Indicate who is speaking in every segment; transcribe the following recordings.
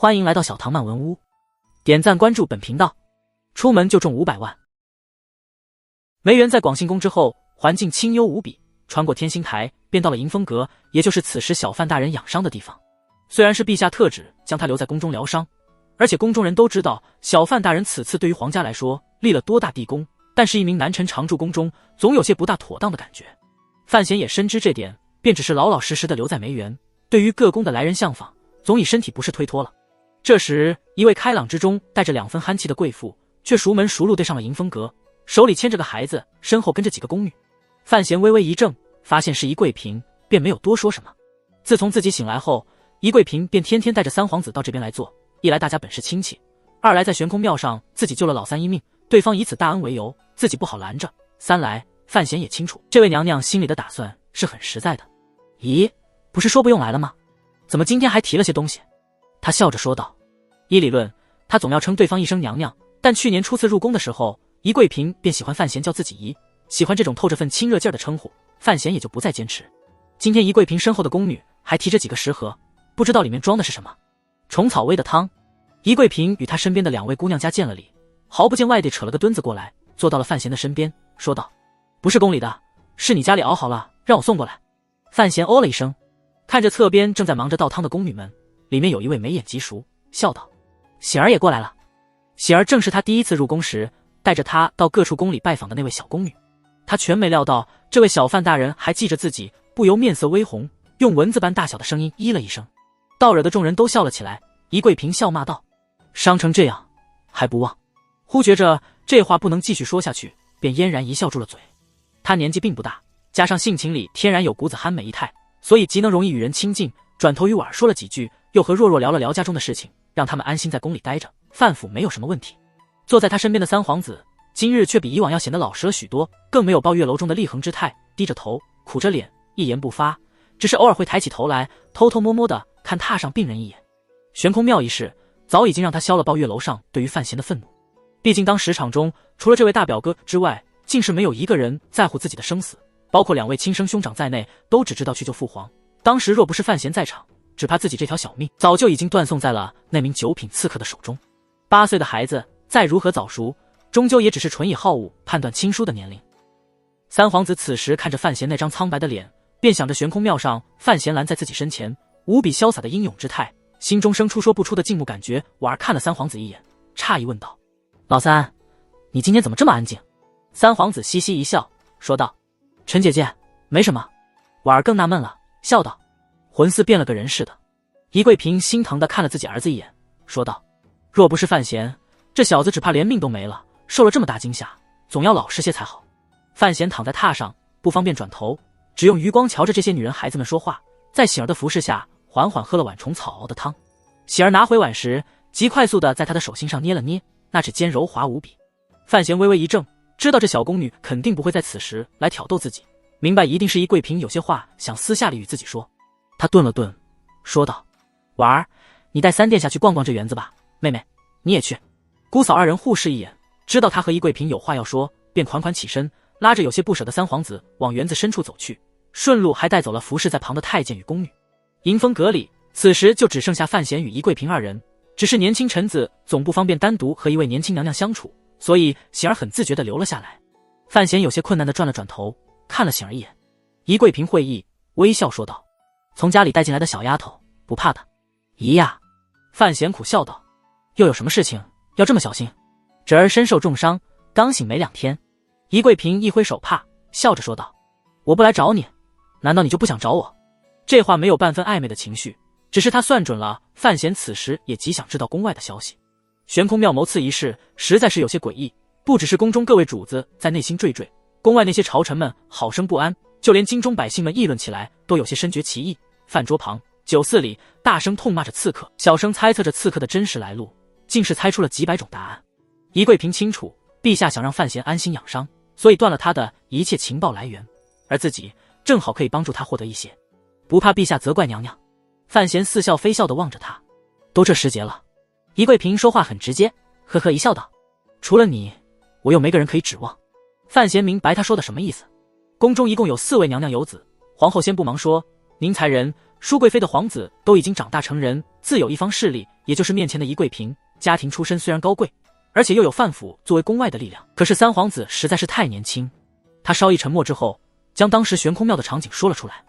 Speaker 1: 欢迎来到小唐漫文屋，点赞关注本频道，出门就中500万。梅园在广信宫之后，环境清幽无比，穿过天星台，便到了迎风阁，也就是此时小范大人养伤的地方。虽然是陛下特旨将他留在宫中疗伤，而且宫中人都知道小范大人此次对于皇家来说立了多大地功，但是一名男臣常驻宫中，总有些不大妥当的感觉。范闲也深知这点，便只是老老实实的留在梅园，对于各宫的来人相访，总以身体不适推脱了。这时，一位开朗之中带着2分憨气的贵妇，却熟门熟路地上了迎风阁，手里牵着个孩子，身后跟着几个宫女。范闲微微一怔，发现是宜贵嫔，便没有多说什么。自从自己醒来后，宜贵嫔便天天带着三皇子到这边来坐，一来大家本是亲戚，二来在悬空庙上自己救了老三一命，对方以此大恩为由，自己不好拦着，三来范闲也清楚，这位娘娘心里的打算是很实在的。咦，不是说不用来了吗？怎么今天还提了些东西？他笑着说道。依理论，他总要称对方一声娘娘，但去年初次入宫的时候，宜贵嫔便喜欢范闲叫自己姨，喜欢这种透着份亲热劲儿的称呼，范闲也就不再坚持。今天宜贵嫔身后的宫女还提着几个食盒，不知道里面装的是什么。虫草煨的汤。宜贵嫔与她身边的2位姑娘家见了礼，毫不见外地扯了个墩子过来，坐到了范闲的身边，说道：不是宫里的，是你家里熬好了，让我送过来。范闲哦了一声，看着侧边正在忙着倒汤的宫女们，里面有一位眉眼极熟，笑道：喜儿也过来了。喜儿正是他第一次入宫时带着他到各处宫里拜访的那位小宫女。他全没料到这位小范大人还记着自己，不由面色微红，用蚊子般大小的声音咦了一声，倒惹得众人都笑了起来。宜贵嫔笑骂道：伤成这样还不忘。忽觉着这话不能继续说下去，便嫣然一笑住了嘴。他年纪并不大，加上性情里天然有股子憨美一态，所以极能容易与人亲近，转头与婉儿说了几句，又和若若聊了聊家中的事情，让他们安心在宫里待着，范府没有什么问题。坐在他身边的三皇子今日却比以往要显得老实了许多，更没有抱月楼中的厉横之态，低着头苦着脸一言不发，只是偶尔会抬起头来偷偷摸摸地看榻上病人一眼。悬空庙一事早已经让他消了抱月楼上对于范闲的愤怒，毕竟当时场中除了这位大表哥之外，竟是没有一个人在乎自己的生死，包括2位亲生兄长在内，都只知道去救父皇。当时若不是范闲在场，只怕自己这条小命早就已经断送在了那名9品刺客的手中。8岁的孩子再如何早熟，终究也只是纯以好恶判断亲疏的年龄。三皇子此时看着范闲那张苍白的脸，便想着悬空庙上范闲拦在自己身前，无比潇洒的英勇之态，心中生出说不出的敬慕感觉。婉儿看了三皇子一眼，诧异问道：老三，你今天怎么这么安静？三皇子嘻嘻一笑，说道：陈姐姐，没什么。婉儿更纳闷了，笑道：浑似变了个人似的。宜贵嫔心疼地看了自己儿子一眼，说道：若不是范闲，这小子只怕连命都没了，受了这么大惊吓，总要老实些才好。范闲躺在榻上，不方便转头，只用余光瞧着这些女人孩子们说话，在喜儿的服侍下缓缓喝了碗虫草熬的汤。喜儿拿回碗时，极快速地在他的手心上捏了捏，那指尖柔滑无比。范闲微微一怔，知道这小宫女肯定不会在此时来挑逗自己，明白一定是宜贵嫔有些话想私下里与自己说。他顿了顿，说道：婉儿，你带三殿下去逛逛这园子吧，妹妹你也去。姑嫂2人互视一眼，知道他和宜贵嫔有话要说，便款款起身，拉着有些不舍的三皇子往园子深处走去，顺路还带走了服侍在旁的太监与宫女。迎风阁里此时就只剩下范闲与宜贵嫔2人，只是年轻臣子总不方便单独和一位年轻娘娘相处，所以喜儿很自觉地留了下来。范闲有些困难地转了转头，看了喜儿一眼。宜贵嫔会意，微笑说道：从家里带进来的小丫头，不怕的。姨呀。范闲苦笑道：又有什么事情要这么小心？侄儿身受重伤，刚醒没2天。宜贵嫔一挥手帕，笑着说道：我不来找你，难道你就不想找我？这话没有半分暧昧的情绪，只是他算准了范闲此时也极想知道宫外的消息。悬空庙谋刺一事实在是有些诡异，不只是宫中各位主子在内心惴惴，宫外那些朝臣们好生不安，就连京中百姓们议论起来都有些深觉奇异。饭桌旁酒肆里大声痛骂着刺客，小声猜测着刺客的真实来路，竟是猜出了几百种答案。宜贵嫔清楚陛下想让范闲安心养伤，所以断了他的一切情报来源，而自己正好可以帮助他获得一些，不怕陛下责怪娘娘。范闲似笑非笑地望着他，都这时节了。宜贵嫔说话很直接，呵呵一笑道：除了你，我又没个人可以指望。范闲明白他说的什么意思。宫中一共有4位娘娘有子，皇后先不忙说，宁才人舒贵妃的皇子都已经长大成人，自有一方势力，也就是面前的宜贵嫔。家庭出身虽然高贵，而且又有范府作为宫外的力量，可是三皇子实在是太年轻。他稍一沉默之后，将当时悬空庙的场景说了出来。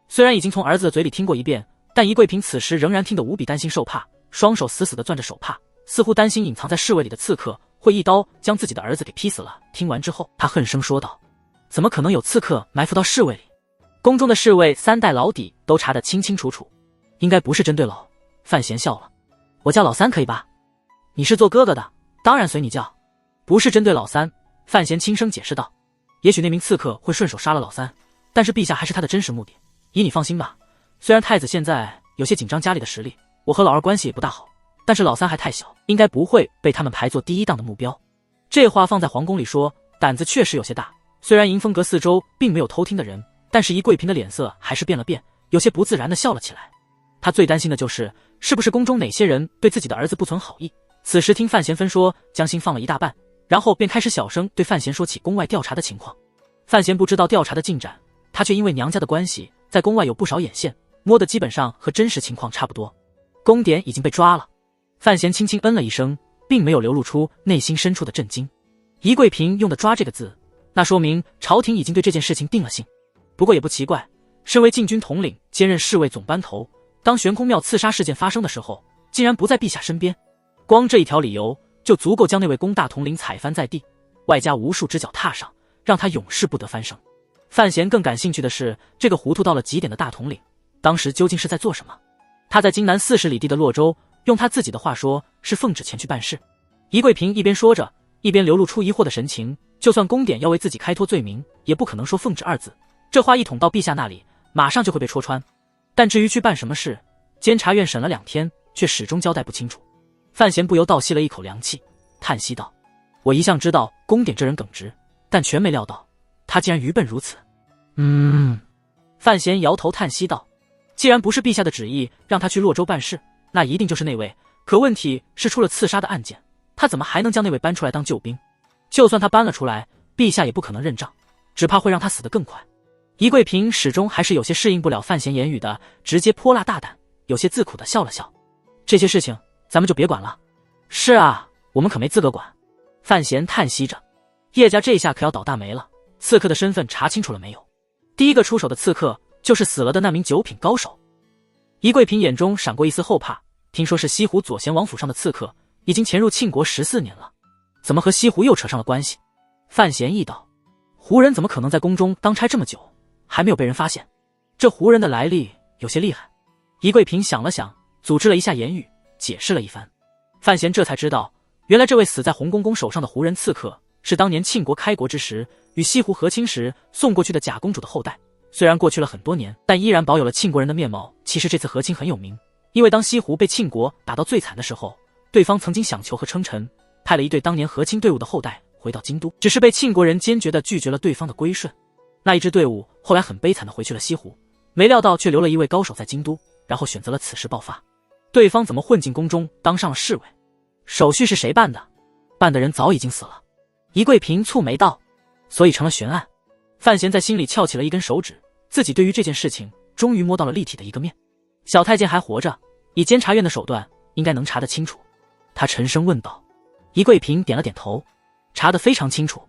Speaker 1: 虽然已经从儿子的嘴里听过一遍，但宜贵嫔此时仍然听得无比担心受怕，双手死死地攥着手帕，似乎担心隐藏在侍卫里的刺客会一刀将自己的儿子给劈死了。听完之后，他恨声说道：怎么可能有刺客埋伏到侍卫里？宫中的侍卫3代老底都查得清清楚楚，应该不是针对老。范闲笑了：我叫老三可以吧？你是做哥哥的，当然随你叫。不是针对老三，范闲轻声解释道。也许那名刺客会顺手杀了老三，但是陛下还是他的真实目的。依你放心吧，虽然太子现在有些紧张家里的实力，我和老二关系也不大好，但是老三还太小，应该不会被他们排做第一档的目标。这话放在皇宫里说，胆子确实有些大。虽然迎风阁四周并没有偷听的人，但是宜贵嫔的脸色还是变了变，有些不自然地笑了起来。他最担心的就是是不是宫中哪些人对自己的儿子不存好意。此时听范闲分说，将心放了一大半，然后便开始小声对范闲说起宫外调查的情况。范闲不知道调查的进展，他却因为娘家的关系，在宫外有不少眼线，摸得基本上和真实情况差不多。宫典已经被抓了。范闲轻轻嗯了一声，并没有流露出内心深处的震惊。宜贵嫔用的抓这个字，那说明朝廷已经对这件事情定了性。不过也不奇怪，身为禁军统领，兼任侍卫总班头，当悬空庙刺杀事件发生的时候，竟然不在陛下身边。光这一条理由就足够将那位宫大统领踩翻在地，外加无数只脚踏上，让他永世不得翻身。范闲更感兴趣的是，这个糊涂到了极点的大统领当时究竟是在做什么。他在京南40里地的洛州，用他自己的话说是奉旨前去办事。宜贵嫔一边说着，一边流露出疑惑的神情，就算宫典要为自己开脱罪名，也不可能说奉旨2字，这话一捅到陛下那里，马上就会被戳穿。但至于去办什么事，监察院审了2天，却始终交代不清楚。范闲不由倒吸了一口凉气，叹息道：我一向知道宫典这人耿直，但全没料到他竟然愚笨如此。范闲摇头叹息道：既然不是陛下的旨意让他去洛州办事，那一定就是那位。可问题是出了刺杀的案件，他怎么还能将那位搬出来当救兵？就算他搬了出来，陛下也不可能认账，只怕会让他死得更快。宜贵嫔始终还是有些适应不了范闲言语的，直接泼辣大胆，有些自苦的笑了笑。这些事情咱们就别管了。是啊，我们可没资格管。范闲叹息着，叶家这下可要倒大霉了。刺客的身份查清楚了没有？第一个出手的刺客就是死了的那名9品高手。宜贵嫔眼中闪过一丝后怕，听说是西湖左贤王府上的刺客，已经潜入庆国14年了，怎么和西湖又扯上了关系？范闲意道：胡人怎么可能在宫中当差这么久，还没有被人发现？这胡人的来历有些厉害。宜贵嫔想了想，组织了一下言语，解释了一番。范闲这才知道，原来这位死在洪公公手上的胡人刺客，是当年庆国开国之时与西湖和亲时送过去的假公主的后代。虽然过去了很多年，但依然保有了庆国人的面貌。其实这次和亲很有名，因为当西湖被庆国打到最惨的时候，对方曾经想求和称臣，派了一队当年和亲队伍的后代回到京都，只是被庆国人坚决地拒绝了对方的归顺。那一支队伍后来很悲惨地回去了西湖，没料到却留了一位高手在京都，然后选择了此时爆发。对方怎么混进宫中当上了侍卫？手续是谁办的？办的人早已经死了。宜贵嫔蹙眉道：所以成了悬案。范闲在心里翘起了一根手指，自己对于这件事情终于摸到了立体的一个面。小太监还活着，以监察院的手段应该能查得清楚。他沉声问道。宜贵嫔点了点头，查得非常清楚。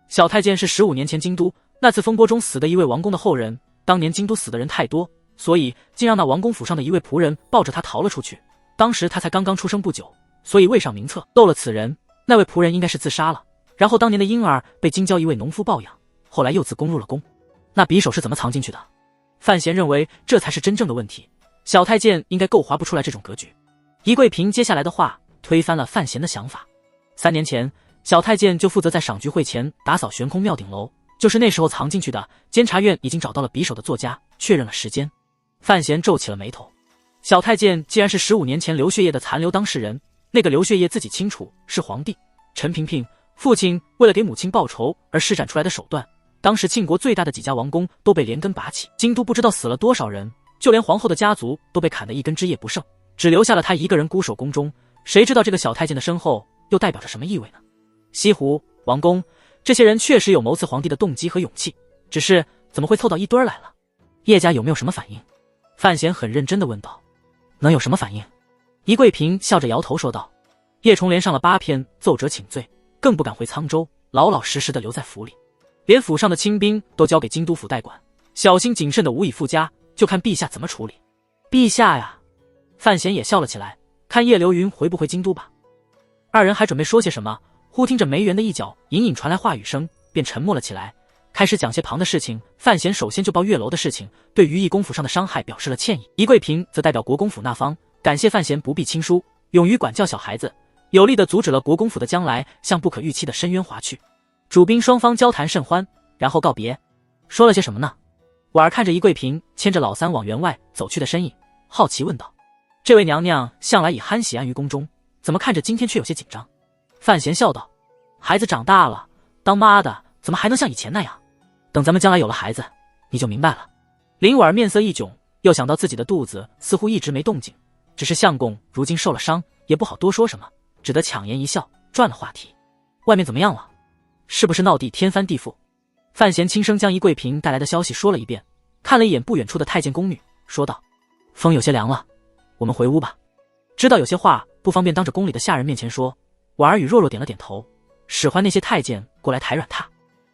Speaker 1: 小太监是15年前京都那次风波中死的一位王公的后人，当年京都死的人太多，所以竟让那王公府上的一位仆人抱着他逃了出去。当时他才刚刚出生不久，所以未上名册，漏了此人。那位仆人应该是自杀了，然后当年的婴儿被京郊一位农夫抱养，后来又自宫入了宫。那匕首是怎么藏进去的？范闲认为这才是真正的问题，小太监应该构划不出来这种格局。宜贵嫔接下来的话推翻了范闲的想法。3年前，小太监就负责在赏菊会前打扫悬空庙顶楼，就是那时候藏进去的。监察院已经找到了匕首的作家，确认了时间。范闲皱起了眉头。小太监既然是15年前刘血业的残留当事人，那个刘血业自己清楚是皇帝陈萍萍父亲为了给母亲报仇而施展出来的手段。当时庆国最大的几家王公都被连根拔起，京都不知道死了多少人，就连皇后的家族都被砍得一根枝叶不剩，只留下了他一个人孤守宫中。谁知道这个小太监的身后又代表着什么意味呢？西湖、王公这些人确实有谋刺皇帝的动机和勇气，只是怎么会凑到一堆儿来了？叶家有没有什么反应？范闲很认真地问道。能有什么反应？宜贵嫔笑着摇头说道。叶重连上了8篇奏折请罪，更不敢回沧州，老老实实地留在府里，连府上的亲兵都交给京都府代管，小心谨慎的无以复加，就看陛下怎么处理。陛下呀！范闲也笑了起来，看叶流云回不回京都吧。二人还准备说些什么，忽听着梅园的一角隐隐传来话语声，便沉默了起来，开始讲些旁的事情。范闲首先就报月楼的事情，对于义公府上的伤害表示了歉意。宜贵嫔则代表国公府那方，感谢范闲不必亲疏，勇于管教小孩子，有力地阻止了国公府的将来向不可预期的深渊滑去。主宾双方交谈甚欢，然后告别。说了些什么呢？婉儿看着宜贵嫔牵着老三往员外走去的身影，好奇问道。这位娘娘向来以憨喜安于宫中，怎么看着今天却有些紧张？范闲笑道，孩子长大了，当妈的怎么还能像以前那样？等咱们将来有了孩子，你就明白了。林婉儿面色一窘，又想到自己的肚子似乎一直没动静，只是相公如今受了伤，也不好多说什么，只得强颜一笑，转了话题。外面怎么样了？是不是闹地天翻地覆？范闲轻声将宜贵嫔带来的消息说了一遍，看了一眼不远处的太监宫女，说道，风有些凉了，我们回屋吧。知道有些话不方便当着宫里的下人面前说，婉儿与若若点了点头，使唤那些太监过来抬软榻。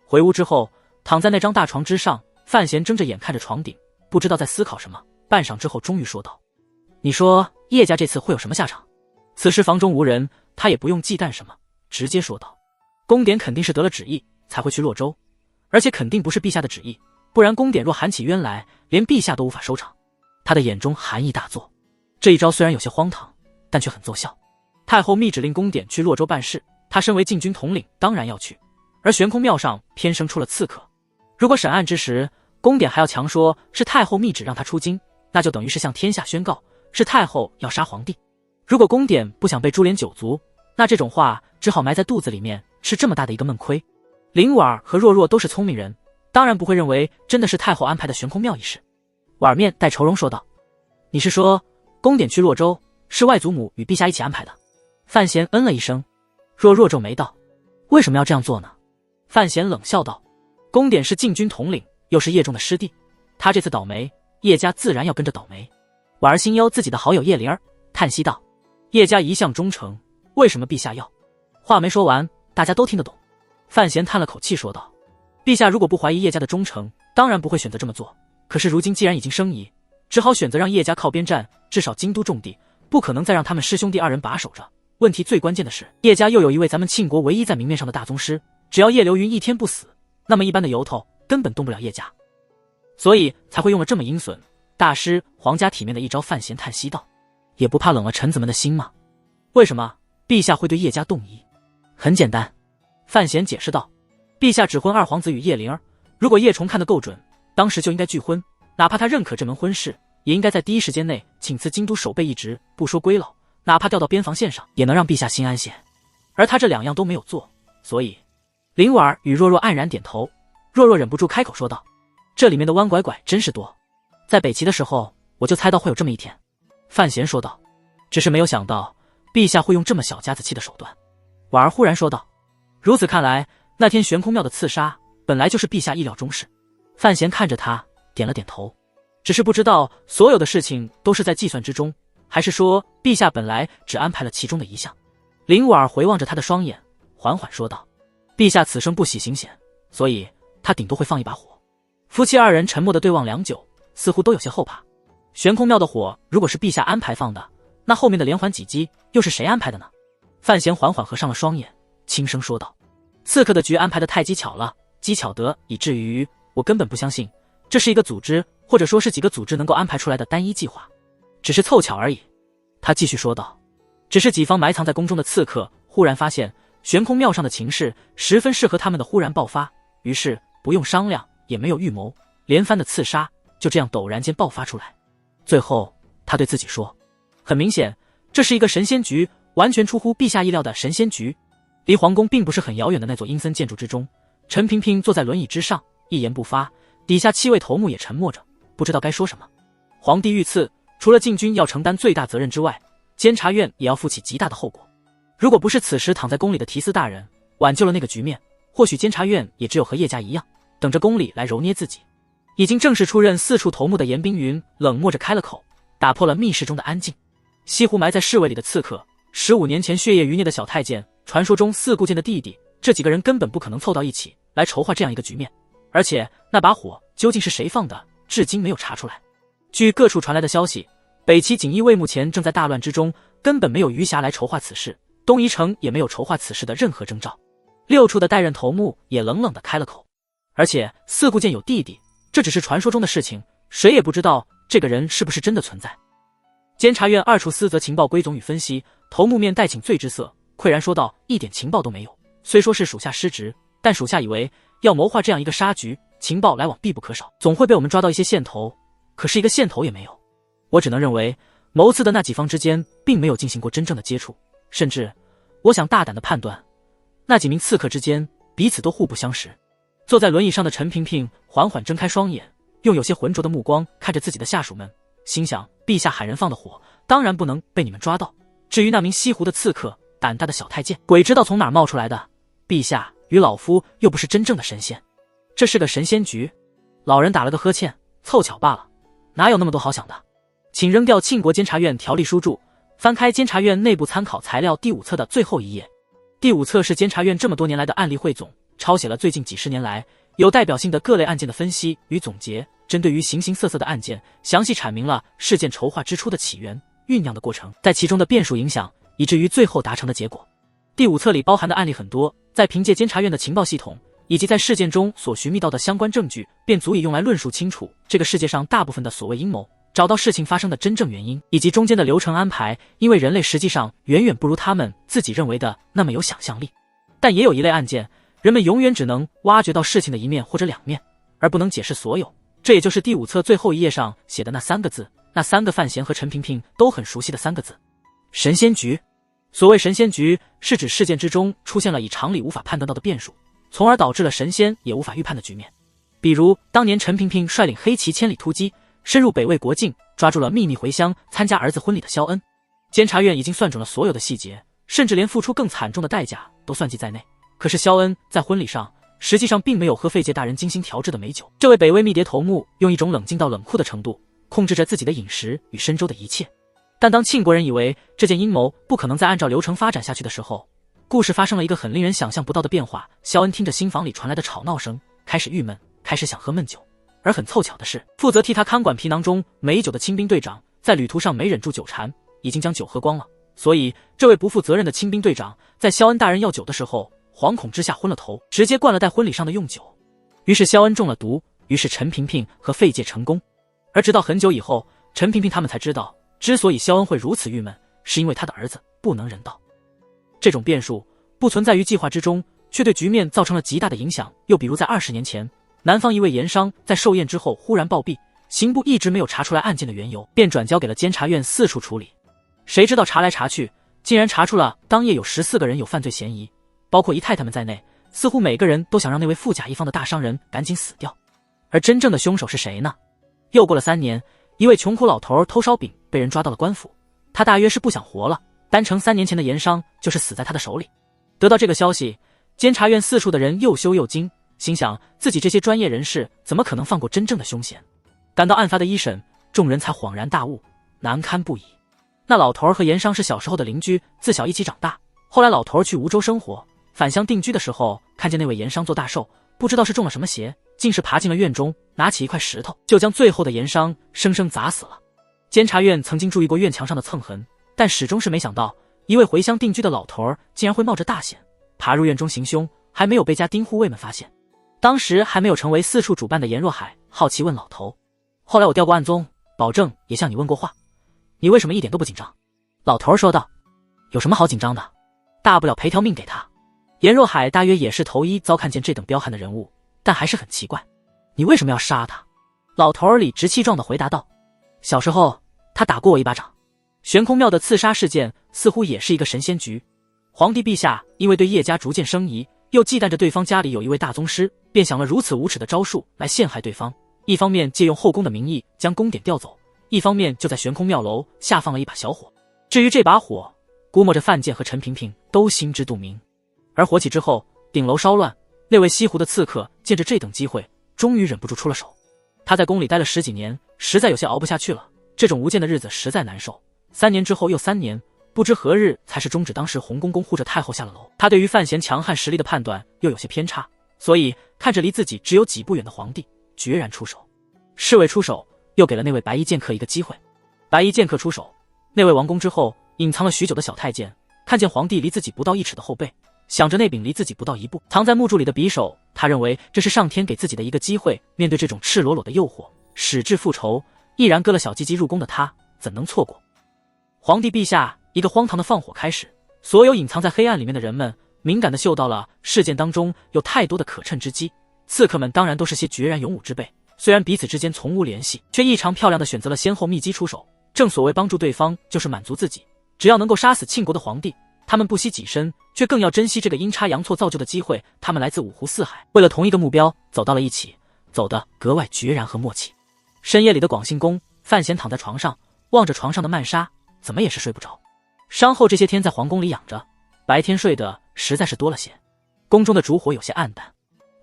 Speaker 1: 回屋之后，躺在那张大床之上，范闲睁着眼看着床顶，不知道在思考什么，半晌之后终于说道，你说叶家这次会有什么下场？此时房中无人，他也不用忌惮什么，直接说道，宫典肯定是得了旨意才会去洛州，而且肯定不是陛下的旨意，不然宫典若含起冤来，连陛下都无法收场。他的眼中寒意大作，这一招虽然有些荒唐，但却很奏效。太后密旨令宫典去洛州办事，他身为禁军统领当然要去，而悬空庙上偏生出了刺客，如果审案之时宫典还要强说是太后密旨让他出京，那就等于是向天下宣告是太后要杀皇帝。如果宫典不想被株连九族，那这种话只好埋在肚子里面，吃这么大的一个闷亏。林婉儿和若若都是聪明人，当然不会认为真的是太后安排的悬空庙一事。婉儿面带愁容说道，你是说宫典去洛州是外祖母与陛下一起安排的？范闲嗯了一声。若若皱眉道，为什么要这样做呢？范闲冷笑道，宫典是禁军统领，又是叶仲的师弟，他这次倒霉，叶家自然要跟着倒霉。婉儿心忧自己的好友叶灵儿，叹息道，叶家一向忠诚，为什么陛下要？话没说完，大家都听得懂。范闲叹了口气说道，陛下如果不怀疑叶家的忠诚，当然不会选择这么做，可是如今既然已经生疑，只好选择让叶家靠边站，至少京都重地不可能再让他们师兄弟二人把守着。问题最关键的是，叶家又有一位咱们庆国唯一在明面上的大宗师，只要叶流云一天不死，那么一般的由头根本动不了叶家，所以才会用了这么阴损大师皇家体面的一招。范闲叹息道，也不怕冷了臣子们的心吗？为什么陛下会对叶家动疑？很简单，范闲解释道，陛下指婚二皇子与叶灵儿，如果叶崇看得够准，当时就应该拒婚，哪怕他认可这门婚事，也应该在第一时间内请赐京都守备一职，不说归老，哪怕调到边防线上，也能让陛下心安些。而他这两样都没有做，所以林婉儿与若若黯然点头。若若忍不住开口说道，这里面的弯拐拐真是多，在北齐的时候我就猜到会有这么一天。范闲说道，只是没有想到陛下会用这么小家子气的手段。婉儿忽然说道，如此看来，那天悬空庙的刺杀本来就是陛下意料中事。范闲看着他点了点头，只是不知道所有的事情都是在计算之中，还是说陛下本来只安排了其中的一项。林婉儿回望着他的双眼，缓缓说道，陛下此生不喜行险，所以他顶多会放一把火。夫妻二人沉默地对望良久，似乎都有些后怕。悬空庙的火如果是陛下安排放的，那后面的连环几击又是谁安排的呢？范闲缓缓合上了双眼，轻声说道，刺客的局安排的太机巧了，机巧得以至于我根本不相信这是一个组织，或者说是几个组织能够安排出来的单一计划，只是凑巧而已。他继续说道，只是己方埋藏在宫中的刺客忽然发现悬空庙上的情势十分适合他们的忽然爆发，于是不用商量也没有预谋，连番的刺杀就这样陡然间爆发出来。最后他对自己说，很明显这是一个神仙局，完全出乎陛下意料的神仙局。离皇宫并不是很遥远的那座阴森建筑之中，陈萍萍坐在轮椅之上，一言不发，底下7位头目也沉默着，不知道该说什么。皇帝遇刺，除了禁军要承担最大责任之外，监察院也要负起极大的后果。如果不是此时躺在宫里的提司大人挽救了那个局面，或许监察院也只有和叶家一样，等着宫里来揉捏自己。已经正式出任四处头目的严冰云冷漠着开了口，打破了密室中的安静。西湖埋在侍卫里的刺客，15年前血液余孽的小太监，传说中四顾剑的弟弟，这几个人根本不可能凑到一起来筹划这样一个局面。而且那把火究竟是谁放的，至今没有查出来。据各处传来的消息，北齐锦衣卫目前正在大乱之中，根本没有余暇来筹划此事，东夷城也没有筹划此事的任何征兆。6处的代任头目也冷冷地开了口，而且四顾剑有弟弟，这只是传说中的事情，谁也不知道这个人是不是真的存在。监察院2处司责情报归总与分析，头目面带请罪之色，喟然说道：“一点情报都没有。虽说是属下失职，但属下以为要谋划这样一个杀局，情报来往必不可少，总会被我们抓到一些线头。可是一个线头也没有。我只能认为，谋刺的那几方之间并没有进行过真正的接触，甚至，我想大胆的判断，那几名刺客之间彼此都互不相识。”坐在轮椅上的陈萍萍缓缓睁开双眼，用有些浑浊的目光看着自己的下属们，心想：陛下喊人放的火，当然不能被你们抓到。至于那名西湖的刺客，胆大的小太监，鬼知道从哪儿冒出来的。陛下与老夫又不是真正的神仙，这是个神仙局。老人打了个呵欠，凑巧罢了，哪有那么多好想的。请扔掉庆国监察院条例书注，翻开监察院内部参考材料第5册的最后一页。第5册是监察院这么多年来的案例汇总，抄写了最近几十年来有代表性的各类案件的分析与总结，针对于形形色色的案件，详细阐明了事件筹划之初的起源、酝酿的过程，在其中的变数影响，以至于最后达成的结果。第5册里包含的案例很多，在凭借监察院的情报系统以及在事件中所寻觅到的相关证据，便足以用来论述清楚这个世界上大部分的所谓阴谋，找到事情发生的真正原因，以及中间的流程安排。因为人类实际上远远不如他们自己认为的那么有想象力。但也有一类案件，人们永远只能挖掘到事情的一面或者两面，而不能解释所有。这也就是第5册最后一页上写的那3个字，那3个范闲和陈萍萍都很熟悉的3个字：神仙局。所谓神仙局，是指事件之中出现了以常理无法判断到的变数，从而导致了神仙也无法预判的局面。比如当年陈萍萍率领黑旗千里突击，深入北魏国境，抓住了秘密回乡参加儿子婚礼的萧恩。监察院已经算准了所有的细节，甚至连付出更惨重的代价都算计在内。可是萧恩在婚礼上实际上并没有喝费介大人精心调制的美酒。这位北魏密谍头目用一种冷静到冷酷的程度，控制着自己的饮食与深州的一切。但当庆国人以为这件阴谋不可能再按照流程发展下去的时候，故事发生了一个很令人想象不到的变化。萧恩听着新房里传来的吵闹声，开始郁闷，开始想喝闷酒。而很凑巧的是，负责替他看管皮囊中美酒的亲兵队长在旅途上没忍住酒馋，已经将酒喝光了。所以这位不负责任的亲兵队长在萧恩大人要酒的时候，惶恐之下昏了头，直接灌了带婚礼上的用酒。于是萧恩中了毒，于是陈萍萍和费介成功。而直到很久以后，陈萍萍他们才知道，之所以萧恩会如此郁闷，是因为他的儿子不能人道。这种变数不存在于计划之中，却对局面造成了极大的影响。又比如在20年前，南方一位盐商在寿宴之后忽然暴毙，刑部一直没有查出来案件的缘由，便转交给了监察院4处处理。谁知道查来查去，竟然查出了当夜有14个人有犯罪嫌疑，包括姨太太们在内，似乎每个人都想让那位富甲一方的大商人赶紧死掉。而真正的凶手是谁呢？又过了3年，一位穷苦老头偷烧饼被人抓到了官府，他大约是不想活了，单程3年前的盐商就是死在他的手里。得到这个消息，监察院4处的人又羞又惊，心想自己这些专业人士怎么可能放过真正的凶嫌。赶到案发的一审，众人才恍然大悟，难堪不已。那老头和盐商是小时候的邻居，自小一起长大。后来老头去梧州生活，返乡定居的时候，看见那位盐商做大寿，不知道是中了什么邪，竟是爬进了院中，拿起一块石头就将最后的盐商生生砸死了。监察院曾经注意过院墙上的蹭痕，但始终是没想到一位回乡定居的老头竟然会冒着大险爬入院中行凶，还没有被家丁护卫们发现。当时还没有成为4处主办的严若海好奇问老头，后来我调过案宗，保证也向你问过话，你为什么一点都不紧张？老头说道，有什么好紧张的，大不了赔条命给他。严若海大约也是头一遭看见这等彪悍的人物，但还是很奇怪，你为什么要杀他？老头理直气壮地回答道，小时候他打过我一巴掌。悬空庙的刺杀事件似乎也是一个神仙局，皇帝陛下因为对叶家逐渐生疑，又忌惮着对方家里有一位大宗师，便想了如此无耻的招数来陷害对方，一方面借用后宫的名义将宫典调走，一方面就在悬空庙楼下放了一把小火。至于这把火，估摸着范建和陈萍萍都心知肚明。而火起之后，顶楼烧乱，那位西湖的刺客见着这等机会，终于忍不住出了手。他在宫里待了10几年，实在有些熬不下去了。这种无间的日子实在难受。3年之后又3年，不知何日才是终止。当时洪公公护着太后下了楼，他对于范闲强悍实力的判断又有些偏差，所以看着离自己只有几步远的皇帝，决然出手。侍卫出手，又给了那位白衣剑客一个机会。白衣剑客出手，那位王宫之后隐藏了许久的小太监，看见皇帝离自己不到1尺的后背，想着那柄离自己不到1步藏在木柱里的匕首，他认为这是上天给自己的一个机会。面对这种赤裸裸的诱惑，矢志复仇，毅然割了小鸡鸡入宫的他，怎能错过？皇帝陛下，一个荒唐的放火开始，所有隐藏在黑暗里面的人们敏感地嗅到了事件当中有太多的可乘之机。刺客们当然都是些决然勇武之辈，虽然彼此之间从无联系，却异常漂亮地选择了先后密机出手。正所谓帮助对方就是满足自己，只要能够杀死庆国的皇帝，他们不惜己身，却更要珍惜这个阴差阳错造就的机会。他们来自五湖四海，为了同一个目标走到了一起，走得格外决然和默契。深夜里的广信宫，范闲躺在床上，望着床上的曼莎，怎么也是睡不着。伤后这些天在皇宫里养着，白天睡的实在是多了些。宫中的烛火有些暗淡，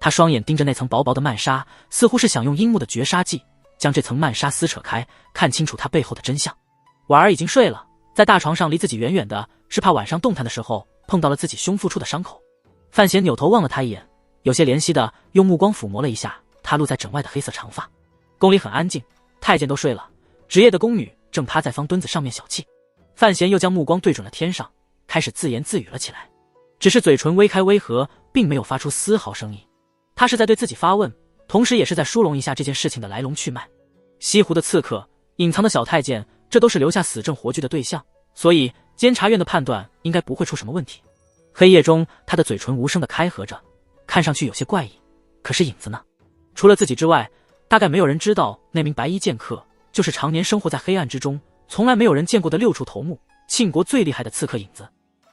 Speaker 1: 他双眼盯着那层薄薄的曼纱，似乎是想用樱木的绝杀技将这层曼纱撕扯开，看清楚它背后的真相。婉儿已经睡了，在大床上离自己远远的，是怕晚上动弹的时候碰到了自己胸腹处的伤口。范闲扭头望了他一眼，有些怜惜的用目光抚摸了一下他露在枕外的黑色长发。宫里很安静，太监都睡了，职业的宫女正趴在方墩子上面小憩。范闲又将目光对准了天上，开始自言自语了起来，只是嘴唇微开微合，并没有发出丝毫声音。他是在对自己发问，同时也是在梳拢一下这件事情的来龙去脉。西湖的刺客，隐藏的小太监，这都是留下死证活据的对象，所以监察院的判断应该不会出什么问题。黑夜中，他的嘴唇无声地开合着，看上去有些怪异。可是影子呢？除了自己之外，大概没有人知道那名白衣剑客就是常年生活在黑暗之中，从来没有人见过的6处头目，庆国最厉害的刺客影子。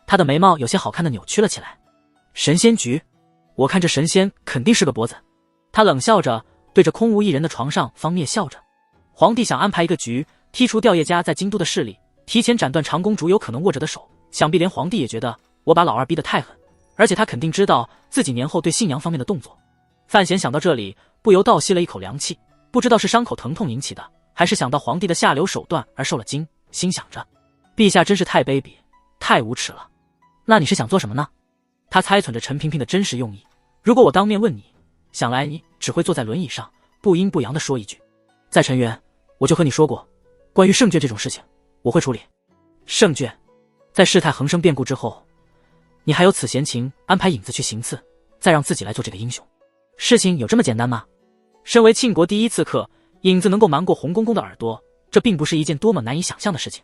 Speaker 1: 他的眉毛有些好看的扭曲了起来。神仙局，我看这神仙肯定是个脖子。他冷笑着，对着空无一人的床上方蔑笑着。皇帝想安排一个局，剔除吊唁家在京都的势力，提前斩断长公主有可能握着的手。想必连皇帝也觉得我把老二逼得太狠，而且他肯定知道自己年后对信阳方面的动作。范闲想到这里，不由倒吸了一口凉气，不知道是伤口疼痛引起的，还是想到皇帝的下流手段而受了惊，心想着陛下真是太卑鄙，太无耻了。那你是想做什么呢？他猜忖着陈萍萍的真实用意，如果我当面问你，想来你只会坐在轮椅上不阴不阳地说一句，在陈园我就和你说过，关于圣眷这种事情我会处理。圣眷，在事态横生变故之后，你还有此闲情安排影子去行刺，再让自己来做这个英雄？事情有这么简单吗？身为庆国第一刺客，影子能够瞒过洪公公的耳朵，这并不是一件多么难以想象的事情。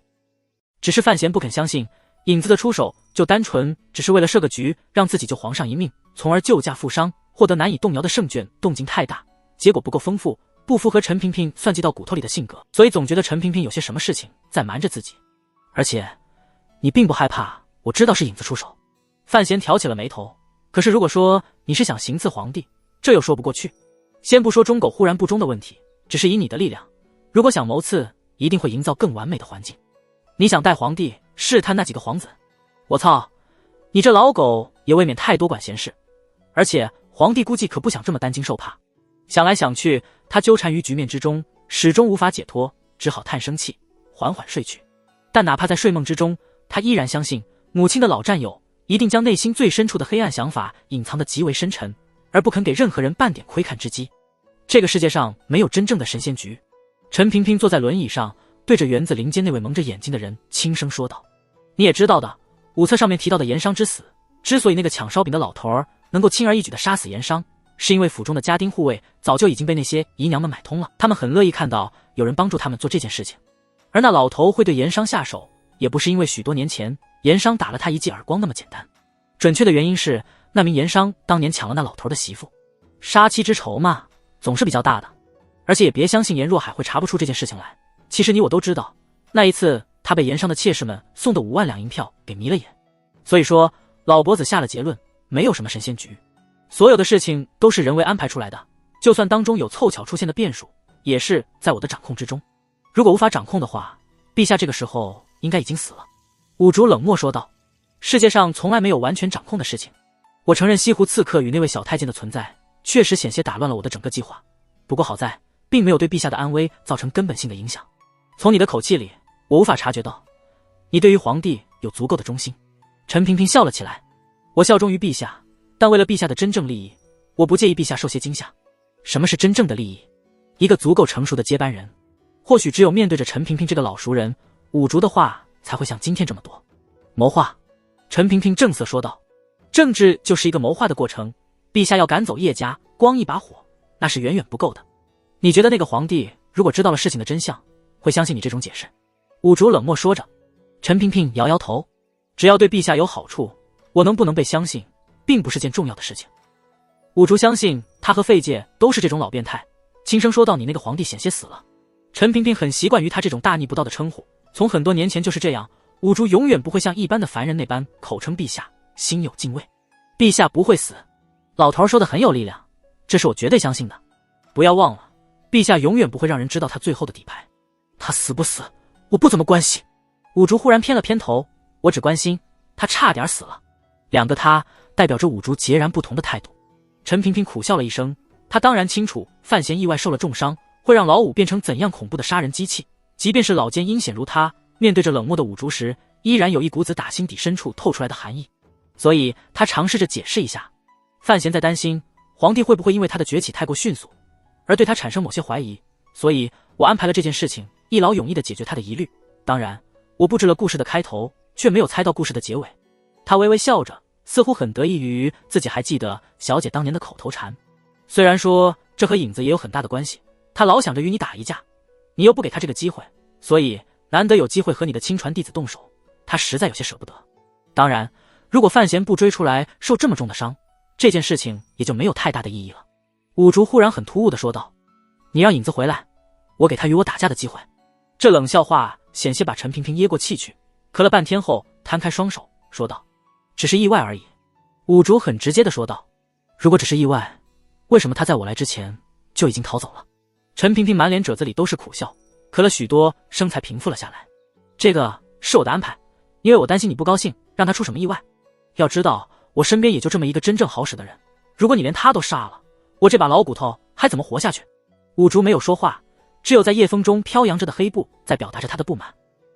Speaker 1: 只是范闲不肯相信影子的出手就单纯只是为了设个局让自己救皇上一命，从而救驾负伤，获得难以动摇的圣眷，动静太大，结果不够丰富，不符合陈萍萍算计到骨头里的性格，所以总觉得陈萍萍有些什么事情在瞒着自己。而且你并不害怕我知道是影子出手？范闲挑起了眉头，可是如果说你是想行刺皇帝，这又说不过去。先不说忠狗忽然不忠的问题，只是以你的力量，如果想谋刺，一定会营造更完美的环境。你想带皇帝试探那几个皇子？我操，你这老狗也未免太多管闲事。而且皇帝估计可不想这么担惊受怕。想来想去，他纠缠于局面之中，始终无法解脱，只好叹声气，缓缓睡去。但哪怕在睡梦之中，他依然相信母亲的老战友一定将内心最深处的黑暗想法隐藏得极为深沉，而不肯给任何人半点窥看之机。这个世界上没有真正的神仙局。陈萍萍坐在轮椅上，对着园子林间那位蒙着眼睛的人轻声说道，你也知道的，武册上面提到的盐商之死，之所以那个抢烧饼的老头儿能够轻而易举地杀死盐商，是因为府中的家丁护卫早就已经被那些姨娘们买通了，他们很乐意看到有人帮助他们做这件事情。而那老头会对盐商下手，也不是因为许多年前盐商打了他一记耳光那么简单，准确的原因是那名盐商当年抢了那老头的媳妇。杀妻之仇嘛，总是比较大的。而且也别相信严若海会查不出这件事情来，其实你我都知道，那一次他被盐商的妾室们送的5万两银票给迷了眼。所以说老伯子下了结论，没有什么神仙局，所有的事情都是人为安排出来的，就算当中有凑巧出现的变数，也是在我的掌控之中。如果无法掌控的话，陛下这个时候应该已经死了。五竹冷漠说道，世界上从来没有完全掌控的事情。我承认西湖刺客与那位小太监的存在确实险些打乱了我的整个计划，不过好在并没有对陛下的安危造成根本性的影响。从你的口气里，我无法察觉到你对于皇帝有足够的忠心。陈萍萍笑了起来，我效忠于陛下，但为了陛下的真正利益，我不介意陛下受些惊吓。什么是真正的利益？一个足够成熟的接班人。或许只有面对着陈萍萍这个老熟人，五竹的话才会像今天这么多。谋划。陈萍萍正色说道，政治就是一个谋划的过程，陛下要赶走叶家，光一把火那是远远不够的。你觉得那个皇帝如果知道了事情的真相，会相信你这种解释？五竹冷漠说着。陈萍萍摇摇头，只要对陛下有好处，我能不能被相信并不是件重要的事情。五竹相信他和费介都是这种老变态，轻声说道，你那个皇帝险些死了。陈萍萍很习惯于他这种大逆不道的称呼，从很多年前就是这样，五竹永远不会像一般的凡人那般口称陛下，心有敬畏。陛下不会死，老头说的很有力量，这是我绝对相信的。不要忘了，陛下永远不会让人知道他最后的底牌。他死不死，我不怎么关心。五竹忽然偏了偏头，我只关心他差点死了。两个他代表着五竹截然不同的态度。陈萍萍苦笑了一声，他当然清楚范闲意外受了重伤会让老五变成怎样恐怖的杀人机器，即便是老奸阴险如他，面对着冷漠的五竹时，依然有一股子打心底深处透出来的寒意。所以他尝试着解释一下，范闲在担心皇帝会不会因为他的崛起太过迅速而对他产生某些怀疑，所以我安排了这件事情，一劳永逸地解决他的疑虑。当然我布置了故事的开头，却没有猜到故事的结尾。他微微笑着，似乎很得意于自己还记得小姐当年的口头禅。虽然说这和影子也有很大的关系，他老想着与你打一架，你又不给他这个机会，所以难得有机会和你的亲传弟子动手，他实在有些舍不得。当然如果范闲不追出来受这么重的伤，这件事情也就没有太大的意义了。五竹忽然很突兀地说道，你让影子回来，我给他与我打架的机会。这冷笑话险些把陈萍萍噎过气去，咳了半天后摊开双手说道，只是意外而已。五竹很直接地说道，如果只是意外，为什么他在我来之前就已经逃走了？陈萍萍满脸褶子里都是苦笑，咳了许多声才平复了下来。这个是我的安排，因为我担心你不高兴让他出什么意外。要知道我身边也就这么一个真正好使的人，如果你连他都杀了，我这把老骨头还怎么活下去？五竹没有说话，只有在夜风中飘扬着的黑布在表达着他的不满。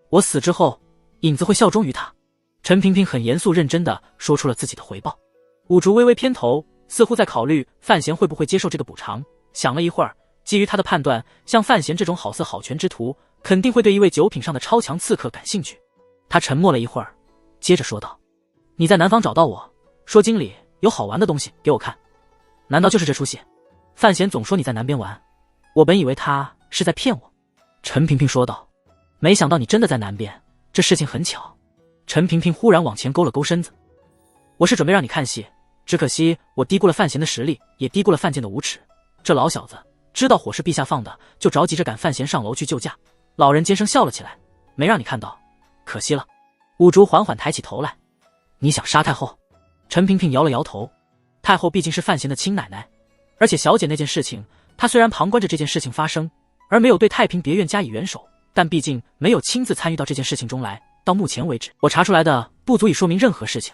Speaker 1: 我死之后，影子会效忠于他。陈萍萍很严肃认真地说出了自己的回报。五竹微微偏头，似乎在考虑范闲会不会接受这个补偿，想了一会儿，基于他的判断，像范闲这种好色好权之徒肯定会对一位九品上的超强刺客感兴趣。他沉默了一会儿，接着说道，你在南方找到我，说京里有好玩的东西给我看，难道就是这出戏？范闲总说你在南边玩，我本以为他是在骗我。陈萍萍说道，没想到你真的在南边，这事情很巧。陈萍萍忽然往前勾了勾身子，我是准备让你看戏，只可惜我低估了范闲的实力，也低估了范建的无耻。这老小子知道火是陛下放的，就着急着赶范闲上楼去救驾。老人尖声笑了起来，没让你看到，可惜了。五竹缓缓抬起头来，你想杀太后？陈萍萍摇了摇头，太后毕竟是范闲的亲奶奶，而且小姐那件事情，她虽然旁观着这件事情发生，而没有对太平别院加以援手，但毕竟没有亲自参与到这件事情中来。到目前为止，我查出来的不足以说明任何事情。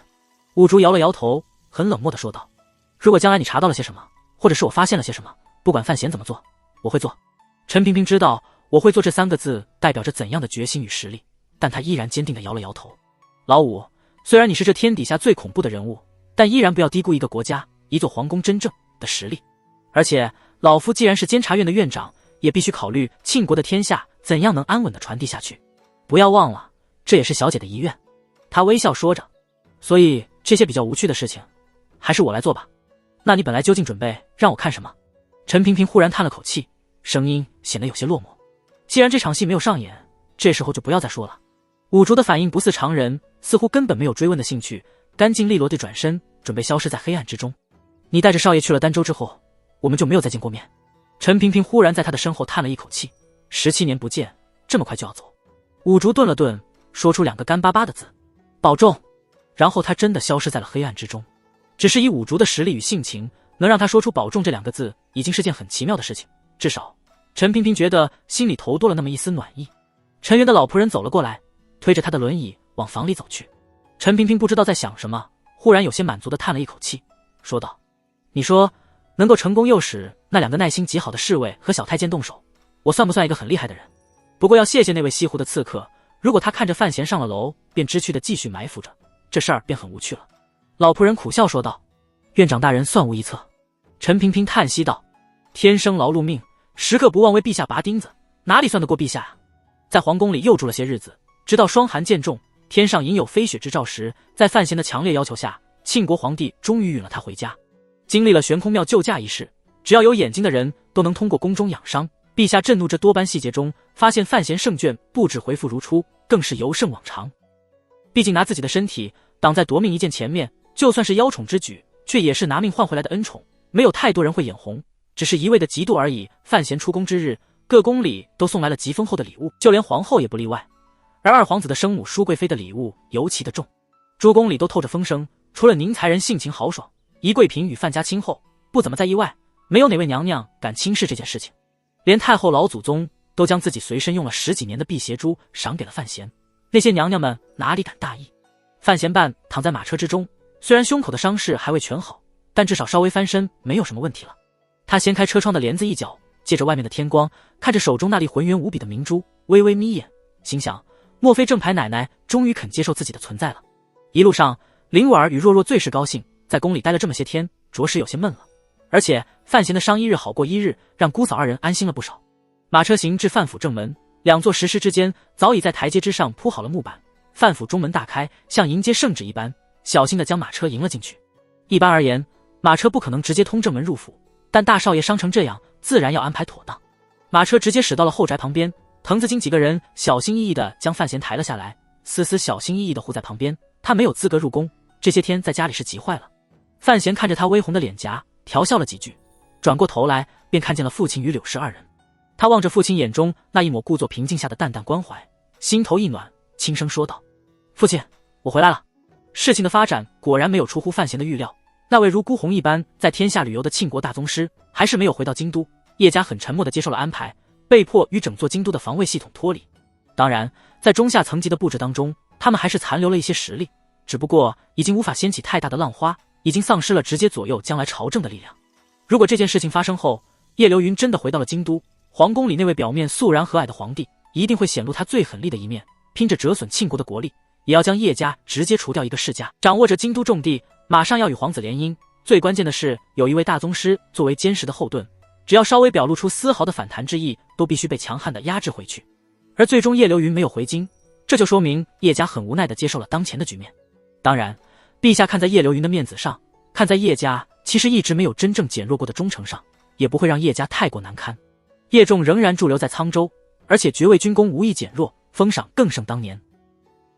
Speaker 1: 五竹摇了摇头，很冷漠地说道，如果将来你查到了些什么，或者是我发现了些什么，不管范闲怎么做，我会做。陈萍萍知道我会做这三个字代表着怎样的决心与实力，但她依然坚定地摇了摇头。老五，虽然你是这天底下最恐怖的人物，但依然不要低估一个国家一座皇宫真正的实力。而且老夫既然是监察院的院长，也必须考虑庆国的天下怎样能安稳地传递下去。不要忘了，这也是小姐的遗愿。他微笑说着，所以这些比较无趣的事情还是我来做吧。那你本来究竟准备让我看什么？陈萍萍忽然叹了口气，声音显得有些落寞。既然这场戏没有上演，这时候就不要再说了。五竹的反应不似常人，似乎根本没有追问的兴趣，干净利落地转身，准备消失在黑暗之中。你带着少爷去了儋州之后，我们就没有再见过面。陈萍萍忽然在他的身后叹了一口气，17年不见，这么快就要走？五竹顿了顿，说出2个干巴巴的字，保重。然后他真的消失在了黑暗之中。只是以五竹的实力与性情，能让他说出保重这2个字，已经是件很奇妙的事情。至少陈萍萍觉得心里头多了那么一丝暖意。陈元的老仆人走了过来，推着他的轮椅往房里走去。陈萍萍不知道在想什么，忽然有些满足地叹了一口气，说道，你说能够成功诱使那2个耐心极好的侍卫和小太监动手，我算不算一个很厉害的人？不过要谢谢那位西湖的刺客，如果他看着范闲上了楼，便知趣的继续埋伏着，这事儿便很无趣了。老仆人苦笑说道：院长大人算无一策。陈萍萍叹息道：天生劳碌命，时刻不忘为陛下拔钉子，哪里算得过陛下啊？在皇宫里又住了些日子，直到霜寒渐重，天上隐有飞雪之兆时，在范闲的强烈要求下，庆国皇帝终于允了他回家。经历了悬空庙救驾一事，只要有眼睛的人都能通过宫中养伤。陛下震怒这多般细节中，发现范闲胜券布置回复如初，更是尤胜往常。毕竟拿自己的身体挡在夺命一剑前面，就算是邀宠之举，却也是拿命换回来的恩宠，没有太多人会眼红，只是一味的嫉妒而已。范闲出宫之日，各宫里都送来了极丰厚的礼物，就连皇后也不例外。而二皇子的生母舒贵妃的礼物尤其的重，诸宫里都透着风声，除了宁才人性情豪爽，宜贵嫔与范家亲厚，不怎么在意外，没有哪位娘娘敢轻视这件事情。连太后老祖宗都将自己随身用了10几年的辟邪珠赏给了范闲，那些娘娘们哪里敢大意？范闲半躺在马车之中，虽然胸口的伤势还未全好，但至少稍微翻身没有什么问题了。他掀开车窗的帘子一角，借着外面的天光，看着手中那粒浑圆无比的明珠，微微眯眼，心想莫非正牌奶奶终于肯接受自己的存在了。一路上林婉儿与若若最是高兴，在宫里待了这么些天，着实有些闷了。而且范闲的伤一日好过一日，让姑嫂二人安心了不少。马车行至范府正门，2座石狮之间早已在台阶之上铺好了木板，范府中门大开，像迎接圣旨一般，小心地将马车迎了进去。一般而言，马车不可能直接通正门入府，但大少爷伤成这样，自然要安排妥当。马车直接驶到了后宅旁边，滕子京几个人小心翼翼地将范闲抬了下来，思思小心翼翼地护在旁边。他没有资格入宫，这些天在家里是急坏了。范闲看着他微红的脸颊，调笑了几句，转过头来便看见了父亲与柳氏二人。他望着父亲眼中那一抹故作平静下的淡淡关怀，心头一暖，轻声说道：父亲，我回来了。事情的发展果然没有出乎范闲的预料，那位如孤鸿一般在天下旅游的庆国大宗师还是没有回到京都。叶家很沉默地接受了安排，被迫与整座京都的防卫系统脱离。当然在中下层级的布置当中，他们还是残留了一些实力，只不过已经无法掀起太大的浪花，已经丧失了直接左右将来朝政的力量。如果这件事情发生后，叶流云真的回到了京都，皇宫里那位表面肃然和蔼的皇帝一定会显露他最狠厉的一面，拼着折损庆国的国力，也要将叶家直接除掉一个世家。掌握着京都重地，马上要与皇子联姻，最关键的是有一位大宗师作为坚实的后盾，只要稍微表露出丝毫的反弹之意，都必须被强悍的压制回去。而最终叶流云没有回京，这就说明叶家很无奈地接受了当前的局面。当然陛下看在叶流云的面子上，看在叶家其实一直没有真正减弱过的忠诚上，也不会让叶家太过难堪。叶仲仍然驻留在沧州，而且爵位军功无意减弱，封赏更胜当年。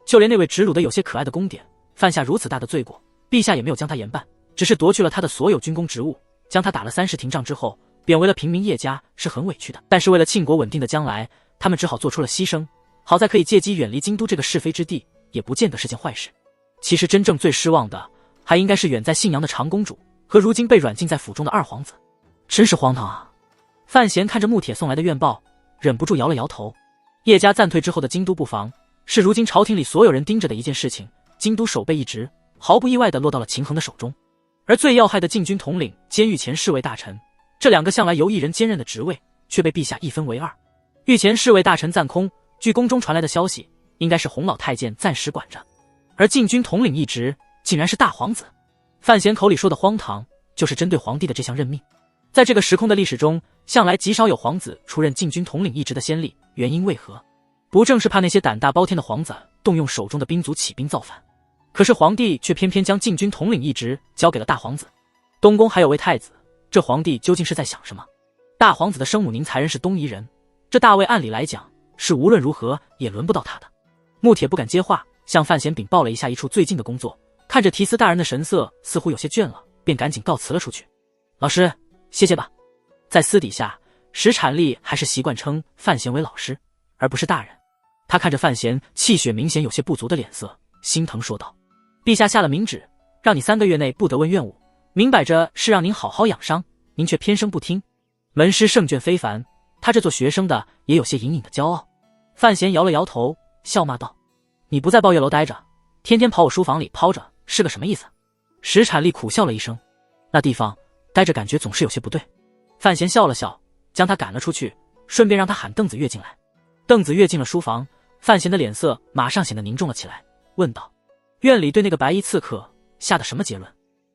Speaker 1: 就连那位直鲁的有些可爱的宫典犯下如此大的罪过，陛下也没有将他严办，只是夺去了他的所有军功职务，将他打了30廷杖之后，贬为了平民。叶家是很委屈的，但是为了庆国稳定的将来，他们只好做出了牺牲。好在可以借机远离京都这个是非之地，也不见得是件坏事。其实真正最失望的还应该是远在信阳的长公主和如今被软禁在府中的二皇子，真是荒唐啊。范闲看着穆铁送来的院报，忍不住摇了摇头。叶家暂退之后的京都布防，是如今朝廷里所有人盯着的一件事情，京都守备一职毫不意外地落到了秦衡的手中。而最要害的禁军统领兼御前侍卫大臣，这2个向来由一人兼任的职位，却被陛下一分为二。御前侍卫大臣暂空，据宫中传来的消息，应该是洪老太监暂时管着，而禁军统领一职竟然是大皇子。范闲口里说的荒唐，就是针对皇帝的这项任命。在这个时空的历史中，向来极少有皇子出任禁军统领一职的先例，原因为何？不正是怕那些胆大包天的皇子动用手中的兵卒起兵造反？可是皇帝却偏偏将禁军统领一职交给了大皇子。东宫还有位太子，这皇帝究竟是在想什么？大皇子的生母宁才人是东夷人，这大位按理来讲是无论如何也轮不到他的。穆铁不敢接话，向范闲禀报了一下一处最近的工作，看着提司大人的神色似乎有些倦了，便赶紧告辞了出去。老师，谢谢吧。在私底下，石产力还是习惯称范闲为老师，而不是大人。他看着范闲气血明显有些不足的脸色，心疼说道：陛下下了明旨，让你3个月内不得问院务，明摆着是让您好好养伤，您却偏生不听。门师胜券非凡，他这做学生的也有些隐隐的骄傲。范闲摇了摇头，笑骂道：你不在抱月楼待着，天天跑我书房里抛着，是个什么意思？石产力苦笑了一声，那地方待着感觉总是有些不对。范闲笑了笑，将他赶了出去，顺便让他喊邓子越进来。邓子越进了书房，范闲的脸色马上显得凝重了起来，问道：院里对那个白衣刺客下的什么结论？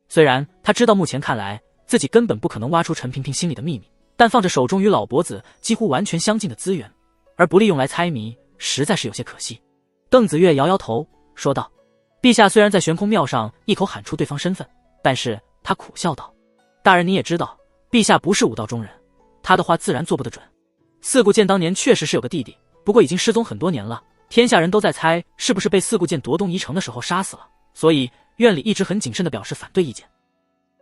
Speaker 1: 虽然他知道目前看来自己根本不可能挖出陈萍萍心里的秘密，但放着手中与老脖子几乎完全相近的资源，而不利用来猜谜，实在是有些可惜。邓子越摇摇头说道：陛下虽然在悬空庙上一口喊出对方身份，但是他苦笑道：大人你也知道，陛下不是武道中人，他的话自然做不得准。四顾剑当年确实是有个弟弟，不过已经失踪很多年了，天下人都在猜是不是被四顾剑夺东夷城的时候杀死了，所以院里一直很谨慎地表示反对意见。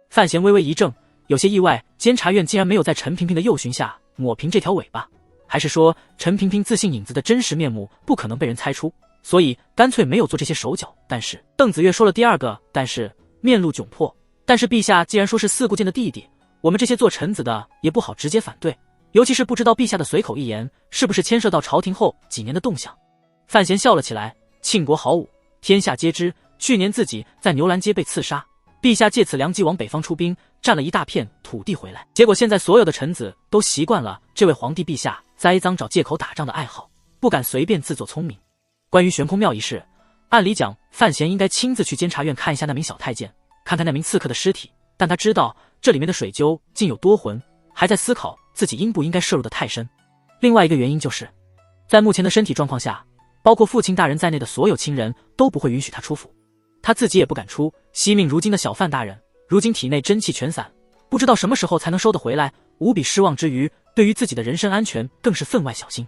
Speaker 1: 范闲微微一怔，有些意外，监察院竟然没有在陈萍萍的诱寻下抹平这条尾巴，还是说陈萍萍自信影子的真实面目不可能被人猜出，所以干脆没有做这些手脚。但是邓子越说了第二个但是，面露窘迫。但是陛下既然说是四顾剑的弟弟，我们这些做臣子的也不好直接反对，尤其是不知道陛下的随口一言是不是牵涉到朝廷后几年的动向。范闲笑了起来，庆国好武，天下皆知，去年自己在牛栏街被刺杀，陛下借此良机往北方出兵，占了一大片土地回来，结果现在所有的臣子都习惯了这位皇帝陛下栽赃找借口打仗的爱好，不敢随便自作聪明。关于悬空庙一事，按理讲范闲应该亲自去监察院看一下那名小太监，看看那名刺客的尸体，但他知道这里面的水究竟有多浑，还在思考自己应不应该涉入的太深。另外一个原因就是在目前的身体状况下，包括父亲大人在内的所有亲人都不会允许他出府，他自己也不敢出。惜命如金的小范大人如今体内真气全散，不知道什么时候才能收得回来，无比失望之余，对于自己的人身安全更是分外小心。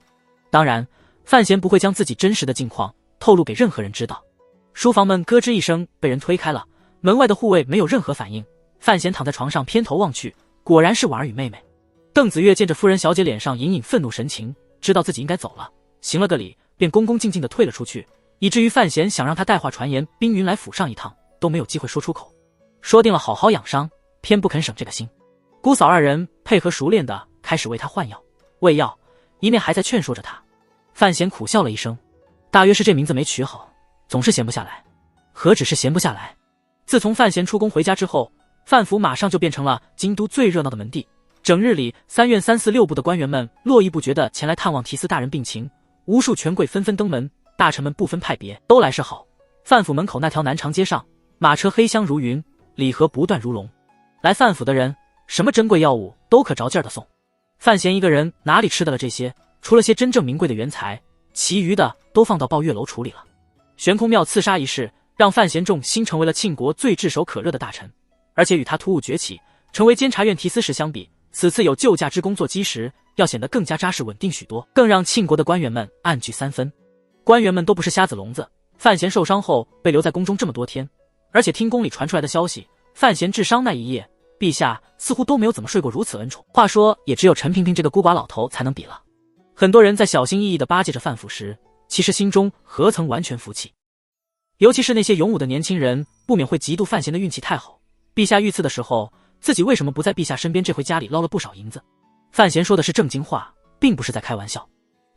Speaker 1: 当然范闲不会将自己真实的境况透露给任何人知道。书房门咯吱一声被人推开了，门外的护卫没有任何反应。范闲躺在床上偏头望去，果然是婉儿与妹妹。邓子越见着夫人小姐脸上隐隐愤怒神情，知道自己应该走了，行了个礼，便恭恭敬敬地退了出去，以至于范闲想让他带话传言冰云来府上一趟都没有机会说出口。说定了好好养伤，偏不肯省这个心。姑嫂二人配合熟练地开始为他换药喂药，一面还在劝说着他。范闲苦笑了一声，大约是这名字没取好，总是闲不下来。何止是闲不下来，自从范闲出宫回家之后，范府马上就变成了京都最热闹的门第。整日里三院三司六部的官员们络绎不绝地前来探望提司大人病情，无数权贵纷纷登门，大臣们不分派别都来示好。范府门口那条南长街上，马车黑香如云，礼盒不断如龙，来范府的人什么珍贵药物都可着劲儿的送。范闲一个人哪里吃得了这些，除了些真正名贵的原材，其余的都放到抱月楼处理了。悬空庙刺杀一事让范闲重新成为了庆国最炙手可热的大臣，而且与他突兀崛起成为监察院提司时相比，此次有救驾之功做基石，要显得更加扎实稳定许多，更让庆国的官员们暗惧三分。官员们都不是瞎子聋子，范闲受伤后被留在宫中这么多天，而且听宫里传出来的消息，范闲治伤那一夜，陛下似乎都没有怎么睡过如此恩宠，话说也只有陈萍萍这个孤寡老头才能比了。很多人在小心翼翼地巴结着范府时，其实心中何曾完全服气。尤其是那些勇武的年轻人，不免会嫉妒范闲的运气太好。陛下遇刺的时候，自己为什么不在陛下身边？这回家里捞了不少银子。范闲说的是正经话，并不是在开玩笑。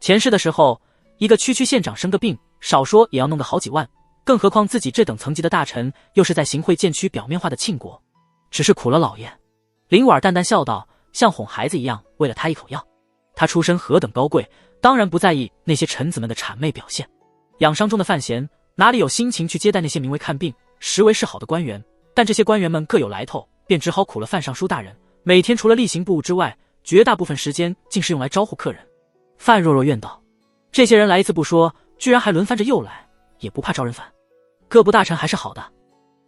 Speaker 1: 前世的时候，一个区县长生个病，少说也要弄个好几万，更何况自己这等层级的大臣，又是在行贿监区表面化的庆国，只是苦了老爷。林婉淡淡笑道，像哄孩子一样喂了他一口药。他出身何等高贵，当然不在意那些臣子们的谄媚表现。养伤中的范闲哪里有心情去接待那些名为看病实为是好的官员，但这些官员们各有来头，便只好苦了范尚书大人，每天除了例行部务之外，绝大部分时间竟是用来招呼客人。范若若怨道，这些人来一次不说，居然还轮番着又来，也不怕招人烦。各部大臣还是好的。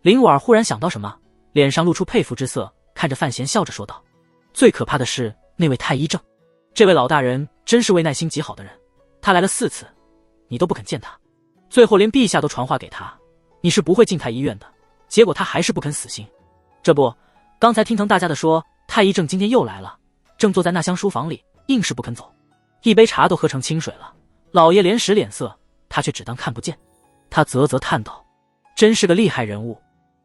Speaker 1: 林婉忽然想到什么，脸上露出佩服之色，看着范闲笑着说道，最可怕的是那位太医正，这位老大人真是位耐心极好的人，他来了4次，你都不肯见他，最后连陛下都传话给他，你是不会进太医院的，结果他还是不肯死心。这不，刚才听腾大家的说，太医正今天又来了，正坐在那厢书房里，硬是不肯走，一杯茶都喝成清水了，老爷连使脸色，他却只当看不见。他啧啧叹道，真是个厉害人物。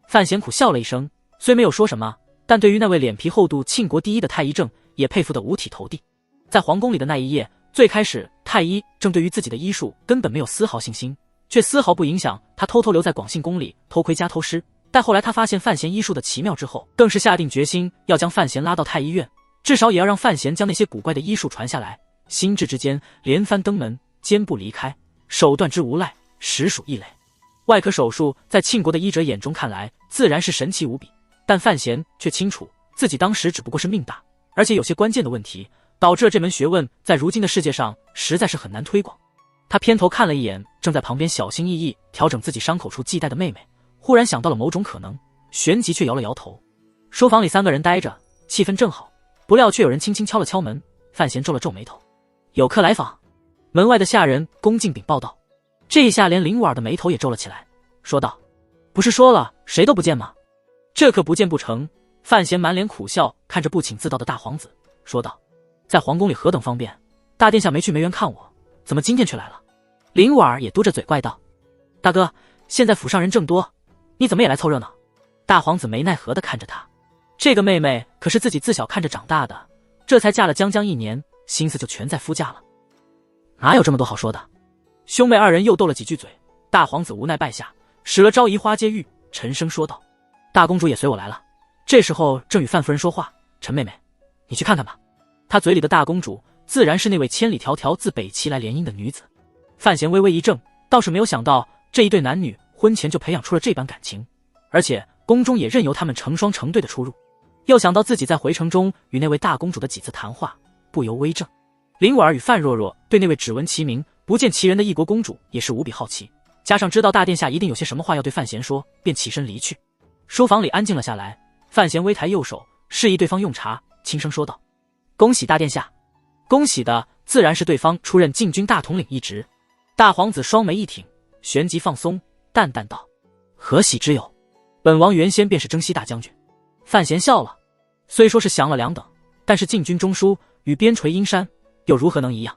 Speaker 1: 范闲苦笑了一声，虽没有说什么，但对于那位脸皮厚度庆国第一的太医正，也佩服得五体投地。在皇宫里的那一夜，最开始太医正对于自己的医术根本没有丝毫信心，却丝毫不影响他偷偷留在广信宫里偷窥加偷师，但后来他发现范闲医术的奇妙之后，更是下定决心要将范闲拉到太医院，至少也要让范闲将那些古怪的医术传下来。心智之间，连番登门，坚不离开，手段之无赖，实属异类。外科手术在庆国的医者眼中看来，自然是神奇无比，但范闲却清楚自己当时只不过是命大，而且有些关键的问题，导致了这门学问在如今的世界上实在是很难推广。他偏头看了一眼正在旁边小心翼翼调整自己伤口处系带的妹妹，忽然想到了某种可能，旋即却摇了摇头。书房里3个人呆着，气氛正好，不料却有人轻轻敲了敲门。范闲皱了皱眉头，有客来访。门外的下人恭敬禀报道。这一下连林武儿的眉头也皱了起来，说道：不是说了谁都不见吗？这可不见不成。范闲满脸苦笑，看着不请自到的大皇子，说道：在皇宫里何等方便，大殿下没去梅园看我，怎么今天却来了？林武儿也嘟着嘴怪道：大哥，现在府上人正多，你怎么也来凑热闹？大皇子没奈何地看着他，这个妹妹可是自己自小看着长大的，这才嫁了将1年，心思就全在夫家了，哪有这么多好说的？兄妹2人又斗了几句嘴，大皇子无奈败下，使了招移花接玉，沉声说道：大公主也随我来了。这时候正与范夫人说话，陈妹妹，你去看看吧。他嘴里的大公主自然是那位千里迢迢自北齐来联姻的女子。范闲微微一怔，倒是没有想到这一对男女婚前就培养出了这般感情，而且宫中也任由他们成双成对的出入。又想到自己在回城中与那位大公主的几次谈话，不由微怔。林婉儿与范若若对那位只闻其名不见其人的异国公主也是无比好奇，加上知道大殿下一定有些什么话要对范闲说，便起身离去。书房里安静了下来，范闲微抬右手示意对方用茶，轻声说道：恭喜大殿下。恭喜的自然是对方出任禁军大统领一职。大皇子双眉一挺，旋即放松，淡淡道：何喜之有？本王原先便是征西大将军。范闲笑了，虽说是降了2等，但是禁军中枢与边陲阴山又如何能一样？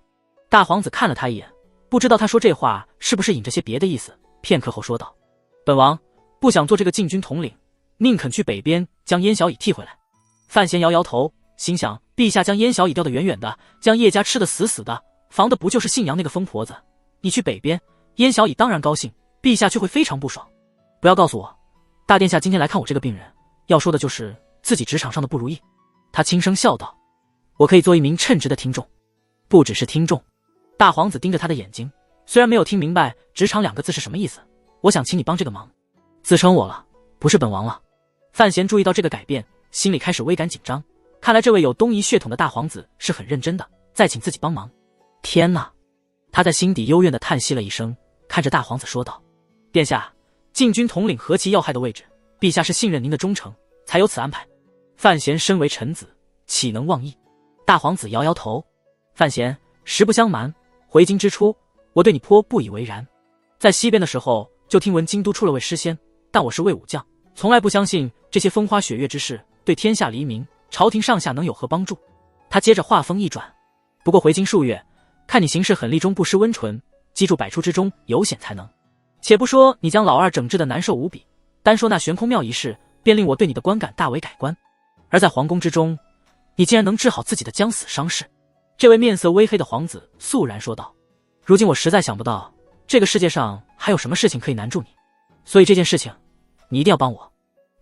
Speaker 1: 大皇子看了他一眼，不知道他说这话是不是引着些别的意思，片刻后说道：本王不想做这个禁军统领，宁肯去北边将燕小乙替回来。范闲摇摇头，心想陛下将燕小乙调得远远的，将叶家吃得死死的，防的不就是信阳那个疯婆子？你去北边，燕小乙当然高兴，陛下却会非常不爽。不要告诉我，大殿下今天来看我这个病人，要说的就是自己职场上的不如意。他轻声笑道：我可以做一名称职的听众。不只是听众。大皇子盯着他的眼睛，虽然没有听明白职场2个字是什么意思，我想请你帮这个忙。自称我了，不是本王了。范闲注意到这个改变，心里开始微感紧张，看来这位有东夷血统的大皇子是很认真的，在请自己帮忙。天哪！他在心底幽怨地叹息了一声，看着大皇子说道：殿下，禁军统领何其要害的位置，陛下是信任您的忠诚，才有此安排。范闲身为臣子，岂能忘义？大皇子摇摇头：范闲，实不相瞒，回京之初，我对你颇不以为然。在西边的时候，就听闻京都出了位诗仙，但我是位武将，从来不相信这些风花雪月之事对天下黎民、朝廷上下能有何帮助。他接着话锋一转：不过回京数月，看你行事狠戾中不失温纯，机杼百出之中有险才能。且不说你将老二整治得难受无比，单说那悬空庙一事，便令我对你的观感大为改观。而在皇宫之中，你竟然能治好自己的将死伤势。这位面色微黑的皇子肃然说道：如今我实在想不到这个世界上还有什么事情可以难住你，所以这件事情你一定要帮我。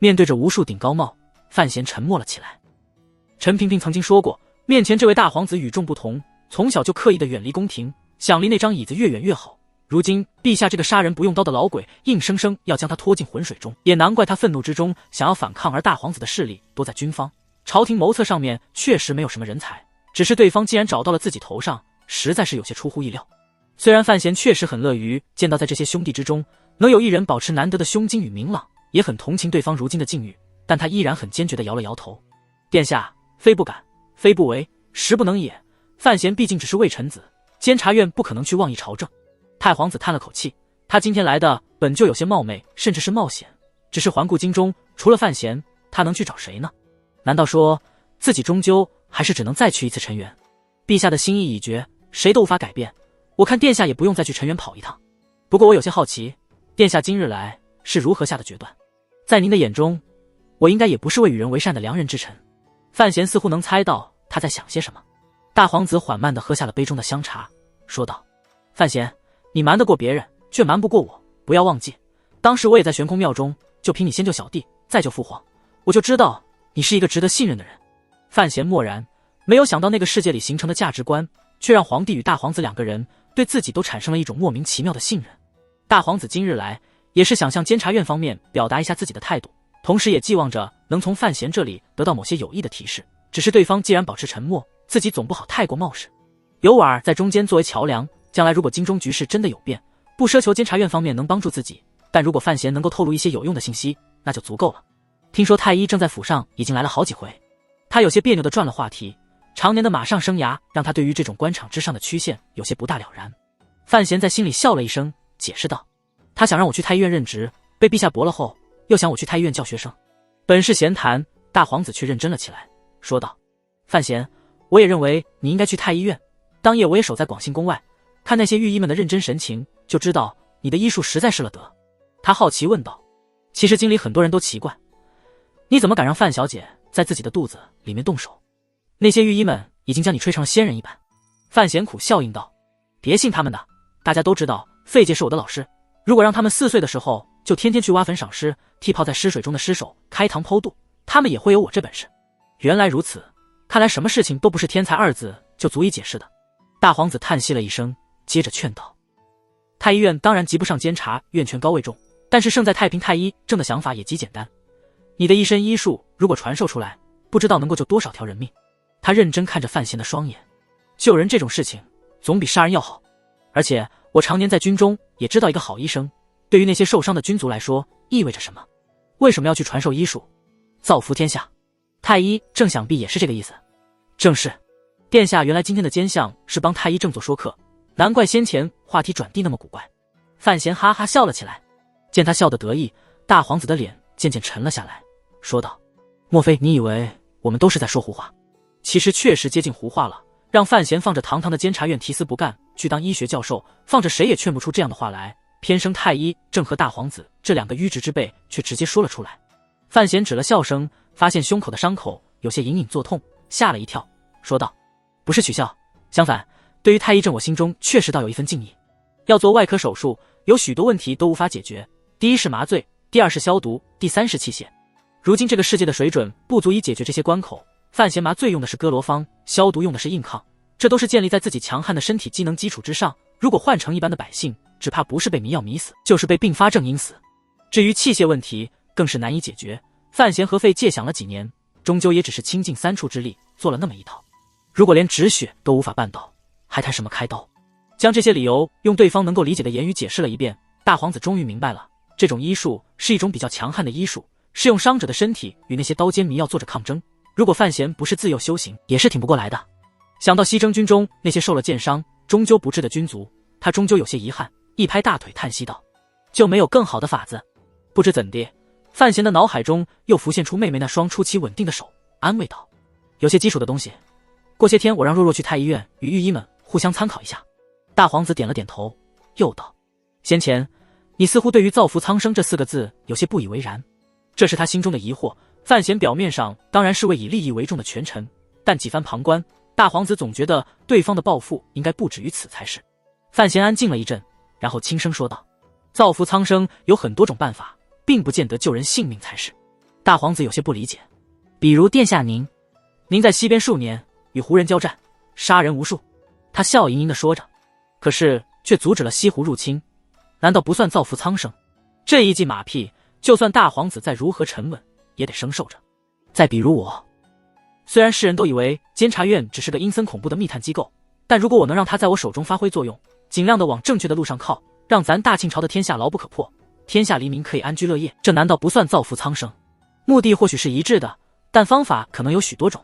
Speaker 1: 面对着无数顶高帽，范闲沉默了起来。陈萍萍曾经说过，面前这位大皇子与众不同，从小就刻意的远离宫廷，想离那张椅子越远越好。如今陛下这个杀人不用刀的老鬼硬生生要将他拖进浑水中，也难怪他愤怒之中想要反抗。而大皇子的势力多在军方，朝廷谋策上面确实没有什么人才，只是对方既然找到了自己头上，实在是有些出乎意料。虽然范闲确实很乐于见到在这些兄弟之中能有一人保持难得的胸襟与明朗，也很同情对方如今的境遇，但他依然很坚决地摇了摇头：殿下，非不敢，非不为，实不能也。范闲毕竟只是魏臣子，监察院不可能去妄议朝政。太皇子叹了口气，他今天来的本就有些冒昧，甚至是冒险，只是环顾京中，除了范闲，他能去找谁呢？难道说自己终究还是只能再去一次陈园？陛下的心意已决，谁都无法改变，我看殿下也不用再去陈园跑一趟。不过我有些好奇，殿下今日来是如何下的决断？在您的眼中，我应该也不是位与人为善的良人之臣。范闲似乎能猜到他在想些什么。大皇子缓慢地喝下了杯中的香茶，说道：范闲，你瞒得过别人，却瞒不过我。不要忘记，当时我也在悬空庙中，就凭你先救小弟，再救父皇，我就知道你是一个值得信任的人。范闲默然，没有想到那个世界里形成的价值观，却让皇帝与大皇子两个人对自己都产生了一种莫名其妙的信任。大皇子今日来，也是想向监察院方面表达一下自己的态度，同时也寄望着能从范闲这里得到某些有益的提示。只是对方既然保持沉默，自己总不好太过冒失。有婉儿在中间作为桥梁，将来如果京中局势真的有变，不奢求监察院方面能帮助自己，但如果范闲能够透露一些有用的信息，那就足够了。听说太医正在府上已经来了好几回，他有些别扭地转了话题。常年的马上生涯让他对于这种官场之上的曲线有些不大了然。范闲在心里笑了一声，解释道：他想让我去太医院任职，被陛下驳了后，又想我去太医院教学生。本是闲谈，大皇子却认真了起来，说道：范闲，我也认为你应该去太医院。当夜我也守在广信宫外，看那些御医们的认真神情，就知道你的医术实在是了得。他好奇问道：其实京里很多人都奇怪，你怎么敢让范小姐在自己的肚子里面动手？那些御医们已经将你吹成了仙人一般。范闲苦笑应道：别信他们的，大家都知道费姐是我的老师，如果让他们4岁的时候就天天去挖坟赏尸，替泡在尸水中的尸首开膛剖肚，他们也会有我这本事。原来如此，看来什么事情都不是天才2字就足以解释的。大皇子叹息了一声，接着劝道：太医院当然及不上监察院权高位重，但是胜在太平太医正的想法也极简单。你的一身医术如果传授出来，不知道能够救多少条人命。他认真看着范闲的双眼，救人这种事情总比杀人要好，而且我常年在军中也知道一个好医生对于那些受伤的军卒来说意味着什么。为什么要去传授医术？造福天下。太医正想必也是这个意思。正是。殿下原来今天的奸相是帮太医正做说客，难怪先前话题转递那么古怪。范闲哈哈笑了起来，见他笑得得意，大皇子的脸渐渐沉了下来，说道：莫非你以为我们都是在说胡话？其实确实接近胡话了，让范闲放着堂堂的监察院提司不干，去当医学教授，放着谁也劝不出这样的话来，偏生太医正和大皇子这2个迂直之辈却直接说了出来。范闲止了笑声，发现胸口的伤口有些隐隐作痛，吓了一跳，说道：不是取笑，相反，对于太医正我心中确实倒有一份敬意。要做外科手术，有许多问题都无法解决，第一是麻醉，第二是消毒，第三是器械。如今这个世界的水准不足以解决这些关口，范闲麻醉用的是哥罗芳，消毒用的是硬抗，这都是建立在自己强悍的身体机能基础之上，如果换成一般的百姓，只怕不是被迷药迷死，就是被并发症因死。至于器械问题更是难以解决，范闲和费借想了几年，终究也只是倾尽3处之力做了那么一套。如果连止血都无法办到，还谈什么开刀？将这些理由用对方能够理解的言语解释了一遍，大皇子终于明白了，这种医术是一种比较强悍的医术，是用伤者的身体与那些刀尖迷药做着抗争。如果范闲不是自幼修行，也是挺不过来的。想到西征军中那些受了剑伤终究不治的军卒，他终究有些遗憾，一拍大腿叹息道：就没有更好的法子？不知怎地，范闲的脑海中又浮现出妹妹那双出奇稳定的手，安慰道：有些基础的东西，过些天我让若若去太医院与御医们互相参考一下。大皇子点了点头，又道：先前你似乎对于造福苍生这4个字有些不以为然，这是他心中的疑惑。范闲表面上当然是位以利益为重的权臣，但几番旁观，大皇子总觉得对方的抱负应该不止于此才是。范闲安静了一阵，然后轻声说道：造福苍生有很多种办法，并不见得救人性命才是。大皇子有些不理解，比如殿下您在西边数年与胡人交战，杀人无数。他笑盈盈地说着，可是却阻止了西湖入侵，难道不算造福苍生？这一记马屁，就算大皇子再如何沉稳，也得生受着。再比如我，虽然世人都以为监察院只是个阴森恐怖的密探机构，但如果我能让他在我手中发挥作用，尽量的往正确的路上靠，让咱大清朝的天下牢不可破，天下黎民可以安居乐业，这难道不算造福苍生？目的或许是一致的，但方法可能有许多种。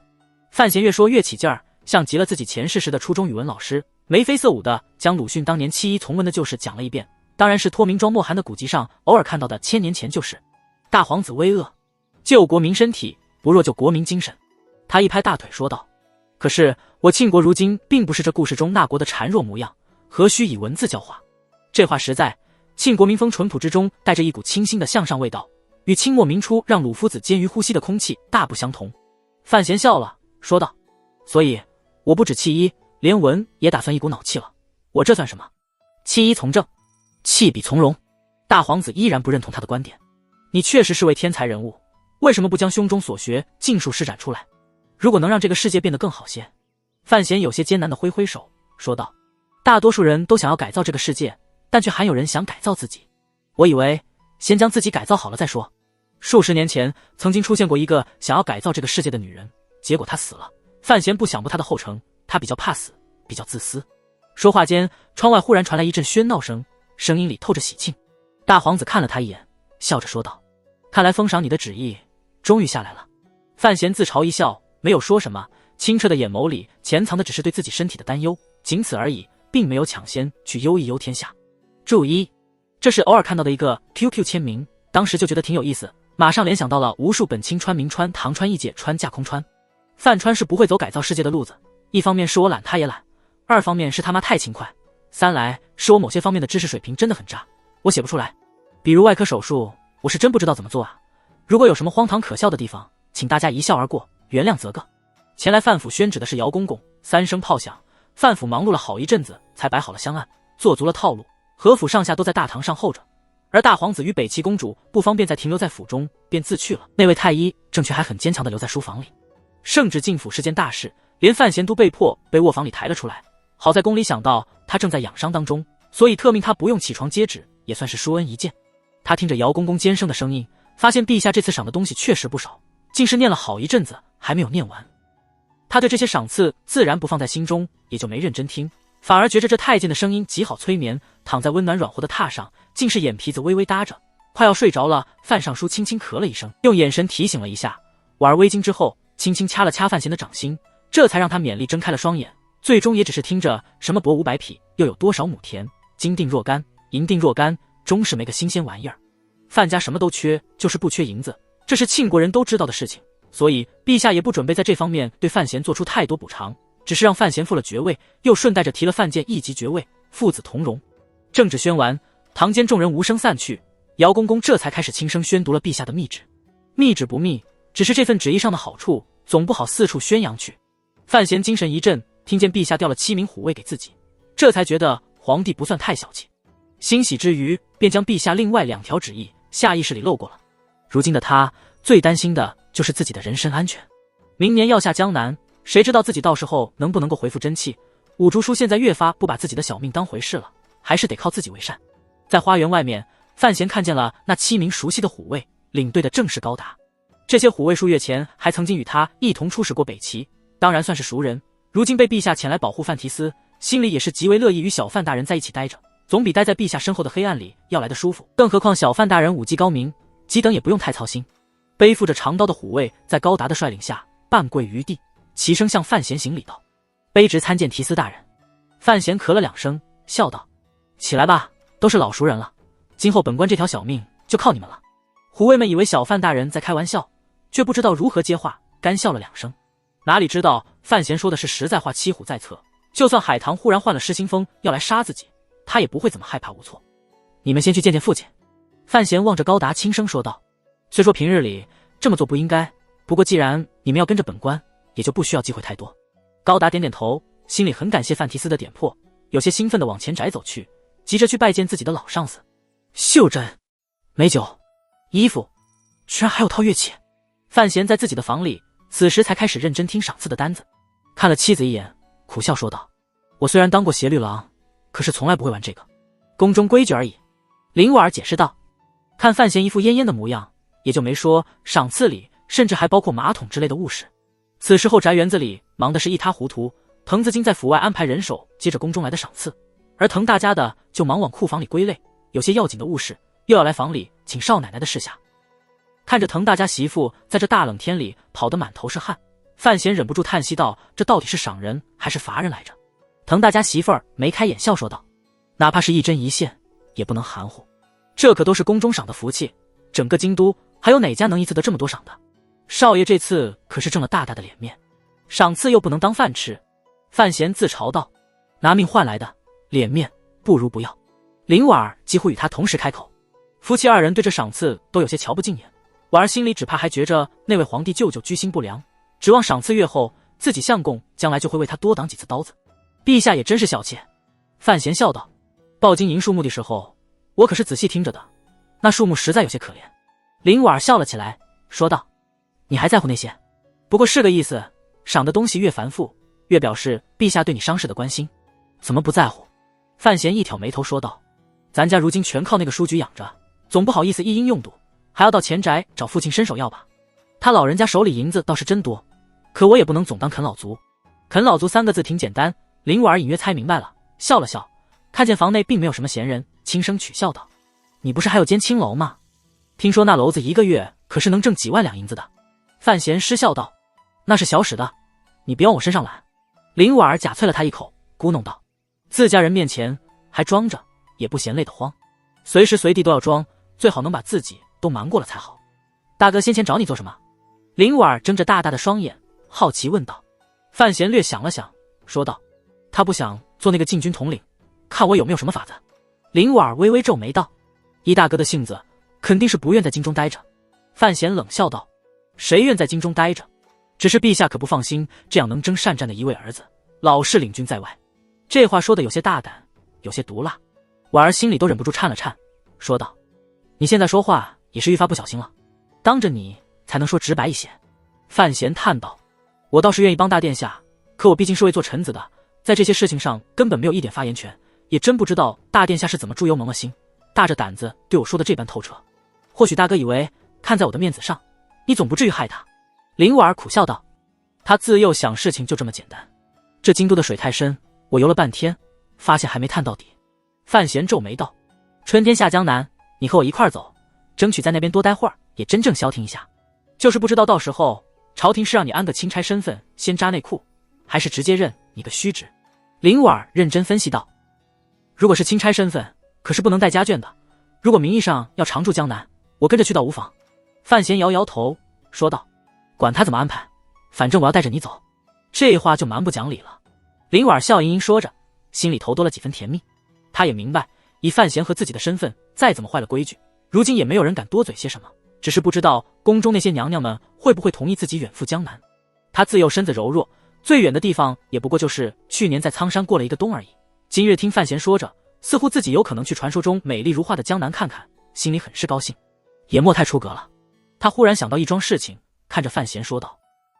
Speaker 1: 范闲越说越起劲儿，像极了自己前世时的初中语文老师，眉飞色舞的将鲁迅当年弃医从文的旧事讲了一遍，当然是托名庄莫涵的古籍上偶尔看到的1000年前旧事。大皇子微愕，救国民身体，不若救国民精神。他一拍大腿说道：可是我庆国如今并不是这故事中那国的孱弱模样，何须以文字教化？这话实在，庆国民风淳朴之中带着一股清新的向上味道，与清末明初让鲁夫子监于呼吸的空气大不相同。范闲笑了，说道：所以我不止弃医，连文也打算一股脑弃了。我这算什么？弃医从政，弃笔从戎。大皇子依然不认同他的观点。你确实是位天才人物，为什么不将胸中所学尽数施展出来？如果能让这个世界变得更好些。范闲有些艰难地挥挥手说道，大多数人都想要改造这个世界，但却还有人想改造自己。我以为先将自己改造好了再说。数十年前曾经出现过一个想要改造这个世界的女人，结果她死了。范闲不想步她的后尘，她比较怕死，比较自私。说话间，窗外忽然传来一阵喧闹声，声音里透着喜庆。大皇子看了他一眼，笑着说道，看来封赏你的旨意终于下来了。范闲自嘲一笑，没有说什么，清澈的眼眸里潜藏的只是对自己身体的担忧，仅此而已，并没有抢先去忧一忧天下。注一，这是偶尔看到的一个 QQ 签名，当时就觉得挺有意思，马上联想到了无数本清川、明川、唐川、义解川、架空川。范川是不会走改造世界的路子，一方面是我懒他也懒，二方面是他妈太勤快，三来是我某些方面的知识水平真的很渣，我写不出来。比如外科手术，我是真不知道怎么做啊。如果有什么荒唐可笑的地方，请大家一笑而过，原谅则个。前来范府宣旨的是姚公公，三声炮响，范府忙碌了好一阵子，才摆好了香案，做足了套路。何府上下都在大堂上候着，而大皇子与北齐公主不方便再停留在府中，便自去了。那位太医郑却还很坚强地留在书房里。圣旨进府是件大事，连范闲都被迫被卧房里抬了出来。好在宫里想到他正在养伤当中，所以特命他不用起床接旨，也算是殊恩一件。他听着姚公公尖声的声音，发现陛下这次赏的东西确实不少，竟是念了好一阵子还没有念完。他对这些赏赐自然不放在心中，也就没认真听，反而觉着这太监的声音极好催眠，躺在温暖软和的榻上，竟是眼皮子微微搭着，快要睡着了。范尚书轻轻咳了一声，用眼神提醒了一下，莞尔微惊之后，轻轻掐了掐范闲的掌心，这才让他勉力睁开了双眼。最终也只是听着什么帛500匹，又有多少亩田，金锭若干，银锭若干，终是没个新鲜玩意儿。范家什么都缺，就是不缺银子，这是庆国人都知道的事情，所以陛下也不准备在这方面对范闲做出太多补偿，只是让范闲复了爵位，又顺带着提了范建一级爵位，父子同荣。政旨宣完，堂间众人无声散去，姚公公这才开始轻声宣读了陛下的密旨。密旨不密，只是这份旨意上的好处，总不好四处宣扬去。范闲精神一振，听见陛下调了7名虎卫给自己，这才觉得皇帝不算太小气，欣喜之余，便将陛下另外2条旨意下意识里漏过了。如今的他最担心的就是自己的人身安全。明年要下江南，谁知道自己到时候能不能够恢复真气？五竹叔现在越发不把自己的小命当回事了，还是得靠自己为善。在花园外面，范闲看见了那7名熟悉的虎卫，领队的正是高达。这些虎卫数月前还曾经与他一同出使过北齐，当然算是熟人。如今被陛下遣来保护范提斯，心里也是极为乐意与小范大人在一起待着，总比待在陛下身后的黑暗里要来的舒服。更何况小范大人武技高明，急等也不用太操心。背负着长刀的虎卫在高达的率领下半跪于地，齐声向范闲行礼道：“卑职参见提斯大人。”范闲咳了2声，笑道：“起来吧，都是老熟人了，今后本官这条小命就靠你们了。”虎卫们以为小范大人在开玩笑，却不知道如何接话，干笑了2声。哪里知道范闲说的是实在话，骑虎在侧，就算海棠忽然换了失心疯要来杀自己，他也不会怎么害怕无措。你们先去见见父亲。范闲望着高达轻声说道：“虽说平日里这么做不应该，不过既然你们要跟着本官，也就不需要忌讳太多。”高达点点头，心里很感谢范提斯的点破，有些兴奋地往前宅走去，急着去拜见自己的老上司。袖珍、美酒、衣服，居然还有套乐器。范闲在自己的房里，此时才开始认真听赏赐的单子，看了妻子一眼，苦笑说道：“我虽然当过协律郎，可是从来不会玩这个，宫中规矩而已。”林婉儿解释道。看范闲一副恹恹的模样，也就没说赏赐里甚至还包括马桶之类的物事。此时后宅园子里忙的是一塌糊涂，滕子京在府外安排人手接着宫中来的赏赐，而滕大家的就忙往库房里归类，有些要紧的物事又要来房里请少奶奶的示下。看着滕大家媳妇在这大冷天里跑得满头是汗，范闲忍不住叹息道：“这到底是赏人还是罚人来着？”滕大家媳妇儿眉开眼笑说道：“哪怕是一针一线，也不能含糊。这可都是宫中赏的福气，整个京都还有哪家能一次得这么多赏的？少爷这次可是挣了大大的脸面，赏赐又不能当饭吃。”范闲自嘲道：“拿命换来的脸面，不如不要。”林婉儿几乎与他同时开口，夫妻2人对这赏赐都有些瞧不进眼。婉儿心里只怕还觉着那位皇帝舅舅居心不良，指望赏赐越后，自己相公将来就会为他多挡几次刀子。陛下也真是小气。范闲笑道：“报金银数目的时候，我可是仔细听着的，那数目实在有些可怜。林婉儿笑了起来，说道：“你还在乎那些？不过是个意思，赏的东西越繁复，越表示陛下对你伤势的关心。怎么不在乎？”范闲一挑眉头说道：“咱家如今全靠那个书局养着，总不好意思一应用度，还要到前宅找父亲伸手要吧？他老人家手里银子倒是真多，可我也不能总当啃老族。”啃老族3个字挺简单，林婉儿隐约猜明白了，笑了笑，看见房内并没有什么闲人，轻声取笑道：“你不是还有间青楼吗？听说那楼子1个月可是能挣几万两银子的。”范闲失笑道：“那是小使的，你别往我身上揽。”林婉儿假啐了他一口，咕哝道：“自家人面前还装着，也不嫌累得慌，随时随地都要装，最好能把自己都瞒过了才好。大哥先前找你做什么？”林婉儿睁着大大的双眼，好奇问道。范闲略想了想，说道：“他不想做那个禁军统领，看我有没有什么法子。”林婉儿微微皱眉道：“依大哥的性子，肯定是不愿在京中待着。”范闲冷笑道：“谁愿在京中待着？只是陛下可不放心这样能征善战的一位儿子，老是领军在外。”这话说的有些大胆，有些毒辣。婉儿心里都忍不住颤了颤，说道：“你现在说话也是愈发不小心了，当着你才能说直白一些。”范闲叹道：“我倒是愿意帮大殿下，可我毕竟是位做臣子的，在这些事情上根本没有一点发言权，也真不知道大殿下是怎么猪油蒙了心，大着胆子对我说的这般透彻。或许大哥以为看在我的面子上，你总不至于害他。”林婉儿苦笑道：“他自幼想事情就这么简单。这京都的水太深，我游了半天，发现还没探到底。”范闲皱眉道：“春天下江南，你和我一块走，争取在那边多待会儿，也真正消停一下。就是不知道到时候朝廷是让你安个钦差身份先扎内裤，还是直接认你个虚职。”林婉儿认真分析道：“如果是钦差身份，可是不能带家眷的，如果名义上要常驻江南，我跟着去倒无妨。”范闲摇摇头说道：“管他怎么安排，反正我要带着你走。”这话就蛮不讲理了。林婉儿笑盈盈说着，心里头多了几分甜蜜。他也明白，以范闲和自己的身份，再怎么坏了规矩，如今也没有人敢多嘴些什么，只是不知道宫中那些娘娘们会不会同意自己远赴江南。他自幼身子柔弱，最远的地方也不过就是去年在苍山过了一个冬而已。今日听范闲说着，似乎自己有可能去传说中美丽如画的江南看看，心里很是高兴，也莫太出格了。他忽然想到一桩事情，看着范闲说道：“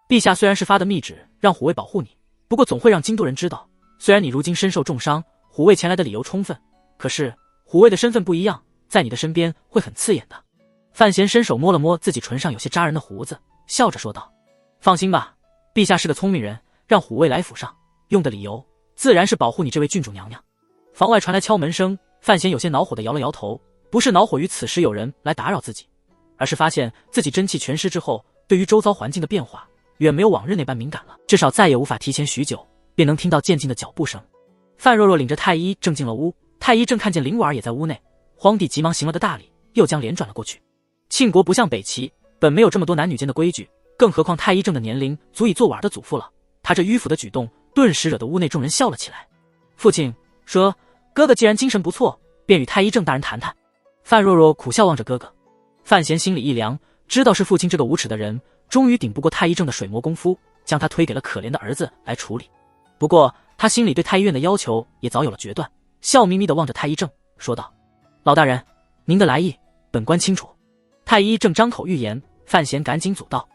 Speaker 1: 陛下虽然是发的密旨让虎卫保护你，不过总会让京都人知道，虽然你如今身受重伤，虎卫前来的理由充分，可是虎卫的身份不一样，在你的身边会很刺眼的。”范闲伸手摸了摸自己唇上有些扎人的胡子，笑着说道：“放心吧，陛下是个聪明人，让虎卫来府上，用的理由自然是保护你这位郡主娘娘。”房外传来敲门声，范闲有些恼火的摇了摇头，不是恼火于此时有人来打扰自己，而是发现自己真气全失之后，对于周遭环境的变化远没有往日那般敏感了，至少再也无法提前许久便能听到渐近的脚步声。范若若领着太医正进了屋，太医正看见林婉儿也在屋内，皇帝急忙行了个大礼，又将脸转了过去。庆国不像北齐，本没有这么多男女间的规矩，更何况太医正的年龄足以做婉儿的祖父了，他这迂腐的举动顿时惹得屋内众人笑了起来。父亲说：“哥哥既然精神不错，便与太医正大人谈谈。”范若若苦笑望着哥哥，范闲心里一凉，知道是父亲这个无耻的人终于顶不过太医正的水磨功夫，将他推给了可怜的儿子来处理。不过他心里对太医院的要求也早有了决断，笑眯眯地望着太医正说道：“老大人，您的来意本官清楚。”太医正张口欲言，范闲赶紧阻道：“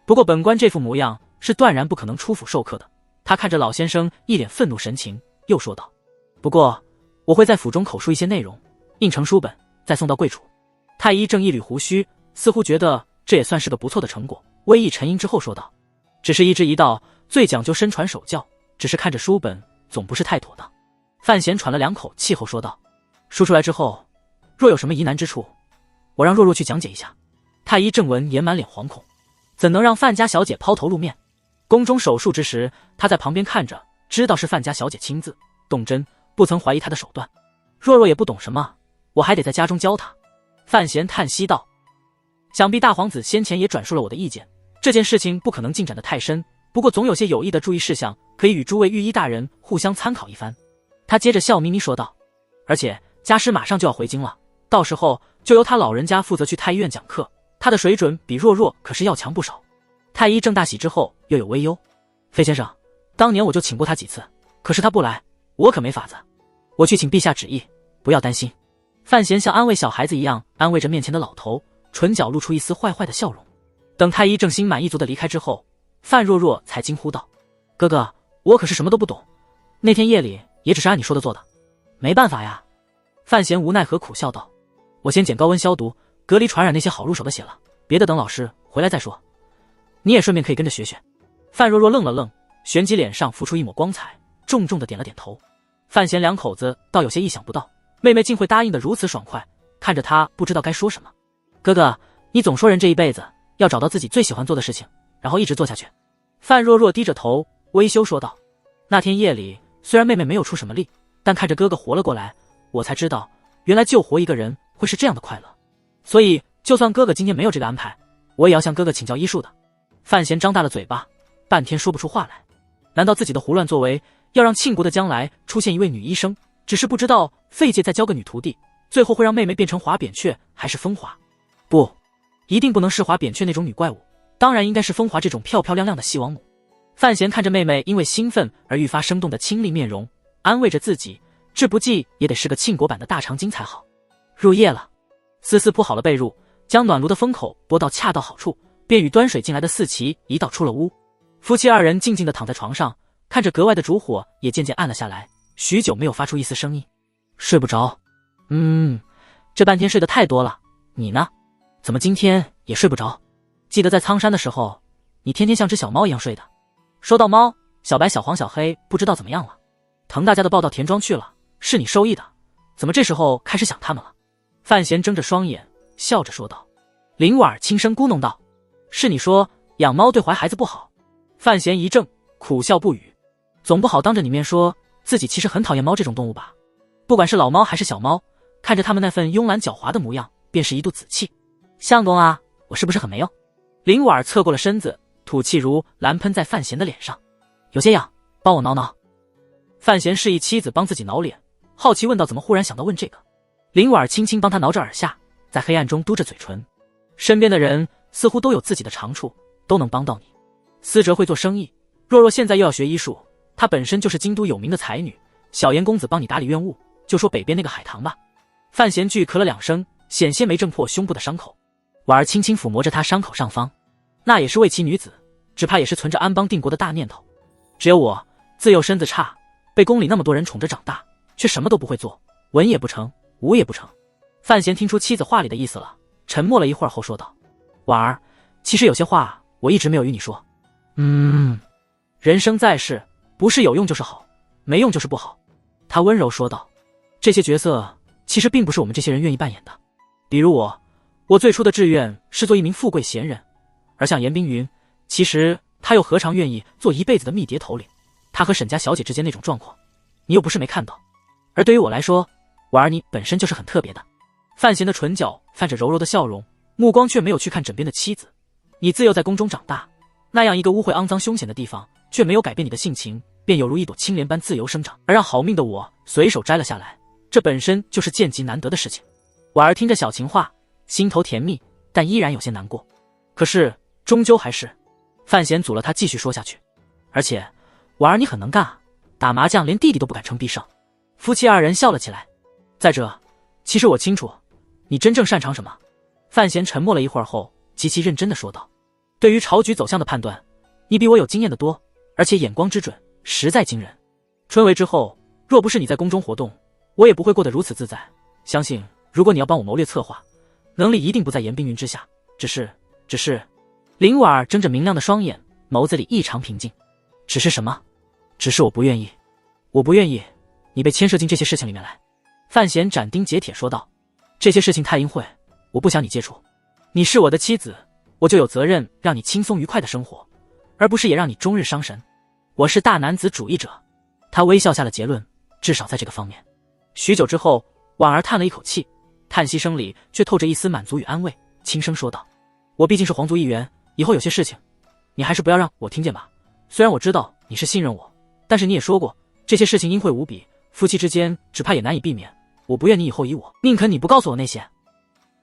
Speaker 1: 不过本官这副模样是断然不可能出府授课的。”他看着老先生一脸愤怒神情，又说道：“不过我会在府中口述一些内容，印成书本，再送到贵处。”太医正一捋胡须，似乎觉得这也算是个不错的成果，微一沉吟之后说道：“只是一知一道，最讲究身传手教，只是看着书本总不是太妥当。”范闲喘了2口气后说道：“书出来之后，若有什么疑难之处，我让若若去讲解一下。”太医正闻言满脸惶恐，怎能让范家小姐抛头露面？宫中手术之时，他在旁边看着，知道是范家小姐亲自动真，不曾怀疑她的手段。若若也不懂什么，我还得在家中教她。范闲叹息道：“想必大皇子先前也转述了我的意见，这件事情不可能进展得太深，不过总有些有益的注意事项，可以与诸位御医大人互相参考一番。”他接着笑眯眯说道：“而且家师马上就要回京了，到时候就由他老人家负责去太医院讲课，他的水准比若若可是要强不少。”太医正大喜之后又有微忧：“费先生，当年我就请过他几次，可是他不来，我可没法子。我去请陛下旨意，不要担心。”范闲像安慰小孩子一样安慰着面前的老头，唇角露出一丝坏坏的笑容。等太医正心满意足的离开之后，范若若才惊呼道：“哥哥，我可是什么都不懂，那天夜里也只是按你说的做的。”没办法呀，范闲无奈和苦笑道：“我先捡高温消毒，隔离传染那些好入手的血了，别的等老师回来再说。你也顺便可以跟着学学。”范若若愣了愣，旋即脸上浮出一抹光彩，重重的点了点头。范闲两口子倒有些意想不到，妹妹竟会答应的如此爽快，看着她不知道该说什么。哥哥，你总说人这一辈子要找到自己最喜欢做的事情，然后一直做下去。范若若低着头微羞说道：“那天夜里虽然妹妹没有出什么力，但看着哥哥活了过来，我才知道原来救活一个人会是这样的快乐。所以就算哥哥今天没有这个安排，我也要向哥哥请教医术的。”范闲张大了嘴巴，半天说不出话来。难道自己的胡乱作为要让庆国的将来出现一位女医生？只是不知道费介再教个女徒弟，最后会让妹妹变成华扁鹊还是风华？不，一定不能是华扁鹊那种女怪物，当然应该是风华这种漂漂亮亮的西王母。范闲看着妹妹因为兴奋而愈发生动的清丽面容，安慰着自己，这不济也得是个庆国版的大长今才好。入夜了，思思铺好了被褥，将暖炉的风口拨到恰到好处，便与端水进来的四齐一道出了屋。夫妻二人静静地躺在床上，看着格外的烛火也渐渐暗了下来，许久没有发出一丝声音。睡不着？这半天睡得太多了。你呢？怎么今天也睡不着？记得在苍山的时候，你天天像只小猫一样睡的。说到猫，小白、小黄、小黑不知道怎么样了。滕大家的抱到田庄去了，是你授意的，怎么这时候开始想他们了？范闲睁着双眼，笑着说道。林婉轻声咕哝道：“是你说养猫对怀孩子不好。”范闲一怔，苦笑不语。总不好当着你面说自己其实很讨厌猫这种动物吧？不管是老猫还是小猫，看着他们那份慵懒狡猾的模样，便是一肚子气。相公啊，我是不是很没用？林婉侧过了身子，吐气如兰喷在范闲的脸上，有些痒，帮我挠挠。范闲示意妻子帮自己挠脸，好奇问道：“怎么忽然想到问这个？”林婉轻轻帮他挠着耳下，在黑暗中嘟着嘴唇。身边的人似乎都有自己的长处，都能帮到你。思哲会做生意，若若现在又要学医术，她本身就是京都有名的才女。小严公子帮你打理院务，就说北边那个海棠吧。范闲剧咳了两声，险些没挣破胸部的伤口。婉儿轻轻抚摸着他伤口上方，那也是为其女子，只怕也是存着安邦定国的大念头。只有我自幼身子差，被宫里那么多人宠着长大，却什么都不会做，文也不成，武也不成。范闲听出妻子话里的意思了，沉默了一会儿后说道：“婉儿，其实有些话我一直没有与你说。人生在世，不是有用就是好，没用就是不好。”他温柔说道：“这些角色其实并不是我们这些人愿意扮演的。比如我最初的志愿是做一名富贵闲人，而像严冰云，其实他又何尝愿意做一辈子的密谍头领？他和沈家小姐之间那种状况，你又不是没看到。而对于我来说，婉儿你本身就是很特别的。”范闲的唇角泛着柔柔的笑容，目光却没有去看枕边的妻子。你自幼在宫中长大，那样一个污秽肮脏凶险的地方，却没有改变你的性情，便犹如一朵青莲般自由生长，而让好命的我随手摘了下来，这本身就是见极难得的事情。婉儿听着小情话，心头甜蜜，但依然有些难过。可是终究还是范闲阻了他继续说下去。而且婉儿你很能干啊，打麻将连弟弟都不敢称必胜。夫妻二人笑了起来。再者，其实我清楚你真正擅长什么。范闲沉默了一会儿后，极其认真地说道：“对于朝局走向的判断，你比我有经验的多，而且眼光之准，实在惊人。春闱之后，若不是你在宫中活动，我也不会过得如此自在。相信如果你要帮我谋略策划，能力一定不在严冰云之下。只是……”林婉儿睁着明亮的双眼，眸子里异常平静。只是什么？只是我不愿意，我不愿意你被牵涉进这些事情里面来。范闲斩钉截铁说道：“这些事情太阴晦，我不想你接触。你是我的妻子，我就有责任让你轻松愉快的生活，而不是也让你终日伤神。我是大男子主义者。”他微笑下了结论，至少在这个方面。许久之后，婉儿叹了一口气，叹息声里却透着一丝满足与安慰，轻声说道：“我毕竟是皇族一员，以后有些事情，你还是不要让我听见吧。虽然我知道你是信任我，但是你也说过，这些事情阴晦无比，夫妻之间只怕也难以避免。我不愿你以后以我，宁肯你不告诉我那些。”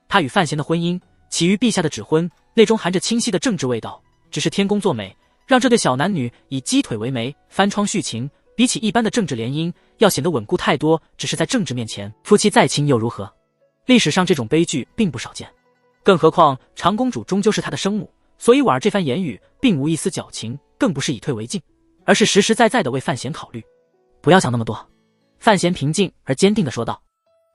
Speaker 1: 他与范闲的婚姻起于陛下的指婚，内中含着清晰的政治味道，只是天公作美，让这对小男女以鸡腿为媒，翻窗续情，比起一般的政治联姻，要显得稳固太多。只是在政治面前，夫妻再亲又如何？历史上这种悲剧并不少见。更何况长公主终究是他的生母，所以婉儿这番言语并无一丝矫情，更不是以退为进，而是实实在在的为范闲考虑。不要想那么多，范闲平静而坚定地说道。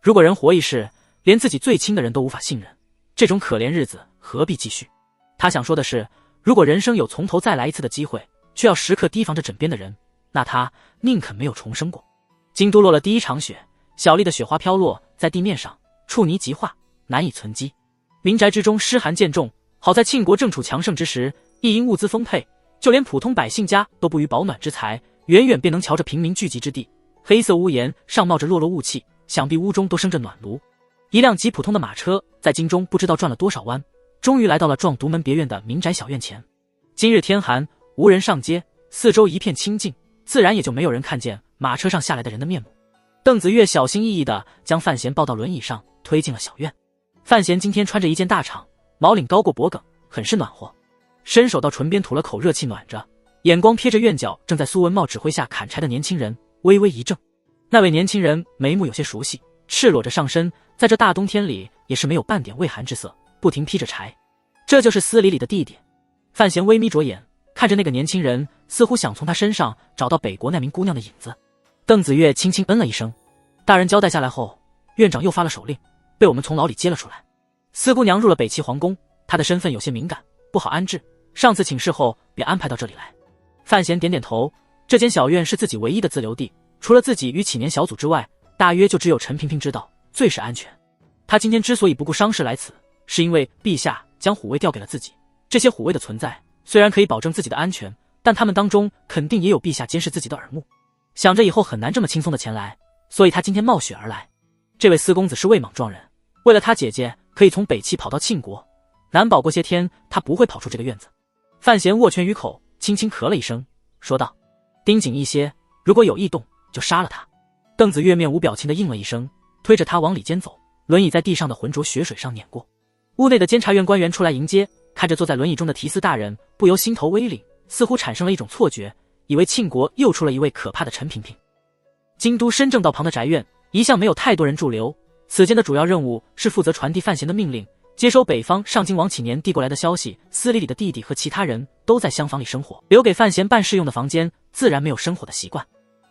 Speaker 1: 如果人活一世，连自己最亲的人都无法信任，这种可怜日子何必继续？他想说的是，如果人生有从头再来一次的机会，却要时刻提防着枕边的人，那他宁肯没有重生过。京都落了第一场雪，小粒的雪花飘落在地面上，触泥即化，难以存积。民宅之中湿寒渐重，好在庆国正处强盛之时，亦因物资丰沛，就连普通百姓家都不予保暖之财，远远便能瞧着平民聚集之地。黑色屋檐上冒着落落雾气，想必屋中都生着暖炉。一辆极普通的马车在京中不知道转了多少弯，终于来到了撞独门别院的民宅小院前。今日天寒，无人上街，四周一片清静，自然也就没有人看见马车上下来的人的面目。邓子越小心翼翼地将范闲抱到轮椅上，推进了小院。范闲今天穿着一件大氅，毛领高过脖颈，很是暖和，伸手到唇边吐了口热气暖着，眼光瞥着院角正在苏文茂指挥下砍柴的年轻人，微微一怔。那位年轻人眉目有些熟悉，赤裸着上身，在这大冬天里也是没有半点畏寒之色，不停劈着柴。这就是司礼里的弟弟。范闲微眯着眼看着那个年轻人，似乎想从他身上找到北国那名姑娘的影子。邓子越轻轻嗯了一声，大人交代下来后，院长又发了手令，被我们从牢里接了出来。司姑娘入了北齐皇宫，她的身份有些敏感，不好安置，上次请示后便安排到这里来。范闲点点头，这间小院是自己唯一的自留地，除了自己与启年小组之外，大约就只有陈萍萍知道，最是安全。他今天之所以不顾伤势来此，是因为陛下将虎卫调给了自己。这些虎卫的存在虽然可以保证自己的安全，但他们当中肯定也有陛下监视自己的耳目。想着以后很难这么轻松的前来，所以他今天冒雪而来。这位司公子是魏莽撞人，为了他姐姐可以从北齐跑到庆国，难保过些天他不会跑出这个院子。范闲握拳于口，轻轻咳了一声，说道：盯紧一些，如果有异动就杀了他。邓子越面无表情地应了一声，推着他往里间走，轮椅在地上的浑浊雪水上碾过。屋内的监察院官员出来迎接，看着坐在轮椅中的提司大人，不由心头微凛，似乎产生了一种错觉，以为庆国又出了一位可怕的陈萍萍。京都深正道旁的宅院一向没有太多人驻留，此间的主要任务是负责传递范闲的命令，接收北方上京王启年递过来的消息。司礼里的弟弟和其他人都在厢房里生火，留给范闲办事用的房间自然没有生火的习惯。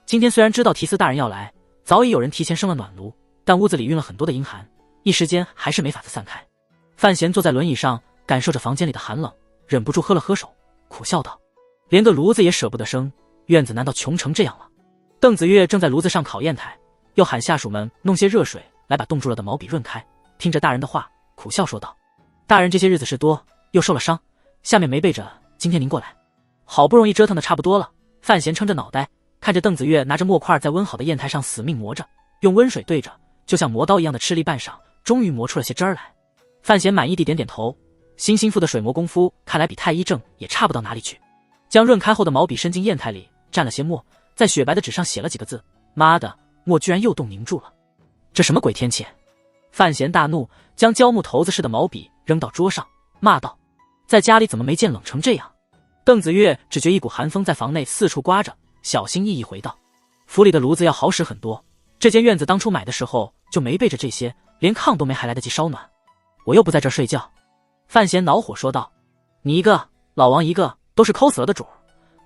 Speaker 1: 今天虽然知道提司大人要来，早已有人提前生了暖炉，但屋子里运了很多的阴寒，一时间还是没法子散开。范闲坐在轮椅上，感受着房间里的寒冷，忍不住喝了喝手，苦笑道：连个炉子也舍不得生，院子难道穷成这样了？邓子越正在炉子上烤砚台，又喊下属们弄些热水来把冻住了的毛笔润开，听着大人的话，苦笑说道：大人这些日子事多，又受了伤，下面没备着今天您过来，好不容易折腾的差不多了。范闲撑着脑袋，看着邓子越拿着墨块在温好的砚台上死命磨着，用温水对着，就像磨刀一样的吃力半晌，终于磨出了些汁儿来。范闲满意地点点头，辛辛苦的水磨功夫看来比太医正也差不到哪里去。将润开后的毛笔伸进砚台里，蘸了些墨，在雪白的纸上写了几个字：妈的，墨居然又冻凝住了，这什么鬼天气？范闲大怒，将胶木头子似的毛笔扔到桌上，骂道：在家里怎么没见冷成这样？邓子越只觉一股寒风在房内四处刮着，小心翼翼回道：府里的炉子要好使很多，这间院子当初买的时候就没备着这些，连炕都没还来得及烧暖，我又不在这儿睡觉。范闲恼火说道：你一个老王一个都是抠死了的主儿，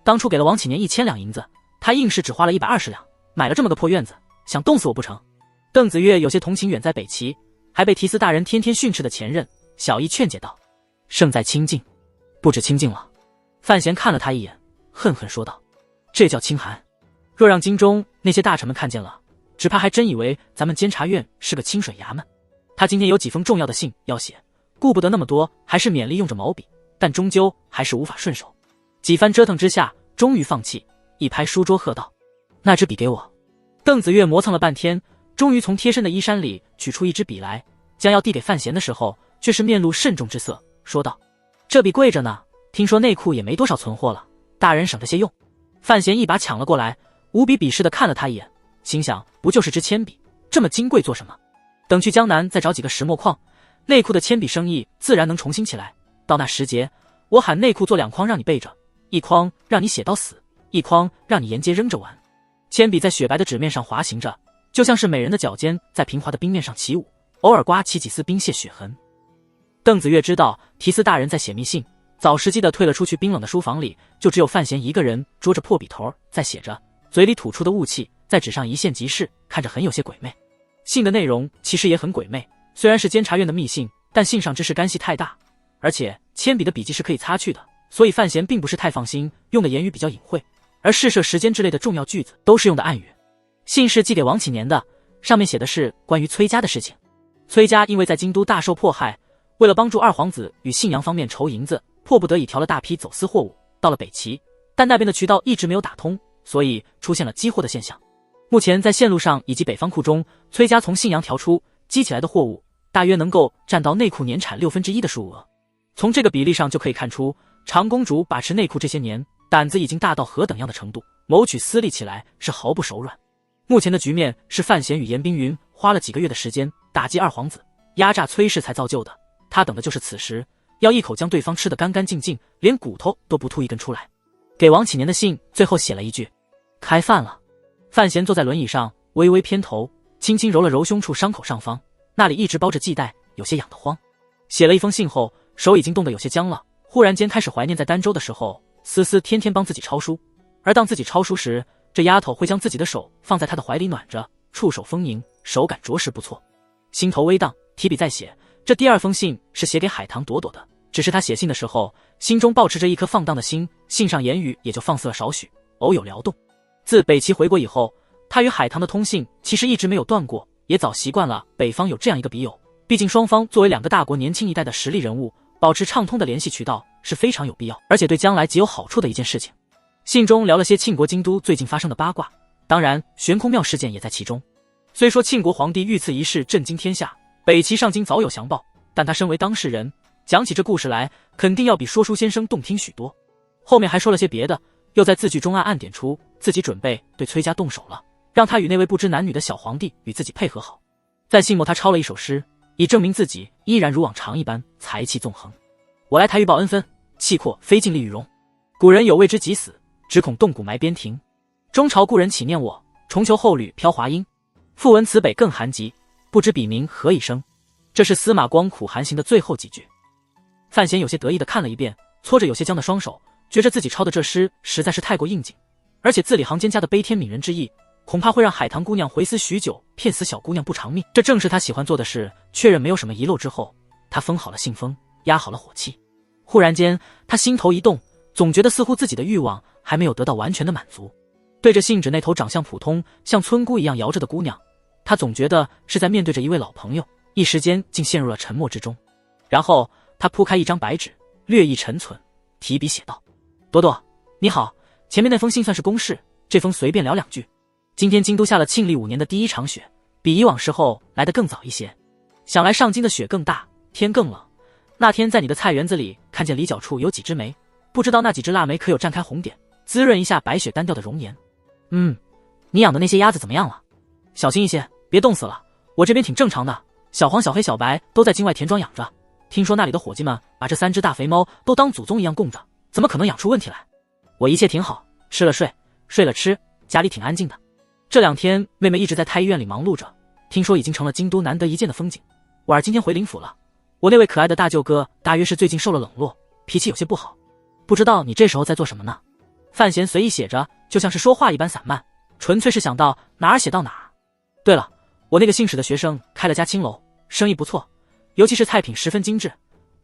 Speaker 1: 当初给了王启年1000两银子，他硬是只花了120两，买了这么个破院子，想冻死我不成？邓子越有些同情远在北齐还被提司大人天天训斥的前任，小意劝解道：胜在清静，不止清静了。范闲看了他一眼，恨恨说道：这叫清寒，若让京中那些大臣们看见了，只怕还真以为咱们监察院是个清水衙门。他今天有几封重要的信要写，顾不得那么多，还是勉力用着毛笔，但终究还是无法顺手。几番折腾之下，终于放弃，一拍书桌喝道：那支笔给我。邓子越磨蹭了半天，终于从贴身的衣衫里取出一支笔来，将要递给范闲的时候，却是面露慎重之色，说道：这笔贵着呢，听说内库也没多少存货了，大人省着些用。范闲一把抢了过来，无比鄙视地看了他一眼，心想不就是支铅笔，这么金贵做什么？等去江南再找几个石墨矿，内库的铅笔生意自然能重新起来。到那时节，我喊内库做2筐让你备着，一筐让你写到死，一筐让你沿街扔着玩。铅笔在雪白的纸面上滑行着，就像是美人的脚尖在平滑的冰面上起舞，偶尔刮起几丝冰屑雪痕。邓子越知道提斯大人在写密信，早时机的退了出去。冰冷的书房里，就只有范闲一个人捉着破笔头在写着，嘴里吐出的雾气在纸上一现即逝，看着很有些鬼魅。信的内容其实也很鬼魅，虽然是监察院的密信，但信上之事干系太大，而且铅笔的笔迹是可以擦去的，所以范闲并不是太放心，用的言语比较隐晦，而试射时间之类的重要句子都是用的暗语。信是寄给王启年的，上面写的是关于崔家的事情。崔家因为在京都大受迫害，为了帮助二皇子与信阳方面筹银子，迫不得已调了大批走私货物到了北齐，但那边的渠道一直没有打通，所以出现了积货的现象。目前在线路上以及北方库中，崔家从信阳调出积起来的货物大约能够占到内库年产1/6的数额。从这个比例上就可以看出，长公主把持内库这些年，胆子已经大到何等样的程度，谋取私利起来是毫不手软。目前的局面是范闲与严冰云花了几个月的时间打击二皇子，压榨崔氏才造就的，他等的就是此时，要一口将对方吃得干干净净，连骨头都不吐一根出来。给王启年的信最后写了一句：开饭了。范闲坐在轮椅上，微微偏头，轻轻揉了揉胸处伤口上方，那里一直包着系带，有些痒得慌。写了一封信后，手已经冻得有些僵了，忽然间开始怀念在儋州的时候，思思天天帮自己抄书，而当自己抄书时，这丫头会将自己的手放在他的怀里暖着，触手丰盈，手感着实不错。心头微荡，提笔再写。这第二封信是写给海棠朵朵的，只是他写信的时候，心中抱持着一颗放荡的心，信上言语也就放肆了少许，偶有撩动。自北齐回国以后，他与海棠的通信其实一直没有断过，也早习惯了北方有这样一个笔友，毕竟双方作为两个大国年轻一代的实力人物，保持畅通的联系渠道是非常有必要，而且对将来极有好处的一件事情。信中聊了些庆国京都最近发生的八卦，当然悬空庙事件也在其中。虽说庆国皇帝御赐一事震惊天下，北齐上京早有详报，但他身为当事人，讲起这故事来肯定要比说书先生动听许多。后面还说了些别的，又在字句中暗点出自己准备对崔家动手了，让他与那位不知男女的小皇帝与自己配合好。在信末他抄了一首诗，以证明自己依然如往常一般才气纵横。我来台欲报恩分，气阔非尽力与荣。古人有谓之急死，只恐动骨埋边庭。中朝故人岂念我，重求后侣飘华音。复闻此北更寒极，不知笔名何以生。这是司马光苦寒行的最后几句。范闲有些得意地看了一遍，搓着有些僵的双手，觉着自己抄的这诗实在是太过应景，而且字里行间加的悲天悯人之意，恐怕会让海棠姑娘回思许久，骗死小姑娘不偿命。这正是他喜欢做的事。确认没有什么遗漏之后，他封好了信封，压好了火气。忽然间他心头一动，总觉得似乎自己的欲望还没有得到完全的满足。对着信纸那头长相普通像村姑一样摇着的姑娘，他总觉得是在面对着一位老朋友，一时间竟陷入了沉默之中。然后他铺开一张白纸，略一沉存，提笔写道：朵朵你好，前面那封信算是公事，这封随便聊两句。今天京都下了庆历5年的第一场雪，比以往时候来得更早一些，想来上京的雪更大，天更冷。那天在你的菜园子里看见里角处有几枝梅，不知道那几枝腊梅可有绽开红点，滋润一下白雪单调的容颜。你养的那些鸭子怎么样了？小心一些，别冻死了。我这边挺正常的，小黄小黑小白都在境外田庄养着，听说那里的伙计们把这3只大肥猫都当祖宗一样供着，怎么可能养出问题来？我一切挺好，吃了睡，睡了吃，家里挺安静的。这2天妹妹一直在太医院里忙碌着，听说已经成了京都难得一见的风景。婉儿今天回灵府了，我那位可爱的大舅哥大约是最近受了冷落，脾气有些不好。不知道你这时候在做什么呢？范闲随意写着，就像是说话一般散漫，纯粹是想到哪儿写到哪儿。对了，我那个姓史的学生开了家青楼，生意不错，尤其是菜品十分精致。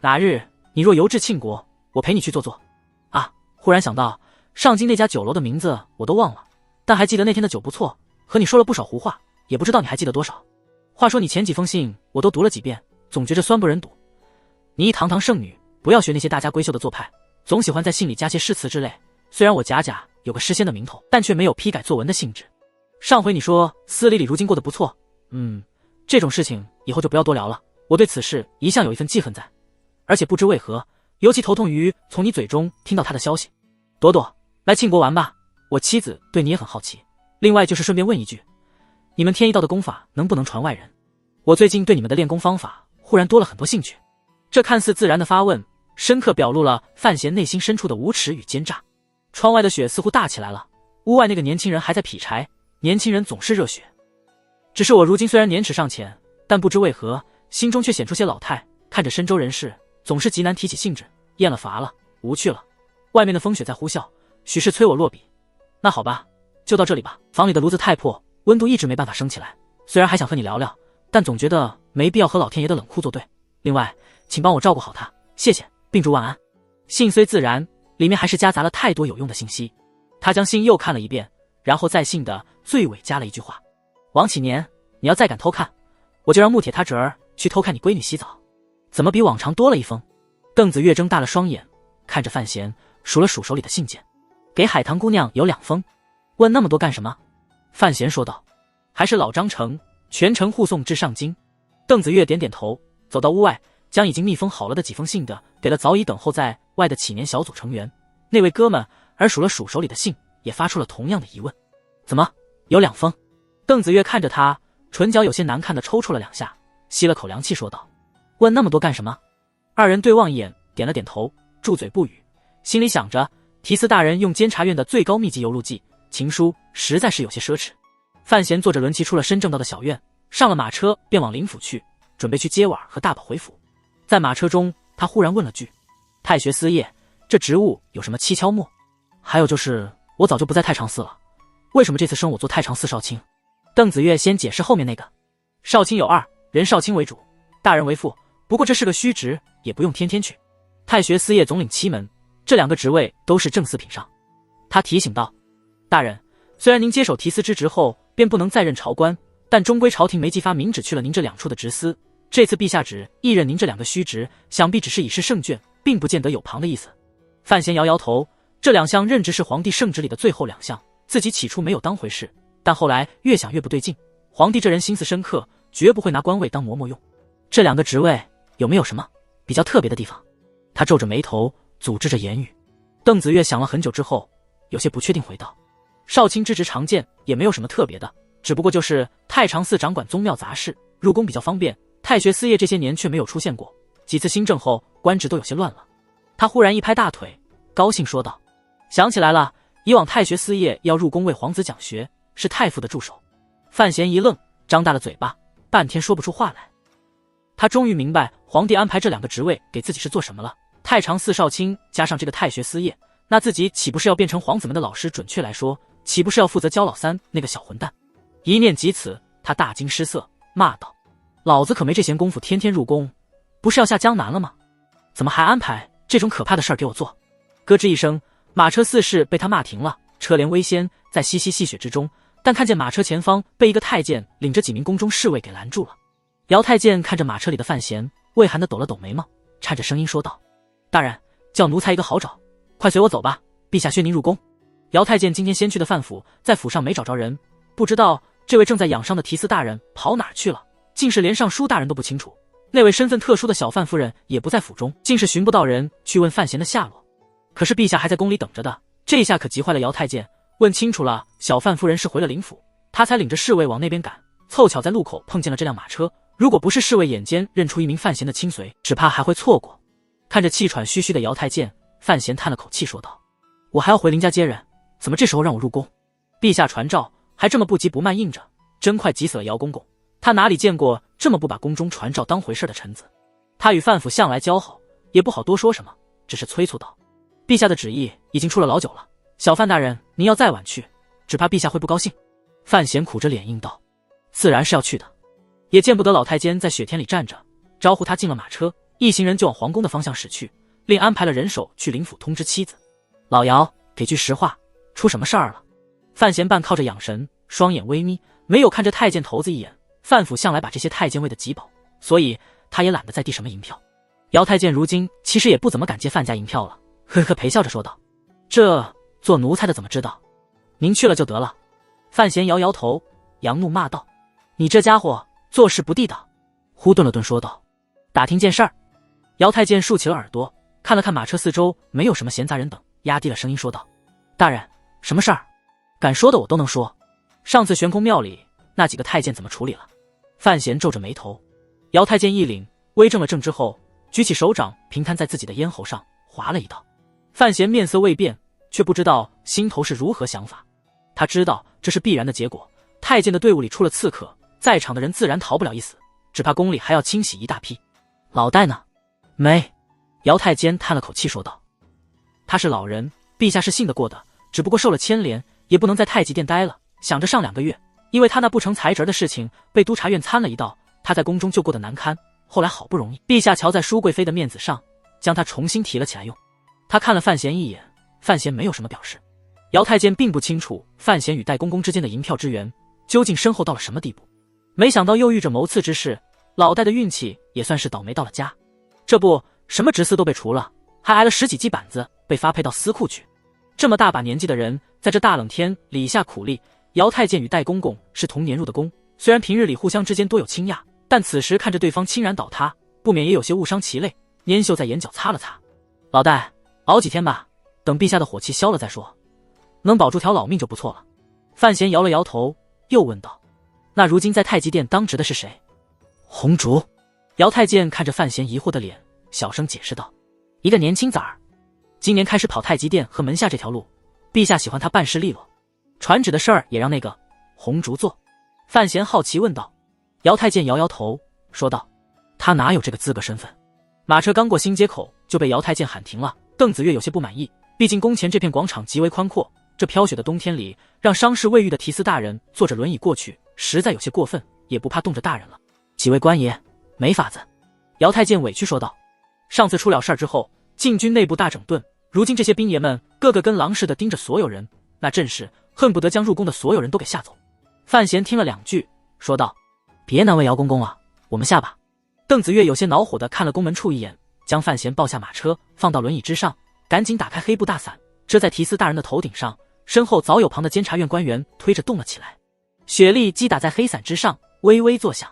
Speaker 1: 哪日你若游至庆国，我陪你去坐坐。啊，忽然想到上京那家酒楼的名字我都忘了，但还记得那天的酒不错，和你说了不少胡话，也不知道你还记得多少。话说你前几封信我都读了几遍，总觉着酸不忍睹。你一堂堂圣女，不要学那些大家闺秀的做派，总喜欢在信里加些诗词之类。虽然我贾贾有个诗仙的名头，但却没有批改作文的性质。上回你说司礼里如今过得不错，这种事情以后就不要多聊了。我对此事一向有一份记恨在，而且不知为何，尤其头痛于从你嘴中听到他的消息。朵朵，来庆国玩吧，我妻子对你也很好奇。另外就是顺便问一句，你们天一道的功法能不能传外人？我最近对你们的练功方法忽然多了很多兴趣。这看似自然的发问，深刻表露了范闲内心深处的无耻与奸诈。窗外的雪似乎大起来了，屋外那个年轻人还在劈柴，年轻人总是热血。只是我如今虽然年齿尚浅，但不知为何心中却显出些老态，看着深州人士，总是极难提起兴致，厌了乏了，无趣了。外面的风雪在呼啸，许是催我落笔。那好吧，就到这里吧。房里的炉子太破，温度一直没办法升起来。虽然还想和你聊聊，但总觉得没必要和老天爷的冷酷作对。另外，请帮我照顾好他，谢谢，并祝万安。信虽自然，里面还是夹杂了太多有用的信息。他将信又看了一遍，然后在信的最尾加了一句话：王启年，你要再敢偷看，我就让穆铁他侄儿去偷看你闺女洗澡。怎么比往常多了一封？邓子月睁大了双眼，看着范闲，数了数手里的信件。给海棠姑娘有2封。问那么多干什么？范闲说道。还是老章程，全程护送至上京。邓子月点点头，走到屋外，将已经密封好了的几封信的给了早已等候在外的启年小组成员。那位哥们而数了数手里的信，也发出了同样的疑问。怎么有2封？邓子月看着他，唇角有些难看的抽搐了2下，吸了口凉气说道。问那么多干什么？二人对望一眼，点了点头，住嘴不语，心里想着提司大人用监察院的最高秘籍邮录记情书实在是有些奢侈。范闲坐着轮骑出了深正道的小院，上了马车便往灵府去，准备去接婉和大宝回府。在马车中，他忽然问了句：太学司业这职务有什么蹊跷末？还有就是我早就不在太常寺了，为什么这次升我做太常寺少卿？邓子月先解释后面那个。少卿有2人，少卿为主，大人为副，不过这是个虚职，也不用天天去。太学司业总领7门，这2个职位都是正四品上。他提醒道：大人，虽然您接手提司之职后便不能再任朝官，但终归朝廷没寄发明旨去了您这2处的职司，这次陛下只一任您这2个虚职，想必只是以示圣眷，并不见得有旁的意思。范闲摇摇头，这2项任职是皇帝圣旨里的最后2项，自己起初没有当回事，但后来越想越不对劲，皇帝这人心思深刻，绝不会拿官位当嬷嬷用。这2个职位有没有什么比较特别的地方？他皱着眉头，组织着言语。邓子月想了很久之后，有些不确定回道：少卿之职常见，也没有什么特别的，只不过就是太常寺掌管宗庙杂事，入宫比较方便。太学司业这些年却没有出现过，几次新政后官职都有些乱了。他忽然一拍大腿，高兴说道：想起来了，以往太学司业要入宫为皇子讲学，是太傅的助手。范闲一愣，张大了嘴巴，半天说不出话来。他终于明白皇帝安排这2个职位给自己是做什么了。太常寺少卿加上这个太学司业，那自己岂不是要变成皇子们的老师？准确来说，岂不是要负责教老三那个小混蛋？一念及此，他大惊失色，骂道：老子可没这闲工夫天天入宫，不是要下江南了吗？怎么还安排这种可怕的事儿给我做？咯吱一声，马车4士被他骂停了，车帘微掀在淅淅细雪之中，但看见马车前方被一个太监领着几名宫中侍卫给拦住了。姚太监看着马车里的范闲，畏寒的抖了抖眉毛，颤着声音说道：大人，叫奴才一个好找，快随我走吧，陛下宣您入宫。姚太监今天先去的范府，在府上没找着人，不知道这位正在养伤的提司大人跑哪儿去了，竟是连尚书大人都不清楚。那位身份特殊的小范夫人也不在府中，竟是寻不到人去问范闲的下落。可是陛下还在宫里等着的，这一下可急坏了姚太监。问清楚了，小范夫人是回了灵府，他才领着侍卫往那边赶，凑巧在路口碰见了这辆马车。如果不是侍卫眼尖认出一名范闲的亲随，只怕还会错过。看着气喘吁吁的姚太监，范闲叹了口气说道：我还要回林家接人，怎么这时候让我入宫？陛下传召，还这么不急不慢应着，真快急死了姚公公。他哪里见过这么不把宫中传召当回事的臣子？他与范府向来交好，也不好多说什么，只是催促道：陛下的旨意已经出了老久了，小范大人您要再晚去，只怕陛下会不高兴。范闲苦着脸应道：自然是要去的。也见不得老太监在雪天里站着，招呼他进了马车，一行人就往皇宫的方向驶去，另安排了人手去灵府通知妻子。老姚，给句实话，出什么事儿了？范闲半靠着养神，双眼微眯，没有看这太监头子一眼。范府向来把这些太监喂得极饱，所以他也懒得再递什么银票。姚太监如今其实也不怎么敢接范家银票了，呵呵陪笑着说道：这做奴才的怎么知道？您去了就得了。范闲摇摇头，扬怒骂道：你这家伙做事不地道。忽顿了顿说道：打听件事儿。姚太监竖起了耳朵，看了看马车四周，没有什么闲杂人等，压低了声音说道：大人，什么事儿？敢说的我都能说。上次悬空庙里那几个太监怎么处理了？范闲皱着眉头。姚太监一领，微正了正之后，举起手掌平摊在自己的咽喉上，划了一道。范闲面色未变，却不知道心头是如何想法。他知道这是必然的结果，太监的队伍里出了刺客，在场的人自然逃不了一死，只怕宫里还要清洗一大批。老戴呢？没。姚太监叹了口气说道：“他是老人，陛下是信得过的，只不过受了牵连，也不能在太极殿待了。想着上2个月，因为他那不成才侄的事情被督察院参了一道，他在宫中就过得难堪。后来好不容易，陛下瞧在舒贵妃的面子上，将他重新提了起来用。他看了范闲一眼，范闲没有什么表示。姚太监并不清楚范闲与戴公公之间的银票之缘究竟深厚到了什么地步，没想到又遇着谋刺之事，老戴的运气也算是倒霉到了家。这不，什么职司都被除了，还挨了10几记板子，被发配到司库去。这么大把年纪的人，在这大冷天里下苦力。姚太监与戴公公是同年入的宫，虽然平日里互相之间多有倾轧，但此时看着对方倾然倒塌，不免也有些误伤其类。粘秀在眼角擦了擦：“老戴，熬几天吧，等陛下的火气消了再说，能保住条老命就不错了。”范闲摇了摇头，又问道：“那如今在太极殿当值的是谁？”红烛。姚太监看着范闲疑惑的脸，小声解释道：“一个年轻崽儿，今年开始跑太极殿和门下这条路，陛下喜欢他办事利落，传旨的事儿也让那个红烛做。”范闲好奇问道。姚太监摇摇头说道：“他哪有这个资格身份？”马车刚过新街口就被姚太监喊停了。邓子越有些不满意，毕竟宫前这片广场极为宽阔，这飘雪的冬天里，让伤势未愈的提司大人坐着轮椅过去，实在有些过分，也不怕冻着大人了。几位官爷，没法子。姚太监委屈说道：“上次出了事儿之后，禁军内部大整顿，如今这些兵爷们个个跟狼似的盯着所有人，那阵势恨不得将入宫的所有人都给吓走。”范闲听了2句，说道：“别难为姚公公了，我们下吧。”邓子越有些恼火地看了宫门处一眼，将范闲抱下马车，放到轮椅之上，赶紧打开黑布大伞，遮在提司大人的头顶上。身后早有旁的监察院官员推着动了起来，雪粒击打在黑伞之上，微微作响。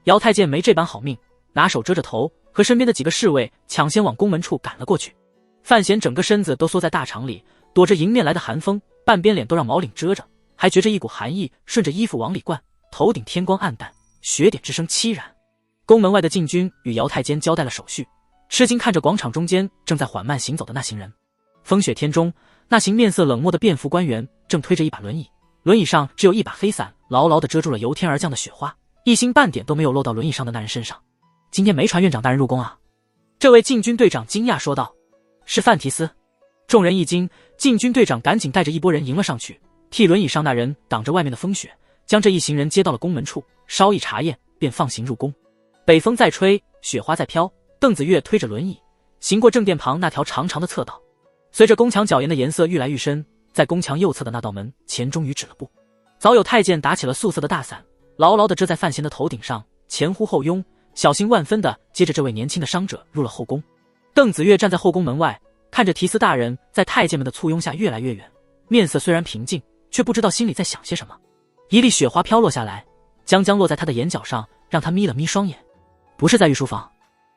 Speaker 1: 姚太监没这般好命，拿手遮着头，和身边的几个侍卫抢先往宫门处赶了过去。范闲整个身子都缩在大场里，躲着迎面来的寒风，半边脸都让毛领遮着，还觉着一股寒意顺着衣服往里灌，头顶天光暗淡，雪点之声凄然。宫门外的禁军与姚太监交代了手续，吃惊看着广场中间正在缓慢行走的那行人。风雪天中，那行面色冷漠的便服官员正推着一把轮椅，轮椅上只有一把黑伞，牢牢地遮住了由天而降的雪花，一星半点都没有落到轮椅上的那人身上。“今天没传院长大人入宫啊？”这位禁军队长惊讶说道。“是范提司。”众人一惊，禁军队长赶紧带着一拨人迎了上去，替轮椅上那人挡着外面的风雪，将这一行人接到了宫门处，稍一查验，便放行入宫。北风在吹，雪花在飘，邓子越推着轮椅行过正殿旁那条长长的侧道。随着宫墙角檐的颜色愈来愈深，在宫墙右侧的那道门前终于止了步。早有太监打起了素色的大伞，牢牢地遮在范闲的头顶上，前呼后拥，小心万分地接着这位年轻的伤者入了后宫。邓子越站在后宫门外，看着提司大人在太监们的簇拥下越来越远，面色虽然平静，却不知道心里在想些什么。一粒雪花飘落下来，将将落在他的眼角上，让他眯了眯双眼。“不是在御书房？”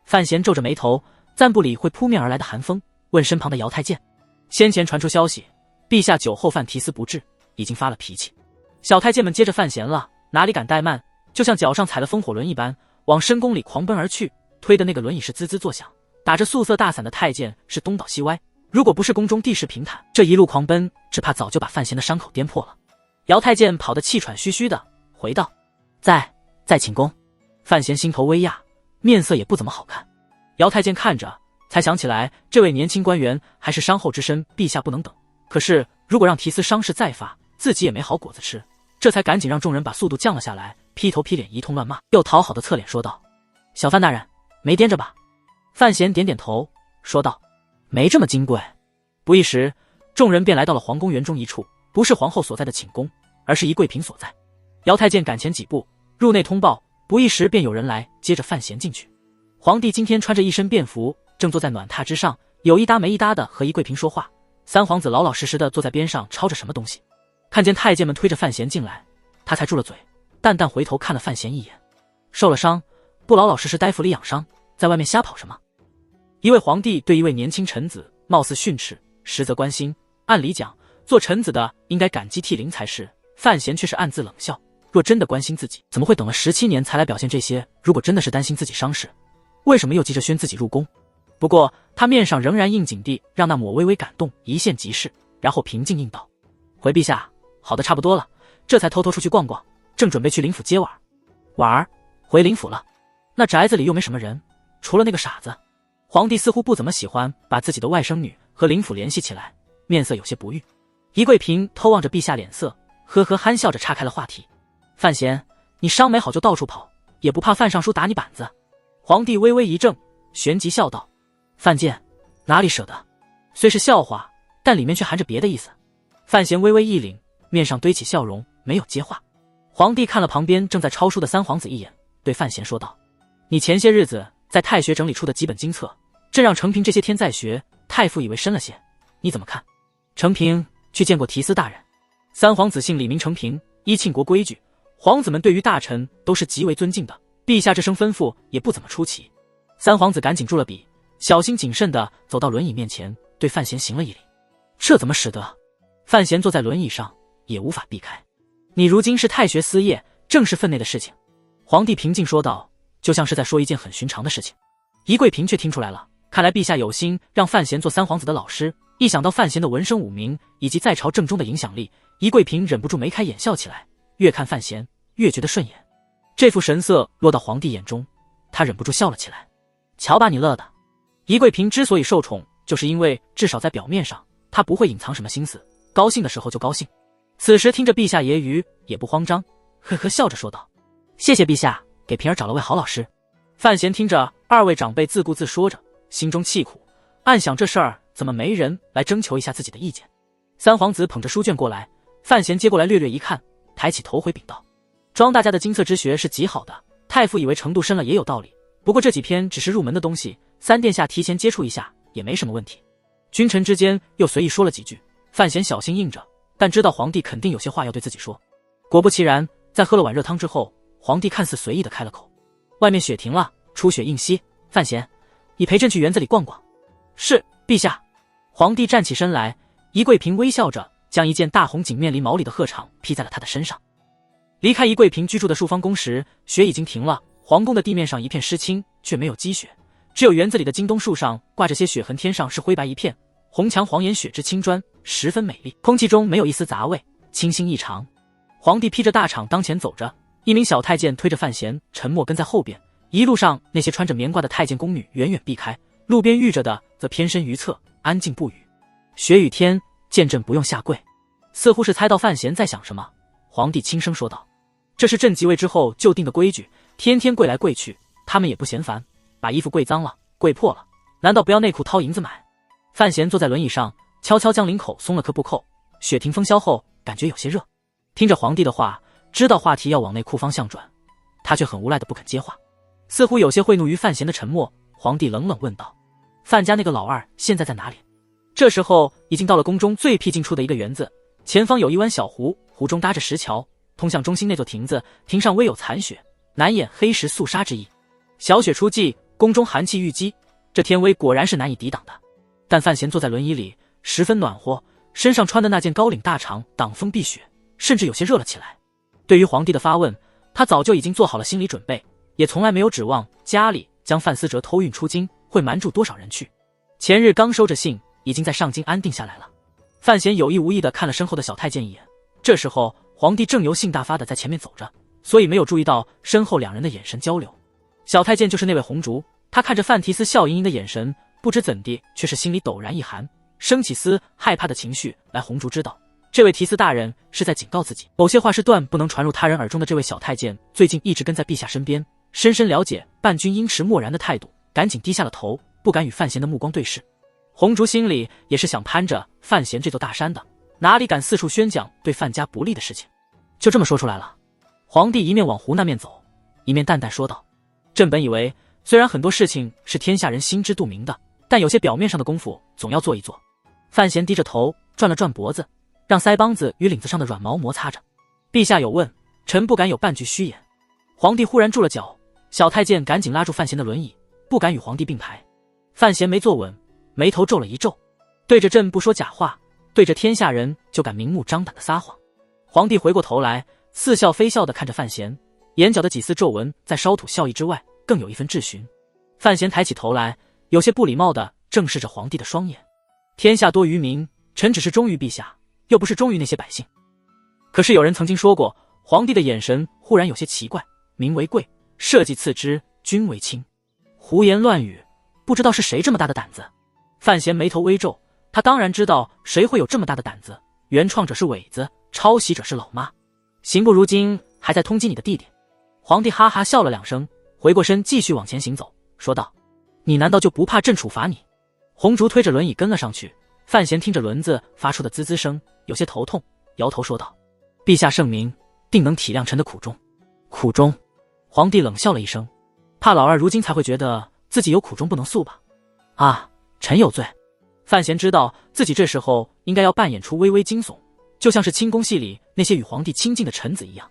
Speaker 1: 范闲皱着眉头，暂不理会扑面而来的寒风，问身旁的姚太监：“先前传出消息，陛下酒后犯提司不治，已经发了脾气。”小太监们接着范闲了，哪里敢怠慢，就像脚上踩了风火轮一般，往深宫里狂奔而去，推的那个轮椅是滋滋作响，打着素色大伞的太监是东倒西歪。如果不是宫中地势平坦，这一路狂奔，只怕早就把范闲的伤口颠破了。姚太监跑得气喘吁吁的，回道：“在寝宫。”范闲心头微讶，面色也不怎么好看。姚太监看着，才想起来这位年轻官员还是伤后之身，陛下不能等。可是如果让提司伤势再发，自己也没好果子吃，这才赶紧让众人把速度降了下来，劈头劈脸一通乱骂，又讨好的侧脸说道：“小范大人，没颠着吧？”范闲点点头说道：“没这么金贵。”不一时，众人便来到了皇宫园中一处，不是皇后所在的寝宫，而是宜贵嫔所在。姚太监赶前几步入内通报，不一时便有人来接着范闲进去。皇帝今天穿着一身便服，正坐在暖榻之上，有一搭没一搭的和宜贵嫔说话。三皇子老老实实的坐在边上抄着什么东西。看见太监们推着范闲进来，他才住了嘴，淡淡回头看了范闲一眼：“受了伤，不老老实实待府里养伤，在外面瞎跑什么？”一位皇帝对一位年轻臣子貌似训斥，实则关心。按理讲，做臣子的应该感激涕零才是，范闲却是暗自冷笑，若真的关心自己，怎么会等了17年才来表现这些？如果真的是担心自己伤势，为什么又急着宣自己入宫？不过他面上仍然应景地让那抹微微感动一现即逝，然后平静应道：“回陛下，好的差不多了，这才偷偷出去逛逛，正准备去灵府接婉儿。”“婉儿回灵府了？那宅子里又没什么人，除了那个傻子。皇帝似乎不怎么喜欢把自己的外甥女和林府联系起来，面色有些不悦。宜贵嫔偷望着陛下脸色，呵呵憨笑着岔开了话题。范闲，你伤没好就到处跑，也不怕范尚书打你板子？皇帝微微一怔，旋即笑道：范建，哪里舍得？虽是笑话，但里面却含着别的意思。范闲微微一凛，面上堆起笑容，没有接话。皇帝看了旁边正在抄书的三皇子一眼，对范闲说道：你前些日子在太学整理出的几本经册，正让承平这些天在学，太傅以为深了些，你怎么看？承平去见过提司大人。三皇子姓李名承平，依庆国规矩，皇子们对于大臣都是极为尊敬的，陛下这声吩咐也不怎么出奇。三皇子赶紧住了笔，小心谨慎地走到轮椅面前，对范闲行了一礼。这怎么使得？范闲坐在轮椅上，也无法避开。你如今是太学司业，正是分内的事情。皇帝平静说道，就像是在说一件很寻常的事情。宜贵嫔却听出来了，看来陛下有心让范闲做三皇子的老师，一想到范闲的文声武名以及在朝政中的影响力，宜贵嫔忍不住眉开眼笑起来，越看范闲越觉得顺眼。这副神色落到皇帝眼中，他忍不住笑了起来。瞧把你乐的！宜贵嫔之所以受宠，就是因为至少在表面上，她不会隐藏什么心思，高兴的时候就高兴。此时听着陛下揶揄，也不慌张，呵呵笑着说道：谢谢陛下给嫔儿找了位好老师。范闲听着二位长辈自顾自说着，心中气苦，暗想这事儿怎么没人来征求一下自己的意见。三皇子捧着书卷过来，范闲接过来略略一看，抬起头回禀道：庄大家的经册之学是极好的，太傅以为程度深了也有道理，不过这几篇只是入门的东西，三殿下提前接触一下也没什么问题。君臣之间又随意说了几句，范闲小心应着，但知道皇帝肯定有些话要对自己说。果不其然，在喝了碗热汤之后，皇帝看似随意的开了口：外面雪停了，初雪映西，范闲，你陪朕去园子里逛逛。是，陛下。皇帝站起身来，宜贵嫔微笑着将一件大红锦面狸毛里的鹤氅披在了他的身上。离开宜贵嫔居住的树方宫时，雪已经停了，皇宫的地面上一片湿青，却没有积雪，只有园子里的京东树上挂着些雪痕，天上是灰白一片，红墙黄檐雪之青砖，十分美丽，空气中没有一丝杂味，清新异常。皇帝披着大氅当前走着，一名小太监推着范闲沉默跟在后边，一路上那些穿着棉褂的太监宫女远远避开，路边遇着的则偏身于侧，安静不语。雪雨天，见朕不用下跪。似乎是猜到范闲在想什么，皇帝轻声说道：这是朕即位之后就定的规矩，天天跪来跪去，他们也不嫌烦，把衣服跪脏了跪破了，难道不要内裤掏银子买？范闲坐在轮椅上，悄悄将领口松了颗布扣，雪停风消后感觉有些热。听着皇帝的话，知道话题要往内裤方向转，他却很无赖的不肯接话，似乎有些会怒于范闲的沉默。皇帝冷冷问道：范家那个老二现在在哪里？这时候已经到了宫中最僻静处的一个园子，前方有一湾小湖，湖中搭着石桥，通向中心那座亭子，亭上微有残雪，难掩黑石肃杀之意。小雪初霁，宫中寒气郁积，这天威果然是难以抵挡的。但范闲坐在轮椅里十分暖和，身上穿的那件高领大氅挡风避雪，甚至有些热了起来。对于皇帝的发问，他早就已经做好了心理准备，也从来没有指望家里将范思哲偷运出京会瞒住多少人去。前日刚收着信，已经在上京安定下来了。范闲有意无意地看了身后的小太监一眼，这时候皇帝正由性大发地在前面走着，所以没有注意到身后两人的眼神交流。小太监就是那位红烛，他看着范提斯笑盈盈的眼神，不知怎地却是心里陡然一寒，升起丝害怕的情绪来。红烛知道这位提司大人是在警告自己，某些话是断不能传入他人耳中的。这位小太监最近一直跟在陛下身边，深深了解伴君英迟漠然的态度，赶紧低下了头，不敢与范闲的目光对视。红烛心里也是想攀着范闲这座大山的，哪里敢四处宣讲对范家不利的事情，就这么说出来了。皇帝一面往湖那面走，一面淡淡说道：朕本以为虽然很多事情是天下人心知肚明的，但有些表面上的功夫总要做一做。范闲低着头转了转脖子，让腮帮子与领子上的软毛摩擦着。陛下有问，臣不敢有半句虚言。皇帝忽然住了脚，小太监赶紧拉住范闲的轮椅，不敢与皇帝并排。范闲没坐稳，眉头皱了一皱，对着朕不说假话，对着天下人就敢明目张胆的撒谎。皇帝回过头来，似笑非笑地看着范闲，眼角的几丝皱纹在稍吐笑意之外，更有一分质询。范闲抬起头来，有些不礼貌地正视着皇帝的双眼。天下多愚民，臣只是忠于陛下，又不是忠于那些百姓。可是有人曾经说过，皇帝的眼神忽然有些奇怪，民为贵，社稷次之，君为轻。胡言乱语，不知道是谁这么大的胆子。范闲眉头微皱，他当然知道谁会有这么大的胆子，原创者是伟子，抄袭者是老妈，刑不如今，还在通缉你的弟弟。皇帝哈哈笑了2声，回过身继续往前行走，说道：你难道就不怕朕处罚你？红烛推着轮椅跟了上去，范闲听着轮子发出的滋滋声，有些头痛，摇头说道：陛下圣明，定能体谅臣的苦衷。苦衷？皇帝冷笑了一声，怕老二如今才会觉得自己有苦衷不能诉吧？啊，臣有罪。范闲知道自己这时候应该要扮演出微微惊悚，就像是清宫戏里那些与皇帝亲近的臣子一样，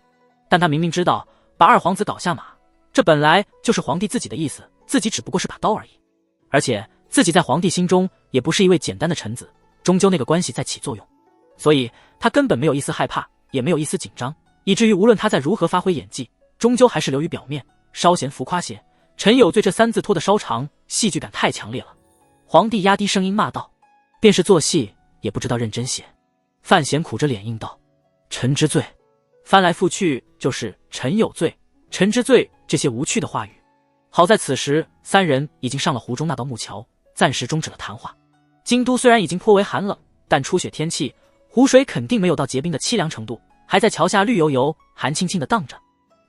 Speaker 1: 但他明明知道把二皇子搞下马，这本来就是皇帝自己的意思，自己只不过是把刀而已。而且自己在皇帝心中也不是一位简单的臣子，终究那个关系在起作用，所以他根本没有一丝害怕，也没有一丝紧张，以至于无论他再如何发挥演技，终究还是流于表面，稍显浮夸些。臣有罪这3字拖得稍长，戏剧感太强烈了。皇帝压低声音骂道：便是做戏也不知道认真些。范闲苦着脸应道：臣知罪。翻来覆去就是臣有罪，臣知罪这些无趣的话语。好在此时3人已经上了湖中那道木桥，暂时终止了谈话。京都虽然已经颇为寒冷，但初雪天气，湖水肯定没有到结冰的凄凉程度，还在桥下绿油油寒清清的荡着。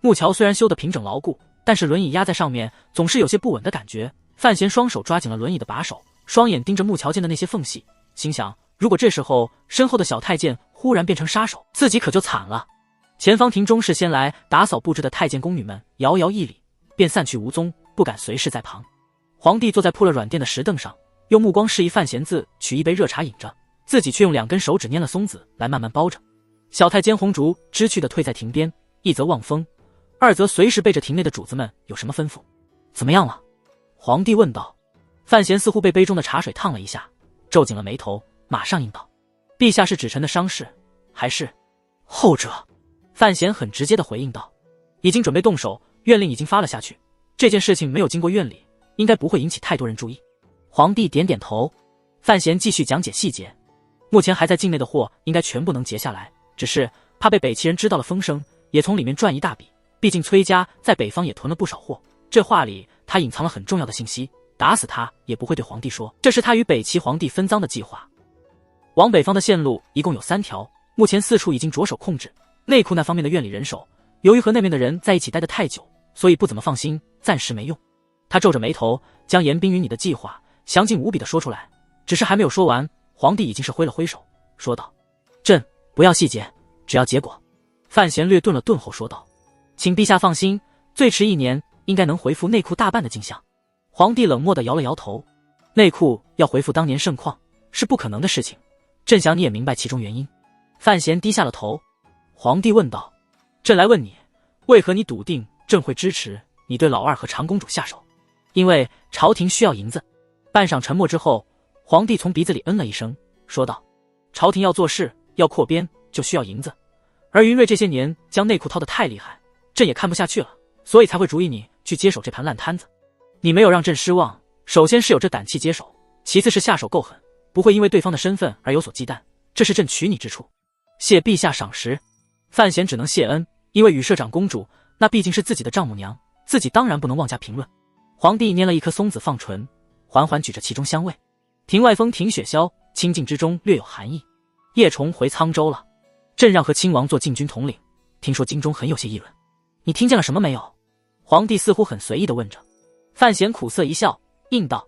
Speaker 1: 木桥虽然修得平整牢固，但是轮椅压在上面总是有些不稳的感觉。范闲双手抓紧了轮椅的把手，双眼盯着木桥间的那些缝隙，心想如果这时候身后的小太监忽然变成杀手，自己可就惨了。前方亭中事先来打扫布置的太监宫女们遥遥一礼，便散去无踪，不敢随侍在旁。皇帝坐在铺了软垫的石凳上，用目光示意范闲自取一杯热茶饮着，自己却用2根手指拈了松子来慢慢包着。小太监红烛知趣地退在亭边，一则望风，二则随时背着亭内的主子们有什么吩咐。怎么样了？皇帝问道。范闲似乎被杯中的茶水烫了一下，皱紧了眉头，马上应道：陛下是指臣的伤势，还是后者？范闲很直接地回应道：已经准备动手，院令已经发了下去，这件事情没有经过院里，应该不会引起太多人注意。皇帝点点头。范闲继续讲解细节：目前还在境内的货应该全部能截下来，只是怕被北齐人知道了风声，也从里面赚一大笔。毕竟崔家在北方也囤了不少货，这话里他隐藏了很重要的信息，打死他也不会对皇帝说，这是他与北齐皇帝分赃的计划。往北方的线路一共有3条，目前4处已经着手控制。内库那方面的院里人手，由于和那边的人在一起待得太久，所以不怎么放心，暂时没用。他皱着眉头，将严冰与你的计划详尽无比地说出来，只是还没有说完，皇帝已经是挥了挥手，说道：朕不要细节，只要结果。范闲略顿了顿后说道：请陛下放心，最迟1年应该能回复内库大半的进项。皇帝冷漠地摇了摇头：内库要回复当年盛况是不可能的事情，朕想你也明白其中原因。范闲低下了头。皇帝问道：朕来问你，为何你笃定朕会支持你对老二和长公主下手？因为朝廷需要银子。半晌沉默之后，皇帝从鼻子里嗯了一声，说道：朝廷要做事，要扩编，就需要银子。而云瑞这些年将内库掏得太厉害，朕也看不下去了，所以才会主意你去接手这盘烂摊子。你没有让朕失望，首先是有这胆气接手，其次是下手够狠，不会因为对方的身份而有所忌惮，这是朕取你之处。谢陛下赏识。范闲只能谢恩，因为与社长公主那毕竟是自己的丈母娘，自己当然不能妄加评论。皇帝拈了一颗松子放唇，缓缓举着其中香味。庭外风停雪消，清静之中略有寒意。叶重回沧州了，朕让和亲王做禁军统领，听说京中很有些议论，你听见了什么没有？皇帝似乎很随意地问着。范闲苦涩一笑，应道：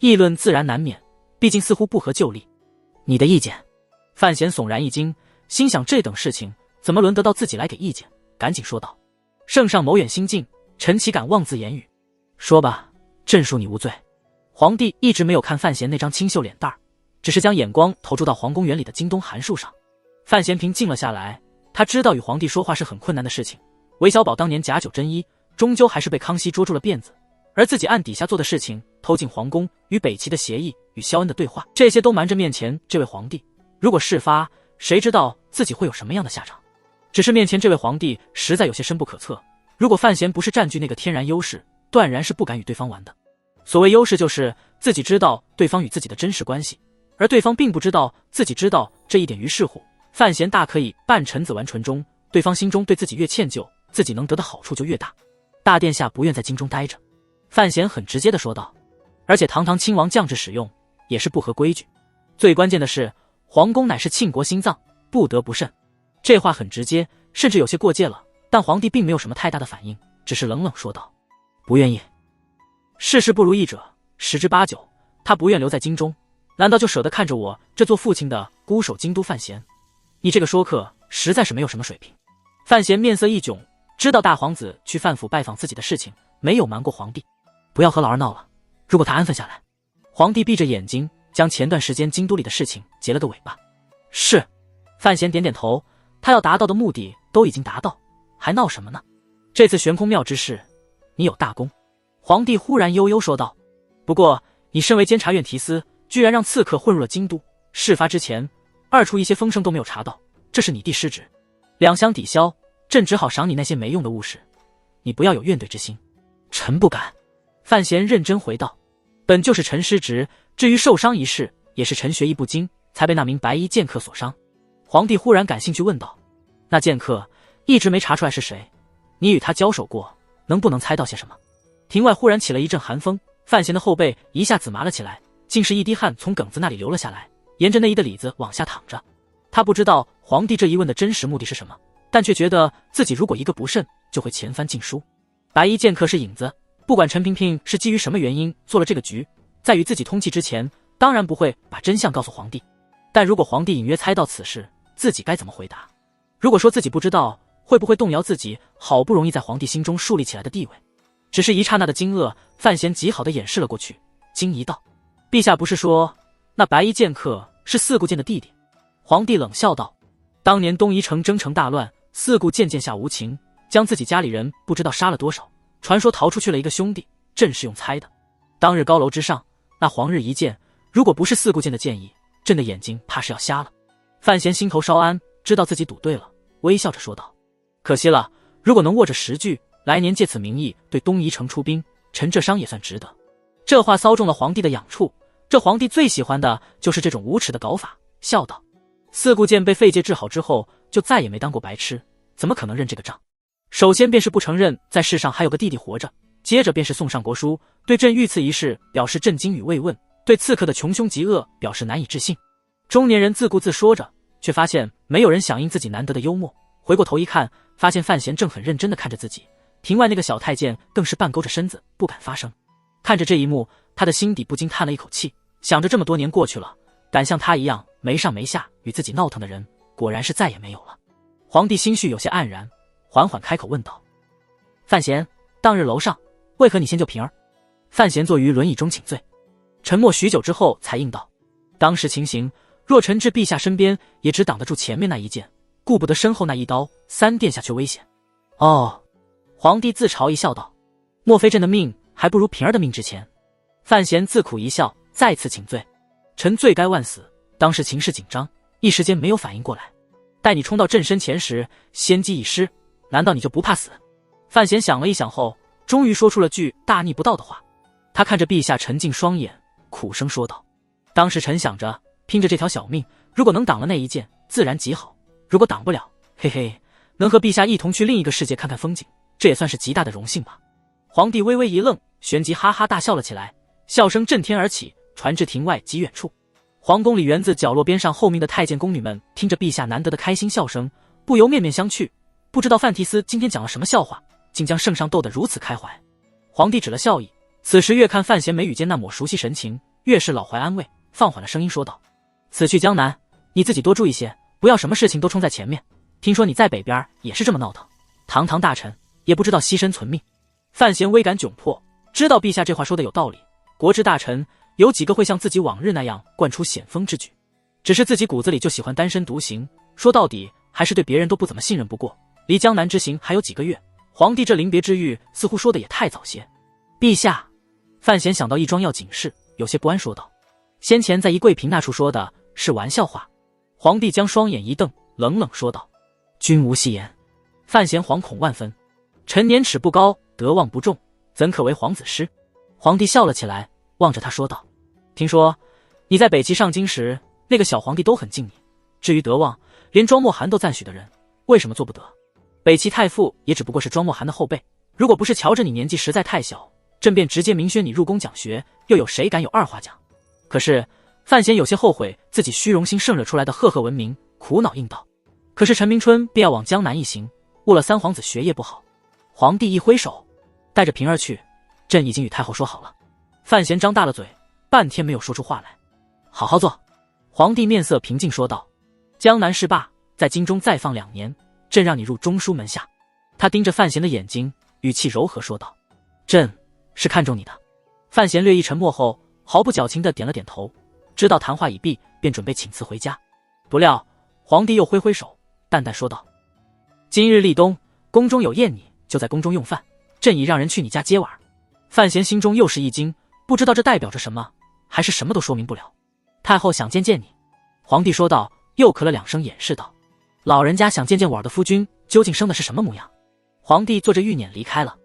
Speaker 1: 议论自然难免，毕竟似乎不合旧例。你的意见？范闲悚然一惊，心想这等事情怎么轮得到自己来给意见，赶紧说道：圣上谋远心近，臣岂敢妄自言语。说吧，朕恕你无罪。皇帝一直没有看范闲那张清秀脸蛋儿，只是将眼光投注到皇宫园里的京东函数上。范闲平静了下来，他知道与皇帝说话是很困难的事情。韦小宝当年假酒真医，终究还是被康熙捉住了辫子，而自己暗底下做的事情，偷进皇宫，与北齐的协议，与萧恩的对话，这些都瞒着面前这位皇帝。如果事发，谁知道自己会有什么样的下场？只是面前这位皇帝实在有些深不可测，如果范闲不是占据那个天然优势，断然是不敢与对方玩的。所谓优势，就是自己知道对方与自己的真实关系，而对方并不知道自己知道这一点。于是乎，范闲大可以扮臣子玩纯忠，对方心中对自己越歉疚，自己能得的好处就越大。大殿下不愿在京中待着。范闲很直接地说道。而且堂堂亲王降旨使用，也是不合规矩。最关键的是，皇宫乃是庆国心脏，不得不慎。这话很直接，甚至有些过界了，但皇帝并没有什么太大的反应，只是冷冷说道：不愿意。事事不如意者十之八九，他不愿留在京中，难道就舍得看着我这做父亲的孤守京都？范闲，你这个说客实在是没有什么水平。范闲面色一窘，知道大皇子去范府拜访自己的事情没有瞒过皇帝，不要和老二闹了，如果他安分下来。皇帝闭着眼睛将前段时间京都里的事情结了个尾巴。是。范闲点点头，他要达到的目的都已经达到，还闹什么呢？这次悬空庙之事，你有大功。皇帝忽然悠悠说道。不过你身为监察院提司，居然让刺客混入了京都，事发之前二处一些风声都没有查到，这是你弟失职，两相抵消，朕只好赏你那些没用的物事，你不要有怨怼之心。臣不敢。范闲认真回道。本就是臣失职，至于受伤一事，也是臣学艺不精，才被那名白衣剑客所伤。皇帝忽然感兴趣问道：那剑客一直没查出来是谁，你与他交手过，能不能猜到些什么？庭外忽然起了一阵寒风，范闲的后背一下子麻了起来，竟是一滴汗从梗子那里流了下来，沿着内衣的里子往下淌着。他不知道皇帝这一问的真实目的是什么，但却觉得自己如果一个不慎，就会前番尽输。白衣剑客是影子，不管陈萍萍是基于什么原因做了这个局，在与自己通气之前，当然不会把真相告诉皇帝。但如果皇帝隐约猜到此事，自己该怎么回答？如果说自己不知道，会不会动摇自己好不容易在皇帝心中树立起来的地位？只是一刹那的惊愕，范闲极好的掩饰了过去，惊疑道：陛下不是说那白衣剑客是四顾剑的弟弟？皇帝冷笑道：当年东夷城征城大乱，四顾剑剑下无情，将自己家里人不知道杀了多少，传说逃出去了一个兄弟，朕是用猜的。当日高楼之上，那黄日一剑，如果不是四顾剑的剑意，朕的眼睛怕是要瞎了。范闲心头稍安，知道自己赌对了，微笑着说道：可惜了，如果能握着实据，来年借此名义对东夷城出兵，臣这伤也算值得。这话骚中了皇帝的痒处，这皇帝最喜欢的就是这种无耻的搞法，笑道：四顾剑被废界治好之后，就再也没当过白痴，怎么可能认这个账？首先便是不承认在世上还有个弟弟活着，接着便是送上国书，对朕遇刺一事表示震惊与慰问，对刺客的穷凶极恶表示难以置信。中年人自顾自说着，却发现没有人响应自己难得的幽默，回过头一看，发现范闲正很认真地看着自己，庭外那个小太监更是半勾着身子不敢发声。看着这一幕，他的心底不禁叹了一口气，想着这么多年过去了，敢像他一样没上没下与自己闹腾的人，果然是再也没有了。皇帝心绪有些黯然，缓缓开口问道：范闲，当日楼上为何你先救平儿？范闲坐于轮椅中请罪，沉默许久之后才应道：当时情形，若臣至陛下身边，也只挡得住前面那一剑，顾不得身后那一刀，三殿下却危险。哦。皇帝自嘲一笑道：莫非朕的命还不如平儿的命值钱？范闲自苦一笑，再次请罪：臣罪该万死，当时情势紧张，一时间没有反应过来，待你冲到朕身前时，先机已失，难道你就不怕死？范闲想了一想后，终于说出了句大逆不道的话。他看着陛下沉静双眼，苦声说道：当时臣想着拼着这条小命，如果能挡了那一剑，自然极好，如果挡不了，嘿嘿，能和陛下一同去另一个世界看看风景，这也算是极大的荣幸吧。皇帝微微一愣，旋即哈哈大笑了起来，笑声震天而起，传至庭外极远处。皇宫里园子角落边上候命的太监宫女们听着陛下难得的开心笑声，不由面面相觑，不知道范提司今天讲了什么笑话，竟将圣上逗得如此开怀。皇帝止了笑意，此时越看范闲眉宇间那抹熟悉神情，越是老怀安慰，放缓了声音说道：此去江南，你自己多注意些，不要什么事情都冲在前面。听说你在北边也是这么闹腾，堂堂大臣也不知道牺牲存命。范闲微感窘迫，知道陛下这话说的有道理，国之大臣有几个会像自己往日那样灌出险锋之举，只是自己骨子里就喜欢单身独行，说到底还是对别人都不怎么信任。不过离江南之行还有几个月，皇帝这临别之谕似乎说的也太早些。陛下，范闲想到一桩要紧事，有些不安说道：先前在宜贵嫔那处说的是玩笑话。皇帝将双眼一瞪，冷冷说道：君无戏言。范闲惶恐万分，臣年齿不高，德望不重，怎可为皇子师？皇帝笑了起来，望着他说道：听说你在北齐上京时，那个小皇帝都很敬你，至于德望，连庄莫寒都赞许的人，为什么做不得？北齐太傅也只不过是庄莫寒的后辈，如果不是瞧着你年纪实在太小，朕便直接明宣你入宫讲学，又有谁敢有二话讲？可是范闲有些后悔自己虚荣心盛热出来的赫赫文明，苦恼应道：可是陈明春便要往江南一行，误了三皇子学业不好。皇帝一挥手，带着平儿去，朕已经与太后说好了。范闲张大了嘴，半天没有说出话来。好好坐。皇帝面色平静说道：江南事罢，在京中再放2年，朕让你入中书门下。他盯着范闲的眼睛，语气柔和说道：朕是看中你的。范闲略一沉默后，毫不矫情地点了点头，知道谈话已毕，便准备请辞回家。不料皇帝又挥挥手，淡淡说道：今日立冬，宫中有宴你，就在宫中用饭，朕已让人去你家接碗。范闲心中又是一惊，不知道这代表着什么，还是什么都说明不了。太后想见你。皇帝说道，又咳了2声，掩饰道：老人家想见我儿的夫君，究竟生的是什么模样？皇帝坐着御辇离开了。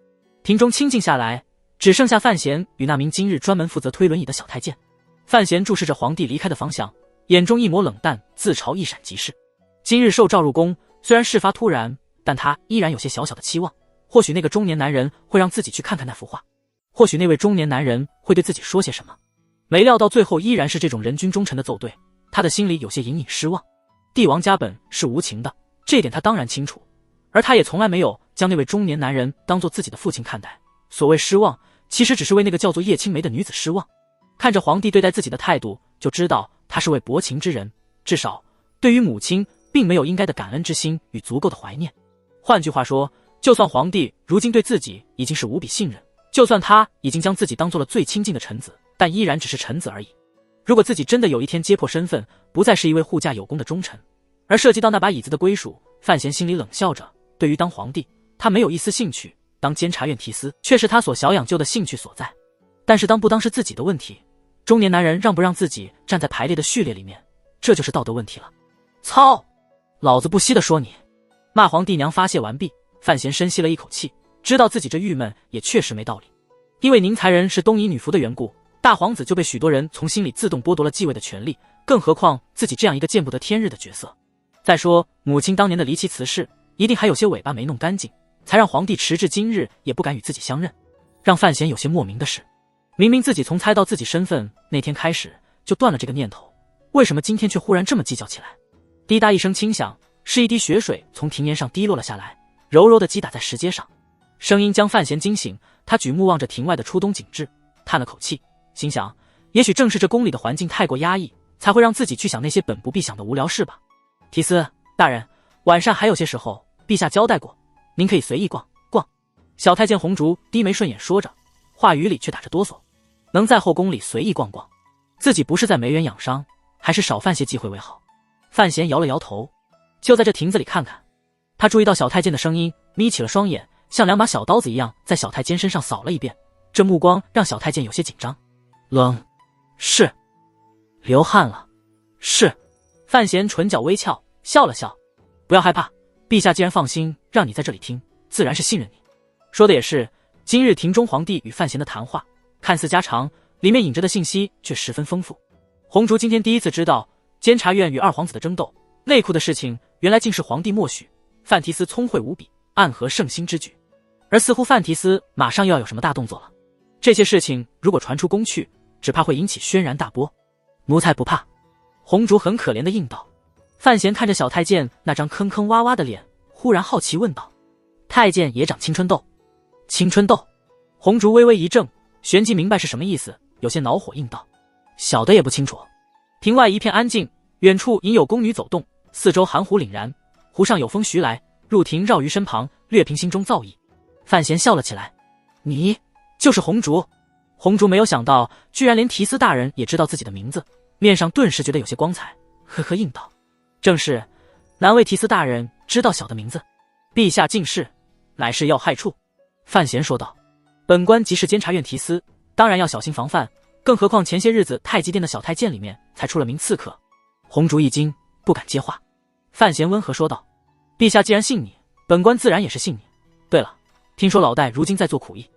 Speaker 1: 庭中清静下来，只剩下范闲与那名今日专门负责推轮椅的小太监。范闲注视着皇帝离开的方向，眼中一抹冷淡，自嘲一闪即逝。今日受召入宫，虽然事发突然，但他依然有些小小的期望，或许那个中年男人会让自己去看看那幅画，或许那位中年男人会对自己说些什么。没料到最后依然是这种人君忠臣的奏对，他的心里有些隐隐失望。帝王家本是无情的，这点他当然清楚，而他也从来没有将那位中年男人当作自己的父亲看待。所谓失望，其实只是为那个叫做叶青梅的女子失望。看着皇帝对待自己的态度，就知道他是位薄情之人，至少对于母亲并没有应该的感恩之心与足够的怀念。换句话说，就算皇帝如今对自己已经是无比信任，就算他已经将自己当做了最亲近的臣子，但依然只是臣子而已。如果自己真的有一天揭破身份，不再是一位护驾有功的忠臣，而涉及到那把椅子的归属，范闲心里冷笑着。对于当皇帝，他没有一丝兴趣，当监察院提司却是他所小养就的兴趣所在。但是当不当是自己的问题，中年男人让不让自己站在排列的序列里面，这就是道德问题了。操！老子不惜地说你！骂皇帝娘发泄完毕，范闲深吸了一口气，知道自己这郁闷也确实没道理。因为宁财人是东夷女仆的缘故，大皇子就被许多人从心里自动剥夺了继位的权利，更何况自己这样一个见不得天日的角色。再说母亲当年的离奇辞世，一定还有些尾巴没弄干净，才让皇帝迟至今日也不敢与自己相认。让范闲有些莫名的是，明明自己从猜到自己身份那天开始就断了这个念头，为什么今天却忽然这么计较起来？滴答一声轻响，是一滴血水从庭檐上滴落了下来，柔柔地击打在石阶上。声音将范闲惊醒，他举目望着庭外的初冬景致，叹了口气，心想也许正是这宫里的环境太过压抑，才会让自己去想那些本不必想的无聊事吧。提司大人，晚上还有些时候，陛下交代过，您可以随意逛逛。小太监红烛低眉顺眼说着，话语里却打着哆嗦。能在后宫里随意逛逛，自己不是在没缘养伤，还是少犯些忌讳为好。范闲摇了摇头，就在这亭子里看看。他注意到小太监的声音，眯起了双眼，像2把小刀子一样在小太监身上扫了一遍，这目光让小太监有些紧张。冷，是。流汗了，是。范闲唇角微翘，笑了笑，不要害怕，陛下既然放心让你在这里听，自然是信任你。说的也是，今日庭中皇帝与范闲的谈话看似家常，里面隐着的信息却十分丰富。红烛今天第一次知道监察院与二皇子的争斗，内库的事情原来竟是皇帝默许，范提司聪慧无比，暗合圣心之举，而似乎范提司马上又要有什么大动作了。这些事情如果传出宫去，只怕会引起轩然大波。奴才不怕。红烛很可怜地应道。范闲看着小太监那张坑坑洼洼的脸，忽然好奇问道：太监也长青春痘？青春痘？红烛微微一怔，旋即明白是什么意思，有些恼火应道：小的也不清楚。庭外一片安静，远处隐有宫女走动，四周寒湖凛然，湖上有风徐来，入庭绕于身旁，略平心中躁意。范闲笑了起来：你就是红烛？红烛没有想到居然连提司大人也知道自己的名字，面上顿时觉得有些光彩，呵呵应道：正是，难为提司大人知道小的名字。陛下近视，乃是要害处。范闲说道：本官即是监察院提司，当然要小心防范，更何况前些日子太极殿的小太监里面才出了名刺客。红烛一惊，不敢接话。范闲温和说道：陛下既然信你，本官自然也是信你。对了，听说老戴如今在做苦役。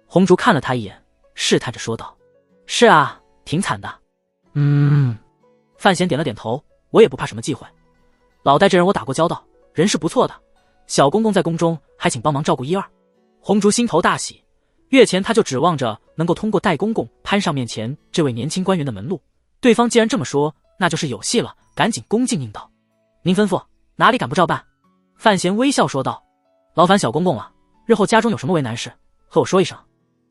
Speaker 1: 红烛看了他一眼，试探着说道：是啊，挺惨的。范闲点了点头，我也不怕什么忌讳。老戴这人我打过交道，人是不错的，小公公在宫中还请帮忙照顾1、2。红烛心头大喜，月前他就指望着能够通过戴公公攀上面前这位年轻官员的门路。对方既然这么说，那就是有戏了，赶紧恭敬应道：“您吩咐，哪里敢不照办？”范闲微笑说道：“劳烦小公公了，日后家中有什么为难事，和我说一声。”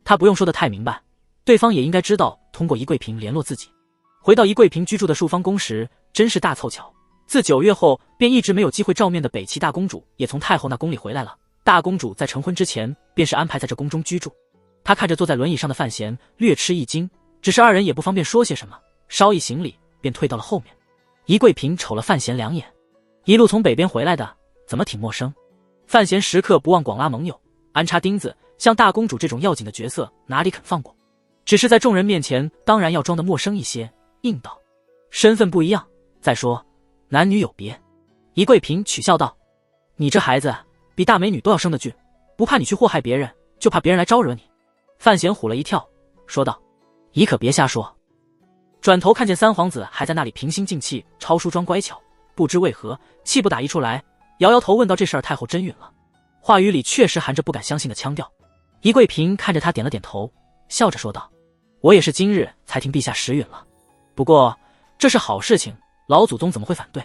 Speaker 1: 他不用说得太明白，对方也应该知道通过宜贵嫔联络自己。回到宜贵嫔居住的树芳宫时，真是大凑巧，自9月后便一直没有机会照面的北齐大公主也从太后那宫里回来了。大公主在成婚之前便是安排在这宫中居住。他看着坐在轮椅上的范闲，略吃一惊，只是二人也不方便说些什么，稍一行礼便退到了后面。宜贵嫔瞅了范闲2眼，一路从北边回来的，怎么挺陌生？范闲时刻不忘广拉盟友，安插钉子，像大公主这种要紧的角色哪里肯放过？只是在众人面前当然要装得陌生一些，应道：“身份不一样，再说男女有别。”宜贵嫔取笑道：“你这孩子比大美女都要生得俊，不怕你去祸害别人，就怕别人来招惹你。”范闲唬了一跳，说道：“宜可别瞎说。”转头看见三皇子还在那里平心静气抄梳妆乖巧，不知为何气不打一处来，摇摇头问道：“这事儿太后真允了？”话语里确实含着不敢相信的腔调。宜贵嫔看着他点了点头，笑着说道：“我也是今日才听陛下实允了，不过这是好事情，老祖宗怎么会反对？”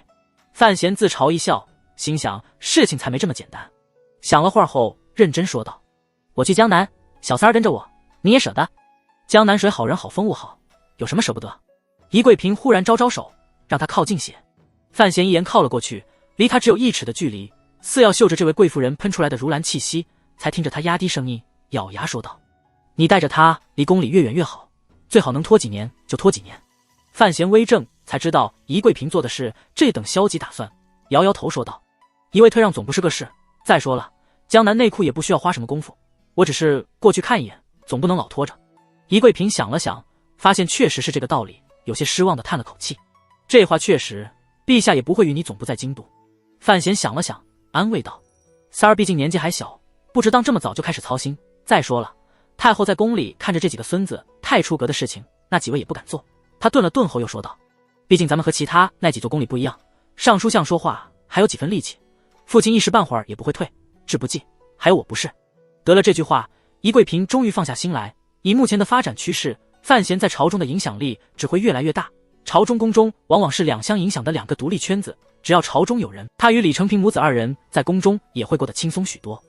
Speaker 1: 范闲自嘲一笑，心想事情才没这么简单。想了会儿后认真说道：“我去江南，小三儿跟着我，你也舍得？江南水好，人好，风物好，有什么舍不得？”宜贵嫔忽然招招手，让他靠近些。范闲一言靠了过去，离他只有1尺的距离，似要嗅着这位贵妇人喷出来的如兰气息，才听着他压低声音咬牙说道：“你带着他离宫里越远越好，最好能拖几年就拖几年。”范闲微怔，才知道宜贵嫔做的是这等消极打算，摇摇头说道：“一味退让总不是个事，再说了，江南内库也不需要花什么功夫，我只是过去看一眼，总不能老拖着。”宜贵嫔想了想，发现确实是这个道理，有些失望的叹了口气：“这话确实，陛下也不会与你总不在京都。”范闲想了想，安慰道：“三儿毕竟年纪还小，不值当这么早就开始操心。再说了，太后在宫里看着这几个孙子，太出格的事情，那几位也不敢做。”他顿了顿后又说道：“毕竟咱们和其他那几座宫里不一样，尚书相说话还有几分力气，父亲一时半会儿也不会退，志不济，还有我不是。”得了这句话，宜贵嫔终于放下心来。以目前的发展趋势，范闲在朝中的影响力只会越来越大。朝中宫中往往是两相影响的2个独立圈子，只要朝中有人，他与李承平母子2人在宫中也会过得轻松许多。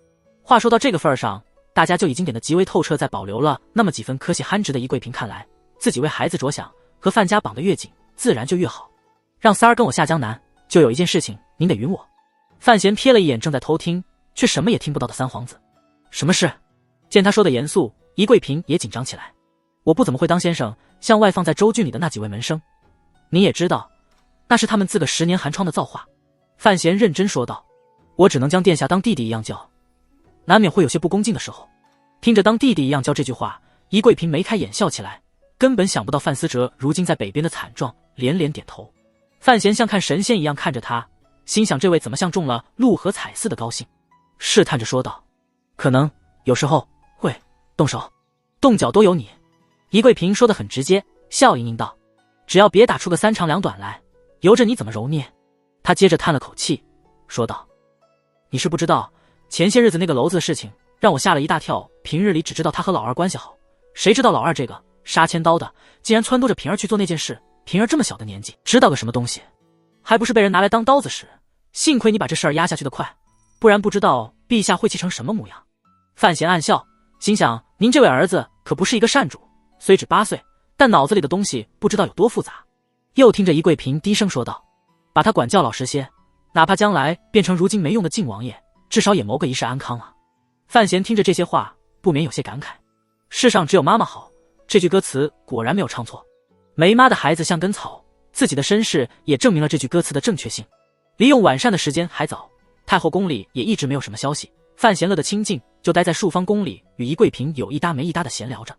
Speaker 1: 话说到这个份上，大家就已经点得极为透彻，在保留了那么几分科系憨直的宜贵嫔看来，自己为孩子着想，和范家绑得越紧，自然就越好。让三儿跟我下江南，就有一件事情您得允我。范闲瞥了一眼正在偷听却什么也听不到的三皇子：“什么事？”见他说的严肃，宜贵嫔也紧张起来：“我不怎么会当先生，像外放在州郡里的那几位门生，你也知道，那是他们自个10年寒窗的造化。”范闲认真说道：“我只能将殿下当弟弟一样叫，难免会有些不恭敬的时候。”听着当弟弟一样叫这句话，宜贵嫔眉开眼笑起来，根本想不到范思哲如今在北边的惨状，连连点头。范闲像看神仙一样看着他，心想这位怎么像中了鹿和彩似的高兴，试探着说道：“可能有时候会动手动脚都有你。”宜贵嫔说得很直接，笑盈盈道：“只要别打出个3长2短来，由着你怎么揉捏。”他接着叹了口气说道：“你是不知道，前些日子那个娄子的事情让我吓了一大跳，平日里只知道他和老二关系好，谁知道老二这个杀千刀的竟然撺掇着平儿去做那件事。平儿这么小的年纪，知道个什么东西，还不是被人拿来当刀子使。幸亏你把这事儿压下去的快，不然不知道陛下会气成什么模样。”范闲暗笑，心想您这位儿子可不是一个善主，虽只8岁，但脑子里的东西不知道有多复杂。又听着宜贵嫔低声说道：“把他管教老实些，哪怕将来变成如今没用的靖王爷，至少也谋个一世安康啊。”范闲听着这些话，不免有些感慨，世上只有妈妈好，这句歌词果然没有唱错。没妈的孩子像根草，自己的身世也证明了这句歌词的正确性。离用晚膳的时间还早，太后宫里也一直没有什么消息。范闲乐得清静，就待在树芳宫里与宜贵嫔有一搭没一搭的闲聊着。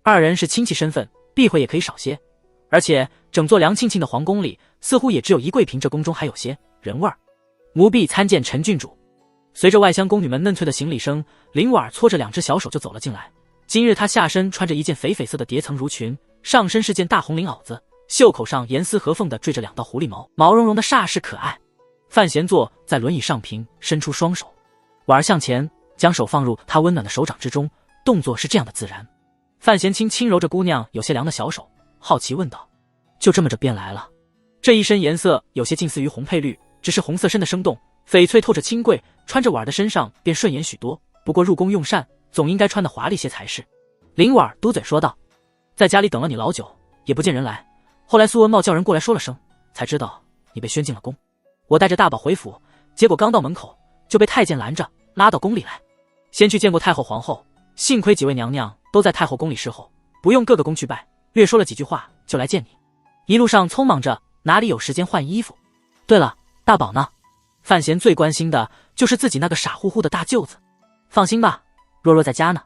Speaker 1: 2人是亲戚身份，避讳也可以少些，而且整座凉沁沁的皇宫里，似乎也只有宜贵嫔这宫中还有些人味儿。奴婢参见陈郡主。随着外乡宫女们嫩脆的行礼声，林婉搓着2只小手就走了进来。今日她下身穿着一件绯绯色的叠层襦裙，上身是件大红绫袄子，袖口上严丝合缝地缀着2道狐狸毛，毛茸茸的煞是可爱。范闲坐在轮椅上平，伸出双手，婉儿向前将手放入她温暖的手掌之中，动作是这样的自然。范闲轻揉着姑娘有些凉的小手，好奇问道：“就这么着便来了？”这一身颜色有些近似于红配绿，只是红色深的生动，翡翠透着清贵，穿着婉儿的身上便顺眼许多。不过入宫用膳，总应该穿得华丽些才是。林婉儿嘟嘴说道：“在家里等了你老久，也不见人来。后来苏文茂叫人过来说了声，才知道你被宣进了宫。我带着大宝回府，结果刚到门口就被太监拦着，拉到宫里来。先去见过太后皇后，幸亏几位娘娘都在太后宫里侍候，不用各个宫去拜，略说了几句话就来见你。一路上匆忙着，哪里有时间换衣服？对了，大宝呢？”范闲最关心的就是自己那个傻乎乎的大舅子。放心吧，若若在家呢。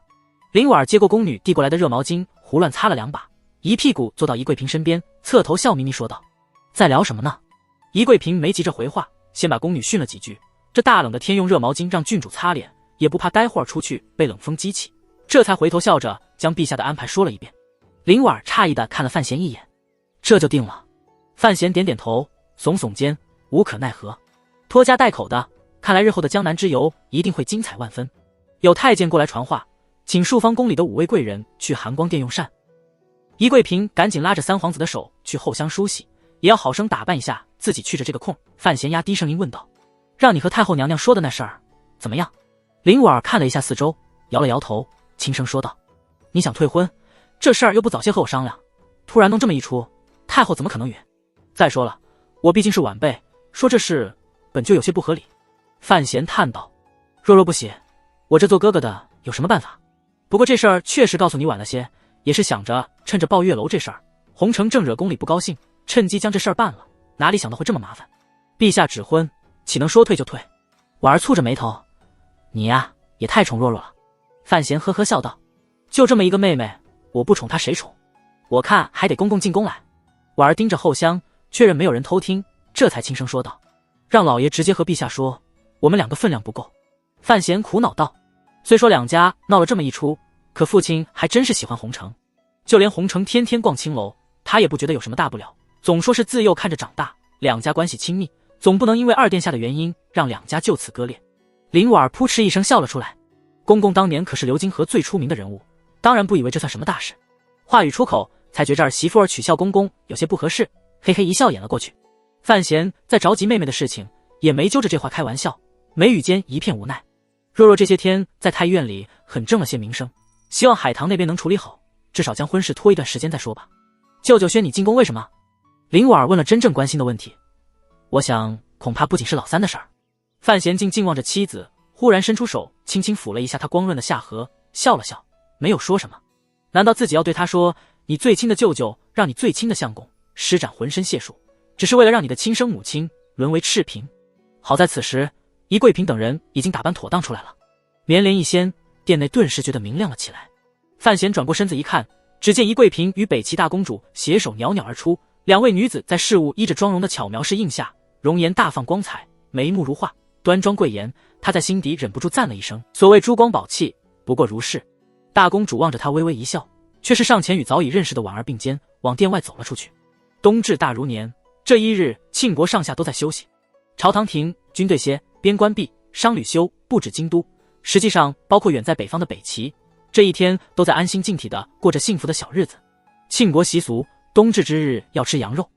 Speaker 1: 林婉儿接过宫女递过来的热毛巾，胡乱擦了2把，一屁股坐到宜贵嫔身边，侧头笑眯眯说道：“在聊什么呢？”宜贵嫔没急着回话，先把宫女训了几句。这大冷的天用热毛巾让郡主擦脸，也不怕待会儿出去被冷风激起，这才回头笑着将陛下的安排说了一遍。林婉儿诧异地看了范闲一眼：“这就定了？”范闲点点头，耸耸肩，无可奈何。拖家带口的，看来日后的江南之游一定会精彩万分。有太监过来传话，请树方宫里的5位贵人去含光殿用膳。宜贵嫔赶紧拉着三皇子的手去后厢梳洗，也要好生打扮一下，自己去着这个空。范闲压低声音问道：“让你和太后娘娘说的那事儿怎么样？”林婉儿看了一下四周，摇了摇头，轻声说道：“你想退婚，这事儿又不早些和我商量，突然弄这么一出，太后怎么可能允？再说了，我毕竟是晚辈，说这事本就有些不合理。”范闲叹道：“若若不喜，我这做哥哥的有什么办法？不过这事儿确实告诉你晚了些，也是想着趁着抱月楼这事儿，洪承正惹宫里不高兴，趁机将这事儿办了，哪里想到会这么麻烦。陛下指婚，岂能说退就退？”婉儿蹙着眉头：“你呀，也太宠若若了。”范闲呵呵笑道：“就这么一个妹妹，我不宠她谁宠？我看还得公公进宫来。”婉儿盯着后厢，确认没有人偷听，这才轻声说道：“让老爷直接和陛下说，我们2个分量不够。”范闲苦恼道：“虽说两家闹了这么一出，可父亲还真是喜欢洪承，就连洪承天天逛青楼，他也不觉得有什么大不了，总说是自幼看着长大，两家关系亲密，总不能因为二殿下的原因让两家就此割裂。”林婉儿扑哧一声笑了出来：“公公当年可是流金河最出名的人物，当然不以为这算什么大事。”话语出口，才觉着儿媳妇儿取笑公公有些不合适，嘿嘿一笑掩了过去。范闲在着急妹妹的事情，也没揪着这话开玩笑，眉宇间一片无奈。若若这些天在太医院里很挣了些名声，希望海棠那边能处理好，至少将婚事拖一段时间再说吧。舅舅宣你进宫为什么？林婉儿问了真正关心的问题。我想恐怕不仅是老三的事儿。范闲静静望着妻子，忽然伸出手轻轻抚了一下她光润的下颌，笑了笑，没有说什么。难道自己要对她说，你最亲的舅舅让你最亲的相公施展浑身解数，只是为了让你的亲生母亲沦为赤贫？好在此时宜贵嫔等人已经打扮妥当出来了，绵帘一掀，殿内顿时觉得明亮了起来。范闲转过身子一看，只见宜贵嫔与北齐大公主携手袅袅而出，两位女子在事物依着妆容的巧描式映下，容颜大放光彩，眉目如画，端庄贵颜。她在心底忍不住赞了一声，所谓珠光宝气，不过如是。大公主望着她微微一笑，却是上前与早已认识的婉儿并肩往殿外走了出去。冬至大如年，这一日庆国上下都在休息，朝堂停，军队歇，边关闭，商旅休，不止京都，实际上包括远在北方的北齐，这一天都在安心静体地过着幸福的小日子。庆国习俗，冬至之日要吃羊肉。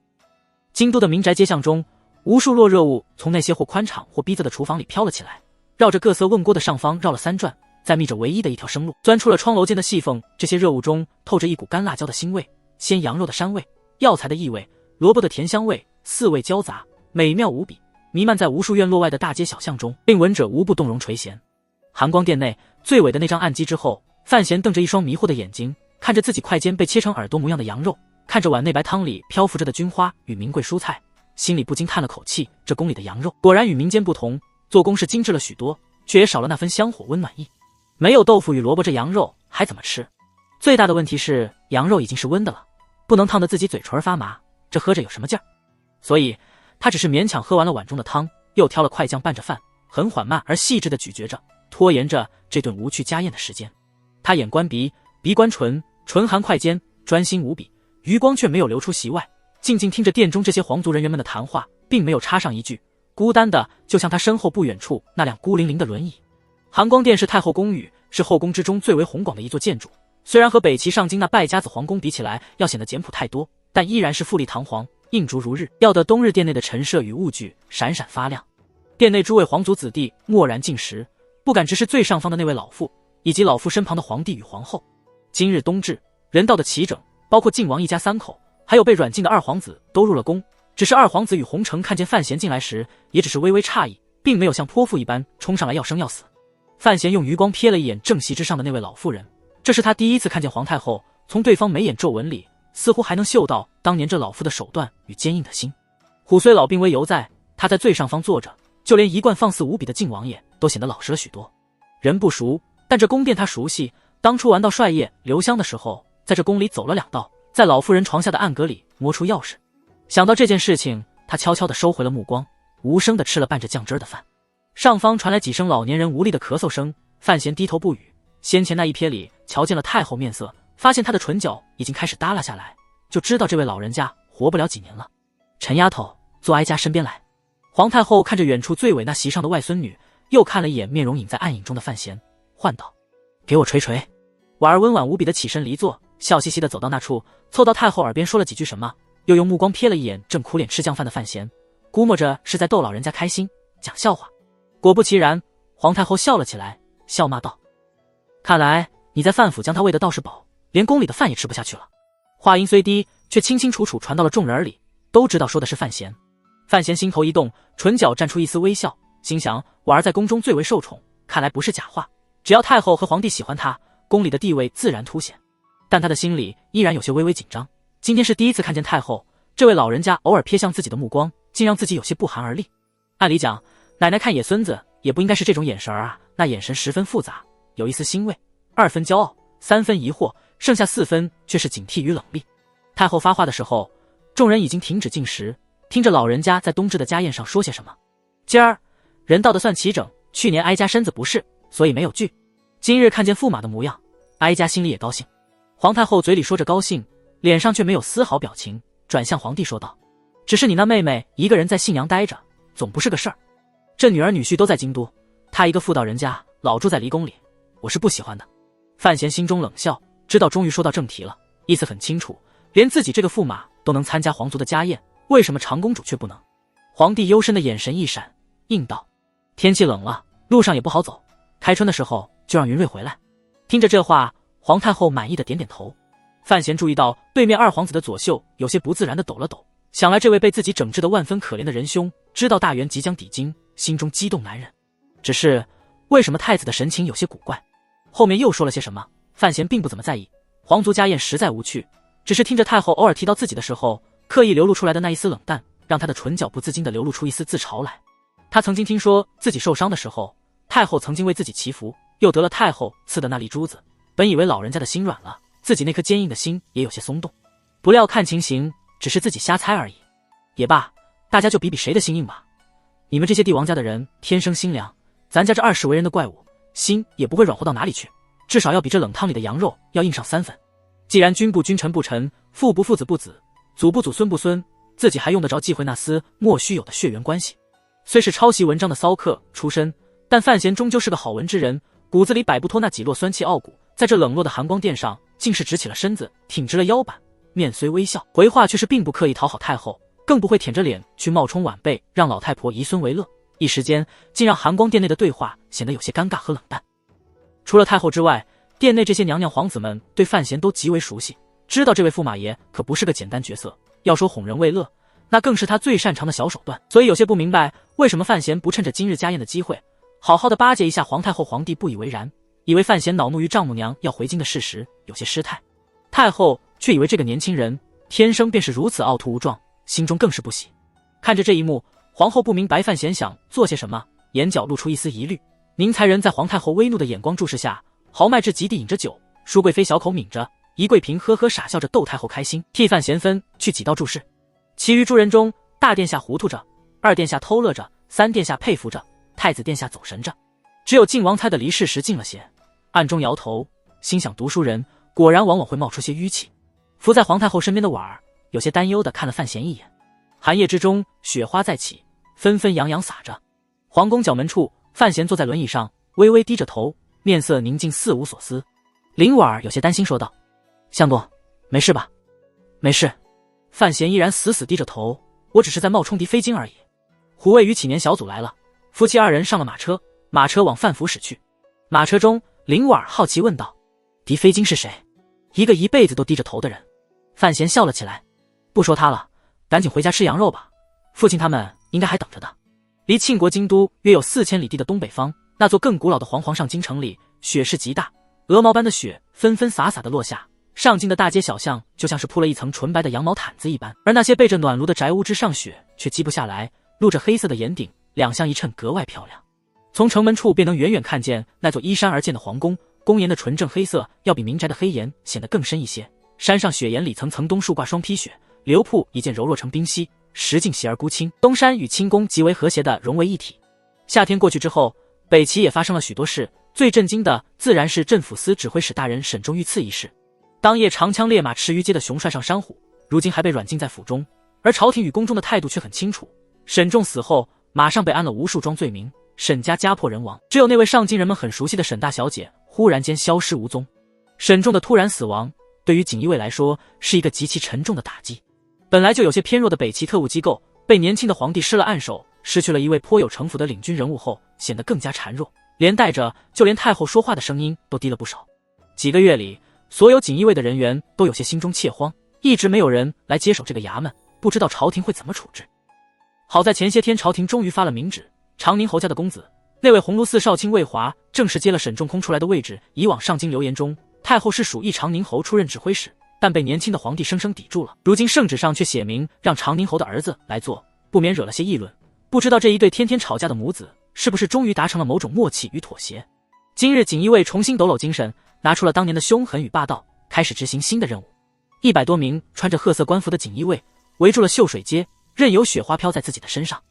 Speaker 1: 京都的民宅街巷中，无数落热物从那些或宽敞或逼仄的厨房里飘了起来，绕着各色瓮锅的上方绕了3转，再密着唯一的一条生路，钻出了窗楼间的细缝。这些热物中透着一股干辣椒的腥味，鲜羊肉的膻味，药材的异味，萝卜的甜香味，四味交杂，美妙无比，弥漫在无数院落外的大街小巷中，令闻者无不动容垂涎。含光殿内最尾的那张案几之后，范闲瞪着一双迷惑的眼睛，看着自己筷间被切成耳朵模样的羊肉，看着碗内白汤里漂浮着的菌花与名贵蔬菜，心里不禁叹了口气，这宫里的羊肉果然与民间不同，做工是精致了许多，却也少了那份香火温暖意。没有豆腐与萝卜，这羊肉还怎么吃？最大的问题是羊肉已经是温的了，不能烫得自己嘴唇发麻，这喝着有什么劲儿？所以他只是勉强喝完了碗中的汤，又挑了快酱拌着饭，很缓慢而细致地咀嚼着，拖延着这顿无趣家宴的时间。他眼观鼻，鼻观唇，唇含筷尖，专心无比，余光却没有流出席外，静静听着殿中这些皇族人员们的谈话，并没有插上一句，孤单的就像他身后不远处那辆孤零零的轮椅。含光殿是太后宫宇，是后宫之中最为宏广的一座建筑。虽然和北齐上京那败家子皇宫比起来要显得简朴太多，但依然是富丽堂皇，映烛如日，耀得冬日殿内的陈设与物具闪闪发亮。殿内诸位皇族子弟默然进食，不敢直视最上方的那位老妇，以及老妇身旁的皇帝与皇后。今日冬至，人到的齐整，包括晋王一家3口，还有被软禁的二皇子都入了宫。只是二皇子与洪承看见范闲进来时，也只是微微诧异，并没有像泼妇一般冲上来要生要死。范闲用余光瞥了一眼正席之上的那位老妇人，这是他第一次看见皇太后，从对方眉眼皱纹里似乎还能嗅到当年这老妇的手段与坚硬的心。虎虽老病危犹在，他在最上方坐着，就连一贯放肆无比的晋王爷都显得老实了许多。人不熟，但这宫殿他熟悉，当初玩到帅爷留香的时候，在这宫里走了2道，在老妇人床下的暗格里摸出钥匙。想到这件事情，他悄悄地收回了目光，无声地吃了拌着酱汁的饭。上方传来几声老年人无力的咳嗽声，范闲低头不语。先前那一瞥里瞧见了太后面色，发现她的唇角已经开始耷拉下来，就知道这位老人家活不了几年了。陈丫头，坐哀家身边来。皇太后看着远处最尾那席上的外孙女，又看了一眼面容隐在暗影中的范闲，唤道：给我捶捶。婉儿温婉无比的起身离座，笑嘻嘻地走到那处，凑到太后耳边说了几句什么，又用目光瞥了一眼正苦脸吃酱饭的范闲，估摸着是在逗老人家开心，讲笑话。果不其然，皇太后笑了起来，笑骂道：看来你在范府将他喂得倒是饱，连宫里的饭也吃不下去了。话音虽低，却清清楚楚传到了众人耳里，都知道说的是范闲。范闲心头一动，唇角绽出一丝微笑，心想婉儿在宫中最为受宠，看来不是假话，只要太后和皇帝喜欢她，宫里的地位自然凸显。但他的心里依然有些微微紧张，今天是第一次看见太后，这位老人家偶尔瞥向自己的目光，竟让自己有些不寒而栗。按理讲，奶奶看野孙子也不应该是这种眼神啊，那眼神10分复杂，有一丝欣慰，2分骄傲，3分疑惑，剩下4分却是警惕与冷厉。太后发话的时候，众人已经停止进食，听着老人家在冬至的家宴上说些什么。今儿人到的算齐整，去年哀家身子不适，所以没有聚，今日看见驸马的模样，哀家心里也高兴。皇太后嘴里说着高兴，脸上却没有丝毫表情，转向皇帝说道：只是你那妹妹一个人在信阳待着，总不是个事儿。这女儿女婿都在京都，她一个妇道人家，老住在离宫里，我是不喜欢的。范闲心中冷笑，知道终于说到正题了，意思很清楚，连自己这个驸马都能参加皇族的家宴，为什么长公主却不能？皇帝幽深的眼神一闪，应道：天气冷了，路上也不好走，开春的时候就让云瑞回来。听着这话，皇太后满意的点点头。范闲注意到对面二皇子的左袖有些不自然的抖了抖，想来这位被自己整治的万分可怜的仁兄知道大元即将抵京，心中激动难忍。只是为什么太子的神情有些古怪？后面又说了些什么？范闲并不怎么在意，皇族家宴实在无趣，只是听着太后偶尔提到自己的时候，刻意流露出来的那一丝冷淡，让他的唇角不自禁地流露出一丝自嘲来。他曾经听说自己受伤的时候，太后曾经为自己祈福，又得了太后赐的那粒珠子，本以为老人家的心软了，自己那颗坚硬的心也有些松动，不料看情形，只是自己瞎猜而已。也罢，大家就比比谁的心硬吧。你们这些帝王家的人天生心凉，咱家这20为人的怪物，心也不会软和到哪里去，至少要比这冷汤里的羊肉要硬上3分。既然君不君，臣不臣，父不父，子不子，祖不祖，孙不孙，自己还用得着忌讳那丝莫须有的血缘关系？虽是抄袭文章的骚客出身，但范闲终究是个好文之人，骨子里摆不脱那几落酸气傲骨，在这冷落的寒光殿上，竟是直起了身子，挺直了腰板，面虽微笑，回话却是并不刻意讨好太后，更不会舔着脸去冒充晚辈，让老太婆遗孙为乐。一时间，竟让寒光殿内的对话显得有些尴尬和冷淡。除了太后之外，殿内这些娘娘皇子们对范闲都极为熟悉，知道这位驸马爷可不是个简单角色，要说哄人为乐，那更是他最擅长的小手段。所以有些不明白，为什么范闲不趁着今日家宴的机会，好好的巴结一下皇太后。皇帝不以为然，以为范闲恼怒于丈母娘要回京的事实，有些失态。太后却以为这个年轻人天生便是如此傲突无状，心中更是不喜。看着这一幕，皇后不明白范闲想做些什么，眼角露出一丝疑虑。宁才人在皇太后微怒的眼光注视下，豪迈至极地饮着酒，舒贵妃小口抿着，宜贵嫔呵呵傻笑着逗太后开心，替范闲分去几道注释。其余诸人中，大殿下糊涂着，2殿下偷乐着，3殿下佩服着，太子殿下走神着，只有晋王猜的离世时近了些，暗中摇头，心想读书人果然往往会冒出些淤气。伏在皇太后身边的婉儿有些担忧地看了范闲一眼。寒夜之中，雪花再起，纷纷扬扬洒着。皇宫角门处，范闲坐在轮椅上，微微低着头，面色宁静，似无所思。林婉儿有些担心说道：“相公，没事吧？”“没事。”范闲依然死死低着头，“我只是在冒充狄飞金而已。”胡卫与启年小组来了，夫妻二人上了马车，马车往范府驶去。马车中，林婉儿好奇问道：“狄飞金是谁？”“一个一辈子都低着头的人。”范闲笑了起来：“不说他了，赶紧回家吃羊肉吧，父亲他们应该还等着的。”离庆国京都约有4000里地的东北方，那座更古老的皇上京城里，雪势极大，鹅毛般的雪纷纷洒洒的落下，上京的大街小巷就像是铺了一层纯白的羊毛毯子一般，而那些背着暖炉的宅屋之上，雪却积不下来，露着黑色的檐顶，两相一衬，格外漂亮。从城门处便能远远看见那座依山而建的皇宫，宫檐的纯正黑色要比民宅的黑岩显得更深一些，山上雪岩里层层冬树挂霜披雪，流瀑已见柔弱成冰溪，石径斜而孤清，东山与清宫极为和谐地融为一体。夏天过去之后，北齐也发生了许多事，最震惊的自然是镇抚司指挥使大人沈仲遇刺一事。当夜长枪烈马驰于街的雄帅上山虎，如今还被软禁在府中，而朝廷与宫中的态度却很清楚。沈仲死后，马上被安了无数桩罪名，沈家家破人亡，只有那位上京人们很熟悉的沈大小姐忽然间消失无踪。沈仲的突然死亡对于锦衣卫来说是一个极其沉重的打击。本来就有些偏弱的北齐特务机构，被年轻的皇帝施了暗手，失去了一位颇有城府的领军人物后，显得更加孱弱，连带着就连太后说话的声音都低了不少。几个月里，所有锦衣卫的人员都有些心中怯慌，一直没有人来接手这个衙门，不知道朝廷会怎么处置。好在前些天朝廷终于发了明旨，长宁侯家的公子，那位鸿胪寺少卿魏华，正是接了沈仲空出来的位置。以往上京流言中，太后是属意长宁侯出任指挥使，但被年轻的皇帝生生抵住了。如今圣旨上却写明让长宁侯的儿子来做，不免惹了些议论。不知道这一对天天吵架的母子，是不是终于达成了某种默契与妥协？今日锦衣卫重新抖擞精神，拿出了当年的凶狠与霸道，开始执行新的任务。100多名穿着褐色官服的锦衣卫围住了秀水街，任由雪花飘在自己的身上。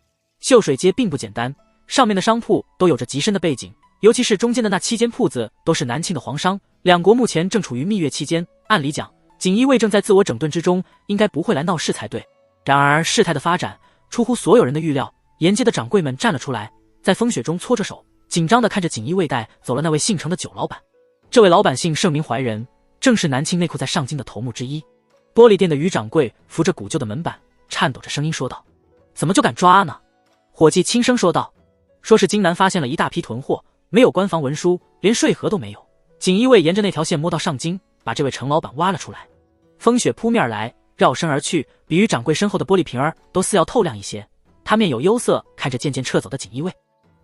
Speaker 1: 秀水街并不简单，上面的商铺都有着极深的背景，尤其是中间的那7间铺子都是南庆的皇商。两国目前正处于蜜月期间，按理讲锦衣卫正在自我整顿之中，应该不会来闹事才对。然而事态的发展出乎所有人的预料，沿街的掌柜们站了出来，在风雪中搓着手，紧张地看着锦衣卫带走了那位姓程的酒老板。这位老板姓盛名怀仁，正是南庆内库在上京的头目之一。玻璃店的于掌柜扶着古旧的门板，颤抖着声音说道：“怎么就敢抓呢？”伙计轻声说道：“说是京南发现了一大批囤货，没有官方文书，连税盒都没有。锦衣卫沿着那条线摸到上京，把这位程老板挖了出来。”风雪扑面而来，绕身而去，比于掌柜身后的玻璃瓶儿都似要透亮一些。他面有忧色，看着渐渐撤走的锦衣卫。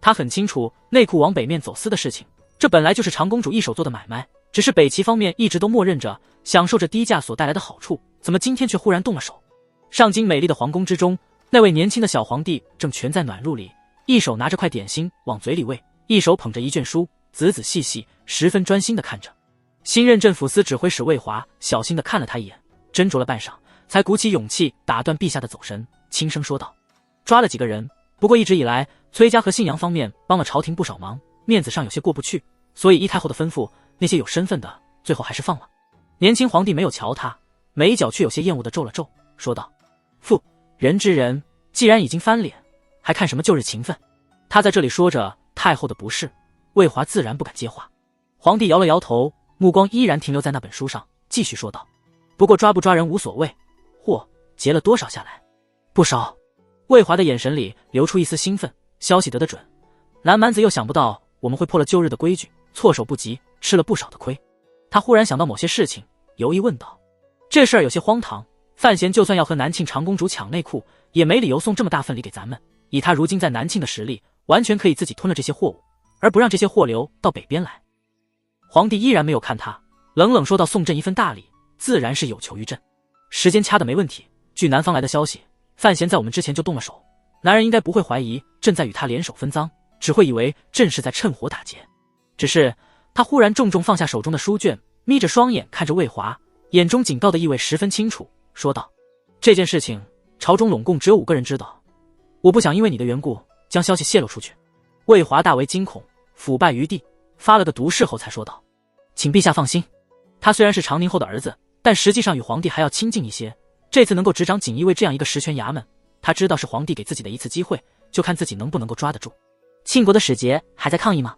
Speaker 1: 他很清楚内库往北面走私的事情，这本来就是长公主一手做的买卖，只是北齐方面一直都默认着，享受着低价所带来的好处，怎么今天却忽然动了手？上京美丽的皇宫之中，那位年轻的小皇帝正蜷在暖炉里，一手拿着块点心往嘴里喂，一手捧着一卷书，仔仔细细，十分专心地看着。新任镇抚司指挥使魏华小心地看了他一眼，斟酌了半晌，才鼓起勇气打断陛下的走神，轻声说道：“抓了几个人，不过一直以来崔家和信阳方面帮了朝廷不少忙，面子上有些过不去，所以依太后的吩咐，那些有身份的最后还是放了。”年轻皇帝没有瞧他，眉角却有些厌恶地皱了皱，说道：“父，人之人，既然已经翻脸，还看什么旧日情分？”他在这里说着太后的不是，魏华自然不敢接话。皇帝摇了摇头，目光依然停留在那本书上，继续说道：“不过抓不抓人无所谓，货劫了多少下来？”“不少。”魏华的眼神里流出一丝兴奋，消息得得准，南蛮子又想不到我们会破了旧日的规矩，措手不及，吃了不少的亏。他忽然想到某些事情，犹疑问道：“这事儿有些荒唐，范闲就算要和南庆长公主抢内库，也没理由送这么大份礼给咱们。以他如今在南庆的实力，完全可以自己吞了这些货物，而不让这些货流到北边来。”皇帝依然没有看他，冷冷说道：“送朕一份大礼，自然是有求于朕。时间掐得没问题。据南方来的消息，范闲在我们之前就动了手，男人应该不会怀疑朕在与他联手分赃，只会以为朕是在趁火打劫。”只是他忽然重重放下手中的书卷，眯着双眼看着魏华，眼中警告的意味十分清楚，说道：“这件事情朝中拢共只有5个人知道，我不想因为你的缘故将消息泄露出去。”魏华大为惊恐，腐败于地，发了个毒誓后才说道：“请陛下放心，他虽然是长宁后的儿子，但实际上与皇帝还要亲近一些。这次能够执掌锦衣卫这样一个实权衙门，他知道是皇帝给自己的一次机会，就看自己能不能够抓得住。”庆国的使节还在抗议吗？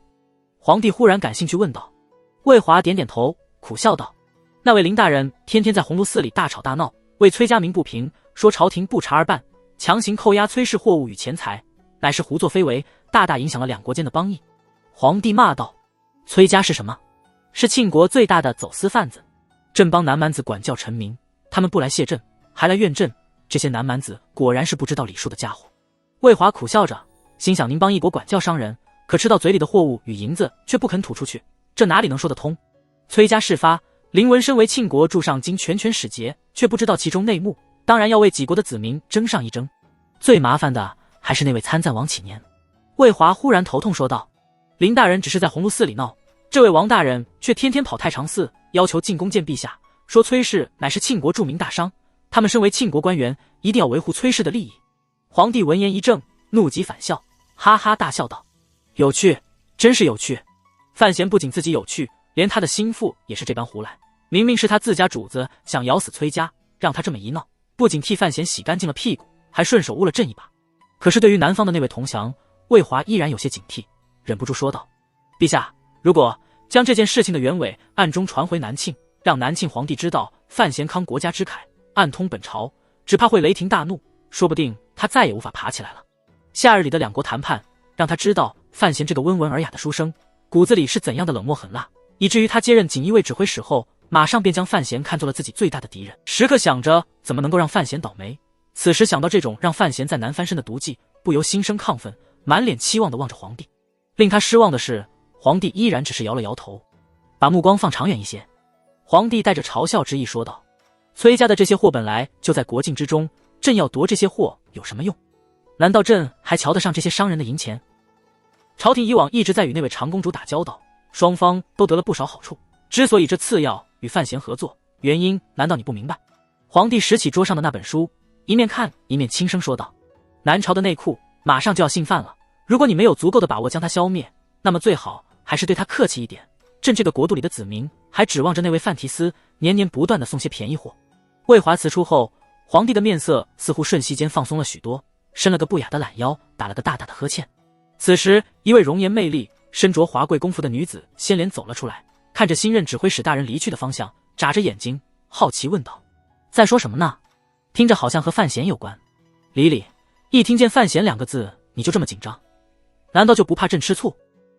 Speaker 1: 皇帝忽然感兴趣问道。魏华点点头，苦笑道：那位林大人天天在鸿胪寺里大吵大闹，为崔家鸣不平，说朝廷不查而办，强行扣押崔氏货物与钱财，乃是胡作非为，大大影响了两国间的邦谊。皇帝骂道：崔家是什么？是庆国最大的走私贩子，朕帮南蛮子管教臣民，他们不来谢朕，还来怨朕，这些南蛮子果然是不知道礼数的家伙。魏华苦笑着，心想您帮一国管教商人，可吃到嘴里的货物与银子却不肯吐出去，这哪里能说得通？崔家事发，林文身为庆国驻上京全权使节，却不知道其中内幕，当然要为己国的子民争上一争。最麻烦的还是那位参赞王启年。魏华忽然头痛说道：林大人只是在鸿胪寺里闹，这位王大人却天天跑太常寺，要求进宫见陛下，说崔氏乃是庆国著名大商，他们身为庆国官员，一定要维护崔氏的利益。皇帝闻言一怔，怒极反笑，哈哈大笑道：有趣，真是有趣。范闲不仅自己有趣，连他的心腹也是这般胡来，明明是他自家主子想咬死崔家，让他这么一闹，不仅替范闲洗干净了屁股，还顺手污了朕一把。可是对于南方的那位同降，魏华依然有些警惕，忍不住说道：陛下，如果将这件事情的原委暗中传回南庆，让南庆皇帝知道范闲康国家之凯，暗通本朝，只怕会雷霆大怒，说不定他再也无法爬起来了。夏日里的两国谈判，让他知道范闲这个温文尔雅的书生骨子里是怎样的冷漠狠辣，以至于他接任锦衣卫指挥使后，马上便将范闲看作了自己最大的敌人，时刻想着怎么能够让范闲倒霉。此时想到这种让范闲在南翻身的毒计，不由心生亢奋，满脸期望地望着皇帝。令他失望的是，皇帝依然只是摇了摇头，把目光放长远一些。皇帝带着嘲笑之意说道：崔家的这些货本来就在国境之中，朕要夺这些货有什么用？难道朕还瞧得上这些商人的银钱？朝廷以往一直在与那位长公主打交道，双方都得了不少好处，之所以这次要与范闲合作，原因难道你不明白？皇帝拾起桌上的那本书，一面看一面轻声说道：南朝的内库马上就要兴犯了，如果你没有足够的把握将它消灭，那么最好还是对他客气一点，朕这个国度里的子民还指望着那位范提斯年年不断的送些便宜货。魏华辞出后，皇帝的面色似乎瞬息间放松了许多，伸了个不雅的懒腰，打了个大大的呵欠。此时一位容颜魅力身着华贵宫服的女子掀帘走了出来，看着新任指挥使大人离去的方向，眨着眼睛好奇问道：在说什么呢？听着好像和范闲有关。李李，一听见范闲两个字你就这么紧张，难道就不怕朕吃醋？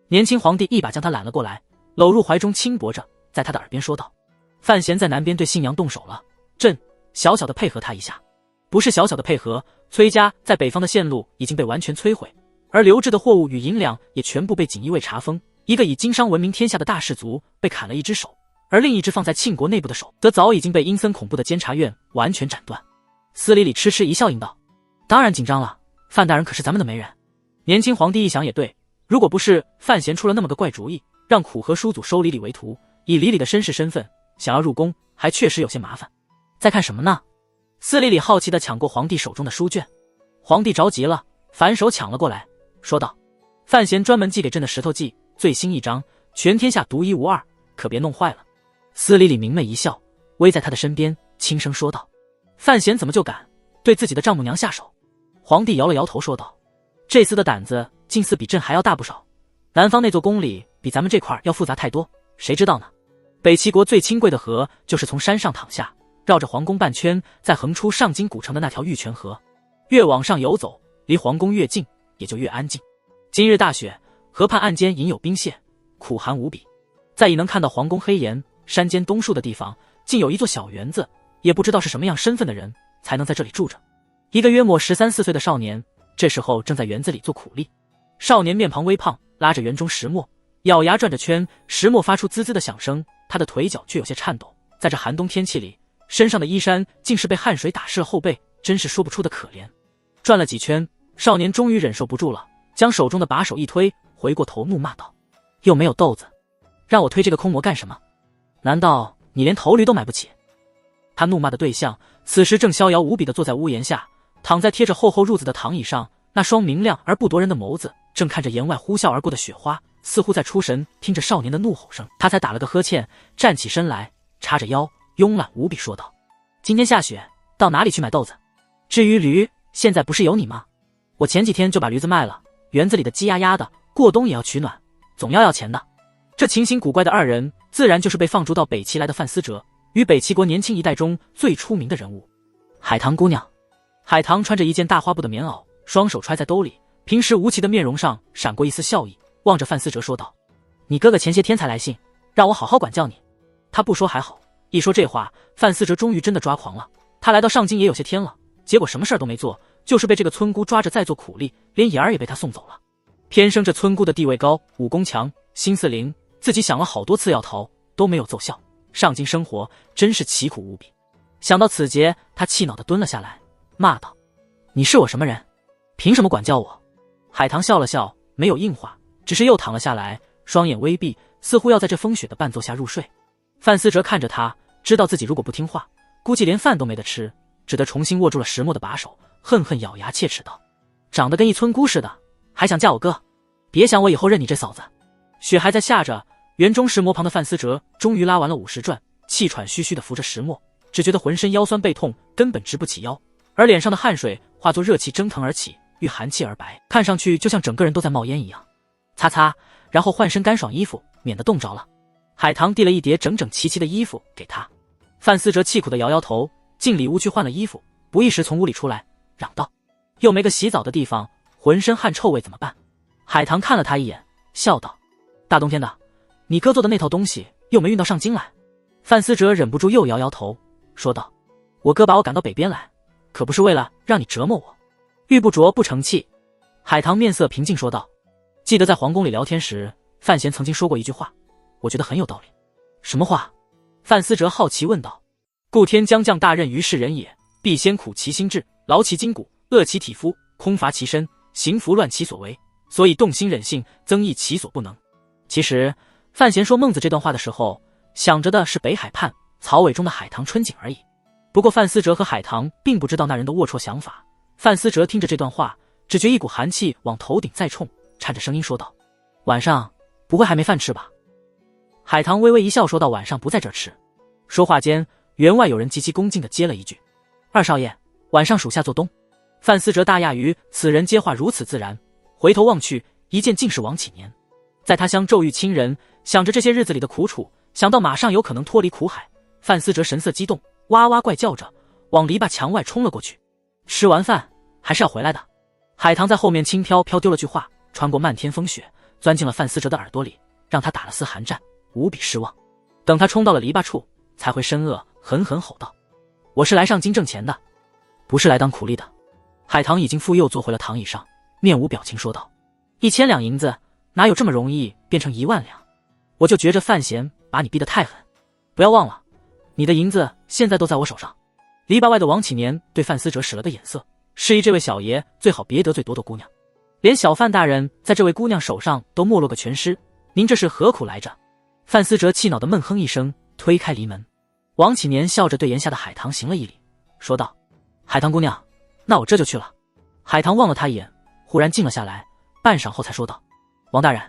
Speaker 1: 年轻皇帝一把将他揽了过来，搂入怀中轻薄着，在他的耳边说道：范闲在南边对信阳动手了，朕小小的配合他一下。不是小小的配合，崔家在北方的线路已经被完全摧毁，而留置的货物与银两也全部被锦衣卫查封，一个以经商闻名天下的大氏族被砍了一只手，而另一只放在庆国内部的手则早已经被阴森恐怖的监察院完全斩断。司礼礼痴痴一笑应道：当然紧张了，范大人可是咱们的媒人。年轻皇帝一想也对，如果不是范闲出了那么个怪主意，让苦河叔祖收李李为徒，以李李的绅士身份想要入宫，还确实有些麻烦。在看什么呢？司礼礼好奇地抢过皇帝手中的书卷。皇帝着急了，反手抢了过来，说道：范闲专门寄给朕的石头记最新一章，全天下独一无二，可别弄坏了。司礼礼明媚一笑，偎在他的身边轻声说道：范闲怎么就敢对自己的丈母娘下手？皇帝摇了摇头说道：这厮的胆子近似比朕还要大不少，南方那座宫里比咱们这块要复杂太多，谁知道呢？北齐国最清贵的河就是从山上淌下，绕着皇宫半圈，再横出上京古城的那条玉泉河，越往上游走，离皇宫越近，也就越安静。今日大雪，河畔岸间隐有冰屑，苦寒无比。再已能看到皇宫黑岩，山间冬树的地方，竟有一座小园子，也不知道是什么样身份的人才能在这里住着。一个约莫13、14岁的少年，这时候正在园子里做苦力。少年面庞微胖，拉着园中石磨，咬牙转着圈，石磨发出滋滋的响声，他的腿脚却有些颤抖。在这寒冬天气里，身上的衣衫竟是被汗水打湿了后背，真是说不出的可怜。转了几圈，少年终于忍受不住了，将手中的把手一推，回过头怒骂道：又没有豆子，让我推这个空磨干什么？难道你连头驴都买不起？他怒骂的对象此时正逍遥无比地坐在屋檐下，躺在贴着厚厚褥子的躺椅上，那双明亮而不夺人的眸子正看着檐外呼啸而过的雪花，似乎在出神听着少年的怒吼声。他才打了个呵欠，站起身来，叉着腰，慵懒无比说道：今天下雪，到哪里去买豆子？至于驴，现在不是有你吗？我前几天就把驴子卖了，园子里的鸡鸭鸭的过冬也要取暖，总要钱的。这情形古怪的二人，自然就是被放逐到北齐来的范思哲，与北齐国年轻一代中最出名的人物。海棠姑娘。海棠穿着一件大花布的棉袄，双手揣在兜里，平时无奇的面容上闪过一丝笑意，望着范思哲说道：“你哥哥前些天才来信，让我好好管教你。”他不说还好，一说这话，范思哲终于真的抓狂了。他来到上京也有些天了，结果什么事儿都没做，就是被这个村姑抓着在做苦力，连眼儿也被他送走了。偏生这村姑的地位高，武功强，心思灵，自己想了好多次要逃，都没有奏效。上京生活真是奇苦无比。想到此节，他气恼地蹲了下来，骂道：“你是我什么人？凭什么管教我？”海棠笑了笑，没有应话，只是又躺了下来，双眼微闭，似乎要在这风雪的伴奏下入睡。范思哲看着他，知道自己如果不听话，估计连饭都没得吃，只得重新握住了石磨的把手，恨恨咬牙切齿道：“长得跟一村姑似的，还想嫁我哥？别想我以后认你这嫂子！”雪还在下着，园中石磨旁的范思哲终于拉完了50转，气喘吁吁地扶着石磨，只觉得浑身腰酸背痛，根本直不起腰，而脸上的汗水化作热气蒸腾而起，遇寒气而白，看上去就像整个人都在冒烟一样。擦擦，然后换身干爽衣服，免得冻着了。海棠递了一叠整整齐齐的衣服给他，范思哲气苦地摇摇头，进里屋去换了衣服，不一时从屋里出来，嚷道：“又没个洗澡的地方，浑身汗臭味怎么办？”海棠看了他一眼，笑道：“大冬天的，你哥做的那套东西又没运到上京来。”范思哲忍不住又摇摇头，说道：“我哥把我赶到北边来，可不是为了让你折磨我。玉不琢不成器。”海棠面色平静说道：“记得在皇宫里聊天时，范闲曾经说过一句话，我觉得很有道理。”“什么话？”范思哲好奇问道。“故天将降大任于世人也，必先苦其心志，劳其筋骨，饿其体肤，空乏其身，行拂乱其所为，所以动心忍性，增益其所不能。”其实范闲说孟子这段话的时候，想着的是北海畔曹尾中的海棠春景而已。不过范思哲和海棠并不知道那人的龌龊想法。范思哲听着这段话，只觉一股寒气往头顶再冲，颤着声音说道：“晚上不会还没饭吃吧？”海棠微微一笑说道：“晚上不在这儿吃。”说话间，员外有人极其恭敬地接了一句：“二少爷，晚上属下做东。”范思哲大讶于此人接话如此自然，回头望去，一见竟是王启年。在他乡骤遇亲人，想着这些日子里的苦楚，想到马上有可能脱离苦海，范思哲神色激动，哇哇怪叫着往篱笆墙外冲了过去。吃完饭还是要回来的。海棠在后面轻飘飘丢了句话，穿过漫天风雪，钻进了范思哲的耳朵里，让他打了丝寒战，无比失望。等他冲到了篱笆处，才回身恶狠狠吼道：“我是来上京挣钱的，不是来当苦力的。”海棠已经复又坐回了躺椅上，面无表情说道：“1000两银子哪有这么容易变成1万两？我就觉着范闲把你逼得太狠，不要忘了，你的银子现在都在我手上。”篱笆外的王启年对范思哲使了个眼色，示意这位小爷最好别得罪朵朵姑娘，连小范大人在这位姑娘手上都没落个全尸，您这是何苦来着？范思哲气恼地闷哼一声，推开篱门。王启年笑着对檐下的海棠行了一礼，说道：“海棠姑娘，那我这就去了。”海棠望了他一眼，忽然静了下来，半晌后才说道：“王大人，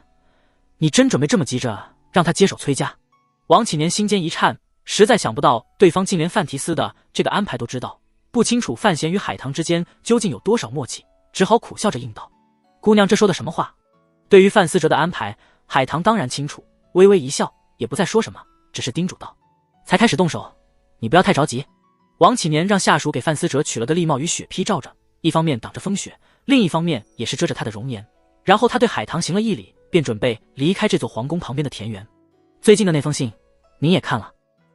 Speaker 1: 你真准备这么急着让他接手崔家？”王启年心间一颤，实在想不到对方竟连范提斯的这个安排都知道，不清楚范闲与海棠之间究竟有多少默契，只好苦笑着应道：“姑娘这说的什么话？”对于范思哲的安排，海棠当然清楚，微微一笑，也不再说什么，只是叮嘱道：“才开始动手，你不要太着急。”王启年让下属给范思哲取了个笠帽与雪披罩着，一方面挡着风雪，另一方面也是遮着他的容颜。然后他对海棠行了一礼，便准备离开这座皇宫旁边的田园。“最近的那封信，您也看了？”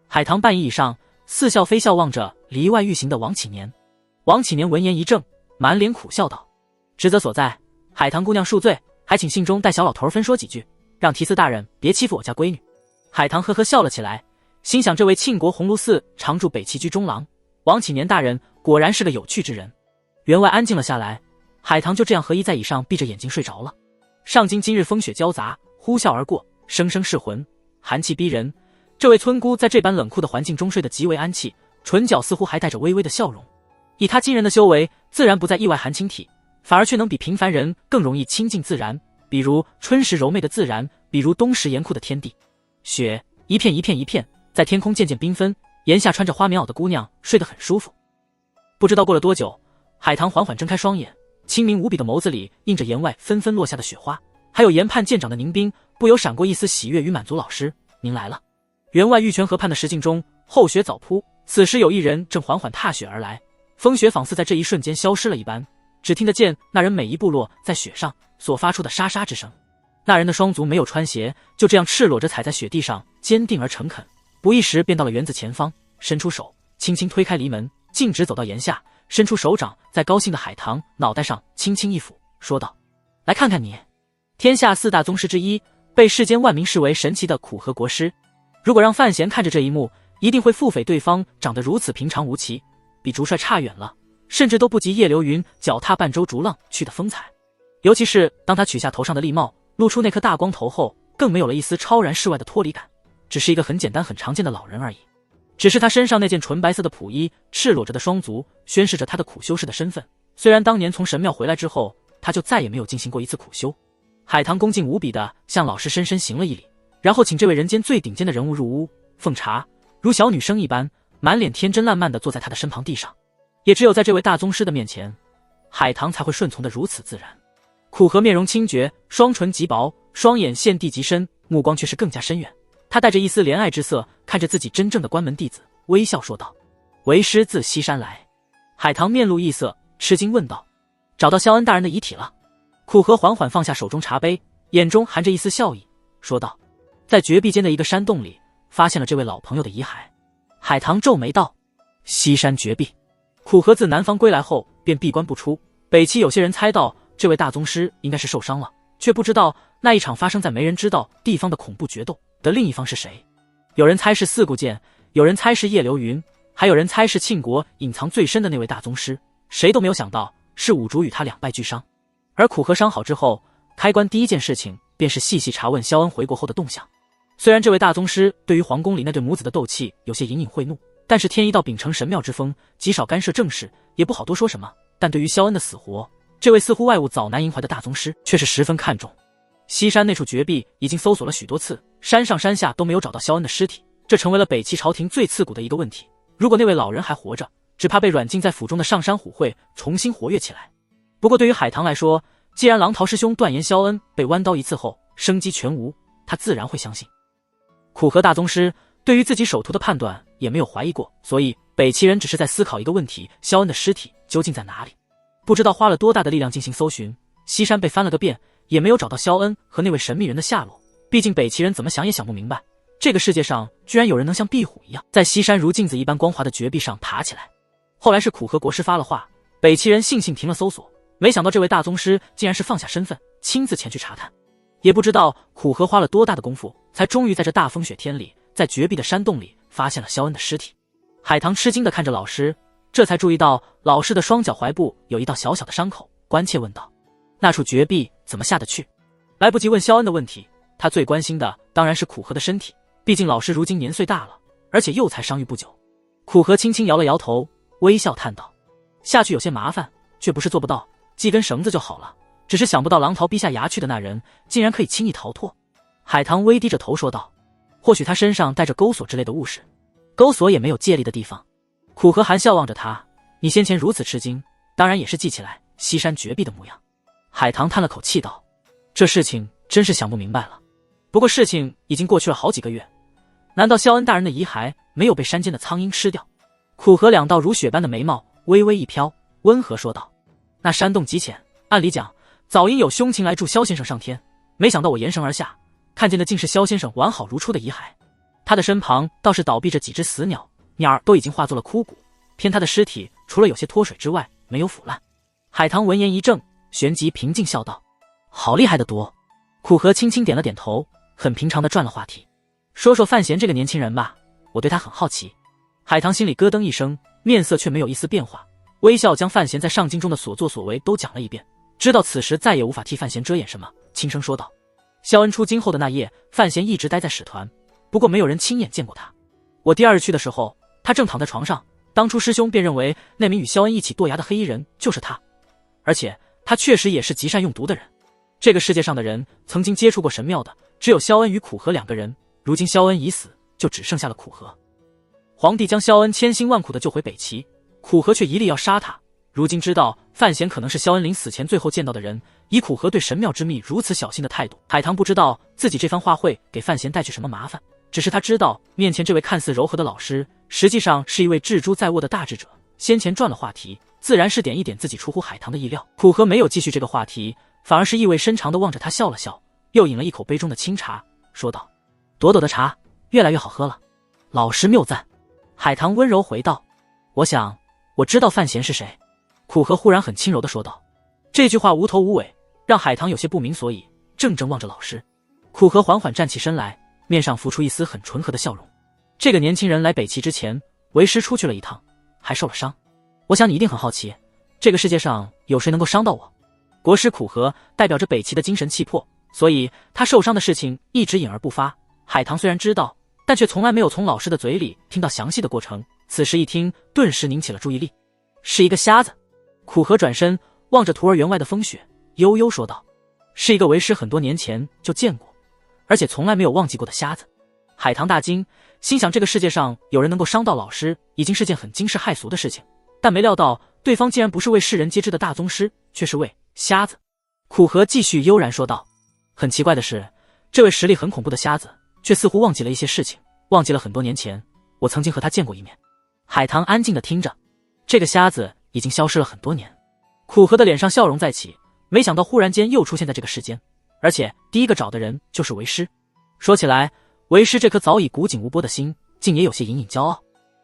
Speaker 1: 海棠半倚以上，似笑非笑望着篱外欲行的王启年。王启年闻言一怔，满脸苦笑道：“职责所在，海棠姑娘恕罪，还请信中带小老头分说几句，让提司大人别欺负我家闺女。”海棠呵呵笑了起来，心想这位庆国鸿胪寺常驻北齐居中郎王启年大人果然是个有趣之人。员外安静了下来，海棠就这样合依在椅上，闭着眼睛睡着了。上京今日风雪交杂，呼啸而过，声声噬魂，寒气逼人。这位村姑在这般冷酷的环境中睡得极为安气，唇角似乎还带着微微的笑容。以她今人的修为，自然不在意外寒清体，反而却能比平凡人更容易亲近自然，比如春时柔媚的自然，比如冬时严酷的天地。雪一片一片一片，在天空渐渐缤纷，檐下穿着花棉袄的姑娘睡得很舒服。不知道过了多久，海棠缓缓睁开双眼，清明无比的眸子里映着檐外纷纷落下的雪花，还有研判舰长的宁斌，不由闪过一丝喜悦与满足。老师，您来了。员外玉泉河畔的石径中，后雪早铺，此时有一人正缓缓踏雪而来，风雪仿似在这一瞬间消失了一般，只听得见那人每一步落在雪上所发出的沙沙之声。那人的双足没有穿鞋，就这样赤裸着踩在雪地上，坚定而诚恳。不一时便到了园子前方，伸出手轻轻推开篱门，径直走到檐下，伸出手掌在高兴的海棠脑袋上轻轻一抚，说道：来看看你，天下4大宗师之一，被世间万民视为神奇的苦荷国师。如果让范闲看着这一幕，一定会腹诽对方长得如此平常无奇，比竹帅差远了，甚至都不及叶流云脚踏半舟逐浪去的风采。尤其是当他取下头上的笠帽，露出那颗大光头后，更没有了一丝超然世外的脱离感，只是一个很简单很常见的老人而已。只是他身上那件纯白色的朴衣，赤裸着的双足，宣示着他的苦修士的身份。虽然当年从神庙回来之后，他就再也没有进行过一次苦修。海棠恭敬无比地向老师深深行了一礼，然后请这位人间最顶尖的人物入屋奉茶，如小女生一般，满脸天真烂漫地坐在他的身旁地上。也只有在这位大宗师的面前，海棠才会顺从得如此自然。苦荷面容清绝，双唇极薄，双眼陷地极深，目光却是更加深远。他带着一丝怜爱之色看着自己真正的关门弟子，微笑说道：为师自西山来。海棠面露异色，吃惊问道：找到萧恩大人的遗体了？苦荷缓缓放下手中茶杯，眼中含着一丝笑意，说道：在绝壁间的一个山洞里发现了这位老朋友的遗骸。海棠皱眉道：西山绝壁。苦荷自南方归来后便闭关不出，北齐有些人猜到这位大宗师应该是受伤了，却不知道那一场发生在没人知道地方的恐怖决斗的另一方是谁。有人猜是四顾剑，有人猜是叶流云，还有人猜是庆国隐藏最深的那位大宗师，谁都没有想到是五竹与他两败俱伤。而苦荷伤好之后，开关第一件事情便是细细查问萧恩回国后的动向。虽然这位大宗师对于皇宫里那对母子的斗气有些隐隐晦怒，但是天一道秉承神庙之风，极少干涉政事，也不好多说什么。但对于萧恩的死活，这位似乎外物早难萦怀的大宗师却是十分看重。西山那处绝壁已经搜索了许多次，山上山下都没有找到萧恩的尸体，这成为了北齐朝廷最刺骨的一个问题。如果那位老人还活着，只怕被软禁在府中的上山虎会重新活跃起来。不过对于海棠来说，既然狼桃师兄断言萧恩被剜刀一刺后生机全无，他自然会相信。苦荷大宗师对于自己首徒的判断也没有怀疑过，所以北齐人只是在思考一个问题：萧恩的尸体究竟在哪里？不知道花了多大的力量进行搜寻，西山被翻了个遍，也没有找到萧恩和那位神秘人的下落。毕竟北齐人怎么想也想不明白，这个世界上居然有人能像壁虎一样，在西山如镜子一般光滑的绝壁上爬起来。后来是苦荷国师发了话，北齐人悻悻停了搜索，没想到这位大宗师竟然是放下身份，亲自前去查探。也不知道苦荷花了多大的功夫，才终于在这大风雪天里，在绝壁的山洞里发现了萧恩的尸体。海棠吃惊地看着老师，这才注意到老师的双脚踝部有一道小小的伤口，关切问道：那处绝壁怎么下得去？来不及问萧恩的问题，他最关心的当然是苦荷的身体，毕竟老师如今年岁大了，而且又才伤愈不久。苦荷轻轻摇了摇头，微笑叹道：下去有些麻烦，却不是做不到，系根绳子就好了，只是想不到狼桃逼下牙去的那人竟然可以轻易逃脱。海棠微低着头说道：或许他身上带着钩索之类的物事。钩索也没有借力的地方。苦荷含笑望着他：你先前如此吃惊，当然也是记起来西山绝壁的模样。海棠叹了口气道：这事情真是想不明白了。不过事情已经过去了好几个月，难道萧恩大人的遗骸没有被山间的苍鹰吃掉？苦荷两道如雪般的眉毛微微一飘，温和说道：那山洞极浅，按理讲早应有凶禽来助萧先生上天，没想到我沿绳而下，看见的竟是萧先生完好如初的遗骸。他的身旁倒是倒闭着几只死鸟，鸟儿都已经化作了枯骨，偏他的尸体除了有些脱水之外没有腐烂。海棠闻言一怔，旋即平静笑道：好厉害的多。苦荷轻轻点了点头，很平常地转了话题：说说范闲这个年轻人吧，我对他很好奇。海棠心里咯噔一声，面色却没有一丝变化，微笑将范闲在上京中的所作所为都讲了一遍，知道此时再也无法替范闲遮掩什么，轻声说道：萧恩出京后的那夜，范闲一直待在使团，不过没有人亲眼见过他。我第二日去的时候，他正躺在床上，当初师兄便认为那名与萧恩一起堕崖的黑衣人就是他，而且他确实也是极善用毒的人。这个世界上的人曾经接触过神庙的只有萧恩与苦荷两个人，如今萧恩已死，就只剩下了苦荷。皇帝将萧恩千辛万苦地救回北齐，苦荷却一力要杀他，如今知道范闲可能是萧恩林死前最后见到的人，以苦荷对神庙之秘如此小心的态度，海棠不知道自己这番话会给范闲带去什么麻烦。只是他知道面前这位看似柔和的老师，实际上是一位智珠在握的大智者。先前转了话题，自然是点一点自己出乎海棠的意料。苦荷没有继续这个话题，反而是意味深长地望着他笑了笑，又饮了一口杯中的清茶，说道：“朵朵的茶越来越好喝了。”老师谬赞。海棠温柔回道：“我想我知道范闲是谁。”苦荷忽然很轻柔地说道。这句话无头无尾，让海棠有些不明所以，怔怔望着老师。苦荷缓缓站起身来，面上浮出一丝很纯和的笑容。这个年轻人来北齐之前，为师出去了一趟，还受了伤。我想你一定很好奇，这个世界上有谁能够伤到我？国师苦荷代表着北齐的精神气魄，所以他受伤的事情一直隐而不发。海棠虽然知道，但却从来没有从老师的嘴里听到详细的过程。此时一听，顿时拧起了注意力。是一个瞎子。苦荷转身望着徒儿园外的风雪，悠悠说道：“是一个为师很多年前就见过，而且从来没有忘记过的瞎子。”海棠大惊，心想这个世界上有人能够伤到老师，已经是件很惊世骇俗的事情，但没料到对方竟然不是位世人皆知的大宗师，却是位瞎子。苦荷继续悠然说道：“很奇怪的是，这位实力很恐怖的瞎子，却似乎忘记了一些事情，忘记了很多年前我曾经和他见过一面。”海棠安静地听着，这个瞎子已经消失了很多年。苦荷的脸上笑容再起，没想到忽然间又出现在这个世间，而且第一个找的人就是为师。说起来，为师这颗早已古井无波的心，竟也有些隐隐骄傲。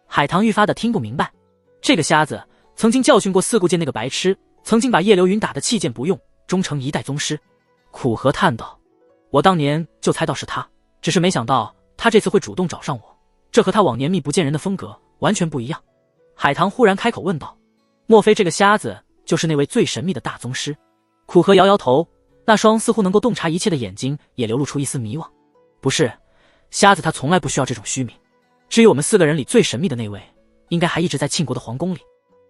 Speaker 1: 海棠愈发的听不明白，这个瞎子曾经教训过四顾剑那个白痴，曾经把叶流云打得弃剑不用，终成一代宗师。苦荷叹道：“我当年就猜到是他，只是没想到他这次会主动找上我，这和他往年密不见人的风格完全不一样。”海棠忽然开口问道：“莫非这个瞎子就是那位最神秘的大宗师？”苦荷摇摇头，那双似乎能够洞察一切的眼睛也流露出一丝迷惘。“不是，瞎子他从来不需要这种虚名。至于我们4个人里最神秘的那位，应该还一直在庆国的皇宫里。”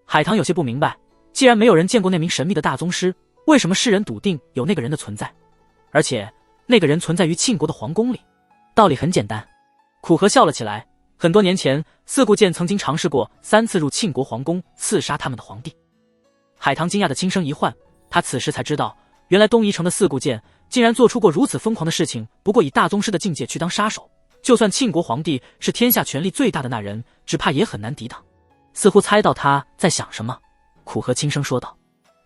Speaker 1: 海棠有些不明白，既然没有人见过那名神秘的大宗师，为什么世人笃定有那个人的存在？而且那个人存在于庆国的皇宫里？道理很简单。苦荷笑了起来，很多年前，四顾剑曾经尝试过3次入庆国皇宫刺杀他们的皇帝。海棠惊讶的轻声一唤，他此时才知道，原来东夷城的四顾剑竟然做出过如此疯狂的事情。不过以大宗师的境界去当杀手，就算庆国皇帝是天下权力最大的那人，只怕也很难抵挡。似乎猜到他在想什么，苦荷轻声说道：“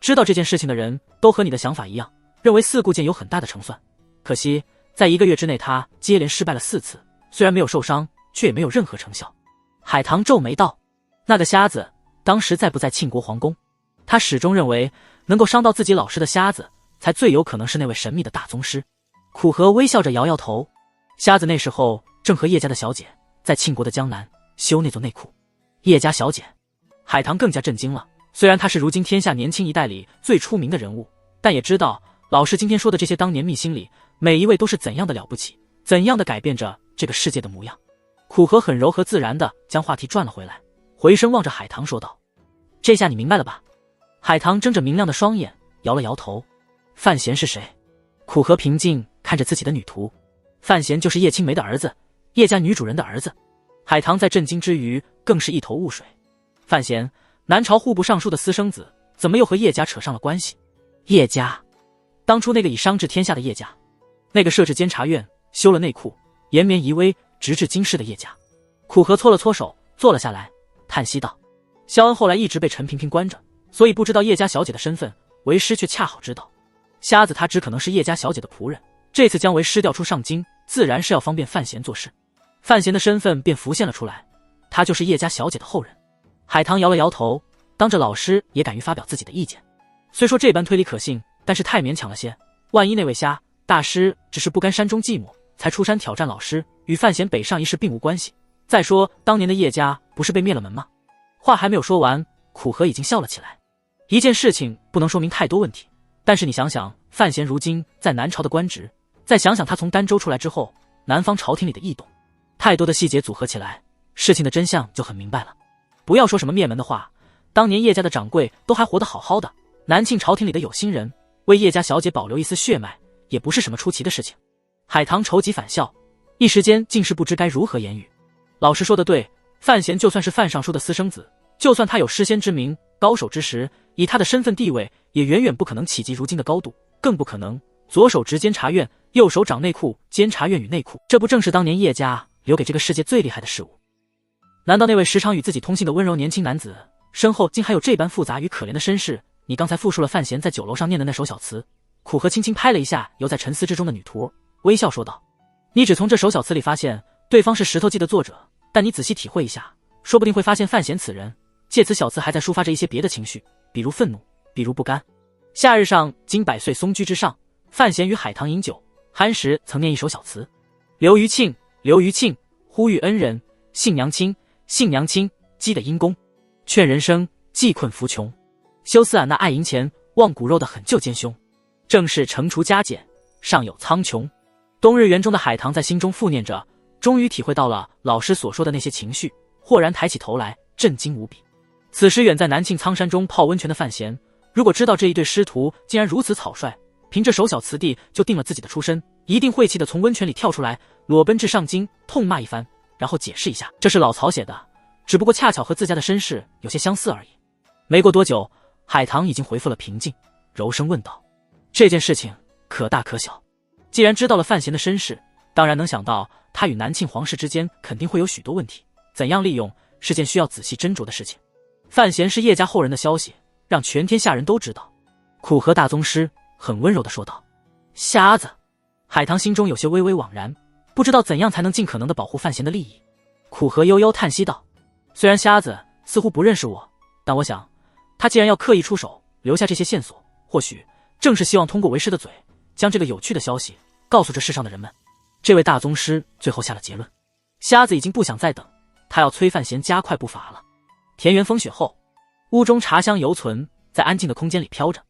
Speaker 1: 知道这件事情的人都和你的想法一样，认为四顾剑有很大的成算。可惜在1个月之内，他接连失败了4次，虽然没有受伤，却也没有任何成效。”海棠皱眉道：“那个瞎子当时在不在庆国皇宫？他始终认为能够伤到自己老师的瞎子，才最有可能是那位神秘的大宗师。”苦荷微笑着摇摇头，瞎子那时候正和叶家的小姐在庆国的江南修那座内库。叶家小姐？海棠更加震惊了。虽然她是如今天下年轻一代里最出名的人物，但也知道老师今天说的这些当年秘辛里，每一位都是怎样的了不起，怎样的改变着这个世界的模样。苦荷很柔和自然地将话题转了回来，回身望着海棠说道：“这下你明白了吧？”海棠睁着明亮的双眼，摇了摇头。“范闲是谁？”苦荷平静看着自己的女徒。“范闲就是叶青梅的儿子，叶家女主人的儿子。”海棠在震惊之余，更是一头雾水。范闲，南朝户部尚书的私生子，怎么又和叶家扯上了关系？叶家，当初那个以商治天下的叶家，那个设置监察院、修了内库、延绵夷微，直至今世的叶家。苦荷搓了搓手，坐了下来，叹息道：“萧恩后来一直被陈萍萍关着，所以不知道叶家小姐的身份，为师却恰好知道。瞎子他只可能是叶家小姐的仆人，这次将为师调出上京，自然是要方便范闲做事。范闲的身份便浮现了出来，他就是叶家小姐的后人。”海棠摇了摇头，当着老师也敢于发表自己的意见。虽说这般推理可信，但是太勉强了些。万一那位瞎大师只是不甘山中寂寞，才出山挑战老师，与范闲北上一事并无关系。再说当年的叶家不是被灭了门吗？话还没有说完，苦荷已经笑了起来。一件事情不能说明太多问题，但是你想想范闲如今在南朝的官职，再想想他从儋州出来之后南方朝廷里的异动，太多的细节组合起来，事情的真相就很明白了。不要说什么灭门的话，当年叶家的掌柜都还活得好好的，南庆朝廷里的有心人为叶家小姐保留一丝血脉，也不是什么出奇的事情。海棠愁极反笑，一时间竟是不知该如何言语。老师说的对，范闲就算是范尚书的私生子，就算他有诗仙之名、高手之实，以他的身份地位，也远远不可能企及如今的高度，更不可能左手执监察院，右手掌内库、监察院与内库，这不正是当年叶家留给这个世界最厉害的事物？难道那位时常与自己通信的温柔年轻男子身后竟还有这般复杂与可怜的身世？你刚才复述了范闲在酒楼上念的那首小词。苦荷轻轻拍了一下犹在沉思之中的女徒，微笑说道：你只从这首小词里发现对方是石头记的作者，但你仔细体会一下，说不定会发现范闲此人借此小词还在抒发着一些别的情绪，比如愤怒，比如不甘。夏日上，经百岁松居之上，范闲与海棠饮酒，酣时曾念一首小词：刘余庆，刘余庆，呼吁恩人，信娘亲，信娘亲，积的阴功，劝人生，济困扶穷，休思俺那爱银钱，忘骨肉的狠救奸凶，正是惩除加减，尚有苍穹。冬日园中的海棠在心中复念着，终于体会到了老师所说的那些情绪，豁然抬起头来，震惊无比。此时远在南庆苍山中泡温泉的范闲，如果知道这一对师徒竟然如此草率，凭这首小词地就定了自己的出身，一定晦气地从温泉里跳出来，裸奔至上京，痛骂一番，然后解释一下，这是老曹写的，只不过恰巧和自家的身世有些相似而已。没过多久，海棠已经恢复了平静，柔声问道：这件事情可大可小？既然知道了范闲的身世，当然能想到他与南庆皇室之间肯定会有许多问题，怎样利用是件需要仔细斟酌的事情。范闲是叶家后人的消息让全天下人都知道。苦荷大宗师很温柔地说道：瞎子。海棠心中有些微微惘然，不知道怎样才能尽可能地保护范闲的利益。苦荷悠悠叹息道：虽然瞎子似乎不认识我，但我想他既然要刻意出手留下这些线索，或许正是希望通过为师的嘴将这个有趣的消息告诉这世上的人们。这位大宗师最后下了结论。瞎子已经不想再等，他要催范闲加快步伐了。田园风雪后，屋中茶香犹存，在安静的空间里飘着。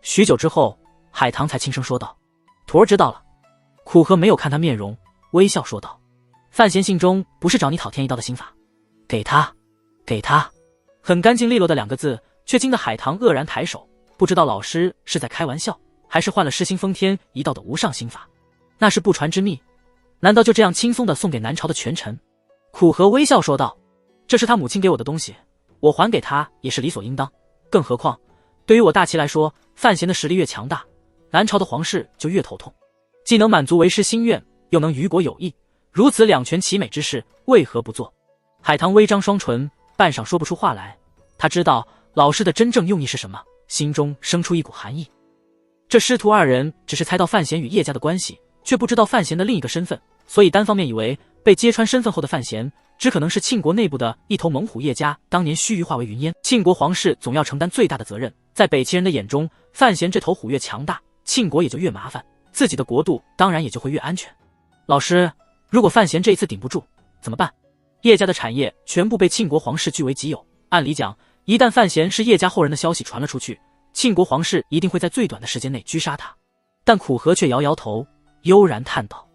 Speaker 1: 许久之后，海棠才轻声说道：徒儿知道了。苦荷没有看他面容，微笑说道：范闲信中不是找你讨天一刀的心法，给他，给他。很干净利落的两个字，却惊得海棠愕然抬手，不知道老师是在开玩笑，还是换了失心疯天一道的无上心法。那是不传之秘，难道就这样轻松地送给南朝的权臣？苦荷微笑说道：这是他母亲给我的东西，我还给他也是理所应当。更何况对于我大齐来说，范闲的实力越强大，南朝的皇室就越头痛。既能满足为师心愿，又能于国有益，如此两全其美之事，为何不做？海棠微张双唇，半晌说不出话来。他知道老师的真正用意是什么，心中生出一股寒意。这师徒二人只是猜到范闲与叶家的关系，却不知道范闲的另一个身份，所以单方面以为被揭穿身份后的范闲只可能是庆国内部的一头猛虎。叶家当年须臾化为云烟，庆国皇室总要承担最大的责任。在北齐人的眼中，范闲这头虎越强大，庆国也就越麻烦，自己的国度当然也就会越安全。老师，如果范闲这一次顶不住怎么办？叶家的产业全部被庆国皇室据为己有，按理讲，一旦范闲是叶家后人的消息传了出去，庆国皇室一定会在最短的时间内狙杀他。但苦荷却摇摇头，悠然叹道：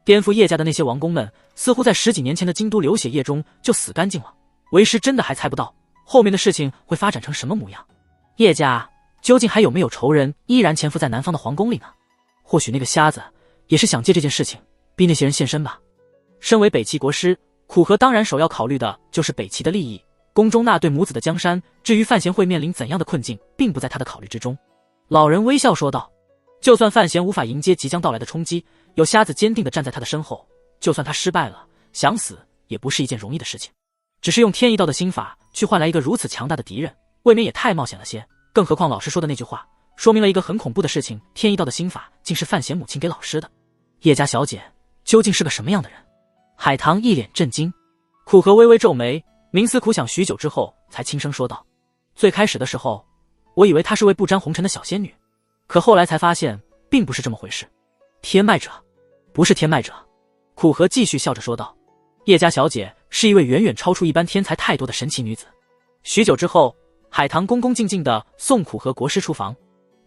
Speaker 1: 颠覆叶家的那些王公们，似乎在10几年前的京都流血夜中就死干净了。为师真的还猜不到后面的事情会发展成什么模样。叶家究竟还有没有仇人依然潜伏在南方的皇宫里呢？或许那个瞎子也是想借这件事情逼那些人现身吧。身为北齐国师，苦荷当然首要考虑的就是北齐的利益，宫中那对母子的江山，至于范闲会面临怎样的困境，并不在他的考虑之中。老人微笑说道：就算范闲无法迎接即将到来的冲击，有瞎子坚定地站在他的身后，就算他失败了，想死也不是一件容易的事情。只是用天一道的心法去换来一个如此强大的敌人，未免也太冒险了些。更何况老师说的那句话说明了一个很恐怖的事情，天一道的心法竟是范闲母亲给老师的。叶家小姐究竟是个什么样的人？海棠一脸震惊。苦荷微微皱眉，冥思苦想许久之后才轻声说道：最开始的时候，我以为她是位不沾红尘的小仙女，可后来才发现并不是这么回事。天脉者？不是天脉者。苦荷继续笑着说道：叶家小姐是一位远远超出一般天才太多的神奇女子。许久之后，海棠恭恭敬敬地送苦荷国师出房，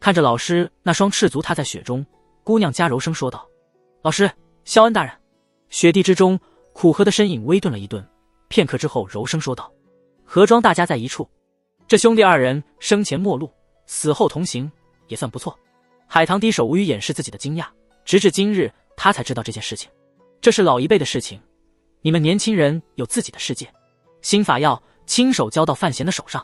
Speaker 1: 看着老师那双赤足踏在雪中，姑娘家柔声说道：老师，萧恩大人。雪地之中，苦荷的身影微顿了一顿，片刻之后柔声说道：何庄大家在一处，这兄弟二人生前陌路，死后同行，也算不错。海棠低手无语掩饰自己的惊讶，直至今日他才知道这件事情。这是老一辈的事情，你们年轻人有自己的世界，心法要亲手交到范闲的手上。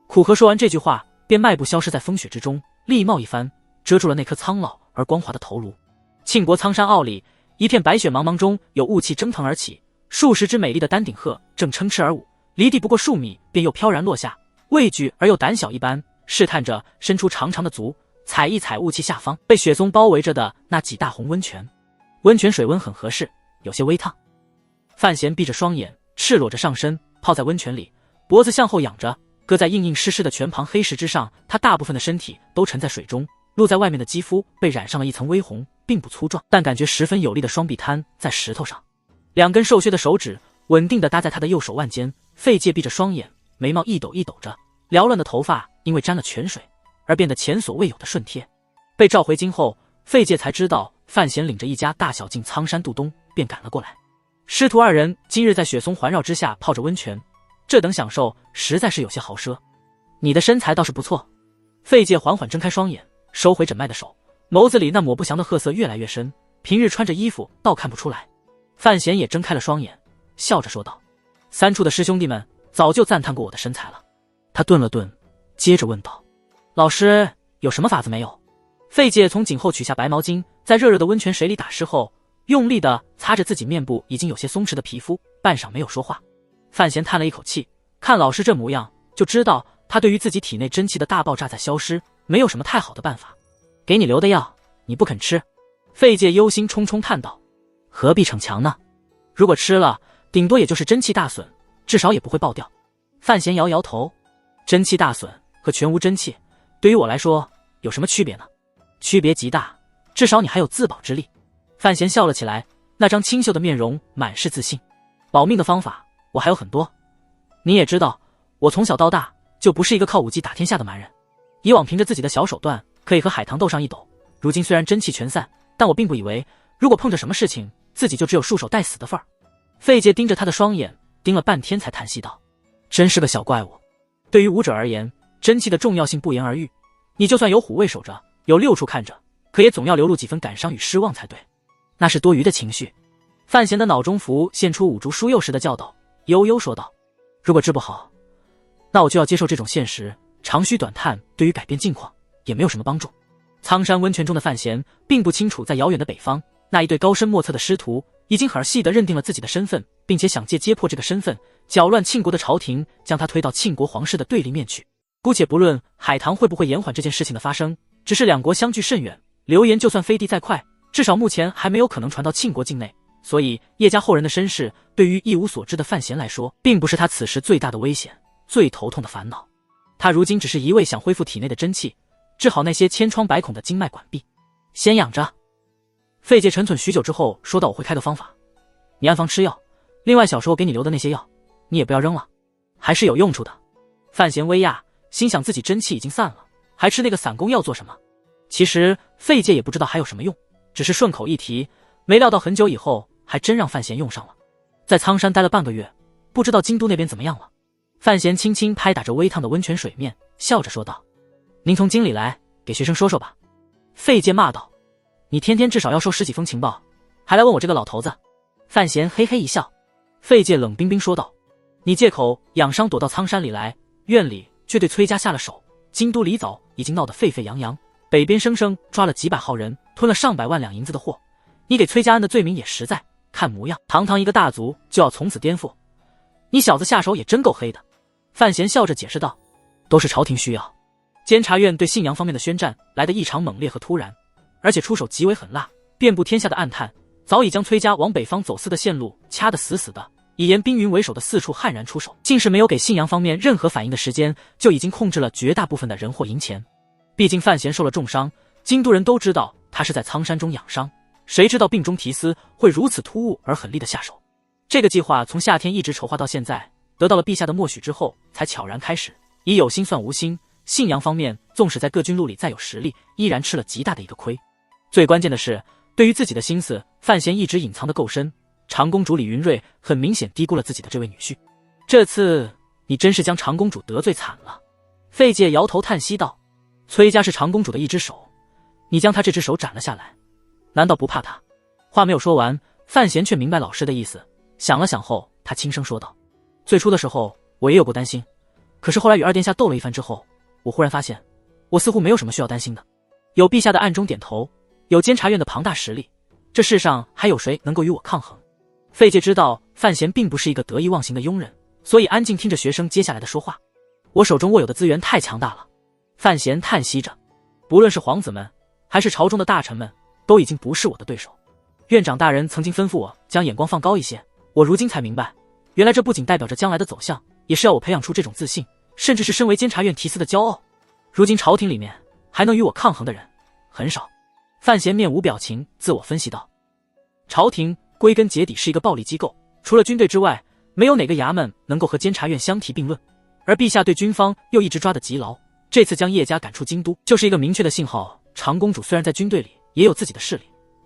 Speaker 1: 苦荷说完这句话，便迈步消失在风雪之中，立帽一翻，遮住了那颗苍老而光滑的头颅。庆国苍山坳里，一片白雪茫茫中有雾气蒸腾而起，数十只美丽的丹顶鹤正称翅而舞，离地不过数米，便又飘然落下，畏惧而又胆小一般，试探着伸出长长的足，踩一踩雾气下方被雪松包围着的那几大红温泉。温泉水温很合适，有些微烫。范闲闭着双眼，赤裸着上身，泡在温泉里，脖子向后仰着，搁在硬硬湿湿的泉旁黑石之上，他大部分的身体都沉在水中，露在外面的肌肤被染上了一层微红，并不粗壮，但感觉十分有力的双臂摊在石头上，两根瘦削的手指稳定地搭在他的右手腕间。费介闭着双眼，眉毛一抖一抖着，缭乱的头发因为沾了泉水而变得前所未有的顺贴。被召回京后，费介才知道范闲领着一家大小进苍山渡冬，便赶了过来。师徒二人今日在雪松环绕之下泡着温泉，这等享受实在是有些豪奢。你的身材倒是不错。费介缓缓睁开双眼，收回枕麦的手，眸子里那抹不祥的褐色越来越深，平日穿着衣服倒看不出来。范闲也睁开了双眼，笑着说道：三处的师兄弟们早就赞叹过我的身材了。他顿了顿，接着问道：老师有什么法子没有？费介从颈后取下白毛巾，在热热的温泉水里打湿后，用力地擦着自己面部已经有些松弛的皮肤，半晌没有说话。范闲叹了一口气，看老师这模样，就知道他对于自己体内真气的大爆炸在消失，没有什么太好的办法。给你留的药，你不肯吃。费介忧心忡忡叹道：何必逞强呢？如果吃了，顶多也就是真气大损，至少也不会爆掉。范闲摇摇头：真气大损和全无真气，对于我来说有什么区别呢？区别极大，至少你还有自保之力。范闲笑了起来，那张清秀的面容满是自信。保命的方法我还有很多，你也知道，我从小到大就不是一个靠武技打天下的蛮人，以往凭着自己的小手段可以和海棠斗上一斗，如今虽然真气全散，但我并不以为如果碰着什么事情，自己就只有束手待死的份儿。费介盯着他的双眼，盯了半天才叹息道：真是个小怪物。对于武者而言，真气的重要性不言而喻，你就算有虎卫守着，有六处看着，可也总要流露几分感伤与失望才对，那是多余的情绪。范闲的脑中浮现出五竹书幼时的教导，悠悠说道：如果治不好，那我就要接受这种现实，长吁短叹对于改变境况也没有什么帮助。苍山温泉中的范闲并不清楚，在遥远的北方，那一对高深莫测的师徒已经很细地认定了自己的身份，并且想借揭破这个身份，搅乱庆国的朝廷，将他推到庆国皇室的对立面去。姑且不论海棠会不会延缓这件事情的发生，只是两国相距甚远，流言就算飞递再快，至少目前还没有可能传到庆国境内，所以叶家后人的身世对于一无所知的范闲来说，并不是他此时最大的危险，最头痛的烦恼。他如今只是一味想恢复体内的真气，治好那些千疮百孔的经脉管壁。先养着。费介沉忖许久之后说道：我会开个方法，你按方吃药，另外小时候给你留的那些药你也不要扔了，还是有用处的。范闲微讶，心想自己真气已经散了，还吃那个散功药做什么？其实费介也不知道还有什么用，只是顺口一提，没料到很久以后还真让范闲用上了。在苍山待了半个月，不知道京都那边怎么样了。范闲轻轻拍打着微烫的温泉水面，笑着说道：您从京里来，给学生说说吧。费介骂道：你天天至少要收10几封情报，还来问我这个老头子。范闲嘿嘿一笑。费介冷冰冰说道：你借口养伤躲到苍山里来，院里却对崔家下了手，京都离早已经闹得沸沸扬扬，北边生生抓了几百号人，吞了上百万两银子的货，你给崔家安的罪名也实在，看模样堂堂一个大族就要从此颠覆，你小子下手也真够黑的。范闲笑着解释道：都是朝廷需要，监察院对信阳方面的宣战来得异常猛烈和突然，而且出手极为狠辣，遍布天下的暗探早已将崔家往北方走私的线路掐得死死的，以严冰云为首的四处悍然出手，竟是没有给信阳方面任何反应的时间，就已经控制了绝大部分的人货银钱。毕竟范闲受了重伤，京都人都知道他是在苍山中养伤，谁知道病中提丝会如此突兀而狠厉的下手。这个计划从夏天一直筹划到现在，得到了陛下的默许之后才悄然开始，以有心算无心，信阳方面纵使在各军路里再有实力，依然吃了极大的一个亏。最关键的是，对于自己的心思，范闲一直隐藏得够深，长公主李云瑞很明显低估了自己的这位女婿。这次你真是将长公主得罪惨了。费介摇头叹息道：崔家是长公主的一只手，你将她这只手斩了下来，难道不怕她？话没有说完，范闲却明白老师的意思，想了想后他轻声说道：最初的时候我也有过担心，可是后来与二殿下斗了一番之后，我忽然发现，我似乎没有什么需要担心的。有陛下的暗中点头，有监察院的庞大实力，这世上还有谁能够与我抗衡？费介知道范闲并不是一个得意忘形的庸人，所以安静听着学生接下来的说话。我手中握有的资源太强大了。范闲叹息着，不论是皇子们，还是朝中的大臣们，都已经不是我的对手。院长大人曾经吩咐我将眼光放高一些，我如今才明白，原来这不仅代表着将来的走向，也是要我培养出这种自信，甚至是身为监察院提司的骄傲。如今朝廷里面还能与我抗衡的人很少。范闲面无表情自我分析道，朝廷归根结底是一个暴力机构，除了军队之外，没有哪个衙门能够和监察院相提并论，而陛下对军方又一直抓得极牢，这次将叶家赶出京都，就是一个明确的信号。长公主虽然在军队里也有自己的势力，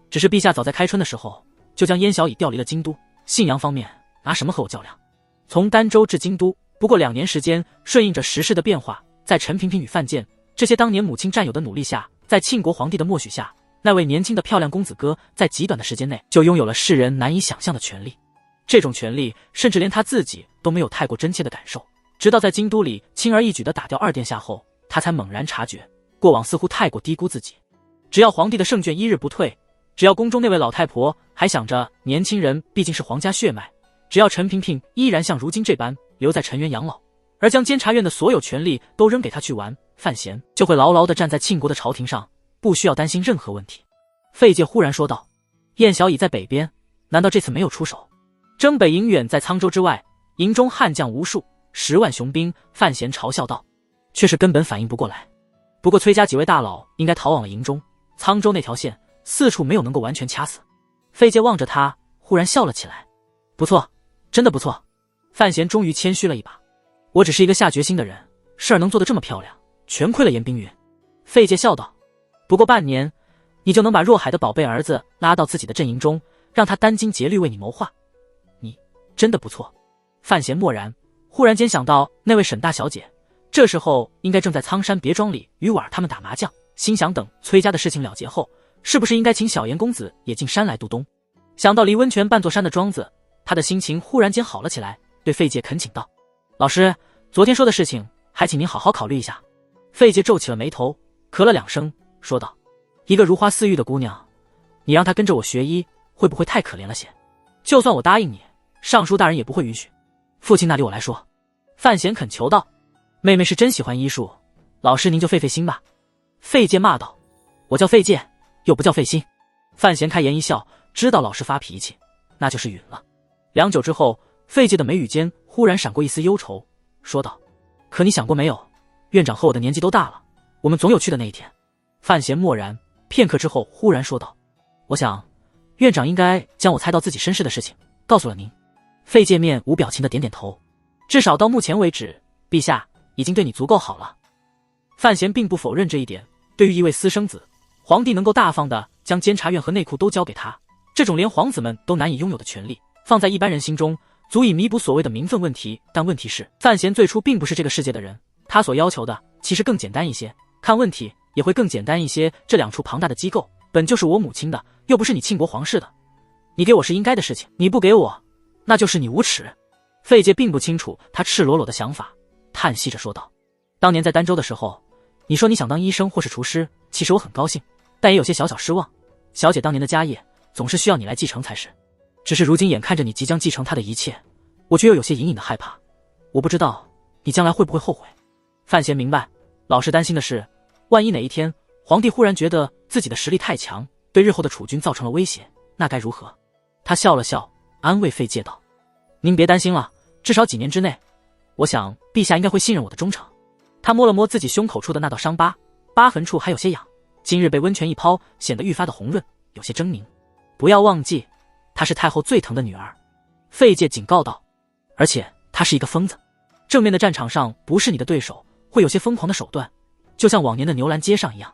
Speaker 1: 只是陛下早在开春的时候就将燕小乙调离了京都，信阳方面拿什么和我较量？从儋州至京都不过2年时间，顺应着时势的变化，在陈萍萍与范建这些当年母亲战友的努力下，在庆国皇帝的默许下，那位年轻的漂亮公子哥在极短的时间内就拥有了世人难以想象的权力。这种权力甚至连他自己都没有太过真切的感受，直到在京都里轻而易举地打掉二殿下后，他才猛然察觉过往似乎太过低估自己。只要皇帝的圣眷一日不退，只要宫中那位老太婆还想着年轻人毕竟是皇家血脉，只要陈萍萍依然像如今这般留在陈园养老，而将监察院的所有权力都扔给他去玩，范闲就会牢牢地站在庆国的朝廷上，不需要担心任何问题。费介忽然说道，燕小乙在北边，难道这次没有出手？征北营远在沧州之外，营中悍将无数，10万雄兵。范闲嘲笑道，却是根本反应不过来。不过崔家几位大佬应该逃往了营中，沧州那条线四处没有能够完全掐死。费介望着他，忽然笑了起来，不错，真的不错。范闲终于谦虚了一把，我只是一个下决心的人，事儿能做得这么漂亮，全亏了严冰云。费介笑道，不过半年，你就能把若海的宝贝儿子拉到自己的阵营中，让他殚精竭虑为你谋划，你真的不错。范闲默然，忽然间想到那位沈大小姐，这时候应该正在苍山别庄里与婉儿他们打麻将，心想等崔家的事情了结后，是不是应该请小严公子也进山来度冬？想到离温泉半座山的庄子，他的心情忽然间好了起来，对费介恳请道，老师，昨天说的事情还请您好好考虑一下。费介皱起了眉头，咳了2声，说道，一个如花似玉的姑娘，你让她跟着我学医，会不会太可怜了些？就算我答应你，尚书大人也不会允许。父亲那里我来说。范闲恳求道，妹妹是真喜欢医术，老师您就费费心吧。费介骂道，我叫费介，又不叫费心。范闲开颜一笑，知道老师发脾气，那就是允了。良久之后，费介的眉宇间忽然闪过一丝忧愁，说道，可你想过没有，院长和我的年纪都大了，我们总有去的那一天。范闲默然片刻之后，忽然说道，我想院长应该将我猜到自己身世的事情告诉了您。费介面无表情的点点头，至少到目前为止，陛下已经对你足够好了。范闲并不否认这一点，对于一位私生子，皇帝能够大方的将监察院和内库都交给他，这种连皇子们都难以拥有的权利，放在一般人心中足以弥补所谓的名分问题。但问题是，范闲最初并不是这个世界的人，他所要求的其实更简单一些，看问题也会更简单一些。这2处庞大的机构本就是我母亲的，又不是你庆国皇室的，你给我是应该的事情，你不给我，那就是你无耻。费介并不清楚他赤裸裸的想法，叹息着说道，当年在儋州的时候，你说你想当医生或是厨师，其实我很高兴，但也有些小小失望。小姐当年的家业总是需要你来继承才是，只是如今眼看着你即将继承她的一切，我却又有些隐隐的害怕，我不知道你将来会不会后悔。范闲明白，老是担心的是，万一哪一天皇帝忽然觉得自己的实力太强，对日后的储君造成了威胁，那该如何？他笑了笑，安慰费介道，您别担心了，至少几年之内，我想陛下应该会信任我的忠诚。他摸了摸自己胸口处的那道伤疤，疤痕处还有些痒，今日被温泉一泡，显得愈发的红润，有些狰狞。不要忘记，她是太后最疼的女儿。费介警告道，而且她是一个疯子，正面的战场上不是你的对手，会有些疯狂的手段，就像往年的牛栏街上一样。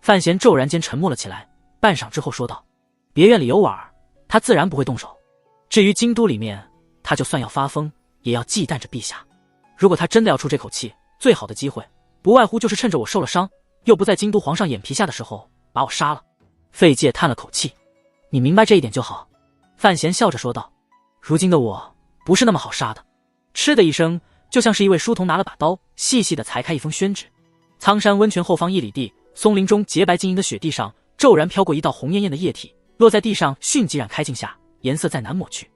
Speaker 1: 范闲骤然间沉默了起来，半晌之后说道，别院里有婉儿，他自然不会动手，至于京都里面，他就算要发疯也要忌惮着陛下。如果他真的要出这口气，最好的机会不外乎就是趁着我受了伤，又不在京都皇上眼皮下的时候把我杀了。费介叹了口气，你明白这一点就好。范闲笑着说道，如今的我不是那么好杀的。嗤的一声，就像是一位书童拿了把刀，细细地裁开一封宣纸。苍山温泉后方1里地，松林中洁白晶莹的雪地上，骤然飘过一道红艳艳的液体，落在地上，迅即染开镜下，颜色再难抹去。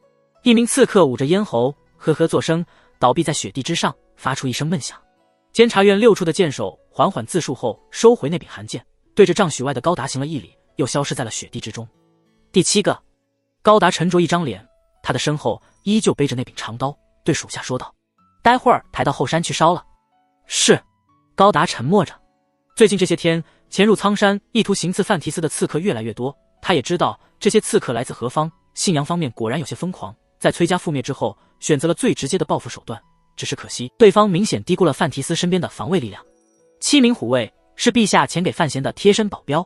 Speaker 1: 一名刺客捂着咽喉，呵呵作声，倒闭在雪地之上，发出一声闷响。监察院6处的剑手缓缓自述后，收回那柄寒剑，对着丈许外的高达行了一礼，又消失在了雪地之中。第7个，高达沉着一张脸，他的身后依旧背着那柄长刀，对属下说道：“待会儿抬到后山去烧了。”是。高达沉默着。最近这些天，潜入苍山意图行刺范提斯的刺客越来越多，他也知道这些刺客来自何方。信阳方面果然有些疯狂，在崔家覆灭之后，选择了最直接的报复手段。只是可惜，对方明显低估了范提斯身边的防卫力量。7名虎卫是陛下遣给范闲的贴身保镖，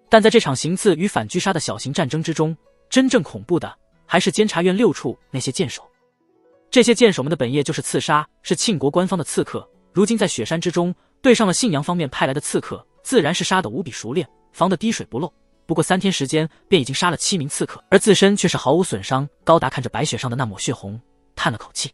Speaker 1: 但在这场行刺与反狙杀的小型战争之中，真正恐怖的还是监察院6处那些剑手。这些剑手们的本业就是刺杀，是庆国官方的刺客。如今在雪山之中对上了信阳方面派来的刺客，自然是杀得无比熟练，防得滴水不漏。不过3天时间便已经杀了7名刺客，而自身却是毫无损伤。高达看着白雪上的那抹血红，叹了口气。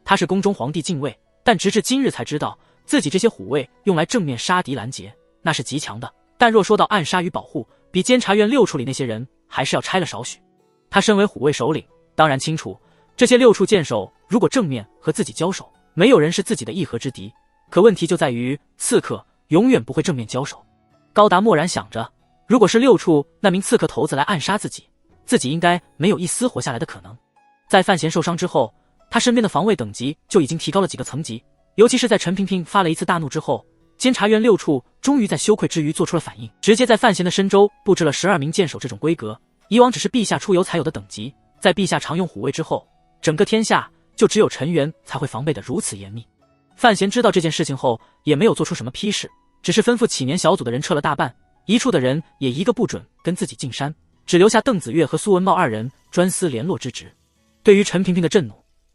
Speaker 1: 他是宫中皇帝禁卫，但直至今日才知道，自己这些虎卫用来正面杀敌拦截，那是极强的。但若说到暗杀与保护，比监察院6处里那些人还是要差了少许。他身为虎卫首领，当然清楚，这些6处剑手如果正面和自己交手，没有人是自己的一合之敌。可问题就在于，刺客永远不会正面交手。高达默然想着，如果是6处那名刺客头子来暗杀自己，自己应该没有一丝活下来的可能。在范闲受伤之后，他身边的防卫等级就已经提高了几个层级，尤其是在陈萍萍发了一次大怒之后，监察院6处终于在羞愧之余做出了反应，直接在范闲的身周布置了12名剑手。这种规格以往只是陛下出游才有的等级，在陛下常用虎卫之后，整个天下就只有陈元才会防备得如此严密。范闲知道这件事情后，也没有做出什么批示，只是吩咐启年小组的人撤了大半，一处的人也一个不准跟自己进山，只留下邓子越和苏文茂2人专司联络之职。对于陈萍萍的震怒，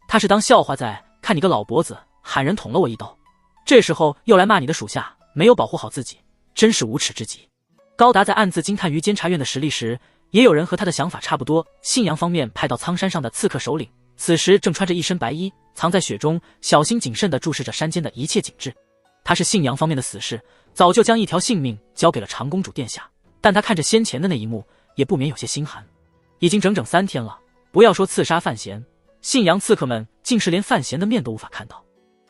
Speaker 1: 他是当笑话在看，你个老脖子喊人捅了我一刀，这时候又来骂你的属下没有保护好自己，真是无耻之极。高达在暗自惊叹于监察院的实力时，也有人和他的想法差不多。信阳方面派到苍山上的刺客首领，此时正穿着一身白衣，藏在雪中，小心谨慎地注视着山间的一切景致。他是信阳方面的死士，早就将一条性命交给了长公主殿下，但他看着先前的那一幕，也不免有些心寒。已经整整3天了，不要说刺杀范闲，信阳刺客们竟是连范闲的面都无法看到。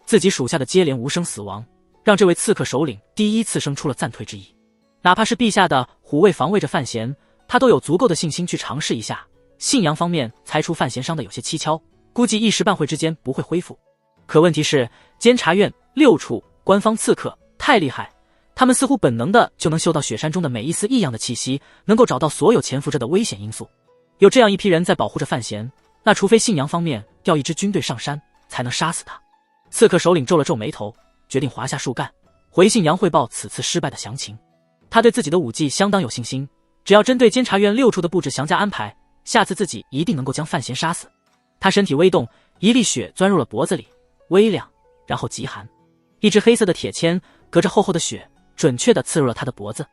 Speaker 1: 自己属下的接连无声死亡，让这位刺客首领第一次生出了暂退之意。哪怕是陛下的虎卫防卫着范闲，他都有足够的信心去尝试一下。信阳方面猜出范闲伤得有些蹊跷，估计一时半会之间不会恢复。可问题是，监察院6处官方刺客太厉害，他们似乎本能的就能嗅到雪山中的每一丝异样的气息，能够找到所有潜伏着的危险因素。有这样一批人在保护着范闲，那除非信阳方面调一支军队上山，才能杀死他。刺客首领皱了皱眉头，决定滑下树干，回信阳汇报此次失败的详情。他对自己的武技相当有信心，只要针对监察院6处的布置详加安排，下次自己一定能够将范闲杀死。他身体微动，一粒血钻入了脖子里，微亮，然后极寒。一支黑色的铁签隔着厚厚的雪，准确地刺入了他的脖子。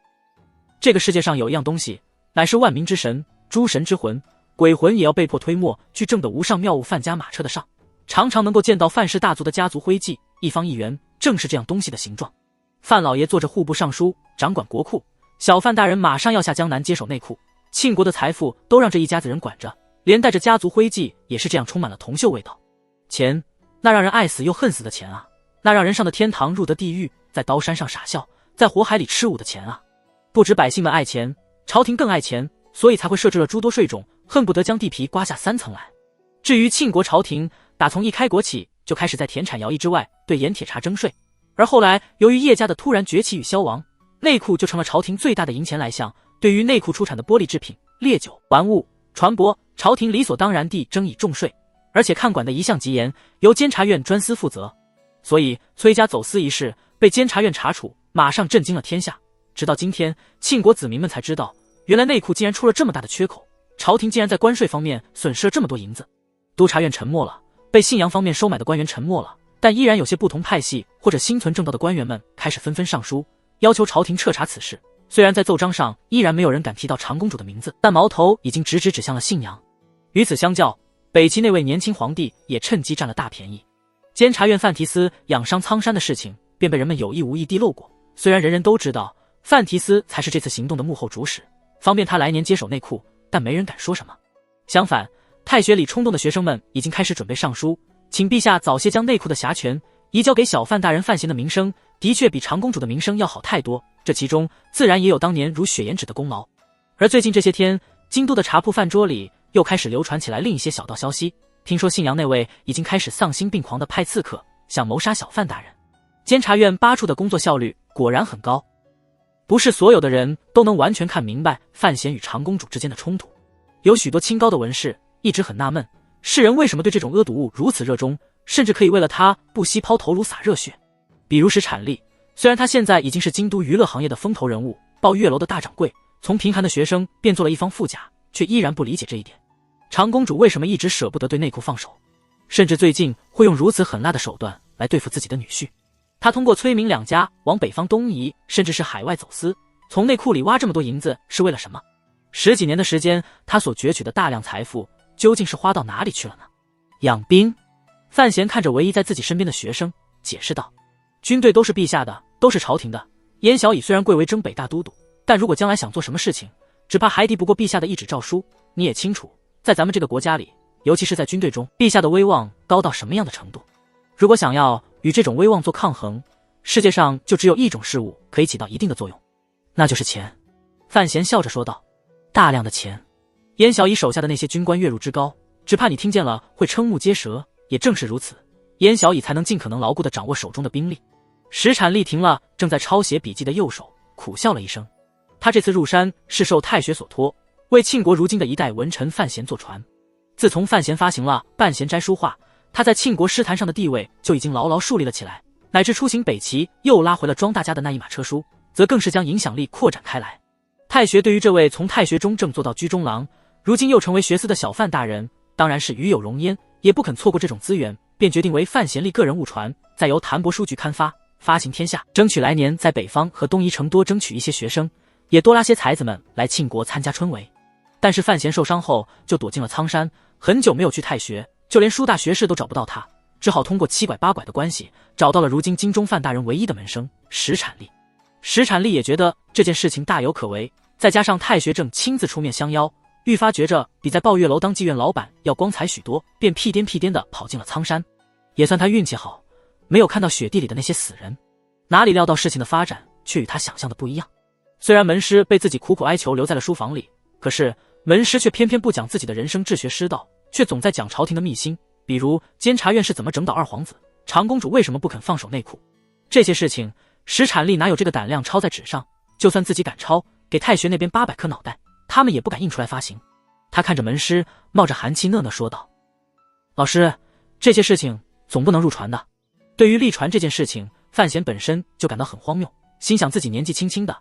Speaker 1: 这个世界上有一样东西，乃是万民之神，诸神之魂，鬼魂也要被迫推磨去证的无上妙物范家马车的上，常常能够见到范氏大族的家族徽记，一方一员，正是这样东西的形状。范老爷做着户部尚书，掌管国库，小范大人马上要下江南接手内库，庆国的财富都让这一家子人管着，连带着家族徽记也是这样充满了铜锈味道。钱，那让人爱死又恨死的钱啊，那让人上的天堂入得地狱，在刀山上傻笑，在火海里吃舞的钱啊。不止百姓们爱钱，朝廷更爱钱，所以才会设置了诸多税种，恨不得将地皮刮下3层来。至于庆国朝廷，打从一开国起就开始在田产徭役之外对盐铁茶征税，而后来由于叶家的突然崛起与消亡，内库就成了朝廷最大的银钱来项。对于内库出产的玻璃制品、烈酒、玩物、船舶，朝廷理所当然地征以重税，而且看管的一项极严，由监察院专司负责。所以崔家走私一事被监察院查处，马上震惊了天下。直到今天，庆国子民们才知道，原来内库竟然出了这么大的缺口，朝廷竟然在关税方面损失了这么多银子。督察院沉默了，被信阳方面收买的官员沉默了，但依然有些不同派系或者心存正道的官员们开始纷纷上书，要求朝廷彻查此事。虽然在奏章上依然没有人敢提到长公主的名字，但矛头已经直向了信阳。与此相较，北齐那位年轻皇帝也趁机占了大便宜。监察院范提斯养伤苍山的事情便被人们有意无意地漏过，虽然人人都知道范提斯才是这次行动的幕后主使，方便他来年接手内库，但没人敢说什么。相反，太学里冲动的学生们已经开始准备上书，请陛下早些将内库的辖权移交给小范大人范闲的名声的确比长公主的名声要好太多，这其中自然也有当年如雪颜纸的功劳。而最近这些天，京都的茶铺饭桌里又开始流传起来另一些小道消息，听说信阳那位已经开始丧心病狂地派刺客想谋杀小范大人。监察院8处的工作效率果然很高，不是所有的人都能完全看明白范闲与长公主之间的冲突。有许多清高的文士一直很纳闷，世人为什么对这种恶毒物如此热衷，甚至可以为了他不惜抛头颅洒热血。比如石产力，虽然他现在已经是京都娱乐行业的风头人物，抱月楼的大掌柜，从贫寒的学生变做了一方富甲，却依然不理解这一点。长公主为什么一直舍不得对内库放手，甚至最近会用如此狠辣的手段来对付自己的女婿。他通过崔明两家往北方东移，甚至是海外走私，从内库里挖这么多银子是为了什么？10几年的时间，他所攫取的大量财富究竟是花到哪里去了呢？养兵。范闲看着唯一在自己身边的学生，解释道：军队都是陛下的，都是朝廷的。燕小乙虽然贵为征北大都督，但如果将来想做什么事情，只怕还敌不过陛下的一纸诏书。你也清楚，在咱们这个国家里，尤其是在军队中，陛下的威望高到什么样的程度。如果想要与这种威望做抗衡，世界上就只有一种事物可以起到一定的作用，那就是钱。范闲笑着说道：大量的钱。燕小乙手下的那些军官月入之高，只怕你听见了会瞠目结舌。也正是如此，燕小乙才能尽可能牢固地掌握手中的兵力。石产力停了正在抄写笔记的右手，苦笑了一声。他这次入山是受太学所托，为庆国如今的一代文臣范闲坐传。自从范闲发行了《半闲斋书画》，他在庆国诗坛上的地位就已经牢牢树立了起来，乃至出行北齐又拉回了庄大家的那一马车书，则更是将影响力扩展开来。太学对于这位从太学中正做到居中郎，如今又成为学司的小范大人，当然是与有荣焉，也不肯错过这种资源，便决定为范闲立个人误传，再由谭伯书局刊发，发行天下，争取来年在北方和东夷城多争取一些学生，也多拉些才子们来庆国参加春闱。但是范闲受伤后就躲进了苍山，很久没有去太学，就连书大学士都找不到他，只好通过七拐八拐的关系找到了如今京中范大人唯一的门生石产力。石产力也觉得这件事情大有可为，再加上太学正亲自出面相邀，愈发觉着比在抱月楼当妓院老板要光彩许多，便屁颠屁颠地跑进了苍山。也算他运气好，没有看到雪地里的那些死人。哪里料到事情的发展却与他想象的不一样。虽然门师被自己苦苦哀求留在了书房里，可是门师却偏偏不讲自己的人生治学师道，却总在讲朝廷的秘辛，比如监察院是怎么整倒二皇子，长公主为什么不肯放手内库。这些事情石产力哪有这个胆量抄在纸上，就算自己敢抄，给太学那边800颗脑袋，他们也不敢印出来发行。他看着门师，冒着寒气讷讷说道：老师，这些事情总不能入传的。对于立传这件事情，范闲本身就感到很荒谬，心想自己年纪轻轻的，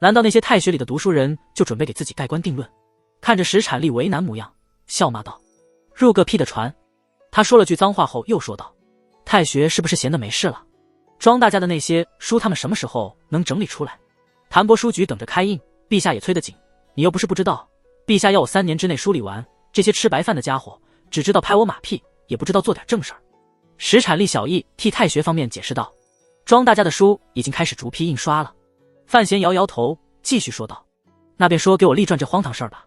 Speaker 1: 难道那些太学里的读书人就准备给自己盖棺定论？看着石产力为难模样，笑骂道：入个屁的传。他说了句脏话后又说道：太学是不是闲得没事了？庄大家的那些书他们什么时候能整理出来？谭伯书局等着开印，陛下也催得紧，你又不是不知道，陛下要我3年之内梳理完，这些吃白饭的家伙只知道拍我马屁，也不知道做点正事儿。石产力小义替太学方面解释道：庄大家的书已经开始逐批印刷了。范闲摇摇头，继续说道：那便说给我立传这荒唐事儿吧。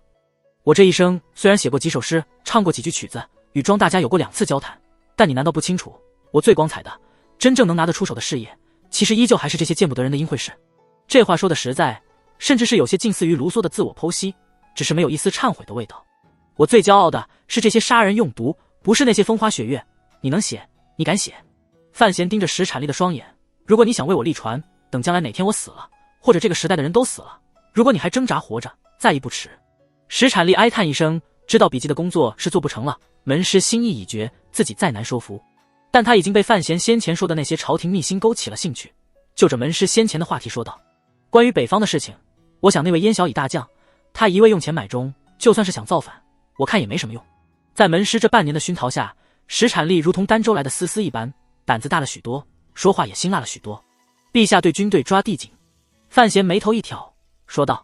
Speaker 1: 我这一生虽然写过几首诗，唱过几句曲子，与庄大家有过2次交谈，但你难道不清楚，我最光彩的真正能拿得出手的事业，其实依旧还是这些见不得人的淫秽事。这话说的实在，甚至是有些近似于卢梭的自我剖析，只是没有一丝忏悔的味道。我最骄傲的是这些杀人用毒，不是那些风花雪月。你能写，你敢写？范闲盯着石产力的双眼，如果你想为我立传，等将来哪天我死了，或者这个时代的人都死了，如果你还挣扎活着，再议不迟。石产力哀叹一声，知道笔记的工作是做不成了，门师心意已决，自己再难说服。但他已经被范闲先前说的那些朝廷秘辛勾起了兴趣，就着门师先前的话题说道：关于北方的事情，我想那位燕小乙大将，他一味用钱买忠，就算是想造反，我看也没什么用。在门师这半年的熏陶下，石产力如同儋州来的丝丝一般，胆子大了许多，说话也辛辣了许多。陛下对军队抓地紧。范闲眉头一挑，说道：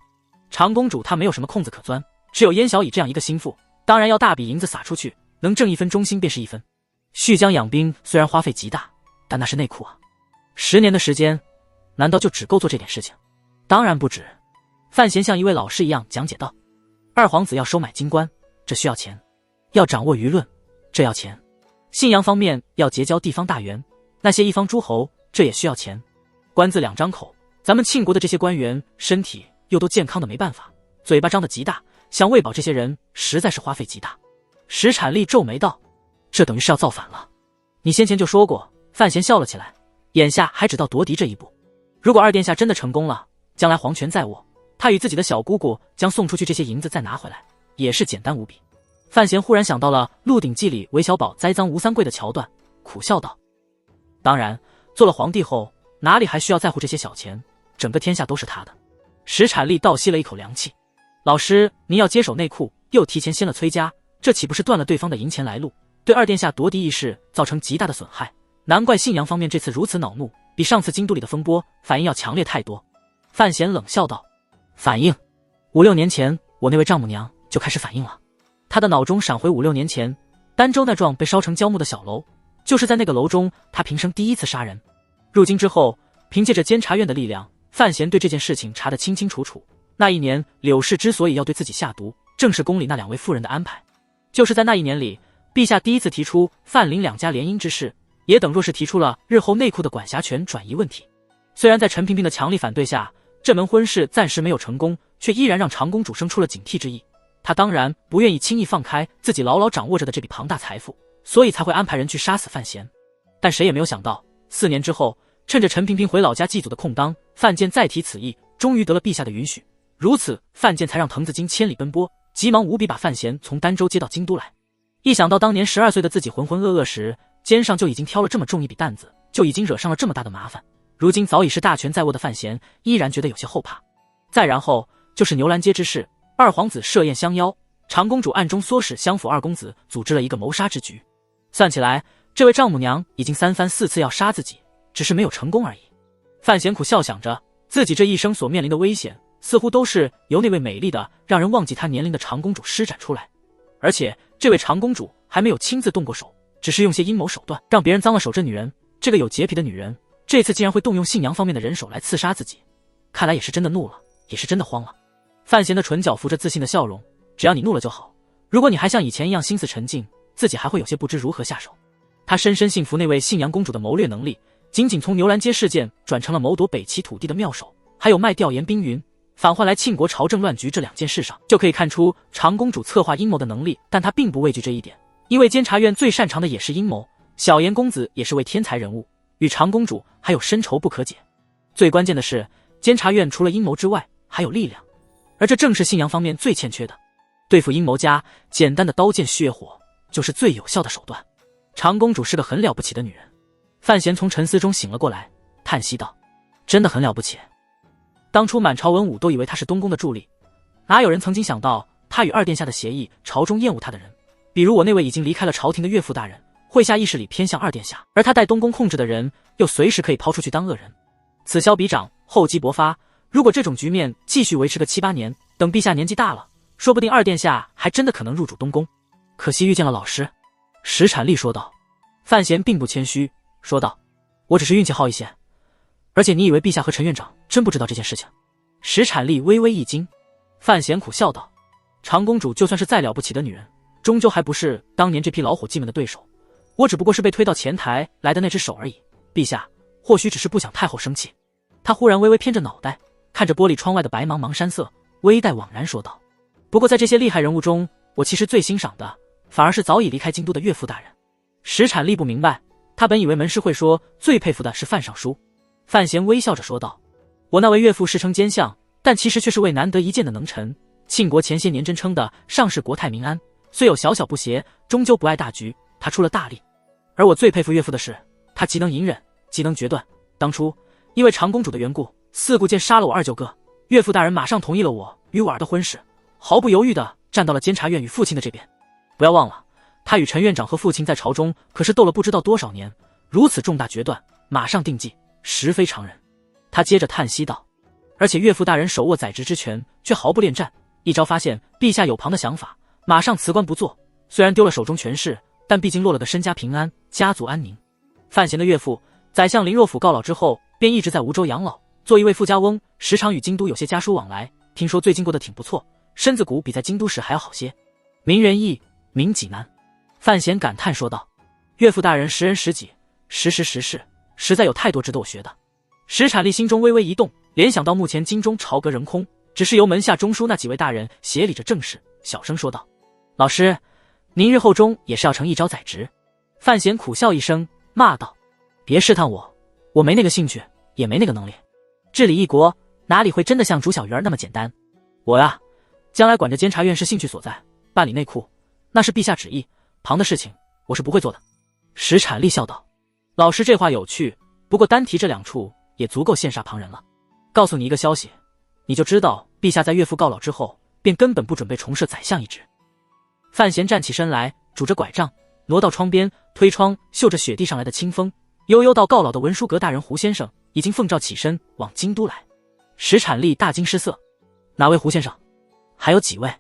Speaker 1: 长公主她没有什么空子可钻，只有燕小乙这样一个心腹，当然要大笔银子撒出去，能挣1分忠心便是1分。续江养兵虽然花费极大，但那是内库啊，10年的时间，难道就只够做这点事情？当然不止。范闲像一位老师一样讲解道：二皇子要收买京官，这需要钱；要掌握舆论，这要钱；信阳方面要结交地方大员，那些一方诸侯，这也需要钱。官字2张口，咱们庆国的这些官员身体又都健康的没办法，嘴巴张得极大，想喂饱这些人实在是花费极大。石产力皱眉道：这等于是要造反了。你先前就说过。范闲笑了起来，眼下还只到夺嫡这一步。如果二殿下真的成功了，将来皇权在握，他与自己的小姑姑将送出去这些银子再拿回来，也是简单无比。范闲忽然想到了《鹿鼎记》里韦小宝栽赃吴三桂的桥段，苦笑道：当然，做了皇帝后，哪里还需要在乎这些小钱，整个天下都是他的。石产力倒吸了一口凉气：老师，您要接手内库，又提前掀了崔家，这岂不是断了对方的银钱来路，对二殿下夺嫡一事造成极大的损害？难怪信阳方面这次如此恼怒，比上次京都里的风波反应要强烈太多。范闲冷笑道：反应？5、6年前我那位丈母娘就开始反应了。他的脑中闪回5、6年前儋州那幢被烧成焦木的小楼，就是在那个楼中他平生第一次杀人。入京之后，凭借着监察院的力量，范闲对这件事情查得清清楚楚。那一年柳氏之所以要对自己下毒，正是宫里那2位妇人的安排。就是在那一年里，陛下第一次提出范林2家联姻之事，也等若是提出了日后内库的管辖权转移问题。虽然在陈萍萍的强力反对下，这门婚事暂时没有成功，却依然让长公主生出了警惕之意。她当然不愿意轻易放开自己牢牢掌握着的这笔庞大财富，所以才会安排人去杀死范闲。但谁也没有想到，4年之后，趁着陈萍萍回老家祭祖的空当，范建再提此意，终于得了陛下的允许。如此，范建才让滕子京千里奔波，急忙无比把范闲从儋州接到京都来。一想到当年12岁的自己浑浑噩噩时，肩上就已经挑了这么重一笔担子，就已经惹上了这么大的麻烦，如今早已是大权在握的范闲，依然觉得有些后怕。再然后就是牛栏街之事，二皇子设宴相邀，长公主暗中唆使相府二公子组织了一个谋杀之局。算起来，这位丈母娘已经3番4次要杀自己，只是没有成功而已。范闲苦笑想着，自己这一生所面临的危险，似乎都是由那位美丽的让人忘记她年龄的长公主施展出来，而且这位长公主还没有亲自动过手，只是用些阴谋手段让别人脏了手。这女人，这个有洁癖的女人，这次竟然会动用信阳方面的人手来刺杀自己，看来也是真的怒了，也是真的慌了。范闲的唇角浮着自信的笑容，只要你怒了就好，如果你还像以前一样心思沉静，自己还会有些不知如何下手。他深深信服那位信阳公主的谋略能力，仅仅从牛栏街事件转成了谋夺北齐土地的妙手，还有卖调研兵云返回来庆国朝政乱局这2件事上，就可以看出长公主策划阴谋的能力。但她并不畏惧这一点，因为监察院最擅长的也是阴谋，小严公子也是位天才人物，与长公主还有深仇不可解。最关键的是，监察院除了阴谋之外还有力量，而这正是信阳方面最欠缺的。对付阴谋家，简单的刀剑血火就是最有效的手段。长公主是个很了不起的女人。范闲从沉思中醒了过来，叹息道：真的很了不起。当初满朝文武都以为她是东宫的助力，哪有人曾经想到她与二殿下的协议，朝中厌恶她的人，比如我那位已经离开了朝廷的岳父大人，会下意识里偏向二殿下，而他带东宫控制的人又随时可以抛出去当恶人。此消彼长，厚积薄发，如果这种局面继续维持个7、8年，等陛下年纪大了，说不定二殿下还真的可能入主东宫。可惜遇见了老师。石产力说道。范闲并不谦虚，说道：我只是运气好一些，而且你以为陛下和陈院长真不知道这件事情？石产力微微一惊。范闲苦笑道：长公主就算是再了不起的女人，终究还不是当年这批老伙计们的对手，我只不过是被推到前台来的那只手而已。陛下或许只是不想太后生气。他忽然微微偏着脑袋，看着玻璃窗外的白茫茫山色，微带惘然说道：不过在这些厉害人物中，我其实最欣赏的反而是早已离开京都的岳父大人。石产力不明白，他本以为门市会说最佩服的是范尚书。范闲微笑着说道：我那位岳父世称奸相，但其实却是位难得一见的能臣。庆国前些年真称的上是国泰民安，虽有小小不协，终究不碍大局，他出了大力。而我最佩服岳父的是，他极能隐忍，极能决断。当初因为长公主的缘故，4顾见杀了我2舅哥，岳父大人马上同意了我与我儿的婚事，毫不犹豫地站到了监察院与父亲的这边。不要忘了，他与陈院长和父亲在朝中可是斗了不知道多少年，如此重大决断马上定计，实非常人。他接着叹息道：而且岳父大人手握宰执之权，却毫不恋战，一朝发现陛下有旁的想法，马上辞官不做。虽然丢了手中权势，但毕竟落了个身家平安，家族安宁。范闲的岳父宰相林若甫告老之后，便一直在吴州养老，做一位富家翁，时常与京都有些家书往来。听说最近过得挺不错，身子骨比在京都时还要好些。名人易，名己难。范闲感叹说道：“岳父大人识人识己，识时识事，实在有太多值得我学的。”石产力心中微微一动，联想到目前京中朝阁仍空，只是由门下中书那几位大人协理着政事，小声说道：“老师，您日后中也是要成一招宰职。”范闲苦笑一声，骂道：“别试探我，我没那个兴趣，也没那个能力。治理一国，哪里会真的像煮小鱼儿那么简单？我呀，将来管着监察院是兴趣所在，办理内库，那是陛下旨意，旁的事情我是不会做的。”石产力笑道：“老师这话有趣，不过单提这两处也足够羡煞旁人了。告诉你一个消息，你就知道陛下在岳父告老之后，便根本不准备重设宰相一职。”范闲站起身来，拄着拐杖，挪到窗边，推窗，嗅着雪地上来的清风，悠悠到告老的文书阁大人胡先生已经奉诏起身往京都来。石产力大惊失色：“哪位胡先生？还有几位？”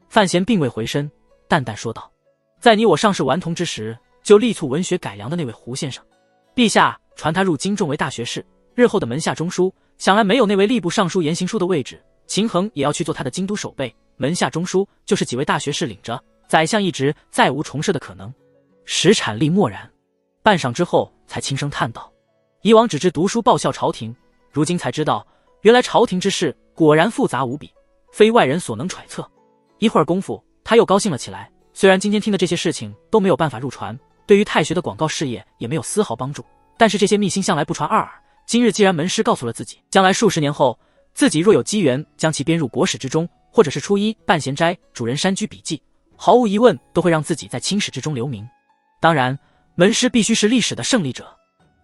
Speaker 1: 范闲并未回身，淡淡说道：“在你我上世顽童之时，就力促文学改良的那位胡先生。陛下传他入京重为大学士，日后的门下中书，想来没有那位吏部尚书言行书的位置，秦衡也要去做他的京都守备，门下中书就是几位大学士领着，宰相一职再无重设的可能。”石产力默然，半晌之后才轻声叹道：“以往只知读书报效朝廷，如今才知道，原来朝廷之事果然复杂无比，非外人所能揣测。”一会儿功夫，他又高兴了起来。虽然今天听的这些事情都没有办法入传，对于太学的广告事业也没有丝毫帮助，但是这些秘辛向来不传二耳。今日既然门师告诉了自己，将来数十年后，自己若有机缘将其编入国史之中，或者是初一半闲斋、主人山居笔记，毫无疑问都会让自己在清史之中留名。当然，门师必须是历史的胜利者。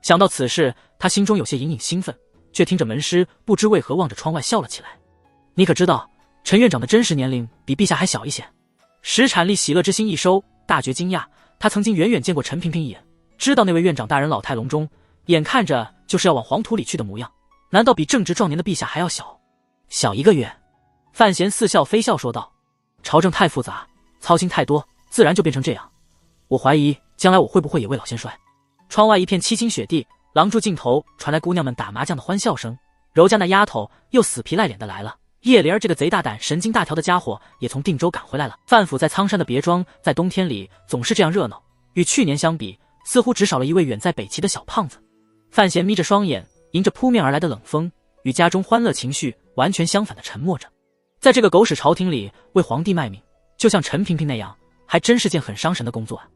Speaker 1: 想到此事，他心中有些隐隐兴奋，却听着门师不知为何望着窗外笑了起来。“你可知道，陈院长的真实年龄比陛下还小一些？”石产力喜乐之心一收，大觉惊讶。他曾经远远见过陈萍萍一眼，知道那位院长大人老态龙钟，眼看着就是要往黄土里去的模样，难道比正值壮年的陛下还要小？小1个月？范闲似笑非笑说道：“朝政太复杂，操心太多，自然就变成这样。我怀疑将来我会不会也未老先衰。”窗外一片凄清雪地，廊柱尽头传来姑娘们打麻将的欢笑声。柔家那丫头又死皮赖脸的来了，叶灵儿这个贼大胆神经大条的家伙也从定州赶回来了。范府在苍山的别庄，在冬天里总是这样热闹，与去年相比，似乎只少了一位远在北齐的小胖子。范闲眯着双眼，迎着扑面而来的冷风，与家中欢乐情绪完全相反的沉默着。在这个狗屎朝廷里为皇帝卖命，就像陈萍萍那样，还真是件很伤神的工作啊。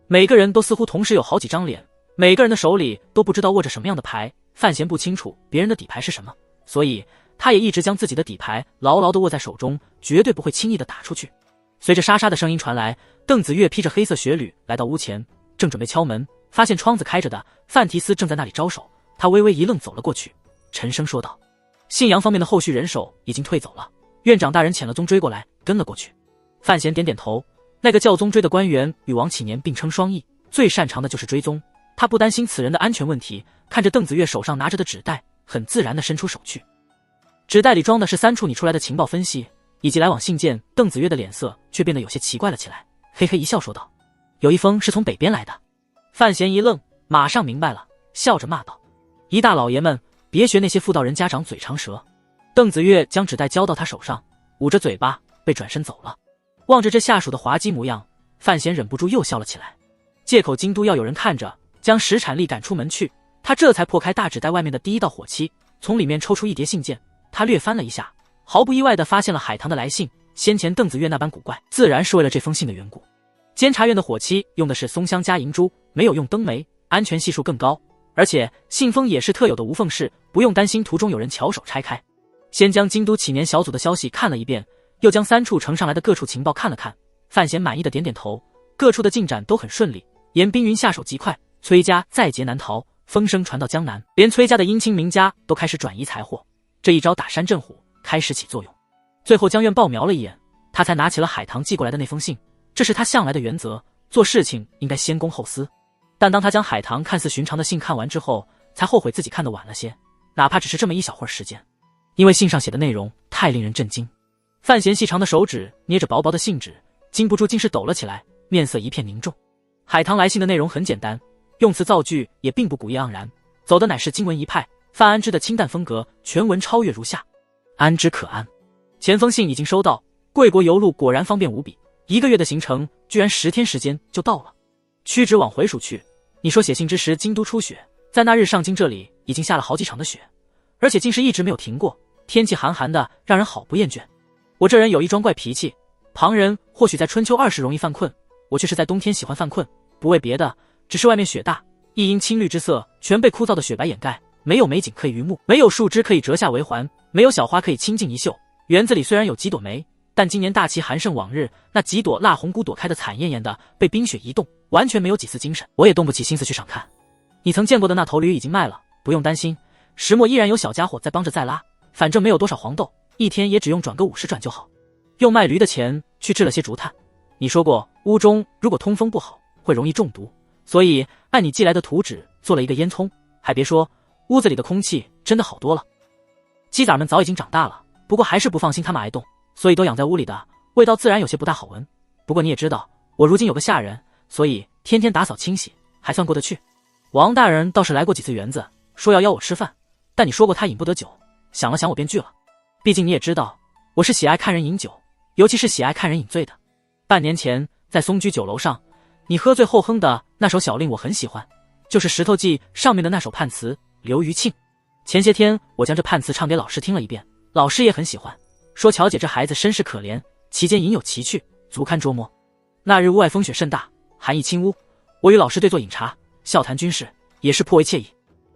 Speaker 1: 每个人都似乎同时有好几张脸，每个人的手里都不知道握着什么样的牌。范闲不清楚别人的底牌是什么，所以他也一直将自己的底牌牢牢地握在手中，绝对不会轻易地打出去。随着沙沙的声音传来，邓子月披着黑色雪履来到屋前，正准备敲门，发现窗子开着的，范提斯正在那里招手。他微微一愣，走了过去，沉声说道：“信阳方面的后续人手已经退走了，院长大人遣了宗追过来，跟了过去。”范闲点点头，那个叫宗追的官员与王启年并称双翼，最擅长的就是追踪。他不担心此人的安全问题，看着邓子月手上拿着的纸袋，很自然地伸出手去。纸袋里装的是3处你出来的情报分析以及来往信件。邓子月的脸色却变得有些奇怪了起来，嘿嘿一笑说道：“有一封是从北边来的。”范闲一愣，马上明白了，笑着骂道：“一大老爷们，别学那些妇道人家长嘴长舌。”邓子月将纸袋交到他手上，捂着嘴巴被转身走了。望着这下属的滑稽模样，范闲忍不住又笑了起来。借口京都要有人看着，将石产力赶出门去，他这才破开大纸袋外面的第一道火漆，从里面抽出一叠信件。他略翻了一下，毫不意外地发现了海棠的来信。先前邓子月那般古怪，自然是为了这封信的缘故。监察院的火漆用的是松香加银珠，没有用灯煤，安全系数更高，而且信封也是特有的无缝式，不用担心途中有人巧手拆开。先将京都启年小组的消息看了一遍，又将3处呈上来的各处情报看了看，范闲满意的点点头，各处的进展都很顺利。严冰云下手极快，崔家在劫难逃，风声传到江南，连崔家的姻亲名家都开始转移财货。这一招打山震虎开始起作用。最后江院报瞄了一眼，他才拿起了海棠寄过来的那封信，这是他向来的原则，做事情应该先公后私。但当他将海棠看似寻常的信看完之后，才后悔自己看得晚了些，哪怕只是这么一小会儿时间，因为信上写的内容太令人震惊。范闲细长的手指捏着薄薄的信纸，禁不住竟是抖了起来，面色一片凝重。海棠来信的内容很简单，用词造句也并不古意盎然，走的乃是经文一派。范安之的清淡风格，全文超越如下：安之可安。前封信已经收到，贵国邮路果然方便无比，1个月的行程居然10天时间就到了。屈指往回数去，你说写信之时京都出雪，在那日上京这里已经下了好几场的雪，而且竟是一直没有停过，天气寒寒的，让人好不厌倦。我这人有一桩怪脾气，旁人或许在春秋20容易犯困，我却是在冬天喜欢犯困，不为别的，只是外面雪大，一因青绿之色全被枯燥的雪白掩盖，没有美景可以渔目，没有树枝可以折下为环，没有小花可以清净一秀。园子里虽然有几朵梅，但今年大气寒胜往日，那几朵蜡红骨朵开得惨艳艳的，被冰雪一冻，完全没有几丝精神，我也动不起心思去赏看。你曾见过的那头驴已经卖了，不用担心，石磨依然有小家伙在帮着再拉，反正没有多少黄豆，一天也只用转个50转就好。用卖驴的钱去制了些竹炭。你说过屋中如果通风不好会容易中毒，所以按你寄来的图纸做了一个烟囱，还别说，屋子里的空气真的好多了。鸡崽们早已经长大了，不过还是不放心它们挨冻，所以都养在屋里的，味道自然有些不大好闻。不过你也知道，我如今有个下人，所以天天打扫清洗，还算过得去。王大人倒是来过几次园子，说要邀我吃饭，但你说过他饮不得酒，想了想我便拒了。毕竟你也知道，我是喜爱看人饮酒，尤其是喜爱看人饮醉的。半年前在松居酒楼上，你喝醉后哼的那首小令我很喜欢，就是《石头记》上面的那首判词《刘余庆》。前些天我将这判词唱给老师听了一遍，老师也很喜欢，说乔姐这孩子身世可怜，其间隐有奇趣，足堪琢磨。那日屋外风雪甚大，寒意侵屋，我与老师对坐饮茶，笑谈军事，也是颇为惬意。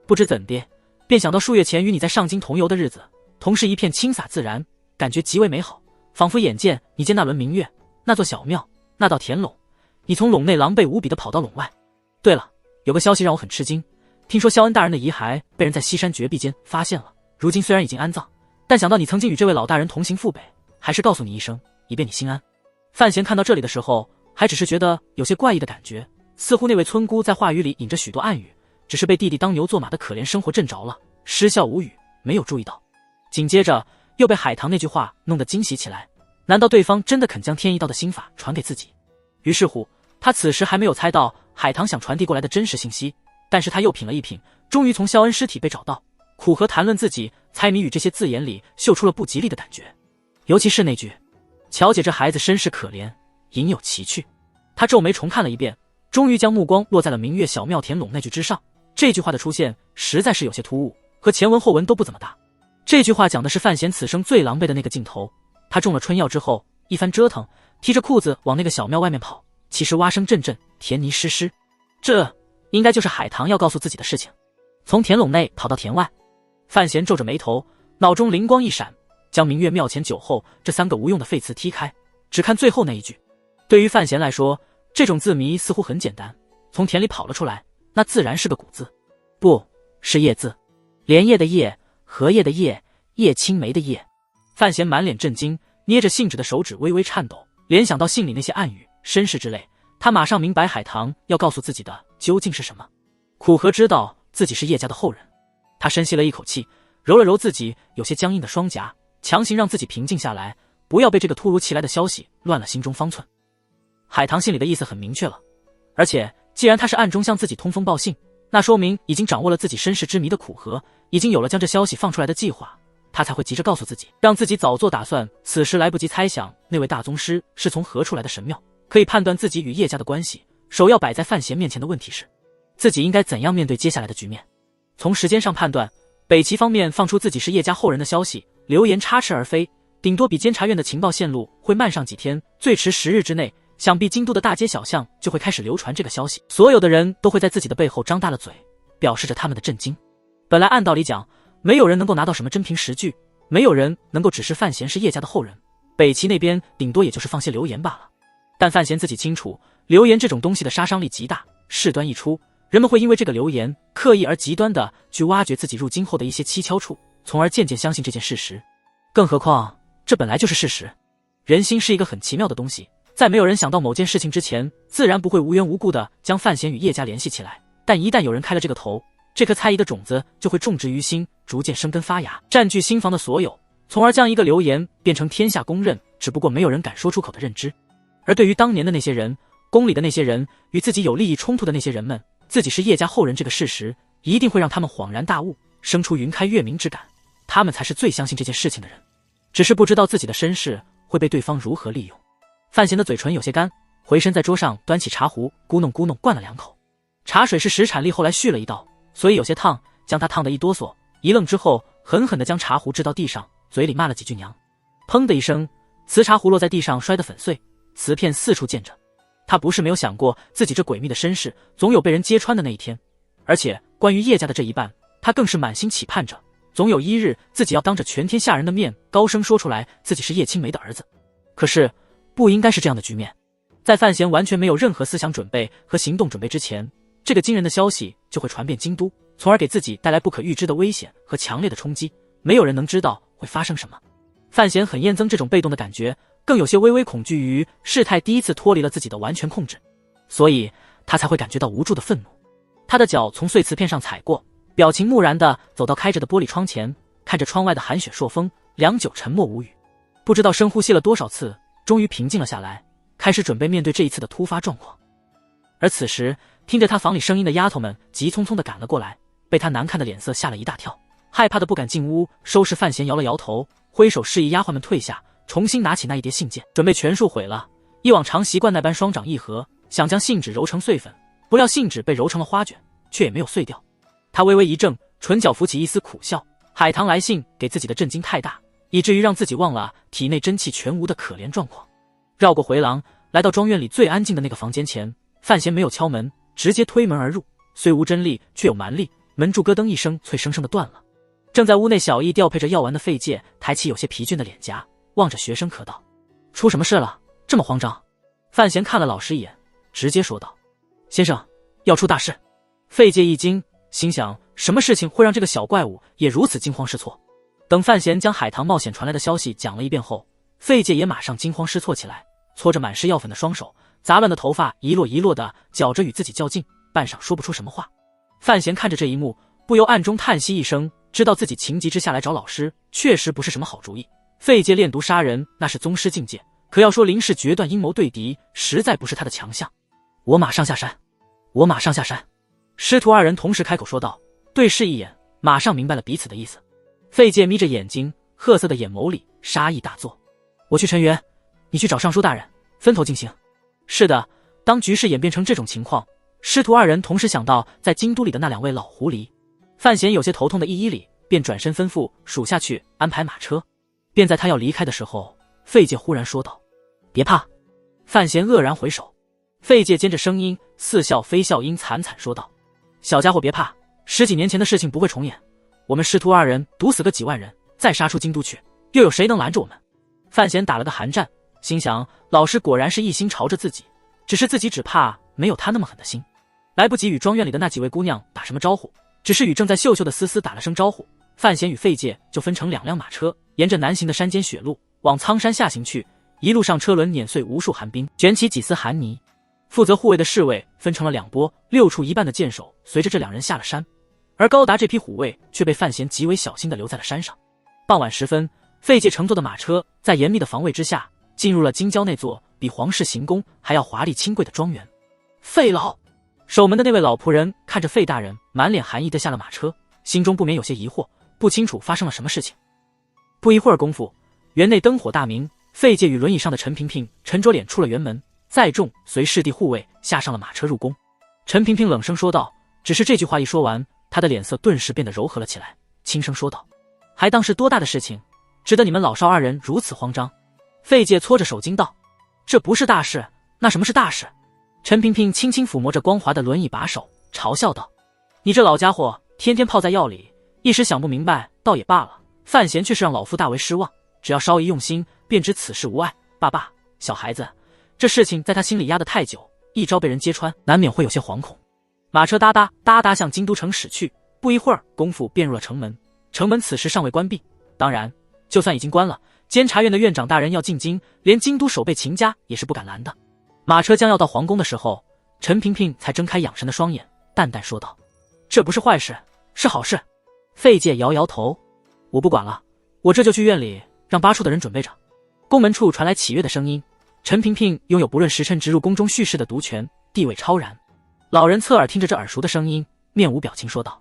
Speaker 1: 不知怎的，便想到数月前与你在上京同游的日子，同是一片清洒自然，感觉极为美好，仿佛眼见你见那轮明月，那座小庙，那道田垄，你从垄内狼狈无比地跑到垄外。对了，有个消息让我很吃惊，听说萧恩大人的遗骸被人在西山绝壁间发现了，如今虽然已经安葬，但想到你曾经与这位老大人同行赴北，还是告诉你一声，以便你心安。范闲看到这里的时候，还只是觉得有些怪异的感觉，似乎那位村姑在话语里隐着许多暗语，只是被弟弟当牛做马的可怜生活震着了，失笑无语，没有注意到。紧接着又被海棠那句话弄得惊喜起来，难道对方真的肯将天一道的心法传给自己？于是乎，他此时还没有猜到海棠想传递过来的真实信息，但是他又品了一品，终于从萧恩尸体被找到，苦和谈论自己，猜谜语这些字眼里嗅出了不吉利的感觉。尤其是那句乔姐这孩子身世可怜，隐有奇趣，他皱眉重看了一遍，终于将目光落在了明月小庙田垄那句之上。这句话的出现实在是有些突兀，和前文后文都不怎么搭。这句话讲的是范闲此生最狼狈的那个镜头，他中了春药之后一番折腾，提着裤子往那个小庙外面跑，其实蛙声阵阵，田泥湿湿，这应该就是海棠要告诉自己的事情。从田垄内跑到田外，范闲皱着眉头，脑中灵光一闪，将明月庙前酒后这3个无用的废词踢开，只看最后那一句。对于范闲来说，这种字谜似乎很简单，从田里跑了出来，那自然是个古字，不是叶字，莲叶的叶，荷叶的叶，叶青梅的叶。范闲满脸震惊，捏着信纸的手指微微颤抖，联想到信里那些暗语身世之类，他马上明白海棠要告诉自己的究竟是什么。苦荷知道自己是叶家的后人，他深吸了一口气，揉了揉自己有些僵硬的双颊，强行让自己平静下来，不要被这个突如其来的消息乱了心中方寸。海棠信里的意思很明确了，而且既然他是暗中向自己通风报信，那说明已经掌握了自己身世之谜的苦荷，已经有了将这消息放出来的计划，他才会急着告诉自己，让自己早做打算，此时来不及猜想那位大宗师是从何处来的神庙，可以判断自己与叶家的关系。首要摆在范闲面前的问题是，自己应该怎样面对接下来的局面。从时间上判断，北齐方面放出自己是叶家后人的消息，流言插翅而飞，顶多比监察院的情报线路会慢上几天，最迟10日之内，想必京都的大街小巷就会开始流传这个消息，所有的人都会在自己的背后张大了嘴，表示着他们的震惊。本来按道理讲，没有人能够拿到什么真凭实据，没有人能够指示范闲是叶家的后人，北齐那边顶多也就是放些流言罢了。但范闲自己清楚，流言这种东西的杀伤力极大，事端一出，人们会因为这个流言刻意而极端的去挖掘自己入京后的一些蹊跷处，从而渐渐相信这件事实。更何况这本来就是事实。人心是一个很奇妙的东西，在没有人想到某件事情之前，自然不会无缘无故的将范闲与叶家联系起来，但一旦有人开了这个头，这颗猜疑的种子就会种植于心，逐渐生根发芽，占据心房的所有，从而将一个流言变成天下公认，只不过没有人敢说出口的认知。而对于当年的那些人，宫里的那些人与自己有利益冲突的那些人们，自己是叶家后人这个事实，一定会让他们恍然大悟，生出云开月明之感。他们才是最相信这件事情的人，只是不知道自己的身世会被对方如何利用。范闲的嘴唇有些干，回身在桌上端起茶壶，咕弄咕弄灌了2口。茶水是石产力后来续了一道，所以有些烫，将他烫得一哆嗦。一愣之后，狠狠地将茶壶掷到地上，嘴里骂了几句娘。砰的一声，瓷茶壶落在地上，摔得粉碎，瓷片四处溅着。他不是没有想过自己这诡秘的身世总有被人揭穿的那一天，而且关于叶家的这一半，他更是满心期盼着，总有一日自己要当着全天下人的面高声说出来自己是叶青梅的儿子。可是不应该是这样的局面。在范闲完全没有任何思想准备和行动准备之前，这个惊人的消息就会传遍京都，从而给自己带来不可预知的危险和强烈的冲击。没有人能知道会发生什么。范闲很厌憎这种被动的感觉，更有些微微恐惧于事态第一次脱离了自己的完全控制，所以他才会感觉到无助的愤怒。他的脚从碎瓷片上踩过，表情木然地走到开着的玻璃窗前，看着窗外的寒雪朔风，良久沉默无语。不知道深呼吸了多少次，终于平静了下来，开始准备面对这一次的突发状况。而此时听着他房里声音的丫头们急匆匆地赶了过来，被他难看的脸色吓了一大跳，害怕的不敢进屋收拾。范闲摇了摇头，挥手示意丫鬟们退下，重新拿起那一叠信件，准备全数毁了。以往常习惯那般双掌一合，想将信纸揉成碎粉，不料信纸被揉成了花卷，却也没有碎掉。他微微一怔，唇角浮起一丝苦笑。海棠来信给自己的震惊太大，以至于让自己忘了体内真气全无的可怜状况。绕过回廊，来到庄院里最安静的那个房间前，范闲没有敲门，直接推门而入，虽无真力，却有蛮力。门柱咯噔一声，脆生生的断了。正在屋内小意调配着药丸的费介抬起有些疲倦的脸颊，望着学生可道：“出什么事了？这么慌张？”范闲看了老师一眼，直接说道：“先生，要出大事。”费介一惊，心想什么事情会让这个小怪物也如此惊慌失措。等范闲将海棠冒险传来的消息讲了一遍后，费介也马上惊慌失措起来，搓着满是药粉的双手，杂乱的头发一落一落的搅着与自己较劲，半晌说不出什么话。范闲看着这一幕，不由暗中叹息一声，知道自己情急之下来找老师确实不是什么好主意。费介练毒杀人那是宗师境界，可要说临事决断阴谋对敌，实在不是他的强项。我马上下山，我马上下山。师徒二人同时开口说道，对视一眼，马上明白了彼此的意思。费介眯着眼睛，褐色的眼眸里杀意大作。我去陈园，你去找尚书大人，分头进行。是的，当局势演变成这种情况，师徒二人同时想到在京都里的那2位老狐狸。范闲有些头痛的一礼，便转身吩咐属下去安排马车。便在他要离开的时候，费介忽然说道：“别怕。”范闲愕然回首，费介尖着声音似笑非笑，阴惨惨说道：“小家伙别怕，10几年前的事情不会重演。我们师徒二人毒死个几万人，再杀出京都去，又有谁能拦着我们？”范闲打了个寒战，心想老师果然是一心朝着自己，只是自己只怕没有他那么狠的心。来不及与庄院里的那几位姑娘打什么招呼，只是与正在秀秀的思思打了声招呼，范闲与费介就分成2辆马车，沿着南行的山间雪路往苍山下行去。一路上车轮碾碎无数寒冰，卷起几丝寒泥。负责护卫的侍卫分成了2拨，6处一半的箭手随着这2人下了山，而高达这批虎卫却被范闲极为小心地留在了山上。傍晚时分，费介乘坐的马车在严密的防卫之下，进入了京郊那座比皇室行宫还要华丽清贵的庄园。费老，守门的那位老仆人看着费大人满脸寒意地下了马车，心中不免有些疑惑，不清楚发生了什么事情。不一会儿功夫，园内灯火大明，费介与轮椅上的陈萍萍沉着脸出了园门，载重随侍弟护卫下上了马车入宫。陈萍萍冷声说道，只是这句话一说完，她的脸色顿时变得柔和了起来，轻声说道：“还当是多大的事情，值得你们老少2人如此慌张？”费介搓着手惊道：“这不是大事，那什么是大事？”陈萍萍轻轻抚摸着光滑的轮椅把手，嘲笑道：“你这老家伙天天泡在药里，一时想不明白倒也罢了，范闲却是让老夫大为失望，只要稍一用心，便知此事无碍。爸，小孩子，这事情在他心里压得太久，一朝被人揭穿，难免会有些惶恐。”马车哒哒哒哒向京都城驶去，不一会儿功夫便入了城门。城门此时尚未关闭，当然就算已经关了，监察院的院长大人要进京，连京都守备秦家也是不敢拦的。马车将要到皇宫的时候，陈萍萍才睁开养神的双眼，淡淡说道：“这不是坏事，是好事。”费介摇摇头：“我不管了，我这就去院里让8处的人准备着。”宫门处传来启月的声音：“陈萍萍拥有不论时辰直入宫中叙事的独权，地位超然。老人侧耳听着这耳熟的声音，面无表情说道：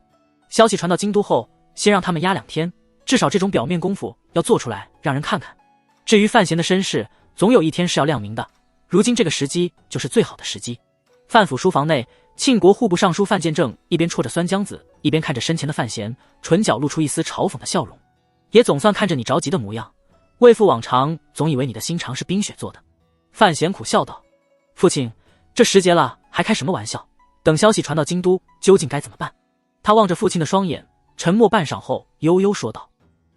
Speaker 1: 消息传到京都后，先让他们压2天，至少这种表面功夫要做出来让人看看。至于范闲的身世，总有一天是要亮明的，如今这个时机就是最好的时机。范府书房内，庆国户部尚书范建正一边啜着酸浆子，一边看着身前的范闲，唇角露出一丝嘲讽的笑容。也总算看着你着急的模样，为父往常总以为你的心肠是冰雪做的。范闲苦笑道：父亲，这时节了，还开什么玩笑？等消息传到京都，究竟该怎么办？他望着父亲的双眼，沉默半晌后悠悠说道：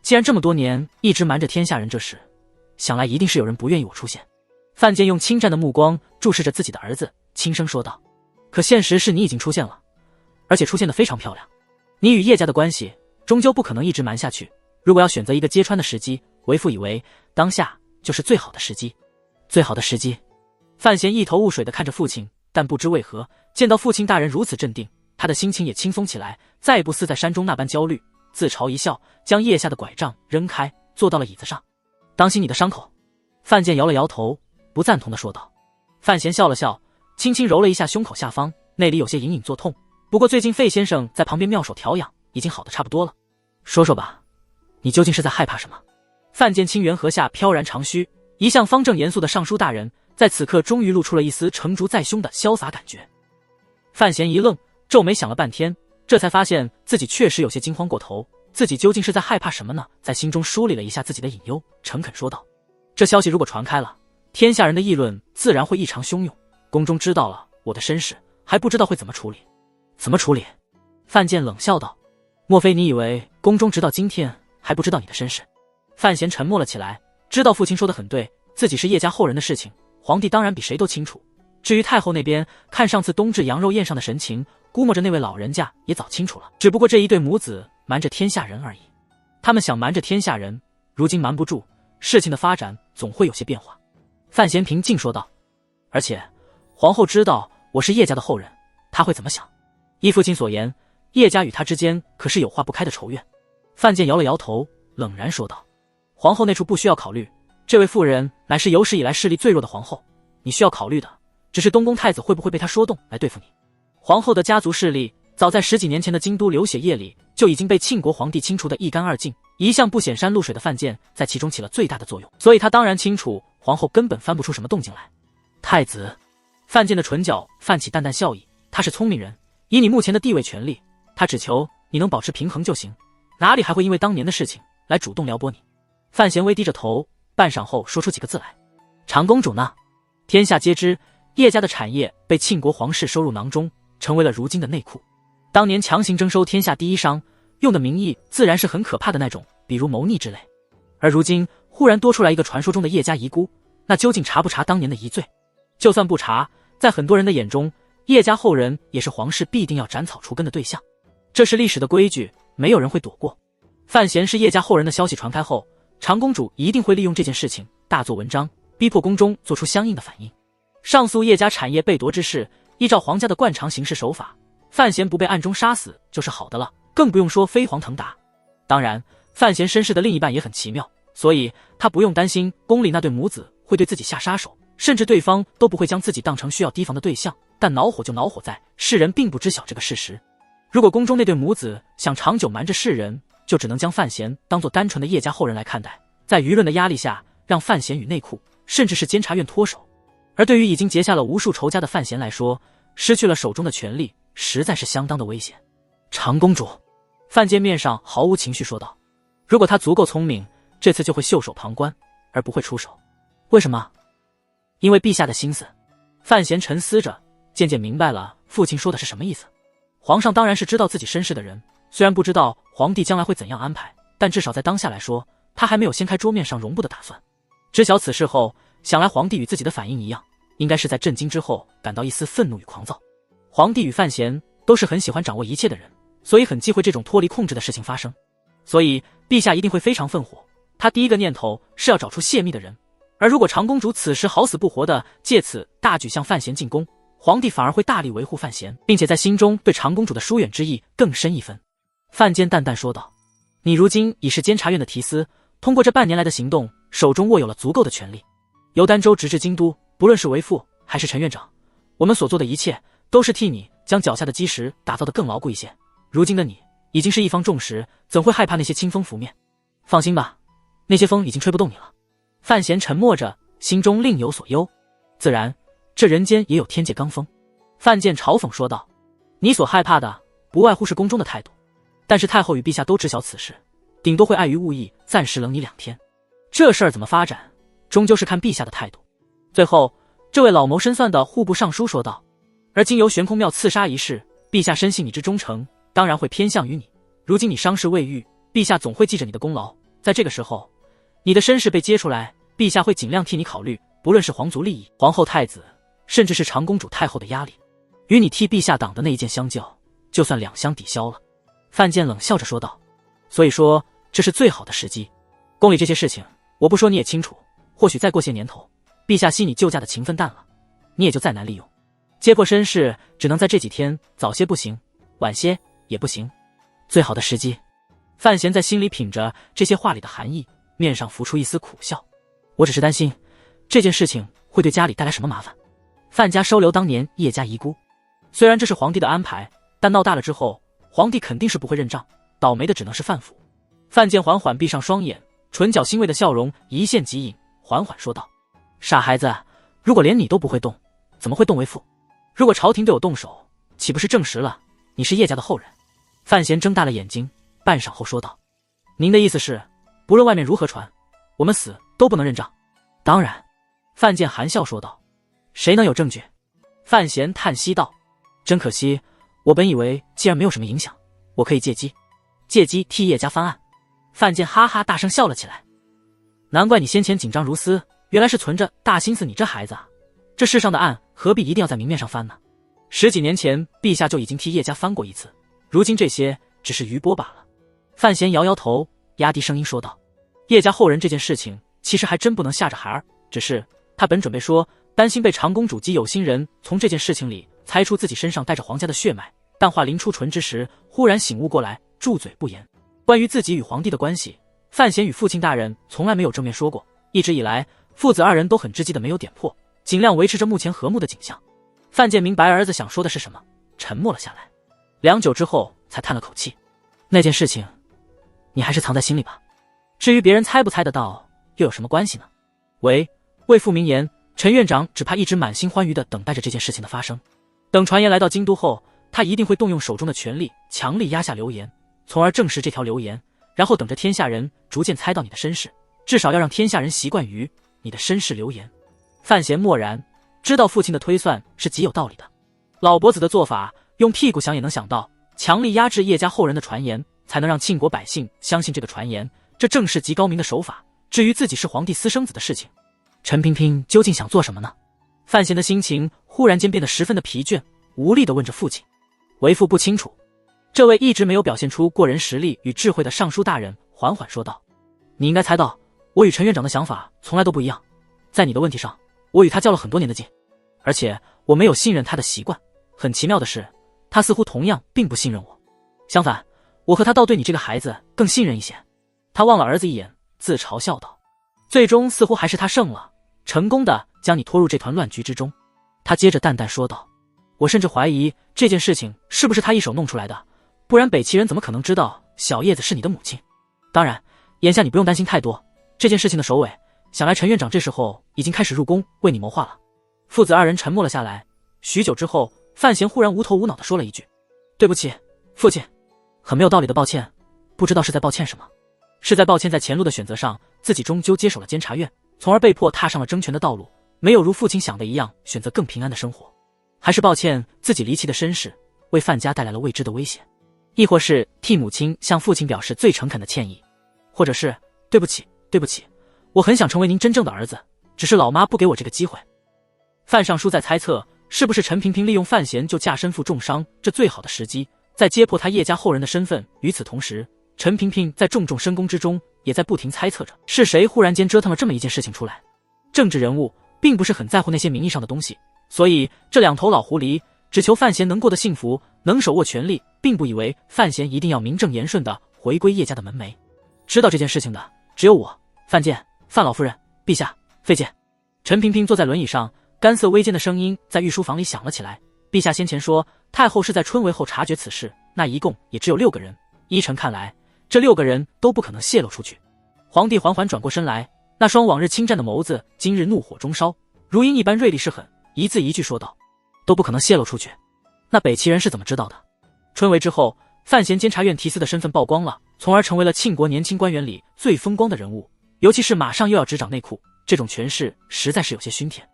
Speaker 1: 既然这么多年一直瞒着天下人这事，想来一定是有人不愿意我出现。范建用侵占的目光注视着自己的儿子，轻声说道：可现实是你已经出现了，而且出现得非常漂亮。你与叶家的关系终究不可能一直瞒下去，如果要选择一个揭穿的时机，为父以为当下就是最好的时机。最好的时机。范闲一头雾水地看着父亲，但不知为何，见到父亲大人如此镇定，他的心情也轻松起来，再不似在山中那般焦虑，自嘲一笑，将腋下的拐杖扔开，坐到了椅子上。当心你的伤口。范建摇了摇头，不赞同地说道。范闲笑了笑，轻轻揉了一下胸口下方，那里有些隐隐作痛，不过最近费先生在旁边妙手调养，已经好得差不多了。说说吧，你究竟是在害怕什么？范建清圆颌下飘然长须，一向方正严肃的尚书大人在此刻终于露出了一丝成竹在胸的潇洒感觉。范闲一愣，皱眉想了半天，这才发现自己确实有些惊慌过头，自己究竟是在害怕什么呢？在心中梳理了一下自己的隐忧，诚恳说道：这消息如果传开了，天下人的议论自然会异常汹涌，宫中知道了我的身世，还不知道会怎么处理。怎么处理？范建冷笑道：莫非你以为宫中直到今天还不知道你的身世？范闲沉默了起来，知道父亲说的很对，自己是叶家后人的事情，皇帝当然比谁都清楚。至于太后那边，看上次冬至羊肉宴上的神情，估摸着那位老人家也早清楚了，只不过这一对母子瞒着天下人而已。他们想瞒着天下人，如今瞒不住，事情的发展总会有些变化。范闲平静说道：而且皇后知道我是叶家的后人，她会怎么想？依父亲所言，叶家与他之间可是有化不开的仇怨。范建摇了摇头，冷然说道：皇后那处不需要考虑，这位妇人乃是有史以来势力最弱的皇后，你需要考虑的只是东宫太子会不会被她说动来对付你。皇后的家族势力早在10几年前的京都流血夜里就已经被庆国皇帝清除得一干二净，一向不显山露水的范建在其中起了最大的作用，所以他当然清楚皇后根本翻不出什么动静来。太子。范建的唇角泛起淡淡笑意，他是聪明人，以你目前的地位权力，他只求你能保持平衡就行，哪里还会因为当年的事情来主动撩拨你。范闲微低着头，半晌后说出几个字来：长公主呢？天下皆知，叶家的产业被庆国皇室收入囊中，成为了如今的内库。当年强行征收天下第一商，用的名义自然是很可怕的那种，比如谋逆之类。而如今忽然多出来一个传说中的叶家遗孤，那究竟查不查当年的遗罪？就算不查，在很多人的眼中，叶家后人也是皇室必定要斩草除根的对象，这是历史的规矩，没有人会躲过。范闲是叶家后人的消息传开后，长公主一定会利用这件事情大做文章，逼迫宫中做出相应的反应。上诉叶家产业被夺之事，依照皇家的惯常行事手法，范闲不被暗中杀死就是好的了，更不用说飞黄腾达。当然，范闲身世的另一半也很奇妙，所以他不用担心宫里那对母子会对自己下杀手，甚至对方都不会将自己当成需要提防的对象。但恼火就恼火在世人并不知晓这个事实，如果宫中那对母子想长久瞒着世人，就只能将范闲当作单纯的叶家后人来看待，在舆论的压力下，让范闲与内库甚至是监察院脱手。而对于已经结下了无数仇家的范闲来说，失去了手中的权力，实在是相当的危险。长公主。范建面上毫无情绪说道：如果他足够聪明，这次就会袖手旁观，而不会出手。为什么？因为陛下的心思。范闲沉思着，渐渐明白了父亲说的是什么意思。皇上当然是知道自己身世的人，虽然不知道皇帝将来会怎样安排，但至少在当下来说，他还没有掀开桌面上容布的打算。知晓此事后，想来皇帝与自己的反应一样，应该是在震惊之后感到一丝愤怒与狂躁。皇帝与范闲都是很喜欢掌握一切的人，所以很忌讳这种脱离控制的事情发生，所以陛下一定会非常愤火。他第一个念头是要找出泄密的人，而如果长公主此时好死不活的借此大举向范闲进攻，皇帝反而会大力维护范闲，并且在心中对长公主的疏远之意更深一分。范坚淡淡说道：你如今已是监察院的提司，通过这半年来的行动，手中握有了足够的权力。由儋州直至京都，不论是为父还是陈院长，我们所做的一切都是替你将脚下的基石打造得更牢固一些。如今的你已经是一方重石，怎会害怕那些清风拂面？放心吧，那些风已经吹不动你了。范闲沉默着，心中另有所忧。自然，这人间也有天界罡风。范建嘲讽说道：你所害怕的不外乎是宫中的态度，但是太后与陛下都知晓此事，顶多会碍于误意暂时冷你2天。这事儿怎么发展，终究是看陛下的态度。最后，这位老谋深算的户部尚书说道：而今由悬空庙刺杀一事，陛下深信你之忠诚，当然会偏向于你。如今你伤势未愈，陛下总会记着你的功劳。在这个时候，你的身世被揭出来，陛下会尽量替你考虑，不论是皇族利益、皇后太子，甚至是长公主太后的压力，与你替陛下挡的那一剑相较，就算两相抵消了。范建冷笑着说道：所以说这是最好的时机。宫里这些事情我不说你也清楚，或许再过些年头，陛下惜你救驾的情分淡了，你也就再难利用。揭破身世只能在这几天，早些不行，晚些也不行。最好的时机。范闲在心里品着这些话里的含义，面上浮出一丝苦笑。我只是担心这件事情会对家里带来什么麻烦。范家收留当年叶家遗孤，虽然这是皇帝的安排，但闹大了之后，皇帝肯定是不会认账，倒霉的只能是范府。范建缓缓闭上双眼，唇角欣慰的笑容一现即隐，缓缓说道：傻孩子，如果连你都不会动，怎么会动为父？如果朝廷对我动手，岂不是证实了你是叶家的后人？范闲睁大了眼睛，半晌后说道：您的意思是，不论外面如何传，我们死都不能认账？当然。范建含笑说道：谁能有证据？范闲叹息道：真可惜，我本以为既然没有什么影响，我可以借机替叶家翻案。范建哈哈大声笑了起来：难怪你先前紧张如斯，原来是存着大心思你这孩子啊！这世上的案何必一定要在明面上翻呢？10几年前陛下就已经替叶家翻过一次，如今这些只是余波罢了。范闲摇摇头，压低声音说道：叶家后人这件事情其实还真不能吓着孩儿，只是他本准备说担心被长公主及有心人从这件事情里猜出自己身上带着皇家的血脉，但话临出唇之时，忽然醒悟过来，住嘴不言。关于自己与皇帝的关系，范闲与父亲大人从来没有正面说过，一直以来父子二人都很知机的没有点破，尽量维持着目前和睦的景象。范建明白儿子想说的是什么，沉默了下来，良久之后才叹了口气：那件事情你还是藏在心里吧，至于别人猜不猜得到又有什么关系呢？为父明言，陈院长只怕一直满心欢愉地等待着这件事情的发生。等传言来到京都后，他一定会动用手中的权力，强力压下流言，从而证实这条流言，然后等着天下人逐渐猜到你的身世，至少要让天下人习惯于你的身世流言。范闲默然，知道父亲的推算是极有道理的。老伯子的做法，用屁股想也能想到，强力压制叶家后人的传言，才能让庆国百姓相信这个传言，这正是极高明的手法。至于自己是皇帝私生子的事情，陈萍萍究竟想做什么呢？范闲的心情忽然间变得十分的疲倦，无力地问着父亲。为父不清楚。这位一直没有表现出过人实力与智慧的尚书大人缓缓说道：你应该猜到，我与陈院长的想法从来都不一样。在你的问题上，我与他交了很多年的劲，而且我没有信任他的习惯。很奇妙的是，他似乎同样并不信任我。相反，我和他倒对你这个孩子更信任一些。他望了儿子一眼，自嘲笑道：最终似乎还是他胜了，成功的将你拖入这团乱局之中。他接着淡淡说道：我甚至怀疑这件事情是不是他一手弄出来的，不然北齐人怎么可能知道小叶子是你的母亲？当然，眼下你不用担心太多，这件事情的首尾，想来陈院长这时候已经开始入宫为你谋划了。父子二人沉默了下来，许久之后，范闲忽然无头无脑地说了一句：对不起，父亲。很没有道理的抱歉，不知道是在抱歉什么。是在抱歉在前路的选择上，自己终究接手了监察院，从而被迫踏上了争权的道路，没有如父亲想的一样选择更平安的生活。还是抱歉自己离奇的身世为范家带来了未知的危险，亦或是替母亲向父亲表示最诚恳的歉意，或者是对不起，我很想成为您真正的儿子，只是老妈不给我这个机会。范尚书在猜测，是不是陈萍萍利用范闲就驾身负重伤这最好的时机，在揭破他叶家后人的身份。与此同时，陈萍萍在重深宫之中也在不停猜测着，是谁忽然间折腾了这么一件事情出来。政治人物并不是很在乎那些名义上的东西，所以这两头老狐狸只求范闲能过得幸福，能手握权力，并不以为范闲一定要名正言顺地回归叶家的门楣。知道这件事情的只有我、范建、范老夫人、陛下、费建。陈萍萍坐在轮椅上，干涩微尖的声音在御书房里响了起来。陛下先前说太后是在春闱后察觉此事，那一共也只有6个人，依臣看来，这6个人都不可能泄露出去。皇帝缓缓转过身来，那双往日清湛的眸子今日怒火中烧，如鹰一般锐利是狠，一字一句说道：都不可能泄露出去。那北齐人是怎么知道的？春闱之后，范闲监察院提司的身份曝光了，从而成为了庆国年轻官员里最风光的人物，尤其是马上又要执掌内库，这种权势实在是有些熏天。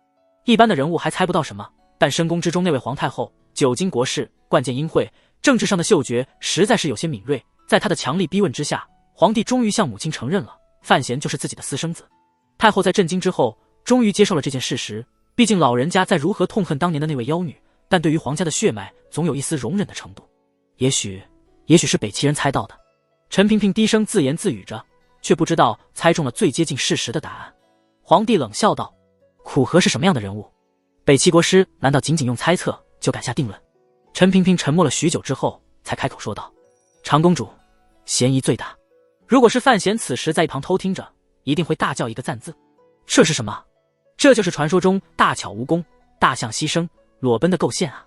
Speaker 1: 一般的人物还猜不到什么，但深宫之中那位皇太后，久经国事，冠见英惠，政治上的嗅觉实在是有些敏锐。在她的强力逼问之下，皇帝终于向母亲承认了范闲就是自己的私生子。太后在震惊之后，终于接受了这件事实。毕竟老人家再如何痛恨当年的那位妖女，但对于皇家的血脉，总有一丝容忍的程度。也许是北齐人猜到的。陈萍萍低声自言自语着，却不知道猜中了最接近事实的答案。皇帝冷笑道：苦荷是什么样的人物？北齐国师难道仅仅用猜测就敢下定论？陈萍萍沉默了许久之后，才开口说道：长公主，嫌疑最大。如果是范闲此时在一旁偷听着，一定会大叫一个赞字。这是什么？这就是传说中大巧无功、大象牺牲、裸奔的构陷啊！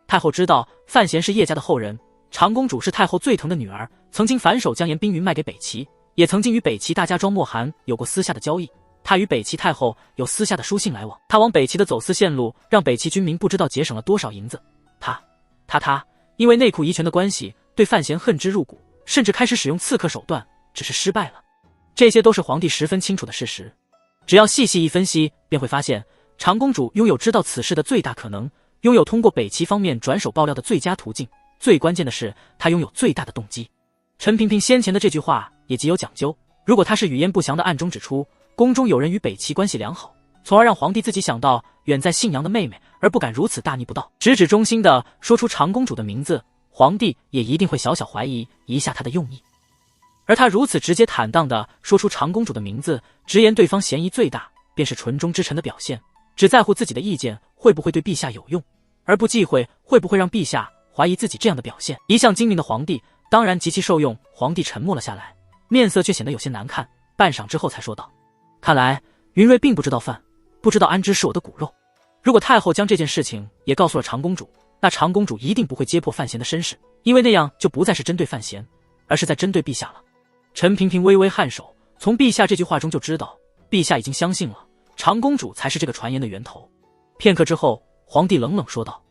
Speaker 1: 太后知道范闲是叶家的后人，长公主是太后最疼的女儿，曾经反手将严冰云卖给北齐，也曾经与北齐大家庄莫寒有过私下的交易。他与北齐太后有私下的书信来往，他往北齐的走私线路，让北齐军民不知道节省了多少银子。他因为内库遗权的关系，对范闲恨之入骨，甚至开始使用刺客手段，只是失败了。这些都是皇帝十分清楚的事实，只要细细一分析，便会发现长公主拥有知道此事的最大可能，拥有通过北齐方面转手爆料的最佳途径，最关键的是她拥有最大的动机。陈萍萍先前的这句话也极有讲究，如果她是语焉不详的暗中指出宫中有人与北齐关系良好，从而让皇帝自己想到远在信阳的妹妹，而不敢如此大逆不道，直指忠心的说出长公主的名字，皇帝也一定会小小怀疑一下她的用意。而他如此直接坦荡地说出长公主的名字，直言对方嫌疑最大，便是纯忠之臣的表现，只在乎自己的意见会不会对陛下有用，而不忌讳会不会让陛下怀疑自己这样的表现。一向精明的皇帝当然极其受用。皇帝沉默了下来，面色却显得有些难看，半晌之后才说道：看来云睿并不知道范，不知道安之是我的骨肉。如果太后将这件事情也告诉了长公主，那长公主一定不会揭破范闲的身世，因为那样就不再是针对范闲，而是在针对陛下了。陈萍萍微微颔首，从陛下这句话中就知道，陛下已经相信了长公主才是这个传言的源头。片刻之后，皇帝冷冷说道：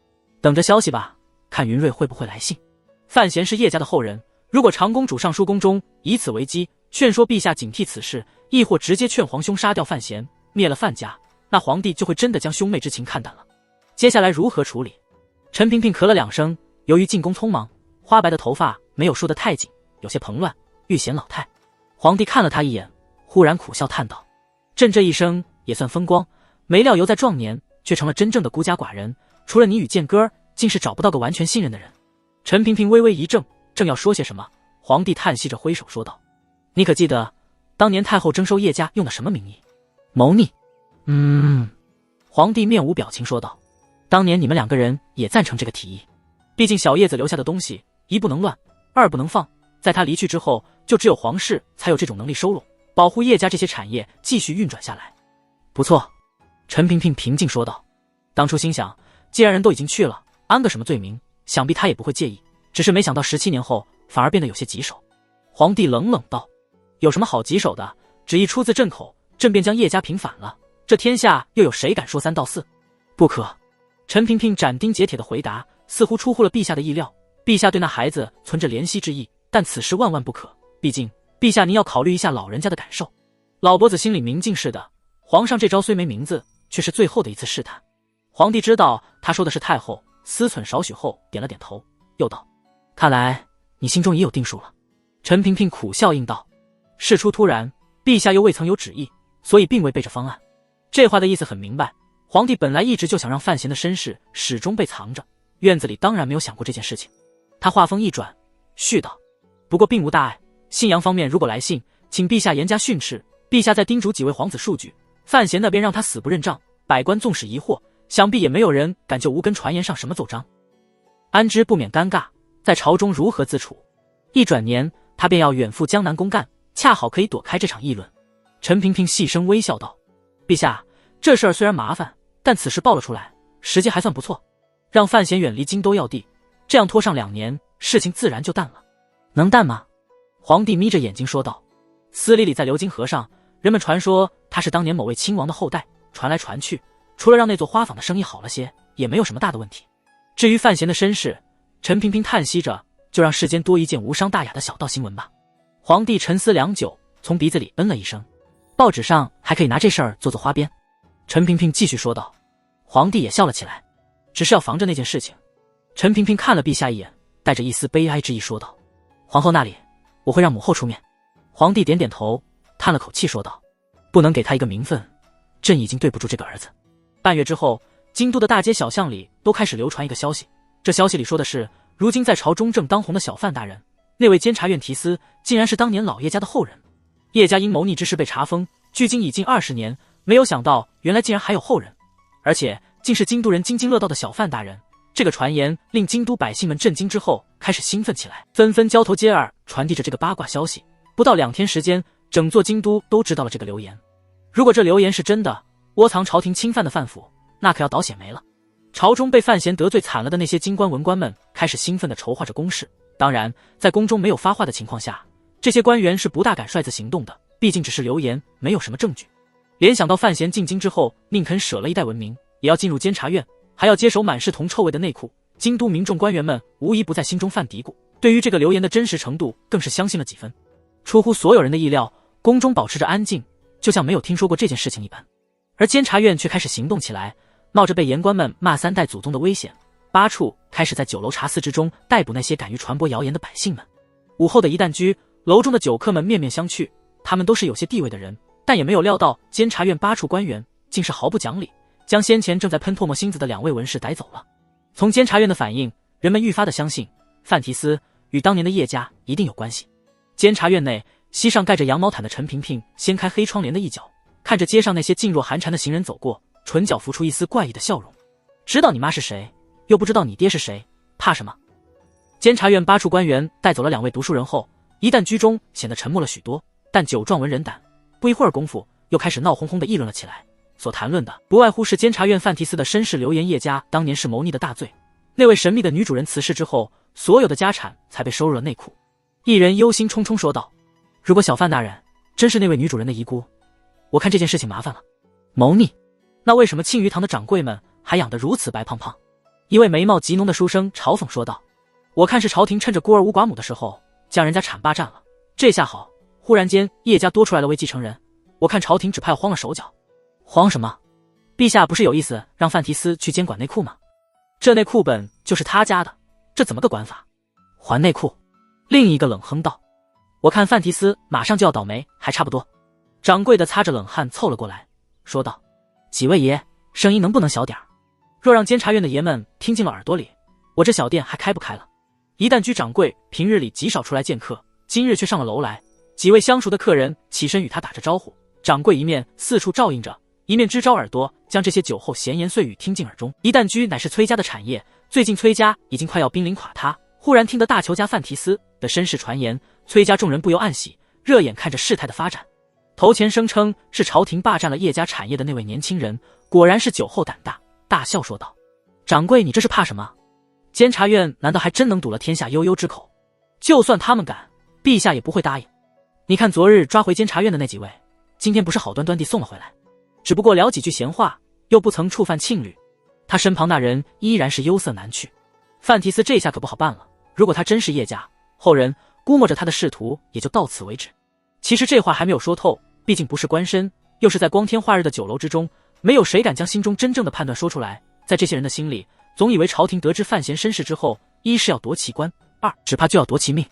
Speaker 1: 等着消息吧，看云睿会不会来信。范闲是叶家的后人，如果长公主上书宫中以此为基，劝说陛下警惕此事，亦或直接劝皇兄杀掉范闲，灭了范家，那皇帝就会真的将兄妹之情看淡了。接下来如何处理？陈萍萍咳了2声，由于进宫匆忙，花白的头发没有梳得太紧，有些蓬乱，愈显老态。皇帝看了他一眼，忽然苦笑叹道：朕这一生也算风光，没料犹在壮年，却成了真正的孤家寡人，除了你与剑哥，竟是找不到个完全信任的人。陈萍萍微微一怔，正要说些什么，皇帝叹息着挥手说道：你可记得当年太后征收叶家用的什么名义？谋逆。皇帝面无表情说道：当年你们2个人也赞成这个提议，毕竟小叶子留下的东西，一不能乱，二不能放，在他离去之后，就只有皇室才有这种能力收拢，保护叶家这些产业继续运转下来。不错，陈萍萍平静说道。当初心想，既然人都已经去了，安个什么罪名，想必他也不会介意，只是没想到17年后反而变得有些棘手。皇帝冷冷道：有什么好棘手的？旨意出自朕口，朕便将叶家平反了，这天下又有谁敢说3道4？不可。陈萍萍斩钉截铁的回答，似乎出乎了陛下的意料。陛下对那孩子存着怜惜之意，但此事万万不可，毕竟陛下您要考虑一下老人家的感受。老伯子心里明镜似的，皇上这招虽没名字，却是最后的一次试探。皇帝知道他说的是太后，思忖少许后点了点头，又道：看来你心中已有定数了。陈萍萍苦笑应道：事出突然，陛下又未曾有旨意，所以并未备着方案。这话的意思很明白，皇帝本来一直就想让范闲的身世始终被藏着，院子里当然没有想过这件事情。他话锋一转，续道：不过并无大碍，信阳方面如果来信，请陛下严加训斥，陛下再叮嘱几位皇子数句，范闲那边让他死不认账，百官纵使疑惑，想必也没有人敢就无根传言上什么奏章。安之不免尴尬，在朝中如何自处？一转年，他便要远赴江南公干，恰好可以躲开这场议论。陈萍萍细声微笑道：陛下，这事儿虽然麻烦，但此事爆了出来，时机还算不错，让范闲远离京都要地，这样拖上2年，事情自然就淡了。能淡吗？皇帝眯着眼睛说道。司礼里在流金河上，人们传说他是当年某位亲王的后代，传来传去，除了让那座花坊的生意好了些，也没有什么大的问题。至于范闲的身世，陈萍萍叹息着，就让世间多一件无伤大雅的小道新闻吧。皇帝沉思良久，从鼻子里嗯了一声。报纸上还可以拿这事儿做花边。陈萍萍继续说道。皇帝也笑了起来，只是要防着那件事情。陈萍萍看了陛下一眼，带着一丝悲哀之意说道：皇后那里，我会让母后出面。皇帝点点头，叹了口气说道：不能给他一个名分，朕已经对不住这个儿子。半月之后，京都的大街小巷里都开始流传一个消息，这消息里说的是，如今在朝中正当红的小范大人，那位监察院提司，竟然是当年老叶家的后人。叶家因谋逆之事被查封，距今已近20年，没有想到原来竟然还有后人，而且竟是京都人津津乐道的小范大人。这个传言令京都百姓们震惊之后开始兴奋起来，纷纷交头接耳传递着这个八卦消息。不到2天时间，整座京都都知道了这个流言。如果这流言是真的，窝藏朝廷侵犯的范府那可要倒血霉了。朝中被范闲得罪惨了的那些京官文官们开始兴奋地筹划着攻势。当然，在宫中没有发话的情况下，这些官员是不大敢率自行动的，毕竟只是流言，没有什么证据。联想到范闲进京之后宁肯舍了一代文明，也要进入监察院，还要接手满是铜臭味的内库，京都民众官员们无一不在心中犯嘀咕，对于这个流言的真实程度更是相信了几分。出乎所有人的意料，宫中保持着安静，就像没有听说过这件事情一般。而监察院却开始行动起来，冒着被言官们骂3代祖宗的危险，8处开始在酒楼茶肆之中逮捕那些敢于传播谣言的百姓们。午后的一旦居，楼中的酒客们面面相觑，他们都是有些地位的人，但也没有料到监察院8处官员竟是毫不讲理，将先前正在喷唾沫星子的2位文士逮走了。从监察院的反应，人们愈发的相信范提司与当年的叶家一定有关系。监察院内，膝上盖着羊毛毯的陈萍萍掀开黑窗帘的一角，看着街上那些噤若寒蝉的行人走过，唇角浮出一丝怪异的笑容。知道你妈是谁，又不知道你爹是谁，怕什么？监察院8处官员带走了2位读书人后，一旦居中显得沉默了许多，但酒壮文人胆，不一会儿功夫又开始闹哄哄地议论了起来。所谈论的不外乎是监察院范提司的身世流言，叶家当年是谋逆的大罪，那位神秘的女主人辞世之后，所有的家产才被收入了内库。一人忧心忡忡说道：如果小范大人真是那位女主人的遗孤，我看这件事情麻烦了。谋逆？那为什么庆余堂的掌柜们还养得如此白胖胖？一位眉毛极浓的书生嘲讽说道：我看是朝廷趁着孤儿无寡母的时候将人家产霸占了，这下好，忽然间叶家多出来了位继承人，我看朝廷只怕要慌了手脚。慌什么？陛下不是有意思让范提司去监管内库吗？这内库本就是他家的，这怎么个管法？还内库？另一个冷哼道：我看范提司马上就要倒霉，还差不多。掌柜的擦着冷汗凑了过来，说道：几位爷，声音能不能小点儿？若让监察院的爷们听进了耳朵里，我这小店还开不开了？一旦居掌柜平日里极少出来见客，今日却上了楼来，几位相熟的客人起身与他打着招呼，掌柜一面四处照应着，一面支招耳朵，将这些酒后闲言碎语听进耳中。一旦居乃是崔家的产业，最近崔家已经快要濒临垮塌，忽然听得大裘家范提司的身世传言，崔家众人不由暗喜，热眼看着事态的发展。头前声称是朝廷霸占了叶家产业的那位年轻人，果然是酒后胆大，大笑说道：掌柜，你这是怕什么？监察院难道还真能堵了天下悠悠之口？就算他们敢，陛下也不会答应。你看昨日抓回监察院的那几位，今天不是好端端地送了回来，只不过聊几句闲话，又不曾触犯庆律，他身旁那人依然是忧色难去。范提司这下可不好办了，如果他真是叶家后人，估摸着他的仕途也就到此为止。其实这话还没有说透，毕竟不是官绅，又是在光天化日的酒楼之中，没有谁敢将心中真正的判断说出来。在这些人的心里，总以为朝廷得知范闲身世之后，一是要夺其官，二只怕就要夺其命。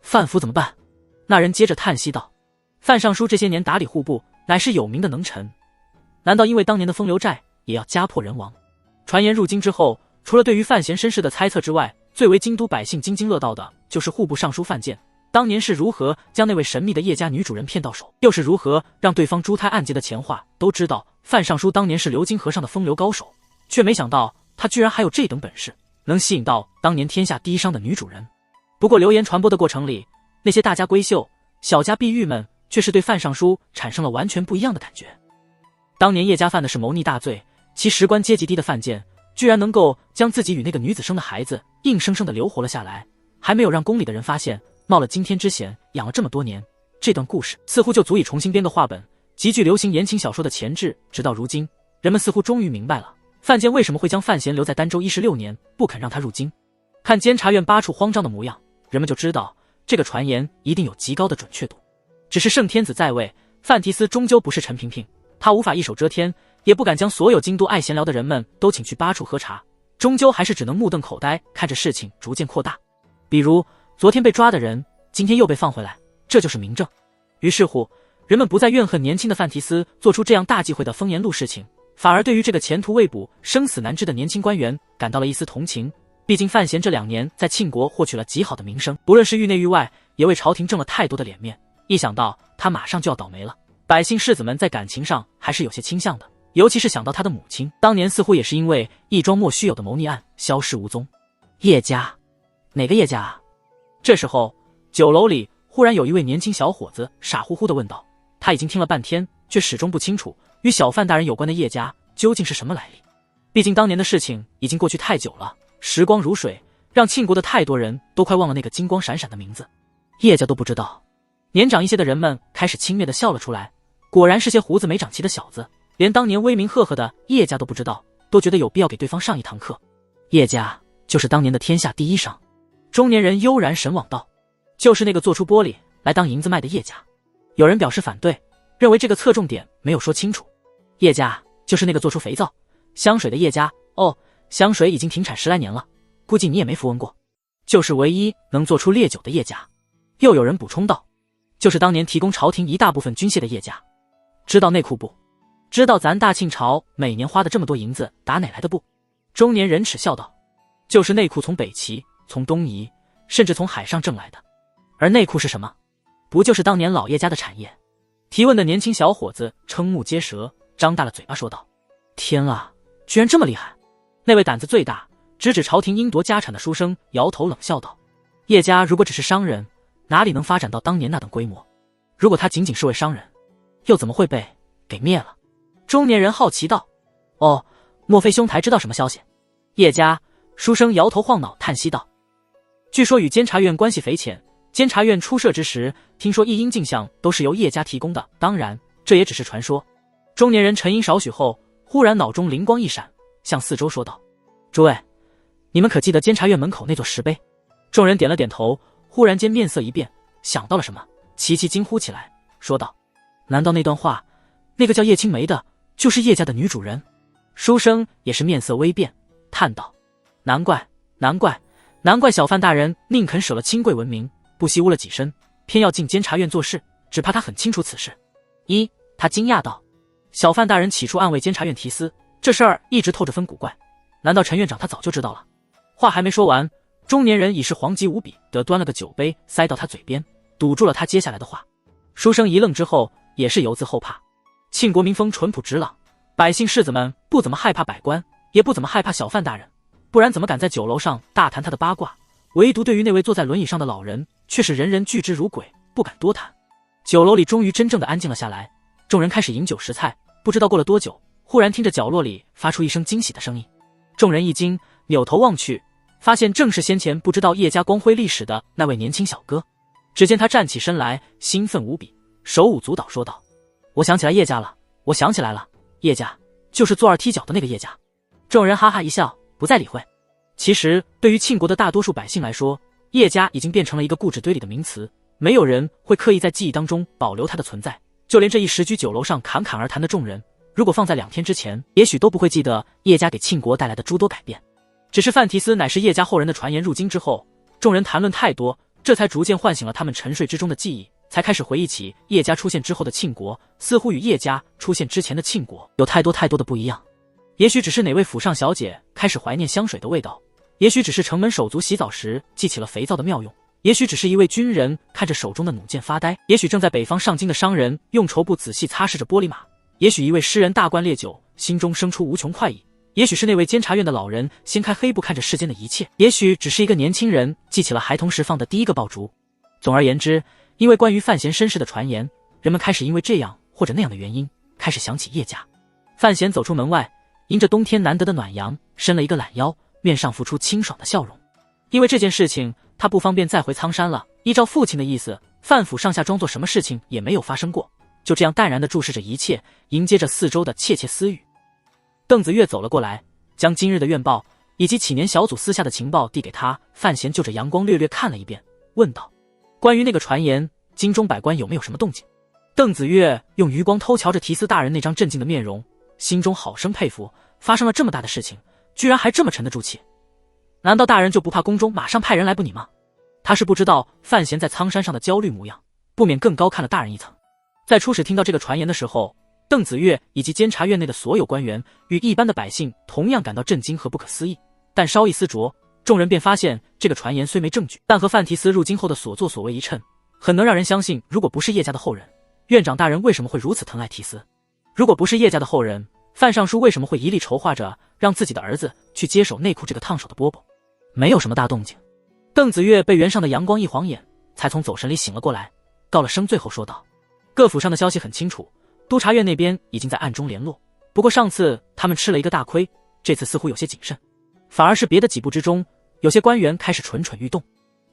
Speaker 1: 范府怎么办？那人接着叹息道：范尚书这些年打理户部，乃是有名的能臣，难道因为当年的风流债也要家破人亡？传言入京之后，除了对于范闲身世的猜测之外，最为京都百姓津津乐道的就是户部尚书范建当年是如何将那位神秘的叶家女主人骗到手，又是如何让对方珠胎暗结的前话都知道。范尚书当年是流金河上的风流高手，却没想到他居然还有这等本事，能吸引到当年天下第一商的女主人。不过流言传播的过程里，那些大家闺秀、小家碧玉们却是对范尚书产生了完全不一样的感觉。当年叶家犯的是谋逆大罪，其实官阶级低的犯贱，居然能够将自己与那个女子生的孩子硬生生的留活了下来，还没有让宫里的人发现，冒了惊天之险，养了这么多年。这段故事似乎就足以重新编个话本，极具流行言情小说的前置。直到如今，人们似乎终于明白了范建为什么会将范闲留在儋州16年，不肯让他入京。看监察院八处慌张的模样，人们就知道这个传言一定有极高的准确度。只是圣天子在位，范提斯终究不是陈萍萍，他无法一手遮天，也不敢将所有京都爱闲聊的人们都请去八处喝茶，终究还是只能目瞪口呆看着事情逐渐扩大。比如昨天被抓的人，今天又被放回来，这就是明证。于是乎，人们不再怨恨年轻的范提斯做出这样大忌讳的风言录事情，反而对于这个前途未卜、生死难知的年轻官员感到了一丝同情。毕竟范闲这2年在庆国获取了极好的名声，不论是域内域外，也为朝廷挣了太多的脸面。一想到他马上就要倒霉了，百姓士子们在感情上还是有些倾向的，尤其是想到他的母亲当年似乎也是因为一桩莫须有的谋逆案消失无踪。叶家？哪个叶家啊？这时候酒楼里忽然有一位年轻小伙子傻乎乎地问道，他已经听了半天，却始终不清楚与小范大人有关的叶家究竟是什么来历。毕竟当年的事情已经过去太久了，时光如水，让庆国的太多人都快忘了那个金光闪闪的名字。叶家都不知道？年长一些的人们开始轻蔑地笑了出来，果然是些胡子没长齐的小子，连当年威名赫赫的叶家都不知道，都觉得有必要给对方上一堂课。叶家就是当年的天下第一商。中年人悠然神往道，就是那个做出玻璃来当银子卖的叶家。有人表示反对，认为这个侧重点没有说清楚。叶家就是那个做出肥皂、香水的叶家。哦，香水已经停产10来年了，估计你也没符文过。就是唯一能做出烈酒的叶家。又有人补充道，就是当年提供朝廷一大部分军械的叶家。知道内库不？知道咱大庆朝每年花的这么多银子打哪来的不？中年人耻笑道，就是内库从北齐、从东夷，甚至从海上挣来的。而内库是什么？不就是当年老叶家的产业？提问的年轻小伙子瞠目结舌，张大了嘴巴说道，天啊，居然这么厉害！那位胆子最大，直指朝廷应夺家产的书生摇头冷笑道，叶家如果只是商人，哪里能发展到当年那等规模？如果他仅仅是位商人，又怎么会被给灭了？中年人好奇道，哦，莫非兄台知道什么消息？叶家书生摇头晃脑叹息道，据说与监察院关系匪浅，监察院初设之时，听说一应镜像都是由叶家提供的，当然这也只是传说。中年人沉吟少许后，忽然脑中灵光一闪，向四周说道，诸位，你们可记得监察院门口那座石碑？众人点了点头，忽然间面色一变，想到了什么，齐齐惊呼起来，说道，难道那段话，那个叫叶青梅的就是叶家的女主人？书生也是面色微变，叹道，难怪小范大人宁肯舍了清贵文明，不惜污了己身，偏要进监察院做事，只怕他很清楚此事。他惊讶道，小范大人起初暗为监察院提司，这事儿一直透着分古怪，难道陈院长他早就知道了？话还没说完，中年人已是惶急无比地端了个酒杯塞到他嘴边，堵住了他接下来的话。书生一愣之后，也是犹自后怕。庆国民风淳朴直朗，百姓士子们不怎么害怕百官，也不怎么害怕小范大人，不然怎么敢在酒楼上大谈他的八卦？唯独对于那位坐在轮椅上的老人，却是人人惧之如鬼，不敢多谈。酒楼里终于真正的安静了下来，众人开始饮酒食菜。不知道过了多久，忽然听着角落里发出一声惊喜的声音，众人一惊，扭头望去，发现正是先前不知道叶家光辉历史的那位年轻小哥。只见他站起身来，兴奋无比，手舞足蹈说道，我想起来叶家了，我想起来了，叶家就是做2踢脚的那个叶家。众人哈哈一笑，不再理会。其实对于庆国的大多数百姓来说，叶家已经变成了一个故纸堆里的名词，没有人会刻意在记忆当中保留它的存在。就连这一时居酒楼上侃侃而谈的众人，如果放在2天之前，也许都不会记得叶家给庆国带来的诸多改变。只是范提斯乃是叶家后人的传言入京之后，众人谈论太多，这才逐渐唤醒了他们沉睡之中的记忆，才开始回忆起叶家出现之后的庆国，似乎与叶家出现之前的庆国有太多的不一样。也许只是哪位府上小姐开始怀念香水的味道，也许只是城门手足洗澡时记起了肥皂的妙用，也许只是一位军人看着手中的弩箭发呆，也许正在北方上京的商人用绸布仔细擦拭着玻璃马，也许一位诗人大灌烈酒，心中生出无穷快意，也许是那位监察院的老人掀开黑布看着世间的一切，也许只是一个年轻人记起了孩童时放的第一个爆竹。总而言之，因为关于范闲身世的传言，人们开始因为这样或者那样的原因开始想起叶家。范闲走出门外，迎着冬天难得的暖阳，伸了一个懒腰，面上浮出清爽的笑容。因为这件事情，他不方便再回苍山了。依照父亲的意思，范府上下装作什么事情也没有发生过，就这样淡然地注视着一切，迎接着四周的窃窃私语。邓子月走了过来，将今日的院报以及启年小组私下的情报递给他。范闲就着阳光略略看了一遍，问道：“关于那个传言，京中百官有没有什么动静？”邓子月用余光偷瞧着提司大人那张镇静的面容，心中好生佩服，发生了这么大的事情，居然还这么沉得住气。难道大人就不怕宫中马上派人来捕你吗？他是不知道范闲在苍山上的焦虑模样，不免更高看了大人一层。在初始听到这个传言的时候，邓子月以及监察院内的所有官员与一般的百姓同样感到震惊和不可思议。但稍一思酌，众人便发现这个传言虽没证据，但和范提司入京后的所作所为一称，很能让人相信，如果不是叶家的后人，院长大人为什么会如此疼爱提司？如果不是叶家的后人，范尚书为什么会一力筹划着让自己的儿子去接手内库这个烫手的饽饽？没有什么大动静。邓子月被圆上的阳光一晃眼，才从走神里醒了过来，告了声，最后说道：“各府上的消息很清楚，督察院那边已经在暗中联络，不过上次他们吃了一个大亏，这次似乎有些谨慎，反而是别的几部之中，有些官员开始蠢蠢欲动。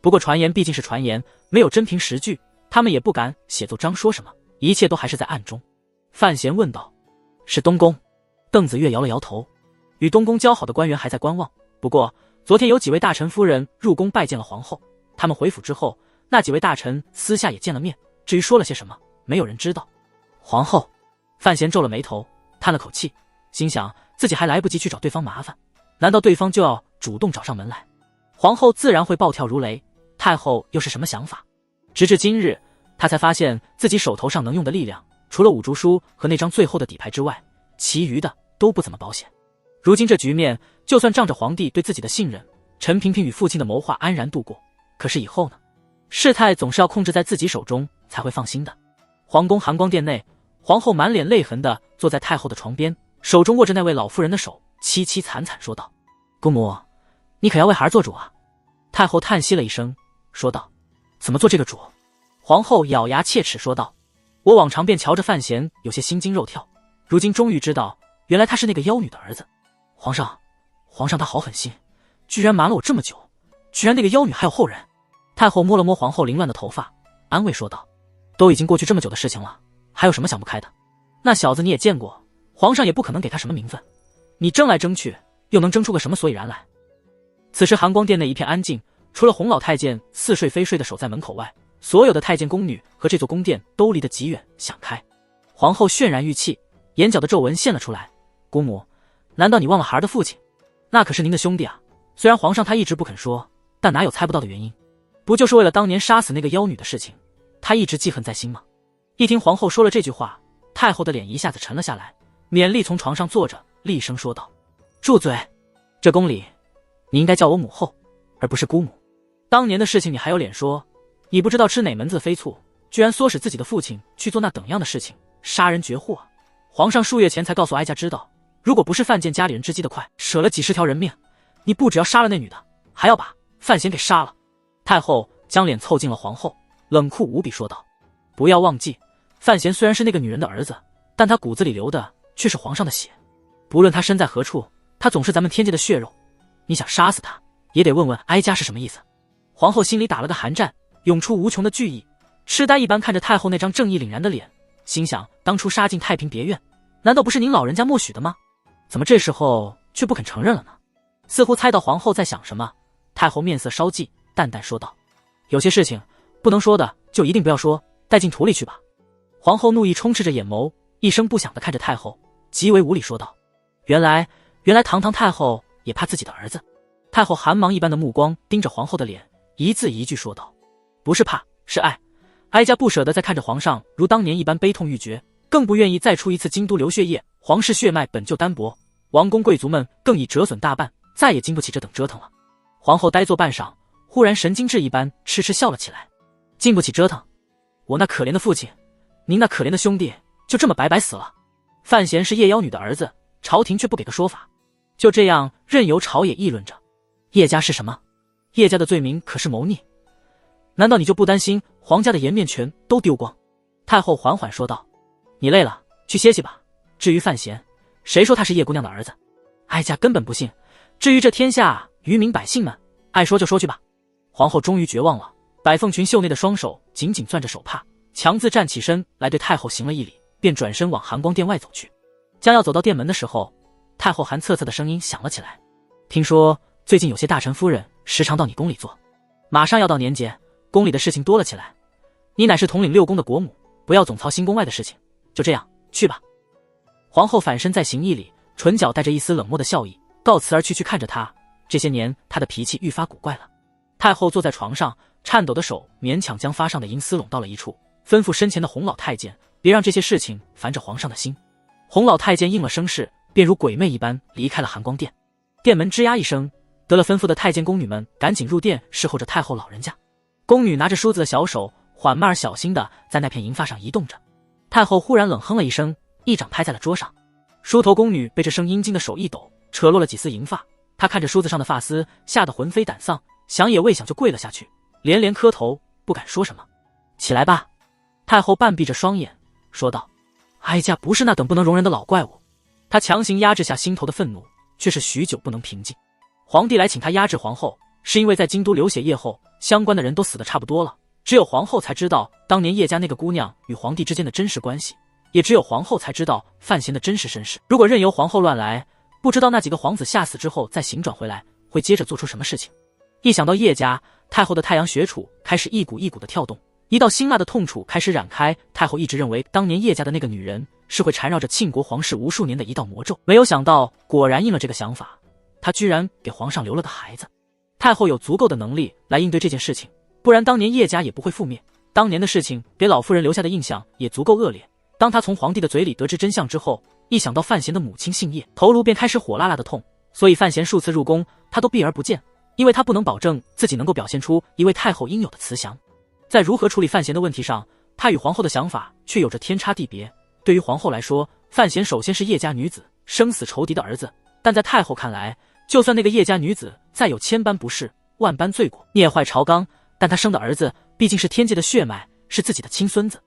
Speaker 1: 不过传言毕竟是传言，没有真凭实据，他们也不敢写奏章说什么，一切都还是在暗中。”范闲问道：“是东宫？”邓子月摇了摇头，与东宫交好的官员还在观望，不过昨天有几位大臣夫人入宫拜见了皇后，他们回府之后，那几位大臣私下也见了面，至于说了些什么，没有人知道。皇后？范闲皱了眉头，叹了口气，心想自己还来不及去找对方麻烦，难道对方就要主动找上门来？皇后自然会暴跳如雷，太后又是什么想法？直至今日，他才发现自己手头上能用的力量，除了五竹书和那张最后的底牌之外，其余的都不怎么保险。如今这局面，就算仗着皇帝对自己的信任，陈萍萍与父亲的谋划安然度过，可是以后呢？事态总是要控制在自己手中才会放心的。皇宫含光殿内，皇后满脸泪痕地坐在太后的床边，手中握着那位老妇人的手，凄凄惨惨说道：“姑母，你可要为孩儿做主啊！”太后叹息了一声，说道：“怎么做这个主？”皇后咬牙切齿说道：“我往常便瞧着范闲有些心惊肉跳，如今终于知道，原来他是那个妖女的儿子。皇上他好狠心，居然瞒了我这么久，居然那个妖女还有后人。”太后摸了摸皇后凌乱的头发，安慰说道：“都已经过去这么久的事情了，还有什么想不开的？那小子你也见过，皇上也不可能给他什么名分，你争来争去，又能争出个什么所以然来？”此时含光殿内一片安静，除了洪老太监似睡非睡的守在门口外，所有的太监宫女和这座宫殿都离得极远，想开。皇后渲然欲泣，眼角的皱纹现了出来：“姑母，难道你忘了孩儿的父亲？那可是您的兄弟啊！虽然皇上他一直不肯说，但哪有猜不到的原因？不就是为了当年杀死那个妖女的事情，他一直记恨在心吗？”一听皇后说了这句话，太后的脸一下子沉了下来，勉力从床上坐着，厉声说道：“住嘴！这宫里，你应该叫我母后，而不是姑母。当年的事情你还有脸说？你不知道吃哪门子飞醋，居然唆使自己的父亲去做那等样的事情，杀人绝户啊！皇上数月前才告诉哀家知道，如果不是范建家里人之机的快，舍了几十条人命，你不只要杀了那女的，还要把范闲给杀了。”太后将脸凑近了皇后，冷酷无比说道：“不要忘记，范闲虽然是那个女人的儿子，但他骨子里流的却是皇上的血。不论他身在何处，他总是咱们天界的血肉。你想杀死他，也得问问哀家是什么意思。”皇后心里打了个寒战，涌出无穷的惧意，痴呆一般看着太后那张正义凛然的脸，心想：当初杀进太平别院，难道不是您老人家默许的吗？怎么这时候却不肯承认了呢？似乎猜到皇后在想什么，太后面色稍霁，淡淡说道：“有些事情不能说的，就一定不要说，带进土里去吧。”皇后怒意充斥着眼眸，一声不响地看着太后，极为无礼说道：“原来堂堂太后也怕自己的儿子。”太后寒芒一般的目光盯着皇后的脸，一字一句说道：“不是怕，是爱。哀家不舍得再看着皇上如当年一般悲痛欲绝，更不愿意再出一次京都流血液。皇室血脉本就单薄，王公贵族们更已折损大半，再也经不起这等折腾了。”皇后呆坐半晌，忽然神经质一般痴痴笑了起来：“经不起折腾？我那可怜的父亲，您那可怜的兄弟，就这么白白死了？范闲是叶妖女的儿子，朝廷却不给个说法，就这样任由朝野议论着。叶家是什么？叶家的罪名可是谋逆，难道你就不担心皇家的颜面权都丢光？”太后缓缓说道：“你累了，去歇息吧。至于范闲，谁说他是叶姑娘的儿子？哀家根本不信。至于这天下愚民百姓们，爱说就说去吧。皇后终于绝望了，百凤裙袖内的双手紧紧攥着手帕，强自站起身来对太后行了一礼，便转身往寒光殿外走去。将要走到殿门的时候，太后寒恻恻的声音响了起来：听说最近有些大臣夫人时常到你宫里坐，马上要到年节，宫里的事情多了起来，你乃是统领6宫的国母，不要总操心宫外的事情，就这样去吧。皇后反身再行一礼，唇角带着一丝冷漠的笑意，告辞而去。看着他，这些年他的脾气愈发古怪了。太后坐在床上，颤抖的手勉强将发上的银丝拢到了一处，吩咐身前的洪老太监别让这些事情烦着皇上的心。洪老太监应了声是，便如鬼魅一般离开了寒光殿。殿门吱呀一声，得了吩咐的太监宫女们赶紧入殿侍候着太后老人家。宫女拿着梳子的小手缓慢而小心地在那片银发上移动着。太后忽然冷哼了一声，一掌拍在了桌上。梳头宫女被这声阴茎的手一抖，扯落了几丝银发。她看着梳子上的发丝，吓得魂飞胆丧，想也未想就跪了下去，连连磕头，不敢说什么。起来吧。太后半闭着双眼说道。哀家不是那等不能容人的老怪物。她强行压制下心头的愤怒，却是许久不能平静。皇帝来请她压制皇后，是因为在京都流血夜后，相关的人都死得差不多了，只有皇后才知道当年叶家那个姑娘与皇帝之间的真实关系，也只有皇后才知道范闲的真实身世。如果任由皇后乱来，不知道那几个皇子吓死之后再醒转回来，会接着做出什么事情。一想到叶家，太后的太阳穴处开始一股一股的跳动，一道辛辣的痛楚开始展开。太后一直认为当年叶家的那个女人是会缠绕着庆国皇室无数年的一道魔咒，没有想到果然应了这个想法，她居然给皇上留了个孩子。太后有足够的能力来应对这件事情，不然当年叶家也不会覆灭。当年的事情给老夫人留下的印象也足够恶劣。当她从皇帝的嘴里得知真相之后，一想到范闲的母亲姓叶，头颅便开始火辣辣的痛。所以范闲数次入宫，她都避而不见，因为她不能保证自己能够表现出一位太后应有的慈祥。在如何处理范闲的问题上，她与皇后的想法却有着天差地别。对于皇后来说，范闲首先是叶家女子，生死仇敌的儿子，但在太后看来，就算那个叶家女子再有千般不是，万般罪过，孽坏朝纲，但她生的儿子毕竟是天界的血脉，是自己的亲孙子。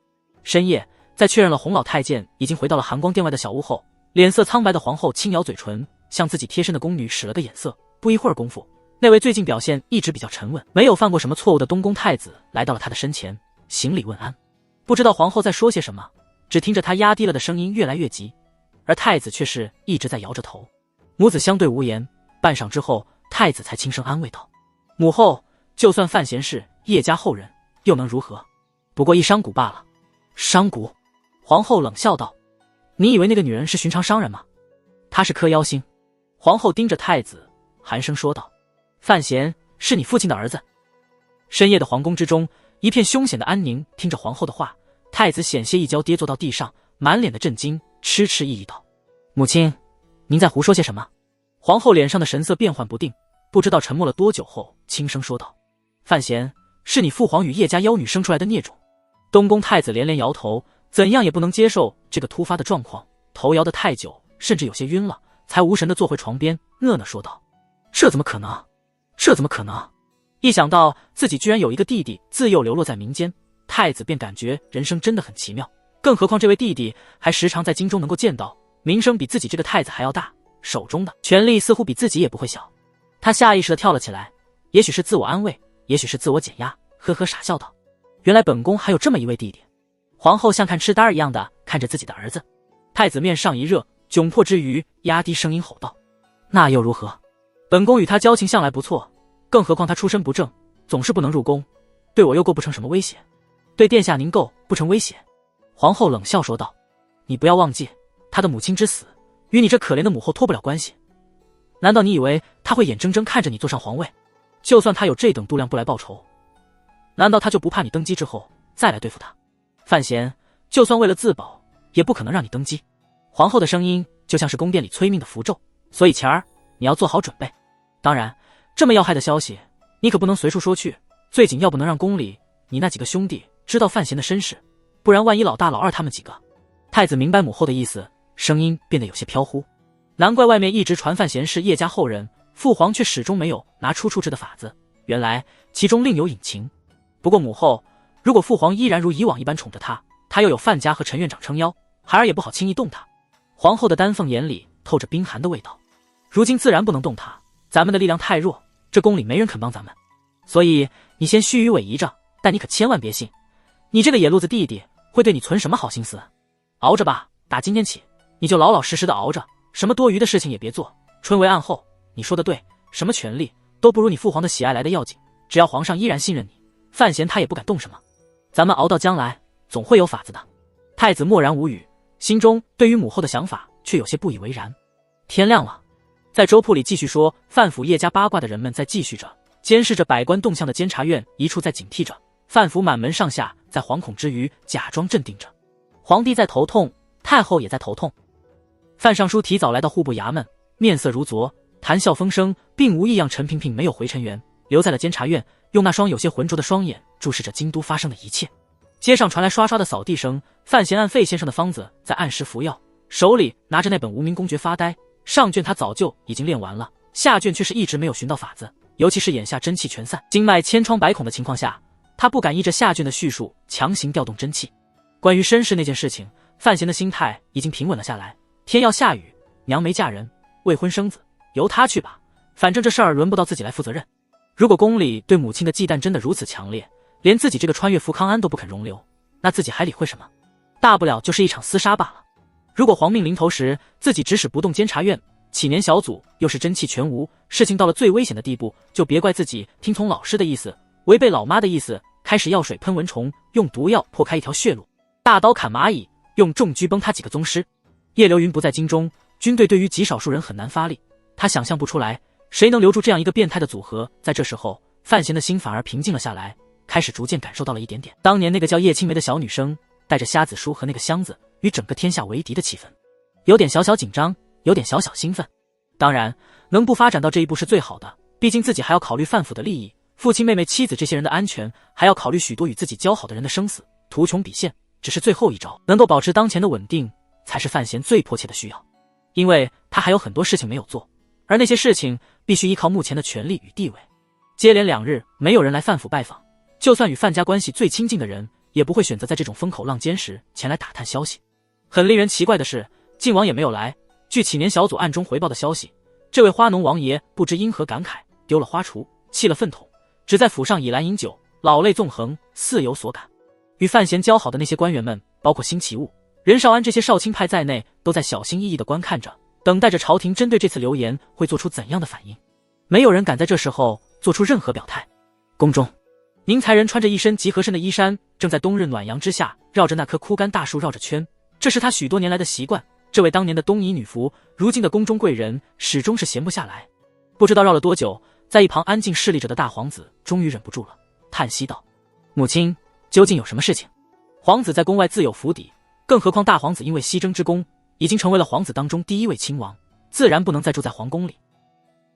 Speaker 1: 深夜，在确认了洪老太监已经回到了寒光殿外的小屋后，脸色苍白的皇后轻咬嘴唇，向自己贴身的宫女使了个眼色。不一会儿功夫，那位最近表现一直比较沉稳，没有犯过什么错误的东宫太子来到了她的身前，行礼问安。不知道皇后在说些什么，只听着她压低了的声音越来越急，而太子却是一直在摇着头。母子相对无言，半晌之后，太子才轻声安慰道：母后，就算范闲是叶家后人，又能如何？不过一商贾罢了。商贾？皇后冷笑道：你以为那个女人是寻常商人吗？她是颗妖星。皇后盯着太子，寒声说道：范闲是你父亲的儿子。深夜的皇宫之中，一片凶险的安宁。听着皇后的话，太子险些一跤跌坐到地上，满脸的震惊，痴痴意道：母亲，您在胡说些什么？皇后脸上的神色变幻不定，不知道沉默了多久后，轻声说道：范闲是你父皇与叶家妖女生出来的孽种。东宫太子连连摇头，怎样也不能接受这个突发的状况，头摇得太久，甚至有些晕了，才无神地坐回床边，讷讷说道：这怎么可能？这怎么可能？一想到自己居然有一个弟弟自幼流落在民间，太子便感觉人生真的很奇妙。更何况这位弟弟还时常在京中能够见到，名声比自己这个太子还要大，手中的权力似乎比自己也不会小。他下意识地跳了起来，也许是自我安慰，也许是自我减压，呵呵傻笑道：原来本宫还有这么一位弟弟。皇后像看痴呆一样的看着自己的儿子。太子面上一热，窘迫之余压低声音吼道：那又如何？本宫与他交情向来不错，更何况他出身不正，总是不能入宫，对我又构不成什么威胁。对殿下您构不成威胁。皇后冷笑说道：你不要忘记，他的母亲之死与你这可怜的母后脱不了关系。难道你以为他会眼睁睁看着你坐上皇位？就算他有这等度量不来报仇，难道他就不怕你登基之后再来对付他？范闲就算为了自保，也不可能让你登基。皇后的声音就像是宫殿里催命的符咒，所以钱儿你要做好准备。当然，这么要害的消息你可不能随处说去，最紧要不能让宫里你那几个兄弟知道范闲的身世，不然万一老大老二他们几个……太子明白母后的意思，声音变得有些飘忽。难怪外面一直传范闲是叶家后人，父皇却始终没有拿出处置的法子，原来其中另有隐情。不过母后，如果父皇依然如以往一般宠着他，他又有范家和陈院长撑腰，孩儿也不好轻易动他。皇后的丹凤眼里透着冰寒的味道。如今自然不能动他，咱们的力量太弱，这宫里没人肯帮咱们，所以你先虚与委蛇着，但你可千万别信，你这个野路子弟弟会对你存什么好心思。熬着吧，打今天起，你就老老实实的熬着，什么多余的事情也别做。春闱暗后，你说的对，什么权力都不如你父皇的喜爱来的要紧，只要皇上依然信任你，范闲他也不敢动什么。咱们熬到将来，总会有法子的。太子默然无语，心中对于母后的想法却有些不以为然。天亮了，在粥铺里继续说范府叶家八卦的人们在继续着，监视着百官动向的监察院一处在警惕着，范府满门上下在惶恐之余假装镇定着。皇帝在头痛，太后也在头痛。范尚书提早来到户部衙门，面色如昨，谈笑风生，并无异样。陈萍萍没有回陈园，留在了监察院，用那双有些浑浊的双眼注视着京都发生的一切。街上传来刷刷的扫地声，范闲按费先生的方子在按时服药，手里拿着那本无名公诀发呆。上卷他早就已经练完了，下卷却是一直没有寻到法子，尤其是眼下真气全散，经脉千疮百孔的情况下，他不敢依着下卷的叙述强行调动真气。关于身世那件事情，范闲的心态已经平稳了下来。天要下雨，娘没嫁人，未婚生子，由他去吧，反正这事儿轮不到自己来负责任。如果宫里对母亲的忌惮真的如此强烈，连自己这个穿越福康安都不肯容留，那自己还理会什么？大不了就是一场厮杀罢了。如果皇命临头时自己指使不动监察院，启年小组又是真气全无，事情到了最危险的地步，就别怪自己听从老师的意思，违背老妈的意思，开始药水喷蚊虫，用毒药破开一条血路，大刀砍蚂蚁，用重狙崩他几个宗师。叶流云不在京中，军队对于极少数人很难发力，他想象不出来谁能留住这样一个变态的组合。在这时候，范闲的心反而平静了下来，开始逐渐感受到了一点点当年那个叫叶青梅的小女生带着瞎子书和那个箱子与整个天下为敌的气氛，有点小小紧张，有点小小兴奋。当然能不发展到这一步是最好的，毕竟自己还要考虑范府的利益，父亲妹妹妻子这些人的安全，还要考虑许多与自己交好的人的生死，图穷匕现只是最后一招，能够保持当前的稳定才是范闲最迫切的需要。因为他还有很多事情没有做，而那些事情必须依靠目前的权力与地位。接连2日没有人来范府拜访，就算与范家关系最亲近的人也不会选择在这种风口浪尖时前来打探消息。很令人奇怪的是，晋王也没有来。据启年小组暗中回报的消息，这位花农王爷不知因何感慨，丢了花锄，弃了粪桶，只在府上倚栏饮酒，老泪纵横，似有所感。与范闲交好的那些官员们，包括辛其务、任少安这些少卿派在内，都在小心翼翼地观看着，等待着朝廷针对这次流言会做出怎样的反应。没有人敢在这时候做出任何表态。宫中，宁才人穿着一身极合身的衣衫，正在冬日暖阳之下绕着那棵枯干大树绕着圈，这是他许多年来的习惯。这位当年的东夷女仆，如今的宫中贵人，始终是闲不下来。不知道绕了多久，在一旁安静侍立着的大皇子终于忍不住了，叹息道：母亲究竟有什么事情？皇子在宫外自有府邸，更何况大皇子因为西征之功，已经成为了皇子当中第1位亲王，自然不能再住在皇宫里。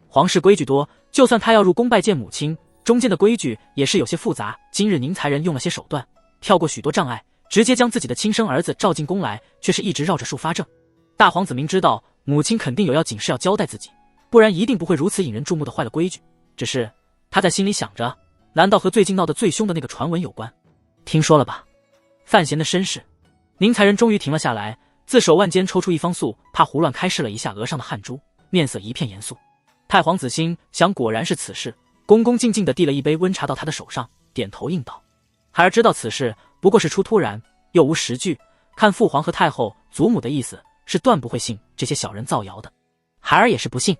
Speaker 1: 皇室规矩多，就算他要入宫拜见母亲，中间的规矩也是有些复杂。今日宁才人用了些手段，跳过许多障碍，直接将自己的亲生儿子召进宫来，却是一直绕着树发证。大皇子明知道母亲肯定有要紧事要交代自己，不然一定不会如此引人注目的坏了规矩。只是他在心里想着，难道和最近闹得最凶的那个传闻有关？听说了吧？范闲的身世。宁才人终于停了下来，自手腕间抽出一方素，怕胡乱开示了一下额上的汗珠，面色一片严肃。太皇子心想，果然是此事，恭恭敬敬地递了一杯温茶到他的手上，点头应道。孩儿知道此事不过是出突然，又无实据，看父皇和太后、祖母的意思，是断不会信这些小人造谣的。孩儿也是不信。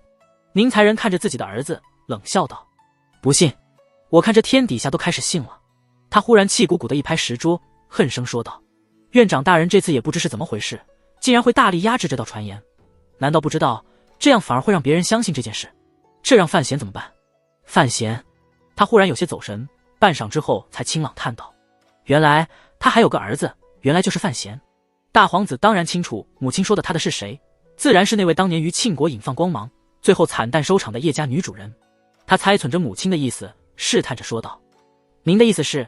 Speaker 1: 宁才人看着自己的儿子，冷笑道：不信？我看这天底下都开始信了。他忽然气鼓鼓地一拍石桌，恨声说道：院长大人这次也不知是怎么回事，竟然会大力压制这道传言，难道不知道这样反而会让别人相信这件事？这让范闲怎么办？范闲，他忽然有些走神，半晌之后才清朗叹道：原来他还有个儿子，原来就是范闲。大皇子当然清楚母亲说的他的是谁，自然是那位当年于庆国引放光芒，最后惨淡收场的叶家女主人。他猜忖着母亲的意思，试探着说道：您的意思是？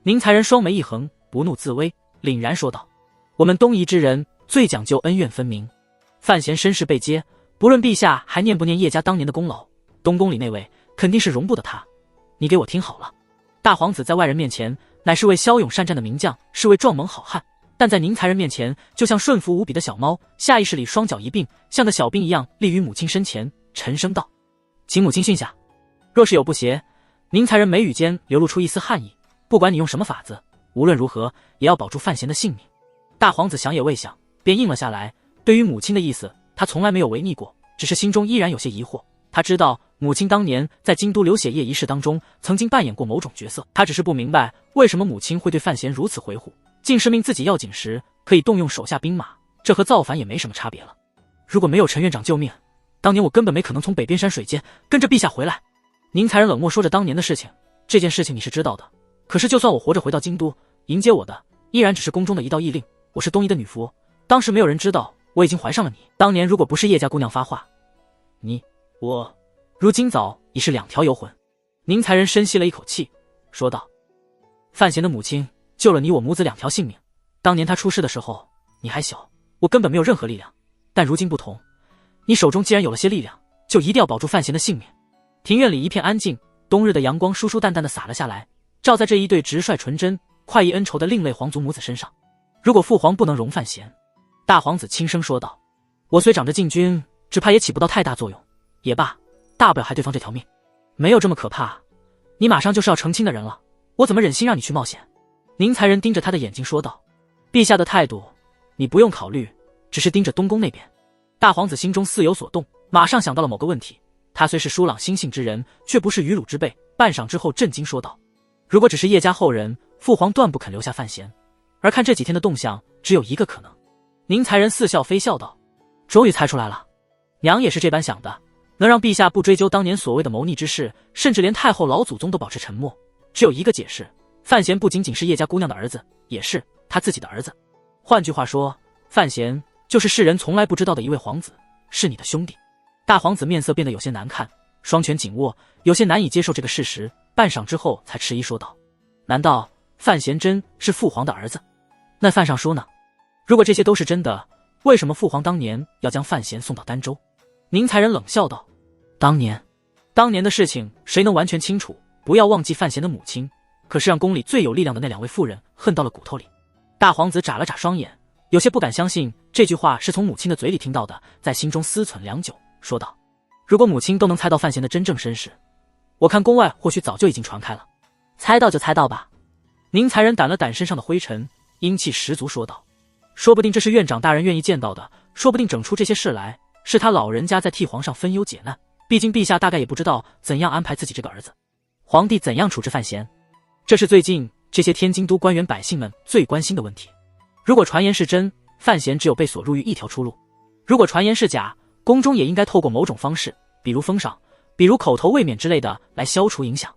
Speaker 1: 宁才人双眉一横，不怒自威，凛然说道：我们东夷之人最讲究恩怨分明，范闲身世被揭，不论陛下还念不念叶家当年的功劳，东宫里那位肯定是容不得他。你给我听好了，大皇子在外人面前乃是位骁勇善战的名将，是位壮猛好汉，但在宁才人面前就像顺服无比的小猫，下意识里双脚一并，像个小兵一样立于母亲身前，沉声道：“请母亲训下。”若是有不协，宁才人眉宇间流露出一丝汗意，不管你用什么法子，无论如何也要保住范闲的性命。大皇子想也未想，便应了下来。对于母亲的意思，他从来没有违逆过，只是心中依然有些疑惑。他知道母亲当年在京都流血液仪式当中曾经扮演过某种角色，他只是不明白为什么母亲会对范闲如此回护，竟是命自己要紧时可以动用手下兵马，这和造反也没什么差别了。如果没有陈院长救命，当年我根本没可能从北边山水间跟着陛下回来。宁才人冷漠说着当年的事情，这件事情你是知道的，可是就算我活着回到京都，迎接我的依然只是宫中的一道议令，我是东夷的女仆，当时没有人知道我已经怀上了你。当年如果不是叶家姑娘发话，我如今早已是两条游魂。宁才人深吸了一口气，说道：“范闲的母亲救了你我母子两条性命，当年她出事的时候你还小，我根本没有任何力量，但如今不同，你手中既然有了些力量，就一定要保住范闲的性命。”庭院里一片安静，冬日的阳光疏疏淡淡的洒了下来，照在这一对直率纯真、快意恩仇的另类皇族母子身上。如果父皇不能容范闲，大皇子轻声说道：“我虽长着禁军，只怕也起不到太大作用。也罢，大不了还对方这条命，没有这么可怕。你马上就是要成亲的人了，我怎么忍心让你去冒险？”宁才人盯着他的眼睛说道：“陛下的态度，你不用考虑，只是盯着东宫那边。”大皇子心中似有所动，马上想到了某个问题。他虽是疏朗心性之人，却不是愚鲁之辈。半晌之后震惊说道：“如果只是叶家后人，父皇断不肯留下范闲。而看这几天的动向，只有一个可能。”宁才人似笑非笑道：“终于猜出来了，娘也是这般想的。能让陛下不追究当年所谓的谋逆之事，甚至连太后老祖宗都保持沉默，只有一个解释：范闲不仅仅是叶家姑娘的儿子，也是他自己的儿子。换句话说，范闲就是世人从来不知道的一位皇子，是你的兄弟。”大皇子面色变得有些难看，双拳紧握，有些难以接受这个事实。半晌之后才迟疑说道：“难道范闲真是父皇的儿子？那范尚书呢？如果这些都是真的，为什么父皇当年要将范闲送到儋州？”宁才人冷笑道：“当年的事情谁能完全清楚？不要忘记范闲的母亲可是让宫里最有力量的那两位妇人恨到了骨头里。”大皇子眨了眨双眼，有些不敢相信这句话是从母亲的嘴里听到的，在心中思忖良久，说道：“如果母亲都能猜到范闲的真正身世，我看宫外或许早就已经传开了。猜到就猜到吧。”宁才人掸了掸身上的灰尘，英气十足说道：“说不定这是院长大人愿意见到的，说不定整出这些事来是他老人家在替皇上分忧解难。毕竟陛下大概也不知道怎样安排自己这个儿子，皇帝怎样处置范闲，这是最近这些天津都官员百姓们最关心的问题。如果传言是真，范闲只有被锁入狱一条出路；如果传言是假，宫中也应该透过某种方式，比如封赏，比如口头卫冕之类的来消除影响。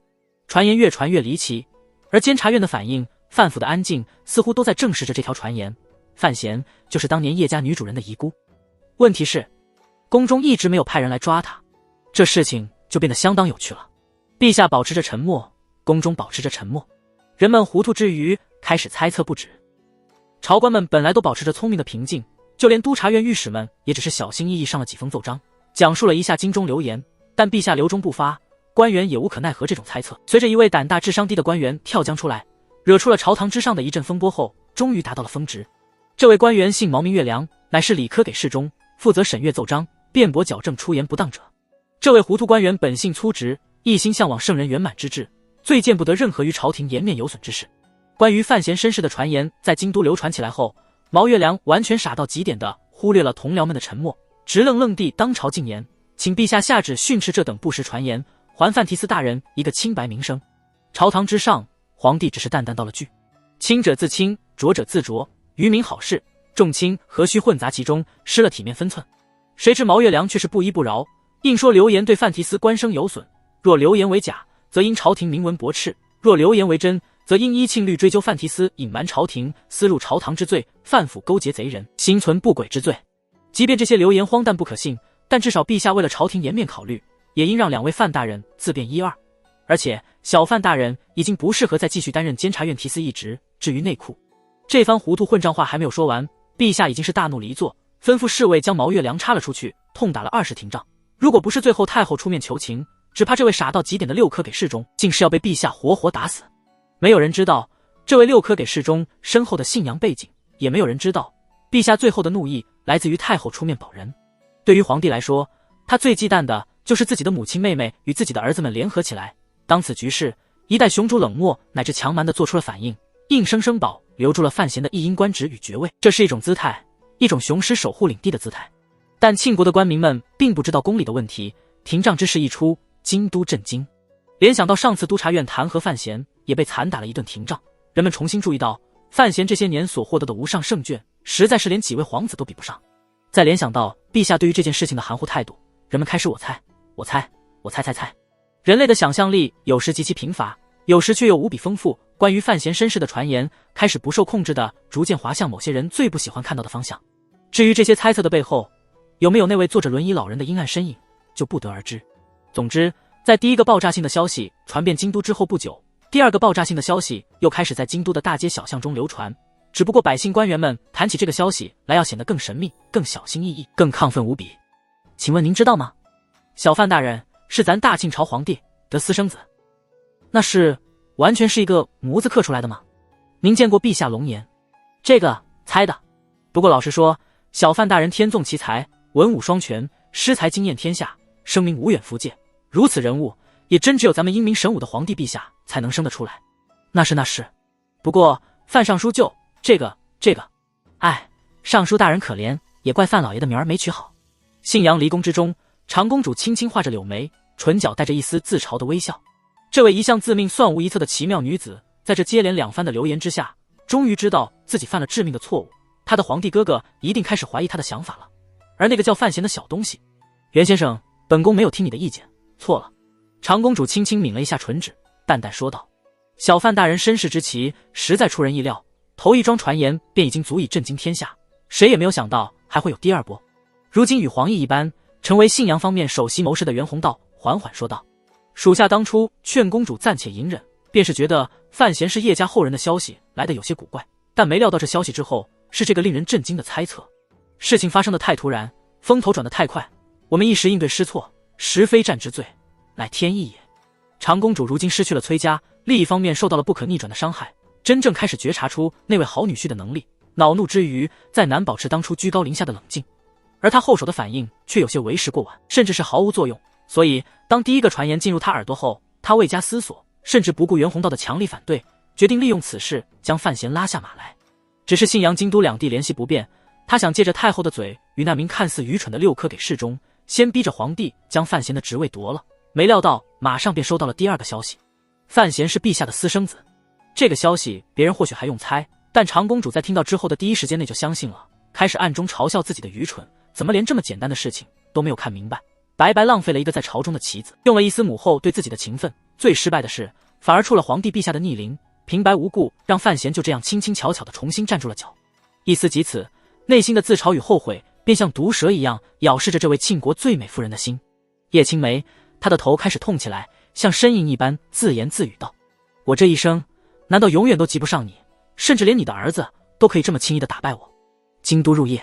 Speaker 1: 传言越传越离奇，而监察院的反应、范府的安静，似乎都在证实着这条传言。范闲就是当年叶家女主人的遗孤。问题是，宫中一直没有派人来抓她，这事情就变得相当有趣了。陛下保持着沉默，宫中保持着沉默，人们糊涂之余开始猜测不止。朝官们本来都保持着聪明的平静，就连督察院御史们也只是小心翼翼上了几封奏章，讲述了一下京中流言，但陛下留中不发，官员也无可奈何这种猜测。随着一位胆大智商低的官员跳江出来，惹出了朝堂之上的一阵风波后，终于达到了峰值。这位官员姓毛名月良，乃是理科给事中，负责审阅奏章，辩驳矫正出言不当者。这位糊涂官员本性粗直，一心向往圣人圆满之志，最见不得任何于朝廷颜面有损之事。关于范闲身世的传言在京都流传起来后，毛月良完全傻到极点的忽略了同僚们的沉默，直愣愣地当朝进言，请陛下下旨训斥这等不实传言，还范提斯大人一个清白名声。朝堂之上，皇帝只是淡淡道了句：“清者自清，浊者自浊，愚民好事，重轻何须混杂其中，失了体面分寸。”谁知毛月良却是不依不饶，硬说流言对范提斯官声有损，若流言为假，则因朝廷明文驳斥；若流言为真，则应依庆律追究范提斯隐瞒朝廷、私入朝堂之罪，范府勾结贼人，心存不轨之罪。即便这些流言荒诞不可信，但至少陛下为了朝廷颜面考虑，也应让两位范大人自辩一二。而且小范大人已经不适合再继续担任监察院提司一职。至于内库，这番糊涂混账话还没有说完，陛下已经是大怒离座，吩咐侍卫将毛月良插了出去，痛打了20廷杖。如果不是最后太后出面求情，只怕这位傻到极点的6科给事中竟是要被陛下活活打死。没有人知道这位6科给事中身后的信仰背景，也没有人知道，陛下最后的怒意来自于太后出面保人。对于皇帝来说，他最忌惮的就是自己的母亲妹妹与自己的儿子们联合起来。当此局势，一代雄主冷漠乃至强蛮地做出了反应，硬生生留住了范闲的一应官职与爵位。这是一种姿态，一种雄狮守护领地的姿态。但庆国的官民们并不知道宫里的问题，廷杖之事一出，京都震惊。联想到上次督察院弹劾范闲，也被惨打了一顿廷杖，人们重新注意到范闲这些年所获得的无上圣眷，实在是连几位皇子都比不上。再联想到陛下对于这件事情的含糊态度，人们开始我猜。人类的想象力有时极其贫乏，有时却又无比丰富。关于范闲身世的传言开始不受控制的逐渐滑向某些人最不喜欢看到的方向。至于这些猜测的背后有没有那位坐着轮椅老人的阴暗身影，就不得而知。总之，在第一个爆炸性的消息传遍京都之后不久，第二个爆炸性的消息又开始在京都的大街小巷中流传。只不过百姓官员们谈起这个消息来要显得更神秘、更小心翼翼、更亢奋无比。请问您知道吗？小范大人是咱大庆朝皇帝的私生子。那是完全是一个模子刻出来的吗？您见过陛下龙颜？这个猜的。不过老实说，小范大人天纵奇才，文武双全，诗才惊艳天下，声名无远弗届。如此人物，也真只有咱们英明神武的皇帝陛下才能生得出来。那是。不过范尚书就这个，哎，尚书大人可怜，也怪范老爷的名儿没取好。信阳离宫之中，长公主轻轻画着柳眉，唇角带着一丝自嘲的微笑。这位一向自命算无一策的奇妙女子，在这接连两番的流言之下，终于知道自己犯了致命的错误。她的皇帝哥哥一定开始怀疑她的想法了。而那个叫范闲的小东西，袁先生，本宫没有听你的意见，错了。长公主轻轻抿了一下唇脂，淡淡说道：小范大人身世之奇，实在出人意料。头一桩传言便已经足以震惊天下，谁也没有想到还会有第二波。如今与黄奕一般，成为信阳方面首席谋士的袁宏道缓缓说道：属下当初劝公主暂且隐忍，便是觉得范闲是叶家后人的消息来得有些古怪，但没料到这消息之后是这个令人震惊的猜测。事情发生的太突然，风头转得太快，我们一时应对失措，实非战之罪，乃天意也。长公主如今失去了崔家，另一方面受到了不可逆转的伤害，真正开始觉察出那位好女婿的能力，恼怒之余再难保持当初居高临下的冷静，而他后手的反应却有些为时过晚，甚至是毫无作用。所以当第一个传言进入他耳朵后，他未加思索，甚至不顾袁宏道的强力反对，决定利用此事将范闲拉下马来。只是信阳京都两地联系不便，他想借着太后的嘴与那名看似愚蠢的六科给示众，先逼着皇帝将范闲的职位夺了。没料到马上便收到了第二个消息，范闲是陛下的私生子。这个消息别人或许还用猜，但长公主在听到之后的第一时间内就相信了，开始暗中嘲笑自己的愚蠢，怎么连这么简单的事情都没有看明白，白白浪费了一个在朝中的棋子，用了一丝母后对自己的情分。最失败的是反而触了皇帝陛下的逆鳞，平白无故让范闲就这样轻轻巧巧地重新站住了脚。一思及此，内心的自嘲与后悔便像毒蛇一样咬噬着这位庆国最美妇人的心。叶青梅，她的头开始痛起来，像呻吟一般自言自语道：我这一生难道永远都及不上你，甚至连你的儿子都可以这么轻易地打败我？京都入夜，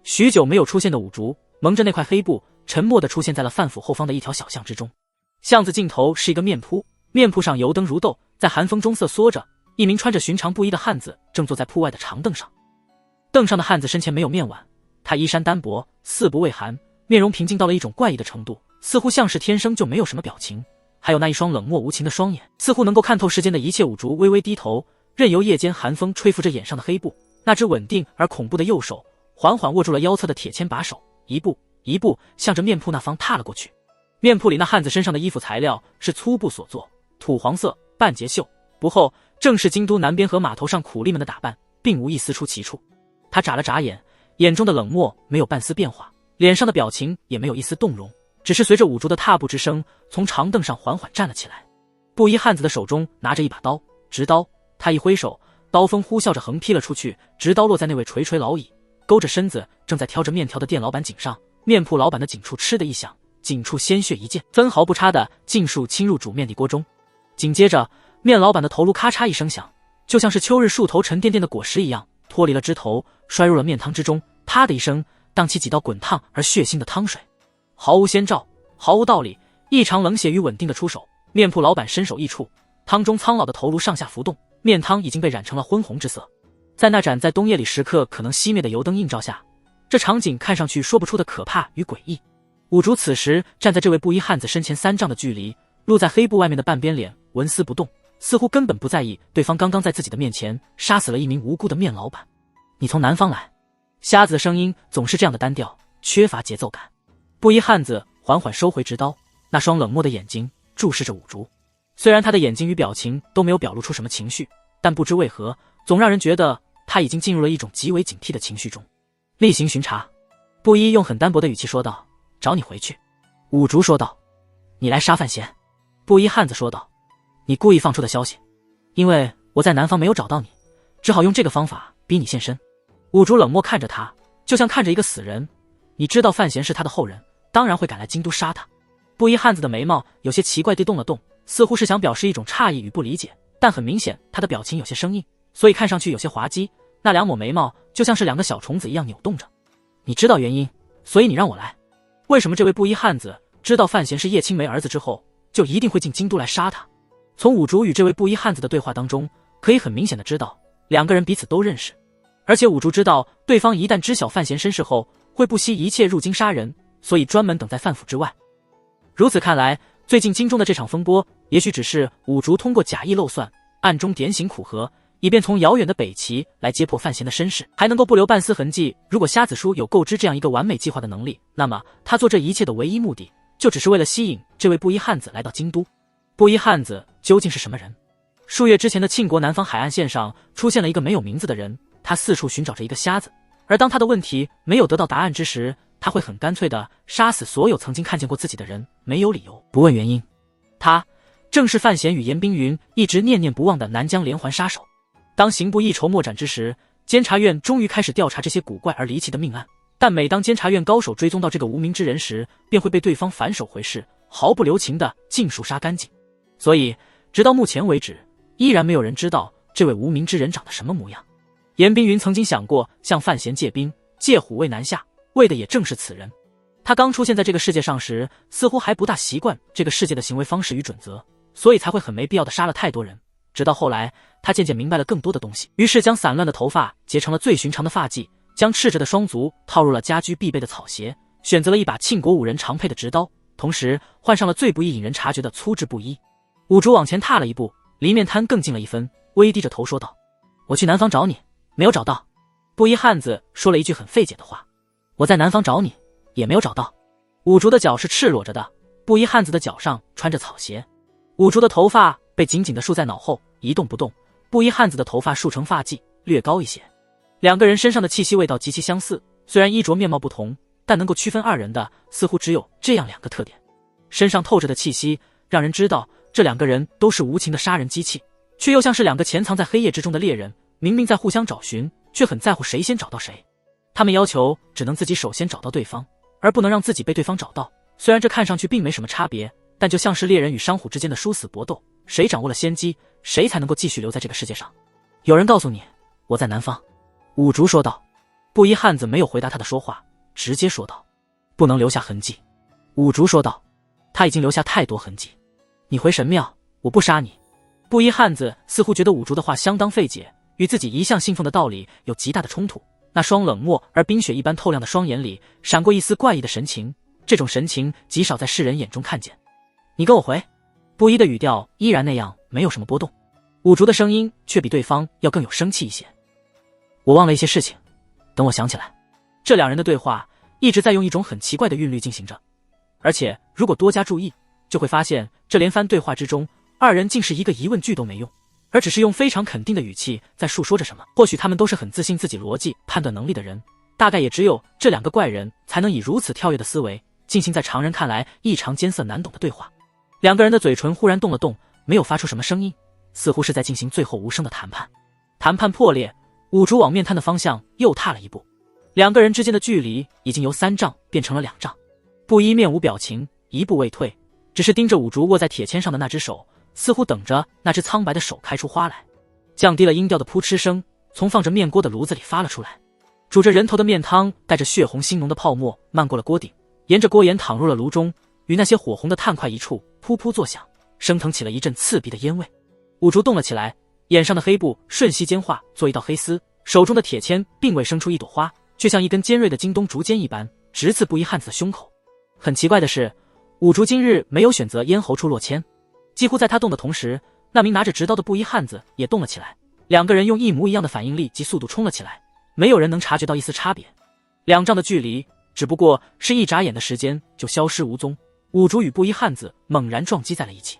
Speaker 1: 许久没有出现的五竹蒙着那块黑布，沉默地出现在了范府后方的一条小巷之中。巷子尽头是一个面铺，面铺上油灯如豆，在寒风中瑟缩着，一名穿着寻常布衣的汉子正坐在铺外的长凳上。凳上的汉子身前没有面碗，他衣衫单薄，四不畏寒，面容平静到了一种怪异的程度，似乎像是天生就没有什么表情。还有那一双冷漠无情的双眼，似乎能够看透世间的一切。五竹微微低头，任由夜间寒风吹拂着眼上的黑布，那只稳定而恐怖的右手缓缓握住了腰侧的铁签把手，一步一步向着面铺那方踏了过去。面铺里那汉子身上的衣服材料是粗布所做，土黄色，半截袖，不厚，正是京都南边河码头上苦力们的打扮，并无一丝出奇处。他眨了眨眼，眼中的冷漠没有半丝变化，脸上的表情也没有一丝动容，只是随着五竹的踏步之声，从长凳上缓缓站了起来。布衣汉子的手中拿着一把刀，直刀，他一挥手，刀锋呼啸着横劈了出去，直刀落在那位垂垂老矣，勾着身子正在挑着面条的店老板颈上。面铺老板的颈处嗤的一响，颈处鲜血一溅，分毫不差的尽数侵入煮面地锅中。紧接着，面老板的头颅咔嚓一声响，就像是秋日树头沉甸甸的果实一样，脱离了枝头，摔入了面汤之中，啪的一声，荡起几道滚烫而血腥的汤水。毫无先兆，毫无道理，异常冷血与稳定的出手。面铺老板伸手一触，汤中苍老的头颅上下浮动，面汤已经被染成了昏红之色。在那盏在冬夜里时刻可能熄灭的油灯映照下，这场景看上去说不出的可怕与诡异。五竹此时站在这位布衣汉子身前3丈的距离，露在黑布外面的半边脸纹丝不动，似乎根本不在意对方刚刚在自己的面前杀死了一名无辜的面老板。你从南方来？瞎子的声音总是这样的单调，缺乏节奏感。布衣汉子缓缓收回直刀，那双冷漠的眼睛注视着五竹。虽然他的眼睛与表情都没有表露出什么情绪，但不知为何，总让人觉得他已经进入了一种极为警惕的情绪中。例行巡查，布衣用很单薄的语气说道：“找你回去。”五竹说道：“你来杀范闲。”布衣汉子说道：“你故意放出的消息，因为我在南方没有找到你，只好用这个方法逼你现身。”五竹冷漠看着他，就像看着一个死人。你知道范闲是他的后人，当然会赶来京都杀他。布衣汉子的眉毛有些奇怪地动了动，似乎是想表示一种诧异与不理解，但很明显他的表情有些生硬，所以看上去有些滑稽。那2抹眉毛就像是2个小虫子一样扭动着。你知道原因，所以你让我来。为什么这位布衣汉子知道范闲是叶青梅儿子之后，就一定会进京都来杀他？从五竹与这位布衣汉子的对话当中，可以很明显的知道2个人彼此都认识，而且五竹知道对方一旦知晓范闲身世后，会不惜一切入京杀人，所以专门等在范府之外。如此看来，最近京中的这场风波，也许只是五竹通过假意漏算，暗中点醒苦核，以便从遥远的北齐来揭破范闲的身世，还能够不留半丝痕迹。如果瞎子叔有构织这样一个完美计划的能力，那么他做这一切的唯一目的，就只是为了吸引这位布衣汉子来到京都。布衣汉子究竟是什么人？数月之前的庆国南方海岸线上出现了一个没有名字的人，他四处寻找着一个瞎子，而当他的问题没有得到答案之时，他会很干脆地杀死所有曾经看见过自己的人，没有理由，不问原因。他正是范闲与严冰云一直念念不忘的南疆连环杀手。当刑部一筹莫展之时，监察院终于开始调查这些古怪而离奇的命案，但每当监察院高手追踪到这个无名之人时，便会被对方反手回事，毫不留情地尽数杀干净。所以直到目前为止，依然没有人知道这位无名之人长得什么模样。严冰云曾经想过向范闲借兵，借虎为南下，为的也正是此人。他刚出现在这个世界上时，似乎还不大习惯这个世界的行为方式与准则，所以才会很没必要的杀了太多人。直到后来，他渐渐明白了更多的东西，于是将散乱的头发结成了最寻常的发髻，将赤着的双足套入了家居必备的草鞋，选择了一把庆国武人常配的直刀，同时换上了最不易引人察觉的粗制布衣。五竹往前踏了一步，离面瘫更近了一分，微低着头说道：“我去南方找你，没有找到。”布衣汉子说了一句很费解的话：“我在南方找你，也没有找到。”五竹的脚是赤裸着的，布衣汉子的脚上穿着草鞋。五竹的头发被紧紧地束在脑后，一动不动。布衣汉子的头发束成发髻，略高一些。2个人身上的气息味道极其相似，虽然衣着面貌不同，但能够区分2人的似乎只有这样2个特点。身上透着的气息让人知道这2个人都是无情的杀人机器，却又像是2个潜藏在黑夜之中的猎人，明明在互相找寻，却很在乎谁先找到谁。他们要求只能自己首先找到对方，而不能让自己被对方找到。虽然这看上去并没什么差别，但就像是猎人与商虎之间的殊死搏斗，谁掌握了先机，谁才能够继续留在这个世界上。有人告诉你我在南方？五竹说道。布衣汉子没有回答他的说话，直接说道：“不能留下痕迹。”五竹说道：“他已经留下太多痕迹。你回神庙，我不杀你。”布衣汉子似乎觉得五竹的话相当费解，与自己一向信奉的道理有极大的冲突。那双冷漠而冰雪一般透亮的双眼里闪过一丝怪异的神情，这种神情极少在世人眼中看见。你跟我回。布衣的语调依然那样没有什么波动，五竹的声音却比对方要更有生气一些。我忘了一些事情，等我想起来。这2人的对话一直在用一种很奇怪的韵律进行着，而且如果多加注意，就会发现这连番对话之中，2人竟是一个疑问句都没用，而只是用非常肯定的语气在述说着什么。或许他们都是很自信自己逻辑判断能力的人，大概也只有这2个怪人才能以如此跳跃的思维进行在常人看来异常艰涩难懂的对话。2个人的嘴唇忽然动了动，没有发出什么声音，似乎是在进行最后无声的谈判。谈判破裂，五竹往面瘫的方向又踏了一步，2个人之间的距离已经由3丈变成了2丈。布衣面无表情，一步未退，只是盯着五竹握在铁签上的那只手，似乎等着那只苍白的手开出花来。降低了音调的扑哧声从放着面锅的炉子里发了出来，煮着人头的面汤带着血红腥浓的泡沫漫过了锅顶，沿着锅沿淌入了炉中，与那些火红的炭块一处噗噗作响，升腾起了一阵刺鼻的烟味。五竹动了起来，眼上的黑布瞬息间化作一道黑丝，手中的铁签并未生出一朵花，却像一根尖锐的京东竹尖一般，直刺布衣汉子的胸口。很奇怪的是，五竹今日没有选择咽喉处落签，几乎在他动的同时，那名拿着直刀的布衣汉子也动了起来。两个人用一模一样的反应力及速度冲了起来，没有人能察觉到一丝差别。2丈的距离，只不过是一眨眼的时间就消失无踪。五竹与布衣汉子猛然撞击在了一起，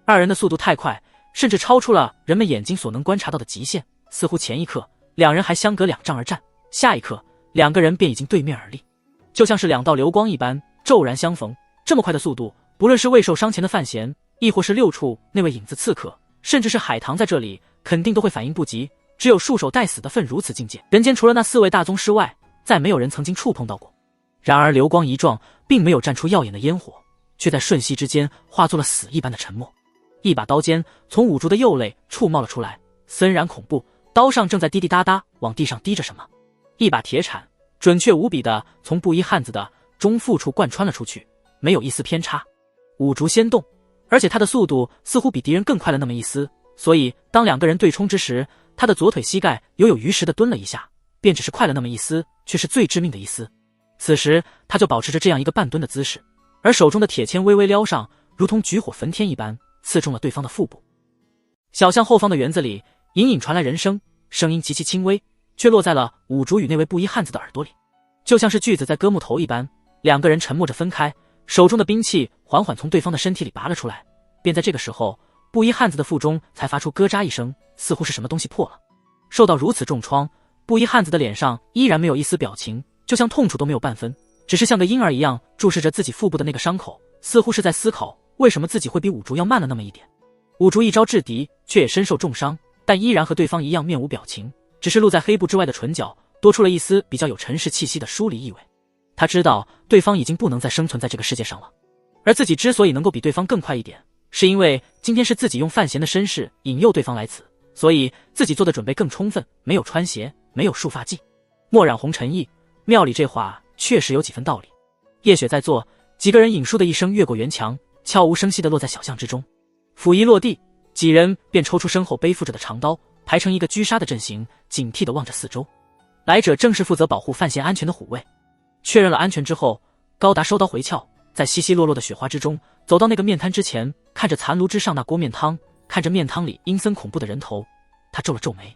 Speaker 1: 二人的速度太快，甚至超出了人们眼睛所能观察到的极限。似乎前一刻两人还相隔2丈而战，下一刻两个人便已经对面而立，就像是2道流光一般骤然相逢。这么快的速度，不论是未受伤前的范闲，亦或是6处那位影子刺客，甚至是海棠在这里，肯定都会反应不及。只有束手待死的份如此境界，人间除了那4位大宗师外，再没有人曾经触碰到过。然而流光一撞，并没有绽出耀眼的烟火，却在瞬息之间化作了死一般的沉默。一把刀尖从五竹的右肋处冒了出来，森然恐怖，刀上正在滴滴答答往地上滴着什么。一把铁铲准确无比的从布衣汉子的中腹处贯穿了出去，没有一丝偏差。五竹先动，而且他的速度似乎比敌人更快了那么一丝，所以当2个人对冲之时，他的左腿膝盖犹有余时的蹲了一下，便只是快了那么一丝，却是最致命的一丝。此时他就保持着这样一个半蹲的姿势，而手中的铁签微微撩上，如同举火焚天一般，刺中了对方的腹部。小巷后方的园子里隐隐传来人声，声音极其轻微，却落在了五竹与那位布衣汉子的耳朵里，就像是锯子在割木头一般。2个人沉默着分开，手中的兵器缓缓从对方的身体里拔了出来。便在这个时候，布衣汉子的腹中才发出咯喳一声，似乎是什么东西破了。受到如此重创，布衣汉子的脸上依然没有一丝表情，就像痛楚都没有半分，只是像个婴儿一样注视着自己腹部的那个伤口，似乎是在思考为什么自己会比五竹要慢了那么一点。五竹一招制敌，却也身受重伤，但依然和对方一样面无表情，只是露在黑布之外的唇角多出了一丝比较有尘世气息的疏离意味。他知道对方已经不能再生存在这个世界上了，而自己之所以能够比对方更快一点，是因为今天是自己用范闲的身世引诱对方来此，所以自己做的准备更充分，没有穿鞋，没有束发髻，墨染红尘意。庙里这话确实有几分道理。夜雪在座，几个人影倏的一声越过园墙，悄无声息地落在小巷之中。斧一落地，几人便抽出身后背负着的长刀，排成一个狙杀的阵型，警惕地望着四周。来者正是负责保护范闲安全的虎卫。确认了安全之后，高达收刀回鞘，在稀稀落落的雪花之中走到那个面摊之前，看着残炉之上那锅面汤，看着面汤里阴森恐怖的人头，他皱了皱眉。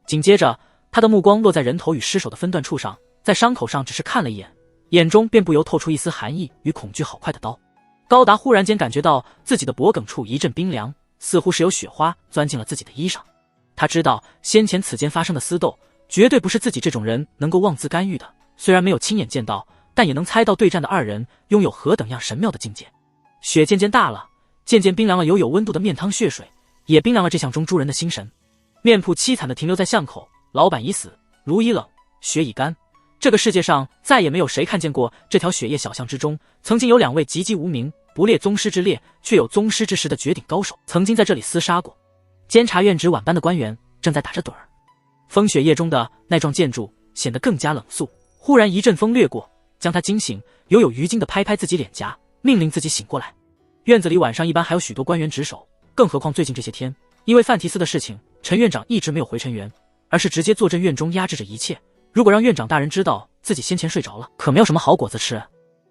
Speaker 1: 紧接着他的目光落在人头与尸首的分段处上，在伤口上只是看了一眼，眼中便不由透出一丝寒意与恐惧。好快的刀！高达忽然间感觉到自己的脖颈处一阵冰凉，似乎是有雪花钻进了自己的衣裳。他知道先前此间发生的私斗绝对不是自己这种人能够妄自干预的，虽然没有亲眼见到，但也能猜到对战的2人拥有何等样神妙的境界。雪渐渐大了，渐渐冰凉了有温度的面汤血水，也冰凉了这巷中诸人的心神。面铺凄惨地停留在巷口，老板已死，炉已冷，雪已干。这个世界上再也没有谁看见过这条雪夜小巷之中曾经有2位籍籍无名，不列宗师之列，却有宗师之实的绝顶高手曾经在这里厮杀过。监察院值晚班的官员正在打着盹儿。风雪夜中的那幢建筑显得更加冷肃，忽然一阵风掠过，将他惊醒，犹有余惊地拍拍自己脸颊，命令自己醒过来。院子里晚上一般还有许多官员值守，更何况最近这些天因为范提斯的事情，陈院长一直没有回陈园，而是直接坐镇院中压制着一切。如果让院长大人知道自己先前睡着了，可没有什么好果子吃。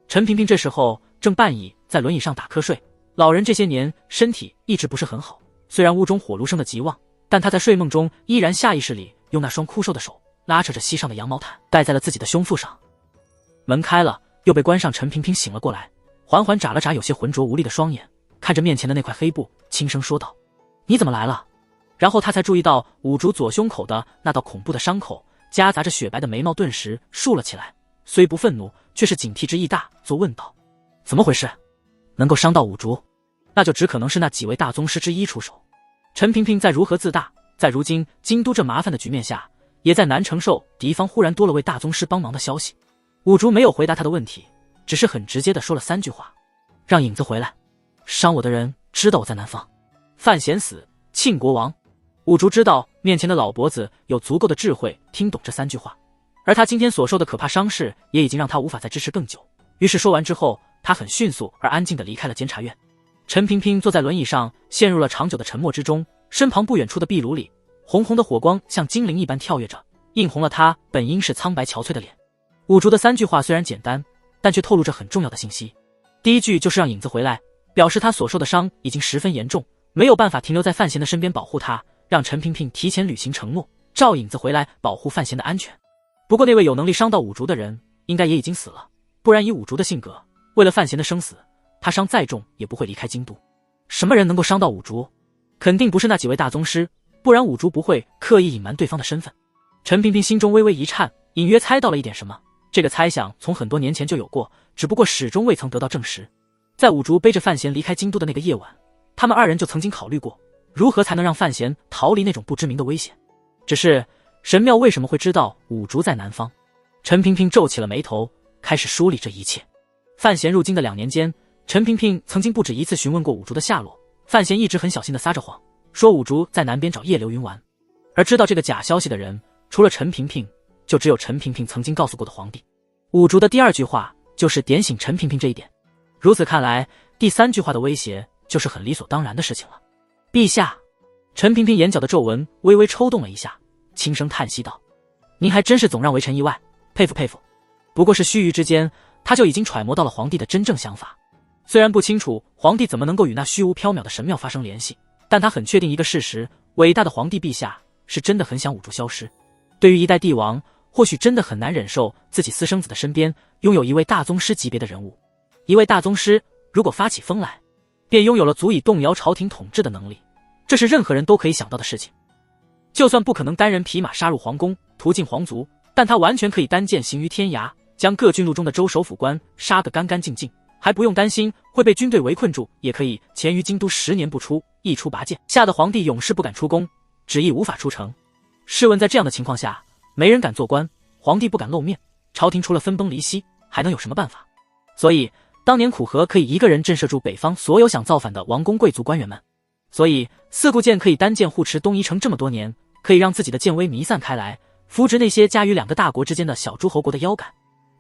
Speaker 1: 陈萍萍这时候正半倚在轮椅上打瞌睡，老人这些年身体一直不是很好，虽然屋中火炉生的极旺，但他在睡梦中依然下意识里用那双枯瘦的手拉扯着膝上的羊毛毯戴在了自己的胸腹上。门开了，又被关上。陈萍萍醒了过来，缓缓眨了眨有些浑浊无力的双眼，看着面前的那块黑布，轻声说道：“你怎么来了？”然后他才注意到五竹左胸口的那道恐怖的伤口，夹杂着雪白的眉毛顿时竖了起来，虽不愤怒，却是警惕之意大，作问道：“怎么回事？能够伤到五竹，那就只可能是那几位大宗师之一出手。”陈萍萍再如何自大，在如今京都这麻烦的局面下，也再难承受敌方忽然多了位大宗师帮忙的消息。五竹没有回答他的问题，只是很直接地说了3句话：“让影子回来，伤我的人知道我在南方，范闲死，庆国亡。”五竹知道面前的老脖子有足够的智慧听懂这3句话，而他今天所受的可怕伤势也已经让他无法再支持更久。于是说完之后，他很迅速而安静地离开了监察院。陈萍萍坐在轮椅上，陷入了长久的沉默之中。身旁不远处的壁炉里，红红的火光像精灵一般跳跃着，映红了他本应是苍白憔悴的脸。五竹的3句话虽然简单，但却透露着很重要的信息。第一句就是让影子回来，表示他所受的伤已经十分严重，没有办法停留在范闲的身边保护他，让陈萍萍提前履行承诺，召影子回来保护范闲的安全。不过那位有能力伤到五竹的人应该也已经死了，不然以五竹的性格，为了范闲的生死，他伤再重也不会离开京都。什么人能够伤到五竹？肯定不是那几位大宗师，不然五竹不会刻意隐瞒对方的身份。陈萍萍心中微微一颤，隐约猜到了一点什么。这个猜想从很多年前就有过，只不过始终未曾得到证实。在五竹背着范闲离开京都的那个夜晚，他们2人就曾经考虑过，如何才能让范闲逃离那种不知名的危险。只是神庙为什么会知道五竹在南方？陈萍萍皱起了眉头，开始梳理这一切。范闲入京的2年间，陈萍萍曾经不止一次询问过五竹的下落，范闲一直很小心地撒着谎，说五竹在南边找叶流云玩。而知道这个假消息的人，除了陈萍萍，就只有陈萍萍曾经告诉过的皇帝。五竹的第2句话就是点醒陈萍萍这一点。如此看来，第3句话的威胁就是很理所当然的事情了。陛下，陈萍萍眼角的皱纹微微抽动了一下，轻声叹息道：“您还真是总让微臣意外，佩服佩服。”不过是须臾之间，他就已经揣摩到了皇帝的真正想法。虽然不清楚皇帝怎么能够与那虚无缥缈的神庙发生联系，但他很确定一个事实：伟大的皇帝陛下是真的很想五竹消失。对于一代帝王，或许真的很难忍受自己私生子的身边拥有一位大宗师级别的人物。一位大宗师如果发起疯来，便拥有了足以动摇朝廷统治的能力，这是任何人都可以想到的事情。就算不可能单人匹马杀入皇宫，屠尽皇族，但他完全可以单剑行于天涯，将各郡路中的州首府官杀个干干净净，还不用担心会被军队围困住，也可以潜于京都10年不出，一出拔剑，吓得皇帝永世不敢出宫，旨意无法出城。试问在这样的情况下，没人敢做官，皇帝不敢露面，朝廷除了分崩离析，还能有什么办法？所以当年苦荷可以一个人震慑住北方所有想造反的王公贵族官员们，所以四顾剑可以单剑护持东夷城这么多年，可以让自己的剑威弥散开来，扶植那些夹于2个大国之间的小诸侯国的腰杆。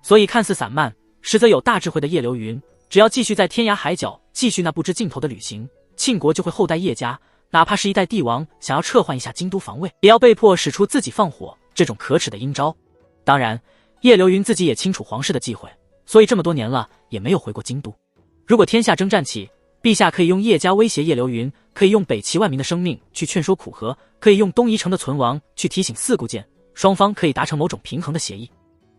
Speaker 1: 所以看似散漫，实则有大智慧的叶流云，只要继续在天涯海角继续那不知尽头的旅行，庆国就会厚待叶家，哪怕是一代帝王想要撤换一下京都防卫，也要被迫使出自己放火这种可耻的阴招。当然叶流云自己也清楚皇室的忌讳，所以这么多年了也没有回过京都。如果天下征战起，陛下可以用叶家威胁叶流云，可以用北齐万民的生命去劝说苦荷，可以用东夷城的存亡去提醒四顾剑，双方可以达成某种平衡的协议。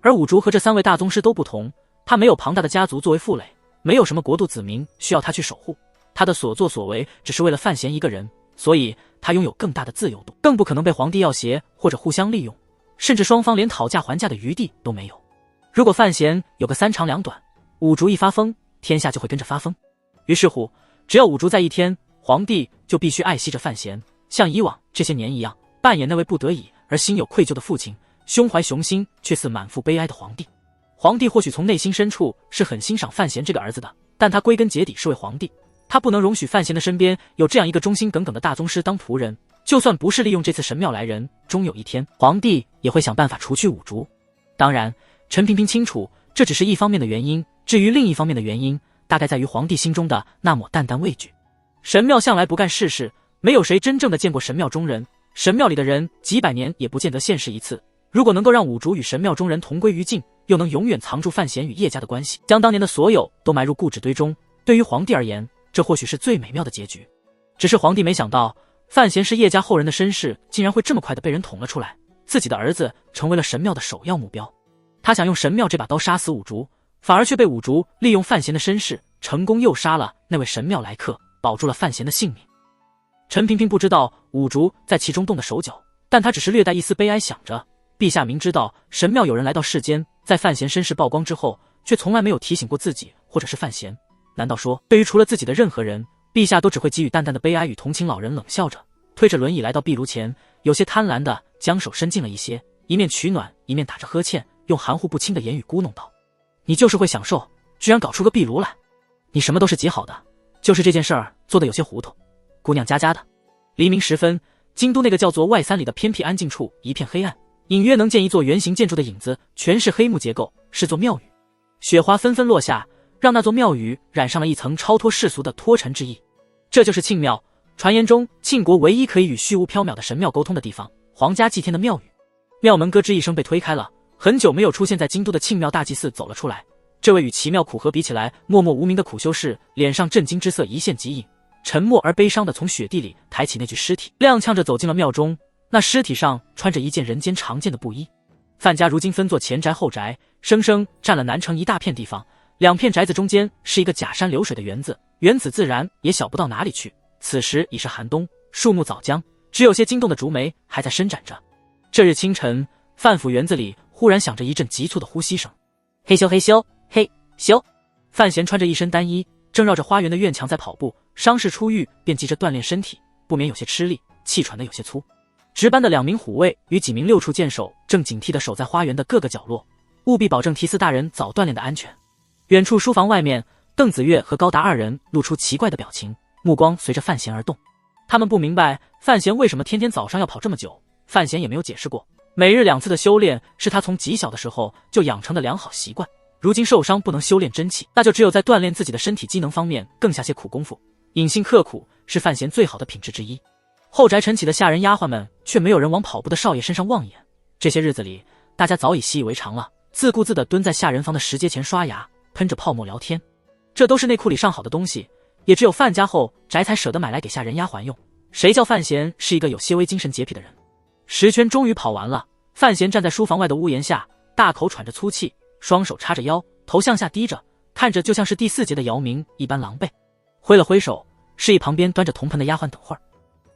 Speaker 1: 而五竹和这3位大宗师都不同，他没有庞大的家族作为负累，没有什么国度子民需要他去守护，他的所作所为只是为了范闲一个人，所以他拥有更大的自由度，更不可能被皇帝要挟或者互相利用，甚至双方连讨价还价的余地都没有。如果范闲有个3长2短，五竹一发疯，天下就会跟着发疯。于是乎，只要五竹在一天，皇帝就必须爱惜着范闲，像以往这些年一样，扮演那位不得已而心有愧疚的父亲，胸怀雄心却似满腹悲哀的皇帝。皇帝或许从内心深处是很欣赏范闲这个儿子的，但他归根结底是位皇帝，他不能容许范闲的身边有这样一个忠心耿耿的大宗师当仆人。就算不是利用这次神庙来人，终有一天皇帝也会想办法除去五竹。当然陈萍萍清楚这只是一方面的原因，至于另一方面的原因，大概在于皇帝心中的那抹淡淡畏惧。神庙向来不干世事，没有谁真正的见过神庙中人，神庙里的人几百年也不见得现世一次。如果能够让五竹与神庙中人同归于尽，又能永远藏住范闲与叶家的关系，将当年的所有都埋入故纸堆中，对于皇帝而言，这或许是最美妙的结局。只是皇帝没想到，范闲是叶家后人的身世竟然会这么快的被人捅了出来，自己的儿子成为了神庙的首要目标。他想用神庙这把刀杀死五竹，反而却被五竹利用范闲的身世，成功诱杀了那位神庙来客，保住了范闲的性命。陈萍萍不知道五竹在其中动的手脚，但他只是略带一丝悲哀，想着陛下明知道神庙有人来到世间，在范闲身世曝光之后，却从来没有提醒过自己或者是范闲，难道说对于除了自己的任何人，陛下都只会给予淡淡的悲哀与同情？老人冷笑着推着轮椅来到壁炉前，有些贪婪的将手伸进了一些，一面取暖一面打着呵欠，用含糊不清的言语咕哝道：你就是会享受，居然搞出个壁炉来，你什么都是极好的，就是这件事儿做得有些糊涂。姑娘家家的。黎明时分，京都那个叫做外三里的偏僻安静处一片黑暗，隐约能见一座圆形建筑的影子，全是黑木结构，是座庙宇。雪花纷纷落下，让那座庙宇染上了一层超脱世俗的脱尘之意。这就是庆庙，传言中庆国唯一可以与虚无缥缈的神庙沟通的地方，皇家祭天的庙宇。庙门咯吱一声被推开了，很久没有出现在京都的庆庙大祭司走了出来。这位与奇妙苦河比起来默默无名的苦修士，脸上震惊之色一现即隐，沉默而悲伤地从雪地里抬起那具尸体，踉跄着走进了庙中。那尸体上穿着一件人间常见的布衣。范家如今分作前宅后宅，生生占了南城一大片地方。2片宅子中间是一个假山流水的园子，园子自然也小不到哪里去。此时已是寒冬，树木早僵，只有些惊动的竹梅还在伸展着。这日清晨，范府园子里忽然响着一阵急促的呼吸声，嘿咻嘿咻嘿咻。范闲穿着一身单衣，正绕着花园的院墙在跑步。伤势初愈，便急着锻炼身体，不免有些吃力，气喘得有些粗。值班的2名虎卫与几名6处剑手正警惕地守在花园的各个角落，务必保证提司大人早锻炼的安全。远处书房外面，邓子月和高达2人露出奇怪的表情，目光随着范闲而动。他们不明白范闲为什么天天早上要跑这么久，范闲也没有解释过。每日2次的修炼是他从极小的时候就养成的良好习惯，如今受伤不能修炼真气，那就只有在锻炼自己的身体机能方面更下些苦功夫。隐性刻苦是范闲最好的品质之一。后宅晨起的下人丫鬟们却没有人往跑步的少爷身上望一眼。这些日子里，大家早已习以为常了，自顾自地蹲在下人房的石阶前刷牙，喷着泡沫聊天。这都是内库里上好的东西，也只有范家后宅才舍得买来给下人丫鬟用。谁叫范闲是一个有些微精神洁癖的人。10圈终于跑完了，范闲站在书房外的屋檐下，大口喘着粗气，双手叉着腰，头向下低着，看着就像是第4节的姚明一般狼狈。挥了挥手，示意旁边端着铜盆的丫鬟等会儿。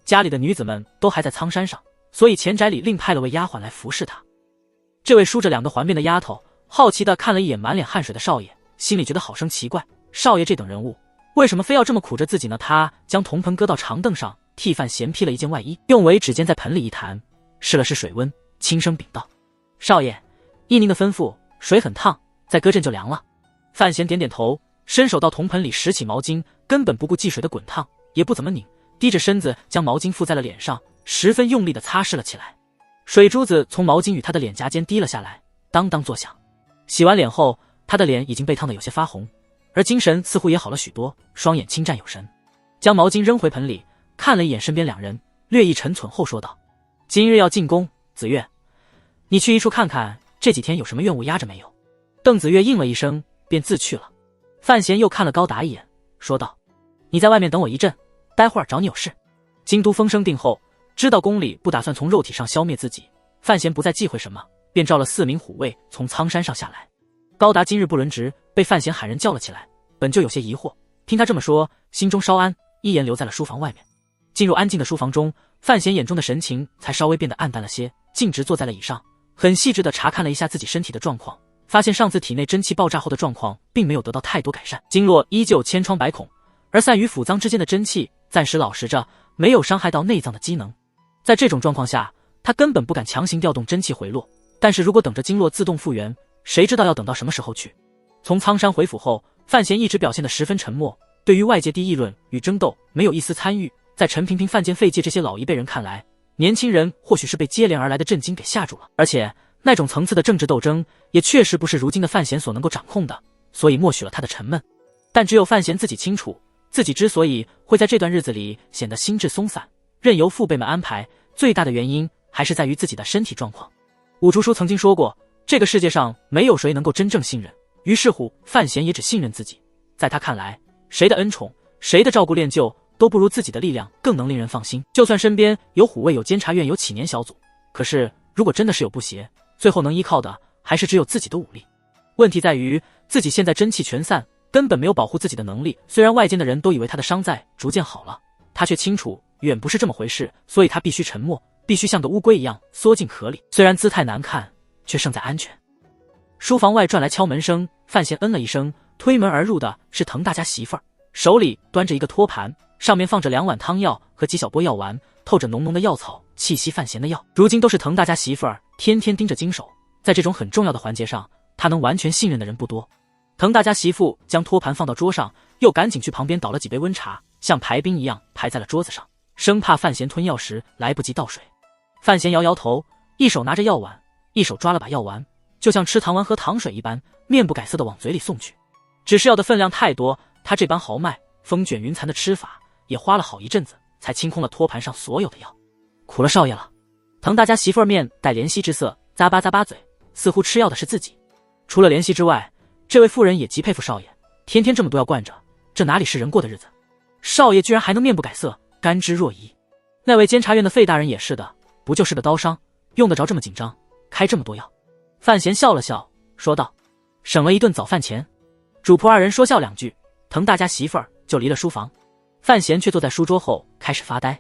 Speaker 1: 家里的女子们都还在苍山上，所以前宅里另派了位丫鬟来服侍他。这位梳着2个环辫的丫头好奇地看了一眼满脸汗水的少爷，心里觉得好生奇怪，少爷这等人物为什么非要这么苦着自己呢？他将铜盆搁到长凳上，替范闲披了一件外衣，用尾指尖在盆里一弹，试了试水温，轻声禀道：少爷，依您的吩咐，水很烫，再搁阵就凉了。范闲点点头，伸手到铜盆里拾起毛巾，根本不顾计水的滚烫，也不怎么拧，低着身子将毛巾覆在了脸上，十分用力地擦拭了起来。水珠子从毛巾与他的脸颊间滴了下来，当当作响。洗完脸后，他的脸已经被烫得有些发红，而精神似乎也好了许多，双眼清湛有神。将毛巾扔回盆里，看了一眼身边2人，略一沉忖后说道：今日要进宫，子月，你去一处看看这几天有什么怨物压着没有。邓子月应了一声，便自去了。范闲又看了高达一眼，说道：你在外面等我一阵，待会儿找你有事。京都风声定后，知道宫里不打算从肉体上消灭自己，范闲不再忌讳什么，便召了4名虎卫从苍山上下来。高达今日不轮值，被范闲喊人叫了起来，本就有些疑惑，听他这么说，心中稍安，一言留在了书房外面。进入安静的书房中，范闲眼中的神情才稍微变得暗淡了些，径直坐在了椅上，很细致地查看了一下自己身体的状况，发现上次体内真气爆炸后的状况并没有得到太多改善，经络依旧千疮百孔，而散于腑脏之间的真气暂时老实着，没有伤害到内脏的机能。在这种状况下，他根本不敢强行调动真气回落，但是如果等着经络自动复原，谁知道要等到什么时候去。从苍山回府后，范闲一直表现得十分沉默，对于外界的议论与争斗没有一丝参与。在陈萍萍、范建废界这些老一辈人看来，年轻人或许是被接连而来的震惊给吓住了，而且那种层次的政治斗争也确实不是如今的范闲所能够掌控的，所以默许了他的沉闷。但只有范闲自己清楚，自己之所以会在这段日子里显得心智松散，任由父辈们安排，最大的原因还是在于自己的身体状况。武竹叔曾经说过，这个世界上没有谁能够真正信任，于是乎范闲也只信任自己。在他看来，谁的恩宠，谁的照顾练就，都不如自己的力量更能令人放心。就算身边有虎卫、有监察院、有启年小组，可是如果真的是有不邪，最后能依靠的还是只有自己的武力。问题在于自己现在真气全散，根本没有保护自己的能力。虽然外间的人都以为他的伤在逐渐好了，他却清楚远不是这么回事，所以他必须沉默，必须像个乌龟一样缩进壳里。虽然姿态难看，却胜在安全。书房外传来敲门声，范闲嗯了一声，推门而入的是滕大家媳妇儿，手里端着一个托盘，上面放着2碗汤药和几小钵药丸，透着浓浓的药草气息。范闲的药如今都是滕大家媳妇儿天天盯着经手，在这种很重要的环节上，他能完全信任的人不多。滕大家媳妇将托盘放到桌上，又赶紧去旁边倒了几杯温茶，像排兵一样排在了桌子上，生怕范闲吞药时来不及倒水。范闲摇摇头，一手拿着药碗，一手抓了把药丸，就像吃糖丸喝糖水一般，面不改色地往嘴里送去。只是药的分量太多，他这般豪迈风卷云残的吃法，也花了好一阵子才清空了托盘上所有的药。苦了少爷了。滕大家媳妇儿面带怜惜之色，咂巴咂巴嘴，似乎吃药的是自己。除了怜惜之外，这位妇人也极佩服少爷，天天这么多药惯着，这哪里是人过的日子？少爷居然还能面不改色，甘之若饴。那位监察院的费大人也是的，不就是个刀伤，用得着这么紧张，开这么多药？范闲笑了笑，说道：“省了一顿早饭钱。”主仆二人说笑两句，滕大家媳妇儿就离了书房。范闲却坐在书桌后开始发呆，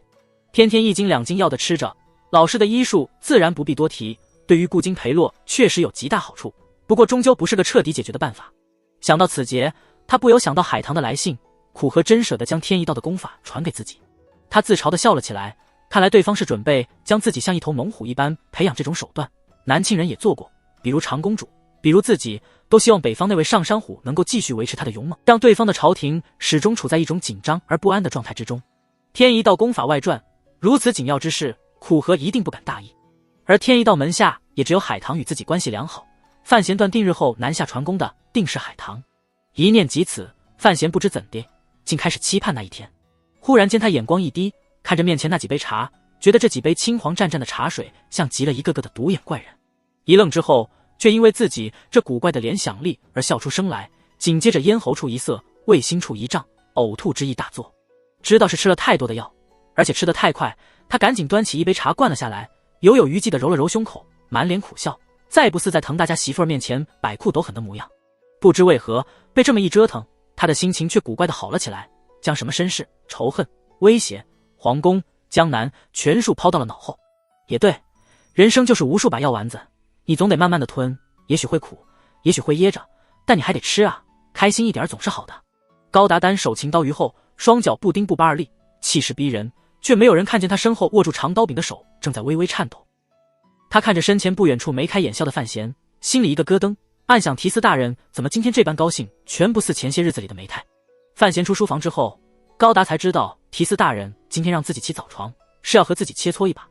Speaker 1: 天天1斤2斤药的吃着，老师的医术自然不必多提，对于固精培络确实有极大好处，不过终究不是个彻底解决的办法。想到此节，他不由想到海棠的来信，苦和真舍地将天一道的功法传给自己。他自嘲地笑了起来，看来对方是准备将自己像一头猛虎一般培养这种手段。南庆人也做过，比如长公主，比如自己，都希望北方那位上山虎能够继续维持他的勇猛，让对方的朝廷始终处在一种紧张而不安的状态之中。天一道功法外传，如此紧要之事，苦和一定不敢大意。而天一道门下也只有海棠与自己关系良好，范闲断定日后南下传功的定是海棠。一念及此，范闲不知怎的，竟开始期盼那一天。忽然间他眼光一低，看着面前那几杯茶，觉得这几杯青黄湛湛的茶水像极了一个个的独眼怪人。一愣之后，却因为自己这古怪的联想力而笑出声来，紧接着咽喉处一涩，胃心处一胀，呕吐之意大作。知道是吃了太多的药，而且吃得太快，他赶紧端起一杯茶灌了下来，犹有余悸地揉了揉胸口，满脸苦笑，再不似在滕大家媳妇儿面前摆酷斗狠的模样。不知为何，被这么一折腾，他的心情却古怪地好了起来，将什么身世、仇恨、威胁、皇宫、江南全数抛到了脑后。也对，人生就是无数把药丸子，你总得慢慢的吞，也许会苦，也许会噎着，但你还得吃啊，开心一点总是好的。高达丹手擎刀于后，双脚不丁不拔而立，气势逼人，却没有人看见他身后握住长刀柄的手正在微微颤抖。他看着身前不远处眉开眼笑的范闲，心里一个咯噔，暗想提司大人怎么今天这般高兴，全不似前些日子里的媚态。范闲出书房之后，高达才知道提司大人今天让自己起早床，是要和自己切磋一把。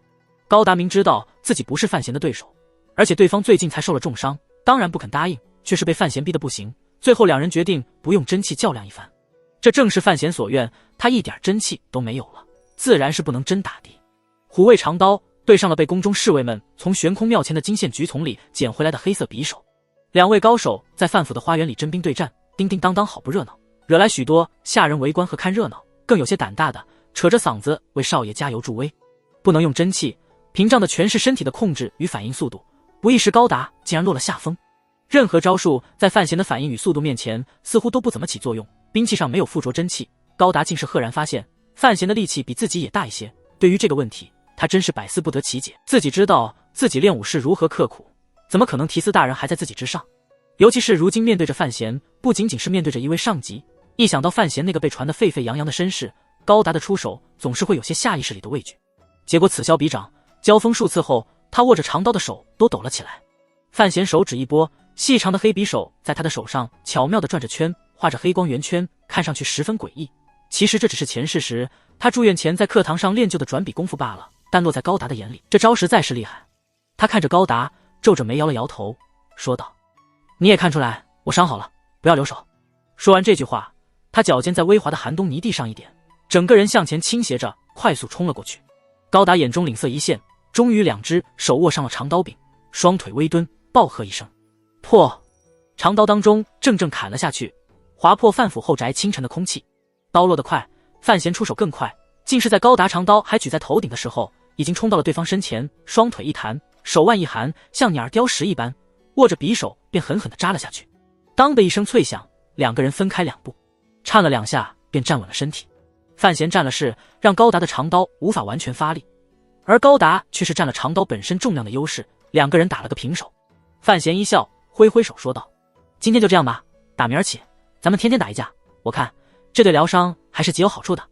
Speaker 1: 高达明知道自己不是范闲的对手，而且对方最近才受了重伤，当然不肯答应，却是被范闲逼得不行。最后两人决定不用真气较量一番，这正是范闲所愿，他一点真气都没有了，自然是不能真打的。虎卫长刀对上了被宫中侍卫们从悬空庙前的金线菊丛里捡回来的黑色匕首，两位高手在范府的花园里真兵对战，叮叮当当好不热闹，惹来许多下人围观和看热闹，更有些胆大的扯着嗓子为少爷加油助威。不能用真气，屏障的全是身体的控制与反应速度，不意识高达竟然落了下风。任何招数在范闲的反应与速度面前似乎都不怎么起作用，兵器上没有附着真气，高达竟是赫然发现范闲的力气比自己也大一些。对于这个问题，他真是百思不得其解。自己知道自己练武是如何刻苦，怎么可能提司大人还在自己之上？尤其是如今面对着范闲，不仅仅是面对着一位上级，一想到范闲那个被传得沸沸扬扬的身世，高达的出手总是会有些下意识里的畏惧。结果此消彼长，交锋数次后，他握着长刀的手都抖了起来。范闲手指一拨，细长的黑匕首在他的手上巧妙地转着圈，画着黑光圆圈，看上去十分诡异。其实这只是前世时他住院前在课堂上练就的转笔功夫罢了，但落在高达的眼里，这招实在是厉害。他看着高达，皱着眉摇了摇头，说道：“你也看出来我伤好了，不要留手。”说完这句话，他脚尖在微滑的寒冬泥地上一点，整个人向前倾斜着，快速冲了过去。高达眼中领色一现，终于两只手握上了长刀柄，双腿微蹲，暴喝一声：“破！”长刀当中正砍了下去，划破范府后宅清晨的空气。刀落得快，范闲出手更快，竟是在高达长刀还举在头顶的时候，已经冲到了对方身前，双腿一弹，手腕一含，像鸟儿叼食一般，握着匕首便狠狠地扎了下去。当的一声脆响，两个人分开两步，颤了两下便站稳了身体。范闲占了势，让高达的长刀无法完全发力，而高达却是占了长刀本身重量的优势，两个人打了个平手。范闲一笑，挥挥手说道：“今天就这样吧，打明儿起，咱们天天打一架，我看这对疗伤还是极有好处的。”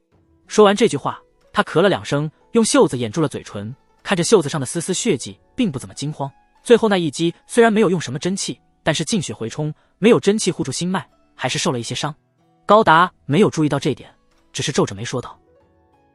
Speaker 1: 说完这句话，他咳了两声，用袖子掩住了嘴唇，看着袖子上的丝丝血迹，并不怎么惊慌。最后那一击虽然没有用什么真气，但是进血回冲，没有真气护住心脉，还是受了一些伤。高达没有注意到这点，只是皱着眉说道：“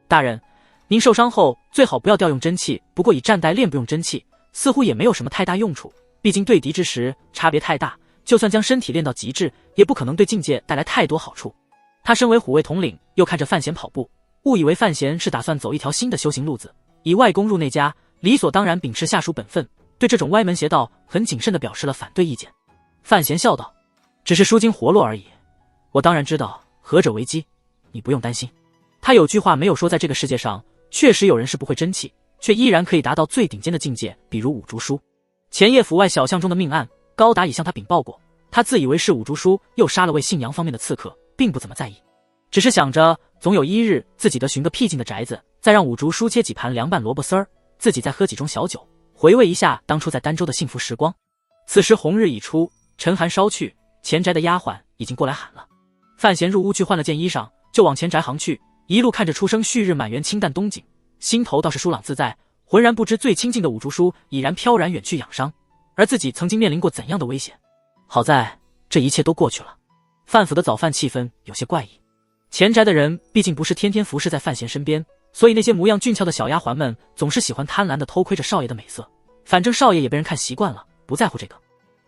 Speaker 1: 大人，您受伤后最好不要调用真气，不过以战代练不用真气，似乎也没有什么太大用处。毕竟对敌之时差别太大，就算将身体练到极致，也不可能对境界带来太多好处。”他身为虎卫统领，又看着范闲跑步，误以为范闲是打算走一条新的修行路子，以外功入内家，理所当然秉持下属本分，对这种歪门邪道很谨慎地表示了反对意见。范闲笑道：“只是输精活络而已，我当然知道何者为基，你不用担心。”他有句话没有说，在这个世界上确实有人是不会真气，却依然可以达到最顶尖的境界，比如五竹叔。前夜府外小巷中的命案，高达已向他禀报过，他自以为是五竹叔又杀了位信阳方面的刺客，并不怎么在意，只是想着总有一日自己得寻个僻静的宅子，再让五竹叔切几盘凉拌萝卜丝儿，自己再喝几盅小酒，回味一下当初在儋州的幸福时光。此时红日已出，晨寒稍去，前宅的丫鬟已经过来喊了。范闲入屋去换了件衣裳，就往前宅行去，一路看着初升旭日满园清淡冬景，心头倒是舒朗自在，浑然不知最亲近的五竹叔已然飘然远去养伤，而自己曾经面临过怎样的危险。好在这一切都过去了。范府的早饭气氛有些怪异，前宅的人毕竟不是天天服侍在范闲身边，所以那些模样俊俏的小丫鬟们总是喜欢贪婪地偷窥着少爷的美色，反正少爷也被人看习惯了，不在乎这个。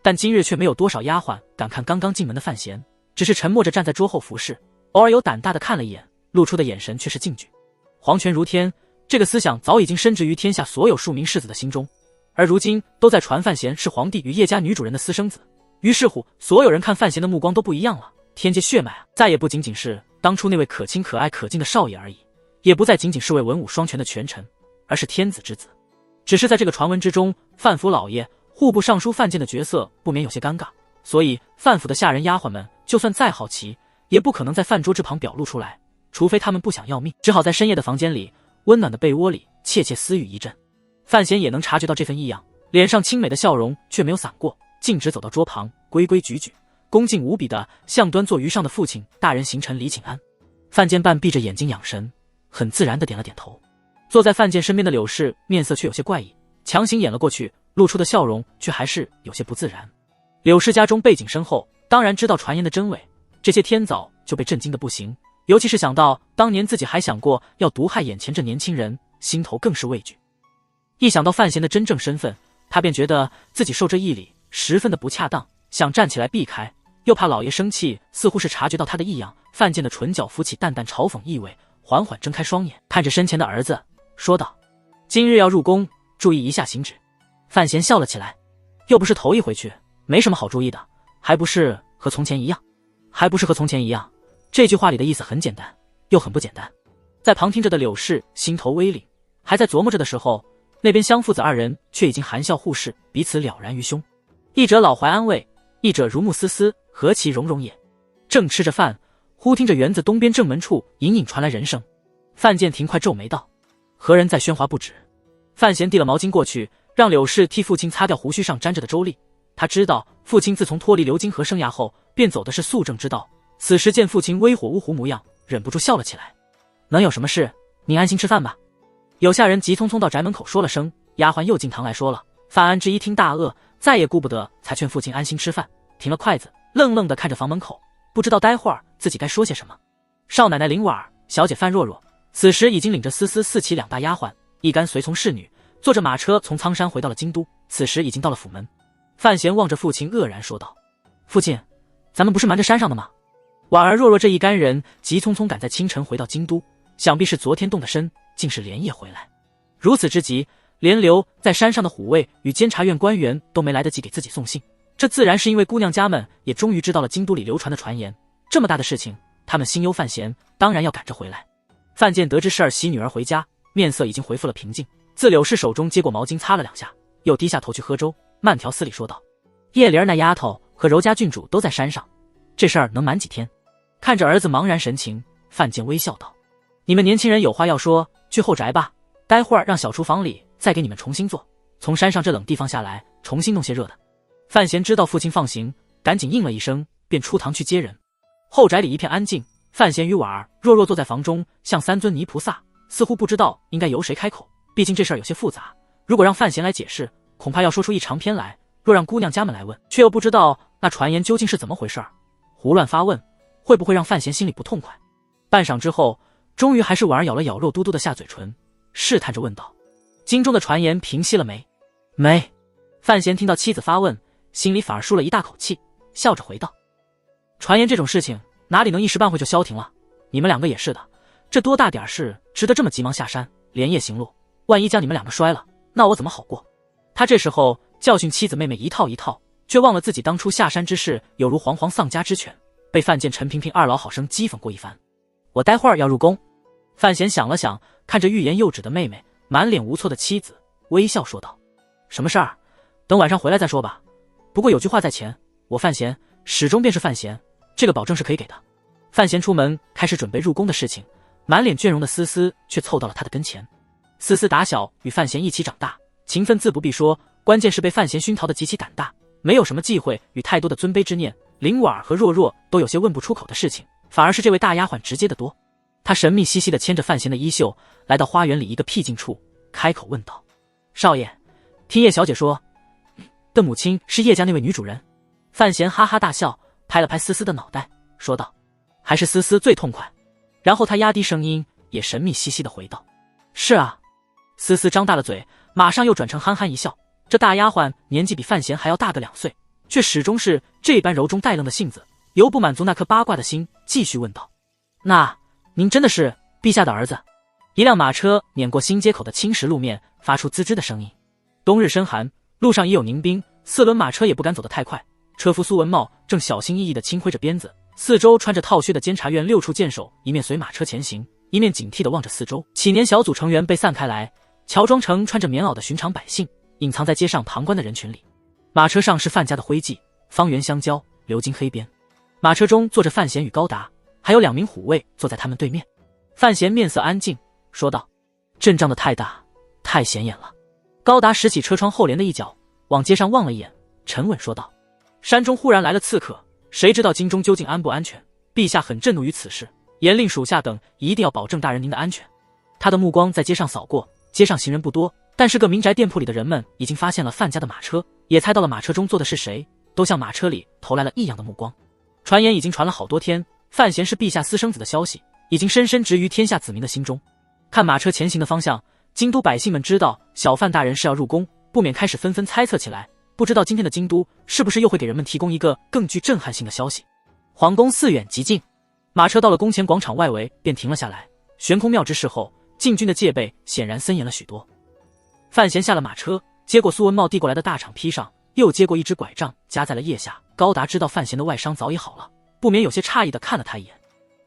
Speaker 1: 但今日却没有多少丫鬟敢看刚刚进门的范闲，只是沉默着站在桌后服侍，偶尔有胆大的看了一眼，露出的眼神却是敬惧。皇权如天，这个思想早已经深植于天下所有庶民士子的心中，而如今都在传范闲是皇帝与叶家女主人的私生子，于是乎所有人看范闲的目光都不一样了。天界血脉啊，再也不仅仅是当初那位可亲可爱可敬的少爷而已，也不再仅仅是位文武双全的权臣，而是天子之子。只是在这个传闻之中，范府老爷、户部尚书范建的角色不免有些尴尬，所以范府的下人丫鬟们就算再好奇，也不可能在饭桌之旁表露出来，除非他们不想要命，只好在深夜的房间里温暖的被窝里窃窃私语一阵。范闲也能察觉到这份异样，脸上清美的笑容却没有散过，径直走到桌旁，规规矩矩恭敬无比的向端坐于上的父亲大人行臣礼请安。范建半闭着眼睛养神，很自然的点了点头。坐在范建身边的柳氏面色却有些怪异，强行掩了过去，露出的笑容却还是有些不自然。柳氏家中背景深厚，当然知道传言的真伪，这些天早就被震惊的不行，尤其是想到当年自己还想过要毒害眼前这年轻人，心头更是畏惧。一想到范闲的真正身份，他便觉得自己受这一礼十分的不恰当，想站起来避开，又怕老爷生气，似乎是察觉到他的异样。范建的唇角浮起淡淡嘲讽意味，缓缓睁开双眼，看着身前的儿子说道：“今日要入宫，注意一下行止。”范闲笑了起来，又不是头一回去，没什么好注意的，还不是和从前一样。这句话里的意思很简单，又很不简单。在旁听着的柳氏心头微凛，还在琢磨着的时候，那边湘父子二人却已经含笑互视，彼此了然于胸。一者老怀安慰，一者如沐丝丝，何其融融也。正吃着饭，忽听着园子东边正门处隐隐传来人声。范建庭快皱眉道：“何人在喧哗不止？”范闲递了毛巾过去，让柳氏替父亲擦掉胡须上沾着的粥粒。他知道父亲自从脱离流金河生涯后，便走的是肃正之道，此时见父亲微火乌狐模样，忍不住笑了起来。能有什么事？您安心吃饭吧。有下人急匆匆到宅门口说了声，丫鬟又进堂来说了。范安之一听大愕，再也顾不得，才劝父亲安心吃饭，停了筷子，愣愣地看着房门口，不知道待会儿自己该说些什么。少奶奶林婉儿、小姐范若若此时已经领着思思、四起两大丫鬟，一干随从侍女，坐着马车从苍山回到了京都，此时已经到了府门。范闲望着父亲愕然说道：“父亲，咱们不是瞒着山上的吗？”婉儿、若若这一干人急匆匆赶在清晨回到京都，想必是昨天动的身，竟是连夜回来。如此之急，连留在山上的虎卫与监察院官员都没来得及给自己送信。这自然是因为姑娘家们也终于知道了京都里流传的传言，这么大的事情，他们心忧范闲，当然要赶着回来。范建得知是儿媳女儿回家，面色已经恢复了平静，自柳氏手中接过毛巾擦了两下，又低下头去喝粥，慢条斯理说道：“叶灵儿那丫头和柔家郡主都在山上，这事儿能瞒几天？”看着儿子茫然神情，范建微笑道：“你们年轻人有话要说，去后宅吧，待会儿让小厨房里再给你们重新做，从山上这冷地方下来，重新弄些热的。”范闲知道父亲放行，赶紧应了一声，便出堂去接人。后宅里一片安静，范闲与婉儿、若若坐在房中，像三尊泥菩萨，似乎不知道应该由谁开口。毕竟这事儿有些复杂，如果让范闲来解释，恐怕要说出一长篇来；若让姑娘家们来问，却又不知道那传言究竟是怎么回事儿，胡乱发问，会不会让范闲心里不痛快？半晌之后，终于还是婉儿咬了咬肉嘟嘟的下嘴唇，试探着问道：“京中的传言平息了没？”“没。”范闲听到妻子发问，心里反而舒了一大口气，笑着回道：“传言这种事情，哪里能一时半会就消停了？你们两个也是的，这多大点事，值得这么急忙下山，连夜行路？万一将你们两个摔了，那我怎么好过？他这时候教训妻子妹妹一套一套，却忘了自己当初下山之事有如惶惶丧家之犬，被范建、陈萍萍二老好生讥讽过一番。我待会儿要入宫。范闲想了想，看着欲言又止的妹妹，满脸无措的妻子，微笑说道：什么事儿？等晚上回来再说吧。不过有句话在前，我范闲始终便是范闲，这个保证是可以给的。范闲出门开始准备入宫的事情，满脸倦容的思思却凑到了他的跟前。思思打小与范闲一起长大，勤奋自不必说，关键是被范闲熏陶的极其胆大，没有什么忌讳与太多的尊卑之念，林婉儿和若若都有些问不出口的事情，反而是这位大丫鬟直接得多。她神秘兮兮地牵着范闲的衣袖，来到花园里一个僻静处，开口问道：少爷，听叶小姐说的母亲是叶家那位女主人？范闲哈哈大笑，拍了拍思思的脑袋，说道：还是思思最痛快。然后他压低声音，也神秘兮兮地回道：是啊。思思张大了嘴，马上又转成憨憨一笑。这大丫鬟年纪比范闲还要大个2岁，却始终是这般柔中带愣的性子，犹不满足那颗八卦的心，继续问道：那您真的是陛下的儿子？一辆马车碾过新街口的青石路面，发出滋吱的声音。冬日深寒，路上也有凝冰，4轮马车也不敢走得太快。车夫苏文茂正小心翼翼地轻挥着鞭子，四周穿着套靴的监察院6处剑手一面随马车前行，一面警惕地望着四周。启年小组成员被散开来，乔装成穿着棉袄的寻常百姓，隐藏在街上旁观的人群里。马车上是范家的徽记，方圆相交，鎏金黑边。马车中坐着范闲与高达，还有2名虎卫坐在他们对面。范闲面色安静，说道：阵仗的太大，太显眼了。高达拾起车窗后帘的一角，往街上望了一眼，沉稳说道：山中忽然来了刺客，谁知道京中究竟安不安全？陛下很震怒于此事，严令属下等一定要保证大人您的安全。他的目光在街上扫过，街上行人不多，但是各民宅店铺里的人们已经发现了范家的马车，也猜到了马车中坐的是谁，都向马车里投来了异样的目光。传言已经传了好多天，范闲是陛下私生子的消息已经深深植于天下子民的心中。看马车前行的方向，京都百姓们知道小范大人是要入宫，不免开始纷纷猜测起来，不知道今天的京都是不是又会给人们提供一个更具震撼性的消息。皇宫4远极近，马车到了宫前广场外围便停了下来。悬空庙之事后，禁军的戒备显然森严了许多。范闲下了马车，接过苏文茂递过来的大氅披上，又接过一只拐杖夹在了腋下。高达知道范闲的外伤早已好了，不免有些诧异地看了他一眼。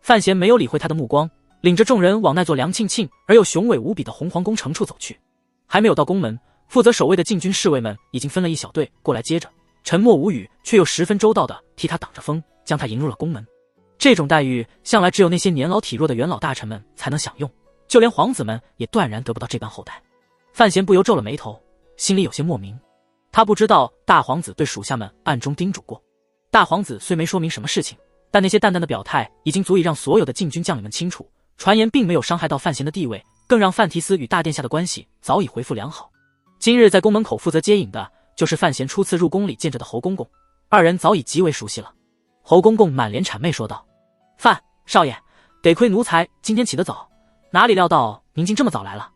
Speaker 1: 范闲没有理会他的目光，领着众人往那座凉沁沁而又雄伟无比的红皇宫城处走去。还没有到宫门，负责守卫的禁军侍卫们已经分了一小队过来接着，沉默无语却又十分周到地替他挡着风，将他迎入了宫门。这种待遇向来只有那些年老体弱的元老大臣们才能享用，就连皇子们也断然得不到这般厚待。范闲不由皱了眉头，心里有些莫名。他不知道大皇子对属下们暗中叮嘱过。大皇子虽没说明什么事情，但那些淡淡的表态已经足以让所有的禁军将领们清楚，传言并没有伤害到范闲的地位，更让范提斯与大殿下的关系早已恢复良好。今日在宫门口负责接引的就是范闲初次入宫里见着的侯公公，二人早已极为熟悉了。侯公公满脸谄媚说道：范少爷，得亏奴才今天起得早，哪里料到您竟这么早来了。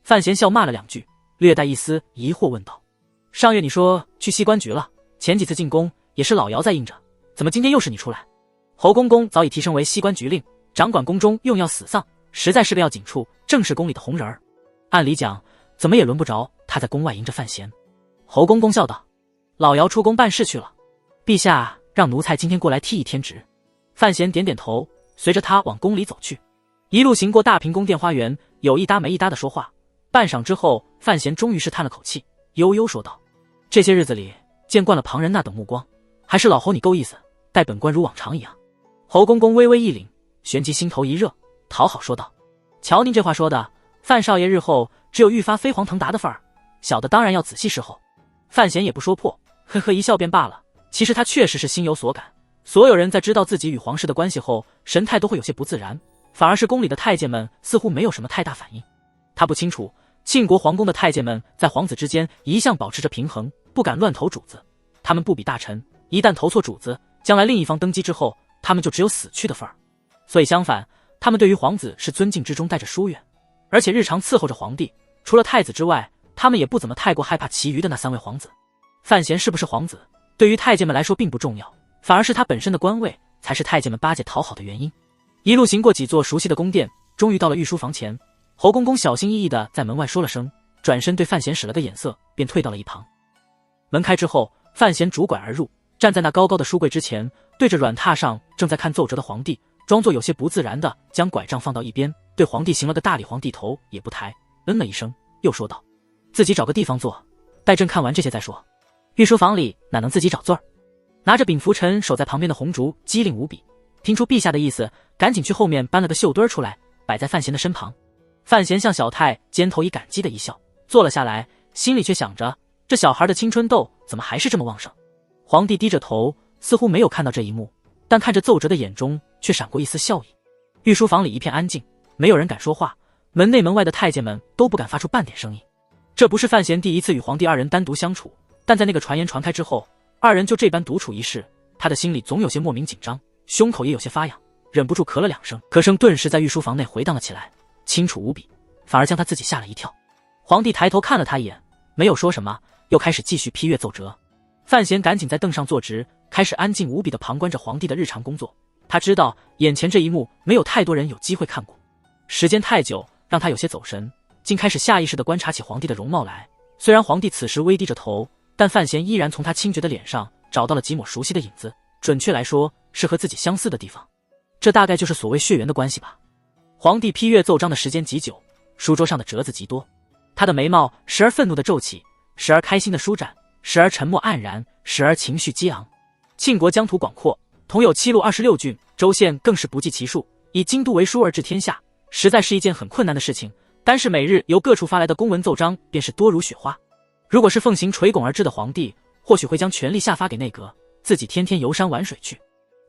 Speaker 1: 范闲笑骂了2句，略带一丝疑惑问道：上月你说去西关局了，前几次进宫也是老姚在应着，怎么今天又是你出来？侯公公早已提升为西关局令，掌管宫中用药死丧，实在是个要紧处，正是宫里的红人儿。按理讲怎么也轮不着他在宫外迎着范闲。侯公公笑道：老姚出宫办事去了，陛下让奴才今天过来替一天职。范闲点点头，随着他往宫里走去。一路行过大平宫殿花园，有一搭没一搭的说话。半晌之后，范闲终于是叹了口气，悠悠说道：这些日子里见惯了旁人那等目光，还是老侯你够意思，待本官如往常一样。侯公公微微一凛，旋即心头一热，讨好说道：瞧您这话说的，范少爷日后只有愈发飞黄腾达的份儿，小的当然要仔细侍候。范闲也不说破，呵呵一笑便罢了。其实他确实是心有所感，所有人在知道自己与皇室的关系后，神态都会有些不自然，反而是宫里的太监们似乎没有什么太大反应。他不清楚庆国皇宫的太监们在皇子之间一向保持着平衡，不敢乱投主子。他们不比大臣，一旦投错主子，将来另一方登基之后，他们就只有死去的份儿。所以相反，他们对于皇子是尊敬之中带着疏远，而且日常伺候着皇帝，除了太子之外，他们也不怎么太过害怕其余的那3位皇子。范闲是不是皇子，对于太监们来说并不重要，反而是他本身的官位才是太监们巴结讨好的原因。一路行过几座熟悉的宫殿，终于到了御书房前。侯公公小心翼翼地在门外说了声转身对范闲使了个眼色，便退到了一旁。门开之后，范闲拄拐而入，站在那高高的书柜之前，对着软榻上正在看奏折的皇帝，装作有些不自然的将拐杖放到一边，对皇帝行了个大礼，皇帝头也不抬，嗯了一声，又说道：“自己找个地方坐，待朕看完这些再说。御书房里哪能自己找座儿？”拿着秉拂尘守在旁边的红烛机灵无比，听出陛下的意思，赶紧去后面搬了个绣墩出来，摆在范闲的身旁。范闲向小太肩头以感激的一笑，坐了下来，心里却想着这小孩的青春痘怎么还是这么旺盛。皇帝低着头，似乎没有看到这一幕，但看着奏折的眼中却闪过一丝笑意。御书房里一片安静，没有人敢说话，门内门外的太监们都不敢发出半点声音。这不是范闲第一次与皇帝二人单独相处，但在那个传言传开之后，二人就这般独处一室，他的心里总有些莫名紧张，胸口也有些发痒，忍不住咳了2声，咳声顿时在御书房内回荡了起来，清楚无比，反而将他自己吓了一跳。皇帝抬头看了他一眼，没有说什么，又开始继续批阅奏折。范闲赶紧在凳上坐直，开始安静无比地旁观着皇帝的日常工作。他知道眼前这一幕没有太多人有机会看过，时间太久让他有些走神，竟开始下意识地观察起皇帝的容貌来。虽然皇帝此时微低着头，但范闲依然从他清绝的脸上找到了几抹熟悉的影子，准确来说是和自己相似的地方。这大概就是所谓血缘的关系吧。皇帝批阅奏章的时间极久，书桌上的折子极多，他的眉毛时而愤怒地皱起，时而开心地舒展，时而沉默黯然，时而情绪激昂。庆国疆土广阔，统有7路26郡，州县更是不计其数，以京都为枢而治天下，实在是一件很困难的事情。单是每日由各处发来的公文奏章便是多如雪花。如果是奉行垂拱而治的皇帝，或许会将权力下发给内阁，自己天天游山玩水去。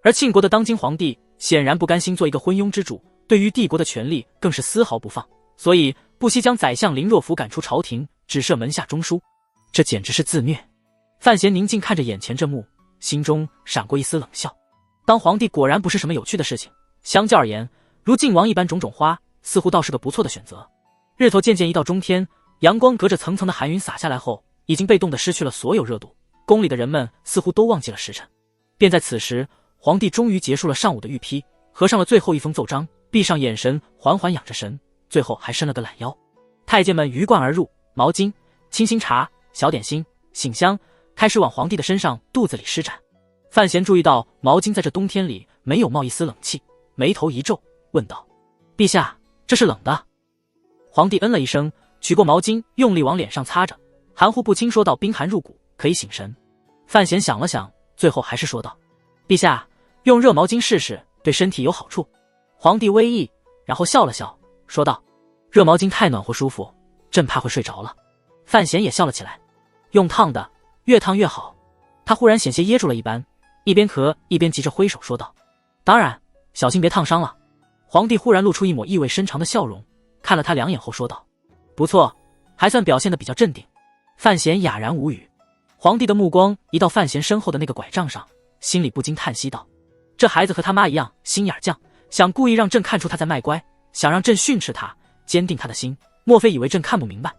Speaker 1: 而庆国的当今皇帝显然不甘心做一个昏庸之主，对于帝国的权力更是丝毫不放，所以不惜将宰相林若甫赶出朝廷，只设门下中书，这简直是自虐。范闲宁静看着眼前这幕，心中闪过一丝冷笑。当皇帝果然不是什么有趣的事情，相较而言，如晋王一般种种花，似乎倒是个不错的选择。日头渐渐移到中天，阳光隔着层层的寒云洒下来后，已经被冻得失去了所有热度，宫里的人们似乎都忘记了时辰。便在此时，皇帝终于结束了上午的御批，合上了最后一封奏章，闭上眼神，缓缓养着神，最后还伸了个懒腰。太监们鱼贯而入，毛巾、清新茶、小点心、醒香开始往皇帝的身上肚子里施展。范闲注意到毛巾在这冬天里没有冒一丝冷气，眉头一皱，问道：“陛下，这是冷的？”皇帝嗯了一声，取过毛巾，用力往脸上擦着，含糊不清说道：“冰寒入骨，可以醒神。”范闲想了想，最后还是说道：“陛下，用热毛巾试试，对身体有好处。”皇帝微意，然后笑了笑，说道：“热毛巾太暖和舒服，朕怕会睡着了。”范闲也笑了起来：“用烫的，越烫越好。”他忽然险些噎住了一般，一边咳一边急着挥手说道：“当然，小心别烫伤了。”皇帝忽然露出一抹意味深长的笑容，看了他2眼后说道：“不错，还算表现得比较镇定。”范闲哑然无语。皇帝的目光移到范闲身后的那个拐杖上，心里不禁叹息道：“这孩子和他妈一样心眼犟，想故意让朕看出他在卖乖，想让朕训斥他，坚定他的心，莫非以为朕看不明白？”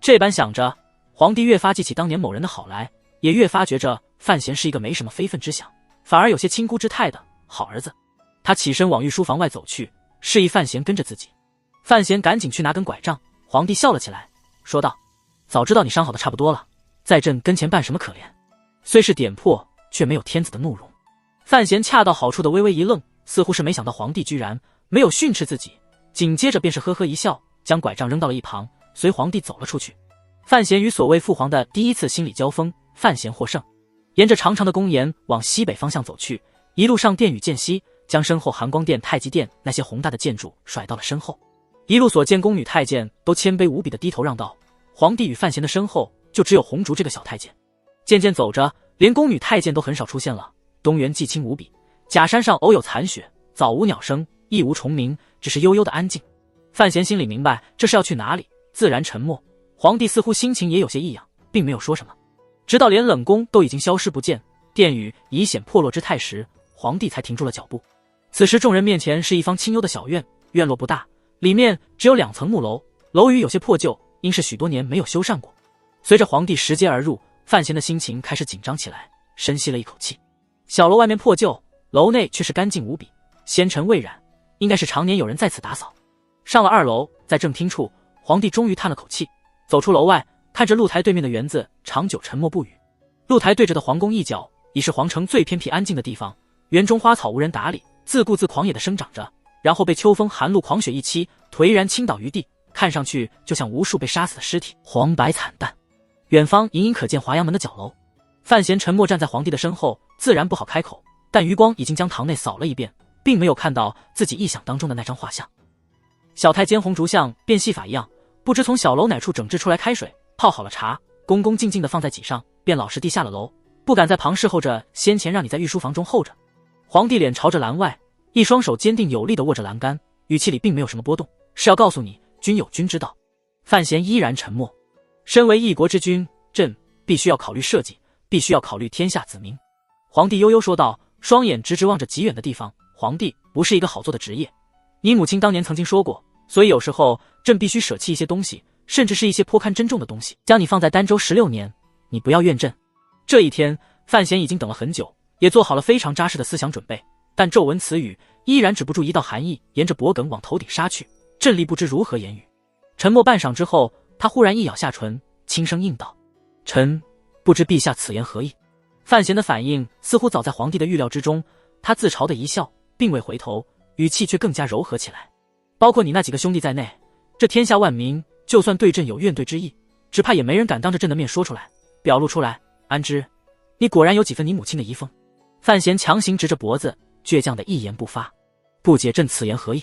Speaker 1: 这般想着，皇帝越发记起当年某人的好来，也越发觉着范闲是一个没什么非分之想，反而有些亲姑之态的好儿子。他起身往御书房外走去，示意范闲跟着自己。范闲赶紧去拿根拐杖，皇帝笑了起来，说道：“早知道你伤好的差不多了，在朕跟前扮什么可怜？”虽是点破，却没有天子的怒容。范闲恰到好处的微微一愣，似乎是没想到皇帝居然没有训斥自己，紧接着便是呵呵一笑，将拐杖扔到了一旁，随皇帝走了出去。范闲与所谓父皇的第一次心理交锋，范闲获胜。沿着长长的宫檐往西北方向走去，一路上殿宇渐稀，将身后含光殿、太极殿那些宏大的建筑甩到了身后。一路所见宫女太监都谦卑无比的低头让道，皇帝与范闲的身后就只有红烛这个小太监。渐渐走着，连宫女太监都很少出现了，东园寂清无比，假山上偶有残雪，早无鸟声，亦无虫鸣，只是悠悠的安静。范闲心里明白这是要去哪里，自然沉默。皇帝似乎心情也有些异样，并没有说什么。直到连冷宫都已经消失不见，殿宇已显破落之态时，皇帝才停住了脚步。此时众人面前是一方清幽的小院，院落不大，里面只有2层木楼，楼宇有些破旧，应是许多年没有修缮过。随着皇帝拾阶而入，范闲的心情开始紧张起来，深吸了一口气。小楼外面破旧，楼内却是干净无比，纤尘未染，应该是常年有人在此打扫。上了2楼，在正厅处，皇帝终于叹了口气，走出楼外，看着露台对面的园子，长久沉默不语。露台对着的皇宫一角，已是皇城最偏僻安静的地方，园中花草无人打理，自顾自狂野地生长着，然后被秋风寒露狂雪一欺，颓然倾倒于地，看上去就像无数被杀死的尸体，黄白惨淡。远方隐隐可见华阳门的角楼，范闲沉默站在皇帝的身后，自然不好开口，但余光已经将堂内扫了一遍，并没有看到自己臆想当中的那张画像。小太监红烛像变戏法一样，不知从小楼哪处整治出来开水，泡好了茶，恭恭敬敬地放在几上，便老实地下了楼，不敢在旁侍候着先前让你在御书房中候着。皇帝脸朝着栏外，一双手坚定有力地握着栏杆，语气里并没有什么波动，是要告诉你，君有君之道。范闲依然沉默。身为一国之君，朕必须要考虑社稷，必须要考虑天下子民。皇帝悠悠说道，双眼直直望着极远的地方。皇帝不是一个好做的职业，你母亲当年曾经说过，所以有时候朕必须舍弃一些东西，甚至是一些颇堪珍重的东西，将你放在儋州16年，你不要怨朕。这一天，范闲已经等了很久，也做好了非常扎实的思想准备，但骤闻此语，依然止不住一道寒意沿着脖颈往头顶杀去，朕力不知如何言语。沉默半晌之后，他忽然一咬下唇，轻声应道：臣不知陛下此言何意。范闲的反应似乎早在皇帝的预料之中，他自嘲的一笑，并未回头，语气却更加柔和起来。包括你那几个兄弟在内，这天下万民就算对朕有怨怼之意，只怕也没人敢当着朕的面说出来，表露出来。安之，你果然有几分你母亲的遗风。范闲强行直着脖子，倔强的一言不发。不解朕此言何意。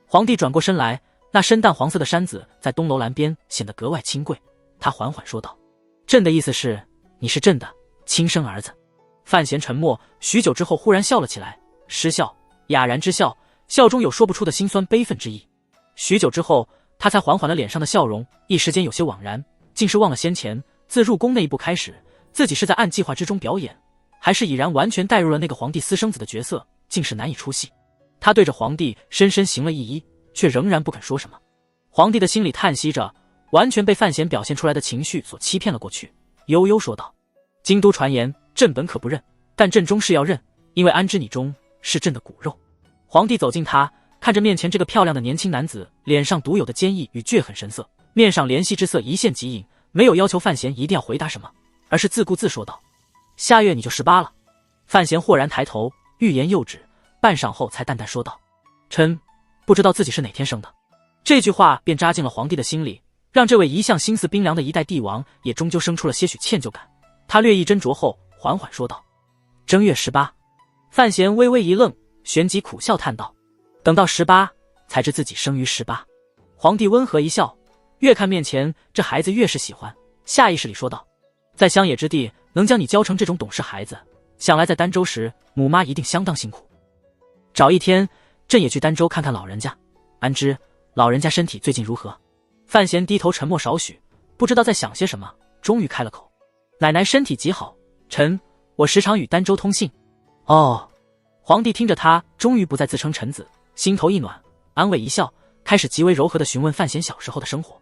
Speaker 1: 皇帝转过身来，那深淡黄色的衫子在东楼栏边显得格外清贵，他缓缓说道：朕的意思是，你是朕的亲生儿子。范闲沉默许久之后忽然笑了起来，失笑，哑然之笑，笑中有说不出的心酸悲愤之意。许久之后，他才缓缓了脸上的笑容，一时间有些惘然，竟是忘了先前自入宫那一步开始，自己是在按计划之中表演，还是已然完全带入了那个皇帝私生子的角色，竟是难以出戏。他对着皇帝深深行了一揖，却仍然不肯说什么。皇帝的心里叹息着，完全被范闲表现出来的情绪所欺骗了过去，悠悠说道：京都传言，朕本可不认，但朕终是要认，因为安之你终是朕的骨肉。皇帝走近他，看着面前这个漂亮的年轻男子，脸上独有的坚毅与倔狠神色，面上怜惜之色一线即隐，没有要求范闲一定要回答什么，而是自顾自说道：下月你就18了。范闲豁然抬头，欲言又止，半晌后才淡淡说道：臣不知道自己是哪天生的。这句话便扎进了皇帝的心里，让这位一向心思冰凉的一代帝王也终究生出了些许歉疚感。他略一斟酌后缓缓说道：正月18。范闲微微一愣，旋即苦笑叹道：等到18才知自己生于18。皇帝温和一笑，越看面前这孩子越是喜欢，下意识里说道：在乡野之地能将你教成这种懂事孩子，想来在儋州时母妈一定相当辛苦。找一天朕也去儋州看看老人家。安之，老人家身体最近如何？范闲低头沉默少许，不知道在想些什么，终于开了口：奶奶身体极好，我时常与儋州通信。哦。皇帝听着他终于不再自称臣子，心头一暖，安慰一笑，开始极为柔和地询问范闲小时候的生活。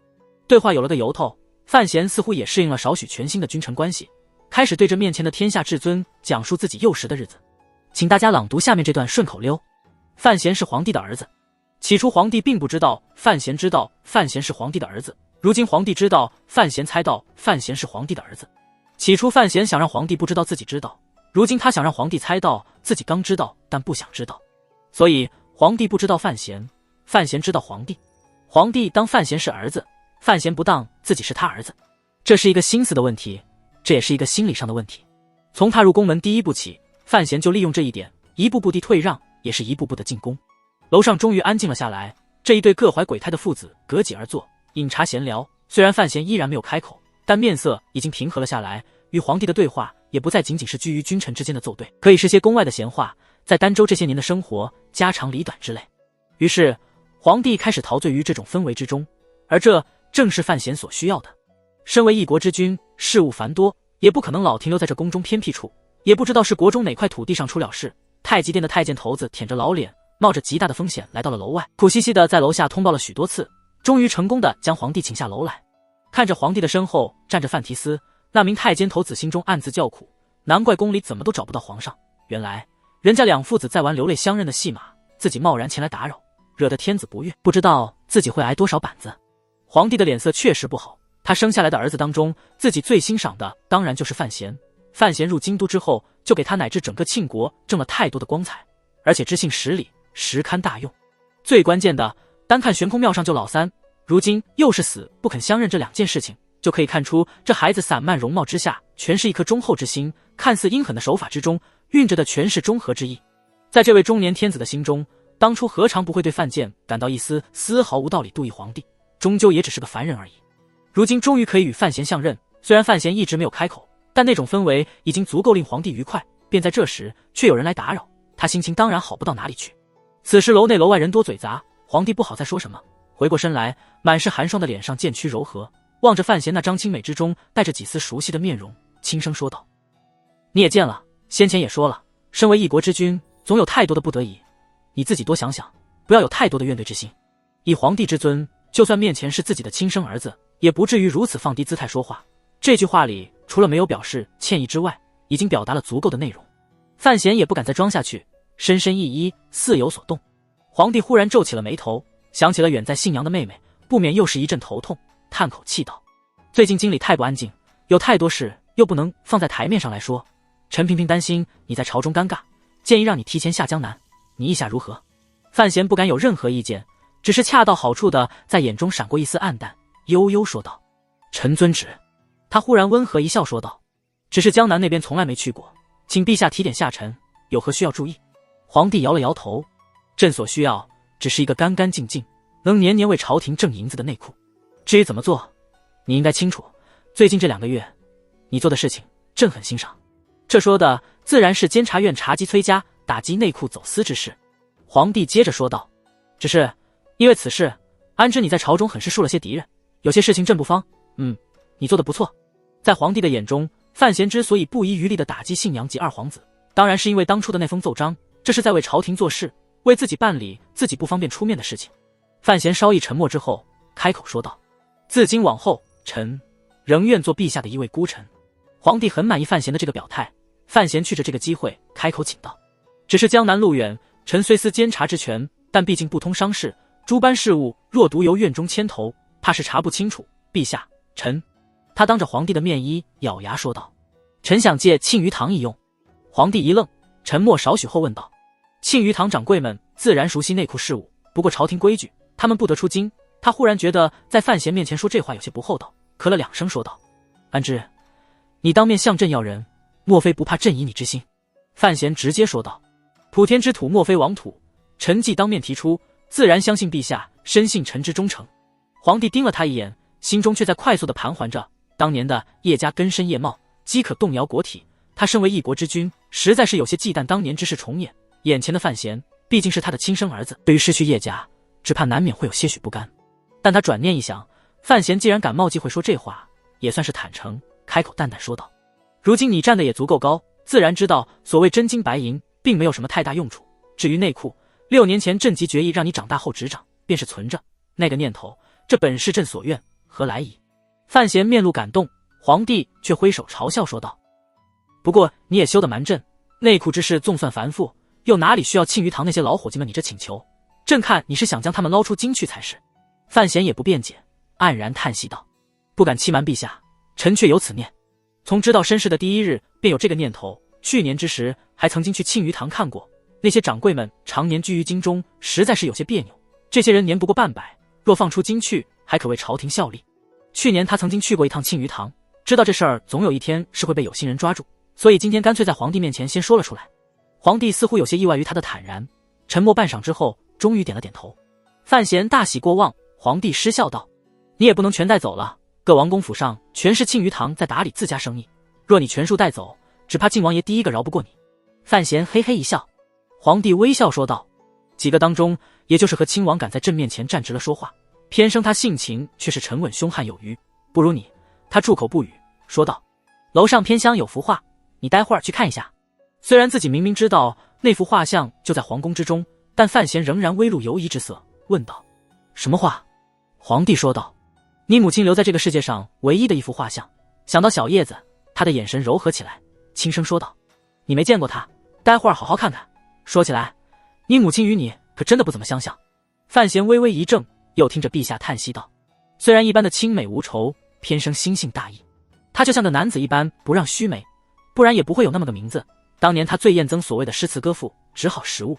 Speaker 1: 对话有了个由头，范闲似乎也适应了少许全新的君臣关系，开始对着面前的天下至尊讲述自己幼时的日子。请大家朗读下面这段顺口溜。范闲是皇帝的儿子。起初皇帝并不知道范闲知道范闲是皇帝的儿子，如今皇帝知道范闲猜到范闲是皇帝的儿子。起初范闲想让皇帝不知道自己知道，如今他想让皇帝猜到自己刚知道但不想知道。所以皇帝不知道范闲，范闲知道皇帝，皇帝当范闲是儿子，范闲不当自己是他儿子。这是一个心思的问题，这也是一个心理上的问题。从踏入宫门第一步起，范闲就利用这一点，一步步地退让，也是一步步的进攻。楼上终于安静了下来，这一对各怀鬼胎的父子隔几而坐，饮茶闲聊。虽然范闲依然没有开口，但面色已经平和了下来，与皇帝的对话也不再仅仅是居于君臣之间的奏对，可以是些宫外的闲话，在儋州这些年的生活家长里短之类。于是皇帝开始陶醉于这种氛围之中，而这正是范闲所需要的。身为一国之君，事务繁多，也不可能老停留在这宫中偏僻处，也不知道是国中哪块土地上出了事。太极殿的太监头子舔着老脸，冒着极大的风险来到了楼外，苦兮兮的在楼下通报了许多次，终于成功的将皇帝请下楼来。看着皇帝的身后站着范提斯，那名太监头子心中暗自叫苦，难怪宫里怎么都找不到皇上，原来人家两父子在玩流泪相认的戏码，自己贸然前来打扰，惹得天子不悦，不知道自己会挨多少板子。皇帝的脸色确实不好，他生下来的儿子当中，自己最欣赏的当然就是范闲。范闲入京都之后，就给他乃至整个庆国挣了太多的光彩，而且知信识礼，实堪大用。最关键的，单看悬空庙上救老三，如今又是死不肯相认这两件事情，就可以看出这孩子散漫容貌之下，全是一颗忠厚之心，看似阴狠的手法之中，蕴着的全是中和之意。在这位中年天子的心中，当初何尝不会对范建感到一丝丝毫无道理妒意皇帝，终究也只是个凡人而已。如今终于可以与范闲相认，虽然范闲一直没有开口，但那种氛围已经足够令皇帝愉快，便在这时却有人来打扰，他心情当然好不到哪里去。此时楼内楼外人多嘴杂，皇帝不好再说什么，回过身来，满是寒霜的脸上渐趋柔和，望着范闲那张清美之中带着几丝熟悉的面容，轻声说道：你也见了，先前也说了，身为一国之君，总有太多的不得已，你自己多想想，不要有太多的怨怼之心。以皇帝之尊，就算面前是自己的亲生儿子，也不至于如此放低姿态说话。这句话里除了没有表示歉意之外，已经表达了足够的内容。范闲也不敢再装下去，深深一揖，似有所动。皇帝忽然皱起了眉头，想起了远在信阳的妹妹，不免又是一阵头痛，叹口气道：最近京里太不安静，有太多事又不能放在台面上来说，陈嫔嫔担心你在朝中尴尬，建议让你提前下江南，你意下如何？范闲不敢有任何意见，只是恰到好处的在眼中闪过一丝暗淡，悠悠说道：臣遵旨。他忽然温和一笑说道：只是江南那边从来没去过，请陛下提点下臣，有何需要注意？皇帝摇了摇头：朕所需要只是一个干干净净能年年为朝廷挣银子的内库，至于怎么做，你应该清楚。最近这2个月你做的事情朕很欣赏。这说的自然是监察院查缉崔家打击内库走私之事。皇帝接着说道：只是因为此事，安知你在朝中很是树了些敌人，有些事情朕不方。你做得不错。在皇帝的眼中，范闲之所以不遗余力地打击信阳及二皇子，当然是因为当初的那封奏章，这是在为朝廷做事，为自己办理自己不方便出面的事情。范闲稍一沉默之后，开口说道：自今往后，臣仍愿做陛下的一位孤臣。皇帝很满意范闲的这个表态，范闲去着这个机会开口请道：只是江南路远，臣虽司监察之权，但毕竟不通商事，诸般事务若独由院中牵头，怕是查不清楚。陛下，臣……他当着皇帝的面咬牙说道：臣想借庆余堂一用。皇帝一愣，沉默少许后问道：庆余堂掌柜们自然熟悉内库事务，不过朝廷规矩，他们不得出京。他忽然觉得在范闲面前说这话有些不厚道，咳了2声说道：安之，你当面向朕要人，莫非不怕朕以你之心？范闲直接说道：普天之土莫非王土，臣既当面提出，自然相信陛下深信臣之忠诚。皇帝盯了他一眼，心中却在快速地盘桓着当年的叶家根深叶茂，饥可动摇国体，他身为一国之君，实在是有些忌惮当年之事重演。眼前的范闲毕竟是他的亲生儿子，对于失去叶家，只怕难免会有些许不甘。但他转念一想，范闲既然敢冒机会说这话，也算是坦诚，开口淡淡说道：如今你站得也足够高，自然知道所谓真金白银并没有什么太大用处。至于内库，6年前朕即决议让你长大后执掌，便是存着那个念头，这本是朕所愿，何来疑？范闲面露感动，皇帝却挥手嘲笑说道：不过你也休得瞒朕，内库之事纵算繁复，又哪里需要庆余堂那些老伙计们你这请求？朕看你是想将他们捞出京去才是。范闲也不辩解，黯然叹息道：不敢欺瞒陛下，臣却有此念。从知道身世的第一日便有这个念头，去年之时还曾经去庆余堂看过，那些掌柜们常年居于京中，实在是有些别扭。这些人年不过半百，若放出京去，还可为朝廷效力。去年他曾经去过一趟庆余堂，知道这事儿总有一天是会被有心人抓住，所以今天干脆在皇帝面前先说了出来。皇帝似乎有些意外于他的坦然，沉默半晌之后，终于点了点头。范闲大喜过望，皇帝失笑道：你也不能全带走了，各王公府上全是庆余堂在打理自家生意，若你全数带走，只怕靖王爷第一个饶不过你。范闲嘿嘿一笑，皇帝微笑说道：几个当中，也就是和亲王敢在朕面前站直了说话，偏生他性情却是沉稳凶悍有余，不如你。他住口不语，说道：楼上偏乡有幅画，你待会儿去看一下。虽然自己明明知道那幅画像就在皇宫之中，但范闲仍然微露犹疑之色，问道：什么画？皇帝说道：你母亲留在这个世界上唯一的一幅画像。想到小叶子，他的眼神柔和起来，轻声说道：你没见过她，待会儿好好看看。说起来，你母亲与你可真的不怎么相像。范闲微微一怔，又听着陛下叹息道：虽然一般的清美无愁，偏生心性大义。他就像个男子一般，不让须眉，不然也不会有那么个名字。当年他最厌憎所谓的诗词歌赋，只好食物。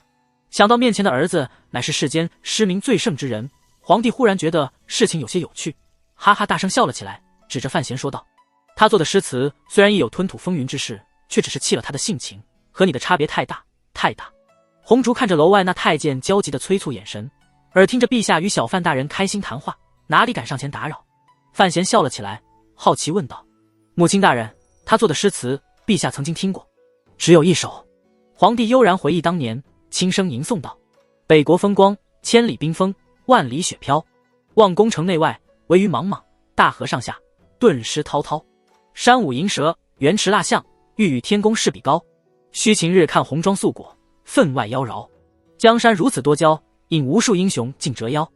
Speaker 1: 想到面前的儿子乃是世间诗名最盛之人，皇帝忽然觉得事情有些有趣，哈哈大声笑了起来，指着范闲说道：他做的诗词虽然亦有吞吐风云之势，却只是弃了他的性情，和你的差别太大太大。红烛看着楼外那太监焦急的催促眼神，耳听着陛下与小范大人开心谈话，哪里敢上前打扰。范闲笑了起来，好奇问道：母亲大人，他做的诗词陛下曾经听过？只有一首。皇帝悠然回忆当年，轻声吟诵道：北国风光，千里冰封，万里雪飘，望宫城内外，惟余莽莽，大河上下，顿失滔滔。山舞银蛇，原驰蜡象，欲与天公试比高。须晴日看红装素裹，分外妖娆。江山如此多娇，引无数英雄竞折腰。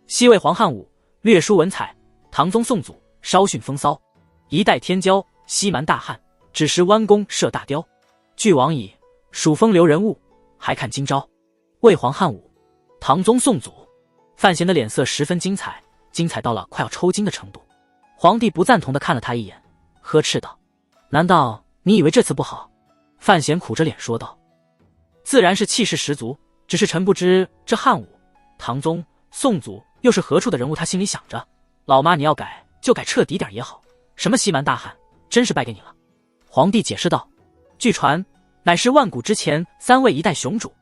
Speaker 1: 西魏黄汉武，略输文采；唐宗宋祖，稍逊风骚。一代天骄，西蛮大汉，只识弯弓射大雕。俱往矣，数风流人物，还看今朝。魏黄汉武，唐宗宋祖。范闲的脸色十分精彩，精彩到了快要抽筋的程度。皇帝不赞同地看了他一眼，呵斥道：难道你以为这次不好？范闲苦着脸说道：自然是气势十足，只是臣不知这汉武、唐宗、宋祖又是何处的人物。他心里想着，老妈你要改就改彻底点也好，什么西蛮大汉，真是败给你了。皇帝解释道：据传乃是万古之前3位一代雄主。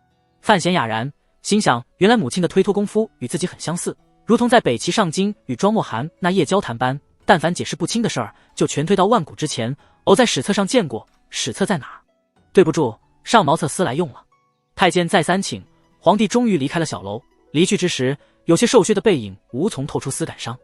Speaker 1: 范闲哑然，心想原来母亲的推脱功夫与自己很相似，如同在北齐上京与庄墨涵那夜交谈般，但凡解释不清的事儿，就全推到万古之前。偶在史册上见过，史册在哪儿？对不住，上毛册司来用了。太监再三请，皇帝终于离开了小楼。离去之时，有些瘦削的背影无从透出丝感伤。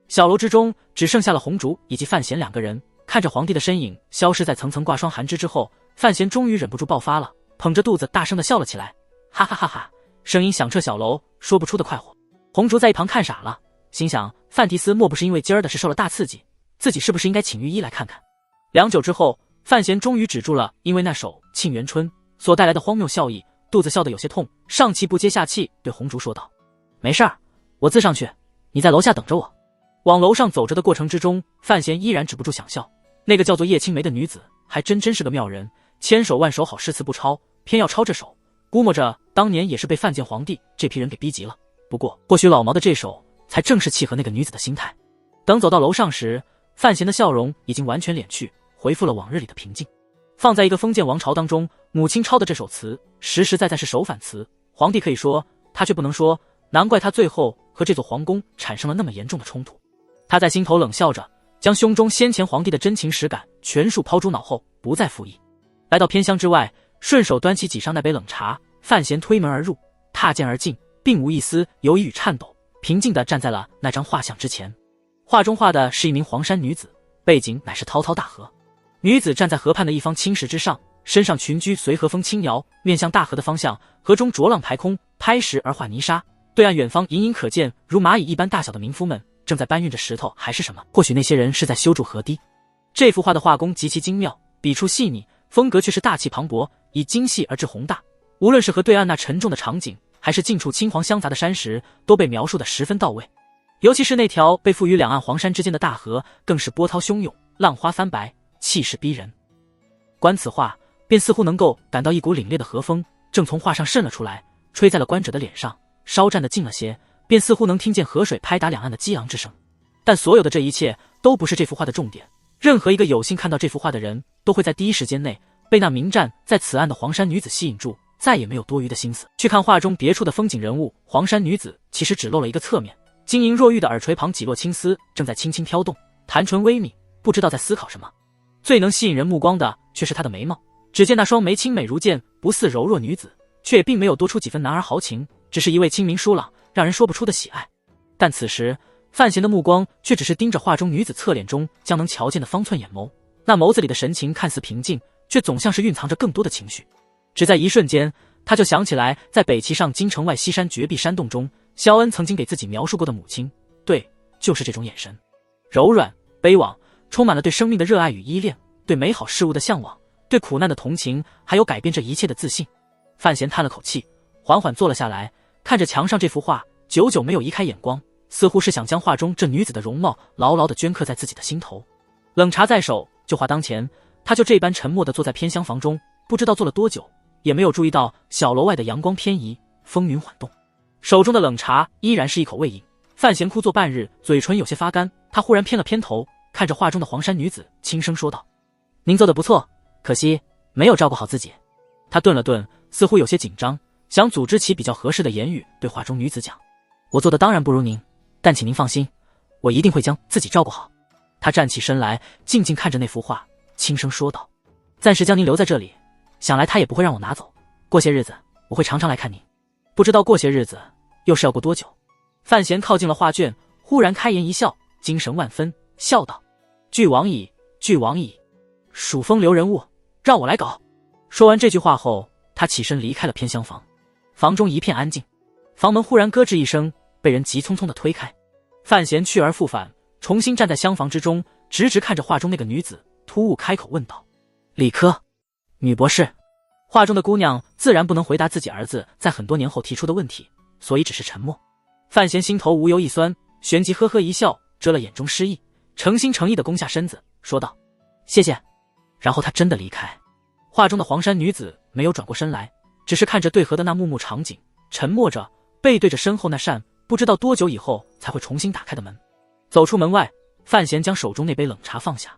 Speaker 1: 小楼之中只剩下了红烛以及范闲2个人。看着皇帝的身影消失在层层挂霜寒枝之后，范闲终于忍不住爆发了，捧着肚子大声地笑了起来，哈哈哈哈，声音响彻小楼，说不出的快活。红烛在一旁看傻了，心想范提斯莫不是因为今儿的事受了大刺激，自己是不是应该请御医来看看。良久之后，范闲终于止住了因为那首《沁园春》所带来的荒谬笑意，肚子笑得有些痛，上气不接下气对红烛说道：没事儿，我自上去，你在楼下等着我。往楼上走着的过程之中，范闲依然止不住想笑。那个叫做叶青梅的女子还真是个妙人，千手万手好诗词不抄，偏要抄这首，估摸着当年也是被范建皇帝这批人给逼急了。不过或许老毛的这首才正是契合那个女子的心态。等走到楼上时，范闲的笑容已经完全敛去，恢复了往日里的平静。放在一个封建王朝当中，母亲抄的这首词实实在在是首反词，皇帝可以说，他却不能说，难怪他最后和这座皇宫产生了那么严重的冲突。他在心头冷笑着，将胸中先前皇帝的真情实感全数抛诸脑后，不再复议。来到偏乡之外，顺手端起几上那杯冷茶，范闲推门而入，踏剑而进，并无一丝犹豫与颤抖，平静地站在了那张画像之前。画中画的是一名黄衫女子，背景乃是滔滔大河。女子站在河畔的一方青石之上，身上裙裾随河风轻摇，面向大河的方向，河中浊浪排空，拍石而化泥沙。对岸远方隐隐可见如蚂蚁一般大小的民夫们正在搬运着石头还是什么，或许那些人是在修筑河堤。这幅画的画工极其精妙，笔触细腻，风格却是大气磅礴，以精细而至宏大。无论是和对岸那沉重的场景，还是近处青黄相杂的山石，都被描述得十分到位。尤其是那条被赋予两岸黄山之间的大河，更是波涛汹涌，浪花翻白，气势逼人。观此画，便似乎能够感到一股凛冽的河风正从画上渗了出来，吹在了观者的脸上。稍站得近了些，便似乎能听见河水拍打两岸的激昂之声。但所有的这一切都不是这幅画的重点。任何一个有幸看到这幅画的人，都会在第一时间内被那名站在此岸的黄衫女子吸引住，再也没有多余的心思去看画中别处的风景人物。黄衫女子其实只露了一个侧面，晶莹若玉的耳垂旁几落青丝正在轻轻飘动，弹唇微抿，不知道在思考什么。最能吸引人目光的却是她的眉毛，只见那双眉青美如剑，不似柔弱女子，却也并没有多出几分男儿豪情，只是一位清明疏朗，让人说不出的喜爱。但此时范闲的目光却只是盯着画中女子侧脸中将能瞧见的方寸眼眸，那眸子里的神情看似平静，却总像是蕴藏着更多的情绪。只在一瞬间，他就想起来在北齐上京城外西山绝壁山洞中，萧恩曾经给自己描述过的母亲，对，就是这种眼神，柔软悲惘，充满了对生命的热爱与依恋，对美好事物的向往，对苦难的同情，还有改变这一切的自信。范闲叹了口气，缓缓坐了下来，看着墙上这幅画，久久没有移开眼光，似乎是想将画中这女子的容貌牢牢地镌刻在自己的心头。冷茶在手，就话当前，他就这般沉默地坐在偏厢房中，不知道坐了多久，也没有注意到小楼外的阳光偏移，风云缓动。手中的冷茶依然是一口未饮。范闲枯坐半日，嘴唇有些发干，他忽然偏了偏头，看着画中的黄衫女子，轻声说道：“您做得不错，可惜没有照顾好自己。”他顿了顿，似乎有些紧张，想组织起比较合适的言语对画中女子讲：“我做的当然不如您，但请您放心，我一定会将自己照顾好。”他站起身来，静静看着那幅画，轻声说道：“暂时将您留在这里，想来他也不会让我拿走。过些日子我会常常来看您，不知道过些日子又是要过多久。”范闲靠近了画卷，忽然开颜一笑，精神万分，笑道：“俱往矣，俱往矣，数风流人物，让我来搞。”说完这句话后，他起身离开了偏厢房。房中一片安静，房门忽然咯吱一声，被人急匆匆地推开。范闲去而复返，重新站在厢房之中，直直看着画中那个女子，突兀开口问道：“理科女博士？”画中的姑娘自然不能回答自己儿子在很多年后提出的问题，所以只是沉默。范闲心头无由一酸，旋即呵呵一笑，遮了眼中失意，诚心诚意地弓下身子，说道：“谢谢。”然后他真的离开。画中的黄衫女子没有转过身来，只是看着对河的那幕幕场景，沉默着，背对着身后那扇不知道多久以后才会重新打开的门。走出门外，范闲将手中那杯冷茶放下，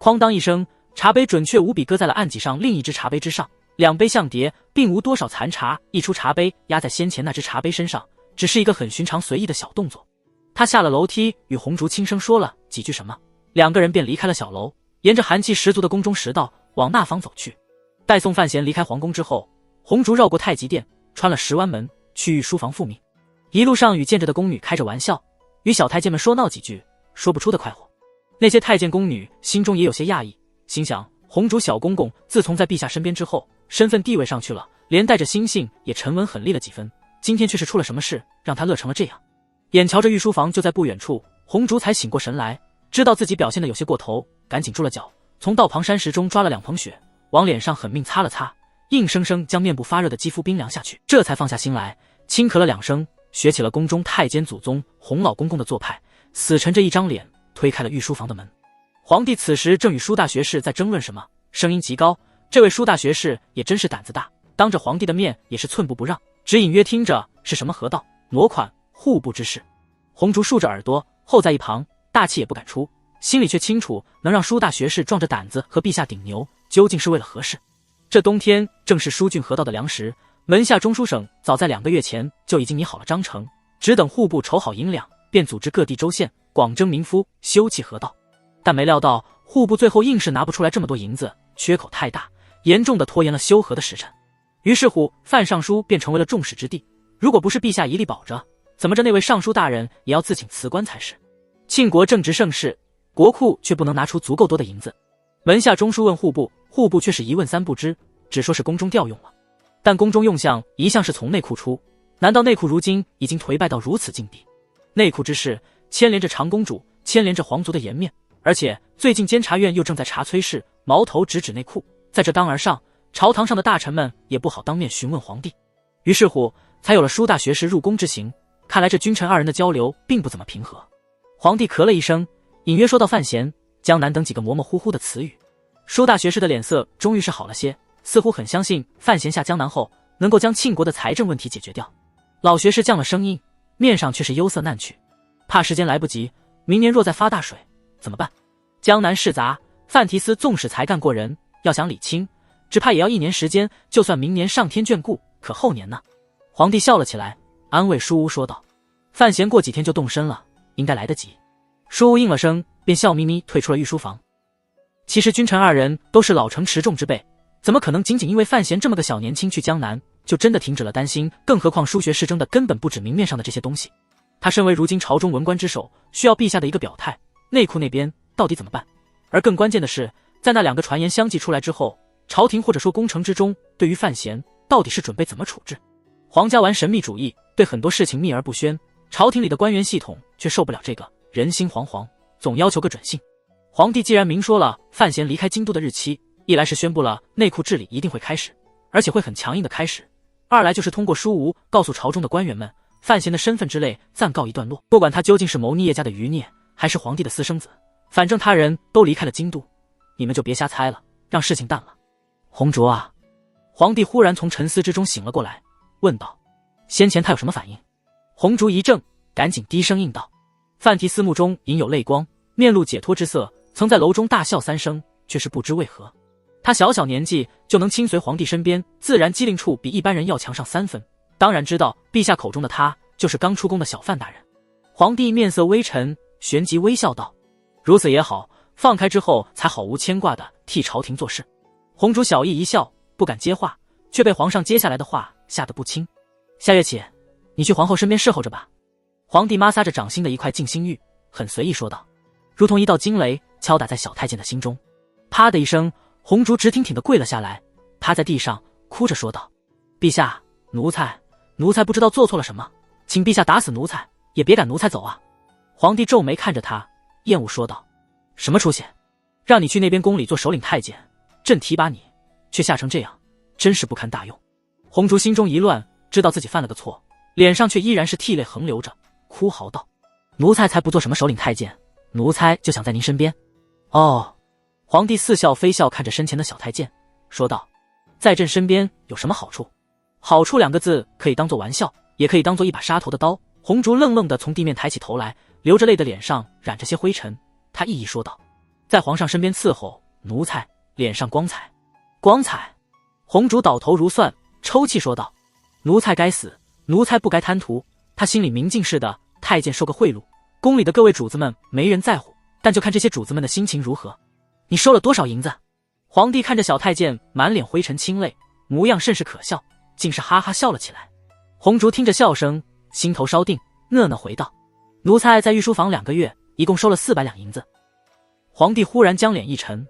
Speaker 1: 哐当一声，茶杯准确无比搁在了案几上另一只茶杯之上，两杯相叠，并无多少残茶溢出茶杯压在先前那只茶杯身上，只是一个很寻常随意的小动作。他下了楼梯，与红烛轻声说了几句什么，两个人便离开了小楼，沿着寒气十足的宫中食道往那方走去。待送范闲离开皇宫之后，红烛绕过太极殿，穿了十湾门，去御书房复命。一路上与见着的宫女开着玩笑，与小太监们说闹几句，说不出的快活。那些太监宫女心中也有些讶异，心想红烛小公公自从在陛下身边之后，身份地位上去了，连带着心性也沉稳狠厉了几分，今天却是出了什么事，让他乐成了这样。眼瞧着御书房就在不远处，红烛才醒过神来，知道自己表现得有些过头，赶紧住了脚，从道旁山石中抓了两捧雪，往脸上狠命擦了擦，硬生生将面部发热的肌肤冰凉下去，这才放下心来，轻咳了两声，学起了宫中太监祖宗洪老公公的做派，死沉着一张脸推开了御书房的门。皇帝此时正与舒大学士在争论什么，声音极高，这位舒大学士也真是胆子大，当着皇帝的面也是寸步不让，只隐约听着是什么河道、挪款、户部之事。红烛竖着耳朵候在一旁，大气也不敢出，心里却清楚，能让舒大学士壮着胆子和陛下顶牛，究竟是为了何事。这冬天正是疏浚河道的良时，门下中书省早在2个月前就已经拟好了章程，只等户部筹好银两，便组织各地州县广征民夫修葺河道。但没料到户部最后硬是拿不出来这么多银子，缺口太大，严重的拖延了修河的时辰。于是乎，范尚书便成为了众矢之的。如果不是陛下一力保着，怎么着那位尚书大人也要自请辞官才是。庆国正值盛世，国库却不能拿出足够多的银子。门下中书问户部，户部却是一问三不知，只说是宫中调用了。但宫中用项一向是从内库出，难道内库如今已经颓败到如此境地？内库之事牵连着长公主，牵连着皇族的颜面，而且最近监察院又正在查崔氏，矛头直指内库，在这当而上，朝堂上的大臣们也不好当面询问皇帝。于是乎，才有了舒大学士入宫之行。看来这君臣二人的交流并不怎么平和。皇帝咳了一声，隐约说到范闲、江南等几个模模糊糊的词语。舒大学士的脸色终于是好了些，似乎很相信范闲下江南后能够将庆国的财政问题解决掉。老学士降了声音，面上却是忧色难去，怕时间来不及，明年若再发大水怎么办？江南事杂，范提司纵使才干过人，要想理清，只怕也要1年时间，就算明年上天眷顾，可后年呢？皇帝笑了起来，安慰舒屋说道：“范闲过几天就动身了，应该来得及。”舒屋应了声，便笑眯眯退出了御书房。其实君臣二人都是老成持重之辈，怎么可能仅仅因为范闲这么个小年轻去江南，就真的停止了担心？更何况书学士争的根本不止明面上的这些东西。他身为如今朝中文官之首，需要陛下的一个表态，内库那边到底怎么办？而更关键的是，在那2个传言相继出来之后，朝廷或者说宫城之中对于范闲到底是准备怎么处置？皇家玩神秘主义，对很多事情秘而不宣，朝廷里的官员系统却受不了这个，人心惶惶，总要求个准信。皇帝既然明说了范闲离开京都的日期，一来是宣布了内库治理一定会开始，而且会很强硬的开始；二来就是通过书无告诉朝中的官员们，范闲的身份之类暂告一段落。不管他究竟是谋逆叶家的余孽，还是皇帝的私生子，反正他人都离开了京都，你们就别瞎猜了，让事情淡了。红烛啊！皇帝忽然从沉思之中醒了过来，问道：先前他有什么反应？红烛一怔，赶紧低声应道。范提斯目中隐有泪光，面露解脱之色，曾在楼中大笑3声，却是不知为何。他小小年纪就能亲随皇帝身边，自然机灵处比一般人要强上3分，当然知道陛下口中的他就是刚出宫的小范大人。皇帝面色微沉，旋即微笑道：如此也好，放开之后才好无牵挂的替朝廷做事。红烛小意一笑，不敢接话，却被皇上接下来的话吓得不轻。下月起，你去皇后身边侍候着吧。皇帝摩挲着掌心的一块静心玉，很随意说道，如同一道惊雷敲打在小太监的心中。啪的一声，红烛直挺挺地跪了下来，趴在地上哭着说道：陛下，奴才不知道做错了什么，请陛下打死奴才，也别赶奴才走啊。皇帝皱眉看着他，厌恶说道：什么出息？让你去那边宫里做首领太监，朕提拔你，却吓成这样，真是不堪大用。红烛心中一乱，知道自己犯了个错，脸上却依然是涕泪横流着，哭嚎道：奴才才不做什么首领太监，奴才就想在您身边。哦。皇帝似笑非笑看着身前的小太监，说道：在朕身边有什么好处？好处2个字可以当作玩笑，也可以当作一把杀头的刀。红烛愣愣地从地面抬起头来，流着泪的脸上染着些灰尘，他意义说道：在皇上身边伺候奴才，脸上光彩。光彩！红烛倒头如蒜，抽泣说道：奴才该死，奴才不该贪图。他心里明镜似的，太监收个贿赂，宫里的各位主子们没人在乎，但就看这些主子们的心情如何。你收了多少银子？皇帝看着小太监满脸灰尘清泪，模样甚是可笑，竟是哈哈笑了起来。红烛听着笑声，心头稍定，讷讷回道：奴才在御书房2个月，一共收了400两银子。皇帝忽然将脸一沉，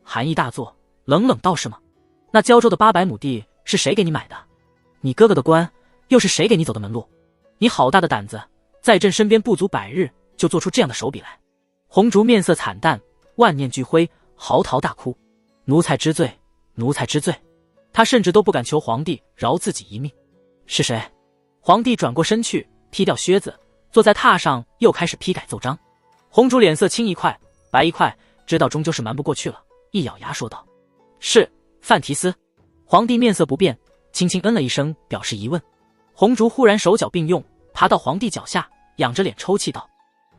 Speaker 1: 寒意大作，冷冷道：是吗？那胶州的800亩地是谁给你买的？你哥哥的官又是谁给你走的门路？你好大的胆子，在朕身边不足100日就做出这样的手笔来。红烛面色惨淡，万念俱灰，嚎啕大哭：奴才知罪，奴才知罪。他甚至都不敢求皇帝饶自己一命。是谁？皇帝转过身去，踢掉靴子，坐在榻上又开始批改奏章。红烛脸色青一块白一块，知道终究是瞒不过去了，一咬牙说道：是范提斯。皇帝面色不变，轻轻嗯了一声，表示疑问。红烛忽然手脚并用，爬到皇帝脚下，仰着脸抽泣道：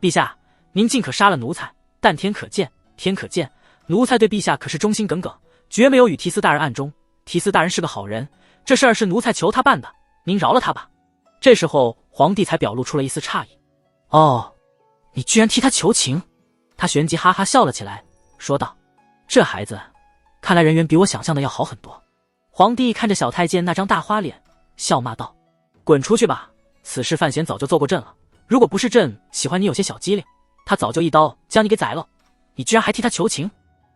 Speaker 1: 陛下，您尽可杀了奴才，但天可见，天可见，奴才对陛下可是忠心耿耿，绝没有与提斯大人暗中。提斯大人是个好人，这事儿是奴才求他办的，您饶了他吧。这时候皇帝才表露出了一丝诧异：哦，你居然替他求情。他旋即哈哈笑了起来，说道：这孩子看来人缘比我想象的要好很多。皇帝看着小太监那张大花脸，笑骂道：滚出去吧，此事范闲早就奏过朕了，如果不是朕喜欢你有些小机灵，他早就一刀将你给宰了，你居然还替他求情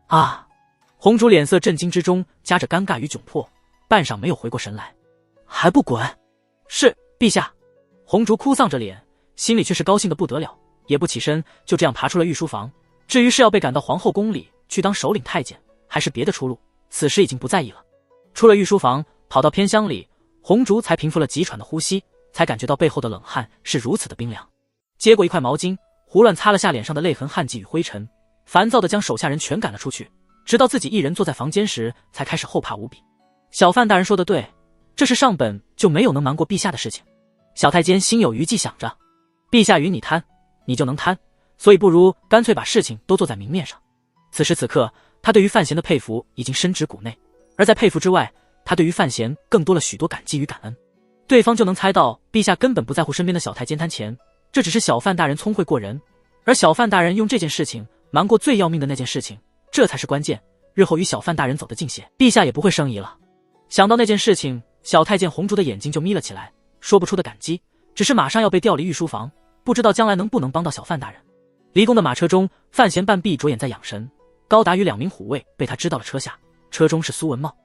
Speaker 1: 啊！红烛脸色震惊之中夹着尴尬与窘迫，半晌没有回过神来。还不滚！是陛下。红烛哭丧着脸，心里却是高兴得不得了，也不起身，就这样爬出了御书房。至于是要被赶到皇后宫里去当首领太监，还是别的出路，此时已经不在意了。出了御书房，跑到偏厢里，红烛才平复了急喘的呼吸，才感觉到背后的冷汗是如此的冰凉。接过一块毛巾，胡乱擦了下脸上的泪痕、汗迹与灰尘，烦躁地将手下人全赶了出去，直到自己一人坐在房间时，才开始后怕无比。小范大人说的对，这是上本就没有能瞒过陛下的事情。小太监心有余悸，想着陛下与你贪，你就能贪，所以不如干脆把事情都做在明面上。此时此刻，他对于范闲的佩服已经深植骨内，而在佩服之外，他对于范闲更多了许多感激与感恩。对方就能猜到陛下根本不在乎身边的小太监贪钱，这只是小范大人聪慧过人，而小范大人用这件事情瞒过最要命的那件事情，这才是关键。日后与小范大人走得近些，陛下也不会生疑了。想到那件事情，小太监红烛的眼睛就眯了起来，说不出的感激，只是马上要被调离御书房，不知道将来能不能帮到小范大人。离宫的马车中，范闲半闭着眼在养神，高达与2名虎卫被他支到了车下，车中是苏文茂。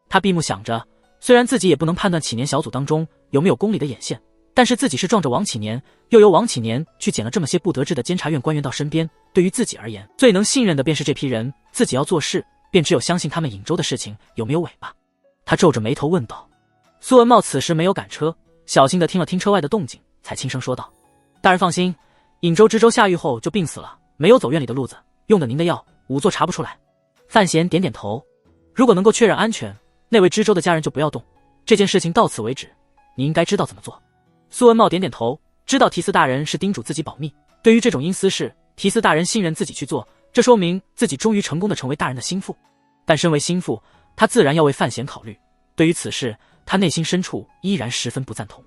Speaker 1: 他闭目想着，虽然自己也不能判断启年小组当中有没有宫里的眼线，但是自己是撞着王启年，又由王启年去捡了这么些不得志的监察院官员到身边，对于自己而言，最能信任的便是这批人，自己要做事，便只有相信他们颍州的事情有没有尾巴。他皱着眉头问道。苏文茂此时没有赶车，小心地听了听车外的动静，才轻声说道：“大人放心，颍州知州下狱后就病死了，没有走院里的路子，用的您的药，仵作查不出来。”范闲点点头，如果能够确认安全，那位知州的家人就不要动。这件事情到此为止，你应该知道怎么做。苏文茂点点头，知道提司大人是叮嘱自己保密，对于这种阴私事，提司大人信任自己去做，这说明自己终于成功的成为大人的心腹。但身为心腹，他自然要为范闲考虑，对于此事，他内心深处依然十分不赞同。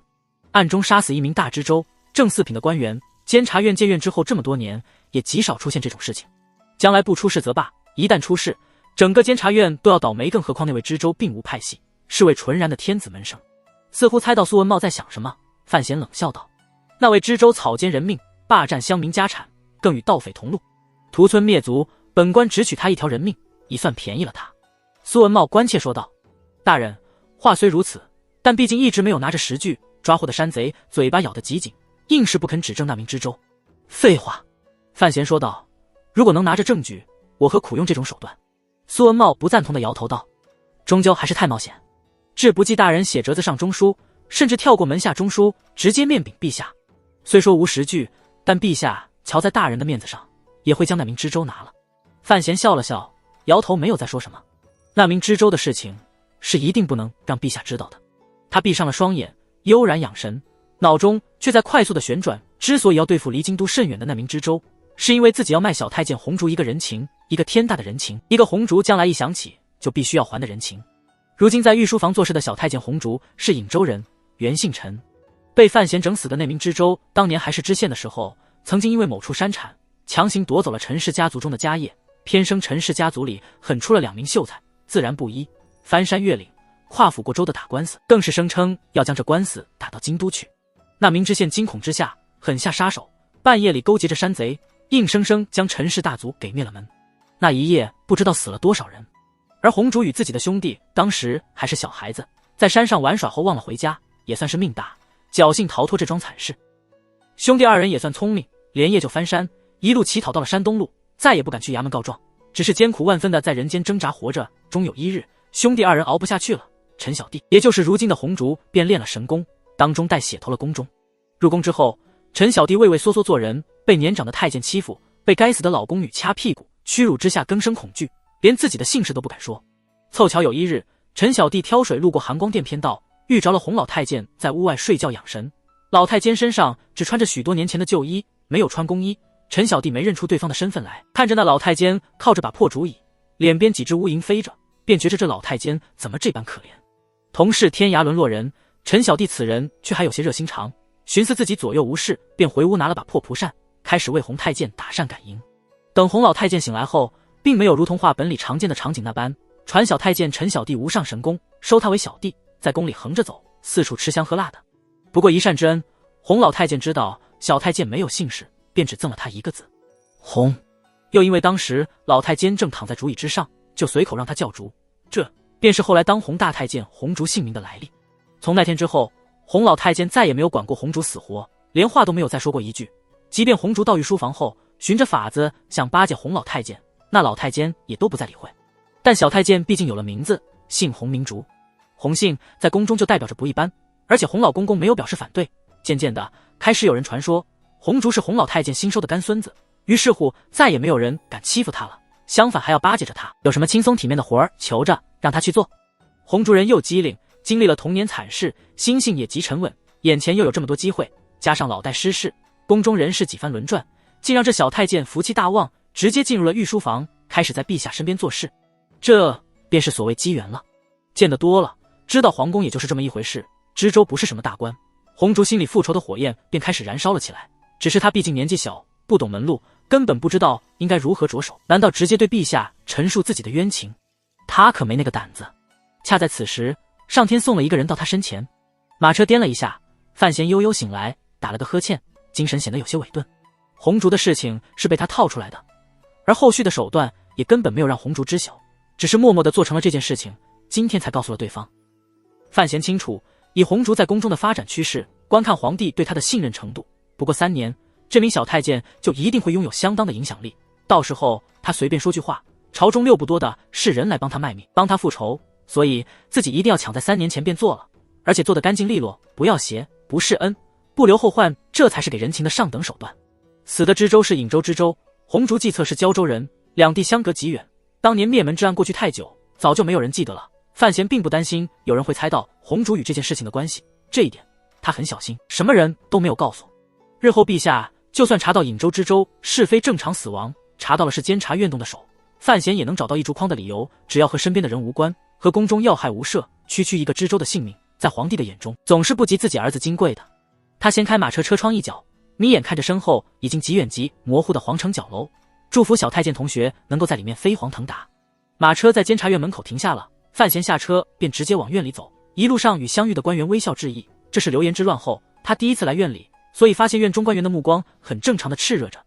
Speaker 1: 暗中杀死一名大知州、正四品的官员，监察院建院之后这么多年，也极少出现这种事情。将来不出事则罢，一旦出事，整个监察院都要倒霉，更何况那位知州并无派系，是位纯然的天子门生。似乎猜到苏文茂在想什么，范闲冷笑道：“那位知州草菅人命，霸占乡民家产，更与盗匪同路，屠村灭族，本官只取他一条人命，已算便宜了他。”苏文茂关切说道：“大人，话虽如此，但毕竟一直没有拿着实据，抓获的山贼嘴巴咬得极紧，硬是不肯指证那名知州。”废话，范闲说道：“如果能拿着证据，我何苦用这种手段？”苏文茂不赞同的摇头道：“终究还是太冒险。志不济大人写折子上中书，甚至跳过门下中书，直接面禀陛下。虽说无实据，但陛下瞧在大人的面子上，也会将那名知州拿了。”范闲笑了笑，摇头没有再说什么。那名知州的事情是一定不能让陛下知道的。他闭上了双眼，悠然养神，脑中却在快速的旋转。之所以要对付离京都甚远的那名知州，是因为自己要卖小太监红烛一个人情，一个天大的人情，一个红烛将来一想起就必须要还的人情。如今在御书房做事的小太监红烛是颍州人，原姓陈，被范闲整死的那名知州，当年还是知县的时候，曾经因为某处山产强行夺走了陈氏家族中的家业，偏生陈氏家族里狠出了2名秀才，自然不依，翻山越岭，跨府过州的打官司，更是声称要将这官司打到京都去。那名知县惊恐之下，狠下杀手，半夜里勾结着山贼，硬生生将陈氏大族给灭了门。那一夜不知道死了多少人。而红烛与自己的兄弟当时还是小孩子，在山上玩耍后忘了回家，也算是命大，侥幸逃脱这桩惨事。兄弟2人也算聪明，连夜就翻山，一路乞讨到了山东路，再也不敢去衙门告状，只是艰苦万分的在人间挣扎活着。终有一日，兄弟2人熬不下去了，陈小弟也就是如今的红烛便练了神功，当中带血投了宫中。入宫之后，陈小弟畏畏缩缩做人，被年长的太监欺负，被该死的老宫女掐屁股，屈辱之下更生恐惧，连自己的姓氏都不敢说。凑巧有一日，陈小弟挑水路过寒光殿偏道，遇着了洪老太监在屋外睡觉养神。老太监身上只穿着许多年前的旧衣，没有穿宫衣，陈小弟没认出对方的身份来。看着那老太监靠着把破竹椅，脸边几只乌蝇飞着，便觉着这老太监怎么这般可怜。同是天涯沦落人，陈小弟此人却还有些热心肠，寻思自己左右无事，便回屋拿了把破蒲扇，开始为洪太监打扇赶迎。等洪老太监醒来后，并没有如童话本里常见的场景那般传小太监陈小弟无上神功，收他为小弟，在宫里横着走，四处吃香喝辣的。不过一扇之恩，洪老太监知道小太监没有姓氏，便只赠了他一个字洪。又因为当时老太监正躺在竹椅之上，就随口让他叫竹，这便是后来当红大太监红烛姓名的来历。从那天之后，洪老太监再也没有管过红烛死活，连话都没有再说过一句。即便红烛到御书房后，寻着法子想巴结洪老太监，那老太监也都不再理会。但小太监毕竟有了名字，姓洪名烛，洪姓在宫中就代表着不一般，而且洪老公公没有表示反对。渐渐的，开始有人传说洪烛是洪老太监新收的干孙子，于是乎再也没有人敢欺负他了，相反还要巴结着他，有什么轻松体面的活儿求着让他去做。洪烛人又机灵，经历了童年惨事，心性也极沉稳，眼前又有这么多机会，加上老代失势，宫中人事几番轮转，竟让这小太监福气大旺，直接进入了御书房，开始在陛下身边做事。这便是所谓机缘了。见得多了，知道皇宫也就是这么一回事，知州不是什么大官。红烛心里复仇的火焰便开始燃烧了起来，只是他毕竟年纪小，不懂门路，根本不知道应该如何着手。难道直接对陛下陈述自己的冤情？他可没那个胆子。恰在此时，上天送了一个人到他身前。马车颠了一下，范闲悠悠醒来，打了个呵欠，精神显得有些萎顿。红烛的事情是被他套出来的，而后续的手段也根本没有让红烛知晓，只是默默地做成了这件事情，今天才告诉了对方。范闲清楚，以红烛在宫中的发展趋势，观看皇帝对他的信任程度，不过3年，这名小太监就一定会拥有相当的影响力。到时候他随便说句话，朝中6不多的是人来帮他卖命，帮他复仇，所以自己一定要抢在3年前便做了，而且做得干净利落，不要邪，不示恩，不留后患，这才是给人情的上等手段。死的知州是颍州知州，红烛计策是胶州人，两地相隔极远。当年灭门之案过去太久，早就没有人记得了。范闲并不担心有人会猜到红烛与这件事情的关系，这一点他很小心，什么人都没有告诉。日后陛下就算查到颍州知州是非正常死亡，查到了是监察院动的手，范闲也能找到一竹筐的理由，只要和身边的人无关，和宫中要害无涉，区区一个知州的性命，在皇帝的眼中总是不及自己儿子金贵的。他掀开马车车窗一角，眯眼看着身后已经极远极模糊的皇城角楼，祝福小太监同学能够在里面飞黄腾达。马车在监察院门口停下了，范闲下车便直接往院里走，一路上与相遇的官员微笑致意。这是流言之乱后他第一次来院里，所以发现院中官员的目光很正常的炽热着。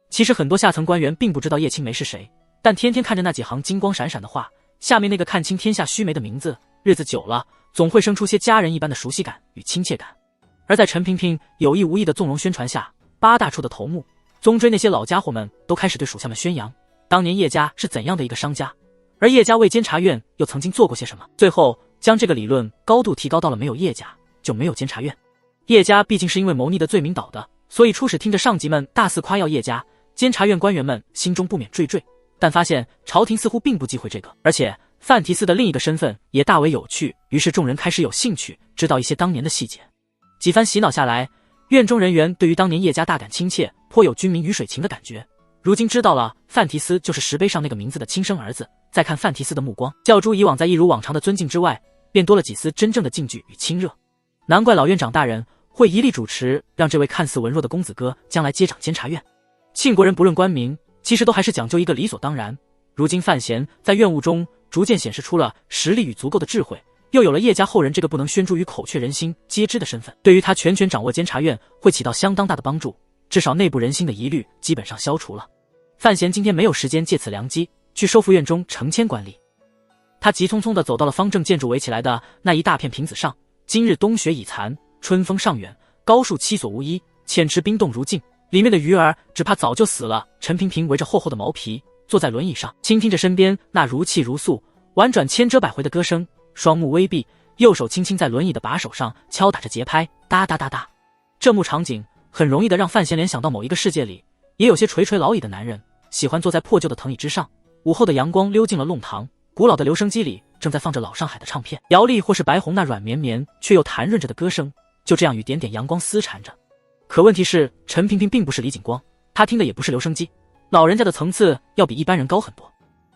Speaker 1: 其实很多下层官员并不知道叶青梅是谁，但天天看着那几行金光闪闪的话，下面那个看清天下须眉的名字，日子久了总会生出些家人一般的熟悉感与亲切感。而在陈萍萍有意无意的纵容宣传下，八大处的头目宗追那些老家伙们都开始对属下们宣扬当年叶家是怎样的一个商家，而叶家为监察院又曾经做过些什么，最后将这个理论高度提高到了没有叶家就没有监察院。叶家毕竟是因为谋逆的罪名倒的，所以初始听着上级们大肆夸耀叶家，监察院官员们心中不免惴惴，但发现朝廷似乎并不忌讳这个，而且范提斯的另一个身份也大为有趣，于是众人开始有兴趣知道一些当年的细节。几番洗脑下来，院中人员对于当年叶家大感亲切，颇有君民鱼水情的感觉。如今知道了范提斯就是石碑上那个名字的亲生儿子，再看范提斯的目光，较诸以往在一如往常的尊敬之外，便多了几丝真正的敬惧与亲热。难怪老院长大人会一力主持让这位看似文弱的公子哥将来接掌监察院。庆国人不论官名，其实都还是讲究一个理所当然。如今范闲在院务中逐渐显示出了实力与足够的智慧，又有了叶家后人这个不能宣诸于口却人心皆知的身份，对于他全权掌握监察院会起到相当大的帮助，至少内部人心的疑虑基本上消除了。范闲今天没有时间借此良机去收复院中成千官吏，他急匆匆地走到了方正建筑围起来的那一大片坪子上。今日冬雪已残，春风尚远，高树栖所无依，浅池冰冻如镜，里面的鱼儿只怕早就死了。陈萍萍围着厚厚的毛皮坐在轮椅上，倾听着身边那如泣如诉婉转千折百回的歌声，双目微闭，右手轻轻在轮椅的把手上敲打着节拍，哒哒哒哒。这幕场景很容易的让范闲联想到某一个世界里也有些垂垂老矣的男人喜欢坐在破旧的藤椅之上，午后的阳光溜进了弄堂，古老的留声机里正在放着老上海的唱片，姚丽或是白虹那软绵绵却又弹润着的歌声就这样与点点阳光厮缠着。可问题是陈萍萍并不是李景光，她听的也不是留声机，老人家的层次要比一般人高很多。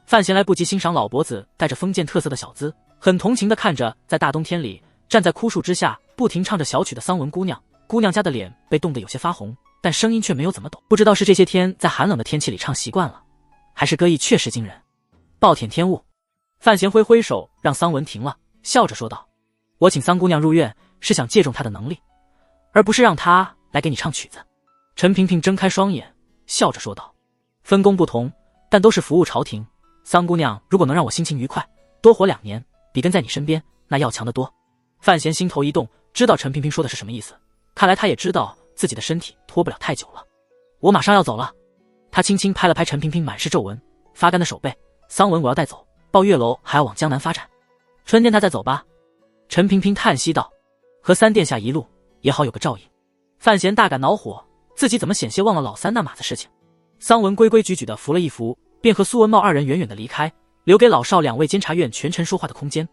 Speaker 1: 范闲来不及欣赏老脖子带着封建特色的小资，很同情地看着在大冬天里站在枯树之下不停唱着小曲的桑文姑娘，姑娘家的脸被冻得有些发红，但声音却没有怎么抖，不知道是这些天在寒冷的天气里唱习惯了，还是歌艺确实惊人，暴殄天物。范闲挥挥手让桑文停了，笑着说道：我请桑姑娘入院是想借重她的能力，而不是让她来给你唱曲子。陈萍萍睁开双眼笑着说道：分工不同，但都是服务朝廷，桑姑娘如果能让我心情愉快，多活2年，比跟在你身边那要强得多。范闲心头一动，知道陈萍萍说的是什么意思，看来他也知道自己的身体拖不了太久了。我马上要走了。他轻轻拍了拍陈萍萍满是皱纹发干的手背，桑文我要带走，抱月楼还要往江南发展，春天他再走吧。陈萍萍叹息道：和三殿下一路也好有个照应。范闲大感恼火，自己怎么险些忘了老三那码子事情。桑文规规矩矩地扶了一扶，便和苏文茂2人远远地离开，留给老少2位监察院权臣说话的空间。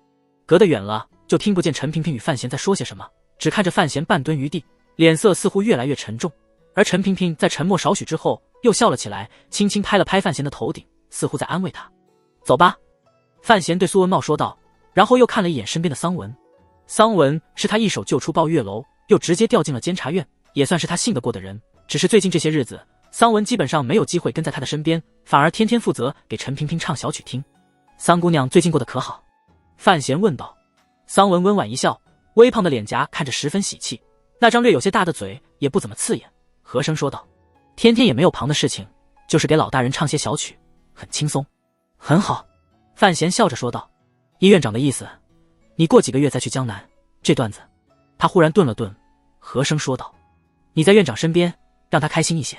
Speaker 1: 隔得远了，就听不见陈萍萍与范闲在说些什么，只看着范闲半蹲于地，脸色似乎越来越沉重。而陈萍萍在沉默少许之后又笑了起来，轻轻拍了拍范闲的头顶，似乎在安慰他。走吧。范闲对苏文茂说道，然后又看了一眼身边的桑文。桑文是他一手救出抱月楼，又直接调进了监察院，也算是他信得过的人。只是最近这些日子，桑文基本上没有机会跟在他的身边，反而天天负责给陈萍萍唱小曲听。桑姑娘最近过得可好？范闲问道。桑文温婉一笑，微胖的脸颊看着十分喜气，那张略有些大的嘴也不怎么刺眼，和声说道：天天也没有旁的事情，就是给老大人唱些小曲，很轻松。很好。范闲笑着说道：依院长的意思，你过几个月再去江南。这段子他忽然顿了顿，和声说道：你在院长身边，让他开心一些。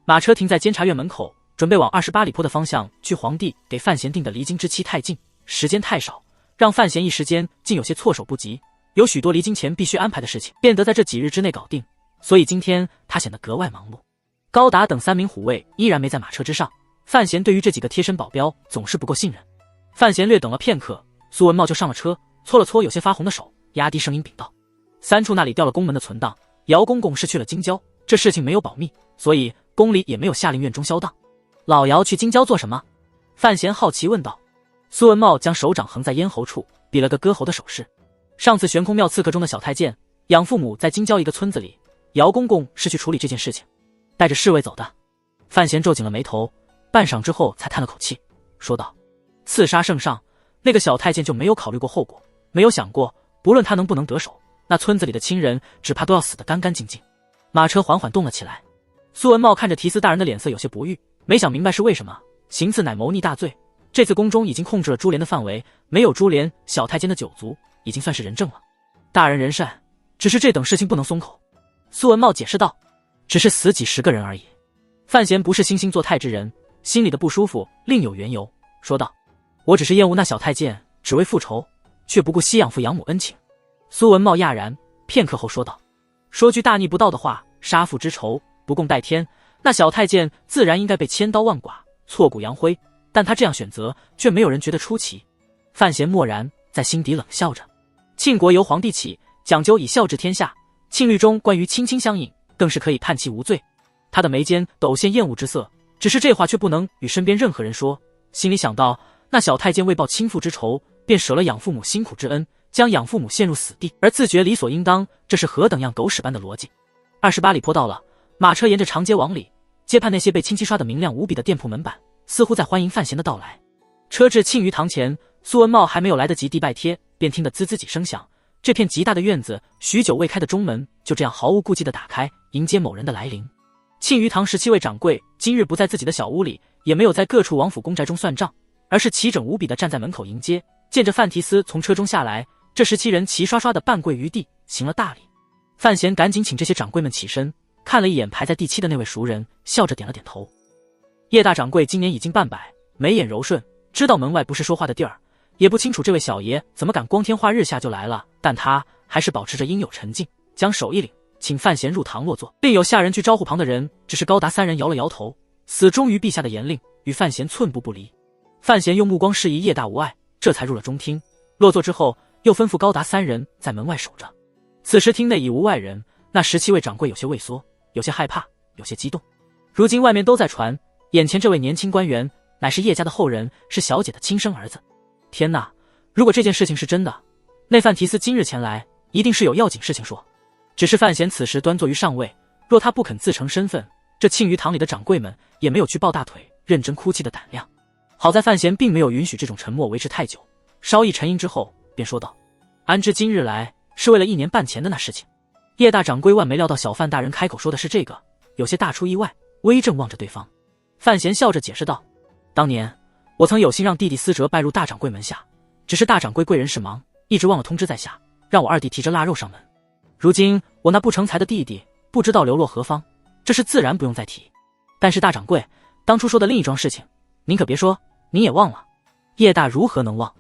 Speaker 1: 马车停在监察院门口，准备往28里坡的方向去。皇帝给范闲定的离京之期太近，时间太少，让范闲一时间竟有些措手不及。有许多离京前必须安排的事情，便得在这几日之内搞定，所以今天他显得格外忙碌。高达等3名虎卫依然没在马车之上，范闲对于这几个贴身保镖总是不够信任。范闲略等了片刻，苏文茂就上了车，搓了搓有些发红的手，压低声音禀道：三处那里调了宫门的存档，姚公公是去了京郊，这事情没有保密，所以宫里也没有下令院中销荡。老姚去京郊做什么？范闲好奇问道。苏文茂将手掌横在咽喉处，比了个割喉的手势。上次悬空庙刺客中的小太监养父母在京郊一个村子里，姚公公是去处理这件事情，带着侍卫走的。范闲皱紧了眉头，半晌之后才叹了口气，说道：刺杀圣上，那个小太监就没有考虑过后果，没有想过不论他能不能得手，那村子里的亲人只怕都要死得干干净净。马车缓缓动了起来，苏文茂看着提司大人的脸色有些不悦，没想明白是为什么。行刺乃谋逆大罪，这次宫中已经控制了株连的范围，没有株连，小太监的9族已经算是人证了。大人仁善，只是这等事情不能松口。苏文茂解释道：只是死几10个人而已。范闲不是惺惺作态之人，心里的不舒服另有缘由，说道：我只是厌恶那小太监，只为复仇，却不顾惜养父养母恩情。苏文茂讶然，片刻后说道：说句大逆不道的话，杀父之仇不共戴天，那小太监自然应该被千刀万剐，挫骨扬灰，但他这样选择却没有人觉得出奇。范闲默然，在心底冷笑着。庆国由皇帝起，讲究以孝治天下，庆律中关于亲亲相应，更是可以判其无罪。他的眉间陡现厌恶之色，只是这话却不能与身边任何人说，心里想到那小太监为报亲父之仇，便舍了养父母辛苦之恩，将养父母陷入死地，而自觉理所应当，这是何等样狗屎般的逻辑。28里坡到了，马车沿着长街往里，街畔那些被清漆刷得明亮无比的店铺门板似乎在欢迎范闲的到来。车至庆余堂前，苏文茂还没有来得及递拜帖，便听得滋滋几声响，这片极大的院子，许久未开的中门就这样毫无顾忌地打开，迎接某人的来临。庆余堂17位掌柜今日不在自己的小屋里，也没有在各处王府公宅中算账，而是齐整无比地站在门口迎接。见着范提斯从车中下来，这17人齐刷刷地半跪于地，行了大礼。范闲赶紧请这些掌柜们起身，看了一眼排在第7的那位熟人，笑着点了点头。叶大掌柜今年已经半百，眉眼柔顺，知道门外不是说话的地儿，也不清楚这位小爷怎么敢光天化日下就来了，但他还是保持着应有沉静，将手一领，请范闲入堂落座。另有下人去招呼旁的人，只是高达3人摇了摇头，死忠于陛下的严令，与范闲寸步不离。范闲用目光示意叶大无碍，这才入了中厅。落座之后，又吩咐高达3人在门外守着。此时厅内已无外人，那17位掌柜有些畏缩，有些害怕，有些激动。如今外面都在传，眼前这位年轻官员乃是叶家的后人，是小姐的亲生儿子。天哪，如果这件事情是真的，那范提斯今日前来一定是有要紧事情说。只是范闲此时端坐于上位，若他不肯自成身份，这庆余堂里的掌柜们也没有去抱大腿认真哭泣的胆量。好在范闲并没有允许这种沉默维持太久，稍一沉吟之后便说道：安知今日来是为了1年半前的那事情。叶大掌柜万没料到小范大人开口说的是这个，有些大出意外，微正望着对方。范闲笑着解释道：当年我曾有心让弟弟思哲拜入大掌柜门下，只是大掌柜贵人事忙，一直忘了通知在下，让我二弟提着腊肉上门。如今我那不成才的弟弟不知道流落何方，这事自然不用再提。但是大掌柜当初说的另一桩事情，您可别说您也忘了。叶大如何能忘？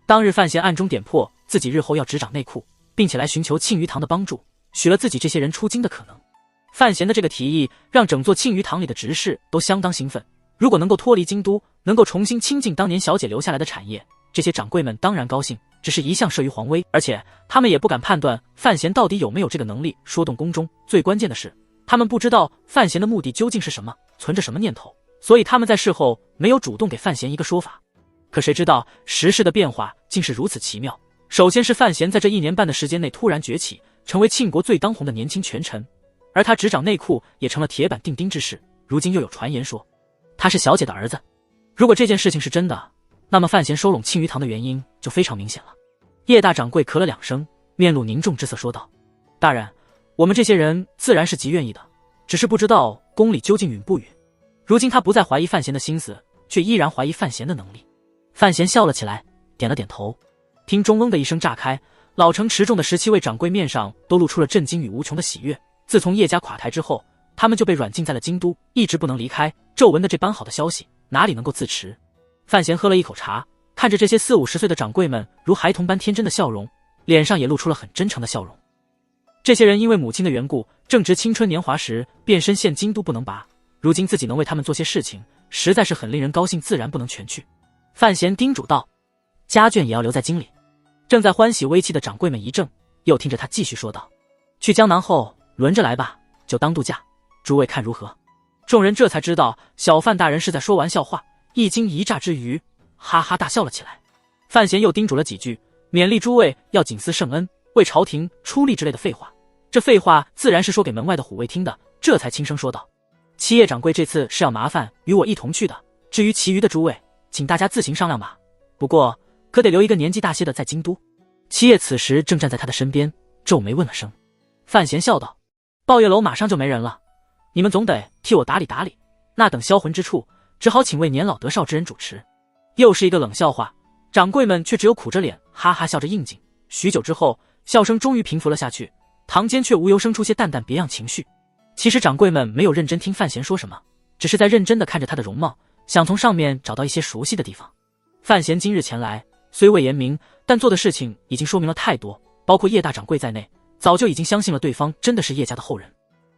Speaker 1: 当日范闲暗中点破自己日后要执掌内库，并且来寻求庆余堂的帮助，许了自己这些人出京的可能。范闲的这个提议让整座庆余堂里的执事都相当兴奋，如果能够脱离京都，能够重新亲近当年小姐留下来的产业，这些掌柜们当然高兴，只是一向慑于皇威，而且他们也不敢判断范闲到底有没有这个能力说动宫中。最关键的是，他们不知道范闲的目的究竟是什么，存着什么念头，所以他们在事后没有主动给范闲一个说法。可谁知道时事的变化竟是如此奇妙。首先是范闲在这1年半的时间内突然崛起，成为庆国最当红的年轻权臣，而他执掌内库也成了铁板钉钉之事。如今又有传言说他是小姐的儿子，如果这件事情是真的，那么范闲收拢庆余堂的原因就非常明显了。叶大掌柜咳了2声，面露凝重之色说道：大人，我们这些人自然是极愿意的，只是不知道宫里究竟允不允。如今他不再怀疑范闲的心思，却依然怀疑范闲的能力。范闲笑了起来，点了点头。听中嗡的一声炸开，老成持重的17位掌柜面上都露出了震惊与无穷的喜悦。自从叶家垮台之后，他们就被软禁在了京都，一直不能离开，骤闻的这般好的消息，哪里能够自持。范闲喝了一口茶，看着这些40、50岁的掌柜们如孩童般天真的笑容，脸上也露出了很真诚的笑容。这些人因为母亲的缘故，正值青春年华时，便深陷京都不能拔。如今自己能为他们做些事情，实在是很令人高兴，自然不能全去。范闲叮嘱道：“家眷也要留在京里。”正在欢喜微气的掌柜们一怔，又听着他继续说道：“去江南后轮着来吧，就当度假，诸位看如何？”众人这才知道小范大人是在说玩笑话，一惊一乍之余，哈哈大笑了起来。范闲又叮嘱了几句，勉励诸位要谨思圣恩，为朝廷出力之类的废话。这废话自然是说给门外的虎卫听的，这才轻声说道：“七叶掌柜这次是要麻烦与我一同去的，至于其余的诸位，请大家自行商量吧。不过可得留一个年纪大些的在京都。”七叶此时正站在他的身边，皱眉问了声。范闲笑道：“抱月楼马上就没人了，你们总得替我打理打理，那等销魂之处，只好请位年老德少之人主持。”又是一个冷笑话，掌柜们却只有苦着脸哈哈笑着应景。许久之后，笑声终于平伏了下去，堂间却无由生出些淡淡别样情绪。其实掌柜们没有认真听范闲说什么，只是在认真地看着他的容貌，想从上面找到一些熟悉的地方。范闲今日前来，虽未言明，但做的事情已经说明了太多，包括叶大掌柜在内，早就已经相信了对方真的是叶家的后人。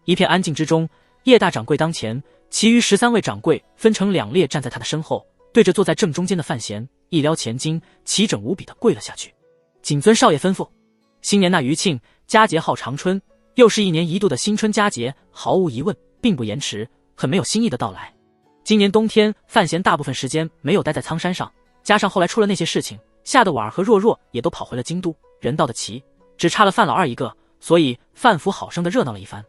Speaker 1: 一片安静之中，叶大掌柜当前，其余13位掌柜分成2列站在他的身后，对着坐在正中间的范闲一撩前襟，齐整无比地跪了下去。谨遵少爷吩咐。新年那余庆，佳节号长春，又是1年1度的新春佳节，毫无疑问并不延迟，很没有新意的到来。今年冬天，范闲大部分时间没有待在苍山上，加上后来出了那些事情，吓得婉儿和若若也都跑回了京都，人到的齐，只差了范老二一个，所以范府好生的热闹了一番。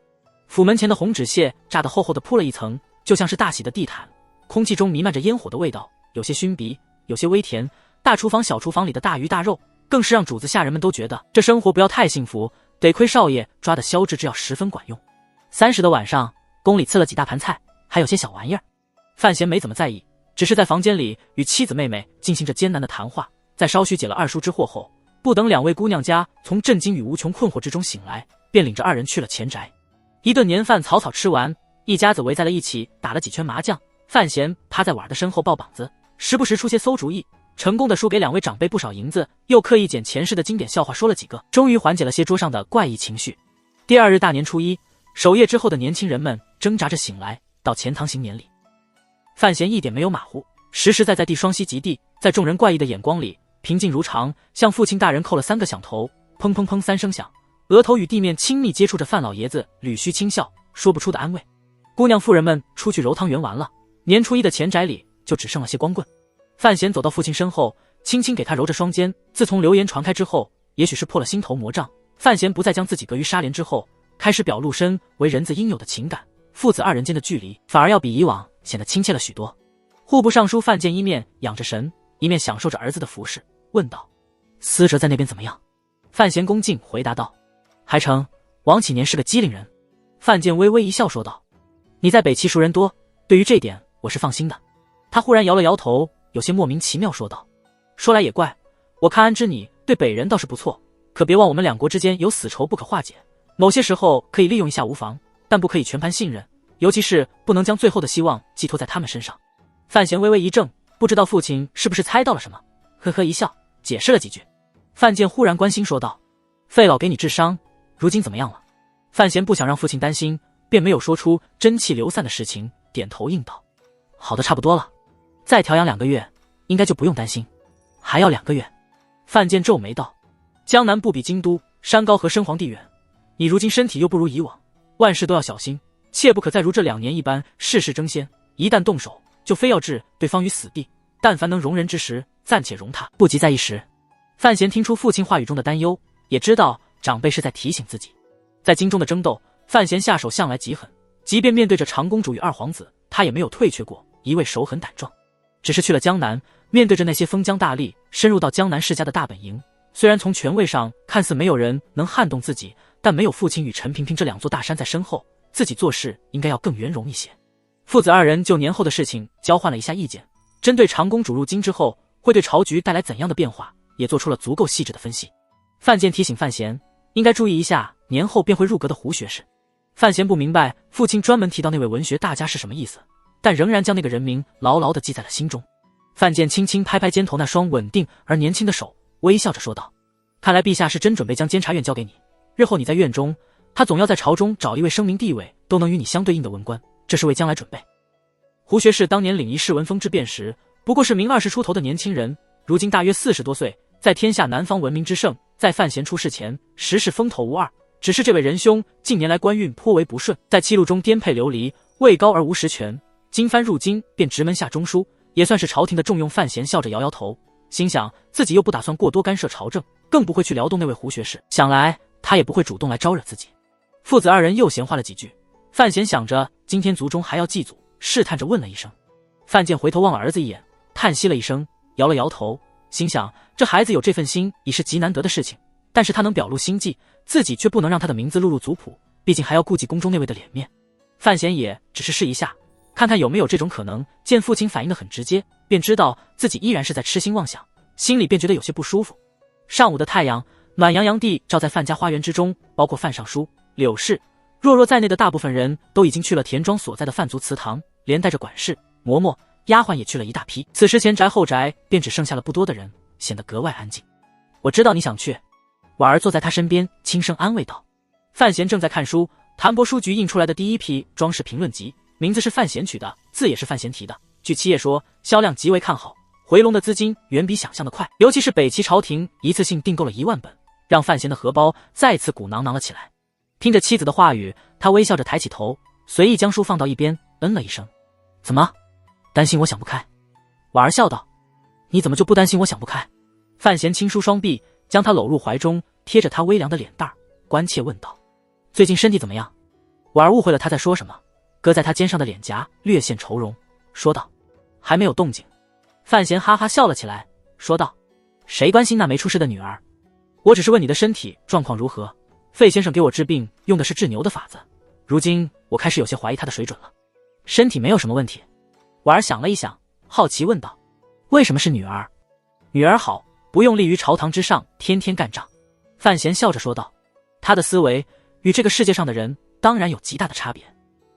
Speaker 1: 府门前的红纸屑炸得厚厚的铺了一层，就像是大喜的地毯，空气中弥漫着烟火的味道，有些熏鼻，有些微甜。大厨房小厨房里的大鱼大肉，更是让主子下人们都觉得这生活不要太幸福，得亏少爷抓的消脂制药十分管用。30的晚上，宫里赐了几大盘菜，还有些小玩意儿。范闲没怎么在意，只是在房间里与妻子妹妹进行着艰难的谈话。在稍许解了2书之祸后，不等2位姑娘家从震惊与无穷困惑之中醒来，便领着2人去了前宅。一顿年饭草草吃完，一家子围在了一起打了几圈麻将。范闲趴在婉儿的身后抱膀子，时不时出些馊主意，成功的输给2位长辈不少银子，又刻意捡前世的经典笑话说了几个，终于缓解了些桌上的怪异情绪。第2日大年初一，守夜之后的年轻人们挣扎着醒来，到钱塘行年礼。范闲一点没有马虎，实实在在地双膝及地，在众人怪异的眼光里，平静如常，向父亲大人叩了3个响头，砰砰砰3声响，额头与地面亲密接触着。范老爷子捋须轻笑，说不出的安慰。姑娘妇人们出去揉汤圆完了，年初一的前宅里就只剩了些光棍。范闲走到父亲身后，轻轻给他揉着双肩。自从流言传开之后，也许是破了心头魔障，范闲不再将自己隔于纱帘之后，开始表露身为人子应有的情感，父子2人间的距离反而要比以往显得亲切了许多。户部尚书范建一面养着神，一面享受着儿子的服侍，问道：“思哲在那边怎么样？”范闲恭敬回答道：“还成，王启年是个机灵人。”范建微微一笑说道：“你在北齐熟人多，对于这点我是放心的。”他忽然摇了摇头，有些莫名其妙说道：“说来也怪，我看安之你对北人倒是不错，可别忘我们2国之间有死仇不可化解，某些时候可以利用一下无妨，但不可以全盘信任，尤其是不能将最后的希望寄托在他们身上。”范闲微微一怔，不知道父亲是不是猜到了什么，呵呵一笑，解释了几句。范建忽然关心说道：“费老给你治伤，如今怎么样了？”范闲不想让父亲担心，便没有说出真气流散的事情，点头应道：“好的差不多了，再调养2个月，应该就不用担心。”还要2个月？范建皱眉道：“江南不比京都，山高和深皇帝远，你如今身体又不如以往，万事都要小心，切不可再如这2年一般事事争先，一旦动手就非要置对方于死地，但凡能容人之时，暂且容他，不急在一时。”范闲听出父亲话语中的担忧，也知道长辈是在提醒自己。在京中的争斗，范闲下手向来极狠，即便面对着长公主与2皇子，他也没有退却过，一味手狠胆壮。只是去了江南，面对着那些封疆大吏，深入到江南世家的大本营，虽然从权位上看似没有人能撼动自己，但没有父亲与陈萍萍这2座大山在身后，自己做事应该要更圆融一些。父子2人就年后的事情交换了一下意见，针对长公主入京之后会对朝局带来怎样的变化，也做出了足够细致的分析。范建提醒范闲应该注意一下年后便会入阁的胡学士。范闲不明白父亲专门提到那位文学大家是什么意思，但仍然将那个人名牢牢地记在了心中。范建轻轻拍拍肩头那双稳定而年轻的手，微笑着说道：“看来陛下是真准备将监察院交给你，日后你在院中，他总要在朝中找一位声名地位都能与你相对应的文官，这是为将来准备。胡学士当年领一世文风之变时，不过是名20出头的年轻人，如今大约40多岁，在天下南方闻名之盛，在范闲出世前，实是风头无二。只是这位仁兄近年来官运颇为不顺，在七路中颠沛流离，位高而无实权。今番入京，便直门下中书，也算是朝廷的重用。范闲笑着摇摇头，心想自己又不打算过多干涉朝政，更不会去撩动那位胡学士，想来他也不会主动来招惹自己。父子二人又闲话了几句，范闲想着今天族中还要祭祖，试探着问了一声。范建回头望了儿子一眼，叹息了一声，摇了摇头，心想这孩子有这份心已是极难得的事情，但是他能表露心迹，自己却不能让他的名字录入族谱，毕竟还要顾及宫中那位的脸面。范闲也只是试一下，看看有没有这种可能。见父亲反应得很直接，便知道自己依然是在痴心妄想，心里便觉得有些不舒服。上午的太阳暖洋洋地照在范家花园之中，包括范尚书、柳氏、若若在内的大部分人都已经去了田庄所在的范族祠堂，连带着管事、嬷嬷、丫鬟也去了一大批。此时前宅后宅便只剩下了不多的人，显得格外安静。我知道你想去。婉儿坐在他身边轻声安慰道。范闲正在看书，谭博书局印出来的第一批装饰评论集，名字是范闲取的，字也是范闲提的。据七爷说，销量极为看好，回笼的资金远比想象的快，尤其是北齐朝廷一次性订购了1万本，让范闲的荷包再次鼓囊囊了起来。听着妻子的话语，他微笑着抬起头，随意将书放到一边，嗯了一声。怎么？担心我想不开？婉儿笑道。你怎么就不担心我想不开？范闲轻舒双臂，将他搂入怀中，贴着他微凉的脸蛋儿，关切问道。最近身体怎么样？婉儿误会了他在说什么，搁在他肩上的脸颊略现愁容，说道。还没有动静。范闲哈哈笑了起来，说道。谁关心那没出事的女儿？我只是问你的身体状况如何。费先生给我治病用的是治牛的法子，如今我开始有些怀疑他的水准了。身体没有什么问题。婉儿想了一想，好奇问道。为什么是女儿？女儿好，不用立于朝堂之上，天天干仗。范闲笑着说道。他的思维与这个世界上的人当然有极大的差别。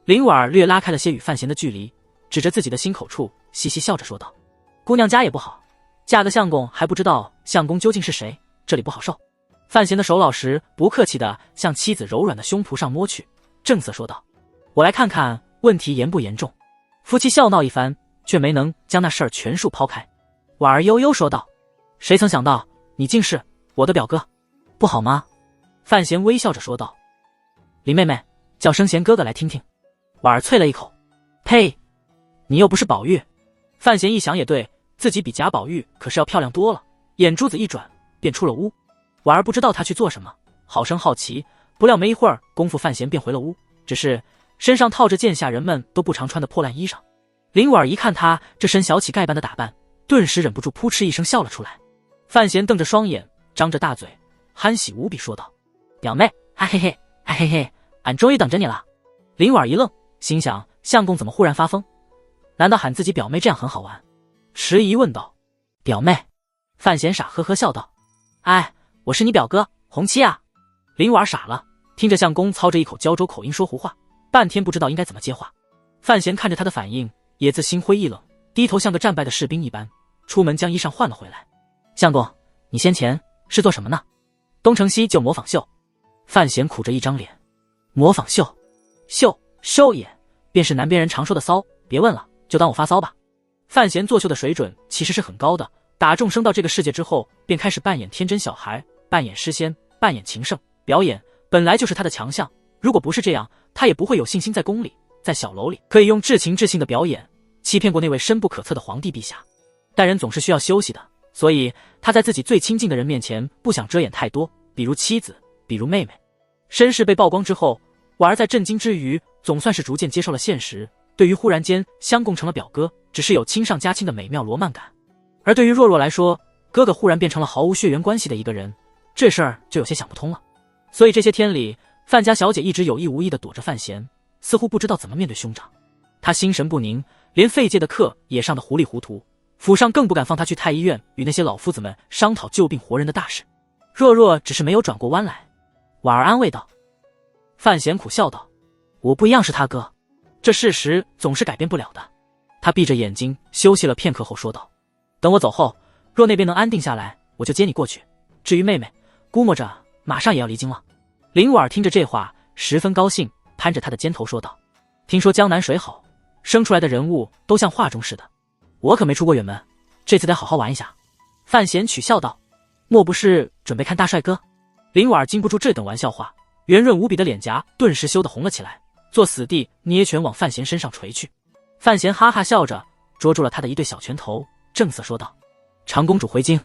Speaker 1: 林婉儿略拉开了些与范闲的距离，指着自己的心口处，嘻嘻笑着说道。姑娘家也不好，嫁个相公还不知道相公究竟是谁，这里不好受。范闲的手老实不客气地向妻子柔软的胸脯上摸去，正色说道。我来看看问题严不严重。夫妻笑闹一番，却没能将那事儿全数抛开。婉儿悠悠说道。谁曾想到你竟是我的表哥，不好吗？范闲微笑着说道。林妹妹，叫声贤哥哥来听听。婉儿啐了一口。呸，你又不是宝玉。范闲一想也对，自己比贾宝玉可是要漂亮多了，眼珠子一转便出了屋。婉儿不知道他去做什么，好生好奇，不料没一会儿功夫，范闲便回了屋，只是身上套着剑下人们都不常穿的破烂衣裳。林婉儿一看他这身小乞丐般的打扮，顿时忍不住扑哧一声笑了出来。范闲瞪着双眼，张着大嘴，憨喜无比说道。表妹，哈嘿嘿，哈嘿嘿，俺终于等着你了。林婉儿一愣，心想相公怎么忽然发疯？难道喊自己表妹这样很好玩？迟疑问道。表妹。范闲傻呵呵笑道。哎，我是你表哥红七啊。林婉儿傻了，听着相公操着一口胶州口音说胡话，半天不知道应该怎么接话。范闲看着他的反应，也自心灰意冷，低头像个战败的士兵一般，出门将衣裳换了回来。相公，你先前是做什么呢？东成西就模仿秀。范闲苦着一张脸。模仿秀？秀也便是南边人常说的骚，别问了，就当我发骚吧。范闲作秀的水准其实是很高的，打众生到这个世界之后，便开始扮演天真小孩，扮演诗仙，扮演情圣，表演本来就是他的强项。如果不是这样，他也不会有信心在宫里，在小楼里可以用至情至性的表演欺骗过那位深不可测的皇帝陛下。但人总是需要休息的，所以他在自己最亲近的人面前不想遮掩太多，比如妻子，比如妹妹。身世被曝光之后，婉儿在震惊之余，总算是逐渐接受了现实。对于忽然间相公成了表哥，只是有亲上加亲的美妙罗曼感。而对于若若来说，哥哥忽然变成了毫无血缘关系的一个人，这事儿就有些想不通了。所以这些天里，范家小姐一直有意无意地躲着范闲，似乎不知道怎么面对兄长。她心神不宁，连费界的课也上得糊里糊涂，府上更不敢放她去太医院与那些老夫子们商讨救病活人的大事。若若只是没有转过弯来。婉儿安慰道。范闲苦笑道。我不一样是他哥，这事实总是改变不了的。他闭着眼睛休息了片刻后说道。等我走后，若那边能安定下来，我就接你过去。至于妹妹，估摸着马上也要离京了。林婉听着这话十分高兴，攀着他的肩头说道：听说江南水好，生出来的人物都像画中似的，我可没出过远门，这次得好好玩一下。范闲取笑道：莫不是准备看大帅哥？林婉禁不住这等玩笑话，圆润无比的脸颊顿时羞得红了起来，做死地捏拳往范闲身上捶去。范闲哈哈笑着捉住了他的一对小拳头，正色说道：长公主回京，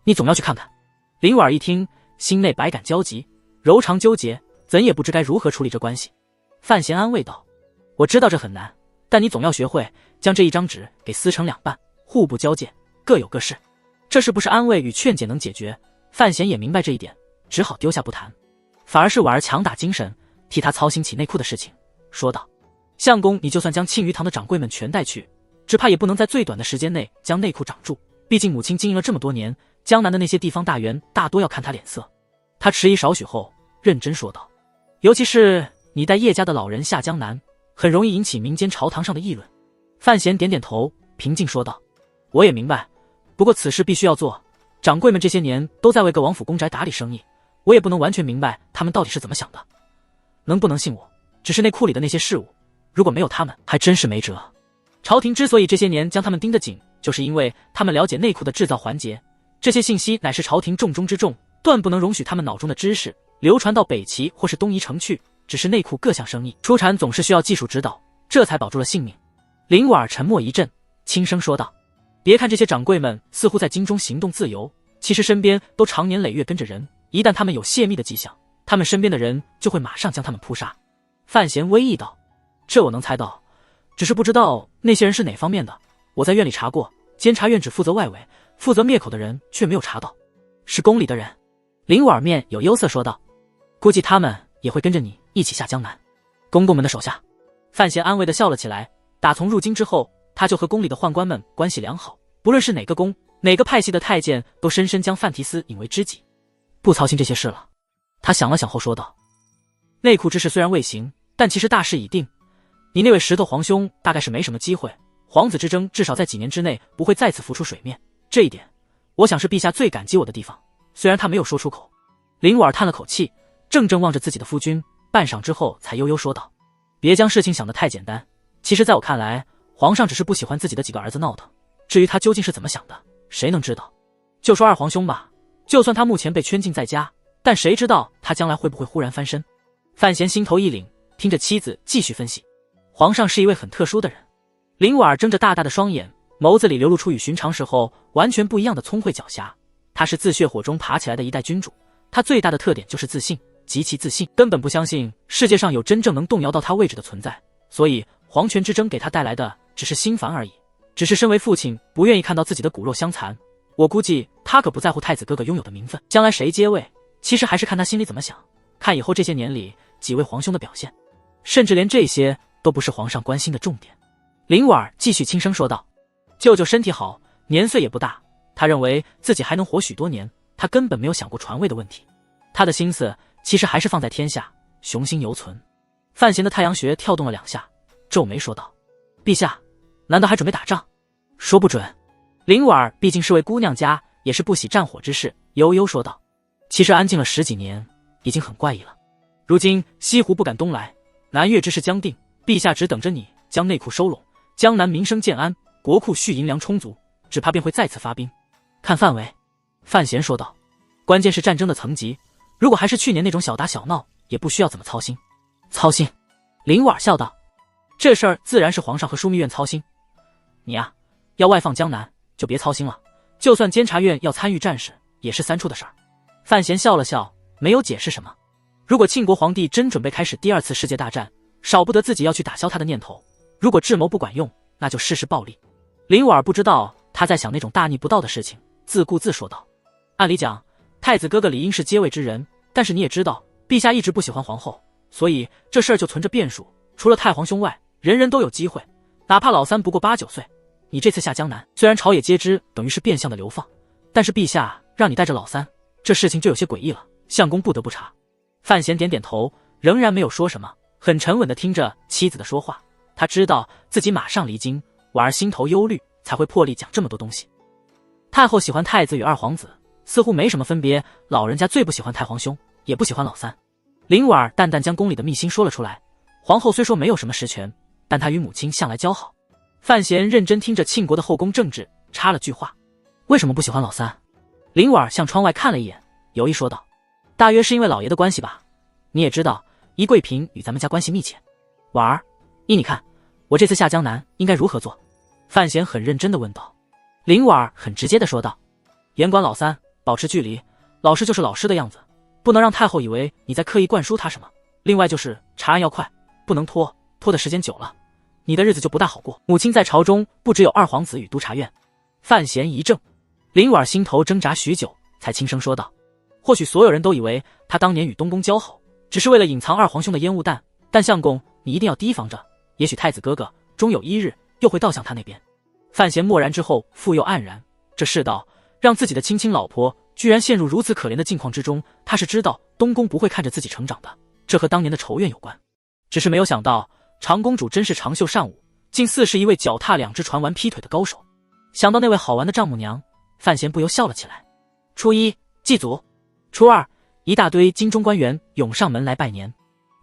Speaker 1: 你总要去看看。林婉一听，心内百感交集，柔肠纠结，怎也不知该如何处理这关系。范闲安慰道：我知道这很难，但你总要学会将这一张纸给撕成两半，互不交界，各有各事。这是不是安慰与劝解能解决？范闲也明白这一点，只好丢下不谈。反而是婉儿强打精神，替他操心起内库的事情，说道：相公，你就算将庆余堂的掌柜们全带去，只怕也不能在最短的时间内将内库掌住，毕竟母亲经营了这么多年，江南的那些地方大员大多要看他脸色。他迟疑少许后认真说道：尤其是你带叶家的老人下江南，很容易引起民间朝堂上的议论。范闲点点头，平静说道：我也明白，不过此事必须要做，掌柜们这些年都在为各王府公宅打理生意，我也不能完全明白他们到底是怎么想的。能不能信我，只是内库里的那些事务，如果没有他们，还真是没辙。朝廷之所以这些年将他们盯得紧，就是因为他们了解内库的制造环节，这些信息乃是朝廷重中之重，断不能容许他们脑中的知识流传到北齐或是东夷城去。只是内库各项生意出产总是需要技术指导，这才保住了性命。林婉儿沉默一阵，轻声说道：别看这些掌柜们似乎在京中行动自由，其实身边都常年累月跟着人，一旦他们有泄密的迹象，他们身边的人就会马上将他们扑杀。范闲微意道：这我能猜到，只是不知道那些人是哪方面的。我在院里查过，监察院只负责外围，负责灭口的人却没有查到。是宫里的人。林婉面有忧色说道：估计他们也会跟着你一起下江南，公公们的手下。范闲安慰地笑了起来，打从入京之后，他就和宫里的宦官们关系良好，不论是哪个宫哪个派系的太监，都深深将范提斯引为知己，不操心这些事了。他想了想后说道：内库之事虽然未行，但其实大势已定，你那位石头皇兄大概是没什么机会，皇子之争至少在几年之内不会再次浮出水面，这一点我想是陛下最感激我的地方。虽然他没有说出口。林婉叹了口气，怔怔望着自己的夫君，半晌之后才悠悠说道：别将事情想得太简单，其实在我看来，皇上只是不喜欢自己的几个儿子闹腾，至于他究竟是怎么想的，谁能知道。就说二皇兄吧，就算他目前被圈禁在家，但谁知道他将来会不会忽然翻身。范闲心头一凛，听着妻子继续分析，皇上是一位很特殊的人。林婉睁着大大的双眼，眸子里流露出与寻常时候完全不一样的聪慧狡黠。他是自血火中爬起来的一代君主，他最大的特点就是自信，极其自信，根本不相信世界上有真正能动摇到他位置的存在，所以皇权之争给他带来的只是心烦而已。只是身为父亲不愿意看到自己的骨肉相残，我估计他可不在乎太子哥哥拥有的名分，将来谁接位，其实还是看他心里怎么想，看以后这些年里几位皇兄的表现，甚至连这些都不是皇上关心的重点。林婉继续轻声说道：舅舅身体好，年岁也不大，他认为自己还能活许多年，他根本没有想过传位的问题，他的心思其实还是放在天下，雄心犹存。范闲的太阳穴跳动了两下，皱眉说道：陛下难道还准备打仗？说不准。林婉毕竟是位姑娘家，也是不喜战火之事，悠悠说道：其实安静了10几年已经很怪异了，如今西湖不敢东来，南越之事将定，陛下只等着你将内库收拢，江南民生建安，国库蓄银粮充足，只怕便会再次发兵。看范围。范闲说道：关键是战争的层级，如果还是去年那种小打小闹，也不需要怎么操心。操心？林婉笑道：这事儿自然是皇上和枢密院操心，你呀，要外放江南就别操心了，就算监察院要参与战事，也是3处的事儿。范闲笑了笑，没有解释什么。如果庆国皇帝真准备开始第2次世界大战，少不得自己要去打消他的念头，如果智谋不管用，那就试试暴力。林婉不知道他在想那种大逆不道的事情，自顾自说道：按理讲，太子哥哥理应是接位之人，但是你也知道，陛下一直不喜欢皇后，所以这事儿就存着变数，除了太皇兄外，人人都有机会，哪怕老三不过8、9岁。你这次下江南，虽然朝野皆知等于是变相的流放，但是陛下让你带着老三，这事情就有些诡异了，相公不得不查。范闲点点头，仍然没有说什么，很沉稳地听着妻子的说话。他知道自己马上离京，婉儿心头忧虑，才会破例讲这么多东西。太后喜欢太子与2皇子，似乎没什么分别。老人家最不喜欢太皇兄，也不喜欢老三。林婉儿淡淡将宫里的秘辛说了出来。皇后虽说没有什么实权，但她与母亲向来交好。范闲认真听着庆国的后宫政治，插了句话：为什么不喜欢老三？林婉儿向窗外看了一眼，犹豫说道：大约是因为老爷的关系吧。你也知道，宜贵嫔与咱们家关系密切。婉儿，依你看，我这次下江南应该如何做？范闲很认真地问道。林婉儿很直接地说道：严管老三，保持距离，老师就是老师的样子，不能让太后以为你在刻意灌输他什么。另外就是查案要快，不能拖的时间久了，你的日子就不大好过。母亲在朝中不只有二皇子与督察院。范闲一怔，林婉儿心头挣扎许久，才轻声说道：或许所有人都以为他当年与东宫交好，只是为了隐藏二皇兄的烟雾弹，但相公你一定要提防着，也许太子哥哥终有一日又会倒向他那边。范闲默然之后复又黯然，这世道让自己的亲老婆居然陷入如此可怜的境况之中，他是知道东宫不会看着自己成长的，这和当年的仇怨有关。只是没有想到长公主真是长袖善舞，竟似是一位脚踏两只船玩劈腿的高手。想到那位好玩的丈母娘，范闲不由笑了起来。初一祭祖，初二一大堆京中官员涌上门来拜年，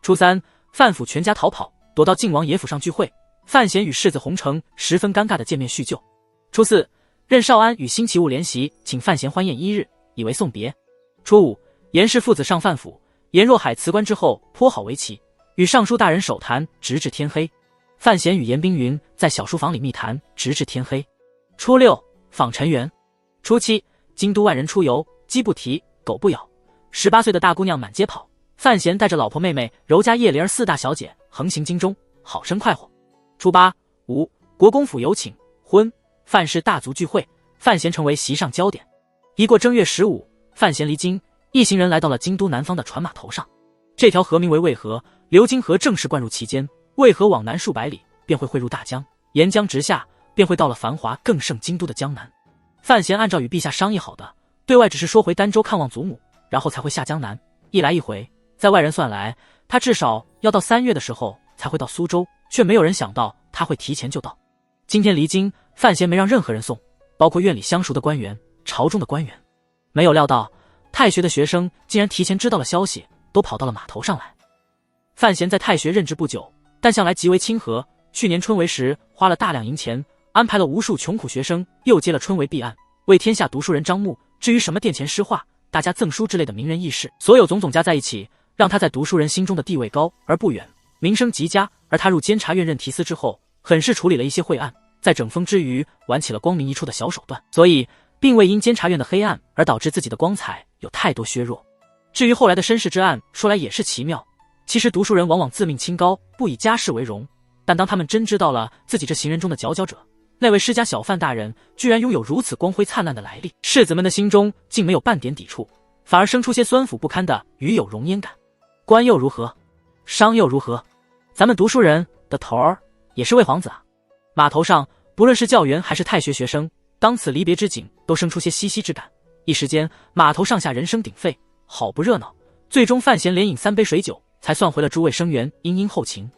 Speaker 1: 初三范府全家逃跑，躲到晋王爷府上聚会。范闲与世子洪承十分尴尬的见面叙旧。初四，任少安与辛弃务联席，请范闲欢宴1日，以为送别。初五，严氏父子上范府，严若海辞官之后颇好围棋，与尚书大人手谈直至天黑。范闲与严冰云在小书房里密谈直至天黑。初六，访陈园。初七，京都万人出游，鸡不啼，狗不咬，18岁的大姑娘满街跑。范闲带着老婆妹妹柔家叶灵儿4大小姐横行京中，好生快活。初八、午，国公府有请婚，范氏大族聚会，范闲成为席上焦点。一过正月15，范闲离京，一行人来到了京都南方的船码头上。这条河名为渭河，流经河正式灌入其间，渭河往南数百里便会汇入大江，沿江直下，便会到了繁华更胜京都的江南。范闲按照与陛下商议好的，对外只是说回儋州看望祖母，然后才会下江南。一来一回，在外人算来，他至少要到3月的时候才会到苏州，却没有人想到他会提前就到。今天离京，范闲没让任何人送，包括院里相熟的官员、朝中的官员。没有料到太学的学生竟然提前知道了消息，都跑到了码头上来。范闲在太学任职不久，但向来极为亲和。去年春闱时花了大量银钱，安排了无数穷苦学生，又接了春闱弊案，为天下读书人张目。至于什么殿前诗画、大家赠书之类的名人轶事，所有种种加在一起，让他在读书人心中的地位高而不远，名声极佳。而他入监察院任提司之后，很是处理了一些晦案，在整风之余玩起了光明一处的小手段，所以并未因监察院的黑暗而导致自己的光彩有太多削弱。至于后来的身世之案，说来也是奇妙。其实读书人往往自命清高，不以家世为荣，但当他们真知道了自己这行人中的佼佼者，那位施家小范大人居然拥有如此光辉灿烂的来历，士子们的心中竟没有半点抵触，反而生出些酸腐不堪的与有荣焉感。官又如何？商又如何？咱们读书人的头儿也是魏皇子啊！码头上不论是教员还是太学学生，当此离别之景，都生出些唏嘘之感。一时间码头上下人声鼎沸，好不热闹。最终范闲连饮3杯水酒，才算回了诸位生员殷殷后情。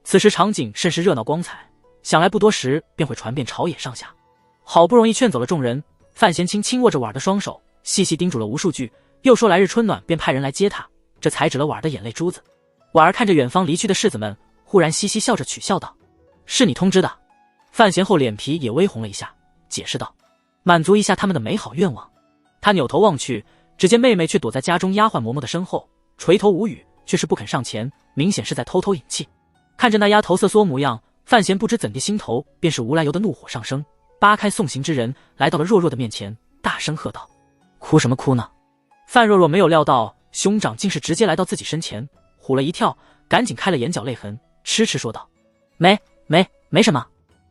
Speaker 1: 此时场景甚是热闹光彩，想来不多时便会传遍朝野上下。好不容易劝走了众人，范闲轻握着婉儿的双手，细细叮嘱了无数句，又说来日春暖便派人来接他，这才止了婉儿的眼泪珠子。婉儿看着远方离去的士子们，忽然嘻嘻笑着取笑道：是你通知的。范闲后脸皮也微红了一下，解释道：满足一下他们的美好愿望。他扭头望去，只见妹妹却躲在家中丫鬟嬷嬷的身后，垂头无语，却是不肯上前，明显是在偷偷引气。看着那丫头瑟缩模样，范闲不知怎地心头便是无来由的怒火上升，扒开送行之人，来到了若若的面前，大声喝道：哭什么哭呢？范若若没有料到兄长竟是直接来到自己身前，唬了一跳，赶紧开了眼角泪痕，痴痴说道：没什么。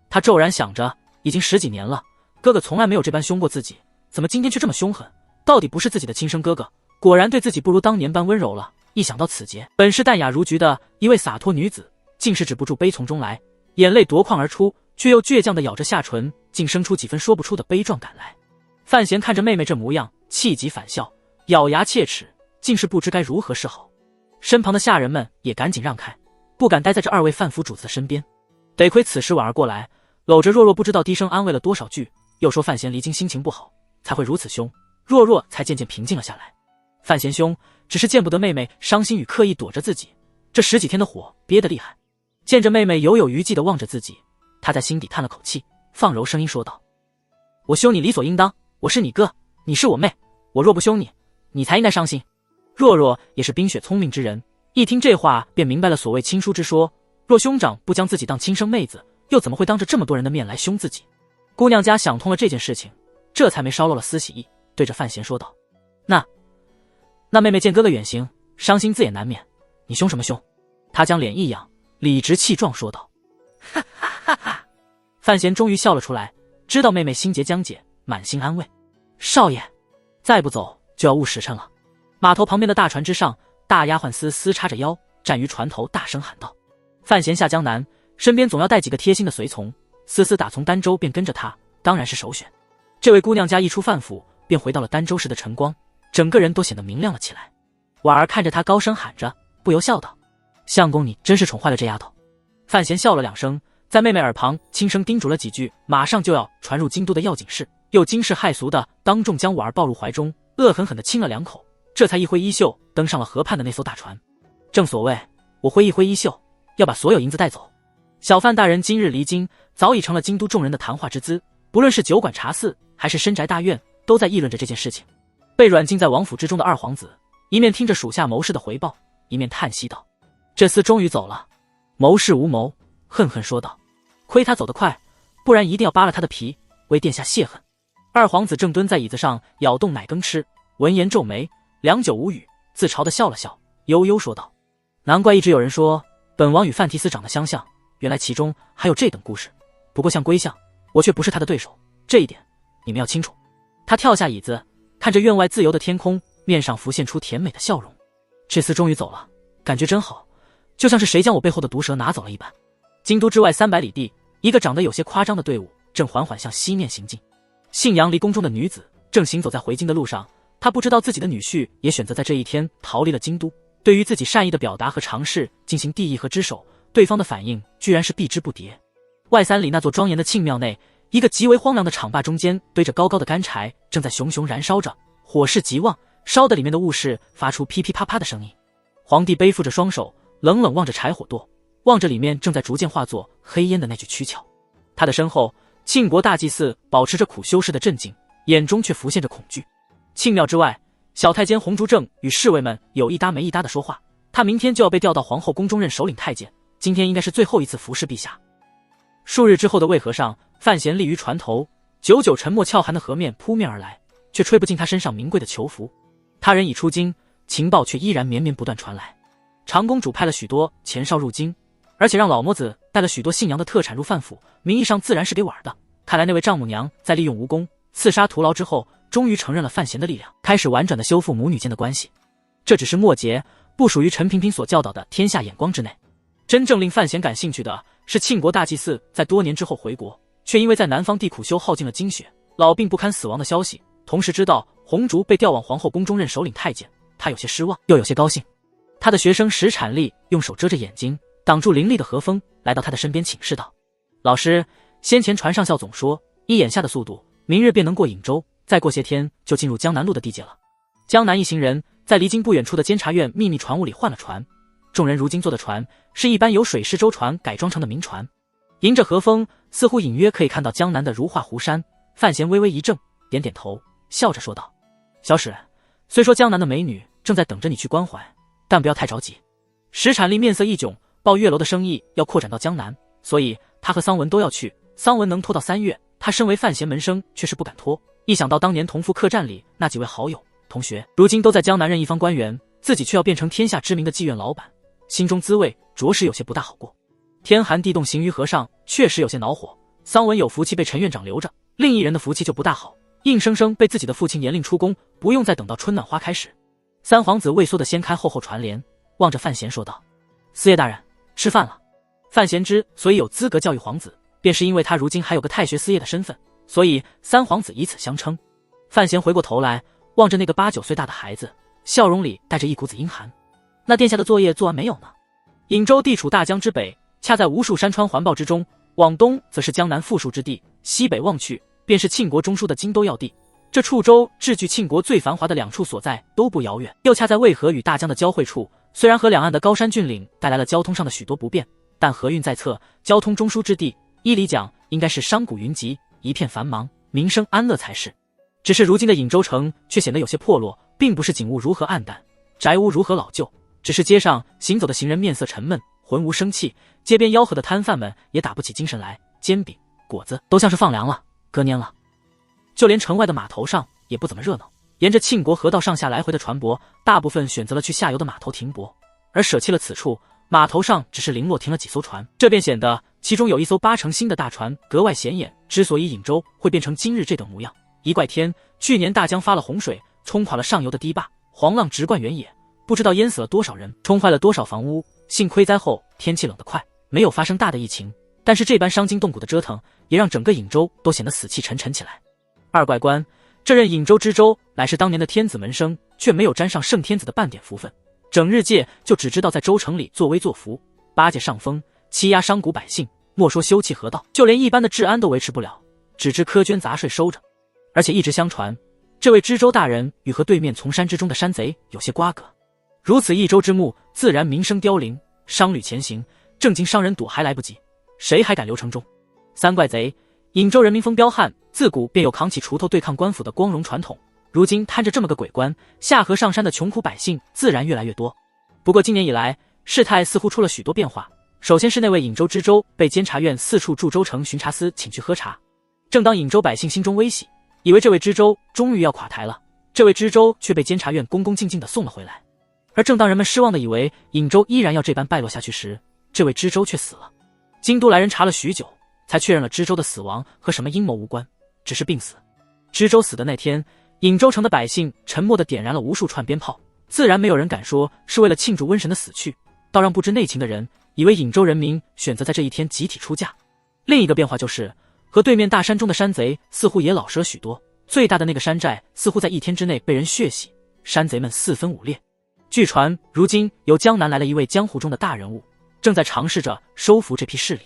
Speaker 1: 他骤然想着，已经10几年了，哥哥从来没有这般凶过自己，怎么今天却这么凶狠？到底不是自己的亲生哥哥，果然对自己不如当年般温柔了。一想到此节，本是淡雅如菊的一位洒脱女子，竟是止不住悲从中来，眼泪夺眶而出，却又倔强地咬着下唇，竟生出几分说不出的悲壮感来。范闲看着妹妹这模样，气急反笑，咬牙切齿，竟是不知该如何是好。身旁的下人们也赶紧让开，不敢待在这2位范府主子的身边。得亏此时婉儿过来，搂着若若不知道低声安慰了多少句，又说范闲离京心情不好，才会如此凶。若若才渐渐平静了下来。范闲兄只是见不得妹妹伤心与刻意躲着自己，这10几天的火憋得厉害。见着妹妹犹有余悸地望着自己，他在心底叹了口气，放柔声音说道：我凶你理所应当，我是你哥，你是我妹，我若不凶你，你才应该伤心。若若也是冰雪聪明之人，一听这话便明白了所谓亲疏之说，若兄长不将自己当亲生妹子，又怎么会当着这么多人的面来凶自己？姑娘家想通了这件事情，这才没稍漏了丝洗意，对着范闲说道：那妹妹见哥哥远行，伤心自也难免，你凶什么凶？他将脸一仰，理直气壮说道：哈哈哈哈！范闲终于笑了出来，知道妹妹心结将解，满心安慰。少爷，再不走就要误时辰了。码头旁边的大船之上，大丫鬟思思叉着腰站于船头，大声喊道：范闲下江南，身边总要带几个贴心的随从，思思打从儋州便跟着他，当然是首选。这位姑娘家一出范府，便回到了儋州时的晨光，整个人都显得明亮了起来。婉儿看着她高声喊着，不由笑道：相公你真是宠坏了这丫头。范闲笑了2声，在妹妹耳旁轻声叮嘱了几句马上就要传入京都的要紧事，又惊世骇俗的当众将婉儿抱入怀中，恶狠狠地亲了2口，这才一挥衣袖登上了河畔的那艘大船。正所谓我挥一挥衣袖，要把所有银子带走。小范大人今日离京，早已成了京都众人的谈话之资，不论是酒馆茶肆还是深宅大院，都在议论着这件事情。被软禁在王府之中的二皇子，一面听着属下谋士的回报，一面叹息道：这厮终于走了。谋士无谋，恨恨说道：亏他走得快，不然一定要扒了他的皮，为殿下泄恨。二皇子正蹲在椅子上咬动奶羹吃，闻言皱眉，良久无语，自嘲地笑了笑，悠悠说道：难怪一直有人说本王与范提斯长得相像，原来其中还有这等故事。不过像归相，我却不是他的对手，这一点你们要清楚。他跳下椅子，看着院外自由的天空，面上浮现出甜美的笑容。这厮终于走了，感觉真好，就像是谁将我背后的毒蛇拿走了一般。京都之外300里地，一个长得有些夸张的队伍正缓缓向西面行进。信阳离宫中的女子正行走在回京的路上，她不知道自己的女婿也选择在这一天逃离了京都，对于自己善意的表达和尝试进行递意和之手，对方的反应居然是避之不迭。外3里那座庄严的庆庙内，一个极为荒凉的场坝中间堆着高高的干柴，正在熊熊燃烧着，火势极旺，烧得里面的物事发出噼噼啪啪的声音。皇帝背负着双手，冷冷望着柴火垛，望着里面正在逐渐化作黑烟的那具躯壳。他的身后，庆国大祭司保持着苦修士的镇静，眼中却浮现着恐惧。庆庙之外，小太监洪竹正与侍卫们有一搭没一搭的说话。他明天就要被调到皇后宫中任首领太监，今天应该是最后一次服侍陛下。数日之后的渭河上，范闲立于船头，久久沉默，俏寒的河面扑面而来，却吹不进他身上名贵的囚服。他人已出京，情报却依然绵绵不断传来。长公主派了许多前哨入京，而且让老么子带了许多信阳的特产入范府，名义上自然是给婉儿的。看来那位丈母娘在利用蜈蚣刺杀徒劳之后，终于承认了范闲的力量，开始婉转地修复母女间的关系。这只是末节，不属于陈萍萍所教导的天下眼光之内。真正令范闲感兴趣的是庆国大祭司在多年之后回国，却因为在南方地苦修耗尽了精血，老病不堪死亡的消息，同时知道红烛被调往皇后宫中任首领太监，他有些失望，又有些高兴。他的学生石产力用手遮着眼睛，挡住凌厉的和风，来到他的身边请示道：老师，先前船上校总说依眼下的速度，明日便能过颍州，再过些天就进入江南路的地界了。江南一行人在离京不远处的监察院秘密船坞里换了船，众人如今坐的船是一般由水师舟船改装成的民船，迎着和风，似乎隐约可以看到江南的如画湖山。范闲微微一怔，点点头，笑着说道：小史，虽说江南的美女正在等着你去关怀，但不要太着急。石产力面色一窘，报月楼的生意要扩展到江南，所以他和桑文都要去。桑文能拖到3月，他身为范闲门生却是不敢拖。一想到当年同赴客栈里那几位好友同学，如今都在江南任一方官员，自己却要变成天下知名的妓院老板，心中滋味着实有些不大好过。天寒地冻，行于河上，确实有些恼火。桑文有福气被陈院长留着，另一人的福气就不大好，硬生生被自己的父亲严令出宫，不用再等到春暖花开时。三皇子畏缩地掀开厚厚船帘，望着范闲说道：四爷大人，吃饭了。范闲之所以有资格教育皇子，便是因为他如今还有个太学司业的身份，所以三皇子以此相称。范闲回过头来，望着那个8、9岁大的孩子，笑容里带着一股子阴寒。那殿下的作业做完没有呢？颍州地处大江之北，恰在无数山川环抱之中，往东则是江南富庶之地，西北望去便是庆国中枢的京都要地。这处州至距庆国最繁华的两处所在都不遥远，又恰在渭河与大江的交汇处。虽然河两岸的高山峻岭带来了交通上的许多不便，但河运在侧，交通中枢之地，依理讲应该是商贾云集，一片繁忙，民生安乐才是。只是如今的颍州城却显得有些破落，并不是景物如何暗淡，宅屋如何老旧，只是街上行走的行人面色沉闷，浑无生气，街边吆喝的摊贩们也打不起精神来，煎饼、果子都像是放凉了，隔年了。就连城外的码头上也不怎么热闹，沿着庆国河道上下来回的船舶，大部分选择了去下游的码头停泊，而舍弃了此处，码头上只是零落停了几艘船，这便显得其中有一艘8成新的大船格外显眼。之所以颍州会变成今日这等模样，一怪天，去年大江发了洪水，冲垮了上游的堤坝，黄浪直灌原野，不知道淹死了多少人，冲坏了多少房屋。幸亏灾后天气冷得快，没有发生大的疫情，但是这般伤筋动骨的折腾，也让整个颍州都显得死气沉沉起来。二怪官，这任颍州知州乃是当年的天子门生，却没有沾上圣天子的半点福分，整日界就只知道在州城里作威作福，巴结上风，欺压商贾百姓，莫说修葺河道，就连一般的治安都维持不了，只知苛捐杂税收着。而且一直相传，这位知州大人与和对面从山之中的山贼有些瓜葛，如此一州之目，自然民生凋零，商旅前行，正经商人躲还来不及，谁还敢留城中？三怪贼，颍州人民风彪悍，自古便有扛起锄头对抗官府的光荣传统，如今摊着这么个鬼官，下河上山的穷苦百姓自然越来越多。不过今年以来，事态似乎出了许多变化。首先是那位颍州知州被监察院4处驻州城巡查司请去喝茶，正当颍州百姓心中微喜，以为这位知州终于要垮台了，这位知州却被监察院恭恭敬敬地送了回来。而正当人们失望地以为颍州依然要这般败落下去时，这位知州却死了。京都来人查了许久，才确认了知州的死亡和什么阴谋无关，只是病死。知州死的那天，颍州城的百姓沉默地点燃了无数串鞭炮，自然没有人敢说是为了庆祝瘟神的死去，倒让不知内情的人以为颍州人民选择在这一天集体出嫁。另一个变化就是，和对面大山中的山贼似乎也老实了许多，最大的那个山寨似乎在1天之内被人血洗，山贼们4分5裂。据传，如今由江南来了一位江湖中的大人物，正在尝试着收服这批势力。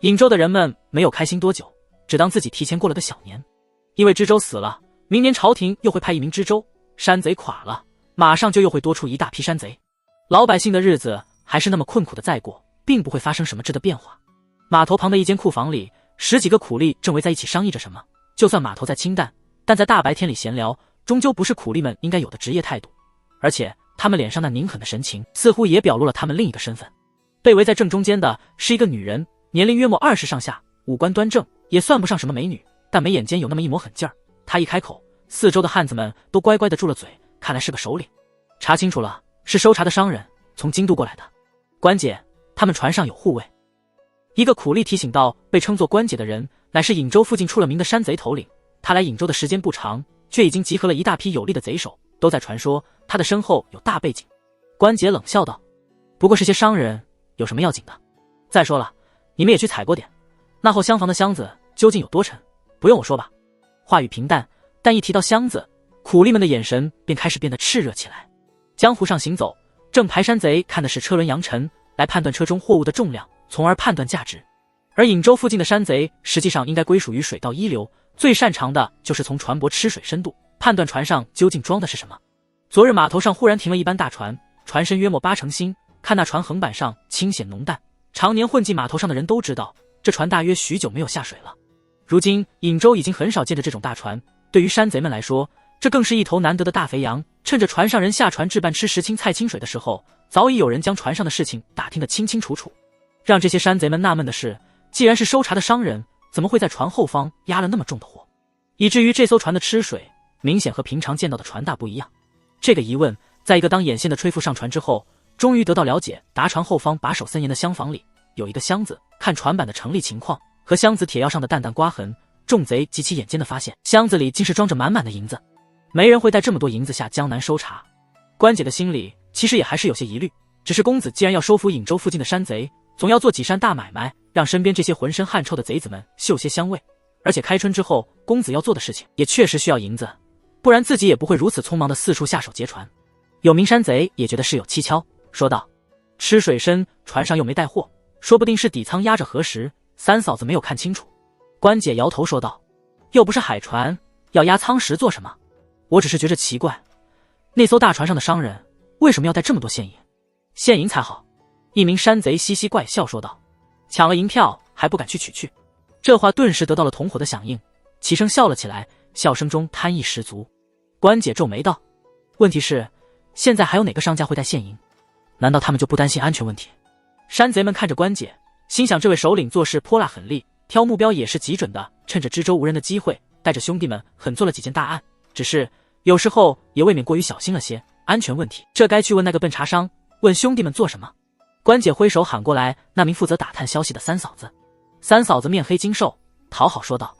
Speaker 1: 颍州的人们没有开心多久，只当自己提前过了个小年。因为知州死了，明年朝廷又会派一名知州，山贼垮了，马上就又会多出一大批山贼，老百姓的日子还是那么困苦的再过，并不会发生什么质的变化。码头旁的一间库房里，10几个苦力正围在一起商议着什么。就算码头再清淡，但在大白天里闲聊，终究不是苦力们应该有的职业态度。而且他们脸上那宁狠的神情，似乎也表露了他们另一个身份。被围在正中间的是一个女人，年龄约莫20上下，五官端正，也算不上什么美女，但眉眼间有那么一抹狠劲儿。她一开口，四周的汉子们都乖乖地住了嘴，看来是个首领。查清楚了，是收茶的商人，从京都过来的。关姐，他们船上有护卫。一个苦力提醒到，被称作关姐的人乃是颍州附近出了名的山贼头领。他来颍州的时间不长，却已经集合了一大批有力的贼手，都在传说他的身后有大背景。关姐冷笑道：不过是些商人，有什么要紧的？再说了，你们也去采过点，那后厢房的箱子究竟有多沉，不用我说吧。话语平淡，但一提到箱子，苦力们的眼神便开始变得炽热起来。江湖上行走，正牌山贼看的是车轮扬尘，来判断车中货物的重量，从而判断价值。而颍州附近的山贼实际上应该归属于水道一流，最擅长的就是从船舶吃水深度判断船上究竟装的是什么。昨日码头上忽然停了一班大船，船身约莫8成新，看那船横板上清显浓淡，常年混迹码头上的人都知道，这船大约许久没有下水了。如今颍州已经很少见着这种大船，对于山贼们来说，这更是一头难得的大肥羊。趁着船上人下船置办吃食青菜清水的时候，早已有人将船上的事情打听得清清楚楚。让这些山贼们纳闷的是，既然是收茶的商人，怎么会在船后方压了那么重的货，以至于这艘船的吃水明显和平常见到的船大不一样。这个疑问在一个当眼线的吹付上船之后，终于得到了解。达船后方把守森严的厢房里有一个箱子，看船板的成立情况和箱子铁锹上的淡淡刮痕，众贼极其眼尖的发现，箱子里竟是装着满满的银子。没人会带这么多银子下江南收茶。关姐的心里其实也还是有些疑虑，只是公子既然要收服颍州附近的山贼，总要做几扇大买卖，让身边这些浑身汗臭的贼子们嗅些香味。而且开春之后，公子要做的事情也确实需要银子，不然自己也不会如此匆忙的四处下手劫船。有名山贼也觉得事有蹊跷，说道：吃水深，船上又没带货，说不定是底舱压着河石，三嫂子没有看清楚。关姐摇头说道：又不是海船，要压舱石做什么？我只是觉着奇怪，那艘大船上的商人为什么要带这么多现银？现银才好。一名山贼嘻嘻怪笑说道：抢了银票还不敢去取去？这话顿时得到了同伙的响应，齐声笑了起来，笑声中贪意十足。关姐皱眉道：问题是，现在还有哪个商家会带现银？难道他们就不担心安全问题？山贼们看着关姐，心想这位首领做事泼辣狠厉，挑目标也是极准的，趁着知州无人的机会，带着兄弟们狠做了几件大案。只是有时候也未免过于小心了些，安全问题这该去问那个笨茶商，问兄弟们做什么？关姐挥手喊过来那名负责打探消息的三嫂子。三嫂子面黑精瘦，讨好说道：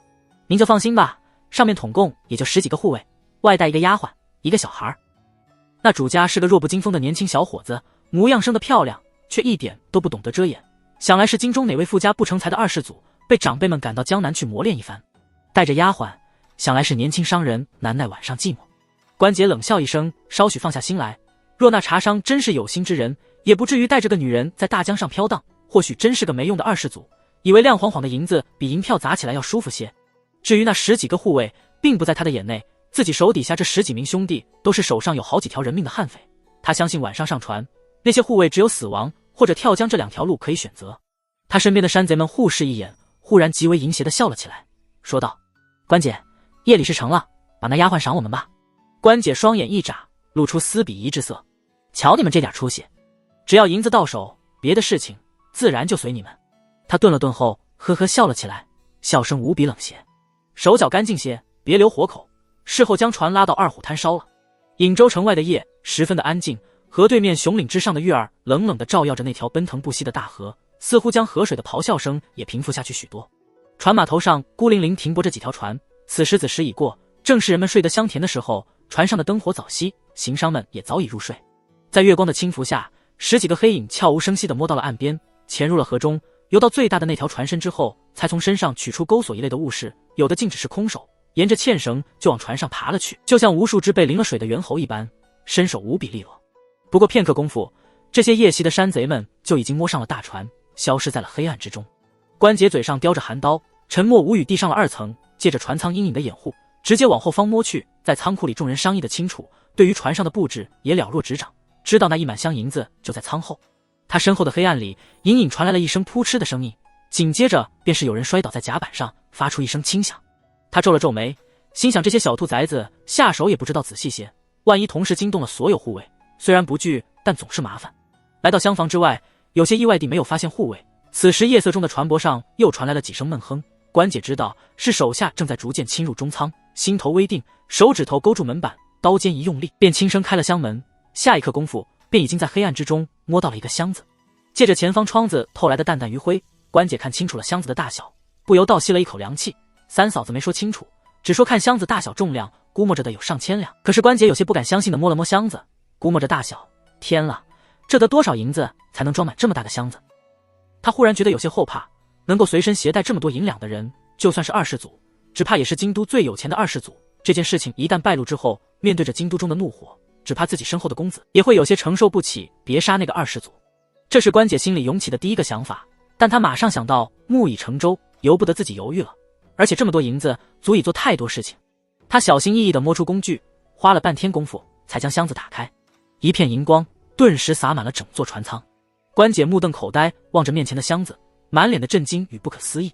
Speaker 1: 您就放心吧，上面统共也就10几个护卫，外带一个丫鬟，一个小孩。那主家是个弱不禁风的年轻小伙子，模样生得漂亮，却一点都不懂得遮掩，想来是京中哪位富家不成才的二世祖，被长辈们赶到江南去磨练一番。带着丫鬟，想来是年轻商人难耐晚上寂寞。关姐冷笑一声，稍许放下心来，若那茶商真是有心之人，也不至于带着个女人在大江上飘荡，或许真是个没用的二世祖，以为亮晃晃的银子比银票砸起来要舒服些。至于那10几个护卫，并不在他的眼内，自己手底下这10几名兄弟都是手上有好几条人命的悍匪，他相信晚上上船，那些护卫只有死亡或者跳江这2条路可以选择。他身边的山贼们互视一眼，忽然极为淫邪地笑了起来，说道：关姐，夜里事成了，把那丫鬟赏我们吧。关姐双眼一眨，露出丝鄙夷之色，瞧你们这点出息，只要银子到手，别的事情自然就随你们。他顿了顿后呵呵笑了起来，笑声无比冷邪，手脚干净些，别留活口，事后将船拉到二虎滩烧了。颍州城外的夜十分的安静，河对面雄岭之上的月儿冷冷地照耀着那条奔腾不息的大河，似乎将河水的咆哮声也平复下去许多。船码头上孤零零停泊着几条船，此时子时已过，正是人们睡得香甜的时候，船上的灯火早熄，行商们也早已入睡。在月光的轻拂下，10几个黑影悄无声息地摸到了岸边，潜入了河中，游到最大的那条船身之后，才从身上取出钩索一类的物事，有的竟只是空手，沿着纤绳就往船上爬了去，就像无数只被淋了水的猿猴一般，身手无比利落。不过片刻功夫，这些夜袭的山贼们就已经摸上了大船，消失在了黑暗之中。关姐嘴上叼着寒刀，沉默无语地上了2层，借着船舱阴影的掩护，直接往后方摸去。在仓库里众人商议的清楚，对于船上的布置也了若指掌，知道那1满箱银子就在舱后。他身后的黑暗里隐隐传来了一声扑哧的声音，紧接着便是有人摔倒在甲板上，发出一声轻响。他皱了皱眉，心想这些小兔崽子下手也不知道仔细些，万一同时惊动了所有护卫，虽然不惧，但总是麻烦。来到厢房之外，有些意外地没有发现护卫。此时夜色中的船舶上又传来了几声闷哼，关姐知道是手下正在逐渐侵入中舱，心头微定，手指头勾住门板，刀尖一用力，便轻声开了箱门。下一刻功夫，便已经在黑暗之中摸到了一个箱子。借着前方窗子透来的淡淡余晖，关姐看清楚了箱子的大小，不由倒吸了一口凉气。三嫂子没说清楚，只说看箱子大小重量，估摸着的有上千两。可是关姐有些不敢相信的摸了摸箱子，估摸着大小，天了，这得多少银子才能装满这么大的箱子？她忽然觉得有些后怕，能够随身携带这么多银两的人，就算是二世祖，只怕也是京都最有钱的二世祖。这件事情一旦败露之后，面对着京都中的怒火，只怕自己身后的公子也会有些承受不起，别杀那个二世祖。这是关姐心里涌起的第一个想法，但她马上想到木已成舟，由不得自己犹豫了，而且这么多银子足以做太多事情。她小心翼翼地摸出工具，花了半天功夫才将箱子打开，一片银光顿时洒满了整座船舱。关姐目瞪口呆望着面前的箱子，满脸的震惊与不可思议。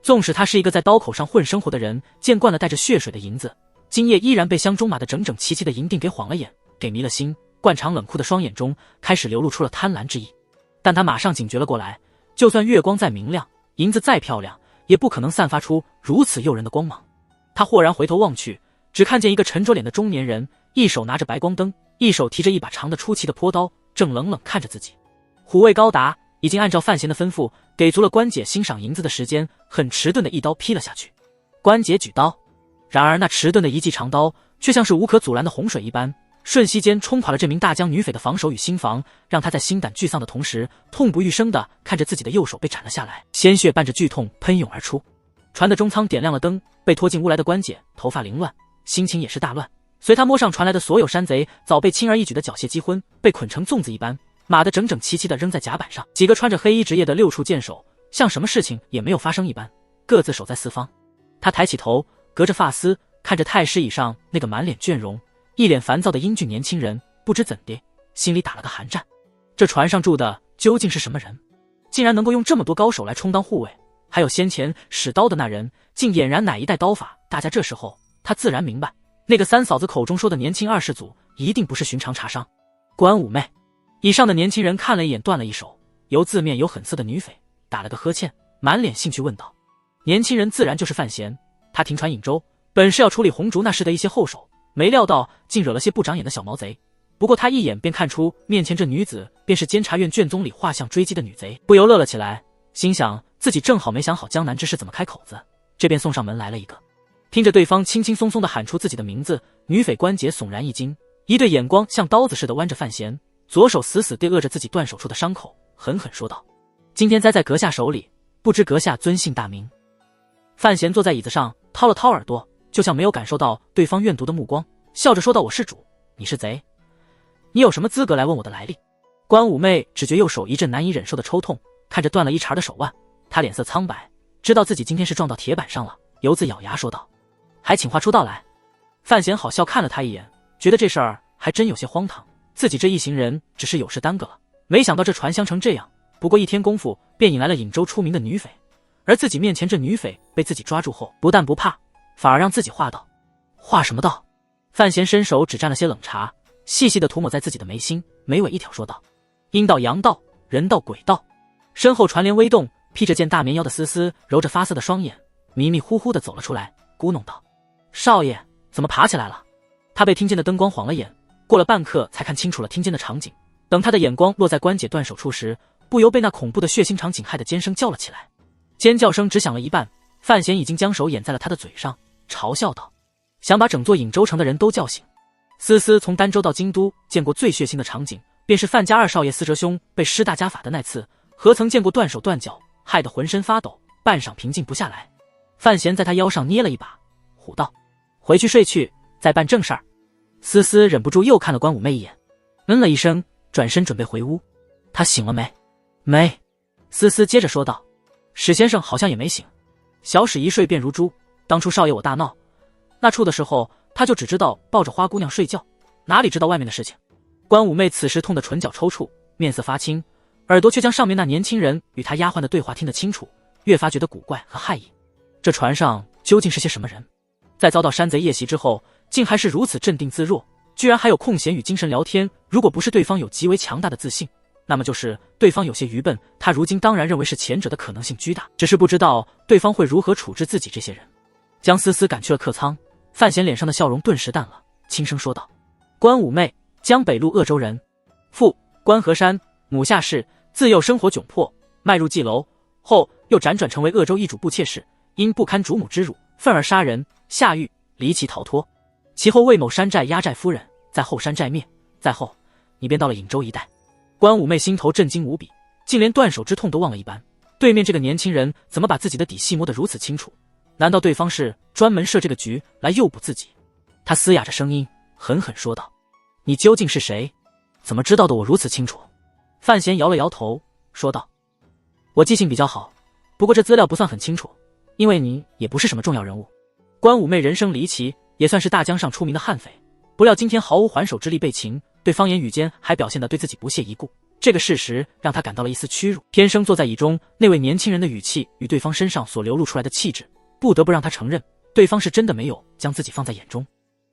Speaker 1: 纵使她是一个在刀口上混生活的人，见惯了带着血水的银子，今夜依然被箱中码的整整齐齐的银锭给晃了眼，给迷了心。惯常冷酷的双眼中开始流露出了贪婪之意，但他马上警觉了过来，就算月光再明亮，银子再漂亮，也不可能散发出如此诱人的光芒。他豁然回头望去，只看见一个沉着脸的中年人，一手拿着白光灯，一手提着一把长得出奇的坡刀，正冷冷看着自己。虎卫高达已经按照范闲的吩咐，给足了关姐欣赏银子的时间，很迟钝的一刀劈了下去。关姐举刀，然而那迟钝的一记长刀却像是无可阻拦的洪水一般，瞬息间冲垮了这名大江女匪的防守与心防，让她在心胆俱丧的同时，痛不欲生地看着自己的右手被斩了下来，鲜血伴着剧痛喷涌而出。船的中舱点亮了灯，被拖进屋来的关姐头发凌乱，心情也是大乱。随她摸上船来的所有山贼早被轻而易举的缴械击昏，被捆成粽子一般，码得整整齐齐地扔在甲板上。几个穿着黑衣职业的6处剑手像什么事情也没有发生一般，各自守在四方。他抬起头，隔着发丝看着太师椅上那个满脸倦容、一脸烦躁的英俊年轻人，不知怎的，心里打了个寒战。这船上住的究竟是什么人？竟然能够用这么多高手来充当护卫，还有先前使刀的那人，竟俨然乃一代刀法。大家这时候，他自然明白，那个三嫂子口中说的年轻二世祖，一定不是寻常茶商。关五妹以上的年轻人看了一眼断了一手，由字面有狠色的女匪，打了个呵欠，满脸兴趣问道。年轻人自然就是范闲，他停船引舟，本是要处理红烛那时的一些后手，没料到竟惹了些不长眼的小毛贼。不过他一眼便看出面前这女子便是监察院卷宗里画像追击的女贼，不由乐了起来，心想自己正好没想好江南之事怎么开口子，这便送上门来了一个。听着对方轻轻松松地喊出自己的名字，女匪关节悚然一惊，一对眼光像刀子似的剜着范闲，左手死死地扼着自己断手处的伤口，狠狠说道：今天栽在阁下手里，不知阁下尊姓大名。范闲坐在椅子上，掏了掏耳朵，就像没有感受到对方怨毒的目光，笑着说道：我是主，你是贼，你有什么资格来问我的来历？关五妹只觉右手一阵难以忍受的抽痛，看着断了一茬的手腕，她脸色苍白，知道自己今天是撞到铁板上了，由自咬牙说道：还请话出道来。范闲好笑看了他一眼，觉得这事儿还真有些荒唐，自己这一行人只是有事耽搁了，没想到这船香成这样，不过一天功夫便引来了颍州出名的女匪，而自己面前这女匪被自己抓住后，不但不怕，反而让自己画道。画什么道？范闲伸手只蘸了些冷茶，细细地涂抹在自己的眉心，眉尾一挑说道：阴道阳道人道鬼道。身后船帘微动，披着件大棉腰的思思揉着发涩的双眼，迷迷糊糊地走了出来，咕哝道：少爷怎么爬起来了？他被听见的灯光晃了眼，过了半刻才看清楚了听见的场景，等他的眼光落在关姐断手处时，不由被那恐怖的血腥场景害得尖声叫了起来。尖叫声只响了一半，范闲已经将手掩在了他的嘴上，嘲笑道：想把整座颍州城的人都叫醒。思思从儋州到京都见过最血腥的场景，便是范家二少爷思哲兄被施大家法的那次，何曾见过断手断脚，害得浑身发抖，半晌平静不下来。范闲在他腰上捏了一把，虎道：回去睡去，再办正事儿。思思忍不住又看了关五妹一眼，了一声，转身准备回屋。他醒了没？没。思思接着说道：史先生好像也没醒，小史一睡便如猪，当初少爷我大闹那处的时候，他就只知道抱着花姑娘睡觉，哪里知道外面的事情。关五妹此时痛得唇角抽搐，面色发青，耳朵却将上面那年轻人与他丫鬟的对话听得清楚，越发觉得古怪和骇异。这船上究竟是些什么人？在遭到山贼夜袭之后，竟还是如此镇定自若，居然还有空闲与精神聊天。如果不是对方有极为强大的自信，那么就是对方有些愚笨，他如今当然认为是前者的可能性居大，只是不知道对方会如何处置自己这些人。将思思赶去了客舱，范闲脸上的笑容顿时淡了，轻声说道：关五妹，江北路鄂州人，父关河山，母夏氏，自幼生活窘迫，迈入妓楼后又辗转成为鄂州一主部妾室，因不堪主母之辱，愤而杀人下狱，离奇逃脱。其后为某山寨压寨夫人，在后山寨灭，在后你便到了颍州一带。关五妹心头震惊无比，竟连断手之痛都忘了一般。对面这个年轻人怎么把自己的底细摸得如此清楚？难道对方是专门设这个局来诱捕自己？他嘶哑着声音狠狠说道：你究竟是谁？怎么知道的我如此清楚？范闲摇了摇头说道：我记性比较好，不过这资料不算很清楚，因为你也不是什么重要人物。关五妹人生离奇，也算是大江上出名的悍匪，不料今天毫无还手之力被擒，对方言语间还表现得对自己不屑一顾，这个事实让他感到了一丝屈辱。天生坐在椅中那位年轻人的语气与对方身上所流露出来的气质，不得不让他承认对方是真的没有将自己放在眼中。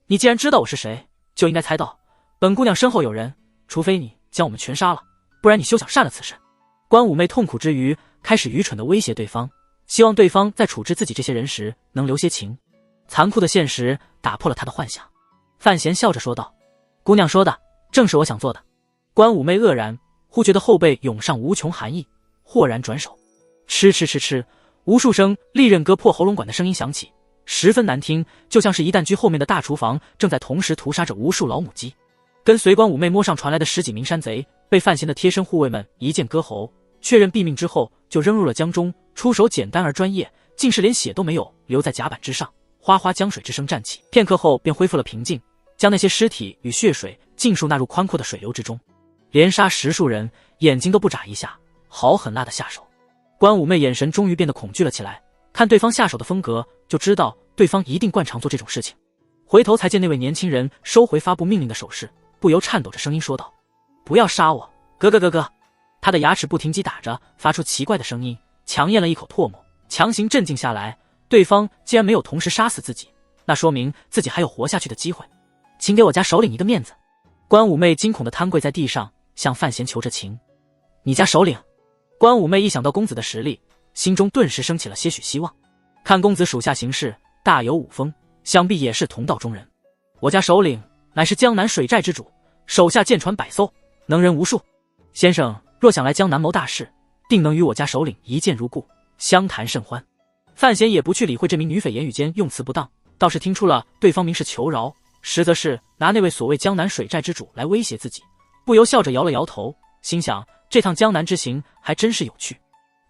Speaker 1: 你既然知道我是谁，就应该猜到本姑娘身后有人，除非你将我们全杀了，不然你休想善了此事。关五妹痛苦之余，开始愚蠢地威胁对方，希望对方在处置自己这些人时能留些情。残酷的现实打破了他的幻想。范闲笑着说道：姑娘说的正是我想做的。关五妹愕然，忽觉得后背涌上无穷寒意，豁然转手，吃吃吃吃，无数声利刃割破喉咙管的声音响起，十分难听，就像是一弹居后面的大厨房正在同时屠杀着无数老母鸡。跟随关五妹摸上船来的十几名山贼，被范闲的贴身护卫们一剑割喉，确认毙命之后，就扔入了江中，出手简单而专业，竟是连血都没有留在甲板之上。哗哗江水之声暂起，片刻后便恢复了平静，将那些尸体与血水尽数纳入宽阔的水流之中。连杀10数人，眼睛都不眨一下，好狠辣的下手。关五妹眼神终于变得恐惧了起来，看对方下手的风格，就知道对方一定惯常做这种事情。回头才见那位年轻人收回发布命令的手势，不由颤抖着声音说道：“不要杀我，哥。”他的牙齿不停击打着，发出奇怪的声音，强咽了一口唾沫，强行镇静下来。对方既然没有同时杀死自己，那说明自己还有活下去的机会。请给我家首领一个面子。关五妹惊恐地瘫跪在地上，向范闲求着情。你家首领？关五妹一想到公子的实力，心中顿时升起了些许希望。看公子属下行事大有武风，想必也是同道中人。我家首领乃是江南水寨之主，手下舰船100艘，能人无数。先生若想来江南谋大事，定能与我家首领一见如故，相谈甚欢。范闲也不去理会这名女匪言语间用词不当，倒是听出了对方明是求饶，实则是拿那位所谓江南水寨之主来威胁自己，不由笑着摇了摇头，心想这趟江南之行还真是有趣。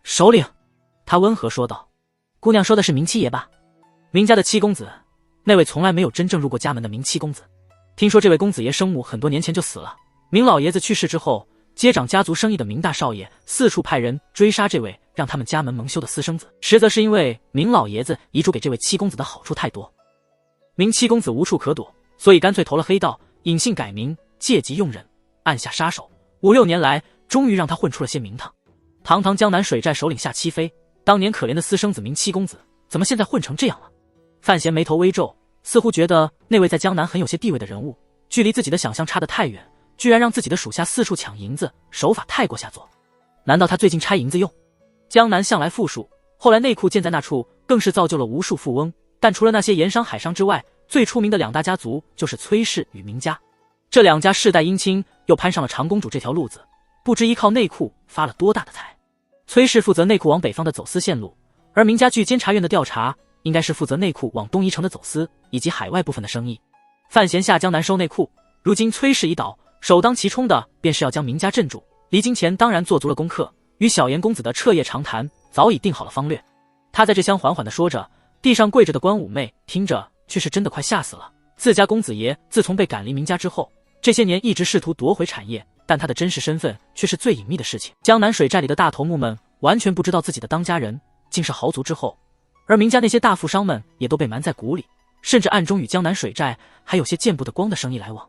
Speaker 1: 首领，他温和说道。姑娘说的是明七爷吧？明家的七公子，那位从来没有真正入过家门的明七公子。听说这位公子爷生母很多年前就死了，明老爷子去世之后，接掌家族生意的明大少爷四处派人追杀这位让他们家门蒙羞的私生子，实则是因为明老爷子遗嘱给这位七公子的好处太多，明七公子无处可躲，所以干脆投了黑道，隐姓改名，借机用人，暗下杀手。5、6年来，终于让他混出了些名堂。堂堂江南水寨首领夏七飞，当年可怜的私生子明七公子，怎么现在混成这样了？范闲眉头微皱，似乎觉得那位在江南很有些地位的人物，距离自己的想象差得太远，居然让自己的属下四处抢银子，手法太过下作。难道他最近拆银子用？江南向来富庶，后来内库建在那处，更是造就了无数富翁。但除了那些盐商海商之外，最出名的2大家族就是崔氏与明家。这2家世代姻亲，又攀上了长公主这条路子，不知依靠内库发了多大的财。崔氏负责内库往北方的走私线路，而明家据监察院的调查，应该是负责内库往东夷城的走私以及海外部分的生意。范闲下江南收内库，如今崔氏已倒，首当其冲的便是要将明家镇住。离京前当然做足了功课，与小严公子的彻夜长谈早已定好了方略。他在这厢缓缓地说着，地上跪着的关五妹听着却是真的快吓死了。自家公子爷自从被赶离明家之后，这些年一直试图夺回产业，但他的真实身份却是最隐秘的事情。江南水寨里的大头目们完全不知道自己的当家人竟是豪族之后，而明家那些大富商们也都被瞒在鼓里，甚至暗中与江南水寨还有些见不得光的生意来往。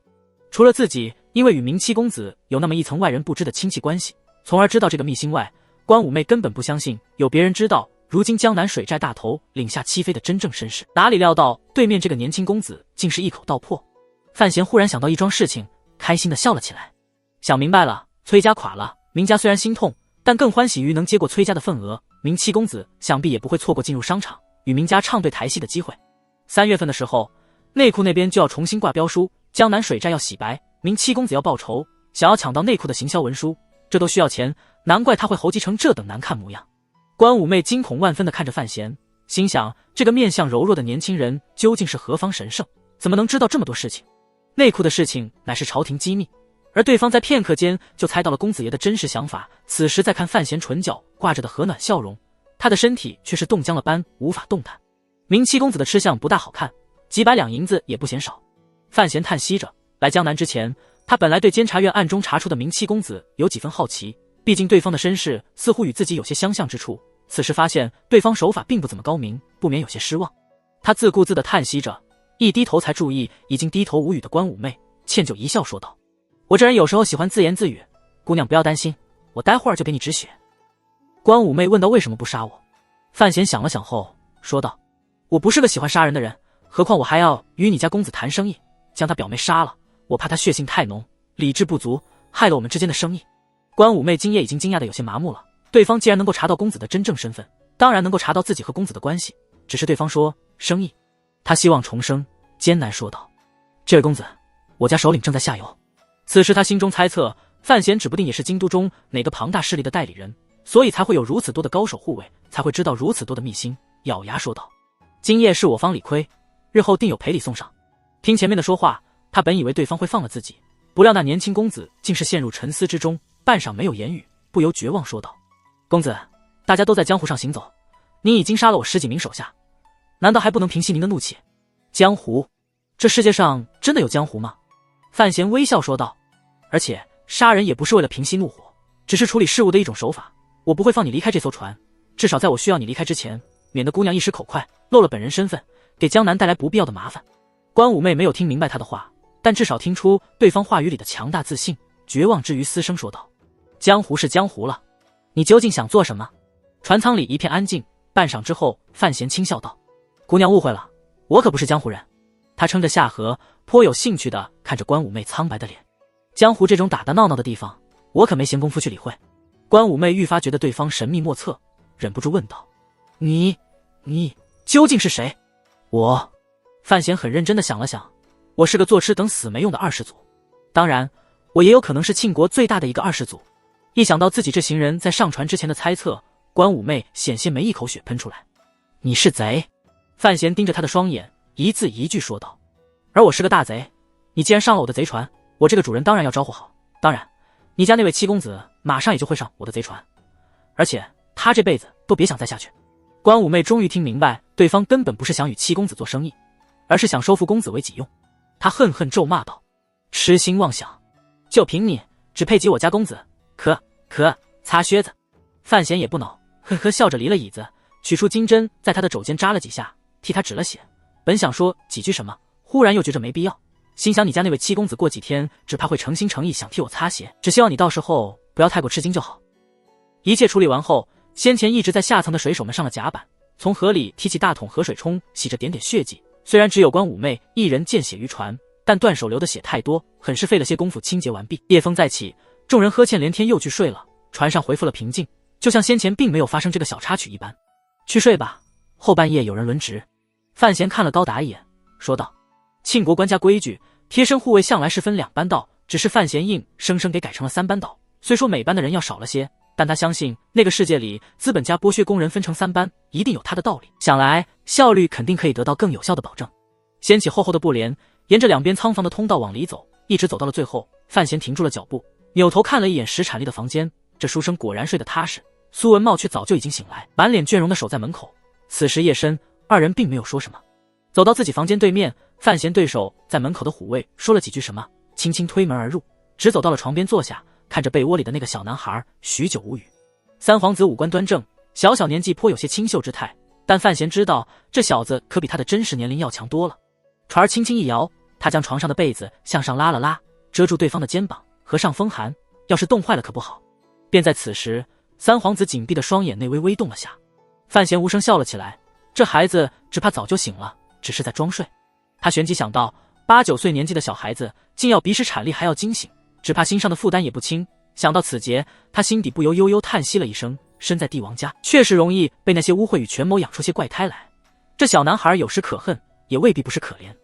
Speaker 1: 除了自己因为与明七公子有那么一层外人不知的亲戚关系，从而知道这个秘辛外，关五妹根本不相信有别人知道如今江南水寨大头领下七妃的真正身世。哪里料到对面这个年轻公子竟是一口道破。范闲忽然想到一桩事情，开心地笑了起来。想明白了，崔家垮了，明家虽然心痛，但更欢喜于能接过崔家的份额。明七公子想必也不会错过进入商场与明家唱对台戏的机会。3月份的时候，内库那边就要重新挂标书，江南水寨要洗白，明七公子要报仇，想要抢到内库的行销文书，这都需要钱，难怪他会猴急成这等难看模样。关五妹惊恐万分地看着范闲，心想这个面相柔弱的年轻人究竟是何方神圣，怎么能知道这么多事情？内库的事情乃是朝廷机密，而对方在片刻间就猜到了公子爷的真实想法。此时再看范闲唇角挂着的和暖笑容，他的身体却是冻僵了般无法动弹。明七公子的吃相不大好看，几百两银子也不嫌少。范闲叹息着，来江南之前，他本来对监察院暗中查出的明七公子有几分好奇，毕竟对方的身世似乎与自己有些相像之处。此时发现对方手法并不怎么高明，不免有些失望。他自顾自地叹息着，一低头才注意已经低头无语的关五妹，歉疚一笑说道：“我这人有时候喜欢自言自语，姑娘不要担心，我待会儿就给你止血。”关五妹问道：“为什么不杀我？”范闲想了想后说道：“我不是个喜欢杀人的人，何况我还要与你家公子谈生意，将他表妹杀了，我怕他血性太浓，理智不足，害了我们之间的生意。”关五妹今夜已经惊讶得有些麻木了，对方既然能够查到公子的真正身份，当然能够查到自己和公子的关系，只是对方说生意，他希望重生，艰难说道：“这位公子，我家首领正在下游。”此时他心中猜测，范闲指不定也是京都中哪个庞大势力的代理人，所以才会有如此多的高手护卫，才会知道如此多的秘辛，咬牙说道：“今夜是我方理亏，日后定有赔礼送上。”听前面的说话，他本以为对方会放了自己，不料那年轻公子竟是陷入沉思之中，半晌没有言语，不由绝望说道：“公子，大家都在江湖上行走，您已经杀了我10几名手下，难道还不能平息您的怒气？”江湖？这世界上真的有江湖吗？范闲微笑说道：“而且杀人也不是为了平息怒火，只是处理事务的一种手法。我不会放你离开这艘船，至少在我需要你离开之前，免得姑娘一时口快，漏了本人身份，给江南带来不必要的麻烦。”关武媚没有听明白他的话，但至少听出对方话语里的强大自信，绝望之余嘶声说道：江湖是江湖了，你究竟想做什么？船舱里一片安静，半晌之后，范闲轻笑道：姑娘误会了，我可不是江湖人。他撑着下颌，颇有兴趣地看着关武媚苍白的脸。江湖这种打打闹闹的地方，我可没闲工夫去理会。关武媚愈发觉得对方神秘莫测，忍不住问道：你究竟是谁？我……范闲很认真地想了想，我是个坐吃等死没用的二世祖，当然我也有可能是庆国最大的一个二世祖。一想到自己这行人在上船之前的猜测，关武媚险些没一口血喷出来。你是贼？范闲盯着他的双眼，一字一句说道：而我是个大贼，你既然上了我的贼船，我这个主人当然要招呼好，当然你家那位七公子马上也就会上我的贼船，而且他这辈子都别想再下去。关武媚终于听明白，对方根本不是想与七公子做生意，而是想收服公子为己用。他恨恨咒骂道：痴心妄想，就凭你只配及我家公子，可擦靴子。范闲也不恼，呵呵笑着离了椅子，取出金针在他的肘间扎了几下，替他止了血。本想说几句什么，忽然又觉着没必要，心想你家那位七公子过几天只怕会诚心诚意想替我擦鞋，只希望你到时候不要太过吃惊就好。一切处理完后，先前一直在下层的水手们上了甲板，从河里提起大桶河水冲洗着点点血迹。虽然只有关武媚一人见血于船，但断手流的血太多，很是费了些功夫清洁完毕。夜风再起，众人呵欠连天又去睡了，船上恢复了平静，就像先前并没有发生这个小插曲一般。去睡吧，后半夜有人轮值。范闲看了高达一眼，说道：庆国官家规矩，贴身护卫向来是分2班道，只是范闲硬生生给改成了3班道。虽说每班的人要少了些，但他相信那个世界里资本家剥削工人分成3班一定有他的道理，想来效率肯定可以得到更有效的保证。掀起厚厚的布帘，沿着两边仓房的通道往里走，一直走到了最后，范闲停住了脚步，扭头看了一眼石产力的房间，这书生果然睡得踏实，苏文茂却早就已经醒来，满脸倦容地守在门口。此时夜深，二人并没有说什么。走到自己房间对面，范闲对手在门口的虎卫说了几句什么，轻轻推门而入，直走到了床边坐下，看着被窝里的那个小男孩，许久无语。三皇子五官端正，小小年纪颇有些清秀之态，但范闲知道这小子可比他的真实年龄要强多了。船儿轻轻一摇，他将床上的被子向上拉了拉，遮住对方的肩膀，和上风寒，要是冻坏了可不好。便在此时，三皇子紧闭的双眼内微微动了下。范闲无声笑了起来，这孩子只怕早就醒了，只是在装睡。他旋即想到8、9岁年纪的小孩子竟要比使产力还要惊醒，只怕心上的负担也不轻。想到此节，他心底不由悠悠叹息了一声，身在帝王家，确实容易被那些污秽与权谋养出些怪胎来。这小男孩有时可恨，也未必不是可怜。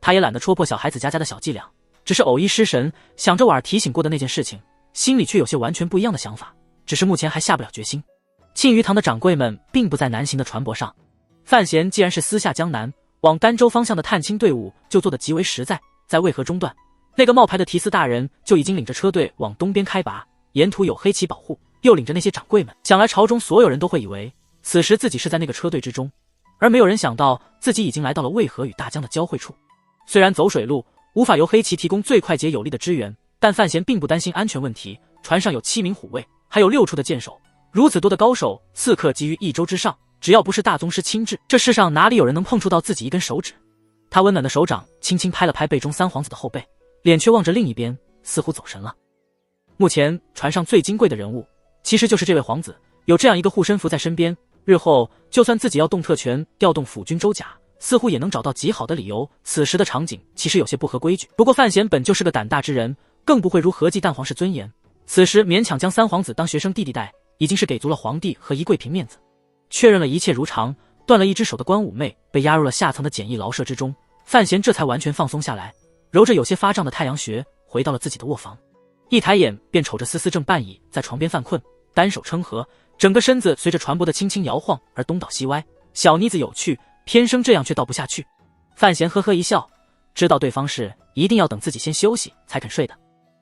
Speaker 1: 他也懒得戳破小孩子家的小伎俩，只是偶一失神，想着婉儿提醒过的那件事情，心里却有些完全不一样的想法，只是目前还下不了决心。庆余堂的掌柜们并不在南行的船舶上，范闲既然是私下江南，往儋州方向的探亲队伍就做得极为实在。在渭河中段，那个冒牌的提司大人就已经领着车队往东边开拔，沿途有黑旗保护，又领着那些掌柜们，想来朝中所有人都会以为此时自己是在那个车队之中，而没有人想到自己已经来到了渭河与大江的交汇处。虽然走水路无法由黑旗提供最快捷有力的支援，但范闲并不担心安全问题。船上有7名虎卫，还有6处的箭手，如此多的高手刺客集于一州之上，只要不是大宗师亲至，这世上哪里有人能碰触到自己一根手指。他温暖的手掌轻轻拍了拍背中三皇子的后背，脸却望着另一边，似乎走神了。目前船上最金贵的人物其实就是这位皇子，有这样一个护身符在身边，日后就算自己要动特权调动辅军周甲，似乎也能找到极好的理由。此时的场景其实有些不合规矩，不过范闲本就是个胆大之人，更不会如何忌淡皇室尊严，此时勉强将三皇子当学生弟弟待，已经是给足了皇帝和宜贵嫔面子。确认了一切如常，断了一只手的关武媚被押入了下层的简易牢舍之中，范闲这才完全放松下来，揉着有些发胀的太阳穴，回到了自己的卧房。一抬眼便瞅着思思正半倚在床边犯困，单手撑河，整个身子随着船舶的轻轻摇晃而东倒西歪。小妮子有趣，偏生这样却倒不下去。范闲呵呵一笑，知道对方是一定要等自己先休息才肯睡的，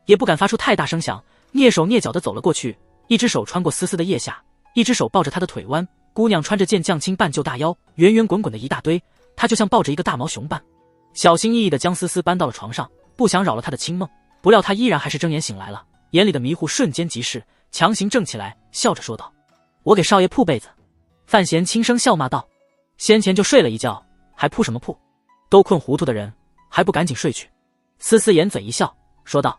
Speaker 1: 也不敢发出太大声响，蹑手蹑脚地走了过去，一只手穿过思思的腋下，一只手抱着她的腿弯。姑娘穿着件降轻半旧大腰，圆圆滚滚的一大堆，她就像抱着一个大毛熊般，小心翼翼地将思思搬到了床上，不想扰了她的清梦。不料她依然还是睁眼醒来了，眼里的迷糊瞬间即逝，强行正起来，笑着说道：我给少爷铺被子。范闲轻声笑骂道：先前就睡了一觉，还铺什么铺？都困糊涂的人，还不赶紧睡去？思思掩嘴一笑，说道：“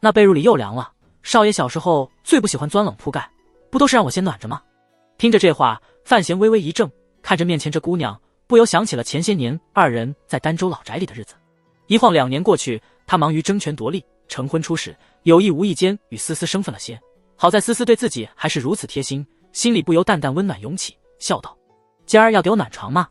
Speaker 1: 那被褥里又凉了。少爷小时候最不喜欢钻冷铺盖，不都是让我先暖着吗？”听着这话，范闲微微一怔，看着面前这姑娘，不由想起了前些年二人在儋州老宅里的日子。一晃2年过去，他忙于争权夺利，成婚出使，有意无意间与思思生分了些。好在思思对自己还是如此贴心，心里不由淡淡温暖涌起，笑道：“今儿要给我暖床吗？”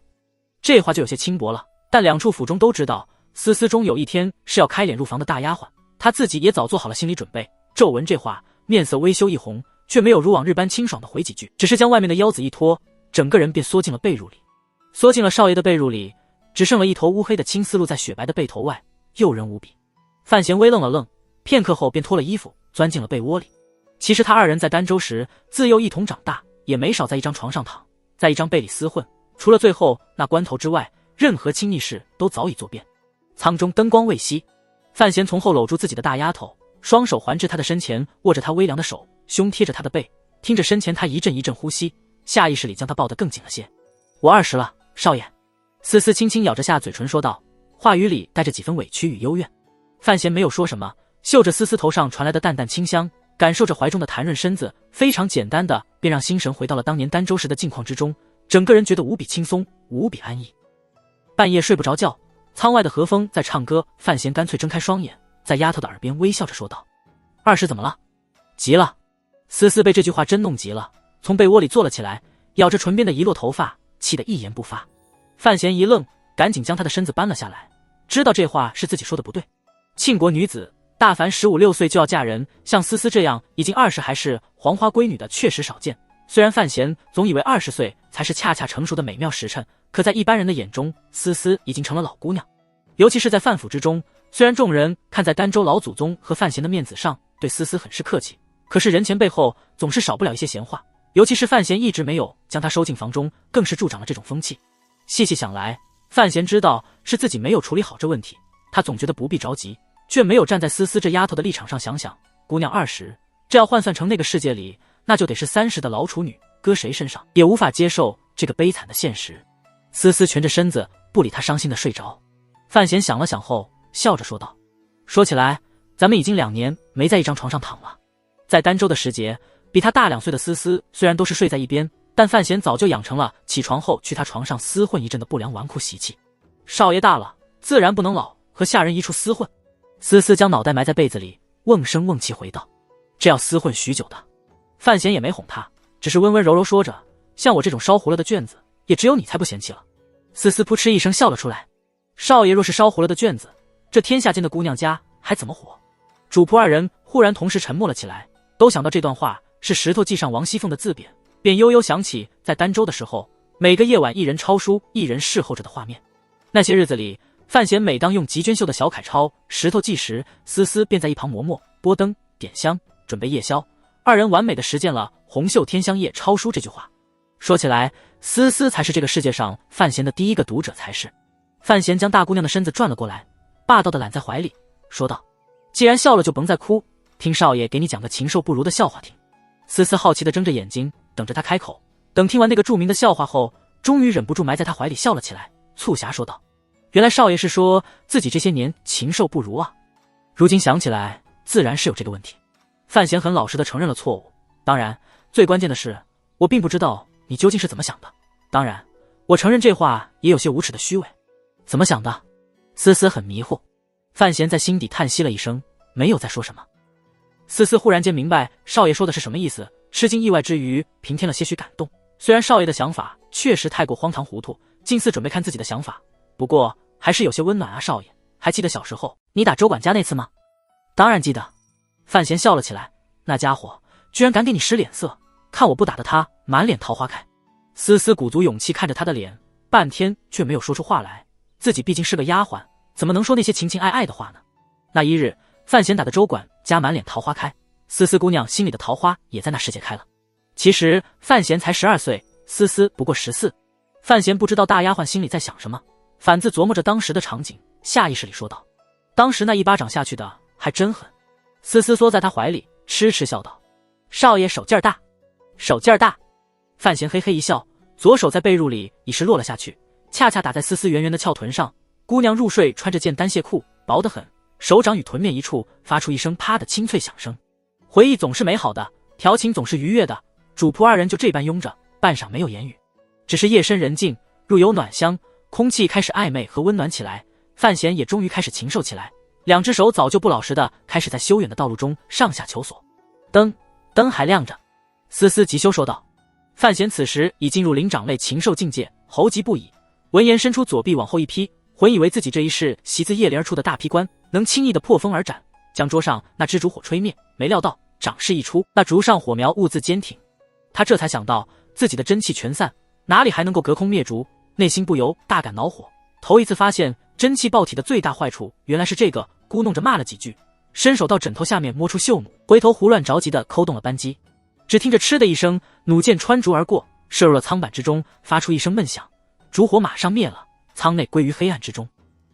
Speaker 1: 这话就有些轻薄了，但两处府中都知道，思思终有一天是要开脸入房的大丫鬟，他自己也早做好了心理准备。骤闻这话，面色微羞一红，却没有如往日般清爽的回几句，只是将外面的腰子一拖，整个人便缩进了被褥里。缩进了少爷的被褥里，只剩了一头乌黑的青丝露在雪白的背头外，诱人无比。范闲微愣了愣，片刻后便脱了衣服，钻进了被窝里。其实他二人在儋州时自幼一同长大，也没少在一张床上躺，在一张被里厮混，除了最后那关头之外，任何亲昵事都早已做遍。舱中灯光未熄，范闲从后搂住自己的大丫头，双手环至她的身前，握着她微凉的手，胸贴着她的背，听着身前她一阵一阵呼吸，下意识里将她抱得更紧了些。我20了，少爷。思思轻轻咬着下嘴唇说道，话语里带着几分委屈与幽怨。范闲没有说什么，嗅着思思头上传来的淡淡清香，感受着怀中的弹润身子，非常简单的便让心神回到了当年儋州时的境况之中，整个人觉得无比轻松，无比安逸。半夜睡不着觉，舱外的和风在唱歌，范闲干脆睁开双眼，在丫头的耳边微笑着说道：“20怎么了？急了？”思思被这句话真弄急了，从被窝里坐了起来，咬着唇边的一落头发，气得一言不发。范闲一愣，赶紧将她的身子搬了下来，知道这话是自己说的不对。庆国女子大凡15、16岁就要嫁人，像思思这样已经20还是黄花闺女的确实少见。虽然范闲总以为20岁才是恰恰成熟的美妙时辰，可在一般人的眼中，思思已经成了老姑娘。尤其是在范府之中，虽然众人看在儋州老祖宗和范闲的面子上对思思很是客气，可是人前背后总是少不了一些闲话，尤其是范闲一直没有将她收进房中，更是助长了这种风气。细细想来，范闲知道是自己没有处理好这问题，他总觉得不必着急，却没有站在思思这丫头的立场上想想，姑娘20，这要换算成那个世界里，那就得是30的老处女，搁谁身上也无法接受这个悲惨的现实。思思蜷着身子，不理他伤心的睡着。范闲想了想后，笑着说道：“说起来，咱们已经2年没在一张床上躺了。”在儋州的时节，比他大2岁的思思虽然都是睡在一边，但范闲早就养成了起床后去他床上厮混一阵的不良纨绔习气。少爷大了，自然不能老和下人一处厮混。思思将脑袋埋在被子里，瓮声瓮气回道：“这要厮混许久的。”范闲也没哄他，只是温温柔柔说着：“像我这种烧糊了的卷子，也只有你才不嫌弃了。”思思扑哧一声笑了出来：“少爷若是烧糊了的卷子，这天下间的姑娘家还怎么活？”主仆二人忽然同时沉默了起来，都想到这段话是石头记上王熙凤的自贬，便悠悠想起在儋州的时候，每个夜晚一人抄书，一人侍候着的画面。那些日子里，范闲每当用极娟绣的小楷抄石头记时，思思便在一旁磨墨、拨灯、点香，准备夜宵。二人完美的实践了红袖添香夜抄书这句话。说起来，思思才是这个世界上范闲的第一个读者才是。范闲将大姑娘的身子转了过来，霸道的揽在怀里，说道：“既然笑了就甭再哭，听少爷给你讲个禽兽不如的笑话听。”思思好奇的睁着眼睛等着他开口，等听完那个著名的笑话后，终于忍不住埋在他怀里笑了起来，促狭说道：“原来少爷是说自己这些年禽兽不如啊。”如今想起来，自然是有这个问题。范闲很老实的承认了错误，当然最关键的是，我并不知道你究竟是怎么想的。当然我承认这话也有些无耻的虚伪。怎么想的？思思很迷糊。范闲在心底叹息了一声，没有再说什么。思思忽然间明白少爷说的是什么意思，吃惊意外之余平添了些许感动。虽然少爷的想法确实太过荒唐糊涂，近似准备看自己的想法，不过还是有些温暖啊。少爷还记得小时候你打周管家那次吗？当然记得。范闲笑了起来，那家伙居然敢给你使脸色，看我不打得他满脸桃花开。思思鼓足勇气看着他的脸，半天却没有说出话来，自己毕竟是个丫鬟，怎么能说那些情情爱爱的话呢？那一日，范闲打的周管家满脸桃花开，思思姑娘心里的桃花也在那时节开了。其实范闲才12岁，思思不过14。范闲不知道大丫鬟心里在想什么，反自琢磨着当时的场景，下意识里说道：“当时那一巴掌下去的还真狠。”思思缩在他怀里，痴痴笑道：“少爷手劲儿大，手劲儿大。”范闲嘿嘿一笑，左手在被褥里已是落了下去，恰恰打在思思圆圆的翘臀上，姑娘入睡穿着件单线裤，薄得很，手掌与臀面一处发出一声啪的清脆响声。回忆总是美好的，调情总是愉悦的，主仆二人就这般拥着，半晌没有言语。只是夜深人静，入有暖香，空气开始暧昧和温暖起来，范闲也终于开始禽兽起来，两只手早就不老实的开始在修远的道路中上下求索。灯还亮着，丝丝急休说道。范闲此时已进入灵长类禽兽境界，猴急不已，闻言伸出左臂往后一劈，浑以为自己这一式袭自夜里而出的大劈关能轻易的破风而斩，将桌上那支烛火吹灭，没料到掌势一出，那烛上火苗兀自坚挺。他这才想到自己的真气全散，哪里还能够隔空灭烛，内心不由大感恼火。头一次发现真气爆体的最大坏处原来是这个，咕哝着骂了几句，伸手到枕头下面摸出绣弩，回头胡乱着急地扣动了扳机。只听着嗤的一声，弩箭穿竹而过，射入了舱板之中，发出一声闷响，烛火马上灭了，舱内归于黑暗之中。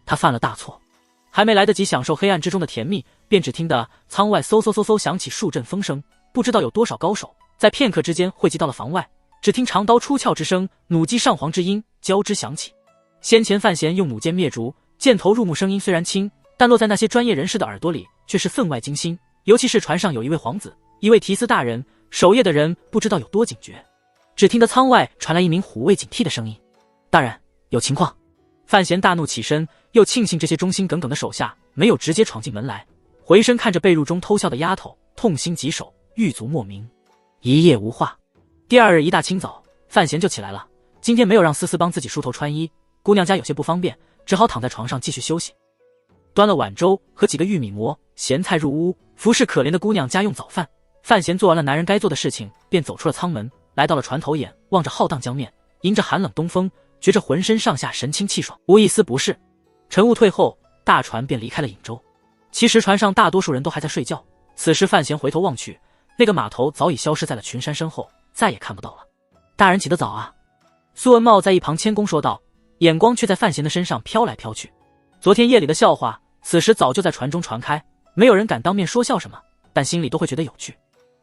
Speaker 1: 他犯了大错，还没来得及享受黑暗之中的甜蜜，便只听得舱外嗖嗖嗖嗖响起数阵风声，不知道有多少高手在片刻之间汇集到了房外。只听长刀出鞘之声，弩机上簧之音交织响起。先前范闲用弩箭灭烛，箭头入目声音虽然轻，但落在那些专业人士的耳朵里却是分外惊心，尤其是船上有一位皇子，一位提司大人，守夜的人不知道有多警觉。只听得舱外传来一名虎卫警惕的声音：“大人，有情况。”范闲大怒起身，又庆幸这些忠心耿耿的手下没有直接闯进门来，回身看着被褥中偷笑的丫头，痛心疾首，狱卒莫名。一夜无话。第二日一大清早，范闲就起来了。今天没有让思思帮自己梳头穿衣，姑娘家有些不方便，只好躺在床上继续休息。端了碗粥和几个玉米馍、咸菜入屋，服侍可怜的姑娘家用早饭。范闲做完了男人该做的事情，便走出了舱门，来到了船头沿，望着浩荡江面，迎着寒冷东风，觉着浑身上下神清气爽，无一丝不适。晨雾退后，大船便离开了颍州。其实船上大多数人都还在睡觉，此时范闲回头望去，那个码头早已消失在了群山身后，再也看不到了。大人起得早啊，苏文茂在一旁谦恭说道，眼光却在范闲的身上飘来飘去。昨天夜里的笑话，此时早就在船中传开，没有人敢当面说笑什么，但心里都会觉得有趣。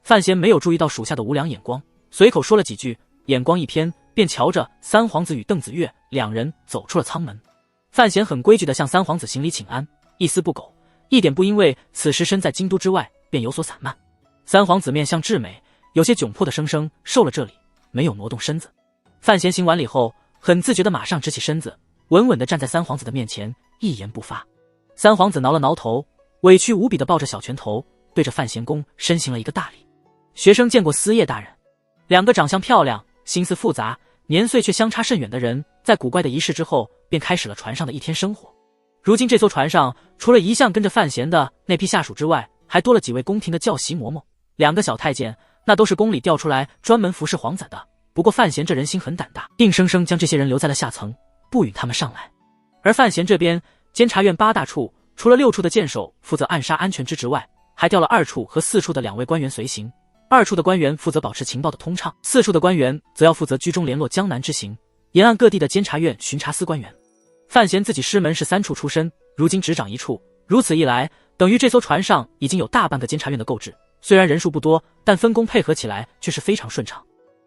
Speaker 1: 范闲没有注意到属下的无良眼光，随口说了几句，眼光一偏，便瞧着三皇子与邓子越两人走出了舱门。范闲很规矩地向三皇子行礼请安，一丝不苟，一点不因为此时身在京都之外便有所散漫。三皇子面相至美，有些窘迫的生生受了这礼，没有挪动身子。范闲行完礼后，很自觉地马上直起身子，稳稳地站在三皇子的面前，一言不发。三皇子挠了挠头，委屈无比地抱着小拳头，对着范闲公深行了一个大礼。学生见过司业大人。两个长相漂亮、心思复杂、年岁却相差甚远的人，在古怪的仪式之后，便开始了船上的一天生活。如今这艘船上，除了一向跟着范闲的那批下属之外，还多了几位宫廷的教习嬷嬷，两个小太监，那都是宫里调出来专门服侍皇子的。不过范闲这人心很胆大，硬生生将这些人留在了下层，不允他们上来。而范闲这边，监察院8大处，除了6处的剑手负责暗杀安全之职外，还调了2处和4处的2位官员随行。2处的官员负责保持情报的通畅，4处的官员则要负责居中联络江南之行，沿岸各地的监察院巡查司官员。范闲自己师门是3处出身，如今只掌1处，如此一来，等于这艘船上已经有大半个监察院的购置。虽然人数不多，但分工配合起来却是非常顺畅。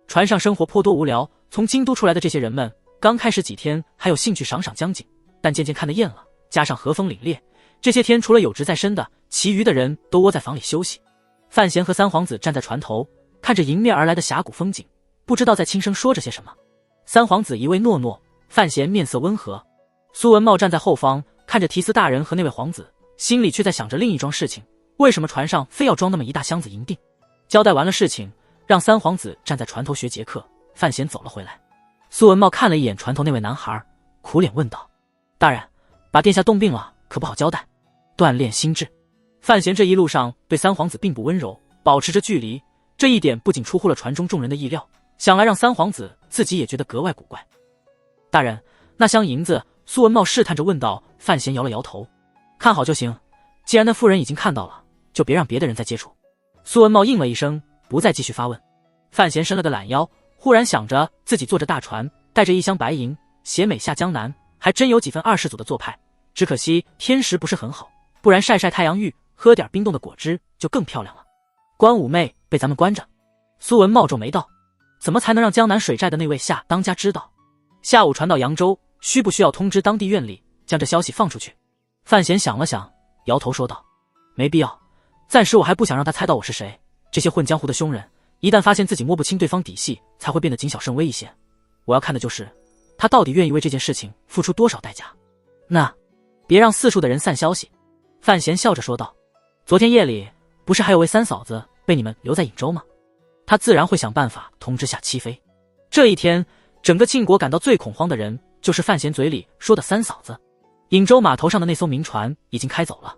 Speaker 1: 船上生活颇多无聊，从京都出来的这些人们，刚开始几天还有兴趣赏赏江景，但渐渐看得厌了，加上和风凛冽，这些天除了有职在身的，其余的人都窝在房里休息。范闲和三皇子站在船头，看着迎面而来的峡谷风景，不知道在轻声说着些什么。三皇子一味诺诺，范闲面色温和。苏文茂站在后方，看着提司大人和那位皇子，心里却在想着另一桩事情：为什么船上非要装那么一大箱子银锭？交代完了事情，让三皇子站在船头学节课，范闲走了回来。苏文茂看了一眼船头那位男孩，苦脸问道：“大人，把殿下冻病了，可不好交代，锻炼心智。”范闲这一路上对三皇子并不温柔，保持着距离，这一点不仅出乎了船中众人的意料，想来让三皇子自己也觉得格外古怪。大人，那箱银子，苏文茂试探着问道。范闲摇了摇头，看好就行，既然那妇人已经看到了，就别让别的人再接触。苏文茂应了一声，不再继续发问。范闲伸了个懒腰，忽然想着自己坐着大船，带着1箱白银，携美下江南，还真有几分20祖的做派，只可惜天时不是很好，不然晒晒太阳浴，喝点冰冻的果汁就更漂亮了。关五妹被咱们关着。苏文茂皱眉道：怎么才能让江南水寨的那位下当家知道？下午传到扬州，需不需要通知当地院里，将这消息放出去？范闲想了想，摇头说道：“没必要，暂时我还不想让他猜到我是谁。这些混江湖的凶人，一旦发现自己摸不清对方底细，才会变得谨小慎微一些。我要看的就是他到底愿意为这件事情付出多少代价。那别让四处的人散消息。”范闲笑着说道：“昨天夜里不是还有位三嫂子被你们留在颍州吗？他自然会想办法通知下七妃。”这一天，整个晋国感到最恐慌的人就是范闲嘴里说的三嫂子。颍州码头上的那艘民船已经开走了，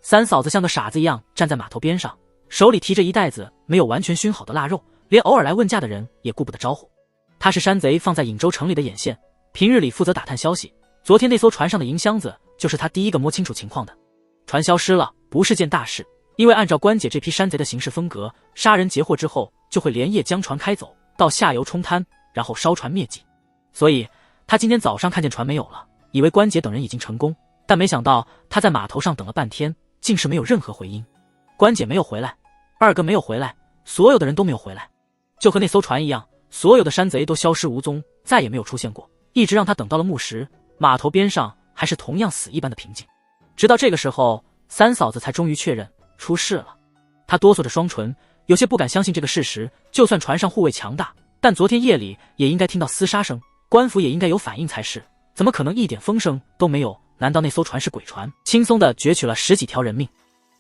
Speaker 1: 三嫂子像个傻子一样站在码头边上，手里提着一袋子没有完全熏好的腊肉，连偶尔来问价的人也顾不得招呼。他是山贼放在颍州城里的眼线，平日里负责打探消息。昨天那艘船上的银箱子就是他第一个摸清楚情况的。船消失了不是件大事，因为按照关姐这批山贼的行事风格，杀人劫货之后就会连夜将船开走，到下游冲滩，然后烧船灭迹。所以他今天早上看见船没有了，以为关姐等人已经成功，但没想到他在码头上等了半天，竟是没有任何回音。关姐没有回来，二哥没有回来，所有的人都没有回来，就和那艘船一样，所有的山贼都消失无踪，再也没有出现过，一直让他等到了暮时，码头边上还是同样死一般的平静。直到这个时候，三嫂子才终于确认出事了。她哆嗦着双唇，有些不敢相信这个事实。就算船上护卫强大，但昨天夜里也应该听到厮杀声，官府也应该有反应才是，怎么可能一点风声都没有？难道那艘船是鬼船？轻松地攫取了10几条人命。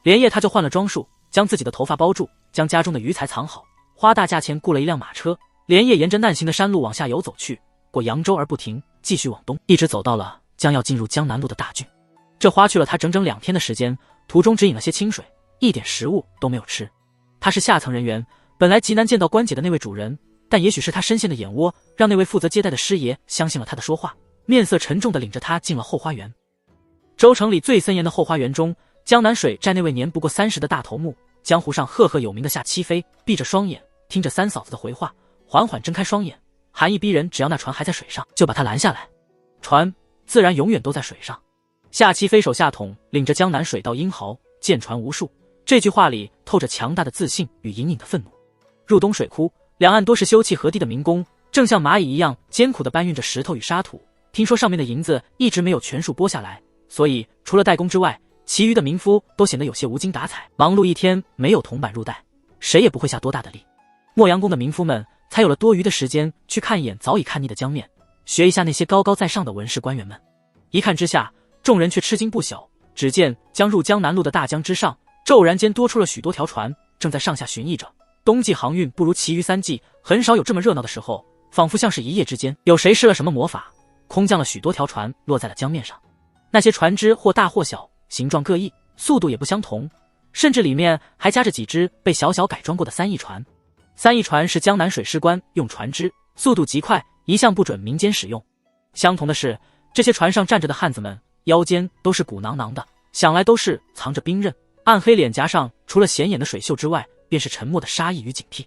Speaker 1: 连夜他就换了装束，将自己的头发包住，将家中的鱼财藏好，花大价钱雇了一辆马车，连夜沿着难行的山路往下游走去，过扬州而不停，继续往东，一直走到了将要进入江南路的大郡。这花去了他整整2天的时间，途中只饮了些清水，一点食物都没有吃。他是下层人员，本来极难见到关姐的那位主人，但也许是他深陷的眼窝，让那位负责接待的师爷相信了他的说话，面色沉重地领着他进了后花园。州城里最森严的后花园中，江南水寨那位年不过30的大头目，江湖上赫赫有名的夏七妃，闭着双眼听着三嫂子的回话，缓缓睁开双眼，含义逼人，只要那船还在水上，就把他拦下来。船自然永远都在水上。夏七妃手下统领着江南水道英豪，舰船无数，这句话里透着强大的自信与隐隐的愤怒。入东水库，两岸多是修葺河堤的民工，正像蚂蚁一样艰苦地搬运着石头与沙土。听说上面的银子一直没有全数拨下来，所以除了代工之外，其余的民夫都显得有些无精打采。忙碌一天没有铜板入袋，谁也不会下多大的力。莫阳宫的民夫们才有了多余的时间去看一眼早已看腻的江面，学一下那些高高在上的文士官员们。一看之下，众人却吃惊不小。只见将入江南路的大江之上，骤然间多出了许多条船，正在上下巡弋着。冬季航运不如其余3季，很少有这么热闹的时候，仿佛像是一夜之间有谁施了什么魔法，空降了许多条船落在了江面上。那些船只或大或小，形状各异，速度也不相同，甚至里面还夹着几只被小小改装过的3翼船。3翼船是江南水师官用船只，速度极快，一向不准民间使用。相同的是，这些船上站着的汉子们腰间都是鼓囊囊的，想来都是藏着兵刃，暗黑脸颊上除了显眼的水袖之外，便是沉默的杀意与警惕。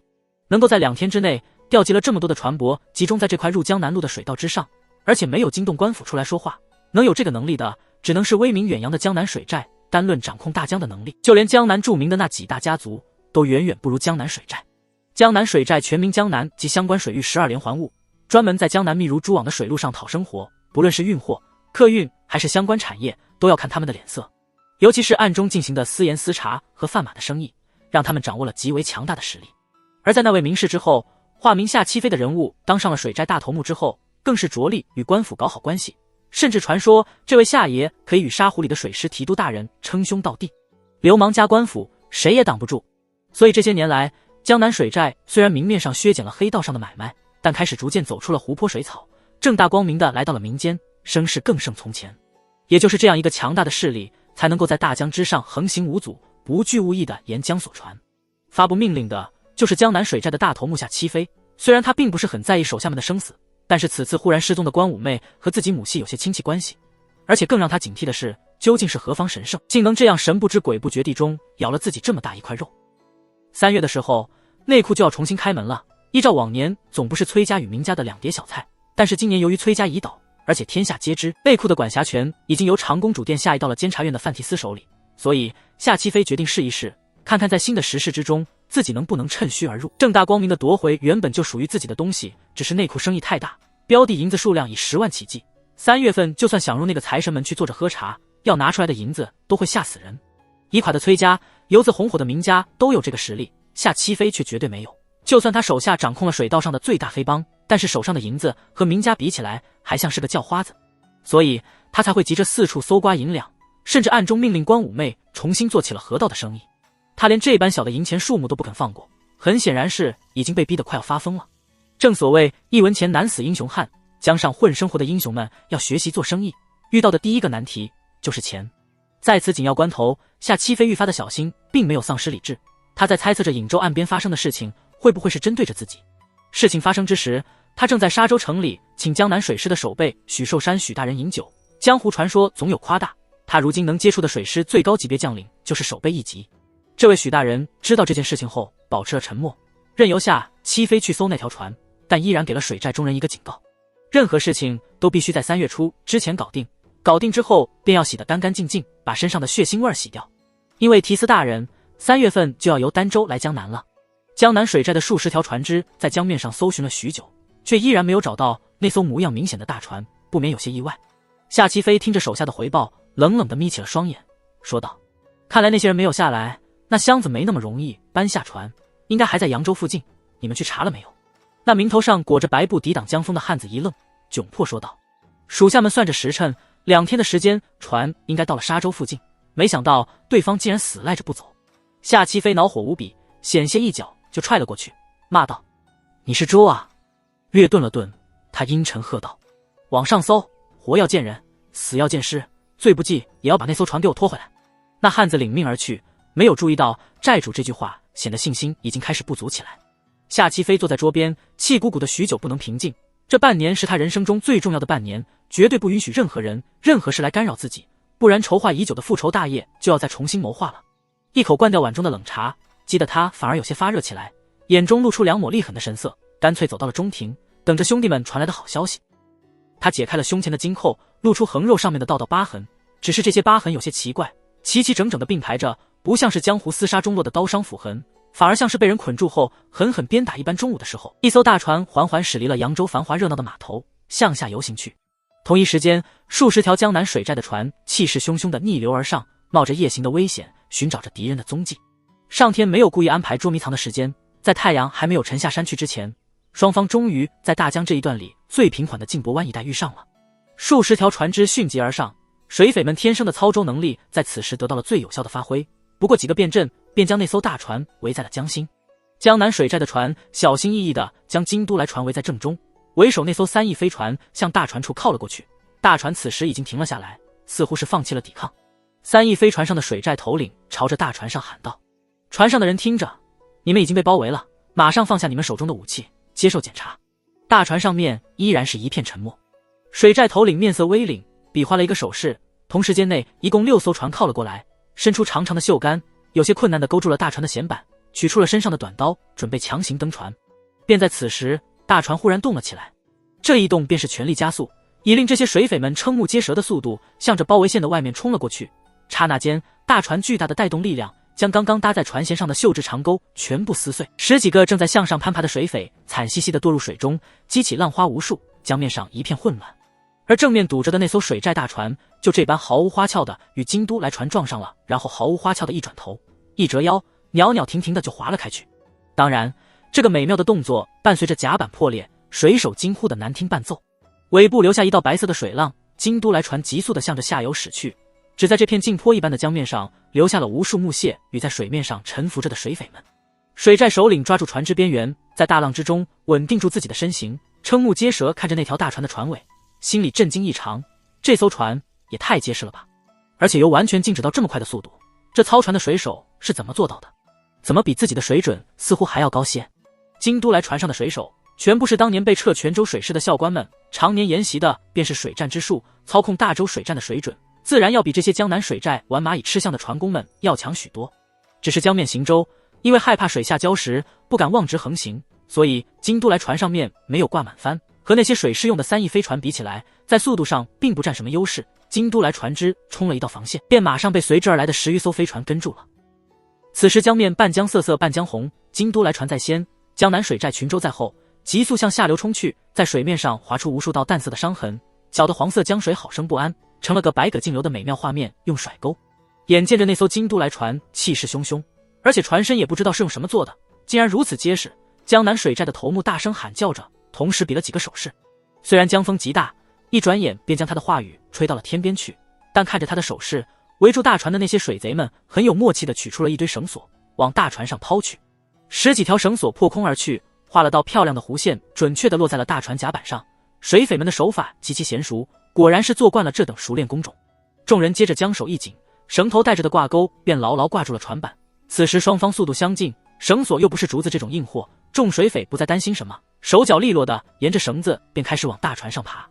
Speaker 1: 能够在2天之内调集了这么多的船舶，集中在这块入江南路的水道之上，而且没有惊动官府出来说话，能有这个能力的，只能是威名远扬的江南水寨。单论掌控大江的能力，就连江南著名的那几大家族，都远远不如江南水寨。江南水寨全名江南及相关水域12连环务，专门在江南密如蛛网的水路上讨生活，不论是运货、客运还是相关产业，都要看他们的脸色。尤其是暗中进行的私盐私茶和贩马的生意，让他们掌握了极为强大的实力。而在那位名士之后，化名夏七妃的人物当上了水寨大头目之后，更是着力与官府搞好关系，甚至传说这位夏爷可以与沙湖里的水师提督大人称兄道弟。流氓加官府，谁也挡不住。所以这些年来，江南水寨虽然明面上削减了黑道上的买卖，但开始逐渐走出了湖泊水草，正大光明的来到了民间，声势更胜从前。也就是这样一个强大的势力，才能够在大江之上横行无阻，不惧无益的沿江所传。发布命令的就是江南水寨的大头目夏七妃。虽然他并不是很在意手下们的生死，但是此次忽然失踪的关五妹和自己母系有些亲戚关系，而且更让他警惕的是，究竟是何方神圣，竟能这样神不知鬼不觉地中咬了自己这么大一块肉。3月的时候，内库就要重新开门了。依照往年，总不是崔家与明家的2碟小菜，但是今年由于崔家已倒，而且天下皆知，内库的管辖权已经由长公主殿下移到了监察院的范提斯手里，所以夏七妃决定试一试，看看在新的时势之中，自己能不能趁虚而入，正大光明的夺回原本就属于自己的东西。只是内库生意太大，标的银子数量以10万起计， 3月份就算想入那个财神们去坐着喝茶，要拿出来的银子都会吓死人。已垮的崔家，游子红火的明家都有这个实力，夏七飞却绝对没有。就算他手下掌控了水道上的最大黑帮，但是手上的银子和明家比起来，还像是个叫花子，所以他才会急着四处搜刮银两，甚至暗中命令关五妹重新做起了河道的生意。他连这般小的银钱数目都不肯放过，很显然是已经被逼得快要发疯了。正所谓一文钱难死英雄汉，江上混生活的英雄们要学习做生意，遇到的第一个难题就是钱。在此紧要关头，夏七飞愈发的小心，并没有丧失理智。他在猜测着颍州岸边发生的事情会不会是针对着自己。事情发生之时，他正在沙州城里请江南水师的守备许寿山许大人饮酒。江湖传说总有夸大，他如今能接触的水师最高级别将领就是守备一级。这位许大人知道这件事情后保持了沉默，任由夏七飞去搜那条船，但依然给了水寨中人一个警告：任何事情都必须在3月初之前搞定，搞定之后便要洗得干干净净，把身上的血腥味洗掉。因为提司大人3月份就要由儋州来江南了。江南水寨的数十条船只在江面上搜寻了许久，却依然没有找到那艘模样明显的大船，不免有些意外。夏七飞听着手下的回报，冷冷地眯起了双眼，说道：看来那些人没有下来，那箱子没那么容易搬下船，应该还在扬州附近，你们去查了没有？那名头上裹着白布抵挡江风的汉子一愣，窘迫说道：属下们算着时辰，2天的时间，船应该到了沙州附近，没想到对方竟然死赖着不走。夏七飞恼火无比，险些一脚就踹了过去，骂道：你是猪啊！略顿了顿，他阴沉喝道：往上搜，活要见人，死要见尸，罪不济也要把那艘船给我拖回来。那汉子领命而去，没有注意到寨主这句话显得信心已经开始不足起来。夏七飞坐在桌边，气鼓鼓的许久不能平静。这半年是他人生中最重要的半年，绝对不允许任何人任何事来干扰自己，不然筹划已久的复仇大业就要再重新谋划了。一口灌掉碗中的冷茶，激得他反而有些发热起来，眼中露出2抹厉狠的神色，干脆走到了中庭，等着兄弟们传来的好消息。他解开了胸前的金扣，露出横肉上面的道道疤痕，只是这些疤痕有些奇怪，齐齐整整的并排着，不像是江湖厮杀中落的刀伤斧痕，反而像是被人捆住后狠狠鞭打一般。中午的时候，一艘大船缓缓驶离了扬州繁华热闹的码头，向下游行去。同一时间，数十条江南水寨的船气势汹汹地逆流而上，冒着夜行的危险，寻找着敌人的踪迹。上天没有故意安排捉迷藏的时间，在太阳还没有沉下山去之前，双方终于在大江这一段里最平缓的镜泊湾一带遇上了。数十条船只迅疾而上，水匪们天生的操舟能力在此时得到了最有效的发挥，不过几个变阵便将那艘大船围在了江心。江南水寨的船小心翼翼地将京都来船围在正中，为首那艘3翼飞船向大船处靠了过去。大船此时已经停了下来，似乎是放弃了抵抗。3翼飞船上的水寨头领朝着大船上喊道：船上的人听着，你们已经被包围了，马上放下你们手中的武器，接受检查。大船上面依然是一片沉默。水寨头领面色微凛，比划了一个手势，同时间内一共6艘船靠了过来，伸出长长的袖竿，有些困难地勾住了大船的舷板，取出了身上的短刀，准备强行登船。便在此时，大船忽然动了起来，这一动便是全力加速，以令这些水匪们瞠目结舌的速度向着包围线的外面冲了过去。刹那间，大船巨大的带动力量将刚刚搭在船舷上的锈制长钩全部撕碎，10几个正在向上攀爬的水匪惨兮兮地堕入水中，激起浪花无数，江面上一片混乱。而正面堵着的那艘水寨大船就这般毫无花俏的与京都来船撞上了，然后毫无花俏的一转头，一折腰，袅袅婷婷的就滑了开去。当然，这个美妙的动作伴随着甲板破裂、水手惊呼的难听伴奏，尾部留下一道白色的水浪，京都来船急速地向着下游驶去。只在这片镜坡一般的江面上，留下了无数木屑与在水面上沉浮着的水匪们。水寨首领抓住船只边缘，在大浪之中稳定住自己的身形，瞠目结舌看着那条大船的船尾，心里震惊异常。这艘船也太结实了吧，而且又完全静止到这么快的速度，这操船的水手是怎么做到的？怎么比自己的水准似乎还要高些？京都来船上的水手全部是当年被撤泉州水师的校官们，常年研习的便是水战之术，操控大洲水战的水准自然要比这些江南水寨玩蚂蚁吃香的船工们要强许多。只是江面行舟，因为害怕水下礁石，不敢妄直横行，所以京都来船上面没有挂满帆，和那些水师用的3翼飞船比起来，在速度上并不占什么优势。京都来船只冲了一道防线，便马上被随之而来的10余艘飞船跟住了。此时江面半江瑟瑟半江红，京都来船在先，江南水寨群舟在后，急速向下流冲去，在水面上划出无数道淡色的伤痕，搅得黄色江水好生不安，成了个百舸竞流的美妙画面。用甩钩，眼见着那艘京都来船气势汹汹，而且船身也不知道是用什么做的，竟然如此结实。江南水寨的头目大声喊叫着，同时比了几个手势。虽然江风极大，一转眼便将他的话语吹到了天边去，但看着他的手势，围住大船的那些水贼们很有默契地取出了一堆绳索，往大船上抛去。10几条绳索破空而去，画了道漂亮的弧线，准确地落在了大船甲板上。水匪们的手法极其娴熟，果然是做惯了这等熟练工种。众人接着将手一紧，绳头带着的挂钩便牢牢挂住了船板。此时双方速度相近，绳索又不是竹子这种硬货，众水匪不再担心什么，手脚利落的沿着绳子便开始往大船上爬。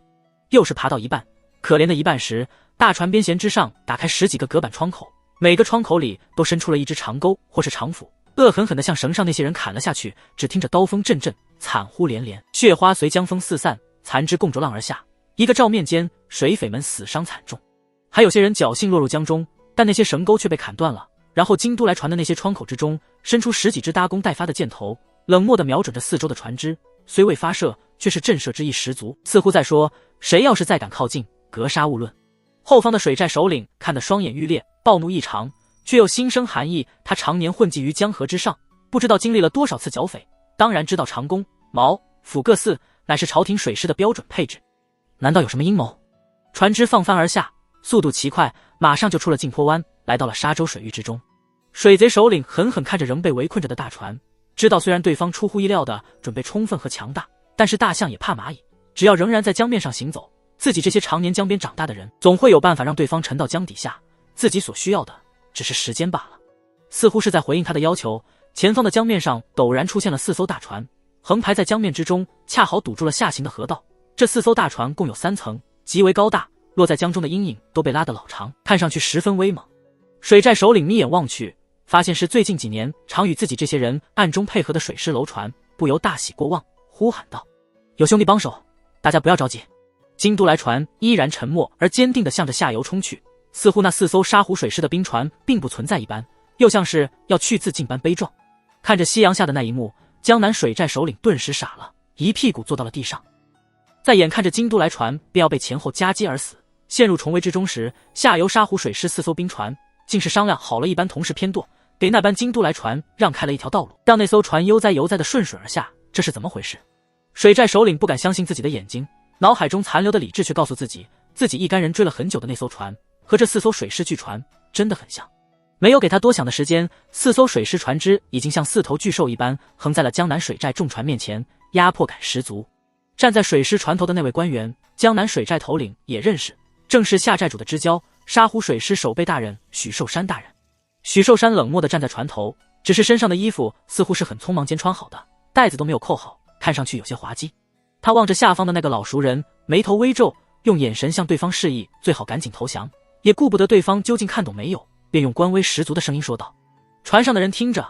Speaker 1: 又是爬到一半，可怜的一半时，大船边舷之上打开10几个隔板窗口，每个窗口里都伸出了一只长钩或是长斧，恶狠狠地向绳上那些人砍了下去。只听着刀锋阵阵，惨呼连连，血花随江风四散，残肢共逐浪而下。一个照面间，水匪们死伤惨重，还有些人侥幸落入江中，但那些绳钩却被砍断了。然后京都来船的那些窗口之中伸出10几支搭弓待发的箭头，冷漠地瞄准着四周的船只，虽未发射，却是震慑之意十足，似乎在说谁要是再敢靠近，格杀勿论。后方的水寨首领看得双眼欲裂，暴怒异常，却又心生寒意。他常年混迹于江河之上，不知道经历了多少次剿匪，当然知道长弓、矛、斧各4乃是朝廷水师的标准配置。难道有什么阴谋？船只放帆而下，速度奇快，马上就出了镜坡湾，来到了沙洲水域之中。水贼首领狠狠看着仍被围困着的大船，知道虽然对方出乎意料的准备充分和强大，但是大象也怕蚂蚁，只要仍然在江面上行走，自己这些常年江边长大的人总会有办法让对方沉到江底下，自己所需要的只是时间罢了。似乎是在回应他的要求，前方的江面上陡然出现了4艘大船，横排在江面之中，恰好堵住了下行的河道。这4艘大船共有3层，极为高大，落在江中的阴影都被拉得老长，看上去十分威猛。水寨首领眯眼望去，发现是最近几年常与自己这些人暗中配合的水师楼船，不由大喜过望，呼喊道：有兄弟帮手，大家不要着急。京都来船依然沉默而坚定地向着下游冲去，似乎那4艘沙湖水师的兵船并不存在一般，又像是要去自尽般悲壮。看着夕阳下的那一幕，江南水寨首领顿时傻了，一屁股坐到了地上。在眼看着京都来船便要被前后夹击而死，陷入重围之中时，下游沙湖水师4艘兵船竟是商量好了一般同时偏舵，给那班京都来船让开了一条道路，让那艘船悠哉悠哉地顺水而下。这是怎么回事？水寨首领不敢相信自己的眼睛，脑海中残留的理智却告诉自己，自己一干人追了很久的那艘船和这4艘水师巨船真的很像。没有给他多想的时间，4艘水师船只已经像4头巨兽一般横在了江南水寨重船面前，压迫感十足。站在水师船头的那位官员，江南水寨头领也认识，正是下寨主的知交，沙湖水师守备大人许寿山大人。许寿山冷漠地站在船头，只是身上的衣服似乎是很匆忙间穿好的，带子都没有扣好，看上去有些滑稽。他望着下方的那个老熟人，眉头微皱，用眼神向对方示意最好赶紧投降，也顾不得对方究竟看懂没有，便用官威十足的声音说道：船上的人听着，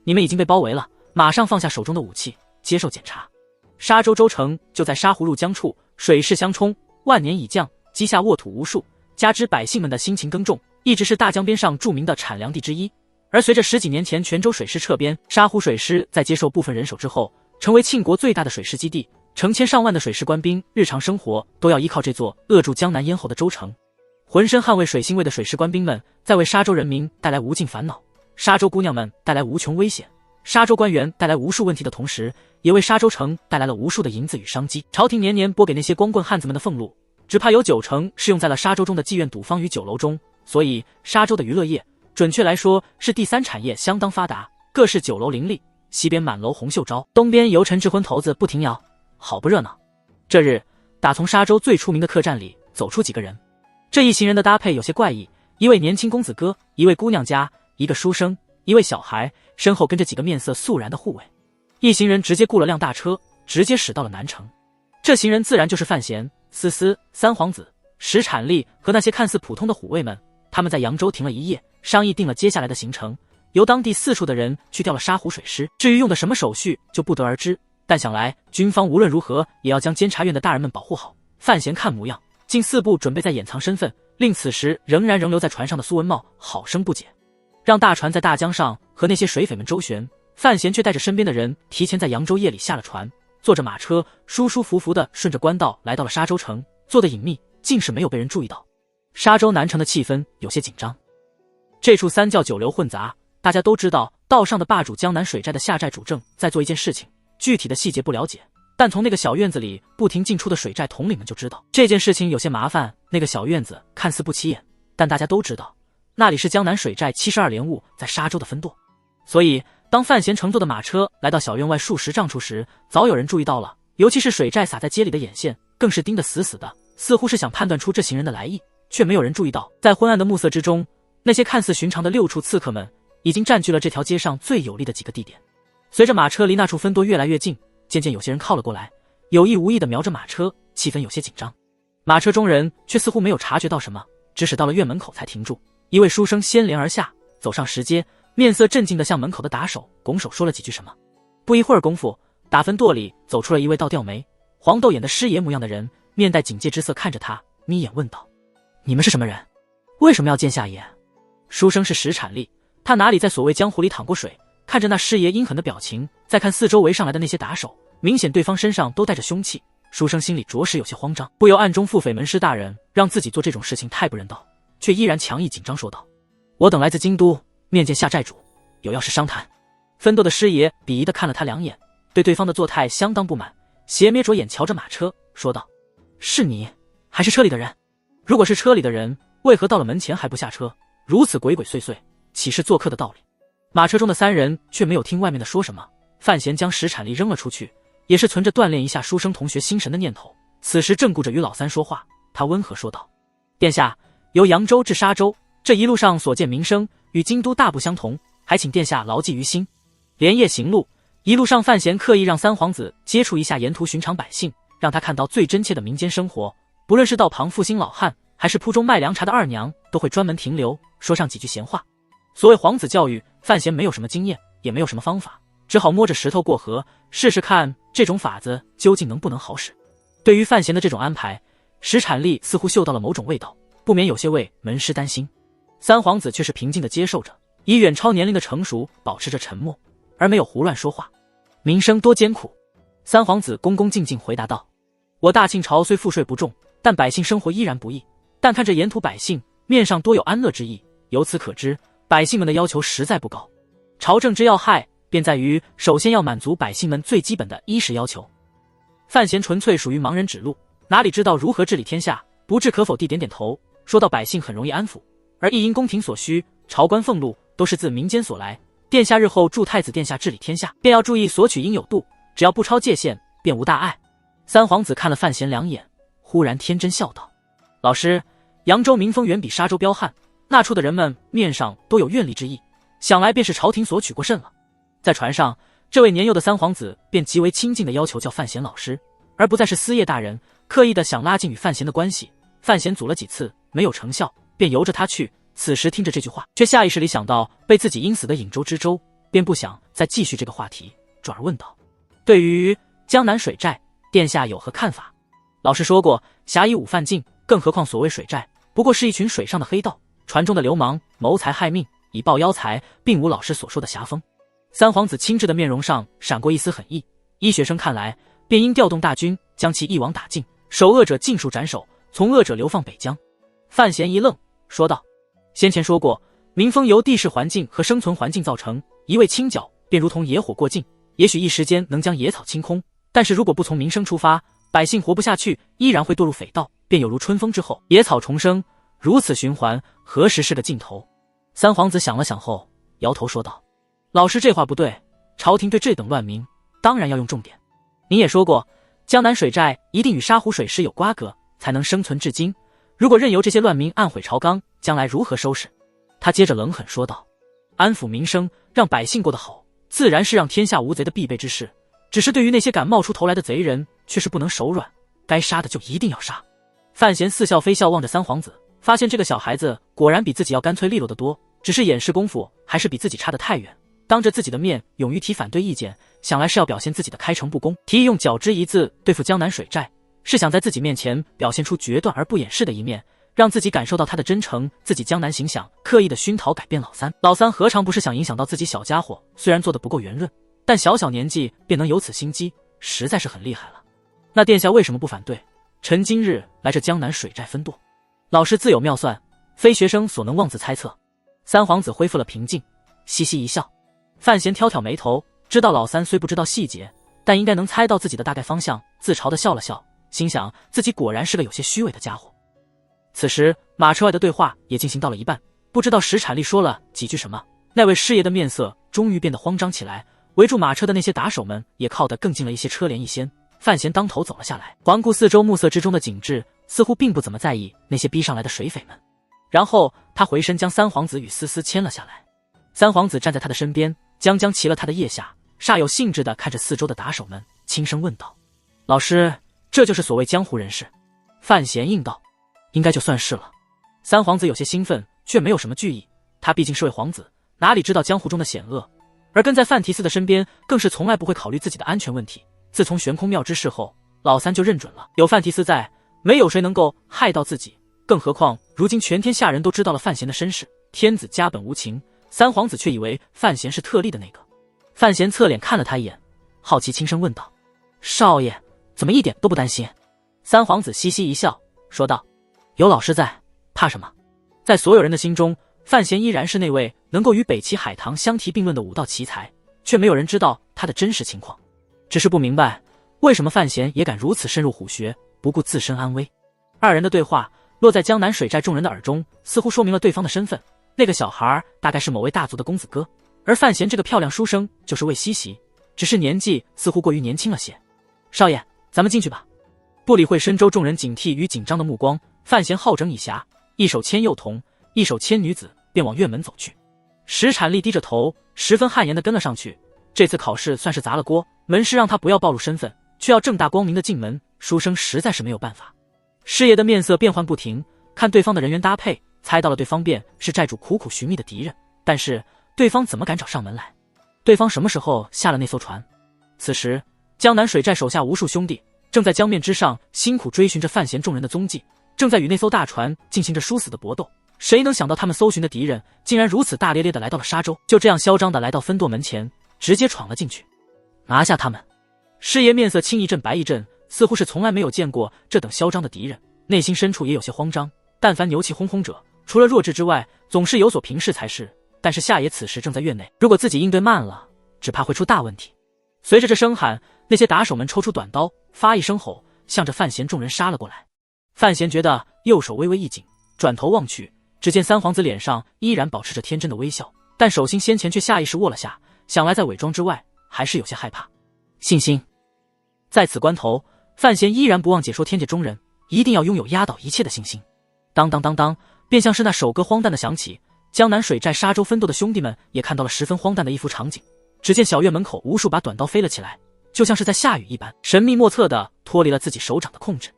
Speaker 1: 你们已经被包围了，马上放下手中的武器，接受检查。沙洲州城就在沙湖入江处，水势相冲，万年已降，积下沃土无数，加之百姓们的辛勤耕种，一直是大江边上著名的产粮地之一。而随着10几年前泉州水师撤边，沙湖水师在接受部分人手之后，成为庆国最大的水师基地，成千上万的水师官兵日常生活都要依靠这座扼住江南咽喉的州城。浑身捍卫水腥味的水师官兵们在为沙洲人民带来无尽烦恼，沙洲姑娘们带来无穷危险，沙洲官员带来无数问题的同时，也为沙洲城带来了无数的银子与商机。朝廷年年拨给那些光棍汉子们的俸禄，只怕有90%是用在了沙洲中的妓院、赌坊与酒楼中，所以沙洲的娱乐业，准确来说是第3产业相当发达，各式酒楼林立，西边满楼红袖招，东边游陈制昏头子不停摇，好不热闹。这日，打从沙洲最出名的客栈里走出几个人，这一行人的搭配有些怪异，一位年轻公子哥，一位姑娘家，一个书生，一位小孩，身后跟着几个面色肃然的护卫。一行人直接雇了辆大车，直接驶到了南城。这行人自然就是范闲、思思、三皇子、石产力和那些看似普通的虎卫们。他们在扬州停了一夜，商议定了接下来的行程，由当地4处的人去调了沙湖水师，至于用的什么手续就不得而知，但想来军方无论如何也要将监察院的大人们保护好。范闲看模样，竟4步准备在掩藏身份，令此时仍留在船上的苏文茂好生不解。让大船在大江上和那些水匪们周旋，范闲却带着身边的人提前在扬州夜里下了船，坐着马车舒舒服服地顺着官道来到了沙洲城。做的隐秘，竟是没有被人注意到。沙洲南城的气氛有些紧张。这处三教九流混杂，大家都知道道上的霸主江南水寨的下寨主正在做一件事情，具体的细节不了解，但从那个小院子里不停进出的水寨统领们就知道这件事情有些麻烦。那个小院子看似不起眼，但大家都知道那里是江南水寨72连务在沙洲的分舵。所以当范闲乘坐的马车来到小院外数十丈处时，早有人注意到了，尤其是水寨洒在街里的眼线更是盯得死死的，似乎是想判断出这行人的来意。却没有人注意到，在昏暗的暮色之中，那些看似寻常的6处刺客们已经占据了这条街上最有利的几个地点。随着马车离那处分舵越来越近，渐渐有些人靠了过来，有意无意地瞄着马车，气氛有些紧张。马车中人却似乎没有察觉到什么，只使到了院门口才停住。一位书生掀帘而下，走上石阶，面色镇静地向门口的打手拱手说了几句什么。不一会儿功夫，打分舵里走出了一位倒吊眉、黄豆眼的师爷模样的人，面带警戒之色看着他，眯眼问道：“你们是什么人？为什么要见下爷？”书生是石产力，他哪里在所谓江湖里淌过水，看着那师爷阴狠的表情，再看四周围上来的那些打手，明显对方身上都带着凶器，书生心里着实有些慌张，不由暗中腹诽门师大人让自己做这种事情太不人道，却依然强毅紧张说道：“我等来自京都，面见下寨主，有要事商谈。”分舵的师爷鄙夷地看了他2眼，对对方的作态相当不满，斜眯着眼瞧着马车说道：“是你，还是车里的人？如果是车里的人，为何到了门前还不下车？如此鬼鬼祟祟，岂是做客的道理？”马车中的3人却没有听外面的说什么。范闲将石产力扔了出去，也是存着锻炼一下书生同学心神的念头，此时正顾着与老三说话。他温和说道：“殿下，由扬州至沙洲，这一路上所见名声与京都大不相同，还请殿下牢记于心。”连夜行路，一路上范闲刻意让三皇子接触一下沿途寻常百姓，让他看到最真切的民间生活。不论是道旁负心老汉，还是铺中卖凉茶的二娘，都会专门停留，说上几句闲话。所谓皇子教育，范闲没有什么经验，也没有什么方法，只好摸着石头过河，试试看这种法子究竟能不能好使。对于范闲的这种安排，石产力似乎嗅到了某种味道，不免有些为门师担心。三皇子却是平静地接受着，以远超年龄的成熟保持着沉默，而没有胡乱说话。民生多艰苦，三皇子恭恭敬敬回答道：“我大庆朝虽赋税不重，但百姓生活依然不易。但看着沿途百姓面上多有安乐之意，由此可知，百姓们的要求实在不高。朝政之要害，便在于首先要满足百姓们最基本的衣食要求。”范闲纯粹属于盲人指路，哪里知道如何治理天下，不置可否地点点头，说到百姓很容易安抚，而亦因宫廷所需，朝官俸禄都是自民间所来。殿下日后助太子殿下治理天下，便要注意索取应有度，只要不超界限，便无大碍。三皇子看了范闲2眼，忽然天真笑道：“老师，扬州民风远比沙洲彪悍，那处的人们面上都有怨戾之意，想来便是朝廷索取过甚了。”在船上，这位年幼的三皇子便极为亲近的要求叫范闲老师，而不再是司业大人，刻意的想拉近与范闲的关系。范闲阻了几次没有成效，便由着他去。此时听着这句话，却下意识里想到被自己因死的颍州之州，便不想再继续这个话题，转而问道：“对于江南水寨，殿下有何看法？”老师说过，侠以武犯禁，更何况所谓水寨，不过是一群水上的黑道，船中的流氓谋财害命，以报邀财，并无老师所说的侠风。三皇子清质的面容上闪过一丝狠意，医学生看来，便应调动大军，将其一网打尽，首恶者尽数斩首，从恶者流放北疆。范闲一愣，说道：“先前说过，民风由地势环境和生存环境造成，一味清剿便如同野火过境，也许一时间能将野草清空，但是如果不从民生出发，百姓活不下去，依然会堕入匪道，便有如春风之后野草重生，如此循环，何时是个尽头？”三皇子想了想后，摇头说道：“老师这话不对，朝廷对这等乱民，当然要用重点。你也说过，江南水寨一定与沙湖水师有瓜葛，才能生存至今。如果任由这些乱民暗毁朝纲，将来如何收拾？”他接着冷狠说道：“安抚民生，让百姓过得好，自然是让天下无贼的必备之事。只是对于那些敢冒出头来的贼人，却是不能手软，该杀的就一定要杀。”范闲似笑非笑望着三皇子，发现这个小孩子果然比自己要干脆利落得多，只是掩饰功夫还是比自己差得太远。当着自己的面勇于提反对意见，想来是要表现自己的开诚布公。提议用角之一字对付江南水寨，是想在自己面前表现出决断而不掩饰的一面，让自己感受到他的真诚。自己江南形象刻意的熏陶改变老三，老三何尝不是想影响到自己小家伙？虽然做得不够圆润，但小小年纪便能有此心机，实在是很厉害了。那殿下为什么不反对？臣今日来这江南水寨分舵，老师自有妙算，非学生所能妄自猜测。三皇子恢复了平静，嘻嘻一笑。范闲挑挑眉头，知道老三虽不知道细节，但应该能猜到自己的大概方向，自嘲地笑了笑，心想自己果然是个有些虚伪的家伙。此时马车外的对话也进行到了一半，不知道石产力说了几句什么，那位师爷的面色终于变得慌张起来，围住马车的那些打手们也靠得更近了一些，车帘一掀，范闲当头走了下来，环顾四周，暮色之中的景致似乎并不怎么在意那些逼上来的水匪们。然后他回身将三皇子与思思牵了下来，三皇子站在他的身边，将骑了他的腋下，煞有兴致地看着四周的打手们，轻声问道：老师，这就是所谓江湖人士？范闲应道：应该就算是了。三皇子有些兴奋，却没有什么惧意，他毕竟是位皇子，哪里知道江湖中的险恶，而跟在范提斯的身边，更是从来不会考虑自己的安全问题。自从悬空庙之事后，老三就认准了，有范提斯在，没有谁能够害到自己，更何况如今全天下人都知道了范闲的身世，天子家本无情，三皇子却以为范闲是特例的那个。范闲侧脸看了他一眼，好奇轻声问道：少爷怎么一点都不担心？三皇子嘻嘻一笑说道：有老师在，怕什么？在所有人的心中，范闲依然是那位能够与北齐海棠相提并论的武道奇才，却没有人知道他的真实情况，只是不明白为什么范闲也敢如此深入虎穴，不顾自身安危。二人的对话落在江南水寨众人的耳中，似乎说明了对方的身份，那个小孩大概是某位大族的公子哥，而范闲这个漂亮书生就是魏西席，只是年纪似乎过于年轻了些。少爷，咱们进去吧。不理会深州众人警惕与紧张的目光，范闲好整以暇，一手牵幼童，一手牵女子，便往院门走去。石产力低着头，十分汗颜地跟了上去。这次考试算是砸了锅，门师让他不要暴露身份，却要正大光明地进门，书生实在是没有办法。师爷的面色变幻不停，看对方的人员搭配，猜到了对方便是寨主苦苦寻觅的敌人，但是对方怎么敢找上门来？对方什么时候下了那艘船？此时江南水寨手下无数兄弟正在江面之上辛苦追寻着范闲众人的踪迹，正在与那艘大船进行着殊死的搏斗。谁能想到他们搜寻的敌人竟然如此大咧咧地来到了沙洲，就这样嚣张地来到分舵门前，直接闯了进去，拿下他们。师爷面色青一阵白一阵，似乎是从来没有见过这等嚣张的敌人，内心深处也有些慌张。但凡牛气哄哄者，除了弱智之外，总是有所平视才是。但是夏爷此时正在院内，如果自己应对慢了，只怕会出大问题。随着这声喊，那些打手们抽出短刀，发一声吼，向着范闲众人杀了过来。范闲觉得右手微微一紧，转头望去，只见三皇子脸上依然保持着天真的微笑，但手心先前却下意识握了下，想来在伪装之外，还是有些害怕。信心。在此关头，范闲依然不忘解说天界中人，一定要拥有压倒一切的信心。当当当当，便像是那首歌荒诞的响起。江南水寨沙洲分舵的兄弟们也看到了十分荒诞的一幅场景，只见小院门口无数把短刀飞了起来，就像是在下雨一般，神秘莫测的脱离了自己手掌的控制。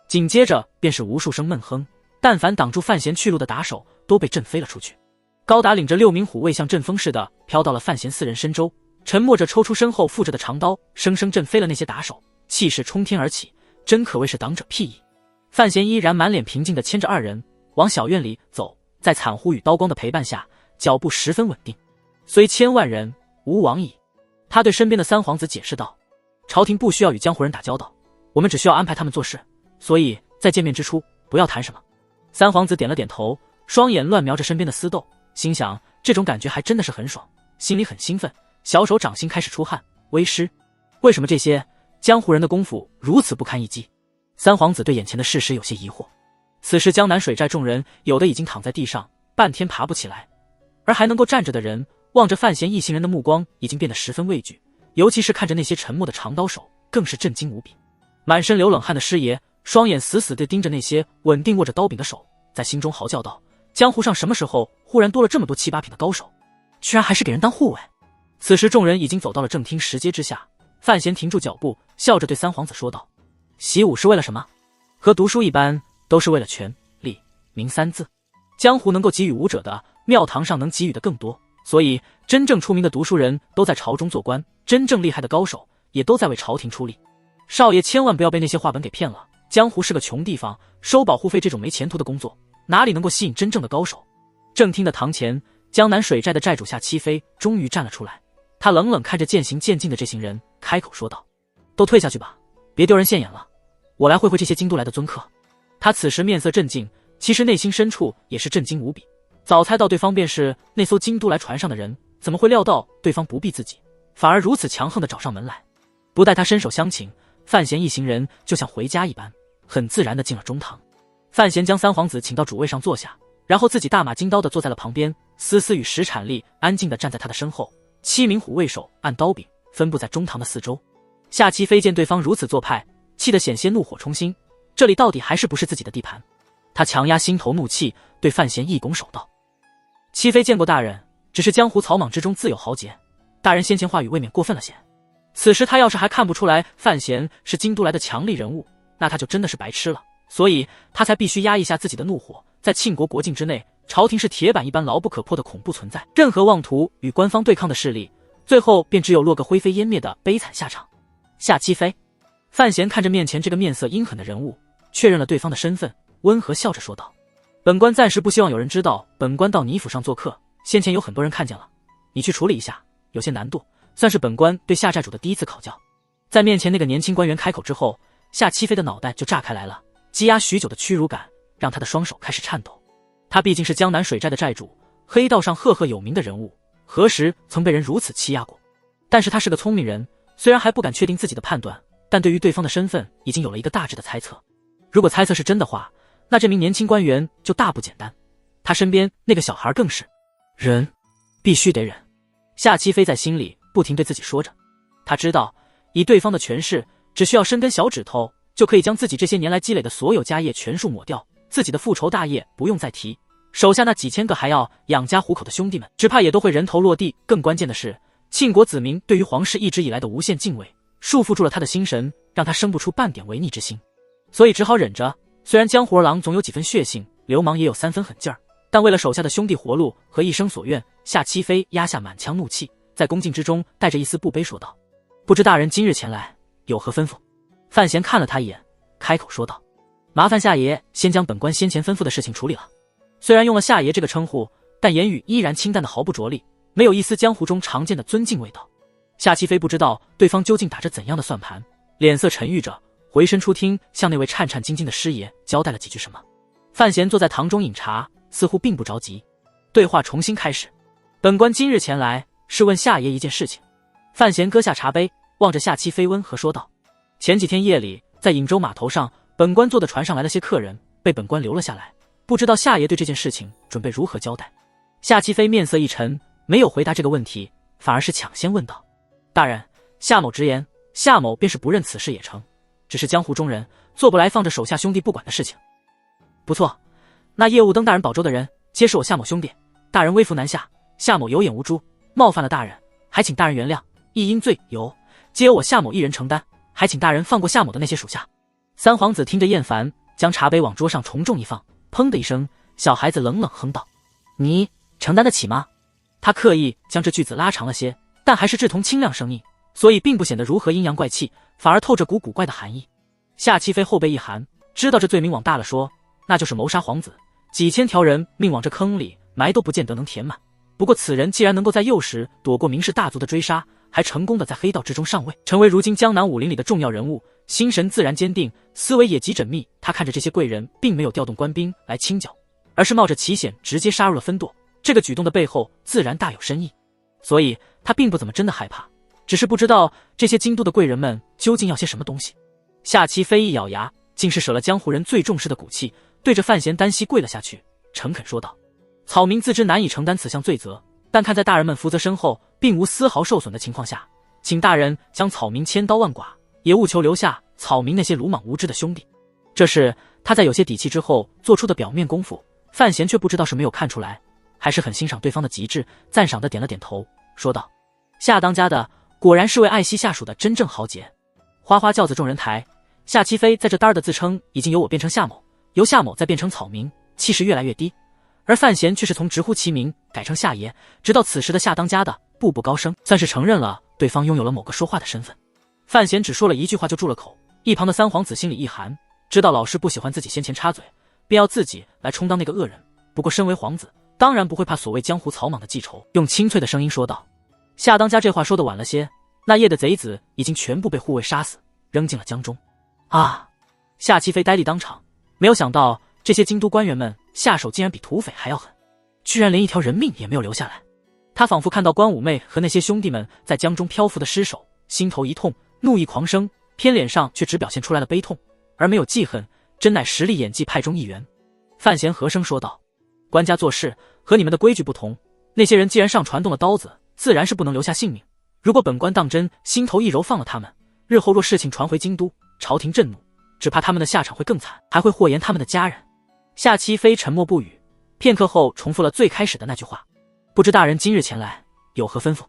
Speaker 1: 紧接着便是无数声闷哼，但凡挡住范闲去路的打手都被震飞了出去。高达领着6名虎卫像阵风似的飘到了范闲四人身周，沉默着抽出身后附着的长刀，生生震飞了那些打手，气势冲天而起，真可谓是挡者辟矣。范闲依然满脸平静地牵着二人往小院里走，在惨呼与刀光的陪伴下，脚步十分稳定。虽千万人，吾往矣。他对身边的三皇子解释道：朝廷不需要与江湖人打交道，我们只需要安排他们做事，所以在见面之初不要谈什么。三皇子点了点头，双眼乱瞄着身边的私斗，心想这种感觉还真的是很爽，心里很兴奋，小手掌心开始出汗。为师，为什么这些江湖人的功夫如此不堪一击？三皇子对眼前的事实有些疑惑。此时江南水寨众人有的已经躺在地上，半天爬不起来，而还能够站着的人望着范闲一行人的目光已经变得十分畏惧，尤其是看着那些沉默的长刀手，更是震惊无比。满身流冷汗的师爷双眼死死地盯着那些稳定握着刀柄的手，在心中嚎叫道：江湖上什么时候忽然多了这么多7、8品的高手，居然还是给人当护卫？此时众人已经走到了正厅石阶之下，范闲停住脚步，笑着对三皇子说道：习武是为了什么？和读书一般，都是为了权、利、名3字。江湖能够给予武者的，庙堂上能给予的更多，所以真正出名的读书人都在朝中做官，真正厉害的高手也都在为朝廷出力。少爷千万不要被那些话本给骗了，江湖是个穷地方，收保护费这种没前途的工作，哪里能够吸引真正的高手？正厅的堂前，江南水寨的寨主夏七飞终于站了出来，他冷冷看着渐行渐近的这行人，开口说道：都退下去吧，别丢人现眼了，我来会会这些京都来的尊客。他此时面色镇静，其实内心深处也是震惊无比。早猜到对方便是那艘京都来船上的人，怎么会料到对方不避自己，反而如此强横地找上门来？不待他伸手相请，范闲一行人就像回家一般，很自然地进了中堂。范闲将三皇子请到主位上坐下，然后自己大马金刀地坐在了旁边，思思与石产力安静地站在他的身后，7名虎卫手按刀柄分布在中堂的四周。夏七飞见对方如此做派，气得险些怒火冲心，这里到底还是不是自己的地盘？他强压心头怒气，对范闲一拱手道：七飞见过大人，只是江湖草莽之中自有豪杰，大人先前话语未免过分了些。此时他要是还看不出来范闲是京都来的强力人物，那他就真的是白痴了，所以他才必须压抑下自己的怒火。在庆国国境之内，朝廷是铁板一般牢不可破的恐怖存在，任何妄图与官方对抗的势力，最后便只有落个灰飞烟灭的悲惨下场。夏七飞，范闲看着面前这个面色阴狠的人物，确认了对方的身份，温和笑着说道：本官暂时不希望有人知道本官到你府上做客，先前有很多人看见了，你去处理一下，有些难度，算是本官对夏寨主的第一次考教。在面前那个年轻官员开口之后，夏七飞的脑袋就炸开来了，积压许久的屈辱感让他的双手开始颤抖。他毕竟是江南水寨的寨主，黑道上赫赫有名的人物，何时曾被人如此欺压过？但是他是个聪明人，虽然还不敢确定自己的判断，但对于对方的身份已经有了一个大致的猜测。如果猜测是真的话，那这名年轻官员就大不简单，他身边那个小孩更是。忍，必须得忍。夏七飞在心里不停对自己说着，他知道以对方的权势，只需要伸根小指头就可以将自己这些年来积累的所有家业全数抹掉，自己的复仇大业不用再提，手下那几千个还要养家糊口的兄弟们只怕也都会人头落地。更关键的是，庆国子民对于皇室一直以来的无限敬畏束缚住了他的心神，让他生不出半点违逆之心，所以只好忍着。虽然江湖儿郎总有几分血性，流氓也有3分狠劲儿，但为了手下的兄弟活路和一生所愿，夏七飞压下满腔怒气，在恭敬之中带着一丝不卑说道：不知大人今日前来有何吩咐？范闲看了他一眼，开口说道：麻烦夏爷先将本官先前吩咐的事情处理了。虽然用了夏爷这个称呼，但言语依然清淡的毫不着力，没有一丝江湖中常见的尊敬味道。夏七飞不知道对方究竟打着怎样的算盘，脸色沉郁着，回身出厅向那位颤颤兢兢的师爷交代了几句什么。范闲坐在堂中饮茶，似乎并不着急。对话重新开始：本官今日前来是问夏爷一件事情。范闲搁下茶杯，望着夏七飞温和说道：前几天夜里在颍州码头上，本官坐的船上来了些客人，被本官留了下来，不知道夏爷对这件事情准备如何交代。夏七飞面色一沉，没有回答这个问题，反而是抢先问道：大人，夏某直言，夏某便是不认此事也成，只是江湖中人做不来放着手下兄弟不管的事情。不错，那业务登大人保州的人皆是我夏某兄弟，大人微服南下，夏某有眼无珠，冒犯了大人，还请大人原谅，一应罪由皆由我夏某一人承担，还请大人放过夏某的那些属下。三皇子听着厌烦，将茶杯往桌上重重一放，砰的一声，小孩子冷冷哼道：你承担得起吗？他刻意将这句子拉长了些，但还是志同清亮声音，所以并不显得如何阴阳怪气，反而透着股古怪的含义。夏七飞后背一寒，知道这罪名往大了说，那就是谋杀皇子，几千条人命往这坑里埋都不见得能填满。不过此人既然能够在幼时躲过名士大族的追杀，还成功的在黑道之中上位，成为如今江南武林里的重要人物，心神自然坚定，思维也极缜密。他看着这些贵人并没有调动官兵来清剿，而是冒着奇险直接杀入了分舵，这个举动的背后自然大有深意，所以他并不怎么真的害怕，只是不知道这些京都的贵人们究竟要些什么东西。夏七飞一咬牙，竟是舍了江湖人最重视的骨气，对着范闲单膝跪了下去，诚恳说道：草民自知难以承担此项罪责，但看在大人们福泽深厚，并无丝毫受损的情况下，请大人将草民千刀万剐，也务求留下草民那些鲁莽无知的兄弟。这是他在有些底气之后做出的表面功夫，范闲却不知道是没有看出来，还是很欣赏对方的极致，赞赏的点了点头，说道：夏当家的果然是位爱惜下属的真正豪杰。花花轿子众人抬，夏七飞在这单儿的自称已经由我变成夏某，由夏某再变成草民，气势越来越低，而范闲却是从直呼其名改成夏爷，直到此时的夏当家的步步高升，算是承认了对方拥有了某个说话的身份。范闲只说了一句话就住了口，一旁的三皇子心里一寒，知道老师不喜欢自己先前插嘴，便要自己来充当那个恶人。不过身为皇子，当然不会怕所谓江湖草莽的记仇，用清脆的声音说道：夏当家这话说得晚了些，那夜的贼子已经全部被护卫杀死，扔进了江中。啊！夏七飞呆立当场，没有想到这些京都官员们下手竟然比土匪还要狠，居然连一条人命也没有留下来。他仿佛看到关五妹和那些兄弟们在江中漂浮的尸首，心头一痛，怒意狂生，偏脸上却只表现出来了悲痛，而没有记恨，真乃实力演技派中一员。范闲和声说道：官家做事和你们的规矩不同，那些人既然上船动了刀子，自然是不能留下性命。如果本官当真心头一柔放了他们，日后若事情传回京都，朝廷震怒，只怕他们的下场会更惨，还会祸延他们的家人。夏七飞沉默不语，片刻后重复了最开始的那句话：不知大人今日前来有何吩咐？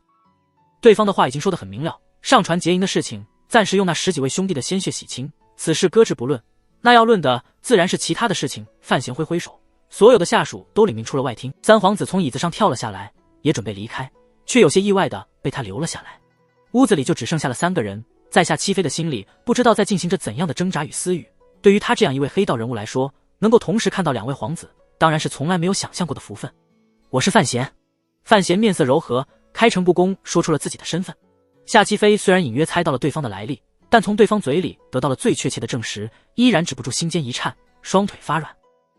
Speaker 1: 对方的话已经说得很明了，上船劫营的事情暂时用那10几位兄弟的鲜血洗清，此事搁置不论，那要论的自然是其他的事情。范闲挥挥手，所有的下属都领命出了外厅。三皇子从椅子上跳了下来，也准备离开，却有些意外的被他留了下来。屋子里就只剩下了3个人，在夏七飞的心里不知道在进行着怎样的挣扎与私欲。对于他这样一位黑道人物来说，能够同时看到2位皇子，当然是从来没有想象过的福分。我是范闲。范闲面色柔和，开诚布公说出了自己的身份。夏七飞虽然隐约猜到了对方的来历，但从对方嘴里得到了最确切的证实，依然止不住心间一颤，双腿发软。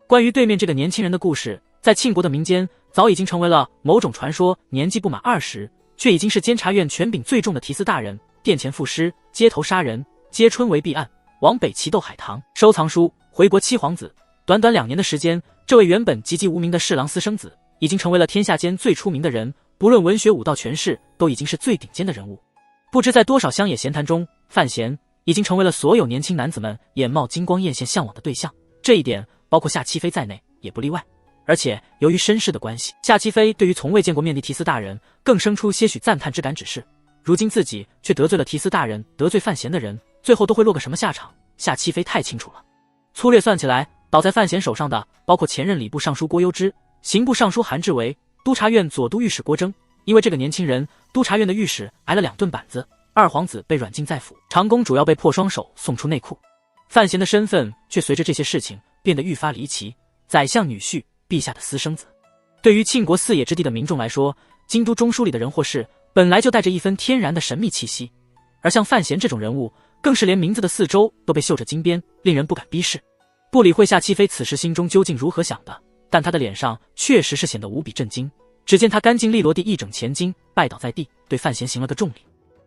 Speaker 1: 关于对面这个年轻人的故事，在庆国的民间早已经成为了某种传说，年纪不满20，却已经是监察院权柄最重的提司大人，殿前赋诗，街头杀人，揭春为弊案，往北齐斗海棠，收藏书，回国7皇子。短短2年的时间，这位原本籍籍无名的侍郎私生子，已经成为了天下间最出名的人，不论文学武道权势，都已经是最顶尖的人物。不知在多少乡野闲谈中，范闲已经成为了所有年轻男子们眼冒金光艳羡向往的对象，这一点包括夏七飞在内也不例外。而且由于身世的关系，夏七飞对于从未见过面的提司大人更生出些许赞叹之感。只是如今自己却得罪了提司大人，得罪范闲的人，最后都会落个什么下场，夏七飞太清楚了。粗略算起来，倒在范闲手上的包括前任礼部尚书郭攸之、刑部尚书韩志为、督察院左都御史郭征。因为这个年轻人，督察院的御史挨了2顿板子，2皇子被软禁在府，长公主要被迫双手送出内库。范闲的身份却随着这些事情变得愈发离奇，宰相女婿，陛下的私生子。对于庆国4野之地的民众来说，京都中枢里的人或事本来就带着一分天然的神秘气息，而像范闲这种人物，更是连名字的4周都被绣着金边，令人不敢逼视。不理会夏七飞此时心中究竟如何想的，但他的脸上确实是显得无比震惊。只见他干净利落地一整前襟，拜倒在地，对范闲行了个重礼。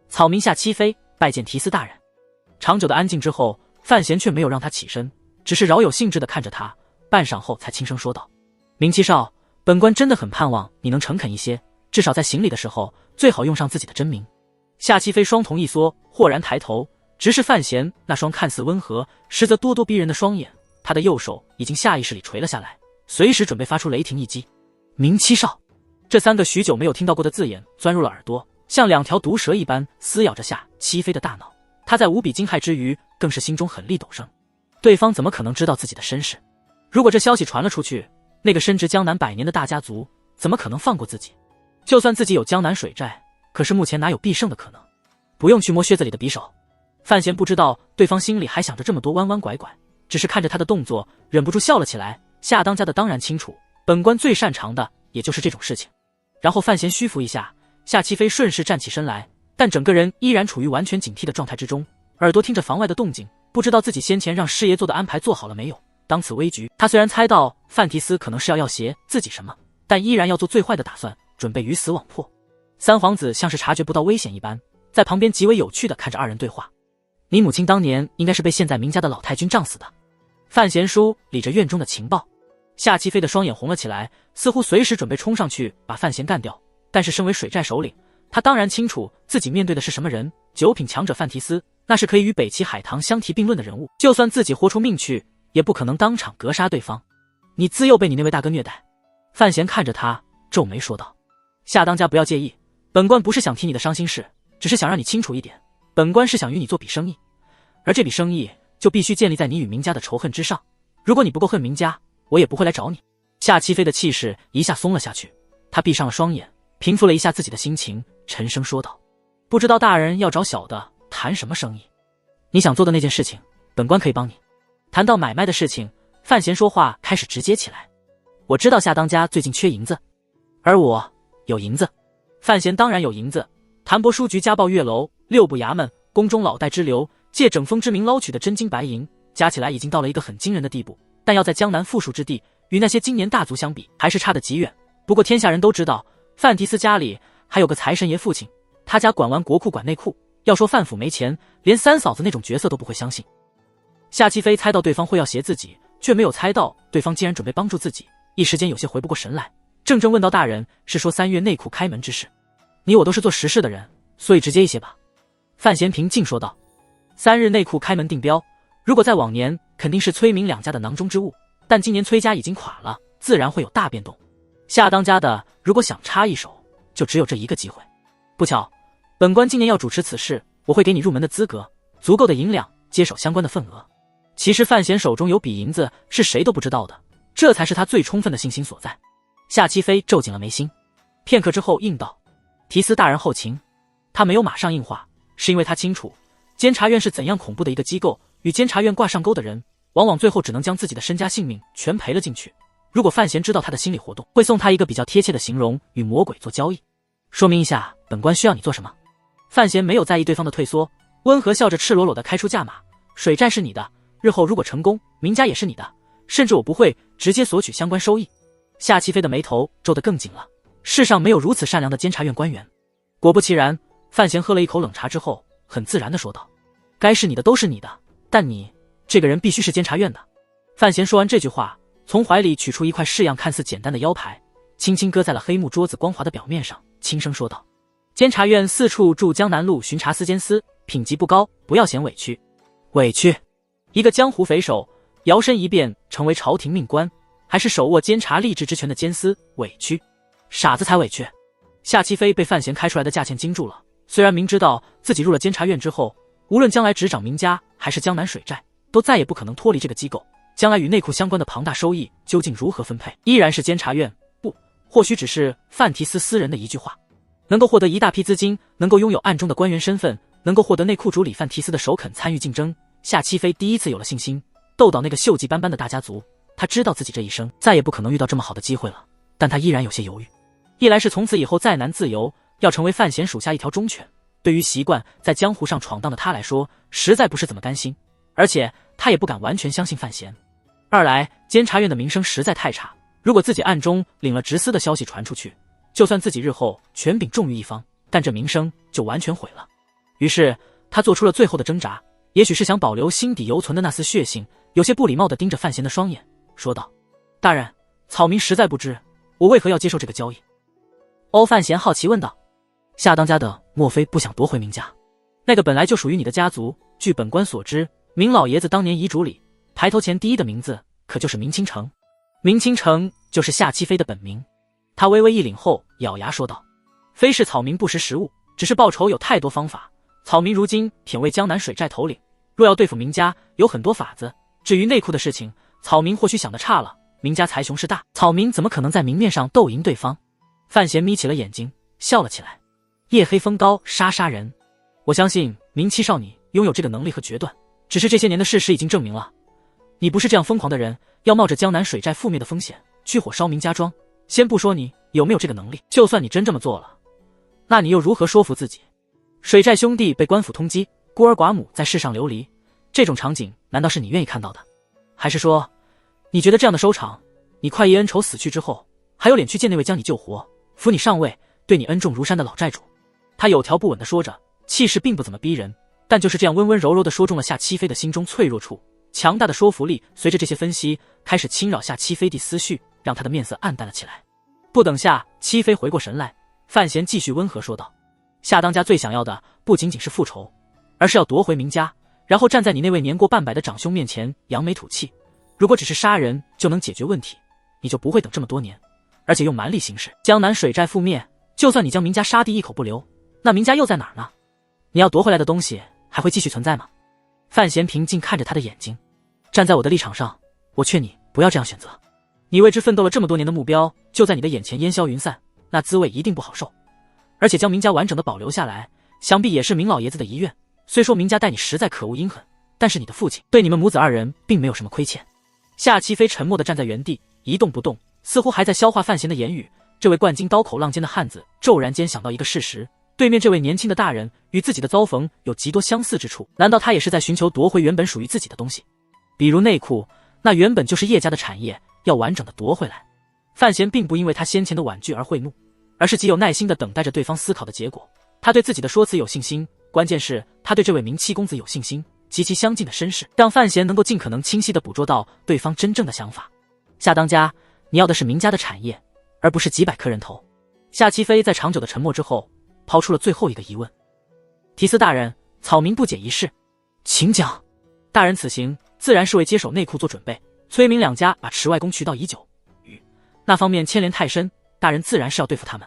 Speaker 1: 草民夏七飞拜见提司大人。长久的安静之后，范闲却没有让他起身，只是饶有兴致地看着他，半晌后才轻声说道：明七少，本官真的很盼望你能诚恳一些，至少在行礼的时候最好用上自己的真名。夏七飞双瞳一缩，豁然抬头，直视范闲那双看似温和实则咄咄逼人的双眼。他的右手已经下意识里垂了下来，随时准备发出雷霆一击。明七少，这3个许久没有听到过的字眼钻入了耳朵，像2条毒蛇一般撕咬着夏七飞的大脑。他在无比惊骇之余，更是心中狠厉陡生。对方怎么可能知道自己的身世？如果这消息传了出去，那个深植江南100年的大家族怎么可能放过自己？就算自己有江南水寨，可是目前哪有必胜的可能？不用去摸靴子里的匕首。范闲不知道对方心里还想着这么多弯弯拐拐，只是看着他的动作，忍不住笑了起来。夏当家的当然清楚，本官最擅长的也就是这种事情。然后范闲虚扶一下，夏七飞顺势站起身来，但整个人依然处于完全警惕的状态之中，耳朵听着房外的动静，不知道自己先前让师爷做的安排做好了没有。当此危局，他虽然猜到范提斯可能是要挟自己什么，但依然要做最坏的打算，准备鱼死网破。3皇子像是察觉不到危险一般，在旁边极为有趣的看着2人对话。你母亲当年应该是被陷在明家的老太君杖死的。范闲书理着院中的情报。夏七飞的双眼红了起来，似乎随时准备冲上去把范闲干掉。但是身为水寨首领，他当然清楚自己面对的是什么人。9品强者范提斯，那是可以与北齐海棠相提并论的人物，就算自己豁出命去，也不可能当场格杀对方。你自幼被你那位大哥虐待。范闲看着他，皱眉说道：夏当家不要介意，本官不是想提你的伤心事，只是想让你清楚一点，本官是想与你做笔生意，而这笔生意就必须建立在你与明家的仇恨之上。如果你不够恨明家，我也不会来找你。夏七飞的气势一下松了下去，他闭上了双眼，平复了一下自己的心情，沉声说道：不知道大人要找小的谈什么生意？你想做的那件事情，本官可以帮你。谈到买卖的事情，范闲说话开始直接起来。我知道夏当家最近缺银子，而我有银子。范闲当然有银子，谭伯书局家报月楼，6部衙门，宫中老带之流，借整风之名捞取的真金白银，加起来已经到了一个很惊人的地步，但要在江南富庶之地，与那些今年大族相比，还是差得极远。不过天下人都知道，范提斯家里还有个财神爷父亲，他家管完国库管内库，要说范府没钱，连三嫂子那种角色都不会相信。夏七飞猜到对方会要挟自己，却没有猜到对方竟然准备帮助自己，一时间有些回不过神来。正问道：“大人是说3月内库开门之事？你我都是做实事的人，所以直接一些吧。”范闲平静说道：“3日内库开门定标，如果在往年，肯定是崔明两家的囊中之物，但今年崔家已经垮了，自然会有大变动。夏当家的如果想插一手，就只有这一个机会。不巧，本官今年要主持此事，我会给你入门的资格，足够的银两接手相关的份额。”其实范闲手中有笔银子是谁都不知道的，这才是他最充分的信心所在。夏七飞皱紧了眉心，片刻之后应道：“提司大人厚情。”他没有马上应话，是因为他清楚监察院是怎样恐怖的一个机构，与监察院挂上钩的人往往最后只能将自己的身家性命全赔了进去。如果范闲知道他的心理活动，会送他一个比较贴切的形容：与魔鬼做交易。说明一下，本官需要你做什么？范闲没有在意对方的退缩，温和笑着赤裸裸地开出价码：水债是你的，日后如果成功，明家也是你的，甚至我不会直接索取相关收益。夏七飞的眉头皱得更紧了，世上没有如此善良的监察院官员。果不其然，范闲喝了一口冷茶之后，很自然地说道：“该是你的都是你的，但你这个人必须是监察院的。”范闲说完这句话，从怀里取出一块式样看似简单的腰牌，轻轻搁在了黑木桌子光滑的表面上，轻声说道：“监察院4处驻江南路巡查司监司，品级不高，不要嫌委屈。”委屈？一个江湖匪首摇身一变成为朝廷命官，还是手握监察吏治之权的监司，委屈？傻子才委屈。夏七飞被范闲开出来的价钱惊住了，虽然明知道自己入了监察院之后，无论将来执掌明家还是江南水寨，都再也不可能脱离这个机构，将来与内库相关的庞大收益究竟如何分配，依然是监察院，不，或许只是范提斯私人的一句话。能够获得一大批资金，能够拥有暗中的官员身份，能够获得内库主理范提斯的首肯参与竞争，夏七飞第一次有了信心。斗倒那个锈迹斑斑的大家族，他知道自己这一生再也不可能遇到这么好的机会了，但他依然有些犹豫。一来是从此以后再难自由，要成为范闲属下一条忠犬，对于习惯在江湖上闯荡的他来说，实在不是怎么甘心，而且他也不敢完全相信范闲。二来，监察院的名声实在太差，如果自己暗中领了直司的消息传出去，就算自己日后权柄重于一方，但这名声就完全毁了。于是他做出了最后的挣扎，也许是想保留心底犹存的那丝血性，有些不礼貌地盯着范闲的双眼，说道：“大人，草民实在不知，我为何要接受这个交易？”欧范闲好奇问道：“夏当家的莫非不想夺回明家？那个本来就属于你的家族，据本官所知，明老爷子当年遗嘱里排头前第一的名字可就是明清城。明清城就是夏七飞的本名。”他微微一凛后咬牙说道：“非是草民不识时务，只是报仇有太多方法。草民如今忝为江南水寨头领，若要对付明家，有很多法子。至于内库的事情，草民或许想得差了。明家财雄势大，草民怎么可能在明面上斗赢对方？”范闲眯起了眼睛，笑了起来：“夜黑风高，杀人。我相信明七少你拥有这个能力和决断，只是这些年的事实已经证明了，你不是这样疯狂的人，要冒着江南水寨覆灭的风险，去火烧明家庄。先不说你有没有这个能力，就算你真这么做了，那你又如何说服自己？水寨兄弟被官府通缉，孤儿寡母在世上流离，这种场景难道是你愿意看到的？还是说，你觉得这样的收场，你快意恩仇死去之后，还有脸去见那位将你救活、扶你上位、对你恩重如山的老寨主？”他有条不紊地说着，气势并不怎么逼人，但就是这样温温柔柔地说中了夏七飞的心中脆弱处。强大的说服力随着这些分析开始侵扰夏七飞的思绪，让他的面色暗淡了起来。不等夏七飞回过神来，范闲继续温和说道：“夏当家最想要的不仅仅是复仇，而是要夺回明家，然后站在你那位年过半百的长兄面前扬眉吐气。如果只是杀人就能解决问题，你就不会等这么多年，而且用蛮力行事。江南水寨覆灭，就算你将明家杀地一口不留，那明家又在哪儿呢？你要夺回来的东西还会继续存在吗？”范闲平静看着他的眼睛：“站在我的立场上，我劝你不要这样选择。你为之奋斗了这么多年的目标，就在你的眼前烟消云散，那滋味一定不好受。而且将明家完整的保留下来，想必也是明老爷子的遗愿。虽说明家待你实在可恶阴狠，但是你的父亲对你们母子二人并没有什么亏欠。”夏七飞沉默地站在原地，一动不动，似乎还在消化范闲的言语。这位贯经刀口浪尖的汉子骤然间想到一个事实：对面这位年轻的大人与自己的遭逢有极多相似之处，难道他也是在寻求夺回原本属于自己的东西？比如内库，那原本就是叶家的产业，要完整的夺回来。范闲并不因为他先前的婉拒而会怒，而是极有耐心的等待着对方思考的结果。他对自己的说辞有信心，关键是他对这位名妻公子有信心。极其相近的身世，让范闲能够尽可能清晰地捕捉到对方真正的想法。夏当家，你要的是明家的产业，而不是几百颗人头。夏七飞在长久的沉默之后，抛出了最后一个疑问：提司大人，草民不解一事，请讲。大人此行自然是为接手内库做准备，崔明两家把池外宫渠道已久，与那方面牵连太深，大人自然是要对付他们。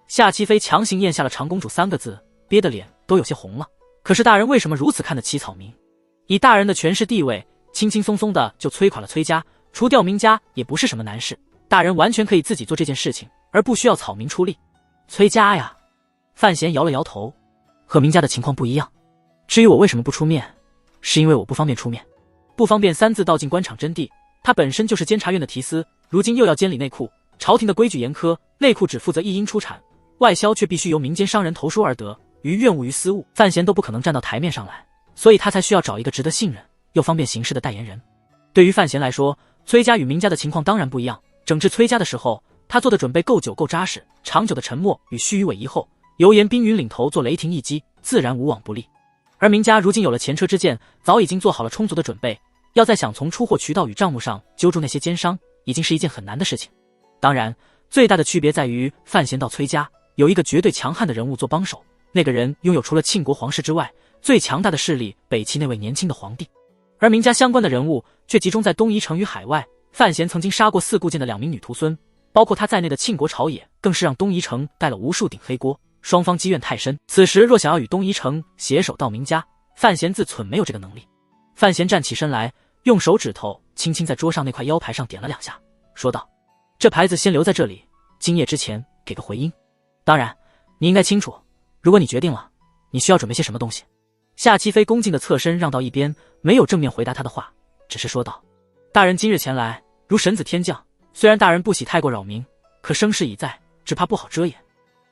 Speaker 1: 夏七飞强行咽下了长公主3个字，憋得脸都有些红了。可是大人为什么如此看得起草民？以大人的权势地位，轻轻松松的就摧垮了崔家，除掉明家也不是什么难事。大人完全可以自己做这件事情，而不需要草民出力。崔家呀，范闲摇了摇头，和明家的情况不一样。至于我为什么不出面，是因为我不方便出面。不方便3字道尽官场真谛，他本身就是监察院的提司，如今又要监理内库，朝廷的规矩严苛，内库只负责一应出产，外销却必须由民间商人投书而得，于院务于私务，范闲都不可能站到台面上来。所以他才需要找一个值得信任又方便行事的代言人。对于范闲来说，崔家与明家的情况当然不一样。整治崔家的时候，他做的准备够久够扎实，长久的沉默与虚与委蛇后，由严冰云领头做雷霆一击，自然无往不利。而明家如今有了前车之鉴，早已经做好了充足的准备，要再想从出货渠道与账目上揪住那些奸商，已经是一件很难的事情。当然，最大的区别在于范闲到崔家有一个绝对强悍的人物做帮手，那个人拥有除了庆国皇室之外最强大的势力，北齐那位年轻的皇帝。而明家相关的人物却集中在东夷城与海外。范闲曾经杀过4顾剑的2名女徒孙，包括他在内的庆国朝野更是让东夷城带了无数顶黑锅，双方积怨太深。此时若想要与东夷城携手到明家，范闲自忖没有这个能力。范闲站起身来，用手指头轻轻在桌上那块腰牌上点了2下，说道：这牌子先留在这里，今夜之前给个回音。当然你应该清楚，如果你决定了，你需要准备些什么东西。夏七飞恭敬的侧身让到一边，没有正面回答他的话，只是说道：大人今日前来如神子天降，虽然大人不喜太过扰民，可声势已在，只怕不好遮掩。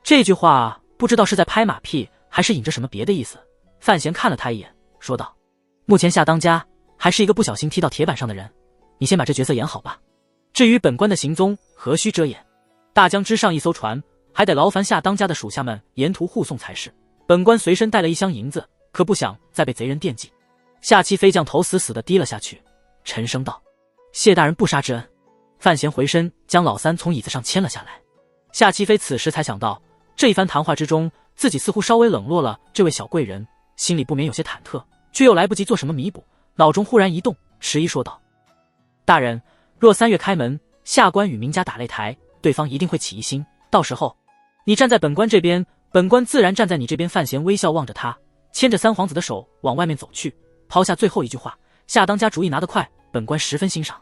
Speaker 1: 这句话不知道是在拍马屁，还是引着什么别的意思。范闲看了他一眼，说道：目前夏当家还是一个不小心踢到铁板上的人，你先把这角色演好吧。至于本官的行踪，何须遮掩？大江之上一艘船，还得劳烦夏当家的属下们沿途护送才是。本官随身带了1箱银子，可不想再被贼人惦记。夏七飞将头死死地低了下去，沉声道：谢大人不杀之恩。范闲回身将老三从椅子上牵了下来。夏七飞此时才想到，这一番谈话之中，自己似乎稍微冷落了这位小贵人，心里不免有些忐忑，却又来不及做什么弥补，脑中忽然一动，迟疑说道：大人，若3月开门，下官与明家打擂台，对方一定会起疑心，到时候你站在本官这边，本官自然站在你这边。范闲微笑望着他，牵着三皇子的手往外面走去，抛下最后一句话：夏当家主意拿得快，本官十分欣赏。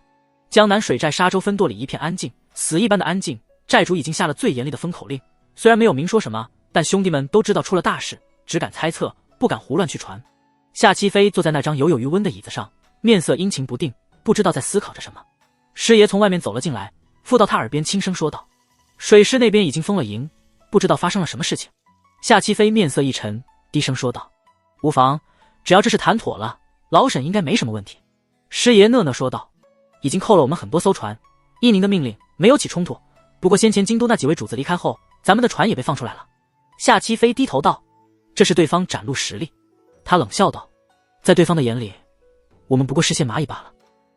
Speaker 1: 江南水寨沙洲分舵里一片安静，死一般的安静。寨主已经下了最严厉的封口令，虽然没有明说什么，但兄弟们都知道出了大事，只敢猜测，不敢胡乱去传。夏七飞坐在那张犹有余温的椅子上，面色阴晴不定，不知道在思考着什么。师爷从外面走了进来，附到他耳边轻声说道：水师那边已经封了营，不知道发生了什么事情。夏七飞面色一沉，低声说道：无妨，只要这事谈妥了，老沈应该没什么问题。师爷讷讷说道：已经扣了我们很多艘船，依您的命令没有起冲突，不过先前京都那几位主子离开后，咱们的船也被放出来了。夏七飞低头道：这是对方展露实力。他冷笑道：在对方的眼里，我们不过是些蚂蚁罢了。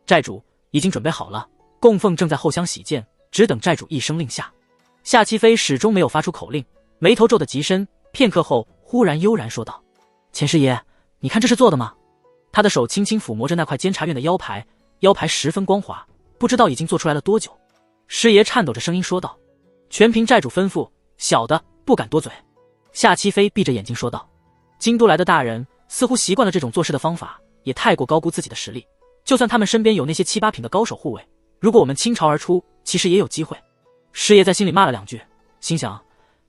Speaker 1: 寨主已经准备好了，供奉正在后厢洗剑，只等寨主一声令下。夏七飞始终没有发出口令，眉头皱得极深，片刻后忽然悠然说道：钱师爷，你看这是做的吗？他的手轻轻抚摸着那块监察院的腰牌，腰牌十分光滑，不知道已经做出来了多久。师爷颤抖着声音说道：全凭寨主吩咐，小的不敢多嘴。夏七飞闭着眼睛说道：京都来的大人似乎习惯了这种做事的方法，也太过高估自己的实力。就算他们身边有那些7、8品的高手护卫，如果我们倾巢而出，其实也有机会。师爷在心里骂了2句，心想：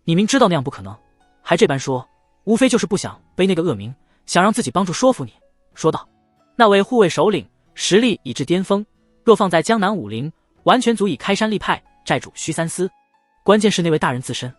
Speaker 1: 你明知道那样不可能，还这般说，无非就是不想背那个恶名，想让自己帮助说服你。说道：那位护卫首领实力已至巅峰，若放在江南武林，完全足以开山立派，寨主需三思。关键是那位大人自身。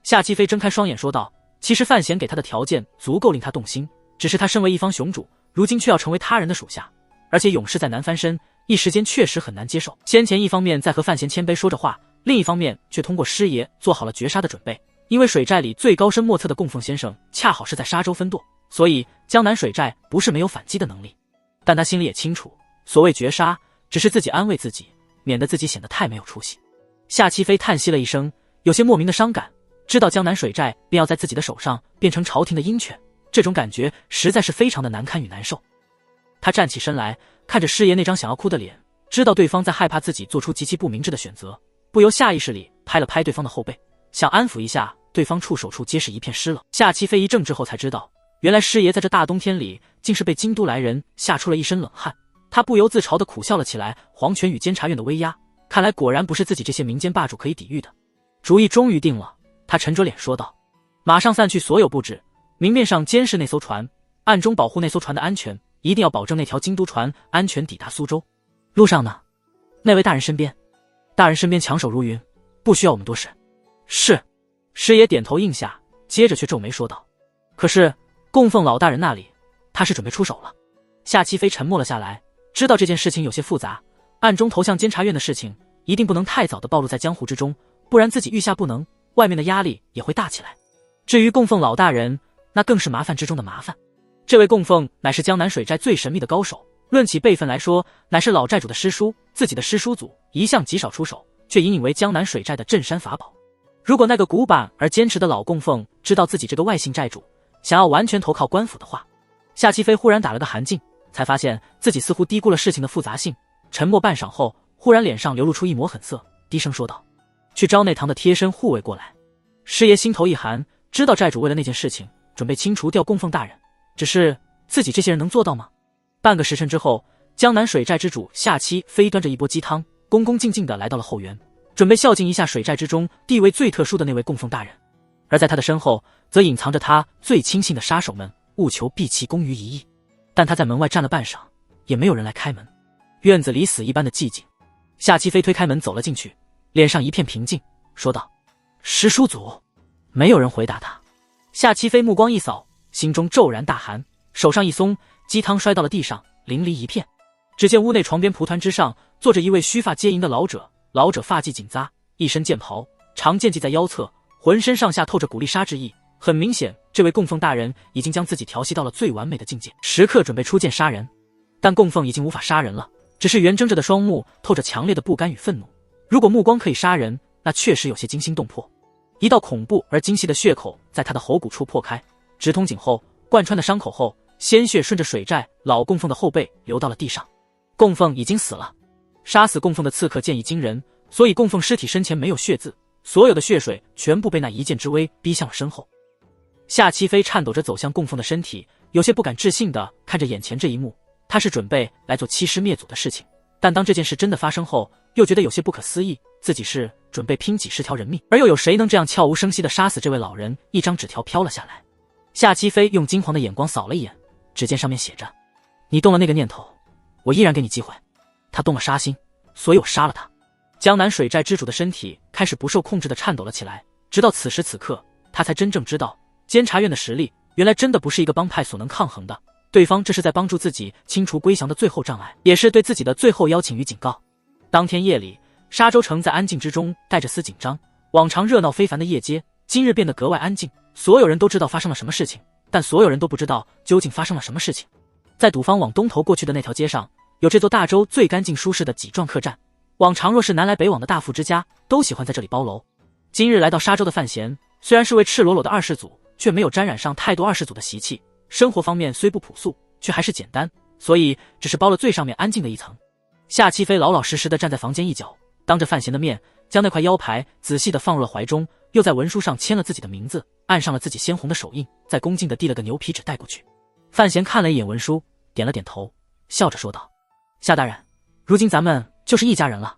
Speaker 1: 夏七飞睁开双眼说道：其实范闲给他的条件足够令他动心，只是他身为一方雄主，如今却要成为他人的属下，而且勇士在难翻身，一时间确实很难接受。先前一方面在和范闲谦卑说着话，另一方面却通过师爷做好了绝杀的准备。因为水寨里最高深莫测的供奉先生恰好是在沙洲分舵，所以江南水寨不是没有反击的能力。但他心里也清楚，所谓绝杀只是自己安慰自己，免得自己显得太没有出息。夏七飞叹息了一声，有些莫名的伤感，知道江南水寨便要在自己的手上变成朝廷的鹰犬，这种感觉实在是非常的难堪与难受。他站起身来，看着师爷那张想要哭的脸，知道对方在害怕自己做出极其不明智的选择，不由下意识里拍了拍对方的后背，想安抚一下对方，触手处皆是一片湿冷。夏七飞一怔之后才知道，原来师爷在这大冬天里竟是被京都来人吓出了一身冷汗。他不由自嘲地苦笑了起来，皇权与监察院的威压，看来果然不是自己这些民间霸主可以抵御的。主意终于定了，他沉着脸说道：马上散去所有布置，明面上监视那艘船，暗中保护那艘船的安全，一定要保证那条京都船安全抵达苏州。路上呢？那位大人身边？大人身边强手如云，不需要我们多事。是。师爷点头应下，接着却皱眉说道：可是供奉老大人那里，他是准备出手了。夏七飞沉默了下来，知道这件事情有些复杂，暗中投向监察院的事情一定不能太早的暴露在江湖之中，不然自己御下不能，外面的压力也会大起来。至于供奉老大人，那更是麻烦之中的麻烦。这位供奉乃是江南水寨最神秘的高手，论起辈分来说，乃是老寨主的师叔，自己的师叔祖一向极少出手，却引以为江南水寨的镇山法宝。如果那个古板而坚持的老供奉知道自己这个外姓寨主想要完全投靠官府的话，夏七飞忽然打了个寒噤，才发现自己似乎低估了事情的复杂性。沉默半晌后，忽然脸上流露出一抹狠色，低声说道：去招内堂的贴身护卫过来。师爷心头一寒，知道寨主为了那件事情准备清除掉供奉大人，只是自己这些人能做到吗？半个时辰之后，江南水寨之主夏七飞端着一钵鸡汤，恭恭敬敬地来到了后园，准备孝敬一下水寨之中地位最特殊的那位供奉大人。而在他的身后，则隐藏着他最亲信的杀手们，务求毕其功于一役。但他在门外站了半晌，也没有人来开门，院子里死一般的寂静。夏七飞推开门走了进去，脸上一片平静，说道：师叔祖。没有人回答他。夏七飞目光一扫，心中骤然大寒，手上一松，鸡汤摔到了地上，淋漓一片。只见屋内床边蒲团之上坐着一位须发皆银的老者，老者发髻紧扎，一身剑袍，长剑系在腰侧，浑身上下透着鼓励杀之意。很明显，这位供奉大人已经将自己调戏到了最完美的境界，时刻准备出剑杀人。但供奉已经无法杀人了，只是圆睁着的双目透着强烈的不甘与愤怒。如果目光可以杀人，那确实有些惊心动魄。一道恐怖而精细的血口在他的喉骨处破开，直通颈后，贯穿的伤口后，鲜血顺着水寨老供奉的后背流到了地上。供奉已经死了，杀死供奉的刺客剑意惊人，所以供奉尸体身前没有血渍，所有的血水全部被那一剑之威逼向了身后。夏七飞颤抖着走向供奉的身体，有些不敢置信地看着眼前这一幕。他是准备来做欺师灭祖的事情，但当这件事真的发生后，又觉得有些不可思议。自己是准备拼几十条人命，而又有谁能这样悄无声息地杀死这位老人？一张纸条飘了下来，夏七飞用惊惶的眼光扫了一眼，只见上面写着：你动了那个念头，我依然给你机会。他动了杀心，所以我杀了他。江南水寨之主的身体开始不受控制地颤抖了起来，直到此时此刻，他才真正知道监察院的实力原来真的不是一个帮派所能抗衡的。对方这是在帮助自己清除归降的最后障碍，也是对自己的最后邀请与警告。当天夜里，沙洲城在安静之中带着丝紧张，往常热闹非凡的夜街今日变得格外安静。所有人都知道发生了什么事情，但所有人都不知道究竟发生了什么事情。在赌坊往东头过去的那条街上，有这座大洲最干净舒适的几幢客栈，往常若是南来北往的大富之家都喜欢在这里包楼。今日来到沙洲的范闲，虽然是位赤裸裸的二世祖，却没有沾染上太多二世祖的习气，生活方面虽不朴素，却还是简单，所以只是包了最上面安静的一层。夏七飞老老实实地站在房间一角，当着范闲的面将那块腰牌仔细地放入了怀中，又在文书上签了自己的名字，按上了自己鲜红的手印，再恭敬地递了个牛皮纸带过去。范闲看了一眼文书，点了点头，笑着说道：夏大人，如今咱们就是一家人了。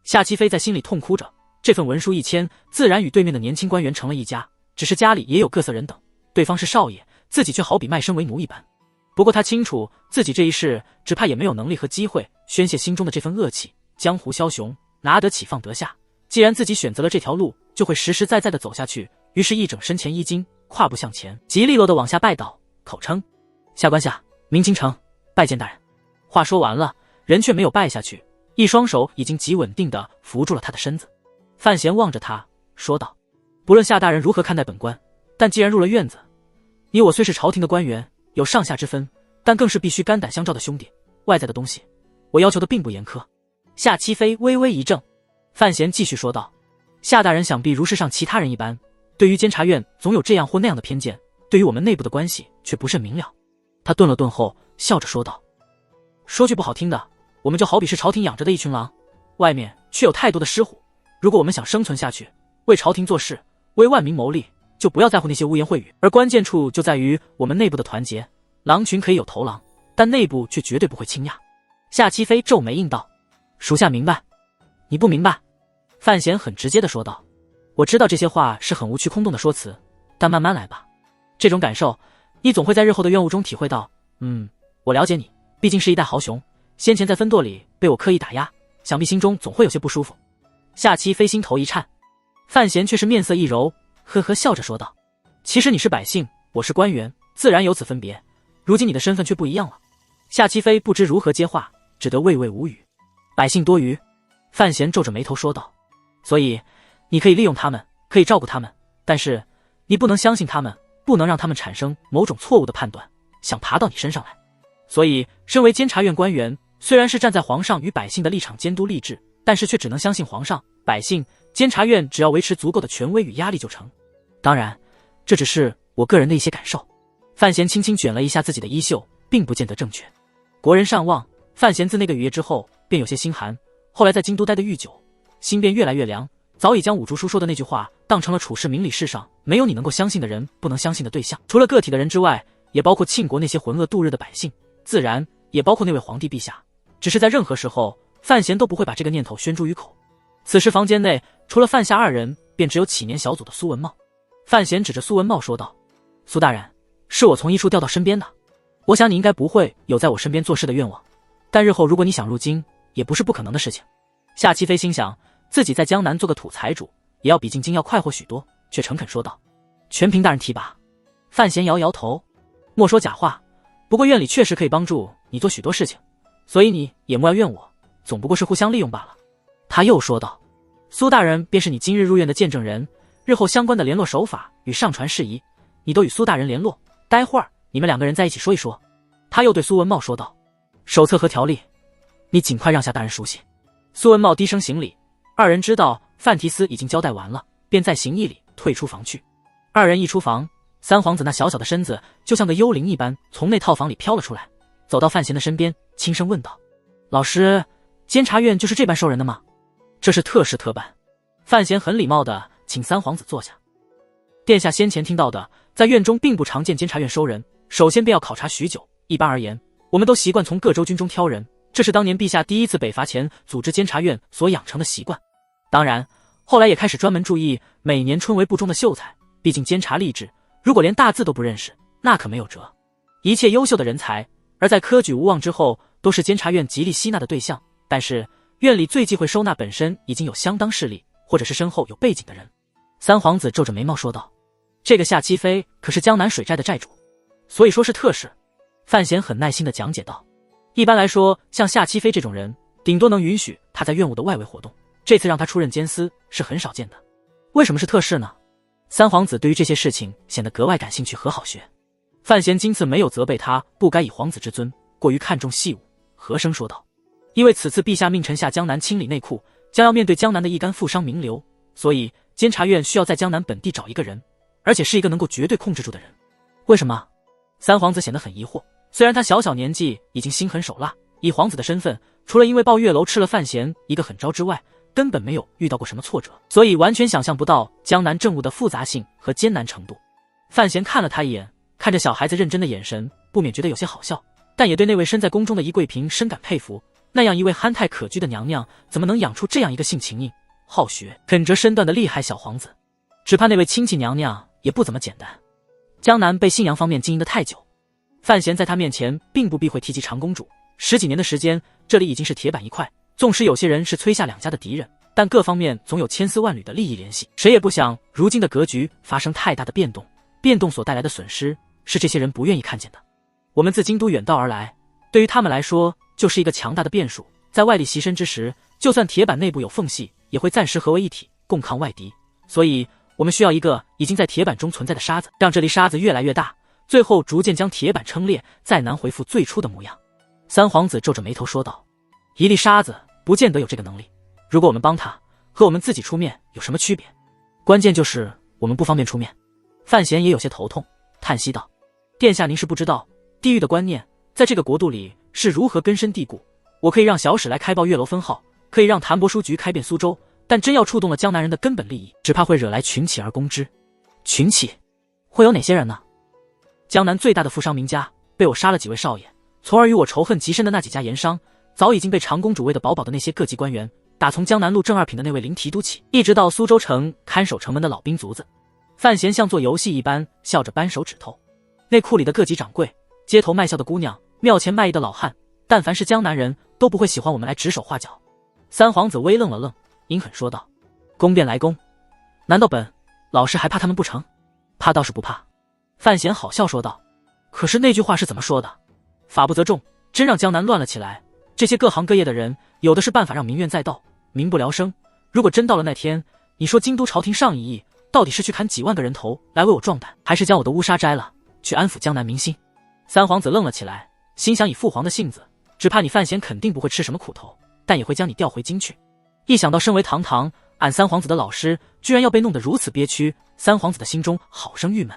Speaker 1: 夏七飞在心里痛哭着，这份文书一签，自然与对面的年轻官员成了一家，只是家里也有各色人等，对方是少爷，自己却好比卖身为奴一般。不过他清楚自己这一世只怕也没有能力和机会宣泄心中的这份恶气，江湖枭雄拿得起放得下，既然自己选择了这条路，就会实实在在地走下去。于是一整身前衣襟，跨步向前，极利落地往下拜倒，口称：夏官下，明清城拜见大人。话说完了，人却没有败下去，一双手已经极稳定地扶住了他的身子。范闲望着他说道：不论夏大人如何看待本官，但既然入了院子，你我虽是朝廷的官员，有上下之分，但更是必须肝胆相照的兄弟。外在的东西，我要求的并不严苛。夏七飞微微一怔，范闲继续说道：夏大人想必如世上其他人一般，对于监察院总有这样或那样的偏见，对于我们内部的关系却不甚明了。他顿了顿后笑着说道：说句不好听的，我们就好比是朝廷养着的一群狼，外面却有太多的狮虎。如果我们想生存下去，为朝廷做事，为万民谋利，就不要在乎那些污言秽语，而关键处就在于我们内部的团结。狼群可以有头狼，但内部却绝对不会倾轧。夏七飞皱眉应道：属下明白。你不明白？范闲很直接地说道：我知道这些话是很无趣空洞的说辞，但慢慢来吧。这种感受，你总会在日后的怨恶中体会到。我了解你，毕竟是一代豪雄，先前在分舵里被我刻意打压，想必心中总会有些不舒服。夏七飞心头一颤，范闲却是面色一柔，呵呵笑着说道：其实你是百姓，我是官员，自然有此分别，如今你的身份却不一样了。夏七飞不知如何接话，只得畏畏无语。百姓多余，范闲皱着眉头说道：所以你可以利用他们，可以照顾他们，但是你不能相信他们，不能让他们产生某种错误的判断，想爬到你身上来。所以身为监察院官员，虽然是站在皇上与百姓的立场监督吏治，但是却只能相信皇上、百姓，监察院只要维持足够的权威与压力就成。当然，这只是我个人的一些感受。范闲轻轻卷了一下自己的衣袖，并不见得正确。国人尚旺，范闲自那个雨夜之后便有些心寒，后来在京都待得愈久，心便越来越凉，早已将五竹叔说的那句话当成了处事明理世上没有你能够相信的人，不能相信的对象。除了个体的人之外，也包括庆国那些浑噩度日的百姓，自然也包括那位皇帝陛下。只是在任何时候，范闲都不会把这个念头宣诸于口。此时房间内除了范夏二人，便只有启年小组的苏文茂。范闲指着苏文茂说道：苏大人，是我从一处调到身边的，我想你应该不会有在我身边做事的愿望，但日后如果你想入京，也不是不可能的事情。夏七飞心想，自己在江南做个土财主，也要比进京要快活许多，却诚恳说道：全凭大人提拔。范闲摇摇头：莫说假话，不过院里确实可以帮助你做许多事情，所以你也莫要怨我，总不过是互相利用罢了。他又说道：苏大人便是你今日入院的见证人，日后相关的联络手法与上传事宜，你都与苏大人联络，待会儿你们两个人在一起说一说。他又对苏文茂说道：手册和条例，你尽快让下大人熟悉。苏文茂低声行礼，二人知道范提斯已经交代完了，便在行义里退出房去。二人一出房，三皇子那小小的身子就像个幽灵一般从那套房里飘了出来，走到范闲的身边，轻声问道：老师，监察院就是这般收人的吗？这是特事特办。范闲很礼貌地请三皇子坐下。殿下先前听到的，在院中并不常见监察院收人，首先便要考察许久。一般而言，我们都习惯从各州军中挑人，这是当年陛下第一次北伐前组织监察院所养成的习惯。当然，后来也开始专门注意每年春闱部中的秀才，毕竟监察吏治，如果连大字都不认识，那可没有辙。一切优秀的人才，而在科举无望之后，都是监察院极力吸纳的对象。但是院里最忌讳收纳本身已经有相当势力，或者是身后有背景的人。三皇子皱着眉毛说道：这个夏七飞可是江南水寨的寨主，所以说是特事。范闲很耐心地讲解道：一般来说，像夏七飞这种人，顶多能允许他在院务的外围活动，这次让他出任监司是很少见的。为什么是特事呢？三皇子对于这些事情显得格外感兴趣和好学。范闲今次没有责备他不该以皇子之尊过于看重细务，和声说道：因为此次陛下命臣下江南清理内库，将要面对江南的一干富商名流，所以监察院需要在江南本地找一个人，而且是一个能够绝对控制住的人。为什么？三皇子显得很疑惑。虽然他小小年纪已经心狠手辣，以皇子的身份，除了因为抱月楼吃了范闲一个狠招之外，根本没有遇到过什么挫折，所以完全想象不到江南政务的复杂性和艰难程度。范闲看了他一眼，看着小孩子认真的眼神，不免觉得有些好笑，但也对那位身在宫中的宜贵嫔深感佩服。那样一位憨态可掬的娘娘，怎么能养出这样一个性情硬、好学、肯折身段的厉害小皇子？只怕那位亲戚娘娘也不怎么简单。江南被信阳方面经营得太久，范闲在他面前并不避讳提及长公主。10几年的时间，这里已经是铁板一块。纵使有些人是崔夏两家的敌人，但各方面总有千丝万缕的利益联系。谁也不想如今的格局发生太大的变动，变动所带来的损失是这些人不愿意看见的。我们自京都远道而来，对于他们来说，就是一个强大的变数，在外力袭身之时，就算铁板内部有缝隙，也会暂时合为一体，共抗外敌。所以我们需要一个已经在铁板中存在的沙子，让这粒沙子越来越大，最后逐渐将铁板撑裂，再难恢复最初的模样。三皇子皱着眉头说道：一粒沙子不见得有这个能力，如果我们帮他，和我们自己出面有什么区别？关键就是我们不方便出面。范闲也有些头痛，叹息道：殿下您是不知道，地狱的观念在这个国度里是如何根深蒂固。我可以让小史来开报月楼分号，可以让谭伯书局开遍苏州，但真要触动了江南人的根本利益，只怕会惹来群起而攻之。群起会有哪些人呢？江南最大的富商名家被我杀了几位少爷，从而与我仇恨极深的那几家盐商，早已经被长公主喂得饱饱的那些各级官员，打从江南路正二品的那位临提督起，一直到苏州城看守城门的老兵卒子。范闲像做游戏一般笑着扳手指头，内库里的各级掌柜，街头卖笑的姑娘，庙前卖艺的老汉，但凡是江南人都不会喜欢我们来指手画脚。三皇子微愣了愣，阴狠说道：攻便来攻，难道本老师还怕他们不成？怕倒是不怕。范闲好笑说道：可是那句话是怎么说的？法不责众，真让江南乱了起来，这些各行各业的人有的是办法让民怨再斗，民不聊生。如果真到了那天，你说京都朝廷上一意，到底是去砍几万个人头来为我壮胆，还是将我的乌纱摘了去安抚江南民心？三皇子愣了起来，心想以父皇的性子，只怕你范闲肯定不会吃什么苦头，但也会将你调回京去。一想到身为堂堂俺三皇子的老师居然要被弄得如此憋屈，三皇子的心中好生郁闷。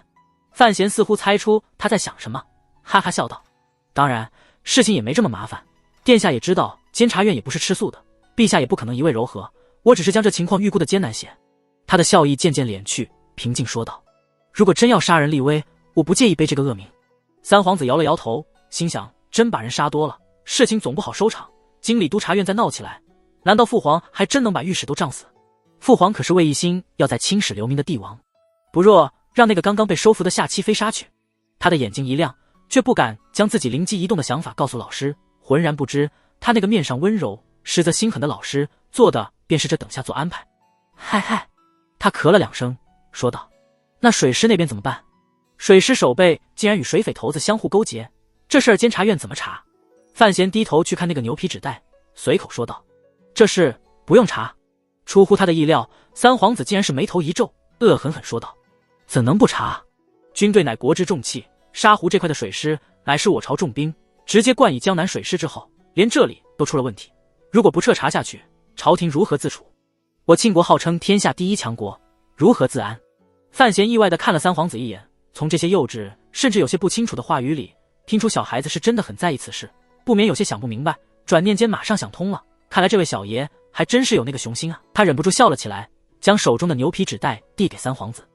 Speaker 1: 范闲似乎猜出他在想什么，哈哈笑道：当然事情也没这么麻烦，殿下也知道监察院也不是吃素的，陛下也不可能一味柔和，我只是将这情况预估的艰难些。他的笑意渐渐敛去，平静说道：如果真要杀人立威，我不介意背这个恶名。三皇子摇了摇头，心想真把人杀多了，事情总不好收场，京里督察院再闹起来，难道父皇还真能把御史都杖死？父皇可是魏一心要在青史留名的帝王，不若让那个刚刚被收服的夏七飞杀去。他的眼睛一亮，却不敢将自己灵机一动的想法告诉老师，浑然不知他那个面上温柔实则心狠的老师做的便是这等下做安排。嗨嗨，他咳了两声说道：那水师那边怎么办？水师守备竟然与水匪头子相互勾结，这事儿监察院怎么查？范闲低头去看那个牛皮纸袋，随口说道：这事不用查。出乎他的意料，三皇子竟然是眉头一皱，恶狠狠说道：怎能不查？军队乃国之重器，沙湖这块的水师乃是我朝重兵，直接冠以江南水师之后，连这里都出了问题，如果不彻查下去，朝廷如何自处？我庆国号称天下第一强国，如何自安？范闲意外地看了三皇子一眼，从这些幼稚甚至有些不清楚的话语里，听出小孩子是真的很在意此事，不免有些想不明白，转念间马上想通了，看来这位小爷还真是有那个雄心啊。他忍不住笑了起来，将手中的牛皮纸袋递给三皇子。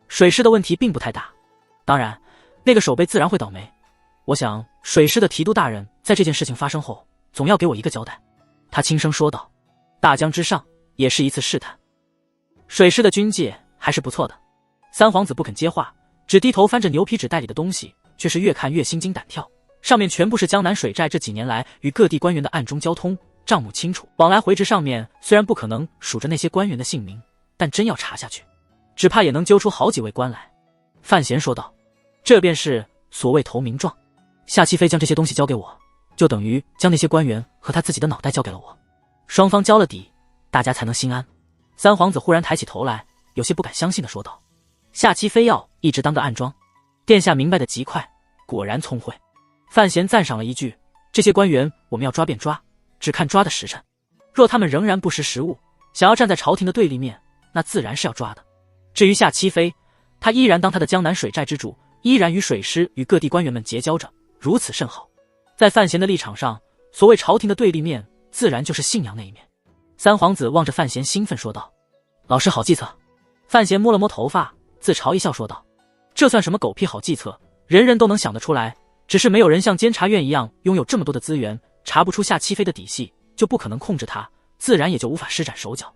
Speaker 1: 水师的问题并不太大，当然那个守备自然会倒霉，我想水师的提督大人在这件事情发生后总要给我一个交代。他轻声说道：大江之上也是一次试探，水师的军纪还是不错的。三皇子不肯接话，只低头翻着牛皮纸袋里的东西，却是越看越心惊胆跳，上面全部是江南水寨这几年来与各地官员的暗中交通，账目清楚，往来回执上面虽然不可能数着那些官员的姓名，但真要查下去，只怕也能揪出好几位官来。范闲说道：这便是所谓投名状，夏七飞将这些东西交给我，就等于将那些官员和他自己的脑袋交给了我，双方交了底，大家才能心安。三皇子忽然抬起头来，有些不敢相信地说道：夏七飞要一直当个暗桩，殿下明白的极快，果然聪慧。范闲赞赏了一句：这些官员我们要抓便抓，只看抓的时辰，若他们仍然不识时务，想要站在朝廷的对立面，那自然是要抓的。至于夏七飞，他依然当他的江南水寨之主，依然与水师与各地官员们结交着，如此甚好。在范闲的立场上，所谓朝廷的对立面自然就是信仰那一面。三皇子望着范闲兴奋说道：老师好计策。范闲摸了摸头发，自嘲一笑说道：这算什么狗屁好计策，人人都能想得出来，只是没有人像监察院一样拥有这么多的资源，查不出夏七飞的底细，就不可能控制他，自然也就无法施展手脚。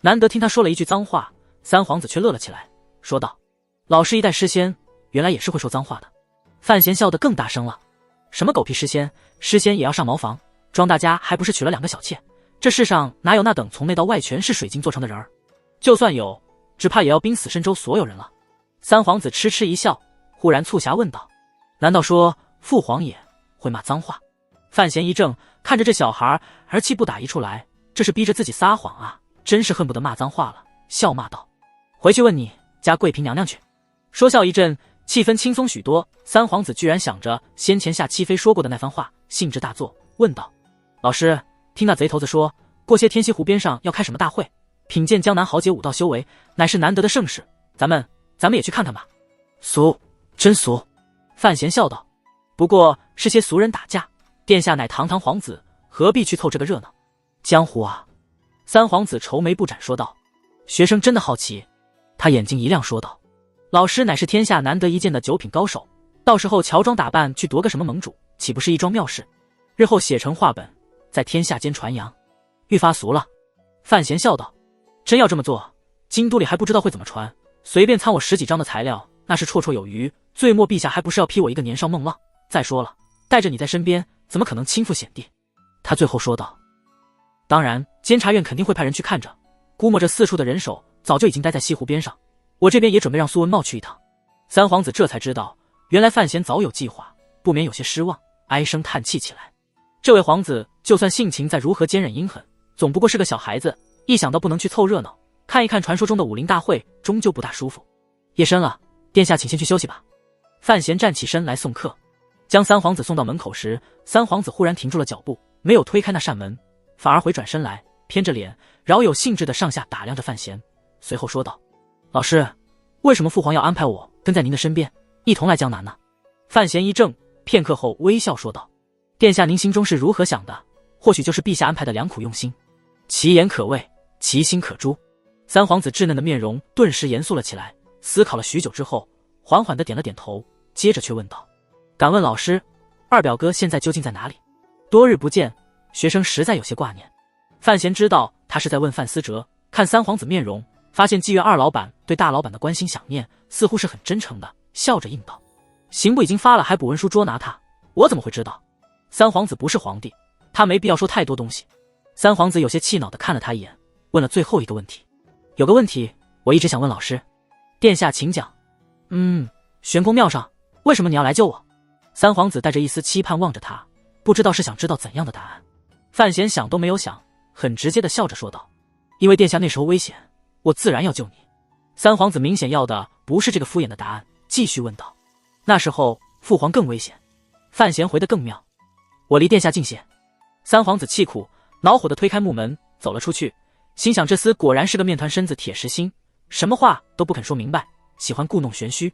Speaker 1: 难得听他说了一句脏话，三皇子却乐了起来，说道：老师一代诗仙，原来也是会说脏话的。范闲笑得更大声了：什么狗屁诗仙，诗仙也要上茅房，庄大家还不是娶了2个小妾，这世上哪有那等从内到外全是水晶做成的人儿？就算有，只怕也要濒死深州所有人了。三皇子痴痴一笑，忽然促狭问道：难道说父皇也会骂脏话？范闲一怔，看着这小孩，儿气不打一处来，这是逼着自己撒谎啊，真是恨不得骂脏话了，笑骂道：“回去问你家贵嫔娘娘去。”说笑一阵，气氛轻松许多。三皇子居然想着先前夏七飞说过的那番话，兴致大作，问道：“老师，听那贼头子说，过些天西湖边上要开什么大会，品鉴江南豪杰武道修为，乃是难得的盛事，咱们也去看看吧。”俗，真俗。范闲笑道：“不过是些俗人打架，殿下乃堂堂皇子，何必去凑这个热闹？江湖啊！”三皇子愁眉不展说道：“学生真的好奇。”他眼睛一亮说道：“老师乃是天下难得一见的九品高手，到时候乔装打扮去夺个什么盟主，岂不是一桩妙事？日后写成画本，在天下间传扬，愈发俗了。”范闲笑道：“真要这么做，京都里还不知道会怎么传，随便参我10几张的材料，那是绰绰有余，最末陛下还不是要批我一个年少梦浪？再说了，带着你在身边，怎么可能轻覆险地？”他最后说道：“当然，监察院肯定会派人去看着，估摸着4处的人手早就已经待在西湖边上，我这边也准备让苏文茂去一趟。”三皇子这才知道，原来范闲早有计划，不免有些失望，唉声叹气起来。这位皇子就算性情再如何坚韧阴狠，总不过是个小孩子，一想到不能去凑热闹，看一看传说中的武林大会，终究不大舒服。夜深了，殿下请先去休息吧。范闲站起身来送客，将三皇子送到门口时，三皇子忽然停住了脚步，没有推开那扇门，反而回转身来，偏着脸，饶有兴致地上下打量着范闲，随后说道：“老师，为什么父皇要安排我跟在您的身边，一同来江南呢？”范闲一怔，片刻后微笑说道：“殿下您心中是如何想的，或许就是陛下安排的良苦用心，其言可畏，其心可诛。”三皇子稚嫩的面容顿时严肃了起来，思考了许久之后，缓缓地点了点头，接着却问道：“敢问老师，二表哥现在究竟在哪里？多日不见，学生实在有些挂念。”范闲知道他是在问范思哲，看三皇子面容，发现妓院二老板对大老板的关心想念似乎是很真诚的，笑着应道：“刑部已经发了，还补文书捉拿他，我怎么会知道？”三皇子不是皇帝，他没必要说太多东西。三皇子有些气恼地看了他一眼，问了最后一个问题：“有个问题我一直想问老师。”“殿下请讲。”“悬空庙上为什么你要来救我？”三皇子带着一丝期盼望着他，不知道是想知道怎样的答案。范闲想都没有想，很直接地笑着说道：“因为殿下那时候危险，我自然要救你。”三皇子明显要的不是这个敷衍的答案，继续问道：“那时候父皇更危险？”范闲回得更妙：“我离殿下近些。”三皇子气苦，恼火地推开木门走了出去，心想这厮果然是个面团身子铁石心，什么话都不肯说明白，喜欢故弄玄虚。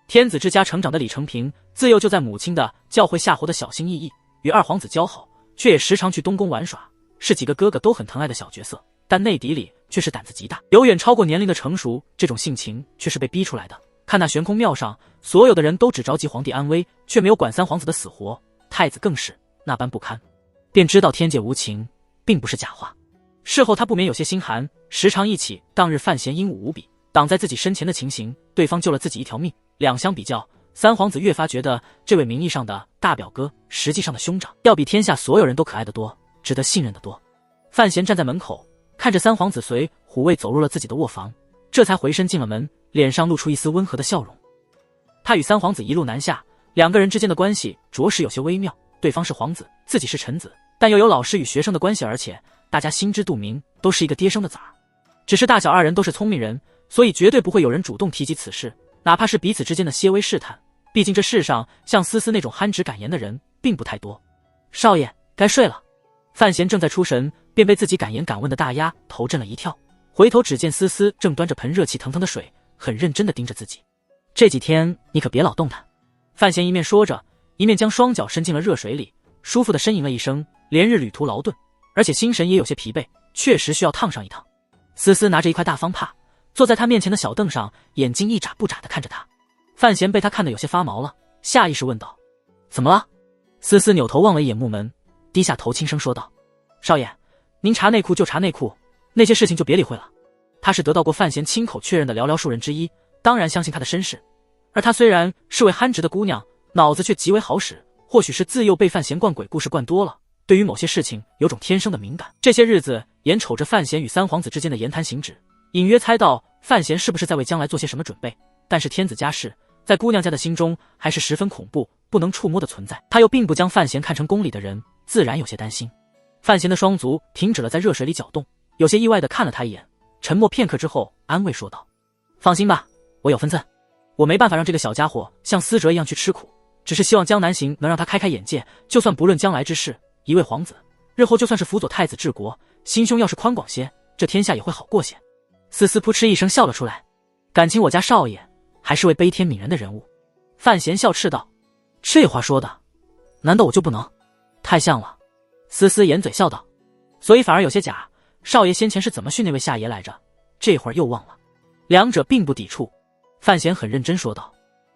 Speaker 1: 天子之家成长的李承平，自幼就在母亲的教诲下活得小心翼翼，与二皇子交好，却也时常去东宫玩耍，是几个哥哥都很疼爱的小角色，但内底里却是胆子极大，有远超过年龄的成熟，这种性情却是被逼出来的。看那悬空庙上，所有的人都只着急皇帝安危，却没有管三皇子的死活，太子更是那般不堪，便知道天界无情，并不是假话。事后他不免有些心寒，时常忆起当日范闲英武无比，挡在自己身前的情形，对方救了自己一条命，两相比较，三皇子越发觉得这位名义上的大表哥，实际上的兄长，要比天下所有人都可爱得多，值得信任得多。范闲站在门口，看着三皇子随虎卫走入了自己的卧房，这才回身进了门，脸上露出一丝温和的笑容。他与三皇子一路南下，两个人之间的关系着实有些微妙，对方是皇子，自己是臣子，但又有老师与学生的关系，而且大家心知肚明，都是一个爹生的崽儿。只是大小二人都是聪明人，所以绝对不会有人主动提及此事，哪怕是彼此之间的些微试探，毕竟这世上像思思那种憨直敢言的人并不太多。少爷，该睡了。范闲正在出神，便被自己敢言敢问的大丫头震了一跳，回头只见思思正端着盆热气腾腾的水，很认真地盯着自己。这几天你可别老动弹。范闲一面说着，一面将双脚伸进了热水里，舒服地呻吟了一声，连日旅途劳顿，而且心神也有些疲惫，确实需要烫上一烫。思思拿着一块大方帕，坐在他面前的小凳上，眼睛一眨不眨地看着他。范闲被他看得有些发毛了，下意识问道：“怎么了？”思思扭头望了一眼木门，低下头轻声说道：“少爷，您查内裤就查内裤，那些事情就别理会了。”他是得到过范闲亲口确认的寥寥数人之一，当然相信他的身世。而他虽然是位憨直的姑娘，脑子却极为好使，或许是自幼被范闲灌鬼故事灌多了，对于某些事情有种天生的敏感。这些日子眼瞅着范闲与三皇子之间的言谈行止，隐约猜到范闲是不是在为将来做些什么准备。但是天子家事在姑娘家的心中还是十分恐怖，不能触摸的存在。他又并不将范闲看成宫里的人，自然有些担心。范闲的双足停止了在热水里搅动，有些意外地看了他一眼，沉默片刻之后安慰说道：放心吧，我有分寸，我没办法让这个小家伙像思哲一样去吃苦，只是希望江南行能让他开开眼界，就算不论将来之事，一位皇子日后就算是辅佐太子治国，心胸要是宽广些，这天下也会好过些。思思扑哧一声笑了出来，感情我家少爷还是位悲天悯人的人物。范闲笑斥道：这话说的难道我就不能？太像了。思思掩嘴笑道：所以反而有些假，少爷先前是怎么训那位夏爷来着？这会儿又忘了。两者并不抵触。范闲很认真说道：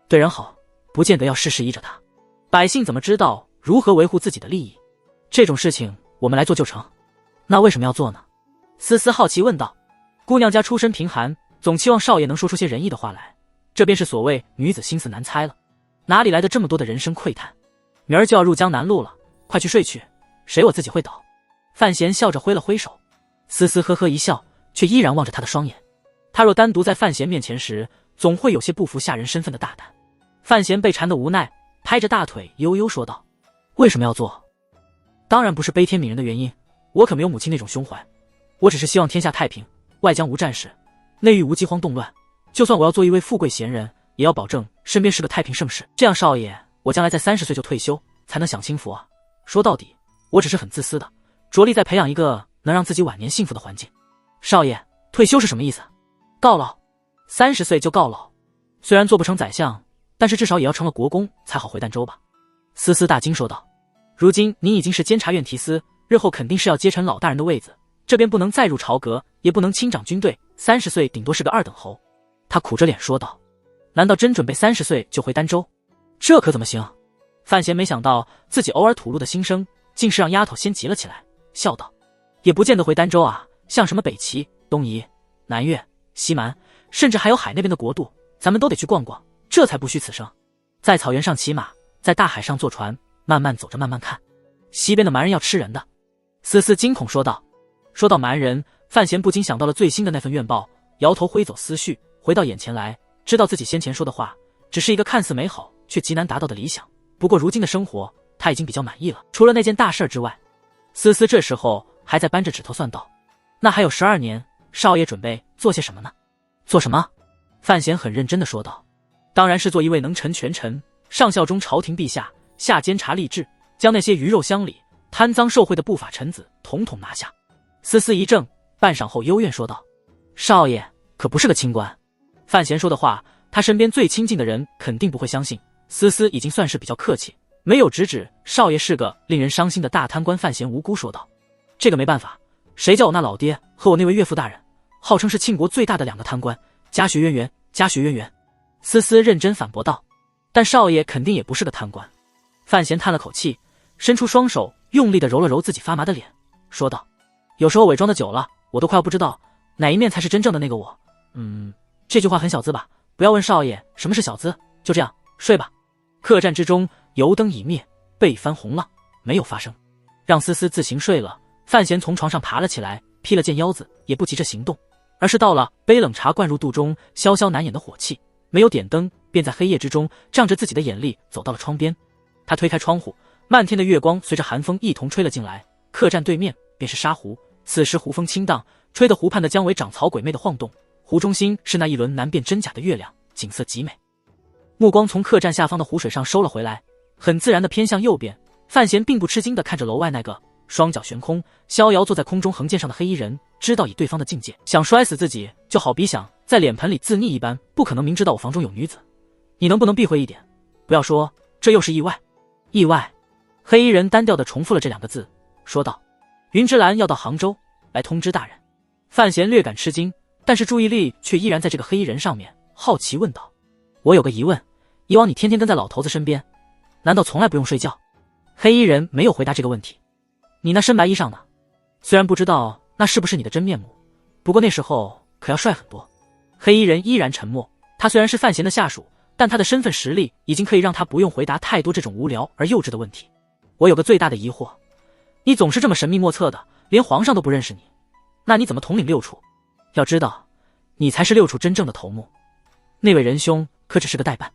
Speaker 1: 对人好不见得要事事依着他，百姓怎么知道如何维护自己的利益？这种事情我们来做就成。那为什么要做呢？思思好奇问道。姑娘家出身贫寒，总期望少爷能说出些仁义的话来，这便是所谓女子心思难猜了，哪里来的这么多的人生喟叹？明儿就要入江南路了，快去睡去，谁我自己会倒。范闲笑着挥了挥手。思思呵呵一笑，却依然望着他的双眼。他若单独在范闲面前时，总会有些不服下人身份的大胆。范闲被缠得无奈，拍着大腿悠悠说道：为什么要做？当然不是悲天悯人的原因，我可没有母亲那种胸怀，我只是希望天下太平，外疆无战事，内域无饥荒动乱，就算我要做一位富贵闲人，也要保证身边是个太平盛世，这样少爷我将来在30岁就退休，才能享清福啊。说到底我只是很自私的，着力在培养一个能让自己晚年幸福的环境。少爷，退休是什么意思？告老，30岁就告老，虽然做不成宰相，但是至少也要成了国公才好回儋州吧。思思大惊说道：如今您已经是监察院提司，日后肯定是要接承老大人的位子，这边不能再入朝阁，也不能亲掌军队，30岁顶多是个2等侯。他苦着脸说道：难道真准备30岁就回儋州？这可怎么行？范闲没想到自己偶尔吐露的心声，竟是让丫头先急了起来，笑道：也不见得回儋州啊，像什么北齐、东夷、南越、西蛮，甚至还有海那边的国度，咱们都得去逛逛，这才不虚此生。在草原上骑马，在大海上坐船，慢慢走着慢慢看。西边的蛮人要吃人的。思思惊恐说道。说到蛮人，范闲不禁想到了最新的那份院报，摇头挥走思绪，回到眼前来，知道自己先前说的话只是一个看似美好却极难达到的理想，不过如今的生活他已经比较满意了。除了那件大事之外，思思这时候还在扳着指头算道：那还有12年，少爷准备做些什么呢？做什么？范闲很认真地说道：当然是做一位能臣权臣，上效忠朝廷陛下，下监察吏治，将那些鱼肉乡里、贪赃受贿的不法臣子统统拿下。思思一怔，半晌后幽怨说道：少爷可不是个清官。范闲说的话，他身边最亲近的人肯定不会相信。思思已经算是比较客气，没有直指少爷是个令人伤心的大贪官。范闲无辜说道：这个没办法，谁叫我那老爹和我那位岳父大人号称是庆国最大的2个贪官，家学渊源，家学渊源。思思认真反驳道：但少爷肯定也不是个贪官。范闲叹了口气，伸出双手用力地揉了揉自己发麻的脸，说道：有时候伪装的久了，我都快要不知道哪一面才是真正的那个我。这句话很小资吧，不要问少爷什么是小资，就这样睡吧。客栈之中油灯已灭，被翻红浪，没有发生。让思思自行睡了，范闲从床上爬了起来，披了件腰子，也不急着行动，而是倒了杯冷茶灌入肚中，消消难掩的火气，没有点灯，便在黑夜之中仗着自己的眼力走到了窗边。他推开窗户，漫天的月光随着寒风一同吹了进来，客栈对面便是沙湖，此时湖风清荡，吹得湖畔的江尾长草鬼魅的晃动，湖中心是那一轮难辨真假的月亮，景色极美。目光从客栈下方的湖水上收了回来，很自然地偏向右边。范闲并不吃惊地看着楼外那个双脚悬空、逍遥坐在空中横剑上的黑衣人，知道以对方的境界，想摔死自己就好比想在脸盆里自溺一般，不可能明知道我房中有女子。你能不能避讳一点，不要说这又是意外。意外。黑衣人单调地重复了这2个字，说道：云芝兰要到杭州来通知大人。范闲略感吃惊，但是注意力却依然在这个黑衣人上面，好奇问道：我有个疑问，以往你天天跟在老头子身边，难道从来不用睡觉？黑衣人没有回答这个问题。你那深白衣裳呢？虽然不知道那是不是你的真面目，不过那时候可要帅很多。黑衣人依然沉默，他虽然是范闲的下属，但他的身份实力已经可以让他不用回答太多这种无聊而幼稚的问题。我有个最大的疑惑，你总是这么神秘莫测的，连皇上都不认识你，那你怎么统领6处？要知道，你才是6处真正的头目，那位仁兄可只是个代办。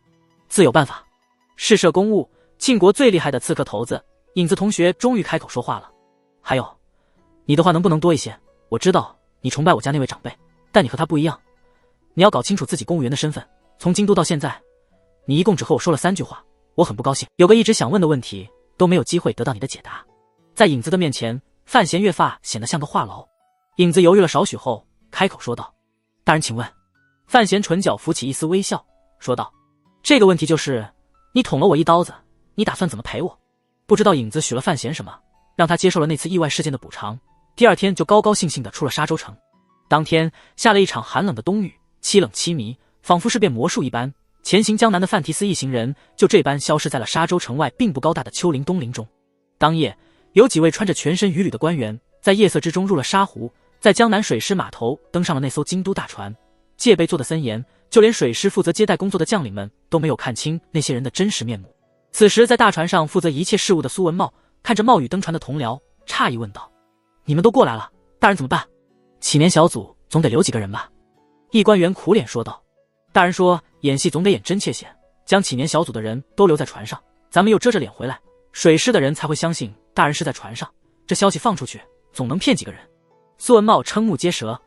Speaker 1: 自有办法。试射公务，庆国最厉害的刺客头子，影子同学终于开口说话了：“还有，你的话能不能多一些？我知道你崇拜我家那位长辈，但你和他不一样。你要搞清楚自己公务员的身份。从京都到现在，你一共只和我说了3句话，我很不高兴。有个一直想问的问题都没有机会得到你的解答。”在影子的面前，范闲越发显得像个话痨。影子犹豫了少许后，开口说道：“大人，请问。”范闲唇角浮起一丝微笑，说道：“这个问题就是，你捅了我一刀子，你打算怎么赔我？”不知道影子许了范闲什么，让他接受了那次意外事件的补偿，第2天就高高兴兴地出了沙洲城。当天下了一场寒冷的冬雨，凄冷凄迷，仿佛是变魔术一般，前行江南的范提斯一行人就这般消失在了沙洲城外并不高大的丘陵东林中。当夜，有几位穿着全身鱼履的官员在夜色之中入了沙湖，在江南水师码头登上了那艘京都大船，戒备做得森严，就连水师负责接待工作的将领们都没有看清那些人的真实面目。此时在大船上负责一切事务的苏文茂看着冒雨登船的同僚，诧异问道：“你们都过来了，大人怎么办？启年小组总得留几个人吧？”一官员苦脸说道：“大人说演戏总得演真切些，将启年小组的人都留在船上，咱们又遮着脸回来，水师的人才会相信大人是在船上，这消息放出去总能骗几个人。”苏文茂瞠目结舌：“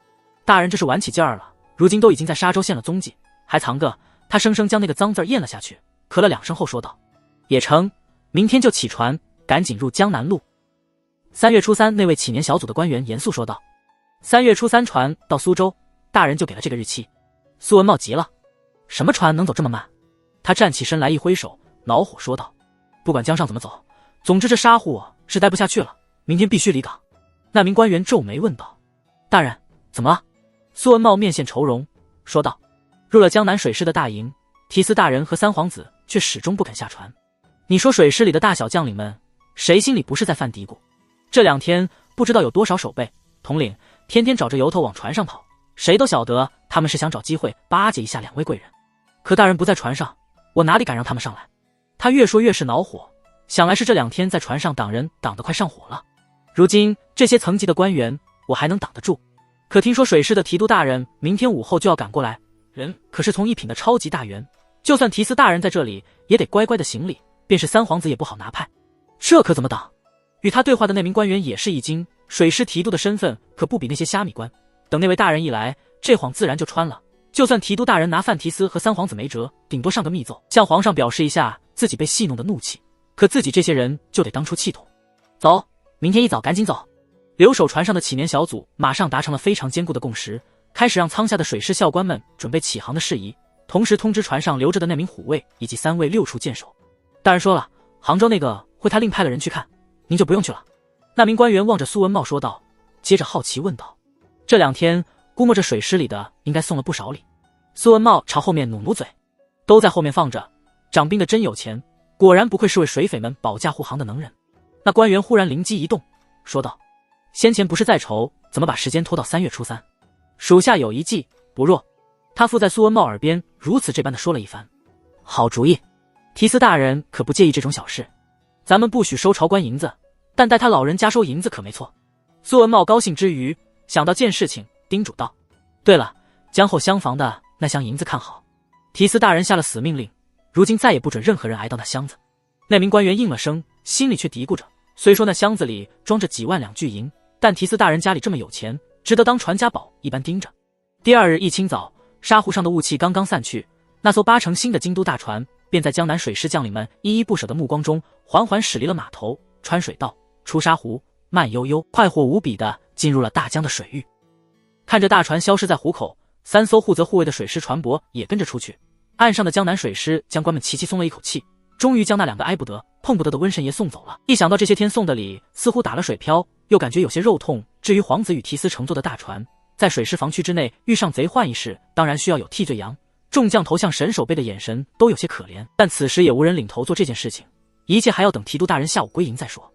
Speaker 1: 大人这是玩起劲儿了，如今都已经在沙洲现了踪迹，还藏个……”他生生将那个脏字咽了下去，咳了2声后说道：“也成，明天就起船，赶紧入江南路。”3月初3，那位启年小组的官员严肃说道：“3月初3船到苏州，大人就给了这个日期。”苏文茂急了：“什么船能走这么慢？”他站起身来一挥手，恼火说道：“不管江上怎么走，总之这沙户是待不下去了，明天必须离港。”那名官员皱眉问道：“大人，怎么了？”苏文茂面现愁容，说道：“入了江南水师的大营，提司大人和三皇子却始终不肯下船。你说水师里的大小将领们，谁心里不是在犯嘀咕？这2天不知道有多少守备统领天天找着由头往船上跑，谁都晓得他们是想找机会巴结一下2位贵人。可大人不在船上，我哪里敢让他们上来？”他越说越是恼火，想来是这2天在船上挡人挡得快上火了。如今这些层级的官员，我还能挡得住？可听说水师的提督大人明天午后就要赶过来，人可是从1品的超级大员，就算提司大人在这里，也得乖乖的行礼，便是三皇子也不好拿派。这可怎么挡？与他对话的那名官员也是一惊，水师提督的身份可不比那些虾米官，等那位大人一来，这谎自然就穿了。就算提督大人拿范提斯和三皇子没辙，顶多上个密奏，向皇上表示一下自己被戏弄的怒气，可自己这些人就得当出气筒。走，明天一早赶紧走。留守船上的启年小组马上达成了非常坚固的共识，开始让舱下的水师校官们准备起航的事宜，同时通知船上留着的那名虎卫以及3位6处箭手。大人说了，杭州那个会他另派了人去看，您就不用去了。那名官员望着苏文茂说道，接着好奇问道：“这2天估摸着水师里的应该送了不少礼。”苏文茂朝后面努努嘴，都在后面放着，长兵的真有钱，果然不愧是为水匪们保驾护航的能人。那官员忽然灵机一动，说道：“先前不是在愁怎么把时间拖到3月初3，属下有一计不弱。”他附在苏文茂耳边如此这般的说了一番。好主意，提司大人可不介意这种小事，咱们不许收朝官银子，但待他老人家收银子可没错。苏文茂高兴之余，想到件事情，叮嘱道：“对了，江后厢房的那箱银子看好，提司大人下了死命令，如今再也不准任何人挨到那箱子。”那名官员应了声，心里却嘀咕着，虽说那箱子里装着几万两巨银，但提司大人家里这么有钱，值得当传家宝一般盯着。第2日一清早，沙湖上的雾气刚刚散去，那艘8成新的京都大船便在江南水师将领们依依不舍的目光中缓缓驶离了码头，穿水道，出沙湖，慢悠悠快活无比地进入了大江的水域。看着大船消失在湖口，3艘负责护卫的水师船舶也跟着出去，岸上的江南水师将官们齐齐松了一口气，终于将那2个挨不得碰不得的瘟神爷送走了。一想到这些天送的礼似乎打了水漂，又感觉有些肉痛。至于皇子与提司乘坐的大船在水师防区之内遇上贼患一事，当然需要有替罪羊。众将头向神守备的眼神都有些可怜，但此时也无人领头做这件事情，一切还要等提督大人下午归营再说。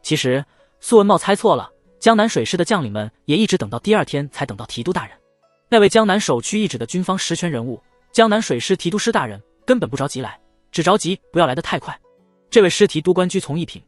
Speaker 1: 其实苏文茂猜错了，江南水师的将领们也一直等到第2天才等到提督大人。那位江南首屈一指的军方实权人物，江南水师提督师大人根本不着急来，只着急不要来得太快。这位师提督官居从1品，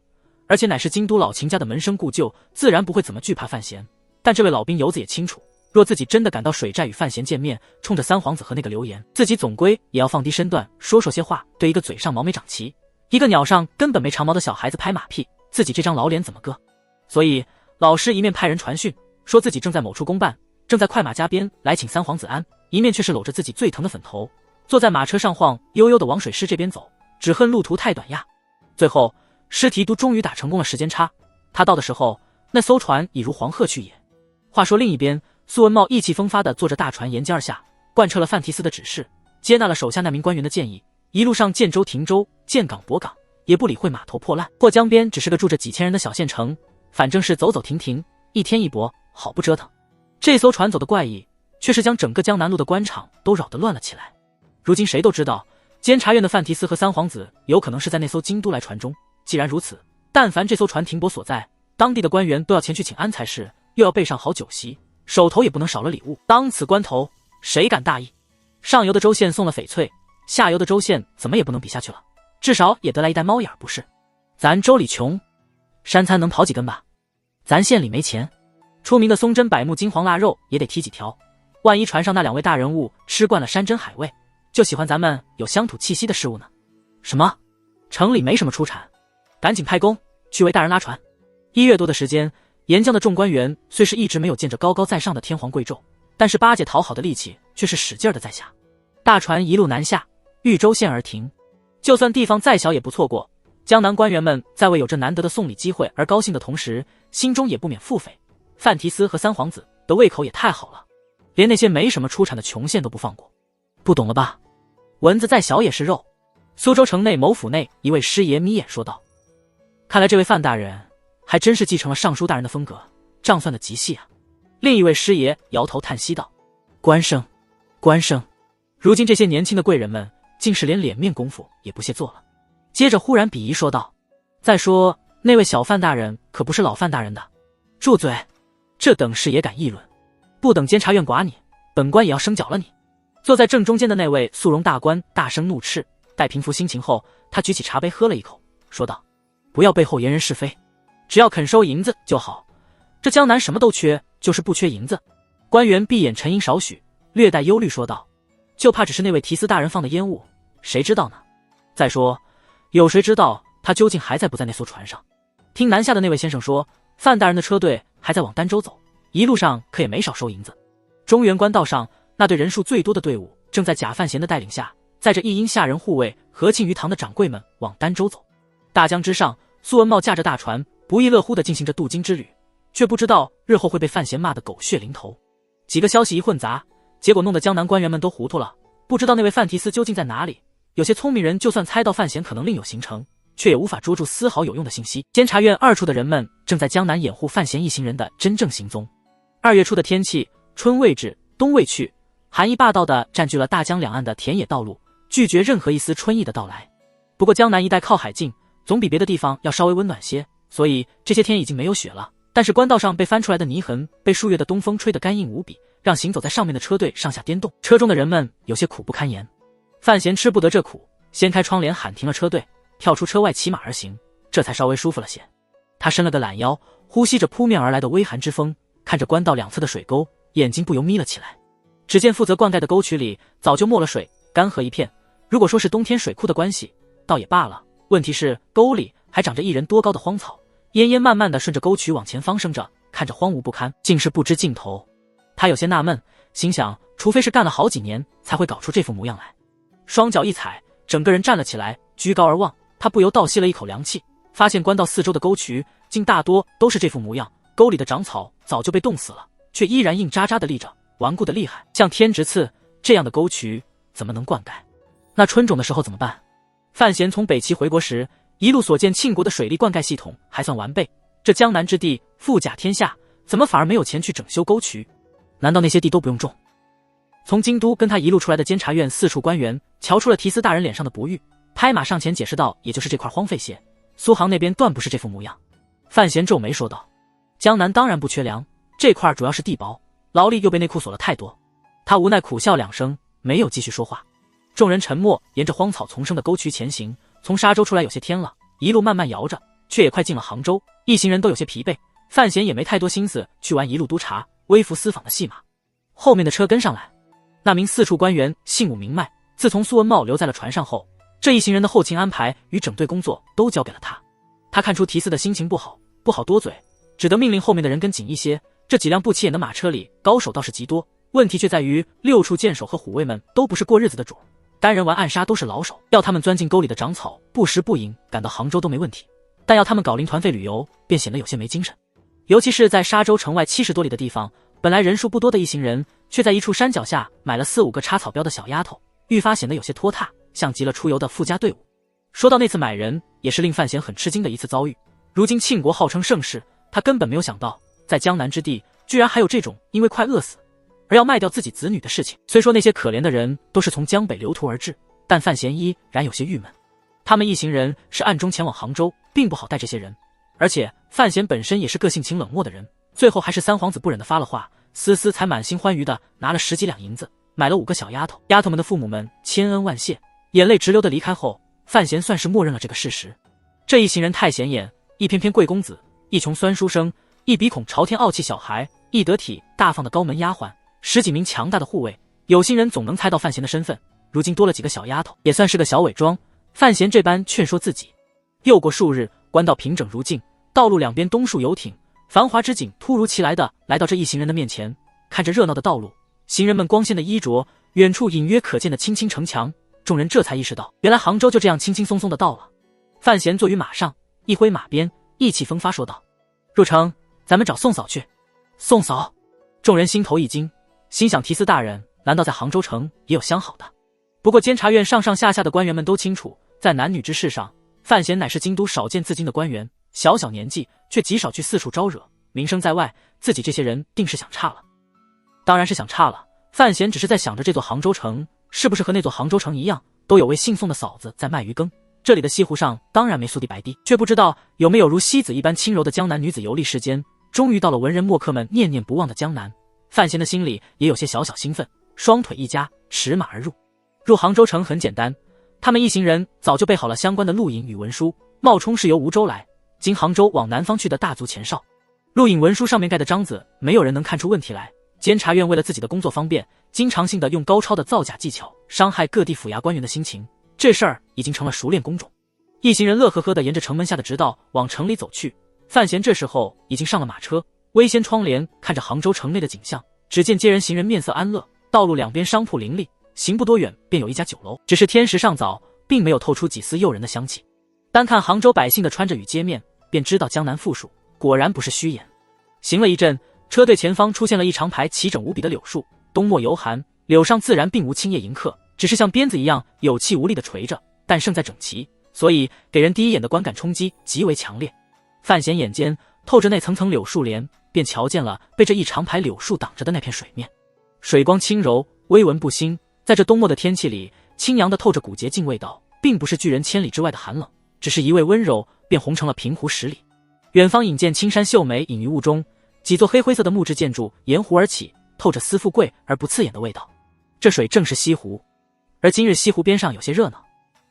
Speaker 1: 而且乃是京都老秦家的门生故旧，自然不会怎么惧怕范闲。但这位老兵油子也清楚，若自己真的赶到水寨与范闲见面，冲着三皇子和那个流言，自己总归也要放低身段说些话，对一个嘴上毛没长齐，一个鸟上根本没长毛的小孩子拍马屁，自己这张老脸怎么搁？所以老师一面派人传讯，说自己正在某处公办，正在快马加鞭来请三皇子安，一面却是搂着自己最疼的粉头，坐在马车上晃悠悠的往水师这边走，只恨路途太短呀。最后师提督终于打成功了时间差，他到的时候，那艘船已如黄鹤去也。话说另一边，苏文茂意气风发地坐着大船沿街而下，贯彻了范提斯的指示，接纳了手下那名官员的建议，一路上见舟停舟，见港泊港，也不理会码头破烂。或江边只是个住着几千人的小县城，反正是走走停停，一天一泊，好不折腾。这艘船走的怪异，却是将整个江南路的官场都扰得乱了起来。如今谁都知道，监察院的范提斯和三皇子有可能是在那艘京都来船中。既然如此，但凡这艘船停泊所在，当地的官员都要前去请安才是，又要备上好酒席，手头也不能少了礼物。当此关头，谁敢大意？上游的州县送了翡翠，下游的州县怎么也不能比下去了，至少也得来一袋猫眼不是？咱州里穷，山餐能跑几根吧？咱县里没钱，出名的松针柏木金黄腊肉也得提几条。万一船上那两位大人物吃惯了山珍海味，就喜欢咱们有乡土气息的事物呢？什么？城里没什么出产，赶紧派工去为大人拉船。1月多的时间，沿江的众官员虽是一直没有见着高高在上的天皇贵胄，但是巴结讨好的力气却是使劲的在下。大船一路南下，豫州县而停。就算地方再小也不错过。江南官员们在为有着难得的送礼机会而高兴的同时，心中也不免腹诽，范提斯和三皇子的胃口也太好了，连那些没什么出产的穷县都不放过。不懂了吧？蚊子再小也是肉。苏州城内某府内一位师爷眯眼说道，看来这位范大人还真是继承了尚书大人的风格，账算的极细啊。另一位师爷摇头叹息道，官生，官生，如今这些年轻的贵人们竟是连脸面功夫也不屑做了。接着忽然鄙夷说道，再说那位小范大人可不是老范大人的。住嘴，这等事也敢议论，不等监察院剐你，本官也要生绞了你。坐在正中间的那位肃容大官大声怒斥，待平复心情后，他举起茶杯喝了一口，说道，不要背后言人是非，只要肯收银子就好。这江南什么都缺，就是不缺银子。官员闭眼沉吟少许，略带忧虑说道，就怕只是那位提司大人放的烟雾，谁知道呢？再说有谁知道他究竟还在不在那艘船上？听南下的那位先生说，范大人的车队还在往儋州走，一路上可也没少收银子。中原官道上那队人数最多的队伍正在贾范闲的带领下，载着一应下人护卫和庆余堂的掌柜们往儋州走。大江之上，苏文茂驾着大船不亦乐乎地进行着渡京之旅，却不知道日后会被范闲骂得狗血淋头。几个消息一混杂，结果弄得江南官员们都糊涂了，不知道那位范提斯究竟在哪里。有些聪明人就算猜到范闲可能另有行程，却也无法捉住丝毫有用的信息。监察院2处的人们正在江南掩护范闲一行人的真正行踪。2月初的天气，春未至，冬未去，寒意霸道地占据了大江两岸的田野道路，拒绝任何一丝春意的到来。不过江南一带靠海近，总比别的地方要稍微温暖些，所以这些天已经没有雪了。但是官道上被翻出来的泥痕被数月的东风吹得干硬无比，让行走在上面的车队上下颠动，车中的人们有些苦不堪言。范闲吃不得这苦，掀开窗帘喊停了车队，跳出车外骑马而行，这才稍微舒服了些。他伸了个懒腰，呼吸着扑面而来的微寒之风，看着官道两侧的水沟，眼睛不由眯了起来。只见负责灌溉的沟渠里早就没了水，干涸一片。如果说是冬天水库的关系，倒也罢了，问题是沟里还长着1人多高的荒草，烟烟慢慢地顺着沟渠往前方生着，看着荒芜不堪，竟是不知尽头。他有些纳闷，心想除非是干了好几年才会搞出这副模样来。双脚一踩，整个人站了起来，居高而望。他不由倒吸了一口凉气，发现官道四周的沟渠竟大多都是这副模样，沟里的长草早就被冻死了，却依然硬扎扎地立着，顽固的厉害，像天直刺。这样的沟渠怎么能灌溉？那春种的时候怎么办？范闲从北齐回国时，一路所见庆国的水利灌溉系统还算完备，这江南之地富甲天下，怎么反而没有钱去整修沟渠？难道那些地都不用种？从京都跟他一路出来的监察院4处官员瞧出了提司大人脸上的不悦，拍马上前解释道，也就是这块荒废些，苏杭那边断不是这副模样。范闲皱眉说道，江南当然不缺粮，这块主要是地薄，劳力又被内库锁了太多。他无奈苦笑2声，没有继续说话。众人沉默，沿着荒草丛生的沟渠前行，从沙洲出来有些天了，一路慢慢摇着，却也快进了杭州。一行人都有些疲惫，范闲也没太多心思去玩一路督察、微服私访的戏码。后面的车跟上来，那名4处官员姓武名迈，自从苏文茂留在了船上后，这一行人的后勤安排与整队工作都交给了他。他看出提斯的心情不好，不好多嘴，只得命令后面的人跟紧一些。这几辆不起眼的马车里高手倒是极多，问题却在于6处剑手和虎卫们都不是过日子的主，单人玩暗杀都是老手，要他们钻进沟里的长草，不食不饮赶到杭州都没问题，但要他们搞零团费旅游便显得有些没精神。尤其是在沙洲城外70多里的地方，本来人数不多的一行人却在一处山脚下买了4、5个插草标的小丫头，愈发显得有些拖沓，像极了出游的富家队伍。说到那次买人，也是令范闲很吃惊的一次遭遇。如今庆国号称盛世，他根本没有想到在江南之地居然还有这种因为快饿死而要卖掉自己子女的事情。虽说那些可怜的人都是从江北流途而至，但范闲依然有些郁闷。他们一行人是暗中前往杭州，并不好带这些人，而且范闲本身也是个性情冷漠的人，最后还是三皇子不忍地发了话，思思才满心欢愉地拿了10几两银子买了5个小丫头。丫头们的父母们千恩万谢，眼泪直流地离开后，范闲算是默认了这个事实。这一行人太显眼，一偏偏贵公子，一穷酸书生，一鼻孔朝天傲气小孩，一得体大方的高门丫鬟，10几名强大的护卫，有心人总能猜到范闲的身份。如今多了几个小丫头，也算是个小伪装。范闲这般劝说自己。又过数日，官道平整如镜，道路两边东树游艇，繁华之景突如其来的来到这一行人的面前。看着热闹的道路，行人们光鲜的衣着，远处隐约可见的青青城墙，众人这才意识到，原来杭州就这样轻轻松松的到了。范闲坐于马上，一挥马鞭，意气风发说道：“入城，咱们找宋嫂去。”宋嫂，众人心头一惊，心想提司大人难道在杭州城也有相好的？不过监察院上上下下的官员们都清楚，在男女之事上，范闲乃是京都少见自京的官员，小小年纪却极少去四处招惹，名声在外，自己这些人定是想差了。当然是想差了，范闲只是在想着这座杭州城是不是和那座杭州城一样，都有位姓宋的嫂子在卖鱼羹。这里的西湖上当然没苏地白堤，却不知道有没有如西子一般轻柔的江南女子游历世间。终于到了文人墨客们念念不忘的江南，范闲的心里也有些小小兴奋，双腿一夹，驰马而入。入杭州城很简单，他们一行人早就备好了相关的录影与文书。冒充是由梧州来，经杭州往南方去的大族前哨。录影文书上面盖的章子，没有人能看出问题来。监察院为了自己的工作方便，经常性的用高超的造假技巧伤害各地府衙官员的心情，这事儿已经成了熟练工种。一行人乐呵呵的沿着城门下的直道往城里走去。范闲这时候已经上了马车，微掀窗帘看着杭州城内的景象，只见街人行人面色安乐，道路两边商铺林立，行不多远便有一家酒楼，只是天时尚早，并没有透出几丝诱人的香气。单看杭州百姓的穿着与街面，便知道江南富庶，果然不是虚言。行了一阵，车队前方出现了一长排齐整无比的柳树，冬末犹寒，柳上自然并无青叶迎客，只是像鞭子一样有气无力地垂着，但胜在整齐，所以给人第一眼的观感冲击极为强烈。范闲眼尖透着那层层柳树帘，便瞧见了被这一长排柳树挡着的那片水面，水光轻柔，微纹不兴，在这冬末的天气里，清扬的透着古洁净味道，并不是拒人千里之外的寒冷，只是一味温柔，便红成了平湖10里。远方引见青山秀美隐于雾中，几座黑灰色的木质建筑沿湖而起，透着丝富贵而不刺眼的味道。这水正是西湖，而今日西湖边上有些热闹。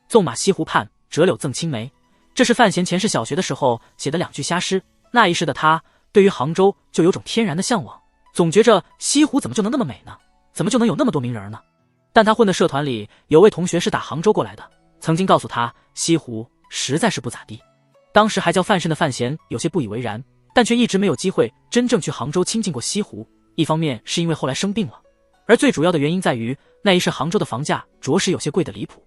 Speaker 1: 纵马西湖畔，折柳赠青梅，这是范闲前世小学的时候写的2句瞎诗。那一世的他对于杭州就有种天然的向往，总觉着西湖怎么就能那么美呢？怎么就能有那么多名人呢？但他混的社团里有位同学是打杭州过来的，曾经告诉他西湖实在是不咋地。当时还叫范慎的范闲有些不以为然，但却一直没有机会真正去杭州亲近过西湖。一方面是因为后来生病了，而最主要的原因在于那一世杭州的房价着实有些贵得离谱。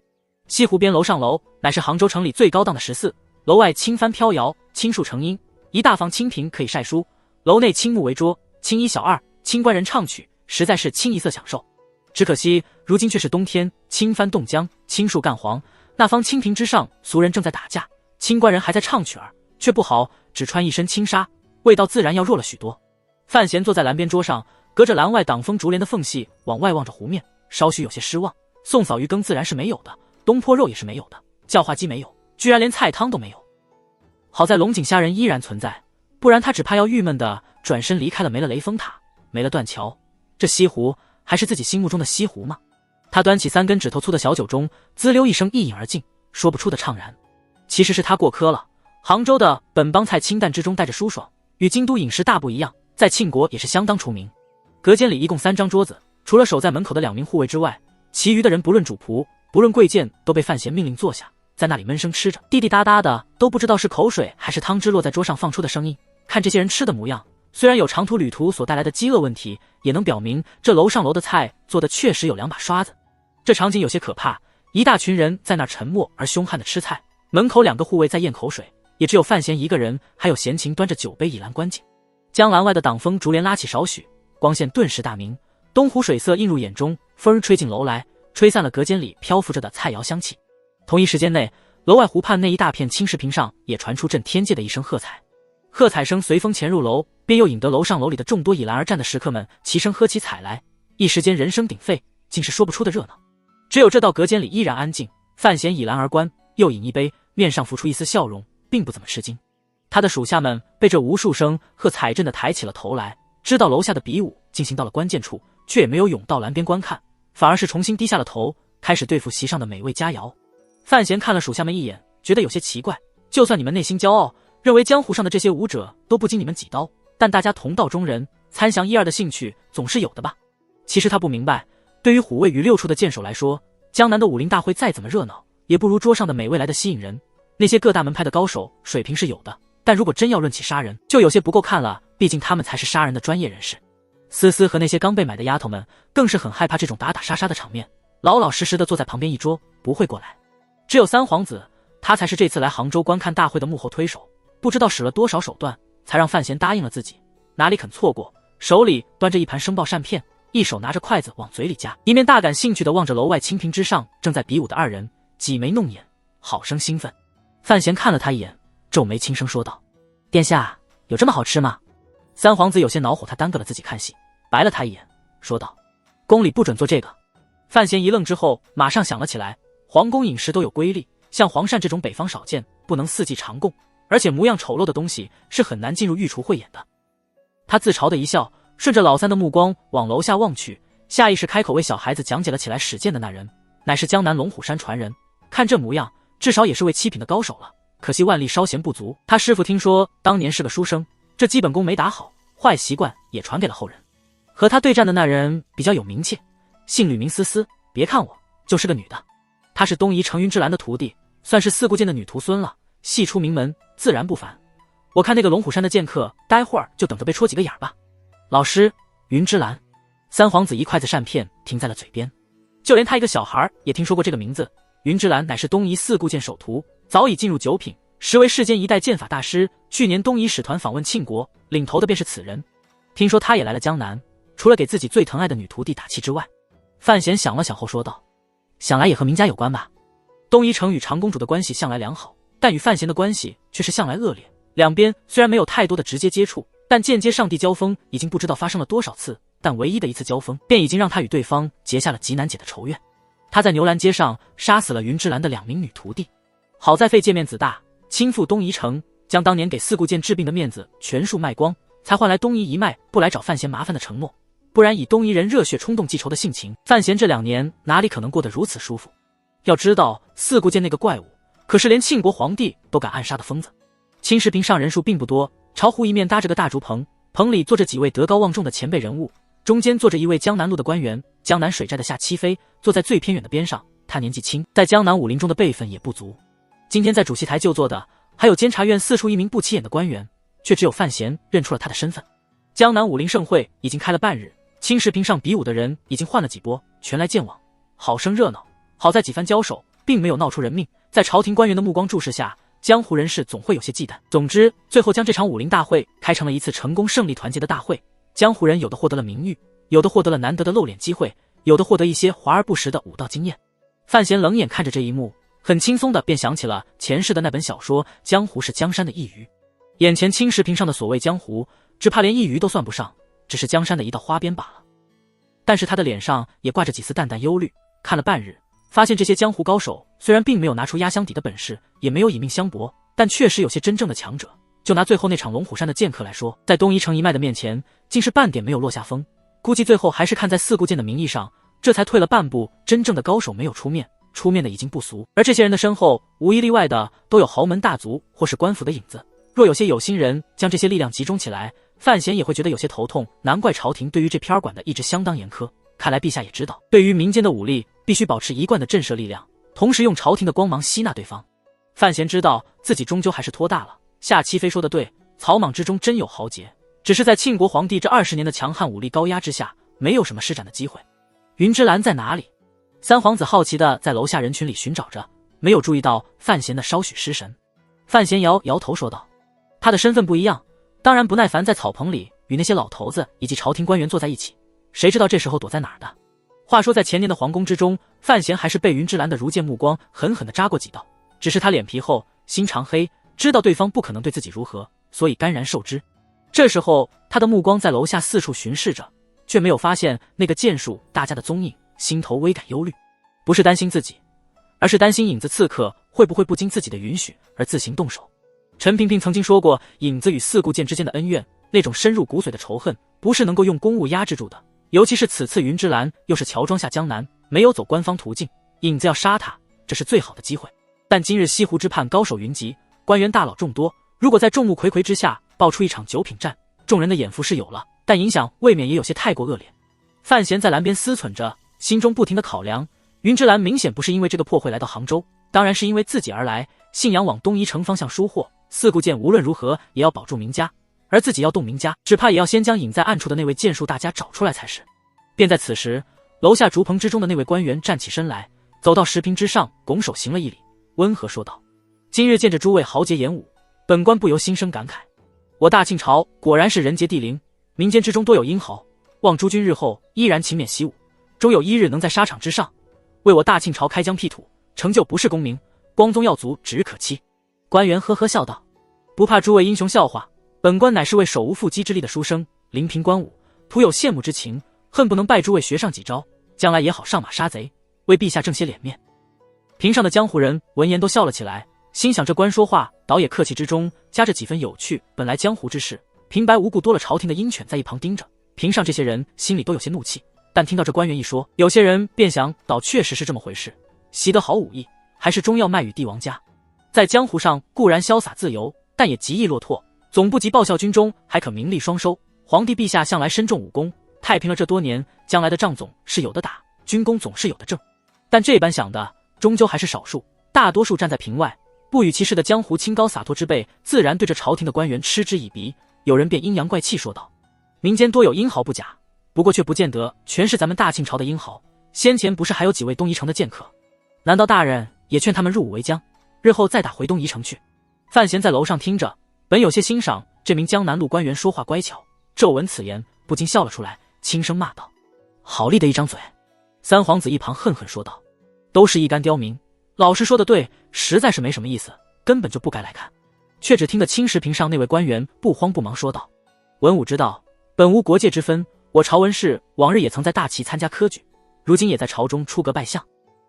Speaker 1: 西湖边楼上楼乃是杭州城里最高档的14，楼外青帆飘摇，青树成荫，一大房清屏可以晒书，楼内青木为桌，青衣小二，清官人唱曲，实在是清一色享受。只可惜如今却是冬天，青帆冻僵，青树干黄，那方清屏之上俗人正在打架，清官人还在唱曲儿，却不好，只穿一身轻纱，味道自然要弱了许多。范闲坐在栏边桌上，隔着栏外挡风竹帘的缝隙往外望着湖面，稍许有些失望。宋嫂鱼羹自然是没有的，东坡肉也是没有的，叫化鸡没有，居然连菜汤都没有。好在龙井虾仁依然存在，不然他只怕要郁闷的转身离开了，没了雷峰塔，没了断桥，这西湖还是自己心目中的西湖吗？他端起3根指头粗的小酒盅，滋溜一声一饮而尽，说不出的怅然。其实是他过苛了，杭州的本帮菜清淡之中带着舒爽，与京都饮食大不一样，在庆国也是相当出名。隔间里一共3张桌子，除了守在门口的2名护卫之外，其余的人不论主仆不论贵贱都被范闲命令坐下，在那里闷声吃着，滴滴答答的，都不知道是口水还是汤汁落在桌上放出的声音。看这些人吃的模样，虽然有长途旅途所带来的饥饿问题，也能表明这楼上楼的菜做的确实有2把刷子。这场景有些可怕，一大群人在那沉默而凶悍的吃菜，门口2个护卫在咽口水，也只有范闲一个人还有闲情端着酒杯倚栏观景。江栏外的挡风逐连拉起少许，光线顿时大明，东湖水色映入眼中，风吹进楼来，吹散了隔间里漂浮着的菜肴香气。同一时间内，楼外湖畔那一大片青石屏上也传出震天界的一声喝彩。喝彩声随风潜入楼，便又引得楼上楼里的众多倚栏而站的食客们齐声喝起彩来，一时间人声鼎沸，竟是说不出的热闹。只有这道隔间里依然安静，范闲倚栏而观，又饮一杯，面上浮出一丝笑容，并不怎么吃惊。他的属下们被这无数声喝彩震得抬起了头来，知道楼下的比武进行到了关键处，却也没有涌到栏边观看，反而是重新低下了头，开始对付席上的美味佳肴。范闲看了属下们一眼，觉得有些奇怪，就算你们内心骄傲，认为江湖上的这些武者都不经你们几刀，但大家同道中人，参详一二的兴趣总是有的吧。其实他不明白，对于虎卫与6处的剑手来说，江南的武林大会再怎么热闹，也不如桌上的美味来的吸引人。那些各大门派的高手水平是有的，但如果真要论起杀人，就有些不够看了，毕竟他们才是杀人的专业人士。思思和那些刚被买的丫头们更是很害怕这种打打杀杀的场面，老老实实的坐在旁边一桌，不会过来。只有三皇子，他才是这次来杭州观看大会的幕后推手，不知道使了多少手段，才让范闲答应了自己，哪里肯错过，手里端着一盘生爆扇片，一手拿着筷子往嘴里夹，一面大感兴趣地望着楼外青屏之上正在比武的2人，挤眉弄眼，好生兴奋。范闲看了他一眼，皱眉轻声说道：“殿下，有这么好吃吗？”三皇子有些恼火，他耽搁了自己看戏，白了他一眼，说道：“宫里不准做这个。”范闲一愣之后，马上想了起来，皇宫饮食都有规律，像黄鳝这种北方少见，不能四季常供，而且模样丑陋的东西是很难进入御厨慧眼的。他自嘲的一笑，顺着老三的目光往楼下望去，下意识开口为小孩子讲解了起来。使剑的那人乃是江南龙虎山传人，看这模样，至少也是位7品的高手了。可惜腕力稍嫌不足，他师傅听说当年是个书生，这基本功没打好，坏习惯也传给了后人。和他对战的那人比较有名气，姓吕名思思，别看我就是个女的，她是东夷程云之兰的徒弟，算是四顾剑的女徒孙了，系出名门，自然不凡。我看那个龙虎山的剑客，待会儿就等着被戳几个眼吧。老师，云之兰。三皇子一筷子扇片停在了嘴边，就连他一个小孩也听说过这个名字。云之兰乃是东夷四顾剑首徒，早已进入9品，实为世间一代剑法大师。去年东夷使团访问庆国，领头的便是此人。听说他也来了江南，除了给自己最疼爱的女徒弟打气之外，范闲想了想后说道：“想来也和名家有关吧。”东夷城与长公主的关系向来良好，但与范闲的关系却是向来恶劣。两边虽然没有太多的直接接触，但间接上帝交锋已经不知道发生了多少次，但唯一的一次交锋便已经让他与对方结下了极难解的仇怨。他在牛栏街上杀死了云之兰的2名女徒弟，好在费界面子大，亲赴东夷城，将当年给四顾剑治病的面子全数卖光，才换来东夷一脉不来找范闲麻烦的承诺。不然以东夷人热血冲动记仇的性情，范闲这2年哪里可能过得如此舒服？要知道四顾剑那个怪物可是连庆国皇帝都敢暗杀的疯子。青石屏上人数并不多，朝湖一面搭着个大竹棚，棚里坐着几位德高望重的前辈人物，中间坐着一位江南路的官员，江南水寨的夏七飞坐在最偏远的边上，他年纪轻，在江南武林中的辈分也不足。今天在主席台就坐的还有监察院4处1名不起眼的官员，却只有范闲认出了他的身份。江南武林盛会已经开了半日，青石屏上比武的人已经换了几波，全来见网，好生热闹。好在几番交手并没有闹出人命，在朝廷官员的目光注视下，江湖人士总会有些忌惮。总之，最后将这场武林大会开成了一次成功胜利团结的大会。江湖人有的获得了名誉，有的获得了难得的露脸机会，有的获得一些华而不实的武道经验。范闲冷眼看着这一幕，很轻松的便想起了前世的那本小说《江湖是江山的一隅》。眼前青石屏上的所谓江湖，只怕连一隅都算不上，只是江山的一道花边罢了。但是他的脸上也挂着几丝淡淡忧虑，看了半日，发现这些江湖高手虽然并没有拿出压箱底的本事，也没有以命相搏，但确实有些真正的强者。就拿最后那场龙虎山的剑客来说，在东夷城一脉的面前，竟是半点没有落下风。估计最后还是看在四顾剑的名义上，这才退了半步，真正的高手没有出面，出面的已经不俗。而这些人的身后，无一例外的都有豪门大族或是官府的影子。若有些有心人将这些力量集中起来，范闲也会觉得有些头痛。难怪朝廷对于这片管的一直相当严苛。看来陛下也知道，对于民间的武力必须保持一贯的震慑力量，同时用朝廷的光芒吸纳对方。范闲知道自己终究还是拖大了，夏齐飞说的对，草莽之中真有豪杰，只是在庆国皇帝这20年的强悍武力高压之下，没有什么施展的机会。云之兰在哪里？三皇子好奇地在楼下人群里寻找着，没有注意到范闲的稍许失神。范闲摇摇头说道：他的身份不一样，当然不耐烦在草棚里与那些老头子以及朝廷官员坐在一起，谁知道这时候躲在哪儿的。话说在前年的皇宫之中，范闲还是被云之兰的如剑目光狠狠地扎过几刀，只是他脸皮厚，心肠黑，知道对方不可能对自己如何，所以甘然受之。这时候他的目光在楼下四处巡视着，却没有发现那个剑术大家的踪影，心头微感忧虑。不是担心自己，而是担心影子刺客会不会不经自己的允许而自行动手。陈萍萍曾经说过，影子与四顾剑之间的恩怨，那种深入骨髓的仇恨，不是能够用公务压制住的。尤其是此次云之兰又是乔装下江南，没有走官方途径，影子要杀他，这是最好的机会。但今日西湖之畔高手云集，官员大佬众多，如果在众目睽睽之下爆出一场九品战，众人的眼福是有了，但影响未免也有些太过恶劣。范闲在栏边思忖着，心中不停地考量，云之兰明显不是因为这个破会来到杭州，当然是因为自己而来，信阳往东夷城方向输货，四顾剑无论如何也要保住名家，而自己要动名家，只怕也要先将隐在暗处的那位剑术大家找出来才是。便在此时，楼下竹棚之中的那位官员站起身来，走到石屏之上，拱手行了一礼，温和说道：今日见着诸位豪杰演武，本官不由心生感慨，我大庆朝果然是人杰地灵，民间之中多有英豪，望诸君日后依然勤勉习武，终有一日能在沙场之上为我大庆朝开疆辟土，成就不世功名，光宗耀祖指日可期。官员呵呵笑道：不怕诸位英雄笑话，本官乃是位手无缚鸡之力的书生，临平官武，徒有羡慕之情，恨不能拜诸位学上几招，将来也好上马杀贼，为陛下挣些脸面。屏上的江湖人闻言都笑了起来，心想这官说话倒也客气之中夹着几分有趣。本来江湖之事，平白无故多了朝廷的鹰犬在一旁盯着，屏上这些人心里都有些怒气，但听到这官员一说，有些人便想倒确实是这么回事，习得好武艺，还是终要卖与帝王家。在江湖上固然潇洒自由，但也极易落拓，总不及报效军中还可名利双收。皇帝陛下向来深重武功，太平了这多年，将来的仗总是有的打，军功总是有的挣。但这般想的终究还是少数，大多数站在屏外不与其事的江湖清高洒脱之辈，自然对着朝廷的官员嗤之以鼻。有人便阴阳怪气说道：民间多有英豪不假，不过却不见得全是咱们大庆朝的英豪，先前不是还有几位东夷城的剑客，难道大人也劝他们入伍为将，日后再打回东夷城去？范闲在楼上听着，本有些欣赏这名江南路官员说话乖巧，骤闻此言不禁笑了出来，轻声骂道：好利的一张嘴。三皇子一旁恨恨说道：都是一干刁民，老师说的对，实在是没什么意思，根本就不该来看。却只听得青石屏上那位官员不慌不忙说道：文武之道，本无国界之分，我朝文氏往日也曾在大齐参加科举，如今也在朝中出阁拜相。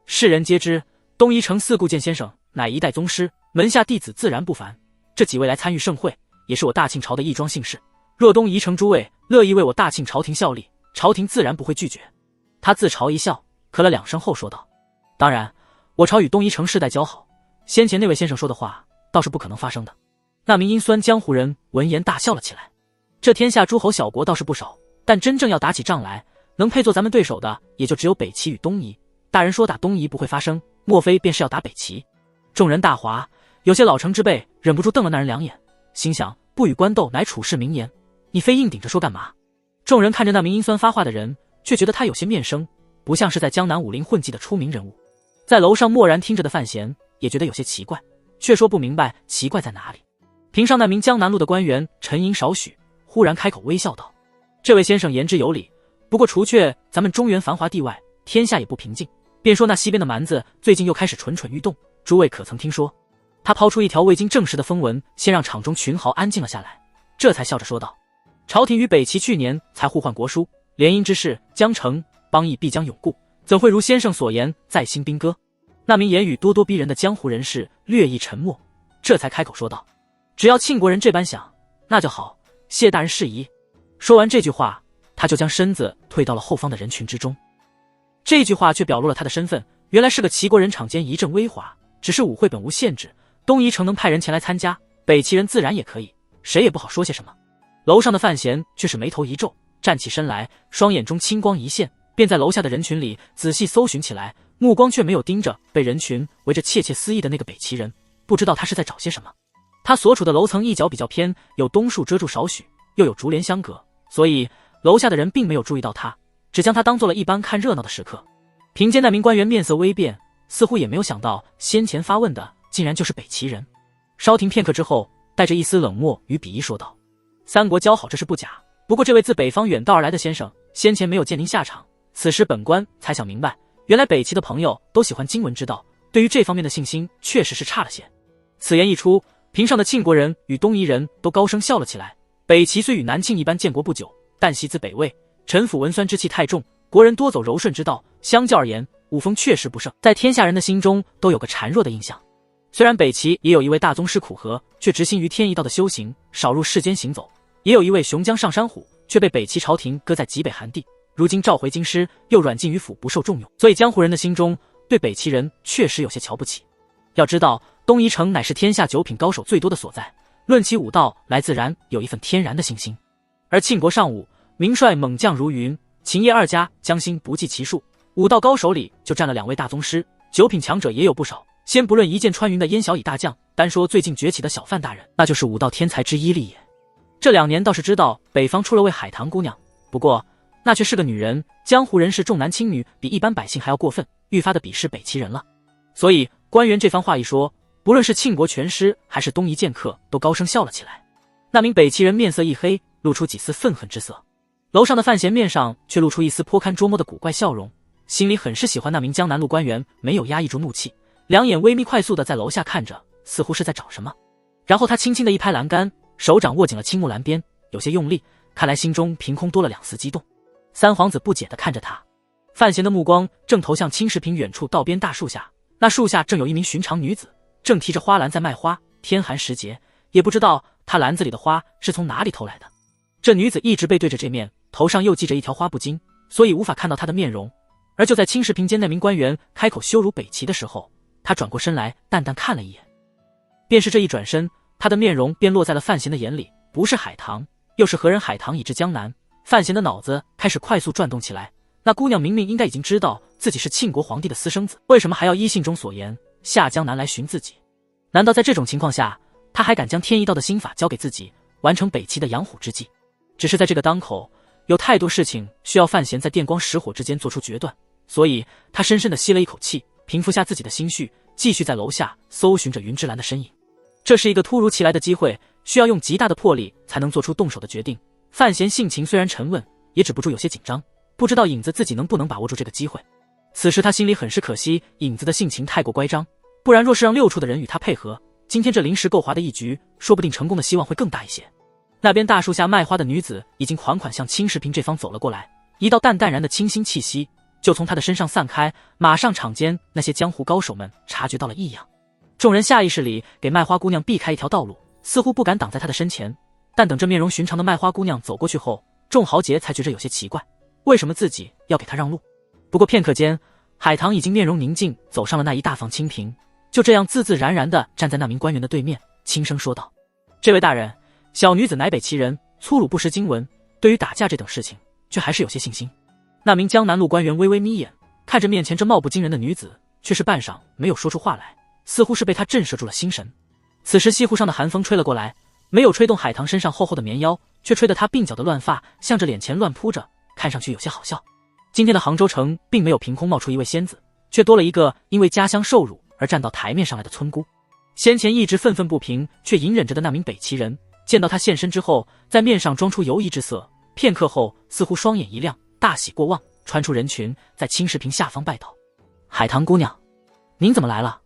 Speaker 1: 世人皆知，东夷城四顾剑先生乃一代宗师，门下弟子自然不凡。这几位来参与盛会，也是我大庆朝的义庄姓氏。若东夷城诸位乐意为我大庆朝廷效力，朝廷自然不会拒绝。他自嘲一笑，咳了2声后说道：当然，我朝与东夷城世代交好，先前那位先生说的话倒是不可能发生的。那名阴酸江湖人闻言大笑了起来。这天下诸侯小国倒是不少，但真正要打起仗来，能配做咱们对手的也就只有北齐与东夷。大人说打东夷不会发生，莫非便是要打北齐？众人大哗，有些老成之辈忍不住瞪了那人2眼，心想不与官斗乃处世名言，你非硬顶着说干嘛？众人看着那名阴酸发话的人，却觉得他有些面生，不像是在江南武林混迹的出名人物。在楼上默然听着的范闲也觉得有些奇怪，却说不明白奇怪在哪里。屏上那名江南路的官员沉吟少许，忽然开口微笑道：这位先生言之有理，不过除却咱们中原繁华地外，天下也不平静。便说那西边的蛮子最近又开始蠢蠢欲动，诸位可曾听说？他抛出一条未经证实的风闻，先让场中群豪安静了下来，这才笑着说道：朝廷与北齐去年才互换国书，联姻之事将成，邦义必将永固，怎会如先生所言再兴兵戈？那名言语咄咄逼人的江湖人士略一沉默，这才开口说道：只要庆国人这般想，那就好，谢大人示意。说完这句话，他就将身子退到了后方的人群之中。这句话却表露了他的身份，原来是个齐国人，场间一阵威华，只是舞会本无限制，东夷城能派人前来参加，北齐人自然也可以，谁也不好说些什么。楼上的范闲却是眉头一皱，站起身来，双眼中青光一现，便在楼下的人群里仔细搜寻起来，目光却没有盯着被人群围着窃窃私议的那个北齐人，不知道他是在找些什么。他所处的楼层一角比较偏，有冬树遮住少许，又有竹帘相隔，所以楼下的人并没有注意到他，只将他当做了一般看热闹的食客。凭借那名官员面色微变，似乎也没有想到先前发问的竟然就是北齐人。稍停片刻之后，带着一丝冷漠与鄙夷说道：三国交好这是不假，不过这位自北方远道而来的先生先前没有见您下场，此时本官才想明白，原来北齐的朋友都喜欢经文之道，对于这方面的信心确实是差了些。此言一出，屏上的庆国人与东夷人都高声笑了起来。北齐虽与南庆一般建国不久，但习自北魏，臣府文酸之气太重，国人多走柔顺之道，相较而言武风确实不盛，在天下人的心中都有个孱弱的印象。虽然北齐也有一位大宗师苦荷，却执心于天一道的修行，少入世间行走，也有一位雄将上山虎，却被北齐朝廷搁在极北寒地，如今召回京师，又软禁于府，不受重用，所以江湖人的心中对北齐人确实有些瞧不起。要知道东夷城乃是天下九品高手最多的所在，论其武道来自然有一份天然的信心。而庆国尚武，名帅猛将如云，秦叶二家将星不计其数，武道高手里就占了2位大宗师，九品强者也有不少。先不论一剑穿云的燕小乙大将，单说最近崛起的小范大人，那就是武道天才之一力也。这2年倒是知道北方出了位海棠姑娘，不过那却是个女人，江湖人士重男轻女，比一般百姓还要过分，愈发的鄙视北齐人了。所以官员这番话一说，不论是庆国拳师还是东夷剑客，都高声笑了起来。那名北齐人面色一黑，露出几丝愤恨之色。楼上的范闲面上却露出一丝颇堪捉摸的古怪笑容，心里很是喜欢那名江南路官员没有压抑住怒气，两眼微眯快速的在楼下看着，似乎是在找什么。然后他轻轻的一拍栏杆，手掌握紧了青木栏边，有些用力，看来心中凭空多了2丝激动。三皇子不解地看着他，范闲的目光正投向青石坪远处道边大树下，那树下正有一名寻常女子，正提着花篮在卖花。天寒时节，也不知道她篮子里的花是从哪里偷来的。这女子一直背对着这面，头上又系着一条花布巾，所以无法看到她的面容。而就在青石坪间那名官员开口羞辱北齐的时候，他转过身来淡淡看了一眼，便是这一转身，他的面容便落在了范闲的眼里，不是海棠，又是何人海棠已至江南。范闲的脑子开始快速转动起来，那姑娘明明应该已经知道自己是庆国皇帝的私生子，为什么还要依信中所言下江南来寻自己？难道在这种情况下，他还敢将天一道的心法交给自己，完成北齐的养虎之计？只是在这个当口，有太多事情需要范闲在电光石火之间做出决断，所以他深深地吸了一口气，平复下自己的心绪，继续在楼下搜寻着云之兰的身影。这是一个突如其来的机会，需要用极大的魄力才能做出动手的决定。范闲性情虽然沉稳，也止不住有些紧张，不知道影子自己能不能把握住这个机会。此时他心里很是可惜，影子的性情太过乖张，不然若是让6处的人与他配合，今天这临时构划的一局，说不定成功的希望会更大一些。那边大树下卖花的女子已经缓缓向青石坪这方走了过来，一道淡淡然的清新气息就从她的身上散开，马上场间那些江湖高手们察觉到了异样，众人下意识里给卖花姑娘避开一条道路，似乎不敢挡在她的身前。但等这面容寻常的卖花姑娘走过去后，众豪杰才觉着有些奇怪，为什么自己要给她让路？不过片刻间，海棠已经面容宁静，走上了那一大方清平，就这样自自然然地站在那名官员的对面，轻声说道：这位大人，小女子乃北齐人，粗鲁不识经文，对于打架这等事情却还是有些信心。那名江南路官员微微眯眼，看着面前这貌不惊人的女子，却是半晌没有说出话来，似乎是被她震慑住了心神。此时西湖上的寒风吹了过来，没有吹动海棠身上厚厚的棉腰，却吹得她鬓角的乱发向着脸前乱扑着，看上去有些好笑。今天的杭州城并没有凭空冒出一位仙子，却多了一个因为家乡受辱而站到台面上来的村姑。先前一直愤愤不平却隐忍着的那名北齐人，见到他现身之后，在面上装出犹疑之色，片刻后似乎双眼一亮，大喜过望，穿出人群，在青石坪下方拜倒：海棠姑娘，您怎么来了？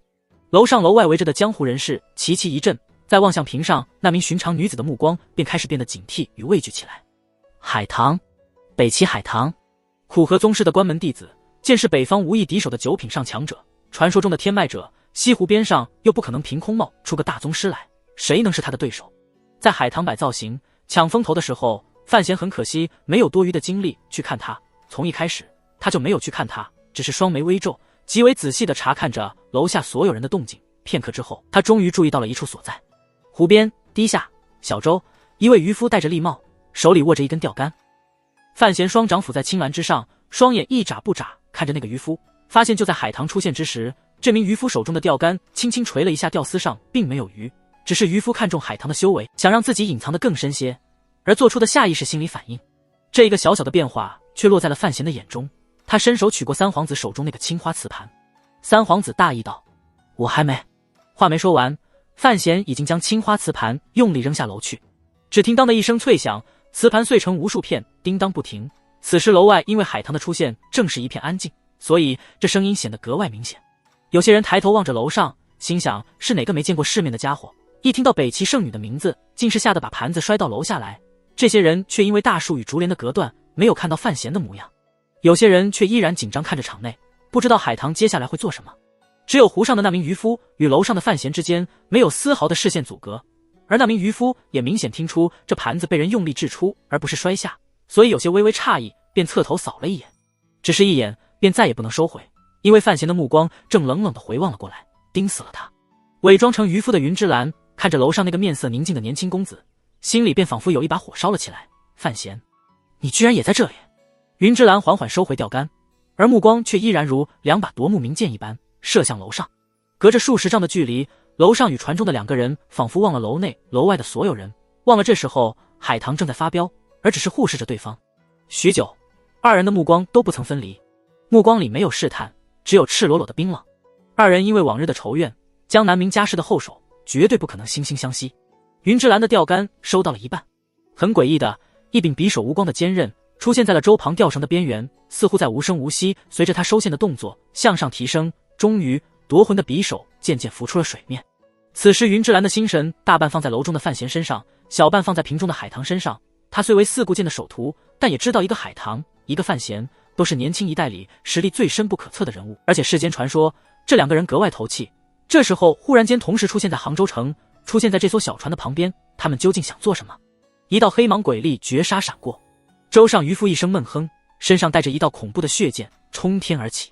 Speaker 1: 楼上楼外围着的江湖人士齐齐一震，在望向屏上那名寻常女子的目光便开始变得警惕与畏惧起来。海棠，北齐海棠，苦荷宗师的关门弟子，见是北方无一敌手的9品上强者，传说中的天脉者，西湖边上又不可能凭空冒出个大宗师来，谁能是他的对手？在海棠摆造型抢风头的时候，范闲很可惜没有多余的精力去看他，从一开始他就没有去看他，只是双眉微皱，极为仔细地查看着楼下所有人的动静。片刻之后，他终于注意到了一处所在。湖边堤下小舟，一位渔夫戴着笠帽，手里握着一根钓竿。范闲双掌抚在青篮之上，双眼一眨不眨看着那个渔夫，发现就在海棠出现之时，这名渔夫手中的钓竿轻轻垂了一下，钓丝上并没有鱼，只是渔夫看中海棠的修为，想让自己隐藏得更深些，而做出的下意识心理反应。这一个小小的变化却落在了范闲的眼中，他伸手取过三皇子手中那个青花瓷盘。三皇子大意道：“我还没。”话没说完，范闲已经将青花瓷盘用力扔下楼去。只听当的一声脆响，瓷盘碎成无数片，叮当不停。此时楼外因为海棠的出现正是一片安静，所以这声音显得格外明显。有些人抬头望着楼上，心想是哪个没见过世面的家伙，一听到北齐圣女的名字，竟是吓得把盘子摔到楼下来。这些人却因为大树与竹帘的隔断，没有看到范闲的模样。有些人却依然紧张看着场内，不知道海棠接下来会做什么。只有湖上的那名渔夫与楼上的范闲之间没有丝毫的视线阻隔，而那名渔夫也明显听出这盘子被人用力掷出，而不是摔下，所以有些微微诧异，便侧头扫了一眼，只是一眼便再也不能收回，因为范闲的目光正冷冷地回望了过来，盯死了他。伪装成渔夫的云之兰看着楼上那个面色宁静的年轻公子，心里便仿佛有一把火烧了起来。范闲，你居然也在这里！云之兰缓缓收回钓竿，而目光却依然如两把夺目明剑一般射向楼上。隔着数十丈的距离，楼上与船中的两个人仿佛忘了楼内楼外的所有人，忘了这时候海棠正在发飙，而只是互视着对方。许久，二人的目光都不曾分离，目光里没有试探，只有赤裸裸的冰冷。二人因为往日的仇怨，江南明家世的后手，绝对不可能惺惺相惜。云之兰的钓竿收到了一半，很诡异的一柄匕首无光的坚刃出现在了舟旁钓绳的边缘，似乎在无声无息随着他收线的动作向上提升，终于夺魂的匕首渐渐浮出了水面。此时云之兰的心神大半放在楼中的范闲身上，小半放在瓶中的海棠身上。他虽为四顾剑的首徒，但也知道一个海棠一个范闲都是年轻一代里实力最深不可测的人物，而且世间传说这两个人格外投契。这时候忽然间同时出现在杭州城，出现在这艘小船的旁边，他们究竟想做什么？一道黑芒鬼力绝杀闪过，舟上渔夫一声闷哼，身上带着一道恐怖的血剑冲天而起。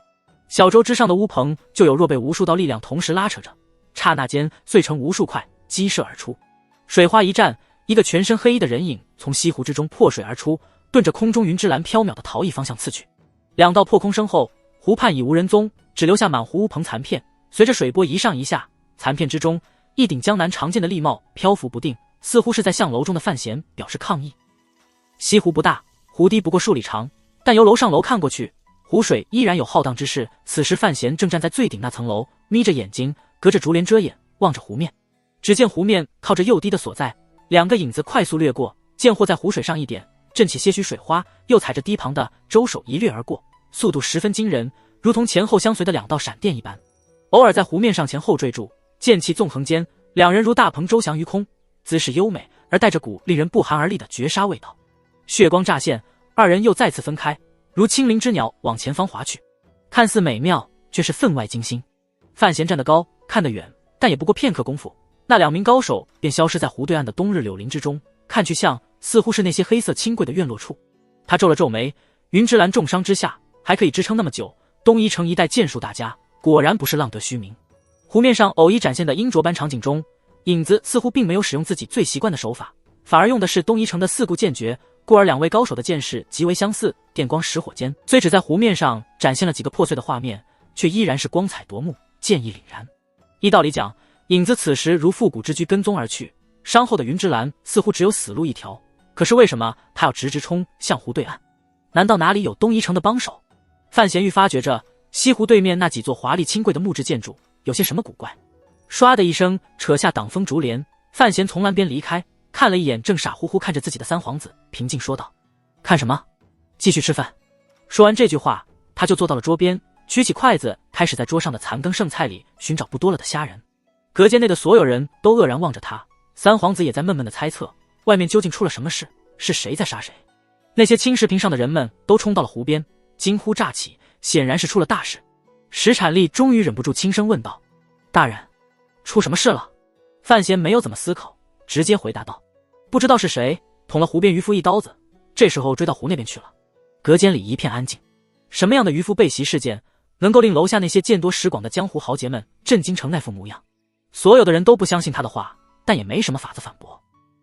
Speaker 1: 小舟之上的乌篷就有若被无数道力量同时拉扯着，刹那间碎成无数块，激射而出。水花一战，一个全身黑衣的人影从西湖之中破水而出，对着空中云之兰飘渺的逃逸方向刺去。两道破空声后，湖畔已无人踪，只留下满湖乌篷残片，随着水波一上一下，残片之中一顶江南常见的笠帽漂浮不定，似乎是在向楼中的范闲表示抗议。西湖不大，湖堤不过数里长，但由楼上楼看过去，湖水依然有浩荡之势。此时范闲正站在最顶那层楼，眯着眼睛，隔着竹帘遮眼，望着湖面。只见湖面靠着又低的所在，两个影子快速掠过，剑货在湖水上一点，震起些许水花，又踩着堤旁的舟手一掠而过，速度十分惊人，如同前后相随的两道闪电一般，偶尔在湖面上前后坠住，剑气纵横间，两人如大鹏舟翔于空，姿势优美而带着股令人不寒而栗的绝杀味道。血光乍现，二人又再次分开，如轻灵之鸟往前方划去，看似美妙，却是分外惊心。范闲站得高，看得远，但也不过片刻功夫，那两名高手便消失在湖对岸的冬日柳林之中，看去似乎是那些黑色清贵的院落处。他皱了皱眉，云之兰重伤之下还可以支撑那么久，东夷城一带剑术大家果然不是浪得虚名。湖面上偶一展现的阴浊般场景中，影子似乎并没有使用自己最习惯的手法，反而用的是东夷城的四顾剑诀，故而两位高手的剑势极为相似，电光石火间，虽只在湖面上展现了几个破碎的画面，却依然是光彩夺目，剑意凛然。依道理讲，影子此时如复古之驹跟踪而去，伤后的云之兰似乎只有死路一条，可是为什么他要直冲向湖对岸？难道哪里有东夷城的帮手？范闲欲发觉着西湖对面那几座华丽清贵的木质建筑有些什么古怪。唰的一声扯下挡风竹帘，范闲从栏边离开，看了一眼正傻乎乎看着自己的三皇子，平静说道：看什么？继续吃饭。说完这句话，他就坐到了桌边，取起筷子，开始在桌上的残羹剩菜里寻找不多了的虾仁。隔间内的所有人都愕然望着他，三皇子也在闷闷的猜测，外面究竟出了什么事，是谁在杀谁。那些青石坪上的人们都冲到了湖边，惊呼乍起，显然是出了大事。石产力终于忍不住轻声问道：大人，出什么事了？范闲没有怎么思考，直接回答道：不知道是谁捅了湖边渔夫一刀子，这时候追到湖那边去了。隔间里一片安静。什么样的渔夫被袭事件能够令楼下那些见多识广的江湖豪杰们震惊成那副模样？所有的人都不相信他的话，但也没什么法子反驳。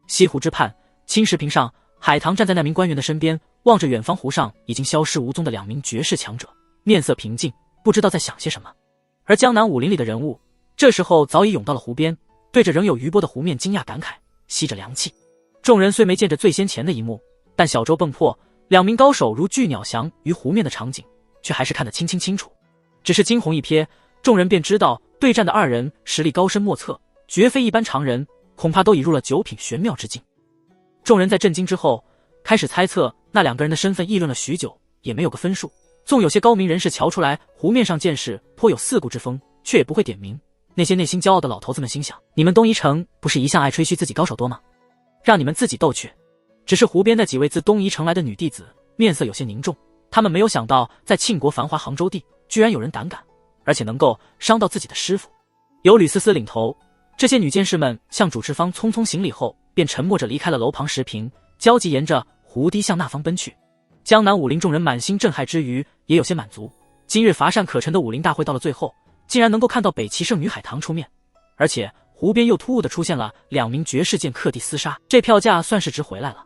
Speaker 1: 西湖之畔，青石坪上，海棠站在那名官员的身边，望着远方湖上已经消失无踪的两名绝世强者，面色平静，不知道在想些什么。而江南武林里的人物，这时候早已涌到了湖边，对着仍有余波的湖面惊讶感慨，吸着凉气。众人虽没见着最先前的一幕，但小舟迸破，两名高手如巨鸟翔于湖面的场景，却还是看得清楚。只是惊鸿一瞥，众人便知道对战的二人实力高深莫测，绝非一般常人，恐怕都已入了九品玄妙之境。众人在震惊之后，开始猜测那两个人的身份，议论了许久，也没有个分数。纵有些高明人士瞧出来湖面上剑士颇有四顾之风，却也不会点名。那些内心骄傲的老头子们心想，你们东夷城不是一向爱吹嘘自己高手多吗？让你们自己斗去。只是湖边那几位自东夷城来的女弟子面色有些凝重，他们没有想到在庆国繁华杭州地，居然有人胆敢，而且能够伤到自己的师傅。由吕思思领头，这些女剑士们向主持方匆匆行礼后，便沉默着离开了楼旁石坪，焦急沿着湖堤向那方奔去。江南武林众人满心震撼之余，也有些满足。今日乏善可陈的武林大会到了最后，竟然能够看到北齐圣女海棠出面，而且湖边又突兀地出现了2名绝世剑客地厮杀，这票价算是值回来了。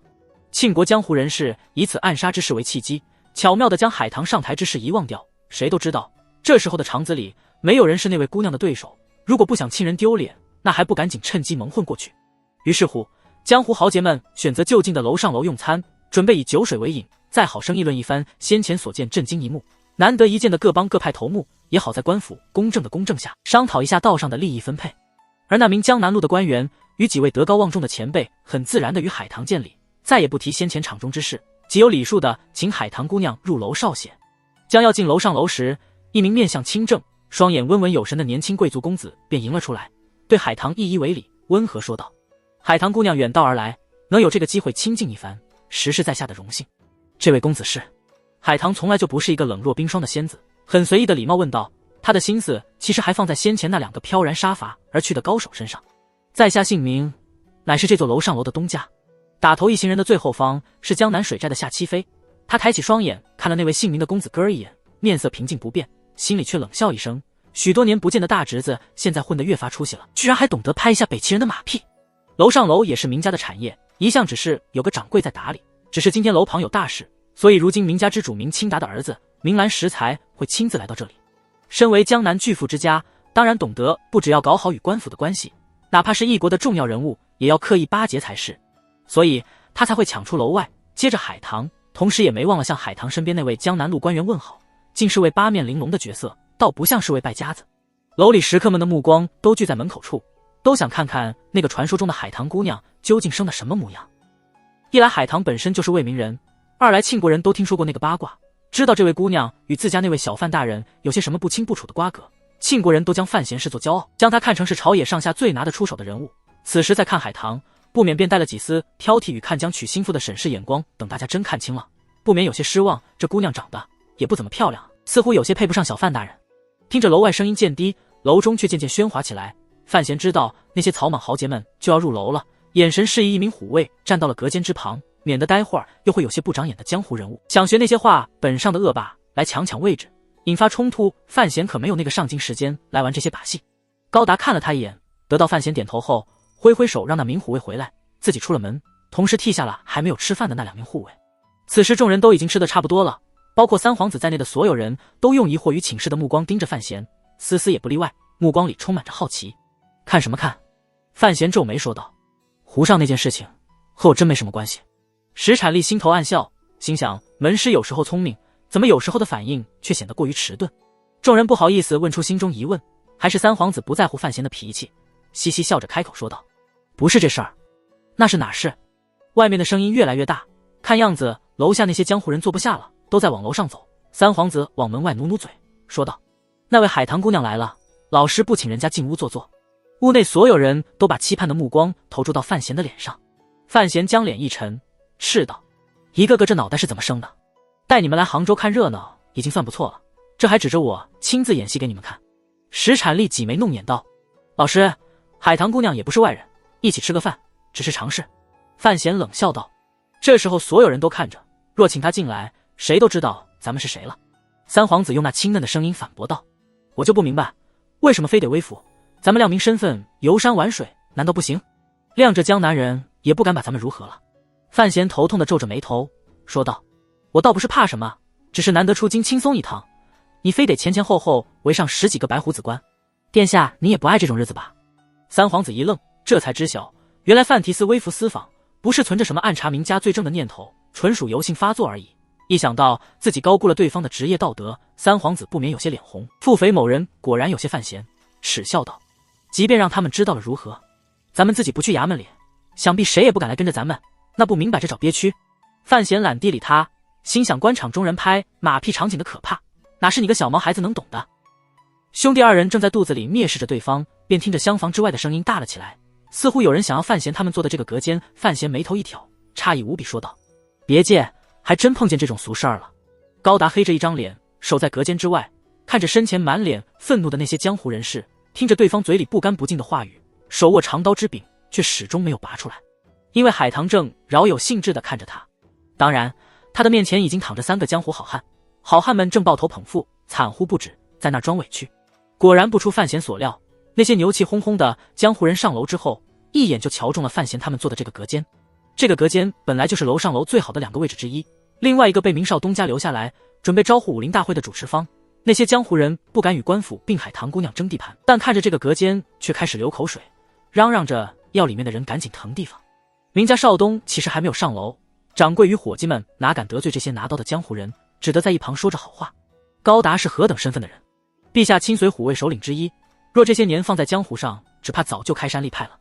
Speaker 1: 庆国江湖人士以此暗杀之事为契机，巧妙地将海棠上台之事遗忘掉。谁都知道，这时候的场子里没有人是那位姑娘的对手，如果不想亲人丢脸，那还不赶紧趁机蒙混过去。于是乎，江湖豪杰们选择就近的楼上楼用餐，准备以酒水为饮，再好生议论一番先前所见震惊一幕。难得一见的各帮各派头目，也好在官府公正的公正下商讨一下道上的利益分配。而那名江南路的官员与几位德高望重的前辈很自然的与海棠见礼，再也不提先前场中之事，极有礼数的请海棠姑娘入楼少歇。将要进楼上楼时，一名面相清正、双眼温文有神的年轻贵族公子便迎了出来，对海棠一一为礼，温和说道：海棠姑娘远道而来，能有这个机会亲近一番，实是在下的荣幸。这位公子是？海棠从来就不是一个冷若冰霜的仙子，很随意的礼貌问道，他的心思其实还放在先前那2个飘然杀伐而去的高手身上。在下姓名，乃是这座楼上楼的东家。打头一行人的最后方是江南水寨的夏七飞，他抬起双眼看了那位姓名的公子哥儿一眼，面色平静不变，心里却冷笑一声，许多年不见的大侄子现在混得越发出息了，居然还懂得拍一下北齐人的马屁。楼上楼也是名家的产业，一向只是有个掌柜在打理，只是今天楼旁有大事，所以如今名家之主明清达的儿子明兰识才会亲自来到这里。身为江南巨富之家，当然懂得不只要搞好与官府的关系，哪怕是一国的重要人物也要刻意巴结才是，所以他才会抢出楼外，接着海棠，同时也没忘了向海棠身边那位江南路官员问好，竟是位八面玲珑的角色，倒不像是位败家子。楼里食客们的目光都聚在门口处，都想看看那个传说中的海棠姑娘究竟生得什么模样。一来海棠本身就是位名人，二来庆国人都听说过那个八卦，知道这位姑娘与自家那位小范大人有些什么不清不楚的瓜葛，庆国人都将范闲视作骄傲，将他看成是朝野上下最拿得出手的人物。此时再看海棠，不免便带了几丝挑剔与看将娶新妇的审视眼光，等大家真看清了，不免有些失望，这姑娘长得也不怎么漂亮，似乎有些配不上小范大人。听着楼外声音渐低，楼中却渐渐喧哗起来。范闲知道那些草莽豪杰们就要入楼了，眼神示意一名虎卫站到了隔间之旁，免得待会儿又会有些不长眼的江湖人物想学那些话本上的恶霸来抢位置，引发冲突。范闲可没有那个上京时间来玩这些把戏。高达看了他一眼，得到范闲点头后，挥挥手让那名虎卫回来，自己出了门，同时替下了还没有吃饭的那2名护卫。此时众人都已经吃得差不多了，包括三皇子在内的所有人都用疑惑与请示的目光盯着范闲，思思也不例外，目光里充满着好奇。看什么看？范闲皱眉说道，湖上那件事情和我真没什么关系。石产力心头暗笑，心想门师有时候聪明，怎么有时候的反应却显得过于迟钝。众人不好意思问出心中疑问，还是三皇子不在乎范闲的脾气，嘻嘻笑着开口说道，不是这事儿。那是哪事？外面的声音越来越大，看样子楼下那些江湖人坐不下了，都在往楼上走。三皇子往门外努努嘴说道，那位海棠姑娘来了，老师不请人家进屋坐坐。屋内所有人都把期盼的目光投注到范闲的脸上。范闲将脸一沉，斥道，一个个这脑袋是怎么生的？带你们来杭州看热闹已经算不错了，这还指着我亲自演戏给你们看。石产力挤眉弄眼道，老师，海棠姑娘也不是外人，一起吃个饭，只是常事。范闲冷笑道，这时候所有人都看着，若请他进来，谁都知道咱们是谁了。三皇子用那清嫩的声音反驳道，我就不明白，为什么非得微服？咱们亮明身份，游山玩水难道不行？亮这江南人也不敢把咱们如何了。范闲头痛地皱着眉头说道，我倒不是怕什么，只是难得出京轻松一趟，你非得前前后后围上10几个白胡子官，殿下你也不爱这种日子吧？三皇子一愣，这才知晓，原来范提斯微服私访，不是存着什么暗查明家罪证的念头，纯属由性发作而已。一想到自己高估了对方的职业道德，三皇子不免有些脸红。腹诽某人果然有些犯嫌，耻笑道：即便让他们知道了如何？咱们自己不去衙门里，想必谁也不敢来跟着咱们，那不明摆着找憋屈。范闲懒地理他，心想官场中人拍马屁场景的可怕，哪是你个小毛孩子能懂的。兄弟二人正在肚子里蔑视着对方，便听着厢房之外的声音大了起来，似乎有人想要范闲他们坐的这个隔间。范闲眉头一挑，诧异无比说道：别介，还真碰见这种俗事儿了。高达黑着一张脸守在隔间之外，看着身前满脸愤怒的那些江湖人士，听着对方嘴里不干不净的话语，手握长刀之柄却始终没有拔出来。因为海棠正饶有兴致地看着他，当然他的面前已经躺着3个江湖好汉，好汉们正抱头捧腹，惨呼不止，在那装委屈。果然不出范闲所料，那些牛气哄哄的江湖人上楼之后，一眼就瞧中了范闲他们坐的这个隔间。这个隔间本来就是楼上楼最好的2个位置之一，另外一个被明少东家留下来准备招呼武林大会的主持方。那些江湖人不敢与官府并海棠姑娘争地盘，但看着这个隔间却开始流口水，嚷嚷着要里面的人赶紧腾地方。明家少东其实还没有上楼，掌柜与伙计们哪敢得罪这些拿刀的江湖人，只得在一旁说着好话。高达是何等身份的人，陛下亲随虎卫首领之一，若这些年放在江湖上，只怕早就开山立派了。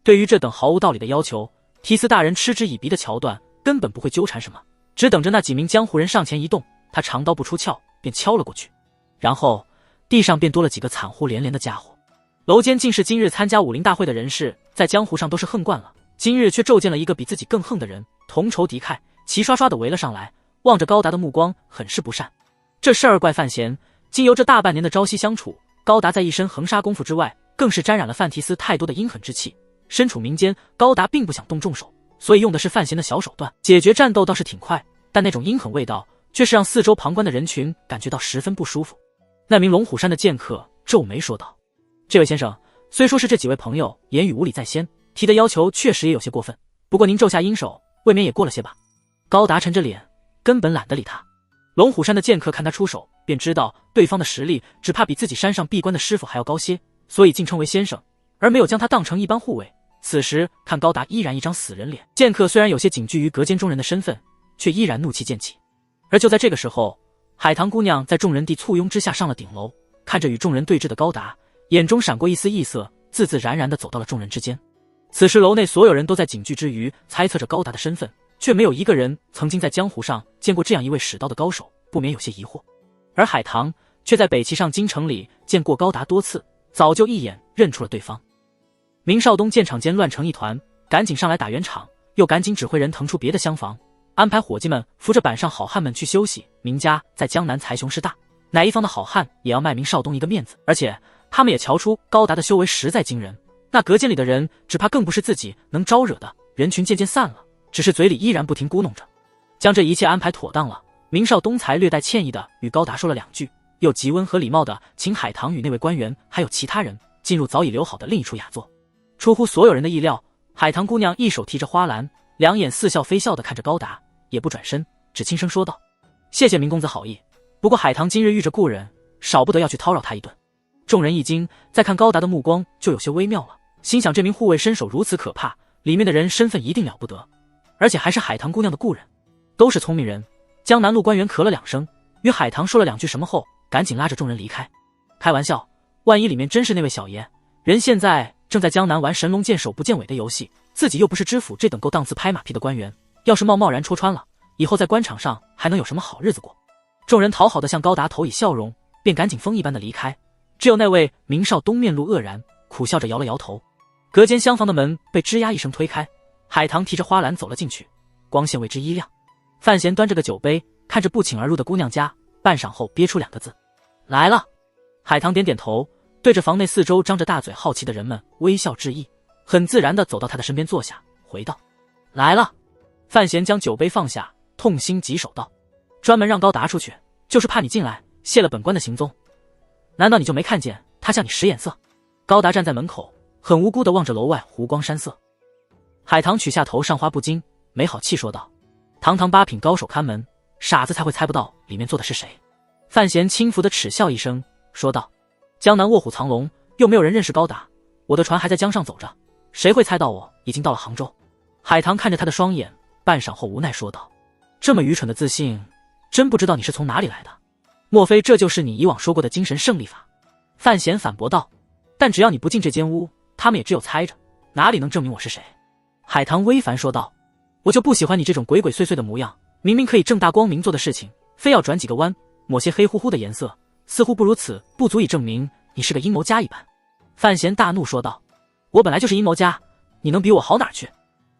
Speaker 1: 对于这等毫无道理的要求，提司大人嗤之以鼻的桥段根本不会纠缠什么，只等着那几名江湖人上前一动，他长刀不出鞘便敲了过去，然后地上便多了几个惨呼连连的家伙。楼间尽是今日参加武林大会的人士，在江湖上都是横惯了，今日却骤见了一个比自己更横的人，同仇敌忾，齐刷刷地围了上来，望着高达的目光很是不善。这事儿怪范闲，经由这大半年的朝夕相处，高达在一身横杀功夫之外，更是沾染了范提斯太多的阴狠之气。身处民间，高达并不想动重手，所以用的是范闲的小手段，解决战斗倒是挺快，但那种阴狠味道却是让四周旁观的人群感觉到十分不舒服。那名龙虎山的剑客皱眉说道：这位先生，虽说是这几位朋友言语无礼在先，提的要求确实也有些过分，不过您咒下阴手，未免也过了些吧。高达沉着脸，根本懒得理他。龙虎山的剑客看他出手，便知道对方的实力只怕比自己山上闭关的师傅还要高些，所以竟称为先生，而没有将他当成一般护卫。此时看高达依然一张死人脸，剑客虽然有些警惧于隔间中人的身份，却依然怒气渐起。而就在这个时候，海棠姑娘在众人地簇拥之下上了顶楼，看着与众人对峙的高达，眼中闪过一丝异色，自自然然地走到了众人之间。此时楼内所有人都在警惧之余猜测着高达的身份，却没有一个人曾经在江湖上见过这样一位使刀的高手，不免有些疑惑。而海棠却在北齐上京城里见过高达多次，早就一眼认出了对方。明少东见场间乱成一团，赶紧上来打圆场，又赶紧指挥人腾出别的厢房，安排伙计们扶着板上好汉们去休息。明家在江南财雄势大，哪一方的好汉也要卖明少东一个面子，而且他们也瞧出高达的修为实在惊人，那隔间里的人只怕更不是自己能招惹的。人群渐渐散了，只是嘴里依然不停咕哝着。将这一切安排妥当了，明少东才略带歉意的与高达说了2句，又极温和礼貌的请海棠与那位官员还有其他人进入早已留好的另一处雅座。出乎所有人的意料，海棠姑娘一手提着花篮，两眼似笑非笑的看着高达，也不转身，只轻声说道：谢谢明公子好意，不过海棠今日遇着故人，少不得要去叨扰他一顿。众人一惊，再看高达的目光就有些微妙了，心想这名护卫身手如此可怕，里面的人身份一定了不得，而且还是海棠姑娘的故人。都是聪明人。江南路官员咳了2声，与海棠说了2句什么后，赶紧拉着众人离开。开玩笑，万一里面真是那位小爷，人现在正在江南玩神龙见首不见尾的游戏，自己又不是知府这等够档次拍马屁的官员，要是贸然戳穿了，以后在官场上还能有什么好日子过？众人讨好的向高达投以笑容，便赶紧风一般的离开。只有那位明少东面露愕然，苦笑着摇了摇头。隔间厢房的门被吱呀一声推开，海棠提着花篮走了进去，光线为之一亮。范闲端着个酒杯，看着不请而入的姑娘家，半晌后憋出2个字：来了。海棠点点头，对着房内四周张着大嘴好奇的人们微笑致意，很自然地走到他的身边坐下，回道：来了。范闲将酒杯放下，痛心疾首道：专门让高达出去，就是怕你进来泄了本官的行踪，难道你就没看见他向你使眼色？高达站在门口，很无辜地望着楼外湖光山色。海棠取下头上花不惊，没好气说道：堂堂8品高手看门，傻子才会猜不到里面坐的是谁。范闲轻浮地耻笑一声，说道：“江南卧虎藏龙，又没有人认识高达，我的船还在江上走着，谁会猜到我已经到了杭州？”海棠看着他的双眼，半晌后无奈说道：“这么愚蠢的自信，真不知道你是从哪里来的？莫非这就是你以往说过的精神胜利法？”范闲反驳道：“但只要你不进这间屋，他们也只有猜着，哪里能证明我是谁？”海棠微烦说道：“我就不喜欢你这种鬼鬼祟祟的模样，明明可以正大光明做的事情，非要转几个弯，抹些黑乎乎的颜色，似乎不如此不足以证明你是个阴谋家一般。”范闲大怒说道：“我本来就是阴谋家，你能比我好哪儿去？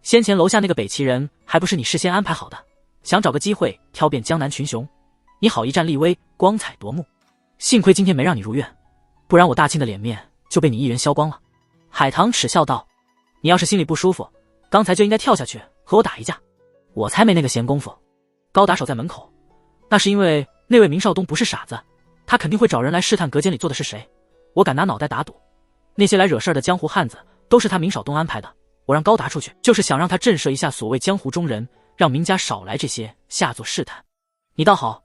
Speaker 1: 先前楼下那个北齐人还不是你事先安排好的，想找个机会挑遍江南群雄，你好一战立威，光彩夺目。幸亏今天没让你如愿，不然我大庆的脸面就被你一人削光了。”海棠耻笑道：“你要是心里不舒服，刚才就应该跳下去和我打一架，我才没那个闲工夫。高达守在门口，那是因为那位明少东不是傻子，他肯定会找人来试探隔间里坐的是谁。我敢拿脑袋打赌，那些来惹事儿的江湖汉子都是他明少东安排的。我让高达出去，就是想让他震慑一下所谓江湖中人，让明家少来这些下作试探。你倒好，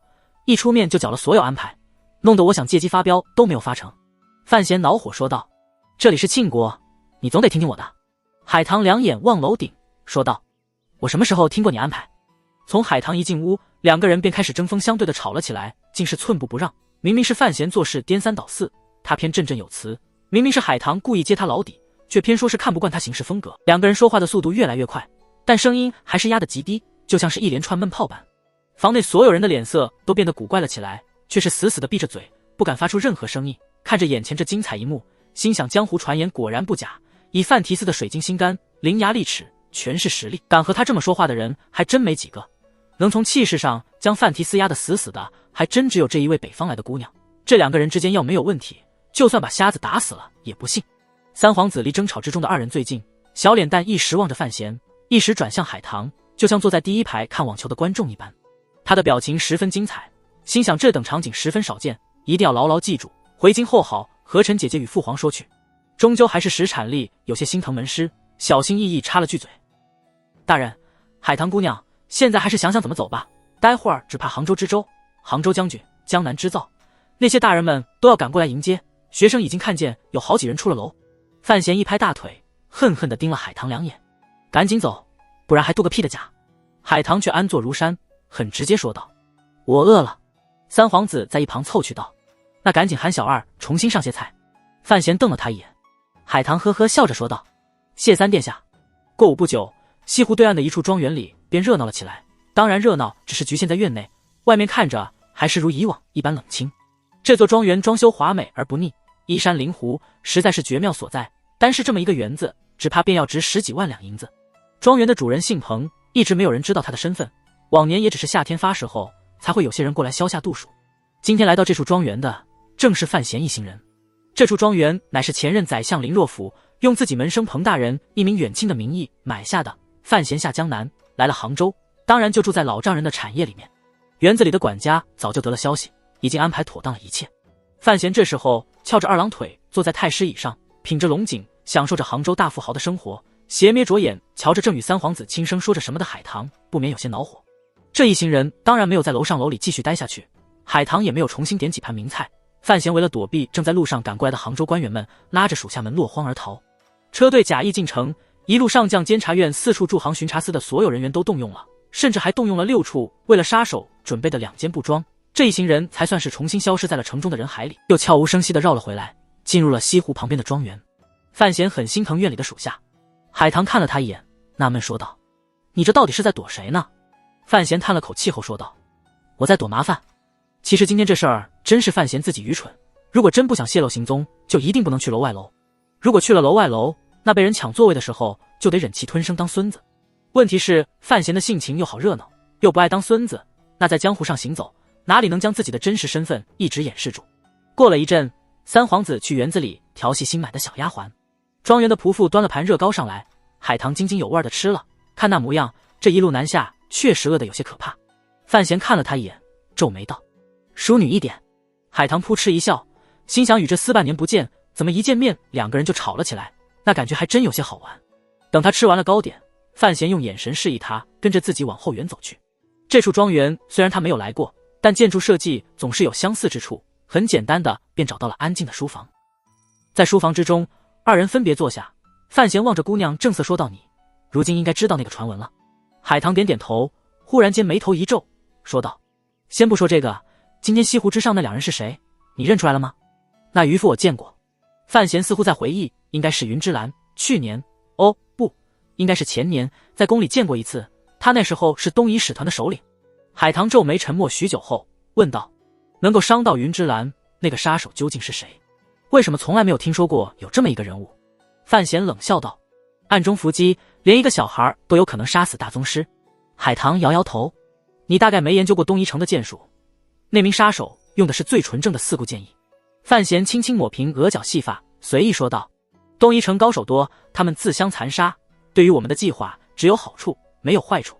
Speaker 1: 一出面就搅了所有安排，弄得我想借机发飙都没有发成。”范闲恼火说道：“这里是庆国，你总得听听我的。”海棠两眼望楼顶说道：“我什么时候听过你安排？”从海棠一进屋，两个人便开始针锋相对的吵了起来，竟是寸步不让。明明是范闲做事颠三倒四，他偏振振有词；明明是海棠故意揭他老底，却偏说是看不惯他行事风格。两个人说话的速度越来越快，但声音还是压得极低，就像是一连串闷炮般。房内所有人的脸色都变得古怪了起来，却是死死地闭着嘴，不敢发出任何声音。看着眼前这精彩一幕，心想江湖传言果然不假，以范提斯的水晶心肝、伶牙俐齿，全是实力。敢和他这么说话的人还真没几个，能从气势上将范提斯压得死死的，还真只有这一位北方来的姑娘。这两个人之间要没有问题，就算把瞎子打死了也不信。三皇子离争吵之中的二人最近，小脸蛋一时望着范闲，一时转向海棠，就像坐在第一排看网球的观众一般。他的表情十分精彩，心想这等场景十分少见，一定要牢牢记住，回京后好和陈姐姐与父皇说去。终究还是石产力有些心疼门师，小心翼翼插了句嘴：“大人，海棠姑娘，现在还是想想怎么走吧。待会儿只怕杭州知州、杭州将军、江南织造那些大人们都要赶过来迎接。学生已经看见有好几人出了楼。”范闲一拍大腿，恨恨地盯了海棠两眼：“赶紧走，不然还度个屁的假！”海棠却安坐如山，很直接说道：“我饿了。”三皇子在一旁凑趣道：“那赶紧喊小二重新上些菜。”范闲瞪了他一眼，海棠呵呵笑着说道：“谢三殿下。”过午不久，西湖对岸的一处庄园里便热闹了起来。当然热闹只是局限在院内，外面看着还是如以往一般冷清。这座庄园装修华美而不腻，依山临湖，实在是绝妙所在。单是这么一个园子，只怕便要值10几万两银子。庄园的主人姓彭，一直没有人知道他的身份，往年也只是夏天发誓后才会有些人过来消夏度暑。今天来到这处庄园的正是范闲一行人。这处庄园乃是前任宰相林若甫用自己门生彭大人一名远亲的名义买下的。范闲下江南来了杭州，当然就住在老丈人的产业里面。园子里的管家早就得了消息，已经安排妥当了一切。范闲这时候翘着二郎腿坐在太师椅上，品着龙井，享受着杭州大富豪的生活，斜眯着眼瞧着正与三皇子轻声说着什么的海棠，不免有些恼火。这一行人当然没有在楼上楼里继续待下去，海棠也没有重新点几盘名菜。范闲为了躲避正在路上赶过来的杭州官员们，拉着属下们落荒而逃。车队假意进城，一路上将监察院4处驻杭巡查司的所有人员都动用了，甚至还动用了6处为了杀手准备的2间布庄。这一行人才算是重新消失在了城中的人海里，又悄无声息地绕了回来，进入了西湖旁边的庄园。范闲很心疼院里的属下，海棠看了他一眼，纳闷说道：“你这到底是在躲谁呢？”范闲叹了口气后说道：“我在躲麻烦。其实今天这事儿真是范闲自己愚蠢，如果真不想泄露行踪，就一定不能去楼外楼。如果去了楼外楼，那被人抢座位的时候就得忍气吞声当孙子。问题是范闲的性情又好热闹，又不爱当孙子，那在江湖上行走，哪里能将自己的真实身份一直掩饰住？”过了一阵，三皇子去园子里调戏新买的小丫鬟。庄园的仆妇端了盘热糕上来，海棠津津有味地吃了，看那模样，这一路南下确实饿得有些可怕。范闲看了他一眼，皱眉道：“淑女一点。”海棠扑哧一笑，心想与这厮半年不见，怎么一见面两个人就吵了起来，那感觉还真有些好玩。等他吃完了糕点，范闲用眼神示意他跟着自己往后园走去。这处庄园虽然他没有来过，但建筑设计总是有相似之处，很简单的便找到了安静的书房。在书房之中，二人分别坐下，范闲望着姑娘正色说道：“你如今应该知道那个传闻了。”海棠点点头，忽然间眉头一皱，说道：“先不说这个，今天西湖之上那两人是谁？你认出来了吗？”那渔夫我见过。范闲似乎在回忆，应该是云之兰，去年，哦不，应该是前年，在宫里见过一次，他那时候是东夷使团的首领。海棠皱眉沉默许久后问道：“能够伤到云之兰，那个杀手究竟是谁？为什么从来没有听说过有这么一个人物？”范闲冷笑道：“暗中伏击，连一个小孩都有可能杀死大宗师。”海棠摇摇头：“你大概没研究过东夷城的剑术，那名杀手用的是最纯正的四顾剑意。”范闲轻轻抹平额角细发，随意说道：“东夷城高手多，他们自相残杀，对于我们的计划只有好处，没有坏处。”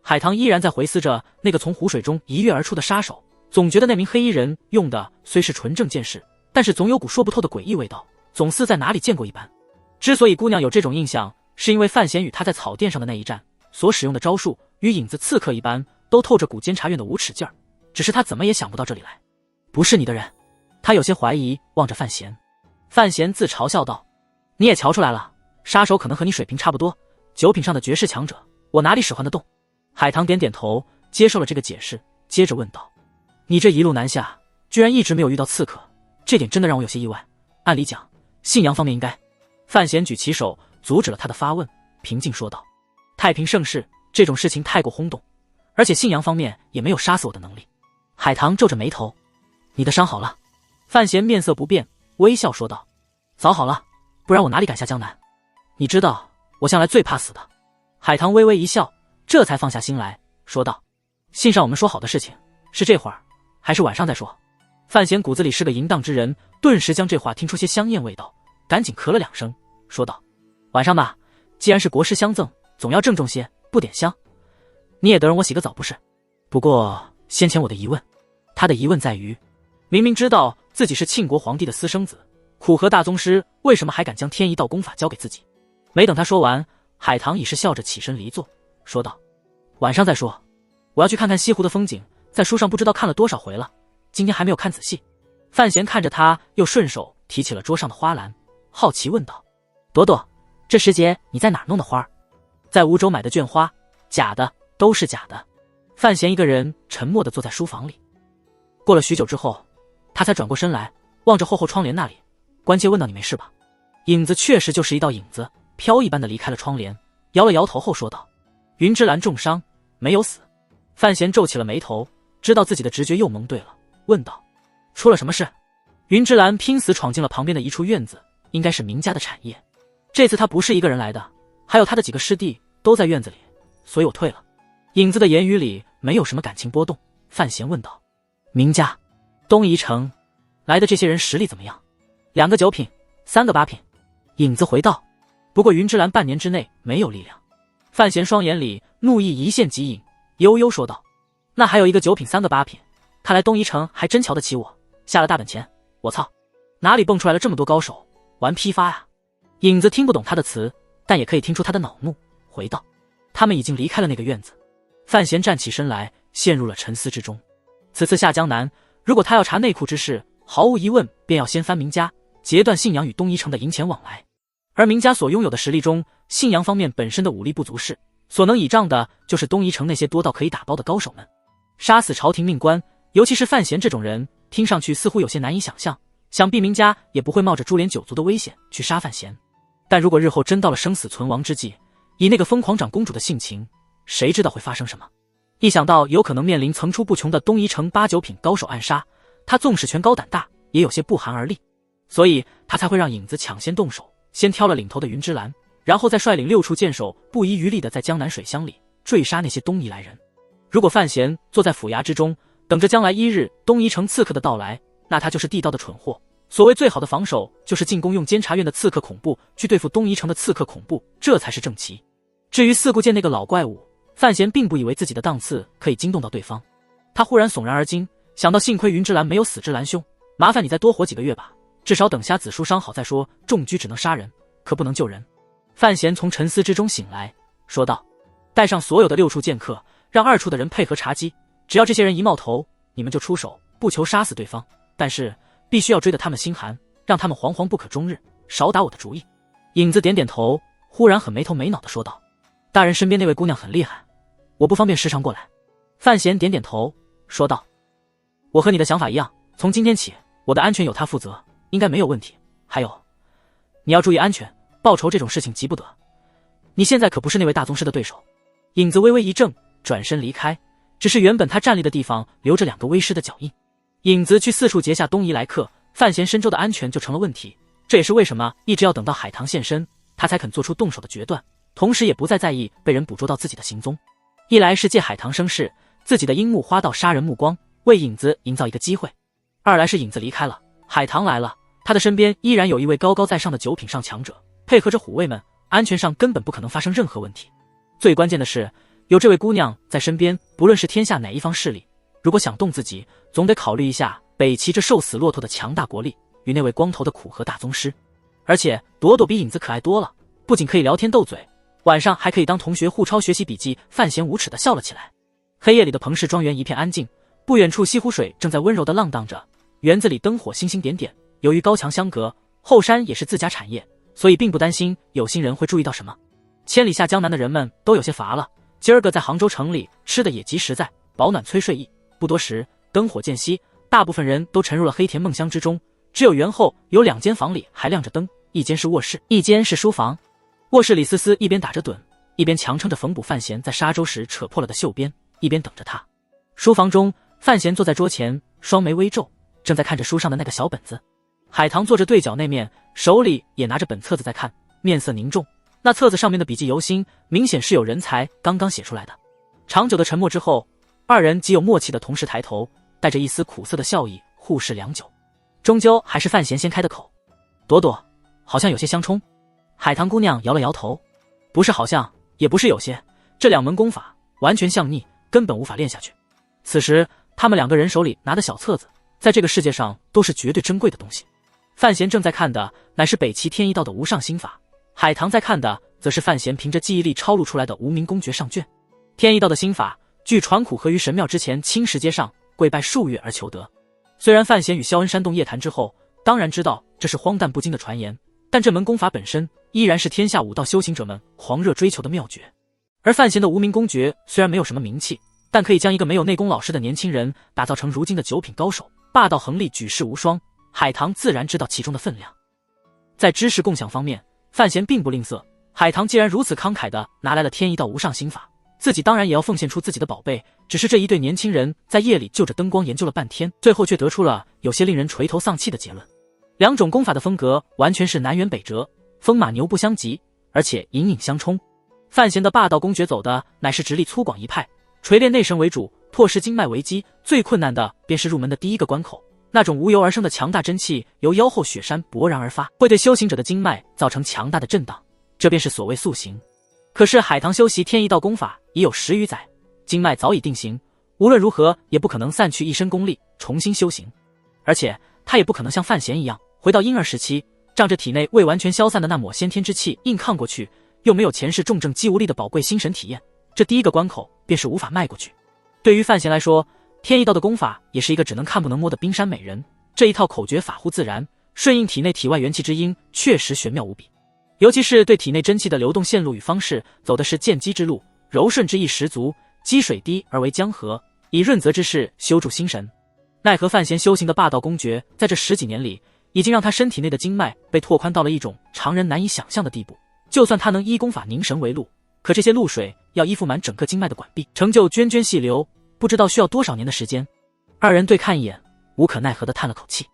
Speaker 1: 海棠依然在回思着那个从湖水中一跃而出的杀手，总觉得那名黑衣人用的虽是纯正剑式，但是总有股说不透的诡异味道，总似在哪里见过一般。之所以姑娘有这种印象，是因为范闲与她在草甸上的那一战所使用的招数与影子刺客一般，都透着股监察院的无耻劲儿，只是她怎么也想不到这里来。不是你的人。他有些怀疑望着范闲。范闲自嘲笑道：“你也瞧出来了，杀手可能和你水平差不多，九品上的绝世强者，我哪里使唤得动？”海棠点点头，接受了这个解释，接着问道：“你这一路南下，居然一直没有遇到刺客，这点真的让我有些意外。按理讲，信阳方面应该……”范闲举起手阻止了他的发问，平静说道：“太平盛世这种事情太过轰动，而且信阳方面也没有杀死我的能力。”海棠皱着眉头：“你的伤好了？”范闲面色不变，微笑说道：“早好了，不然我哪里敢下江南？你知道，我向来最怕死的。”海棠微微一笑，这才放下心来，说道：“信上我们说好的事情，是这会儿，还是晚上再说？”范闲骨子里是个淫荡之人，顿时将这话听出些香艳味道，赶紧咳了两声，说道：“晚上吧，既然是国师相赠，总要郑重些，不点香。你也得容我洗个澡不是？不过先前我的疑问，他的疑问在于，明明知道自己是庆国皇帝的私生子，苦河大宗师为什么还敢将天一道功法交给自己？”没等他说完，海棠已是笑着起身离座，说道：“晚上再说，我要去看看西湖的风景，在书上不知道看了多少回了，今天还没有看仔细。”范闲看着他，又顺手提起了桌上的花篮，好奇问道：“朵朵，这时节你在哪儿弄的花？”“在梧州买的绢花，假的，都是假的。”范闲一个人沉默地坐在书房里。过了许久之后，他才转过身来，望着厚厚窗帘那里，关切问道：“你没事吧？”影子确实就是一道影子，飘一般的离开了窗帘，摇了摇头后说道：“云之兰重伤，没有死。”范闲皱起了眉头，知道自己的直觉又蒙对了，问道：“出了什么事？”云之兰拼死闯进了旁边的一处院子，应该是明家的产业。这次他不是一个人来的，还有他的几个师弟都在院子里，所以我退了。影子的言语里没有什么感情波动。范闲问道：“明家，东夷城来的这些人实力怎么样？”“2个9品，3个8品。”影子回道。不过云之兰半年之内没有力量。范闲双眼里怒意一现即隐，悠悠说道：“那还有一个9品3个8品，看来东夷城还真瞧得起我，下了大本钱。我操，哪里蹦出来了这么多高手，玩批发呀？”影子听不懂他的词，但也可以听出他的恼怒，回道：“他们已经离开了那个院子。”范闲站起身来，陷入了沉思之中。此次下江南，如果他要查内库之事，毫无疑问便要先翻明家，截断信阳与东夷城的银钱往来。而明家所拥有的实力中，信阳方面本身的武力不足视，所能倚仗的就是东夷城那些多到可以打包的高手们。杀死朝廷命官，尤其是范闲这种人，听上去似乎有些难以想象，想必明家也不会冒着株连九族的危险去杀范闲。但如果日后真到了生死存亡之际，以那个疯狂长公主的性情，谁知道会发生什么？一想到有可能面临层出不穷的东夷城8、9品高手暗杀，他纵使权高胆大，也有些不寒而栗。所以他才会让影子抢先动手，先挑了领头的云之兰，然后再率领6处剑手不遗余力地在江南水乡里追杀那些东夷来人。如果范闲坐在府衙之中，等着将来1日东夷城刺客的到来，那他就是地道的蠢货。所谓最好的防守，就是进宫用监察院的刺客恐怖去对付东夷城的刺客恐怖，这才是正棋。至于四顾剑那个老怪物，范闲并不以为自己的档次可以惊动到对方。他忽然悚然而惊，想到幸亏云之兰没有死之兰兄，麻烦你再多活几个月吧，至少等下子书伤好再说，中狙只能杀人，可不能救人。范闲从沉思之中醒来，说道：“带上所有的6处剑客，让2处的人配合查缉，只要这些人一冒头，你们就出手，不求杀死对方，但是必须要追得他们心寒，让他们惶惶不可终日，少打我的主意。”影子点点头，忽然很没头没脑地说道：“大人身边那位姑娘很厉害，我不方便时常过来。”范闲点点头，说道：“我和你的想法一样，从今天起，我的安全由他负责，应该没有问题。还有，你要注意安全，报仇这种事情急不得。你现在可不是那位大宗师的对手。”影子微微一怔，转身离开，只是原本他站立的地方留着2个微师的脚印。影子去四处结下东夷来客，范闲身周的安全就成了问题。这也是为什么一直要等到海棠现身，他才肯做出动手的决断，同时也不再在意被人捕捉到自己的行踪。一来是借海棠生事，自己的樱木花道杀人目光，为影子营造一个机会；二来是影子离开了，海棠来了，他的身边依然有一位高高在上的九品上强者，配合着虎卫们，安全上根本不可能发生任何问题。最关键的是，有这位姑娘在身边，不论是天下哪一方势力，如果想动自己，总得考虑一下北齐这瘦死骆驼的强大国力与那位光头的苦河大宗师。而且朵朵比影子可爱多了，不仅可以聊天斗嘴，晚上还可以当同学互抄学习笔记。范闲无耻地笑了起来。黑夜里的彭氏庄园一片安静，不远处西湖水正在温柔地浪荡着，园子里灯火星星点点。由于高墙相隔，后山也是自家产业，所以并不担心有心人会注意到什么。千里下江南的人们都有些乏了，今儿个在杭州城里吃的也极实在，饱暖催睡意。不多时，灯火渐熄，大部分人都沉入了黑甜梦乡之中。只有园后有2间房里还亮着灯，一间是卧室，一间是书房。卧室里思思一边打着盹，一边强撑着缝补范闲在沙洲时扯破了的袖边，一边等着他。书房中，范闲坐在桌前，双眉微皱，正在看着书上的那个小本子。海棠坐着对角那面，手里也拿着本册子在看，面色凝重。那册子上面的笔记犹新，明显是有人才刚刚写出来的。长久的沉默之后，2人极有默契的同时抬头，带着一丝苦涩的笑意，互视良久。终究还是范闲先开的口：“朵朵，好像有些相冲。”海棠姑娘摇了摇头：“不是好像，也不是有些，这2门功法完全相逆，根本无法练下去。”此时他们2个人手里拿的小册子，在这个世界上都是绝对珍贵的东西。范闲正在看的乃是北齐天一道的无上心法，海棠在看的则是范闲凭着记忆力抄录出来的无名公诀上卷。天一道的心法，据传苦河于神庙之前青石阶上跪拜数月而求得。虽然范闲与萧恩山洞夜谈之后，当然知道这是荒诞不经的传言，但这门功法本身依然是天下武道修行者们狂热追求的妙诀。而范闲的无名公诀虽然没有什么名气，但可以将一个没有内功老师的年轻人打造成如今的9品高手，霸道横厉，举世无双。海棠自然知道其中的分量。在知识共享方面，范闲并不吝啬。海棠既然如此慷慨地拿来了天一道无上心法，自己当然也要奉献出自己的宝贝。只是这一对年轻人在夜里就着灯光研究了半天，最后却得出了有些令人垂头丧气的结论。2种功法的风格完全是南辕北辙，风马牛不相及，而且隐隐相冲。范闲的霸道公诀走的乃是直隶粗犷一派，锤炼内神为主，拓实经脉为基，最困难的便是入门的第一个关口。那种无由而生的强大真气由腰后雪山勃然而发，会对修行者的经脉造成强大的震荡，这便是所谓塑形。可是海棠修习天一道功法已有10余载，经脉早已定型，无论如何也不可能散去一身功力重新修行。而且他也不可能像范闲一样回到婴儿时期，仗着体内未完全消散的那抹先天之气硬抗过去，又没有前世重症肌无力的宝贵心神体验，这第一个关口便是无法迈过去。对于范闲来说，天一道的功法也是一个只能看不能摸的冰山美人，这一套口诀法乎自然，顺应体内体外元气之音，确实玄妙无比。尤其是对体内真气的流动线路与方式，走的是见机之路，柔顺之意十足，积水滴而为江河，以润泽之势修筑心神。奈何范闲修行的霸道公诀，在这10几年里，已经让他身体内的经脉被拓宽到了一种常人难以想象的地步。就算他能依功法凝神为路，可这些露水要依附满整个经脉的管壁，成就涓涓细流，不知道需要多少年的时间。2人对看一眼，无可奈何地叹了口气。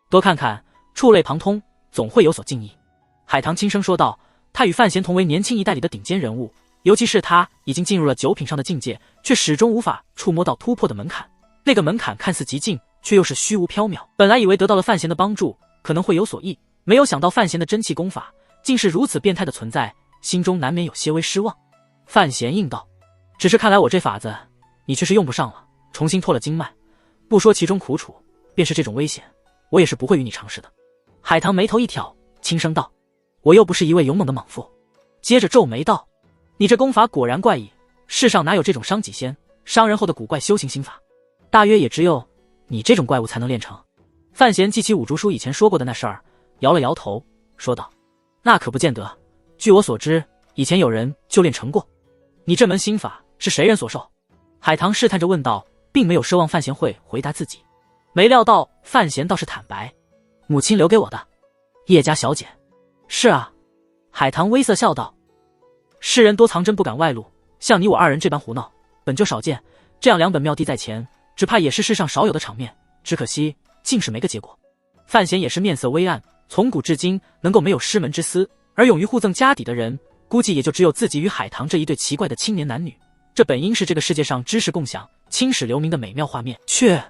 Speaker 1: 多看看，触类旁通，总会有所敬意。海棠轻声说道，他与范闲同为年轻一代里的顶尖人物，尤其是他已经进入了9品上的境界，却始终无法触摸到突破的门槛。那个门槛看似极近，却又是虚无缥缈。本来以为得到了范闲的帮助，可能会有所益，没有想到范闲的真气功法竟是如此变态的存在，心中难免有些微失望。范闲应道，只是看来我这法子你却是用不上了，重新拓了经脉，不说其中苦楚，便是这种危险，我也是不会与你尝试的。海棠眉头一挑，轻声道，我又不是一位勇猛的莽夫。接着皱眉道，你这功法果然怪异，世上哪有这种伤己先伤人后的古怪修行心法？大约也只有你这种怪物才能练成。范闲记起五竹叔以前说过的那事儿，摇了摇头，说道：那可不见得，据我所知，以前有人就练成过。你这门心法是谁人所授？海棠试探着问道，并没有奢望范闲会回答自己。没料到范闲倒是坦白，母亲留给我的。叶家小姐。是啊，海棠微色笑道，世人多藏针不敢外露，像你我二人这般胡闹本就少见，这样两本妙谛在前，只怕也是世上少有的场面，只可惜竟是没个结果。范闲也是面色微暗，从古至今能够没有师门之私而勇于互赠家底的人，估计也就只有自己与海棠这一对奇怪的青年男女。这本应是这个世界上知识共享、青史留名的美妙画面，却……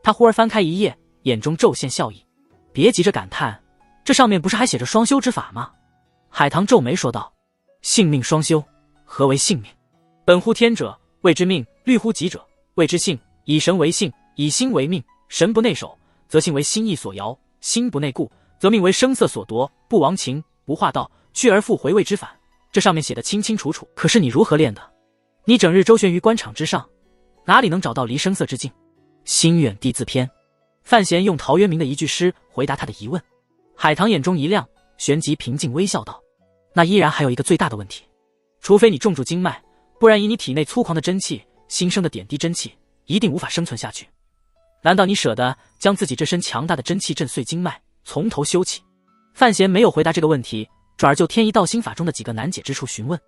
Speaker 1: 他忽而翻开一页，眼中骤现笑意。别急着感叹，这上面不是还写着双修之法吗？海棠皱眉说道：性命双修，何为性命？本乎天者，谓之命；律乎己者，谓之性。以神为性，以心为命。神不内守，则性为心意所摇；心不内固，则命为声色所夺。不亡情，不化道，去而复回谓之反。这上面写得清清楚楚，可是你如何练的？你整日周旋于官场之上，哪里能找到离声色之境？心远地自偏。范闲用陶渊明的一句诗回答他的疑问。海棠眼中一亮，旋即平静微笑道：那依然还有一个最大的问题，除非你重铸经脉，不然以你体内粗狂的真气，新生的点滴真气一定无法生存下去。难道你舍得将自己这身强大的真气震碎经脉，从头修起？范闲没有回答这个问题，转而就天一道心法中的几个难解之处询问。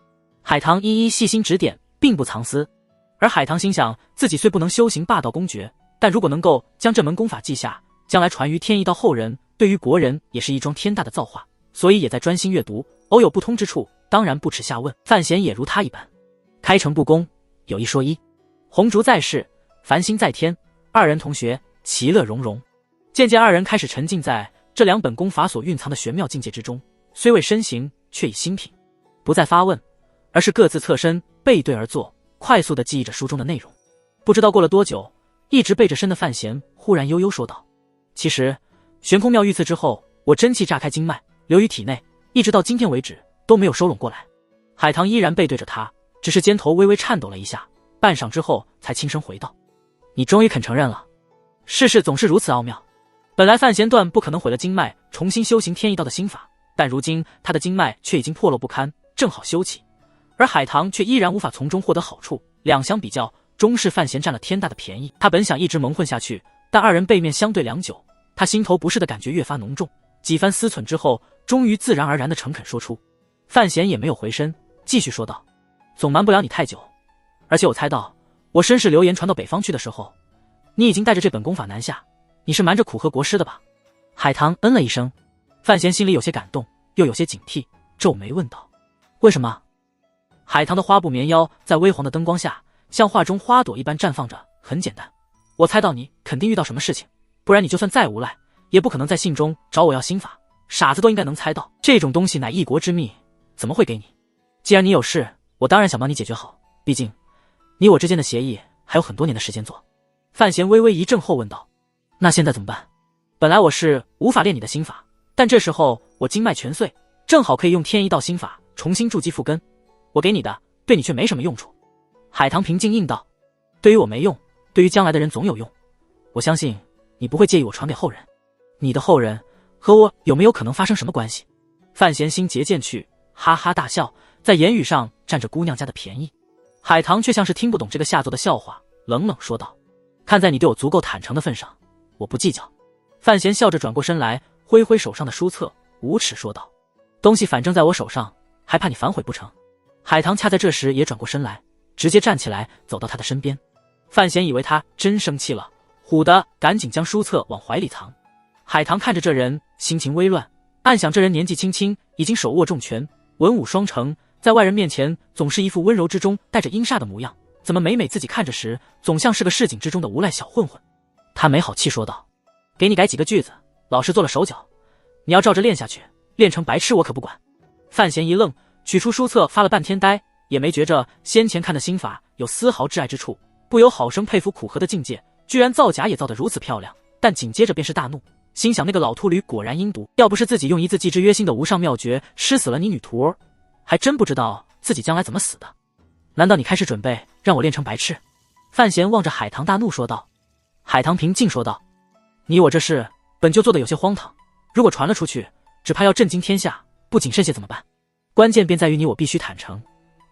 Speaker 1: 海棠一一细心指点，并不藏私。而海棠心想，自己虽不能修行霸道公爵，但如果能够将这门功法记下，将来传于天一道后人，对于国人也是一桩天大的造化，所以也在专心阅读，偶有不通之处，当然不耻下问。范闲也如他一般，开诚布公，有一说一，红烛在世，繁星在天，二人同学，其乐融融。渐渐二人开始沉浸在这两本功法所蕴藏的玄妙境界之中，虽未身行，却已心品，不再发问，而是各自侧身背对而坐，快速地记忆着书中的内容。不知道过了多久，一直背着身的范闲忽然悠悠说道：其实玄空妙遇刺之后，我真气炸开经脉，流于体内，一直到今天为止都没有收拢过来。海棠依然背对着他，只是肩头微微颤抖了一下，半晌之后才轻声回道：你终于肯承认了。世事总是如此奥妙。本来范闲断不可能毁了经脉，重新修行天一道的心法，但如今他的经脉却已经破落不堪，正好修起，而海棠却依然无法从中获得好处。两相比较，终是范闲占了天大的便宜。他本想一直蒙混下去，但二人背面相对良久，他心头不适的感觉越发浓重。几番思忖之后，终于自然而然的诚恳说出。范闲也没有回身，继续说道：总瞒不了你太久，而且我猜到我身世流言传到北方去的时候，你已经带着这本功法南下，你是瞒着苦河国师的吧？海棠嗯了一声。范闲心里有些感动，又有些警惕，皱眉问道：为什么？海棠的花布绵腰在微黄的灯光下，像画中花朵一般绽放着。很简单，我猜到你肯定遇到什么事情，不然你就算再无赖，也不可能在信中找我要心法。傻子都应该能猜到，这种东西乃一国之秘，怎么会给你？既然你有事，我当然想帮你解决好，毕竟你我之间的协议还有很多年的时间做。范闲微微一怔后问道：那现在怎么办？本来我是无法练你的心法，但这时候我经脉全碎，正好可以用天一道心法重新筑基复根，我给你的对你却没什么用处。海棠平静应道：对于我没用，对于将来的人总有用，我相信你不会介意我传给后人。你的后人和我有没有可能发生什么关系？范闲心结渐去，哈哈大笑，在言语上占着姑娘家的便宜。海棠却像是听不懂这个下作的笑话，冷冷说道：看在你对我足够坦诚的份上，我不计较。范闲笑着转过身来，挥挥手上的书册，无耻说道：东西反正在我手上，还怕你反悔不成？海棠恰在这时也转过身来，直接站起来走到他的身边。范闲以为他真生气了，唬得赶紧将书册往怀里藏。海棠看着这人，心情微乱，暗想这人年纪轻轻，已经手握重权，文武双成，在外人面前总是一副温柔之中带着阴煞的模样，怎么每自己看着时，总像是个市井之中的无赖小混混。他没好气说道：给你改几个句子，老实做了手脚，你要照着练下去，练成白痴我可不管。范闲一愣，取出书册发了半天呆，也没觉着先前看的心法有丝毫挚爱之处，不由好生佩服苦河的境界，居然造假也造得如此漂亮。但紧接着便是大怒，心想那个老秃驴果然阴毒，要不是自己用一字记之曰心的无上妙诀施死了你女徒儿，还真不知道自己将来怎么死的。难道你开始准备让我练成白痴？范闲望着海棠大怒说道：海棠平静说道：“你我这事本就做得有些荒唐，如果传了出去，只怕要震惊天下，不谨慎些怎么办？关键便在于你我必须坦诚，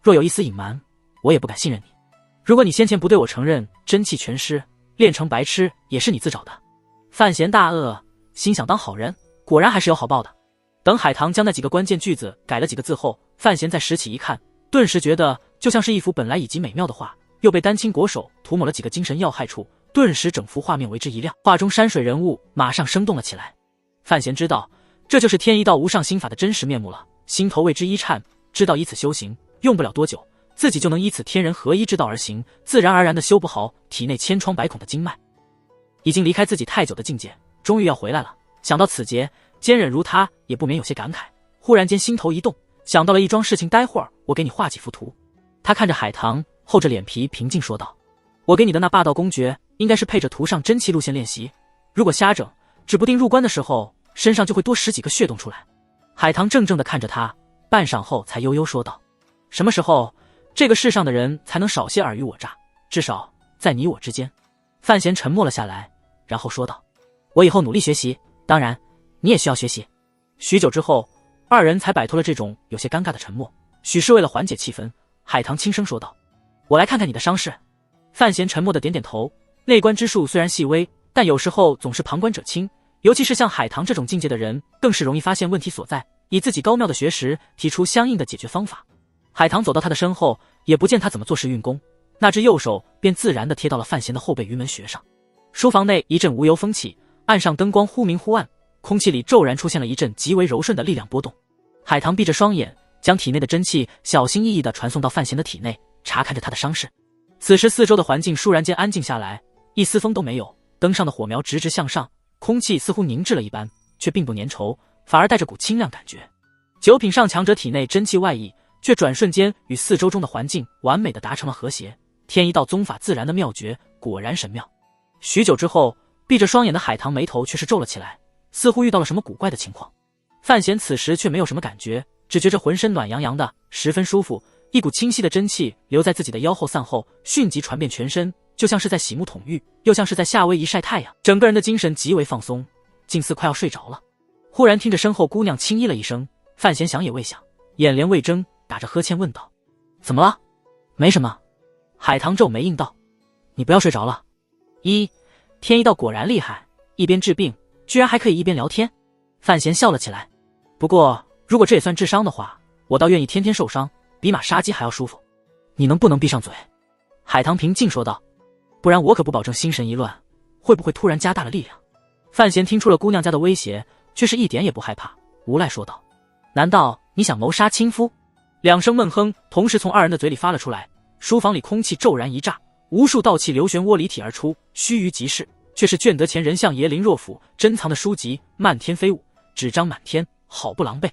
Speaker 1: 若有一丝隐瞒，我也不敢信任你。如果你先前不对我承认真气全失，练成白痴也是你自找的。”范闲大愕，心想当好人，果然还是有好报的。等海棠将那几个关键句子改了几个字后，范闲再拾起一看，顿时觉得就像是一幅本来已极美妙的画，又被丹青国手涂抹了几个精神要害处，顿时整幅画面为之一亮，画中山水人物马上生动了起来。范闲知道这就是天一道无上心法的真实面目了，心头为之一颤，知道以此修行，用不了多久，自己就能依此天人合一之道而行，自然而然地修补好体内千疮百孔的经脉。已经离开自己太久的境界，终于要回来了。想到此节，坚忍如他也不免有些感慨，忽然间心头一动，想到了一桩事情，待会儿我给你画几幅图。他看着海棠，厚着脸皮平静说道：“我给你的那霸道公爵，应该是配着图上真气路线练习，如果瞎整，指不定入关的时候身上就会多10几个血洞出来。”海棠怔怔地看着他，半晌后才悠悠说道：“什么时候这个世上的人才能少些尔虞我诈？至少在你我之间。”范闲沉默了下来，然后说道：“我以后努力学习，当然你也需要学习。”许久之后，二人才摆脱了这种有些尴尬的沉默。许是为了缓解气氛，海棠轻声说道：“我来看看你的伤势。”范闲沉默的点点头。内观之术虽然细微，但有时候总是旁观者清，尤其是像海棠这种境界的人，更是容易发现问题所在，以自己高妙的学识提出相应的解决方法。海棠走到他的身后，也不见他怎么做事运功，那只右手便自然地贴到了范闲的后背鱼门穴上。书房内一阵无由风起，岸上灯光忽明忽暗，空气里骤然出现了一阵极为柔顺的力量波动。海棠闭着双眼，将体内的真气小心翼翼地传送到范闲的体内，查看着他的伤势。此时四周的环境倏然间安静下来，一丝风都没有，灯上的火苗直直向上，空气似乎凝滞了一般，却并不粘稠，反而带着股清亮感觉。九品上强者体内真气外溢，却转瞬间与四周中的环境完美地达成了和谐，天一道宗法自然的妙诀，果然神妙。许久之后，闭着双眼的海棠眉头却是皱了起来，似乎遇到了什么古怪的情况。范闲此时却没有什么感觉，只觉着浑身暖洋洋的，十分舒服，一股清晰的真气留在自己的腰后散后，迅即传遍全身，就像是在洗沐统浴，又像是在夏威夷晒太阳，整个人的精神极为放松，竟似快要睡着了。忽然听着身后姑娘轻咦了一声，范闲想也未想，眼帘未睁，打着呵欠问道：“怎么了？”“没什么。”海棠皱眉应道：“你不要睡着了。”天一道果然厉害，一边治病居然还可以一边聊天。范闲笑了起来：“不过如果这也算治伤的话，我倒愿意天天受伤，比马杀鸡还要舒服。你能不能闭上嘴？”海棠平静说道：“不然我可不保证心神一乱，会不会突然加大了力量。”范闲听出了姑娘家的威胁，却是一点也不害怕，无赖说道：“难道你想谋杀亲夫？”两声闷哼同时从二人的嘴里发了出来，书房里空气骤然一炸，无数道气流漩涡离体而出，须臾即逝，却是卷得前人像爷林若府珍藏的书籍漫天飞舞，纸张满天，好不狼狈。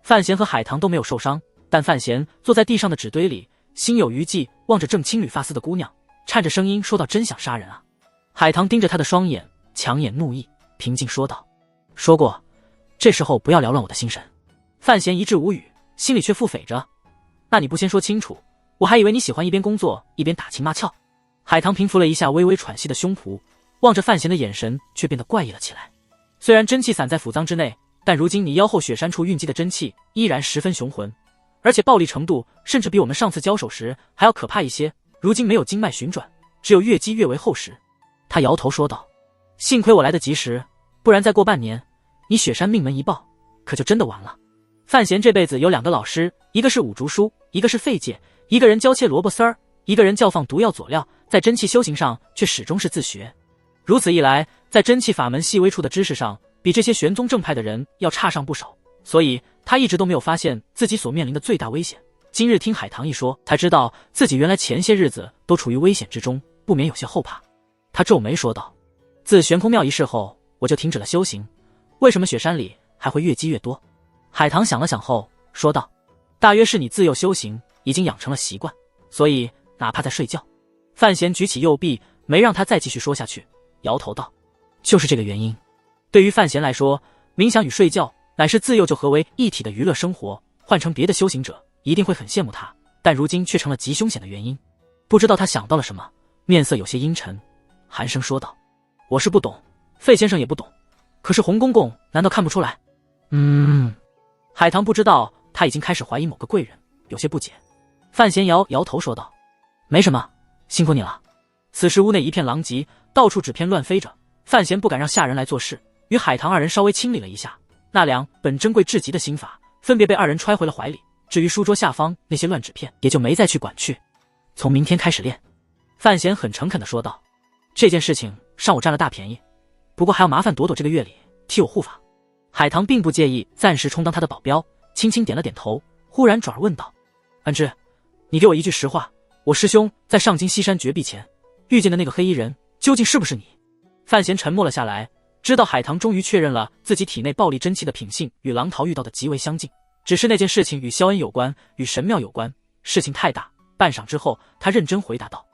Speaker 1: 范闲和海棠都没有受伤，但范闲坐在地上的纸堆里，心有余悸，望着正青缕发丝的姑娘，颤着声音说道：“真想杀人啊！”海棠盯着他的双眼，强掩怒意，平静说道：“说过，这时候不要缭乱我的心神。”范闲一滞无语，心里却腹诽着：“那你不先说清楚，我还以为你喜欢一边工作一边打情骂俏。”海棠平复了一下微微喘息的胸脯，望着范闲的眼神却变得怪异了起来。虽然真气散在腑脏之内，但如今你腰后雪山处蕴积的真气依然十分雄浑，而且暴力程度甚至比我们上次交手时还要可怕一些。如今没有经脉循转，只有越积越为厚实。他摇头说道：“幸亏我来得及时，不然再过半年，你雪山命门一爆，可就真的完了。”范闲这辈子有2个老师，一个是五竹叔，一个是费介，一个人教切萝卜丝儿，一个人教放毒药佐料，在真气修行上却始终是自学。如此一来，在真气法门细微处的知识上，比这些玄宗正派的人要差上不少，所以他一直都没有发现自己所面临的最大危险。今日听海棠一说，才知道自己原来前些日子都处于危险之中，不免有些后怕。他皱眉说道：“自玄空庙一事后，我就停止了修行，为什么雪山里还会越积越多？”海棠想了想后说道：“大约是你自幼修行已经养成了习惯，所以哪怕在睡觉。”范闲举起右臂，没让他再继续说下去，摇头道：“就是这个原因。”对于范闲来说，冥想与睡觉乃是自幼就合为一体的娱乐生活，换成别的修行者一定会很羡慕他，但如今却成了极凶险的原因。不知道他想到了什么，面色有些阴沉，寒声说道：“我是不懂，费先生也不懂，可是洪公公难道看不出来？”海棠不知道他已经开始怀疑某个贵人，有些不解。范闲摇摇头说道：“没什么，辛苦你了。”此时屋内一片狼藉，到处纸片乱飞着。范闲不敢让下人来做事，与海棠二人稍微清理了一下，那两本珍贵至极的心法分别被二人揣回了怀里。至于书桌下方那些乱纸片，也就没再去管去。从明天开始练。范闲很诚恳地说道：“这件事情上我占了大便宜，不过还要麻烦朵朵这个月里替我护法。”海棠并不介意暂时充当他的保镖，轻轻点了点头，忽然转而问道：“安之，你给我一句实话，我师兄在上京西山绝壁前遇见的那个黑衣人，究竟是不是你？”范闲沉默了下来，知道海棠终于确认了自己体内暴力真气的品性与狼桃遇到的极为相近，只是那件事情与萧恩有关，与神庙有关，事情太大。半晌之后，他认真回答道：“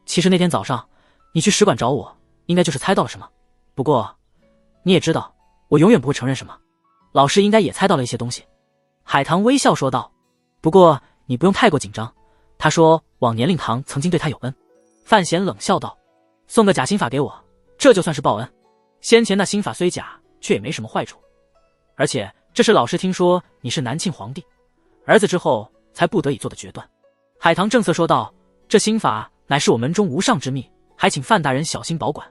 Speaker 1: 其实那天早上你去使馆找我，应该就是猜到了什么。不过你也知道，我永远不会承认什么。老师应该也猜到了一些东西。”海棠微笑说道：“不过你不用太过紧张。他说往年令堂曾经对他有恩。”范闲冷笑道：“送个假心法给我，这就算是报恩。先前那心法虽假，却也没什么坏处。而且这是老师听说你是南庆皇帝儿子之后才不得已做的决断。”海棠正色说道：“这心法乃是我门中无上之秘，还请范大人小心保管。”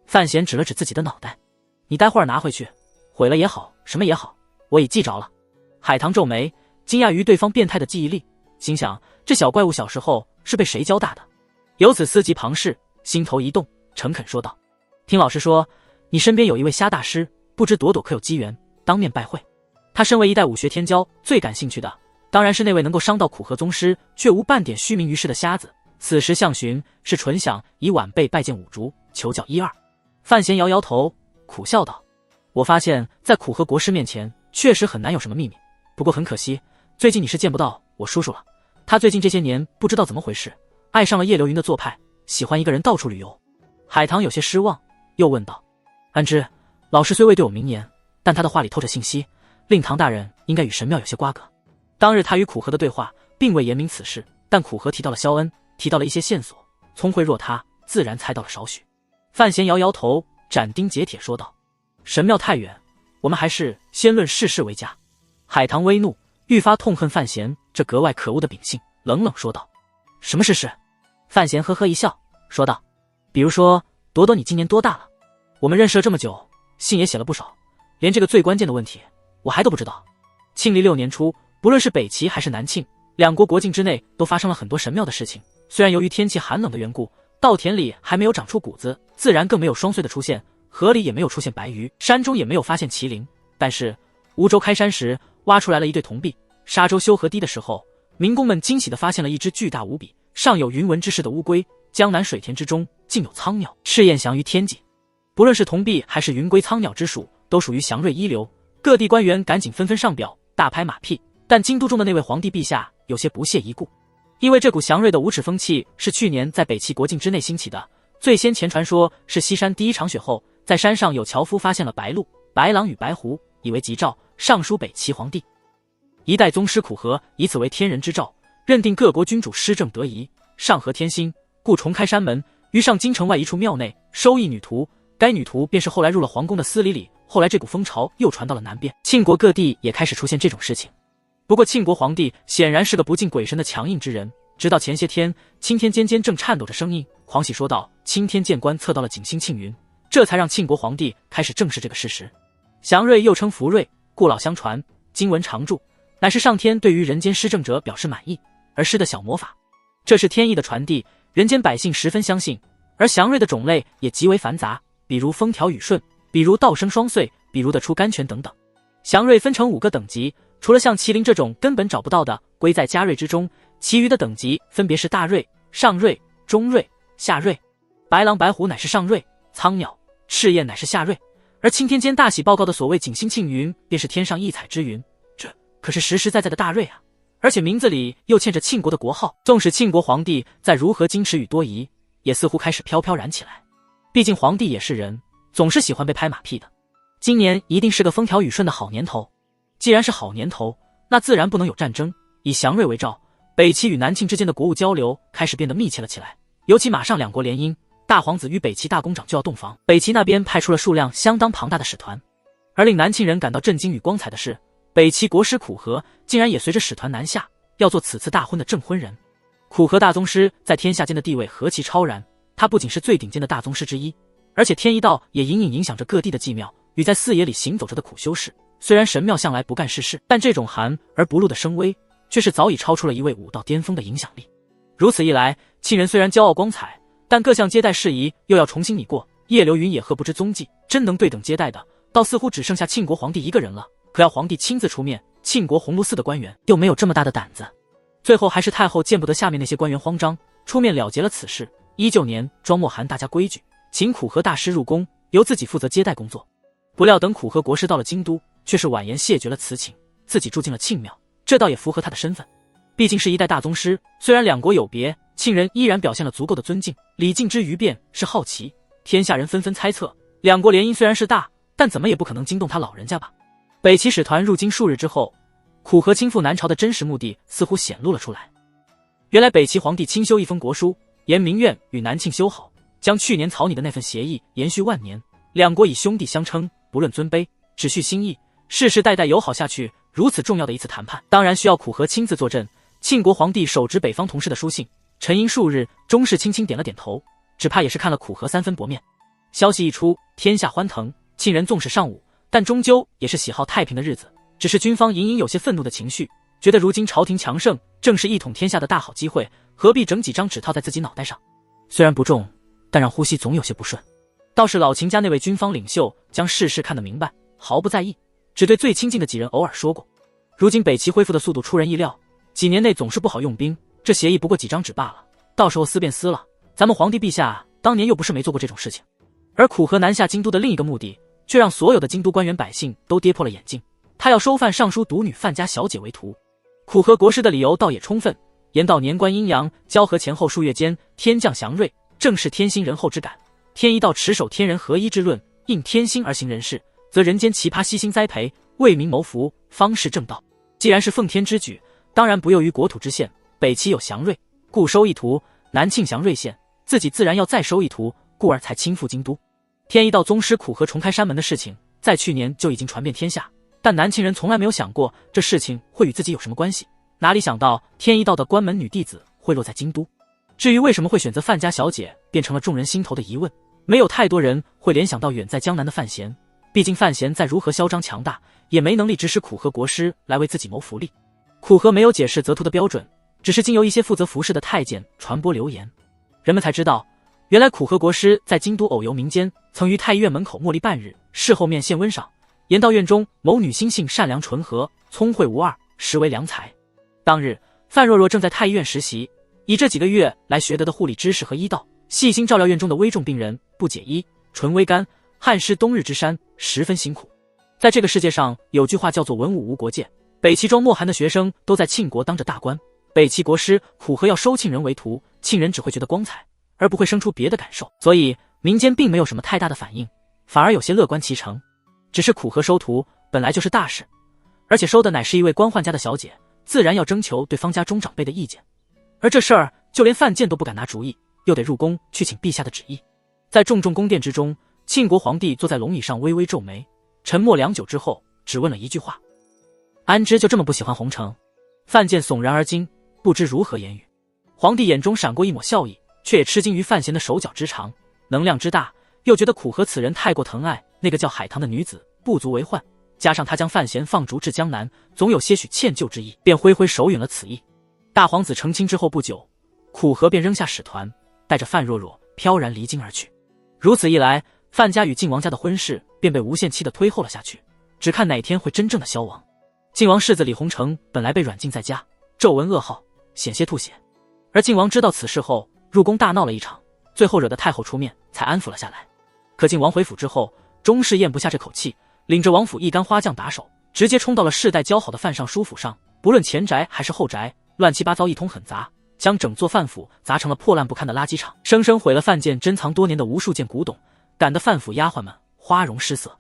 Speaker 1: 范闲指了指自己的脑袋：“你待会儿拿回去，毁了也好，什么也好，我已记着了。”海棠皱眉，惊讶于对方变态的记忆力，心想这小怪物小时候是被谁教大的？由此思及旁事，心头一动，诚恳说道：“听老师说，你身边有一位虾大师，不知朵朵可有机缘当面拜会？他身为一代武学天骄，最感兴趣的当然是那位能够伤到苦河宗师，却无半点虚名于世的瞎子。此时相询，是纯想以晚辈拜见五竹，求教一二。”范闲摇摇头，苦笑道：“我发现在苦河国师面前，确实很难有什么秘密。不过很可惜，最近你是见不到我叔叔了。他最近这些年不知道怎么回事，爱上了叶流云的做派，喜欢一个人到处旅游。”海棠有些失望，又问道：“安之，老师虽未对我明言，但他的话里透着信息，令堂大人应该与神庙有些瓜葛。当日他与苦河的对话，并未言明此事，但苦河提到了萧恩，提到了一些线索，聪慧若他，自然猜到了少许。”范闲摇摇头，斩钉截铁说道：“神庙太远，我们还是先论世事为佳。”海棠微怒，愈发痛恨范闲这格外可恶的秉性，冷冷说道：“什么世事？”范闲呵呵一笑，说道：“比如说，朵朵你今年多大了？我们认识了这么久，信也写了不少，连这个最关键的问题我还都不知道。庆历6年初，不论是北齐还是南庆，两国国境之内都发生了很多神庙的事情。虽然由于天气寒冷的缘故，稻田里还没有长出谷子，自然更没有霜穗的出现，河里也没有出现白鱼，山中也没有发现麒麟。但是梧州开山时挖出来了一对铜币，沙洲修河堤的时候，民工们惊喜地发现了一只巨大无比、上有云纹之势的乌龟。江南水田之中竟有苍鸟赤焰翔于天际，不论是铜币还是云龟苍鸟之属，都属于祥瑞一流。各地官员赶紧纷纷上表，大拍马屁。但京都中的那位皇帝陛下有些不屑一顾，因为这股祥瑞的无耻风气是去年在北齐国境之内兴起的。最先前传说是西山第一场雪后，在山上有樵夫发现了白鹿、白狼与白狐，以为吉兆，上书北齐皇帝。一代宗师苦河以此为天人之兆，认定各国君主施政得宜，上合天心，故重开山门，于上京城外一处庙内收一女徒。该女徒便是后来入了皇宫的司礼里。后来这股风潮又传到了南边，庆国各地也开始出现这种事情。不过庆国皇帝显然是个不敬鬼神的强硬之人，直到前些天，青天监监正颤抖着声音狂喜说道：“青天监官测到了景星庆云。”这才让庆国皇帝开始正视这个事实。祥瑞又称福瑞，故老相传，经文常著，乃是上天对于人间施政者表示满意而施的小魔法。这是天意的传递，人间百姓十分相信。而祥瑞的种类也极为繁杂，比如风调雨顺，比如道生双岁，比如的出甘泉等等。祥瑞分成5个等级，除了像麒麟这种根本找不到的归在嘉瑞之中，其余的等级分别是大瑞、上瑞、中瑞、下瑞。白狼白虎乃是上瑞，苍鸟赤焰乃是下瑞，而青天监大喜报告的所谓景星庆云便是天上异彩之云，这可是实实在在的大瑞啊！而且名字里又嵌着庆国的国号，纵使庆国皇帝在如何矜持与多疑，也似乎开始飘飘然起来。毕竟皇帝也是人，总是喜欢被拍马屁的。今年一定是个风调雨顺的好年头，既然是好年头，那自然不能有战争。以祥瑞为兆，北齐与南庆之间的国务交流开始变得密切了起来，尤其马上两国联姻，大皇子与北齐大公长就要洞房，北齐那边派出了数量相当庞大的使团。而令南庆人感到震惊与光彩的是，北齐国师苦荷竟然也随着使团南下，要做此次大婚的证婚人。苦荷大宗师在天下间的地位何其超然，他不仅是最顶尖的大宗师之一，而且天一道也隐隐影响着各地的祭庙与在四野里行走着的苦修士。虽然神庙向来不干世事，但这种含而不露的声威却是早已超出了一位武道巅峰的影响力。如此一来，庆人虽然骄傲光彩，但各项接待事宜又要重新拟过，叶流云野鹤不知踪迹，真能对等接待的，倒似乎只剩下庆国皇帝一个人了。可要皇帝亲自出面，庆国鸿胪寺的官员又没有这么大的胆子。最后还是太后见不得下面那些官员慌张，出面了结了此事。19年庄墨含大家规矩，请苦荷大师入宫，由自己负责接待工作。不料等苦荷国师到了京都，却是婉言谢绝了此请，自己住进了庆庙，这倒也符合他的身份。毕竟是一代大宗师，虽然两国有别，庆人依然表现了足够的尊敬。礼敬之余便是好奇，天下人纷纷猜测，两国联姻虽然是大，但怎么也不可能惊动他老人家吧。北齐使团入京数日之后，苦荷亲赴南朝的真实目的似乎显露了出来。原来北齐皇帝亲修一封国书，言明愿与南庆修好，将去年草拟的那份协议延续万年，两国以兄弟相称，不论尊卑，只续心意，世世代代友好下去。如此重要的一次谈判，当然需要苦荷亲自坐镇。庆国皇帝手执北方同事的书信，沉吟数日，终是轻轻点了点头，只怕也是看了苦荷三分薄面。消息一出，天下欢腾，庆人纵使尚武，但终究也是喜好太平的日子。只是军方隐隐有些愤怒的情绪，觉得如今朝廷强盛，正是一统天下的大好机会，何必整几张纸套在自己脑袋上？虽然不重，但让呼吸总有些不顺。倒是老秦家那位军方领袖将世事看得明白，毫不在意，只对最亲近的几人偶尔说过。如今北齐恢复的速度出人意料，几年内总是不好用兵，这协议不过几张纸罢了，到时候撕便撕了。咱们皇帝陛下当年又不是没做过这种事情。而苦荷南下京都的另一个目的，却让所有的京都官员百姓都跌破了眼镜。他要收范尚书独女范家小姐为徒。苦荷国师的理由倒也充分，言道年关阴阳，交合前后数月间，天降祥瑞，正是天心人厚之感。天一道持守天人合一之论，应天心而行人事，则人间奇葩悉心栽培，为民谋福，方是正道。既然是奉天之举，当然不囿于国土之限。北齐有祥瑞，故收一徒；南庆祥瑞县，自己自然要再收一徒，故而才亲赴京都。天一道宗师苦荷重开山门的事情，在去年就已经传遍天下，但南庆人从来没有想过这事情会与自己有什么关系，哪里想到天一道的关门女弟子会落在京都。至于为什么会选择范家小姐，变成了众人心头的疑问。没有太多人会联想到远在江南的范闲，毕竟范闲再如何嚣张强大，也没能力指使苦荷国师来为自己谋福利。苦荷没有解释择徒的标准，只是经由一些负责服饰的太监传播流言，人们才知道，原来苦荷国师在京都偶游民间，曾于太医院门口默立半日，事后面献温赏，言道院中某女心性善良纯和，聪慧无二，实为良才。当日范若若正在太医院实习，以这几个月来学得的护理知识和医道，细心照料院中的危重病人，不解衣，纯微甘，汗湿冬日之山，十分辛苦。在这个世界上，有句话叫做文武无国界，北齐庄墨寒的学生都在庆国当着大官，北齐国师苦荷要收庆人为徒，庆人只会觉得光彩，而不会生出别的感受，所以民间并没有什么太大的反应，反而有些乐观其成。只是苦荷收徒本来就是大事，而且收的乃是一位官宦家的小姐，自然要征求对方家中长辈的意见，而这事儿就连范建都不敢拿主意，又得入宫去请陛下的旨意。在重重宫殿之中，庆国皇帝坐在龙椅上微微皱眉，沉默良久之后，只问了一句话：安之就这么不喜欢红城？范建悚然而惊，不知如何言语。皇帝眼中闪过一抹笑意，却也吃惊于范闲的手脚之长，能量之大，又觉得苦荷此人太过疼爱那个叫海棠的女子，不足为患，加上他将范闲放逐至江南，总有些许歉疚之意，便挥挥手允了此意。大皇子成亲之后不久，苦荷便扔下使团，带着范若若飘然离京而去。如此一来，范家与晋王家的婚事便被无限期的推后了下去，只看哪天会真正的消亡。晋王世子李弘成本来被软禁在家，皱纹噩耗，险些吐血，而晋王知道此事后，入宫大闹了一场，最后惹得太后出面，才安抚了下来。可晋王回府之后，终是咽不下这口气，领着王府一干花匠打手，直接冲到了世代交好的范尚书府上，不论前宅还是后宅，乱七八糟一通狠砸，将整座范府砸成了破烂不堪的垃圾场，生生毁了范建珍藏多年的无数件古董，赶得范府丫鬟们花容失色。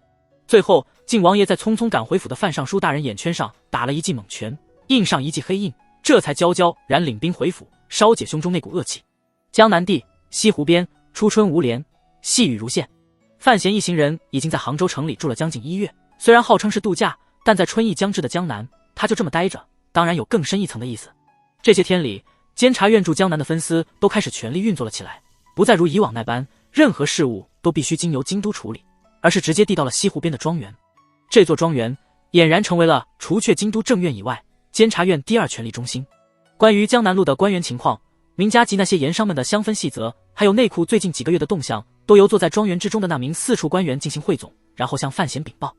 Speaker 1: 最后晋王爷在匆匆赶回府的范尚书大人眼圈上打了一记猛拳，印上一记黑印，这才悄悄然领兵回府，烧解胸中那股恶气。江南地西湖边，初春无连，细雨如线。范闲一行人已经在杭州城里住了将近1月，虽然号称是度假，但在春意将至的江南，他就这么待着，当然有更深一层的意思。这些天里，监察院驻江南的分司都开始全力运作了起来，不再如以往那般，任何事务都必须经由京都处理，而是直接递到了西湖边的庄园。这座庄园俨然成为了除却京都正院以外，监察院第2权力中心。关于江南路的官员情况，名家及那些盐商们的相分细则，还有内库最近几个月的动向，都由坐在庄园之中的那名4处官员进行汇总，然后向范闲禀报。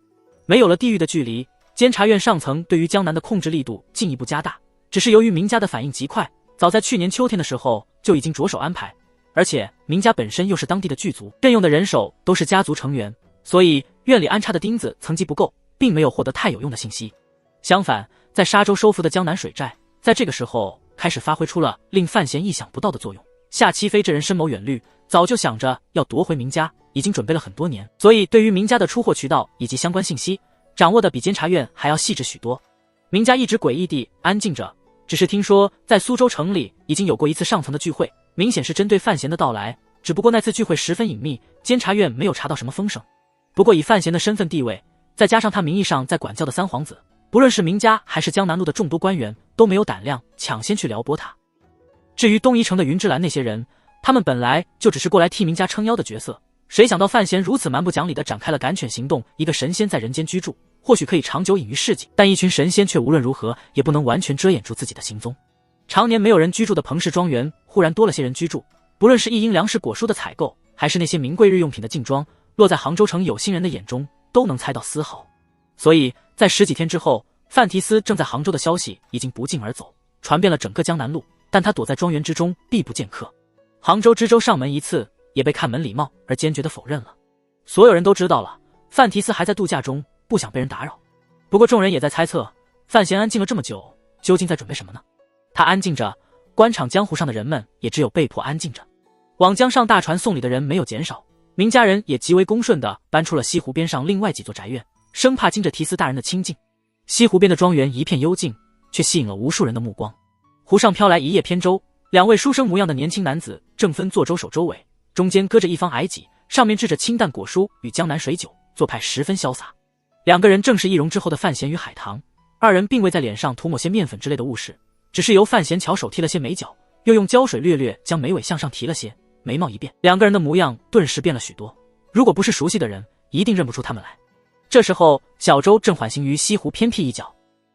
Speaker 1: 没有了地域的距离，监察院上层对于江南的控制力度进一步加大，只是由于名家的反应极快，早在去年秋天的时候就已经着手安排，而且名家本身又是当地的巨族，任用的人手都是家族成员，所以院里安插的钉子层级不够，并没有获得太有用的信息。相反，在沙州收复的江南水寨，在这个时候开始发挥出了令范闲意想不到的作用。夏七飞这人深谋远虑，早就想着要夺回名家，已经准备了很多年，所以对于名家的出货渠道以及相关信息，掌握的比监察院还要细致许多。名家一直诡异地安静着，只是听说在苏州城里已经有过一次上层的聚会，明显是针对范闲的到来，只不过那次聚会十分隐秘，监察院没有查到什么风声。不过以范闲的身份地位，再加上他名义上在管教的三皇子，不论是名家还是江南路的众多官员，都没有胆量抢先去撩拨他。至于东夷城的云之兰那些人，他们本来就只是过来替名家撑腰的角色，谁想到范闲如此蛮不讲理地展开了赶犬行动。一个神仙在人间居住，或许可以长久隐于市井，但一群神仙却无论如何也不能完全遮掩住自己的行踪。常年没有人居住的彭氏庄园忽然多了些人居住，不论是一应粮食果蔬的采购，还是那些名贵日用品的进装，落在杭州城有心人的眼中都能猜到丝毫。所以在10几天之后，范提斯正在杭州的消息已经不胫而走，传遍了整个江南路，但他躲在庄园之中避不见客。杭州知州上门一次，也被看门礼貌而坚决地否认了。所有人都知道了，范提斯还在度假中，不想被人打扰。不过众人也在猜测，范闲安静了这么久，究竟在准备什么呢？他安静着，官场江湖上的人们也只有被迫安静着。往江上大船送礼的人没有减少，名家人也极为恭顺地搬出了西湖边上另外几座宅院，生怕惊着提斯大人的清静。西湖边的庄园一片幽静，却吸引了无数人的目光。湖上飘来一叶扁舟，2位书生模样的年轻男子正分坐舟手周围，中间搁着一方矮几，上面置着清淡果蔬与江南水酒，做派十分潇洒。2个人正是易容之后的范闲与海棠，2人并未在脸上涂抹些面粉之类的物事，只是由范闲巧手剃了些眉角，又用胶水略略将眉尾向上提了些，眉毛一变，2个人的模样顿时变了许多。如果不是熟悉的人，一定认不出他们来。这时候小舟正缓行于西湖偏僻一角，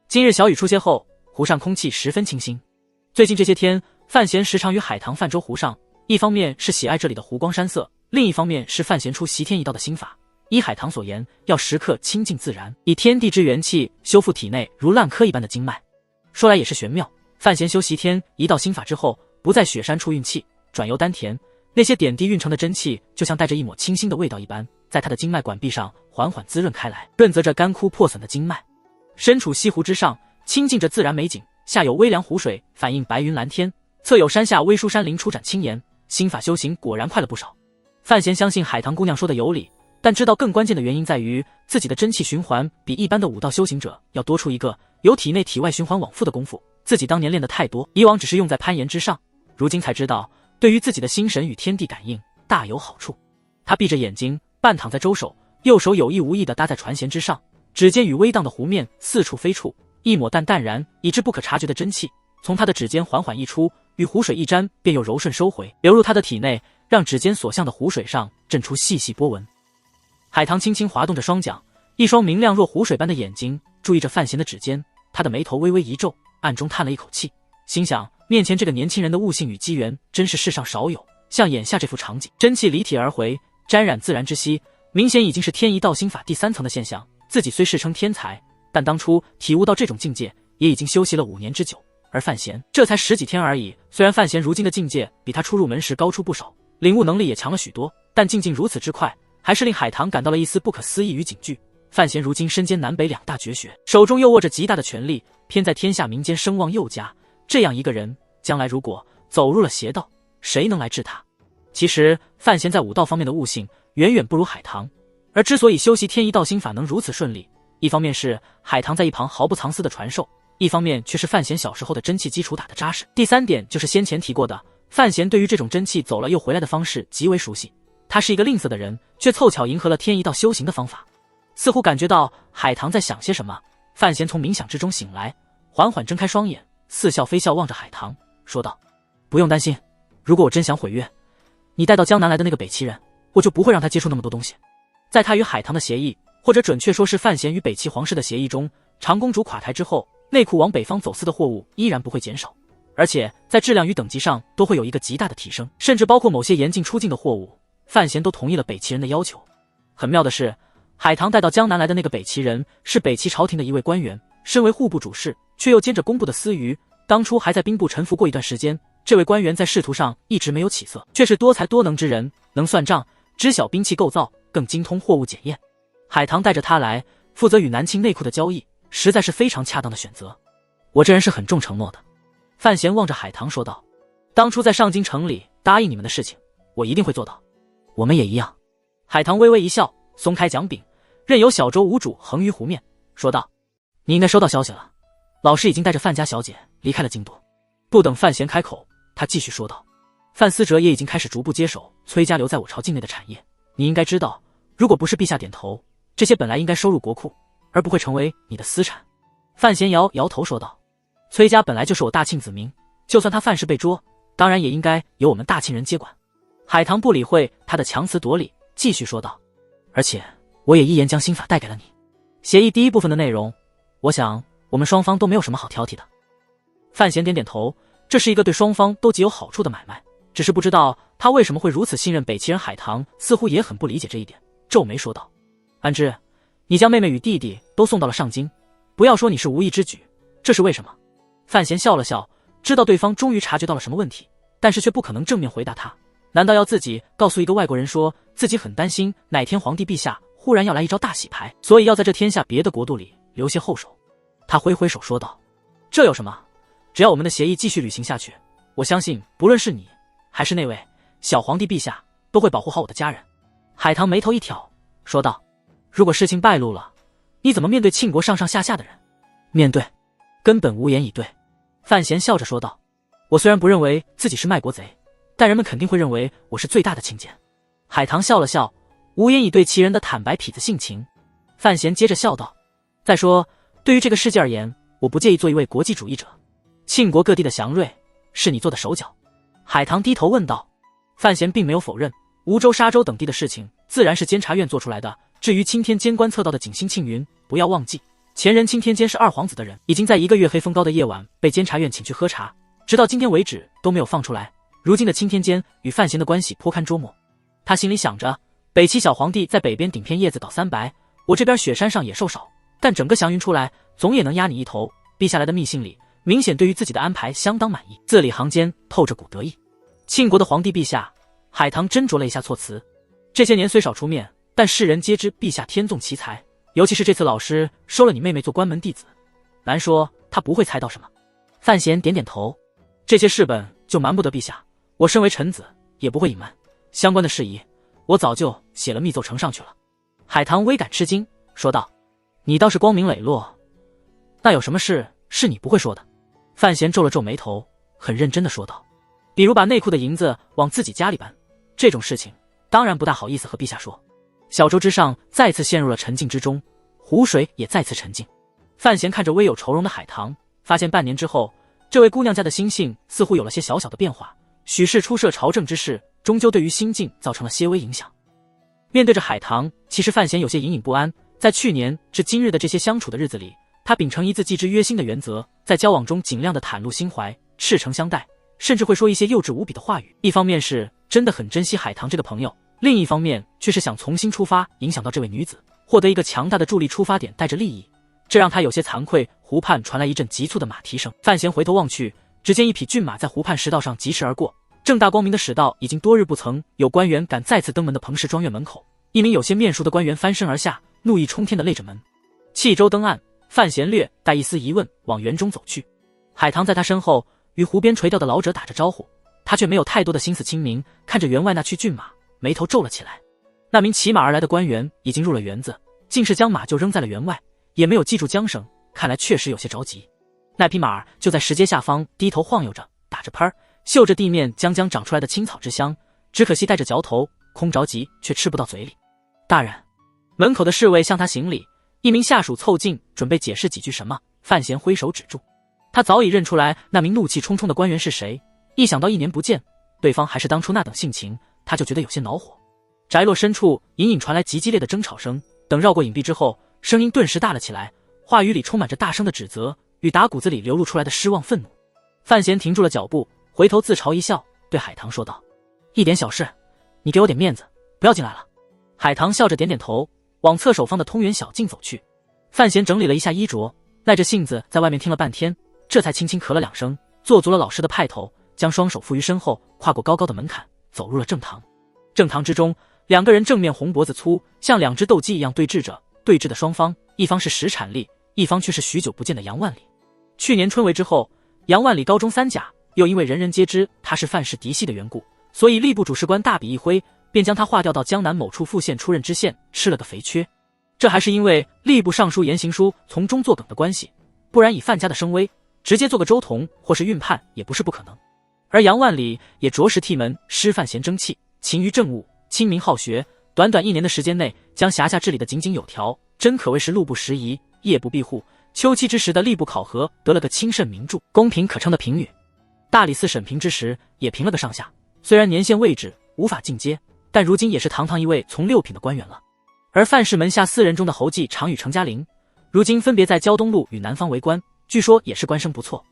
Speaker 1: 今日小雨出歇后，湖上空气十分清新。最近这些天，范闲时常与海棠泛舟湖上，一方面是喜爱这里的湖光山色，另一方面是范闲出习天一道的心法。依海棠所言，要时刻清静自然，以天地之元气修复体内如烂柯一般的经脉。说来也是玄妙，范闲修习天一道心法之后，不在雪山处运气，转由丹田，那些点滴运成的真气就像带着一抹清新的味道一般，在他的经脉管壁上缓缓滋润开来，润泽着干枯破损的经脉。身处西湖之上，亲近着自然美景，下有微凉湖水反映白云蓝天，侧有山下微疏山林初展青岩，心法修行果然快了不少。范闲相信海棠姑娘说的有理，但知道更关键的原因在于自己的真气循环比一般的武道修行者要多出一个由体内体外循环往复的功夫，自己当年练得太多，以往只是用在攀岩之上，如今才知道对于自己的心神与天地感应大有好处。他闭着眼睛半躺在舟手，右手有意无意地搭在船舷之上，指尖与微荡的湖面四处飞触，一抹淡然以致不可察觉的真气从他的指尖缓缓溢出，与湖水一沾便又柔顺收回，流入他的体内，让指尖所向的湖水上震出细细波纹。海棠轻轻滑动着双桨，一双明亮若湖水般的眼睛注意着范闲的指尖，他的眉头微微一皱，暗中叹了一口气，心想面前这个年轻人的悟性与机缘真是世上少有，像眼下这幅场景，真气离体而回，沾染自然之息，明显已经是天一道心法第3层的现象。自己虽世称天才，但当初体悟到这种境界也已经修习了5年之久，而范闲这才10几天而已。虽然范闲如今的境界比他初入门时高出不少，领悟能力也强了许多，但进境如此之快，还是令海棠感到了一丝不可思议与警惧。范闲如今身兼南北2大绝学，手中又握着极大的权力，偏在天下民间声望又佳，这样一个人将来如果走入了邪道，谁能来治他？其实范闲在武道方面的悟性远远不如海棠，而之所以修习天一道心法能如此顺利，一方面是海棠在一旁毫不藏私的传授，一方面却是范闲小时候的真气基础打得扎实。第3点就是先前提过的，范闲对于这种真气走了又回来的方式极为熟悉，他是一个吝啬的人，却凑巧迎合了天一道修行的方法。似乎感觉到海棠在想些什么，范闲从冥想之中醒来，缓缓睁开双眼，似笑非笑望着海棠，说道：“不用担心，如果我真想毁约，你带到江南来的那个北齐人，我就不会让他接触那么多东西。”在他与海棠的协议，或者准确说是范闲与北齐皇室的协议中，长公主垮台之后，内库往北方走私的货物依然不会减少，而且在质量与等级上都会有一个极大的提升，甚至包括某些严禁出境的货物，范闲都同意了北齐人的要求。很妙的是，海棠带到江南来的那个北齐人是北齐朝廷的一位官员，身为户部主事，却又兼着工部的司舆，当初还在兵部臣服过一段时间。这位官员在仕途上一直没有起色，却是多才多能之人，能算账，知晓兵器构造，更精通货物检验。海棠带着他来，负责与南清内库的交易，实在是非常恰当的选择。我这人是很重承诺的。范闲望着海棠说道：“当初在上京城里答应你们的事情，我一定会做到。我们也一样。”海棠微微一笑，松开桨柄，任由小舟无主横于湖面，说道：“你应该收到消息了，老师已经带着范家小姐离开了京都。”不等范闲开口，他继续说道：“范思哲也已经开始逐步接手崔家留在我朝境内的产业。你应该知道，如果不是陛下点头，这些本来应该收入国库，而不会成为你的私产。”范闲摇摇头说道：“崔家本来就是我大庆子民，就算他范氏被捉，当然也应该由我们大庆人接管。”海棠不理会他的强词夺理，继续说道：“而且我也一言将新法带给了你。协议第一部分的内容，我想我们双方都没有什么好挑剔的。”范闲点点头，这是一个对双方都极有好处的买卖，只是不知道他为什么会如此信任北齐人。海棠似乎也很不理解这一点，皱眉说道：“安之，你将妹妹与弟弟都送到了上京，不要说你是无意之举，这是为什么？”范闲笑了笑，知道对方终于察觉到了什么问题，但是却不可能正面回答他。难道要自己告诉一个外国人说自己很担心哪天皇帝陛下忽然要来一招大洗牌，所以要在这天下别的国度里留些后手？他挥挥手说道：“这有什么？只要我们的协议继续履行下去，我相信不论是你还是那位小皇帝陛下，都会保护好我的家人。”海棠眉头一挑，说道：“如果事情败露了，你怎么面对庆国上上下下的人？”“面对，根本无言以对。”范闲笑着说道：“我虽然不认为自己是卖国贼，但人们肯定会认为我是最大的亲奸。”海棠笑了笑，无言以对其人的坦白痞子性情。范闲接着笑道：“再说，对于这个世界而言，我不介意做一位国际主义者。庆国各地的祥瑞，是你做的手脚。”海棠低头问道。范闲并没有否认，梧州、沙州等地的事情，自然是监察院做出来的。至于青天监观测到的景星庆云，不要忘记，前任青天监是二皇子的人，已经在一个月黑风高的夜晚被监察院请去喝茶，直到今天为止都没有放出来。如今的青天监与范闲的关系颇堪捉摸。他心里想着，北齐小皇帝在北边顶片叶子倒三白，我这边雪山上野兽少，但整个祥云出来，总也能压你一头。逼下来的密信里，明显对于自己的安排相当满意，字里行间透着股得意。庆国的皇帝陛下，海棠斟酌了一下措辞，这些年虽少出面，但世人皆知陛下天纵奇才，尤其是这次老师收了你妹妹做关门弟子，难说他不会猜到什么。范闲点点头，这些事本就瞒不得陛下，我身为臣子也不会隐瞒，相关的事宜我早就写了密奏呈上去了。海棠微感吃惊，说道：“你倒是光明磊落，那有什么事是你不会说的？”范闲皱了皱眉头，很认真地说道：“比如把内库的银子往自己家里搬，这种事情当然不大好意思和陛下说。”小舟之上再次陷入了沉静之中，湖水也再次沉静。范闲看着微有愁容的海棠，发现半年之后，这位姑娘家的心性似乎有了些小小的变化，许是出涉朝政之事，终究对于心境造成了些微影响。面对着海棠，其实范闲有些隐隐不安。在去年至今日的这些相处的日子里，他秉承一字既之约心的原则，在交往中尽量的袒露心怀，赤诚相待，甚至会说一些幼稚无比的话语。一方面是真的很珍惜海棠这个朋友，另一方面却是想重新出发，影响到这位女子，获得一个强大的助力出发点，带着利益，这让他有些惭愧。湖畔传来一阵急促的马蹄声，范闲回头望去，只见一匹骏马在湖畔石道上疾驰而过。正大光明的史道已经多日不曾有官员敢再次登门的彭氏庄院门口，一名有些面熟的官员翻身而下，怒意冲天的擂着门。弃舟登岸，范闲略带一丝疑问往园中走去。海棠在他身后与湖边垂钓的老者打着招呼，他却没有太多的心思清明，看着园外那匹骏马，眉头皱了起来。那名骑马而来的官员已经入了园子，竟是将马就扔在了园外，也没有系住缰绳，看来确实有些着急。那匹马就在石阶下方低头晃悠着，打着喷儿，嗅着地面将将长出来的青草之香，只可惜带着嚼头，空着急却吃不到嘴里。大人，门口的侍卫向他行礼，一名下属凑近准备解释几句什么，范闲挥手止住。他早已认出来那名怒气冲冲的官员是谁，一想到1年不见，对方还是当初那等性情，他就觉得有些恼火。宅落深处隐隐传来极激烈的争吵声，等绕过隐蔽之后，声音顿时大了起来，话语里充满着大声的指责与打骨子里流露出来的失望愤怒。范闲停住了脚步，回头自嘲一笑，对海棠说道：“一点小事，你给我点面子，不要进来了。”海棠笑着点点头，往侧手方的通远小径走去。范闲整理了一下衣着，耐着性子在外面听了半天，这才轻轻咳了2声，做足了老师的派头，将双手负于身后，跨过高高的门槛，走入了正堂。正堂之中，2个人正面红脖子粗，像2只斗鸡一样对峙着。对峙的双方，一方是石产力，一方却是许久不见的杨万里。去年春闱之后，杨万里高中3甲，又因为人人皆知他是范氏嫡系的缘故，所以吏部主事官大笔一挥，便将他划调到江南某处副县出任知县，吃了个肥缺。这还是因为吏部尚书严行书从中作梗的关系，不然以范家的声威，直接做个州同或是运判也不是不可能。而杨万里也着实替门师范闲争气，勤于政务，亲民好学，短短1年的时间内，将辖下治理得井井有条，真可谓是路不拾遗，夜不闭户。秋期之时的吏部考核得了个清甚名著，公平可称的评语。大理寺审评之时也评了个上下，虽然年限未至，无法进阶，但如今也是堂堂一位从6品的官员了。而范氏门下4人中的侯继常与程嘉玲，如今分别在胶东路与南方为官，据说也是官声不错。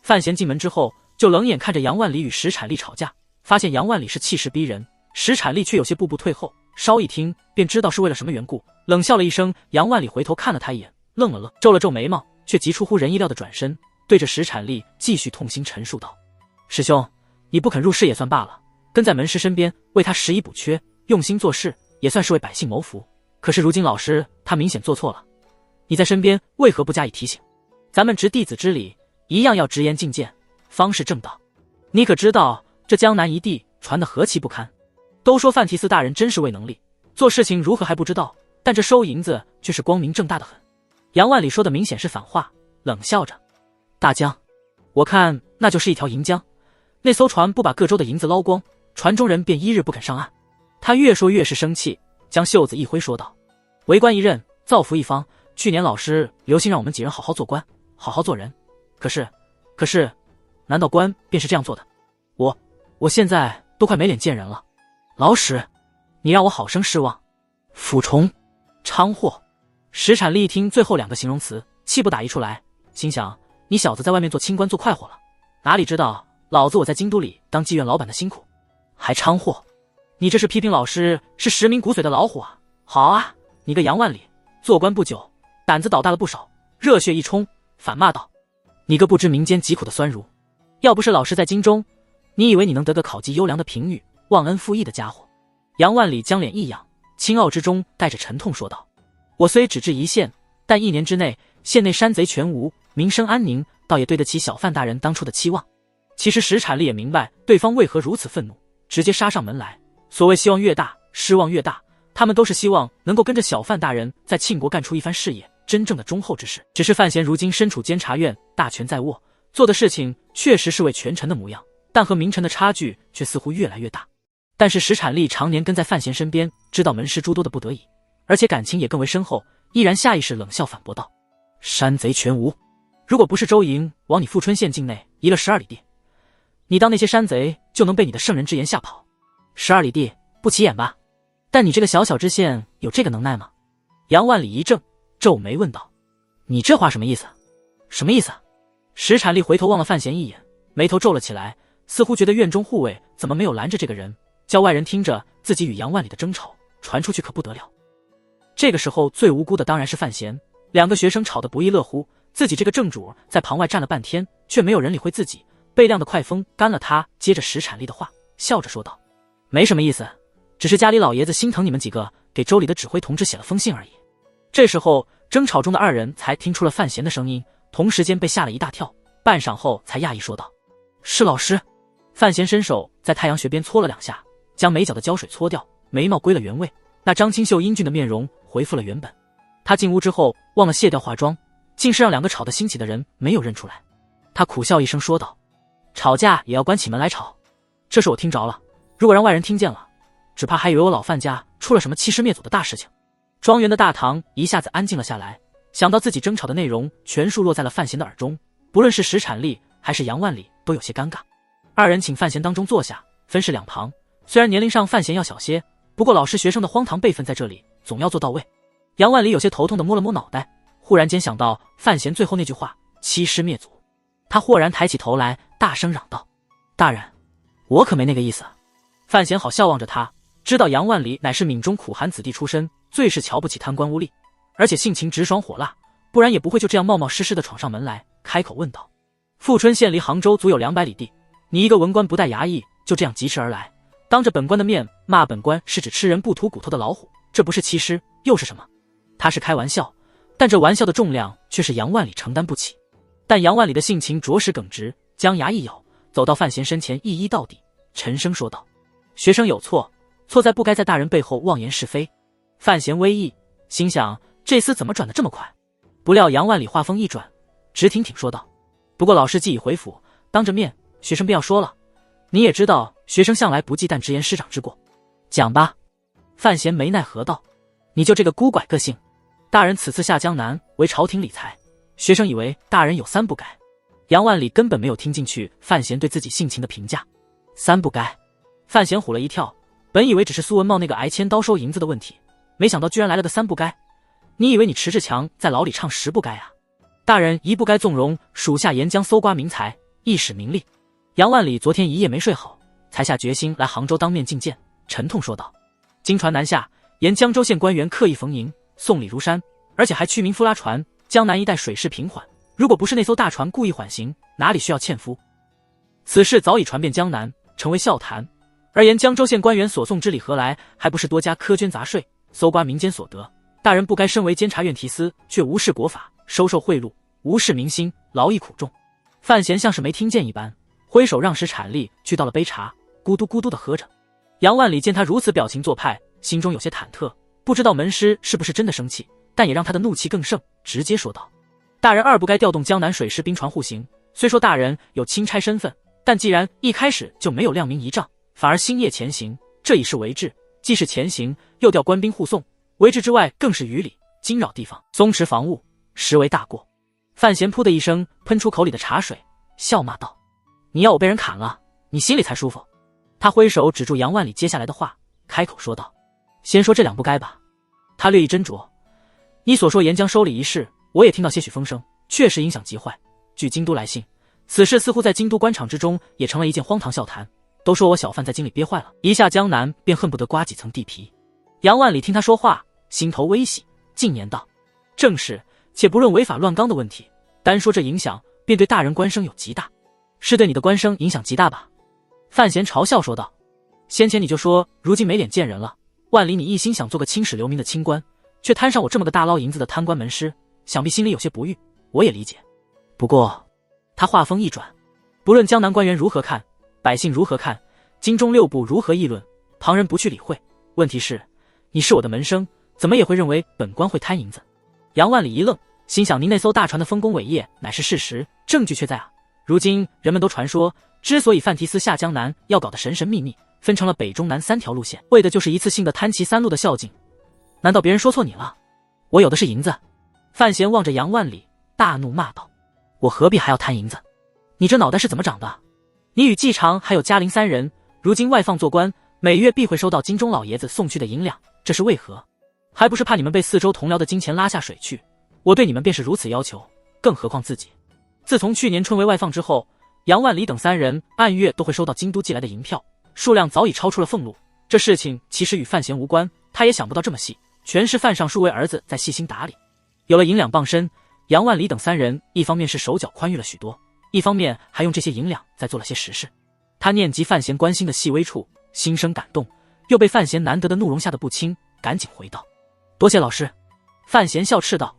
Speaker 1: 范闲进门之后，就冷眼看着杨万里与石产力吵架，发现杨万里是气势逼人，石产力却有些步步退后，稍一听便知道是为了什么缘故，冷笑了一声。杨万里回头看了他一眼，愣了愣，皱了皱眉毛，却极出乎人意料的转身，对着石产力继续痛心陈述道：“师兄，你不肯入仕也算罢了，跟在门师身边为他拾遗补缺，用心做事，也算是为百姓谋福。可是如今老师他明显做错了，你在身边为何不加以提醒？咱们执弟子之礼，一样要直言进谏，方是正道。你可知道这江南一地传得何其不堪？都说范提司大人真是为能力，做事情如何还不知道，但这收银子却是光明正大的很。”杨万里说的明显是反话，冷笑着：“大江，我看那就是一条银江，那艘船不把各州的银子捞光，船中人便1日不肯上岸。”他越说越是生气，将袖子一挥说道：“为官一任，造福一方。去年老师留心让我们几人好好做官，好好做人，可是，难道官便是这样做的？我现在都快没脸见人了。老史，你让我好生失望。腐虫，娼货。”石产力一听最后2个形容词，气不打一处来，心想：你小子在外面做清官做快活了，哪里知道老子我在京都里当妓院老板的辛苦，还娼货？你这是批评老师是10名骨髓的老虎啊！好啊，你个杨万里，做官不久，胆子倒大了不少，热血一冲，反骂道：“你个不知民间疾苦的酸儒，要不是老师在京中，你以为你能得个考绩优良的评语，忘恩负义的家伙？”杨万里将脸一仰，清傲之中带着沉痛说道：“我虽只治1县，但1年之内，县内山贼全无，民生安宁，倒也对得起小范大人当初的期望。”其实石产力也明白对方为何如此愤怒，直接杀上门来。所谓希望越大，失望越大，他们都是希望能够跟着小范大人在庆国干出一番事业，真正的忠厚之士。只是范闲如今身处监察院，大权在握，做的事情确实是为权臣的模样，但和名臣的差距却似乎越来越大。但是石产力常年跟在范闲身边，知道门师诸多的不得已，而且感情也更为深厚，依然下意识冷笑反驳道：“山贼全无，如果不是周营往你富春县境内移了12里地，你当那些山贼就能被你的圣人之言吓跑？12里地不起眼吧？但你这个小小知县有这个能耐吗？”杨万里一怔，皱眉问道：“你这话什么意思？什么意思？”石产力回头望了范闲一眼，眉头皱了起来，似乎觉得院中护卫怎么没有拦着这个人，叫外人听着自己与杨万里的争吵传出去可不得了。这个时候最无辜的当然是范闲，2个学生吵得不亦乐乎，自己这个正主在旁外站了半天，却没有人理会自己，被晾的快风干了他。接着石产力的话，笑着说道：“没什么意思，只是家里老爷子心疼你们几个，给州里的指挥同志写了封信而已。”这时候争吵中的2人才听出了范闲的声音，同时间被吓了一大跳，半晌后才讶异说道：“是老师。”范闲伸手在太阳穴边搓了2下，将眉角的胶水搓掉，眉毛归了原位，那张清秀英俊的面容恢复了原本。他进屋之后忘了卸掉化妆，竟是让2个吵得兴起的人没有认出来。他苦笑一声说道：“吵架也要关起门来吵。这事我听着了，如果让外人听见了，只怕还以为我老范家出了什么欺师灭祖的大事情。庄园的大堂一下子安静了下来，想到自己争吵的内容全数落在了范闲的耳中，不论是石产力还是杨万里都有些尴尬。二人请范闲当中坐下，分饰两旁。虽然年龄上范闲要小些，不过老师学生的荒唐辈分在这里总要做到位。杨万里有些头痛地摸了摸脑袋，忽然间想到范闲最后那句话欺师灭祖，他豁然抬起头来，大声嚷道：大人，我可没那个意思。范闲好笑望着他，知道杨万里乃是闽中苦寒子弟出身，最是瞧不起贪官污吏，而且性情直爽火辣，不然也不会就这样冒冒失失地闯上门来，开口问道：富春县离杭州足有200里地，你一个文官不带衙役，就这样疾驰而来，当着本官的面骂本官是指吃人不吐骨头的老虎，这不是欺师又是什么？他是开玩笑，但这玩笑的重量却是杨万里承担不起。但杨万里的性情着实耿直，将牙一咬，走到范闲身前一一到底，沉声说道：学生有错，错在不该在大人背后妄言是非。范闲微意，心想这厮怎么转得这么快？不料杨万里话锋一转，直挺挺说道：不过老师既已回府，当着面学生便要说了，你也知道学生向来不忌惮直言师长之过。讲吧。范闲没奈何道：你就这个孤拐个性，大人此次下江南为朝廷理财，学生以为大人有3不该。杨万里根本没有听进去范闲对自己性情的评价。3不该。范闲唬了一跳，本以为只是苏文茂那个挨千刀收银子的问题，没想到居然来了个3不该。你以为你迟志强在牢里唱10不该啊？大人1不该纵容属下沿江搜刮民财，一使名利。杨万里昨天一夜没睡好，才下决心来杭州当面觐见，沉痛说道：经船南下，沿江州县官员刻意逢迎，送礼如山，而且还驱民夫拉船，江南一带水势平缓，如果不是那艘大船故意缓行，哪里需要纤夫？此事早已传遍江南，成为笑谈。而沿江州县官员所送之礼何来？还不是多加苛捐杂税，搜刮民间所得。大人不该身为监察院提司，却无视国法，收受贿赂，无视民心，劳役苦众。范闲像是没听见一般，挥手让石产力去倒了杯茶，咕嘟咕嘟地喝着。杨万里见他如此表情做派，心中有些忐忑，不知道门师是不是真的生气，但也让他的怒气更盛，直接说道：大人2不该调动江南水师兵船护行，虽说大人有钦差身份，但既然一开始就没有亮明仪仗，反而星夜前行，这已是违制，既是前行，又调官兵护送，违制之外更是逾礼，惊扰地方，松弛防务，实为大过。范闲噗的一声喷出口里的茶水，笑骂道：你要我被人砍了，你心里才舒服。他挥手指住杨万里接下来的话，开口说道：先说这2不该吧。他略一斟酌：你所说沿江收礼一事，我也听到些许风声，确实影响极坏。据京都来信，此事似乎在京都官场之中也成了一件荒唐笑谈，都说我小贩在京里憋坏了，一下江南便恨不得刮几层地皮。杨万里听他说话，心头微喜，进言道：正是，且不论违法乱纲的问题，单说这影响，便对大人官声有极大。是对你的官声影响极大吧？范闲嘲笑说道：先前你就说如今没脸见人了，万里你一心想做个青史留名的清官，却摊上我这么个大捞银子的贪官门师，想必心里有些不悦，我也理解。不过他话锋一转，不论江南官员如何看，百姓如何看，京中6部如何议论，旁人不去理会，问题是你是我的门生，怎么也会认为本官会贪银子？杨万里一愣，心想您那艘大船的丰功伟业乃是事实，证据却在啊。如今人们都传说，之所以范提司下江南要搞得神神秘秘，分成了北中南3条路线，为的就是一次性的摊齐3路的孝敬。难道别人说错你了？我有的是银子。范闲望着杨万里，大怒骂道：我何必还要贪银子？你这脑袋是怎么长的？你与季常还有嘉玲3人，如今外放做官，每月必会收到京中老爷子送去的银两，这是为何？还不是怕你们被4州同僚的金钱拉下水去？我对你们便是如此要求，更何况自己。自从去年春闱外放之后，杨万里等3人按月都会收到京都寄来的银票，数量早已超出了俸禄。这事情其实与范闲无关，他也想不到这么细，全是范尚书为儿子在细心打理。有了银两傍身，杨万里等3人一方面是手脚宽裕了许多，一方面还用这些银两在做了些实事。他念及范闲关心的细微处，心生感动，又被范闲难得的怒容吓得不轻，赶紧回道：多谢老师。范闲笑斥道：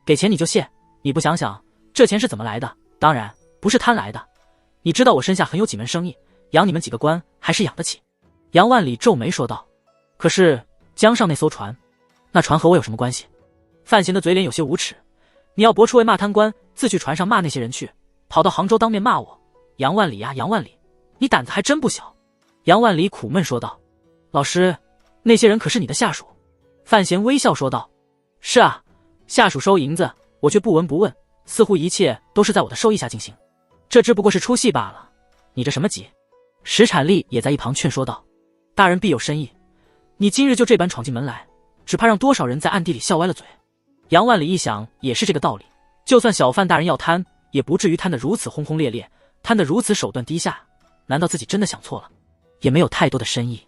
Speaker 1: 给钱你就谢，你不想想这钱是怎么来的？当然不是贪来的。你知道我身下很有几门生意，养你们几个官还是养得起。杨万里皱眉说道：可是江上那艘船，那船和我有什么关系？范闲的嘴脸有些无耻，你要驳出为骂贪官，自去船上骂那些人去，跑到杭州当面骂我，杨万里呀，杨万里，你胆子还真不小。杨万里苦闷说道。老师，那些人可是你的下属？范闲微笑说道。是啊，下属收银子，我却不闻不问，似乎一切都是在我的授意下进行。这只不过是出戏罢了，你这什么急？石产力也在一旁劝说道。大人必有深意，你今日就这般闯进门来，只怕让多少人在暗地里笑歪了嘴。杨万里一想也是这个道理，就算小范大人要贪，也不至于贪得如此轰轰烈烈，贪得如此手段低下，难道自己真的想错了？也没有太多的深意。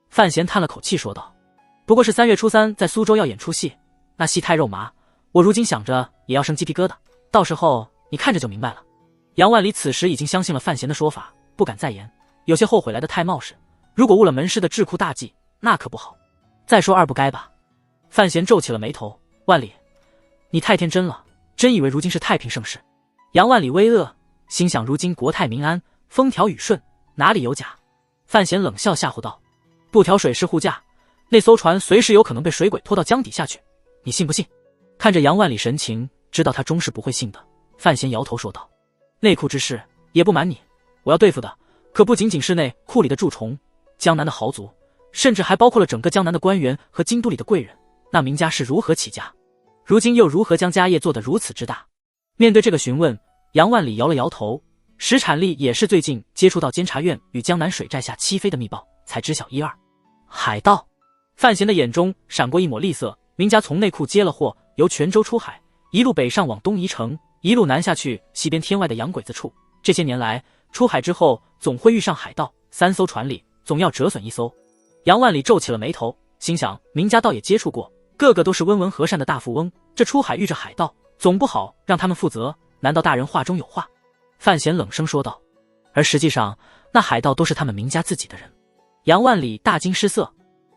Speaker 1: 范闲叹了口气说道，不过是3月初3在苏州要演出戏，那戏太肉麻，我如今想着也要生鸡皮疙瘩，到时候你看着就明白了。杨万里此时已经相信了范闲的说法，不敢再言，有些后悔来得太冒失，如果误了门师的智库大计，那可不好。再说二不该吧。范闲皱起了眉头，万里，你太天真了，真以为如今是太平盛世？杨万里微愕，心想如今国泰民安，风调雨顺，哪里有假？范闲冷笑吓唬道，不调水师护驾，那艘船随时有可能被水鬼拖到江底下去，你信不信？看着杨万里神情，知道他终是不会信的，范闲摇头说道，内库之事也不瞒你，我要对付的可不仅仅是内库里的蛀虫，江南的豪族，甚至还包括了整个江南的官员和京都里的贵人。那名家是如何起家，如今又如何将家业做得如此之大？面对这个询问，杨万里摇了摇头。石产力也是最近接触到监察院与江南水寨下欺妃的密报，才知晓一二。海盗。范闲的眼中闪过一抹厉色，名家从内库接了货，由泉州出海，一路北上往东夷城，一路南下去西边天外的洋鬼子处。这些年来，出海之后总会遇上海盗，3艘船里总要折损1艘。杨万里皱起了眉头，心想名家倒也接触过，个个都是温文和善的大富翁，这出海遇着海盗，总不好让他们负责，难道大人话中有话？范闲冷声说道。而实际上那海盗都是他们名家自己的人。杨万里大惊失色，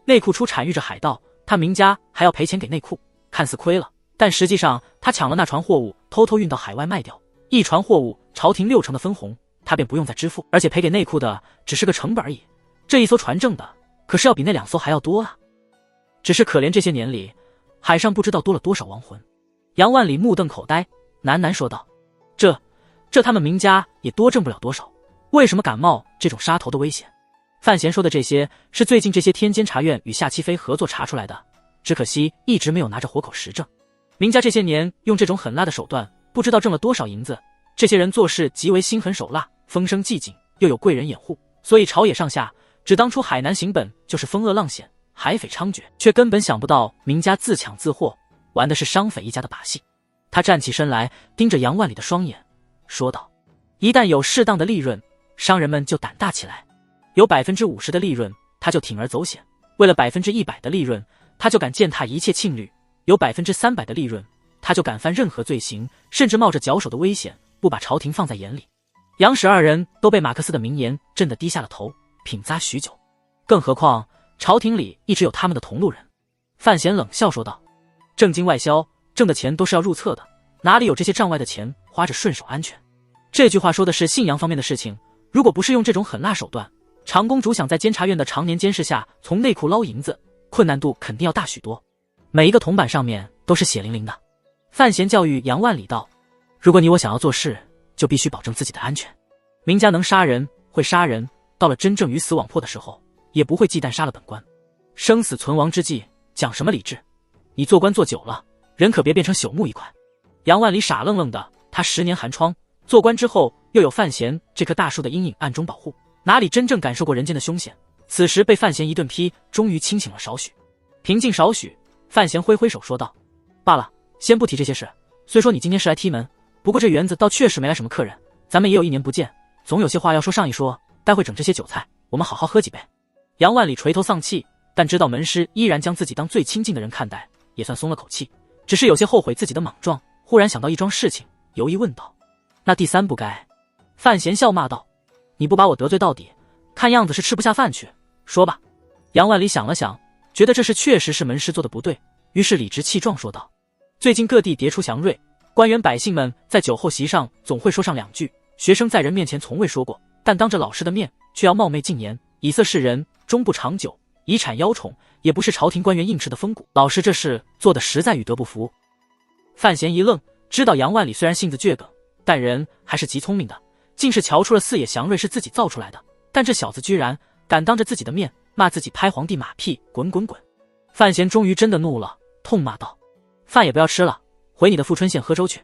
Speaker 1: 内库出产遇着海盗，他名家还要赔钱给内库，看似亏了，但实际上他抢了那船货物，偷偷运到海外卖掉，一船货物朝廷60%的分红，他便不用再支付，而且赔给内库的只是个成本而已。这一艘船挣的可是要比那2艘还要多啊！只是可怜这些年里，海上不知道多了多少亡魂。杨万里目瞪口呆，喃喃说道，这他们名家也多挣不了多少，为什么敢冒这种杀头的危险？范闲说的这些是最近这些天监察院与夏七妃合作查出来的，只可惜一直没有拿着活口实证。名家这些年用这种狠辣的手段，不知道挣了多少银子。这些人做事极为心狠手辣，风声寂静，又有贵人掩护，所以朝野上下只当初海南行本就是风恶浪险，海匪猖獗，却根本想不到名家自抢自获，玩的是商匪一家的把戏。他站起身来，盯着杨万里的双眼说道，一旦有适当的利润，商人们就胆大起来，有50%的利润，他就铤而走险，为了100%的利润，他就敢践踏一切庆律，有300%的利润，他就敢犯任何罪行，甚至冒着绞首的危险，不把朝廷放在眼里。杨史2人都被马克思的名言震得低下了头，品咂许久，更何况朝廷里一直有他们的同路人。范闲冷笑说道，正经外销挣的钱都是要入册的，哪里有这些账外的钱花着顺手安全？这句话说的是信阳方面的事情，如果不是用这种狠辣手段，长公主想在监察院的常年监视下从内库捞银子，困难度肯定要大许多。每一个铜板上面都是血淋淋的。范闲教育杨万里道，如果你我想要做事，就必须保证自己的安全。名家能杀人会杀人，到了真正鱼死网破的时候，也不会忌惮杀了本官。生死存亡之际，讲什么理智？你做官做久了，人可别变成朽木一块。杨万里傻愣愣的，他10年寒窗，做官之后又有范闲这棵大树的阴影暗中保护，哪里真正感受过人间的凶险？此时被范闲一顿批，终于清醒了少许。平静少许，范闲挥挥手说道，罢了，先不提这些事。虽说你今天是来踢门，不过这园子倒确实没来什么客人，咱们也有1年不见，总有些话要说上一说，待会整这些酒菜，我们好好喝几杯。杨万里垂头丧气，但知道门师依然将自己当最亲近的人看待，也算松了口气，只是有些后悔自己的莽撞，忽然想到一桩事情，犹豫问道，那第3不该？范闲笑骂道，你不把我得罪到底，看样子是吃不下饭去，说吧。杨万里想了想，觉得这事确实是门师做的不对，于是理直气壮说道，最近各地迭出祥瑞，官员百姓们在酒后席上总会说上2句，学生在人面前从未说过，但当着老师的面却要冒昧进言，以色示人，终不长久，遗产邀宠也不是朝廷官员应吃的风骨，老师这事做的实在与德不符。范闲一愣，知道杨万里虽然性子倔梗，但人还是极聪明的，竟是瞧出了四野祥瑞是自己造出来的，但这小子居然敢当着自己的面骂自己拍皇帝马屁，滚滚滚！范闲终于真的怒了，痛骂道：“饭也不要吃了，回你的富春县喝粥去。”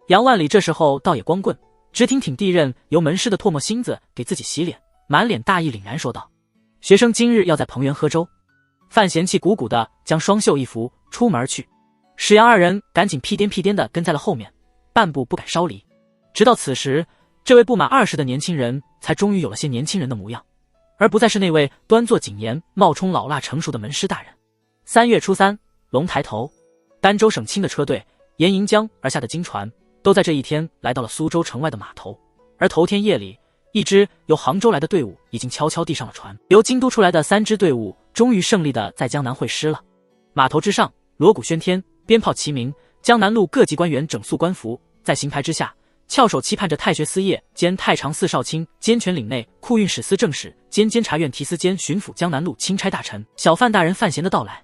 Speaker 1: 杨万里这时候倒也光棍，直挺挺地任由门师的唾沫星子给自己洗脸，满脸大义凛然说道：“学生今日要在彭园喝粥。”范闲气鼓鼓的将双袖一拂，出门而去。史杨二人赶紧屁颠屁颠的跟在了后面，半步不敢稍离。直到此时，这位不满20的年轻人才终于有了些年轻人的模样，而不再是那位端坐谨严、冒充老辣成熟的门师大人。3月初3，龙抬头，儋州省亲的车队沿银江而下的金船，都在这一天来到了苏州城外的码头。而头天夜里，一支由杭州来的队伍已经悄悄地上了船，由京都出来的3支队伍终于胜利的在江南会师了。码头之上，锣鼓喧天，鞭炮齐鸣，江南路各级官员整肃官服，在行牌之下，翘首期盼着太学司业兼太常寺少卿兼全领内库运使司正使兼监察院提司监巡抚江南路钦差大臣小范大人范闲的到来。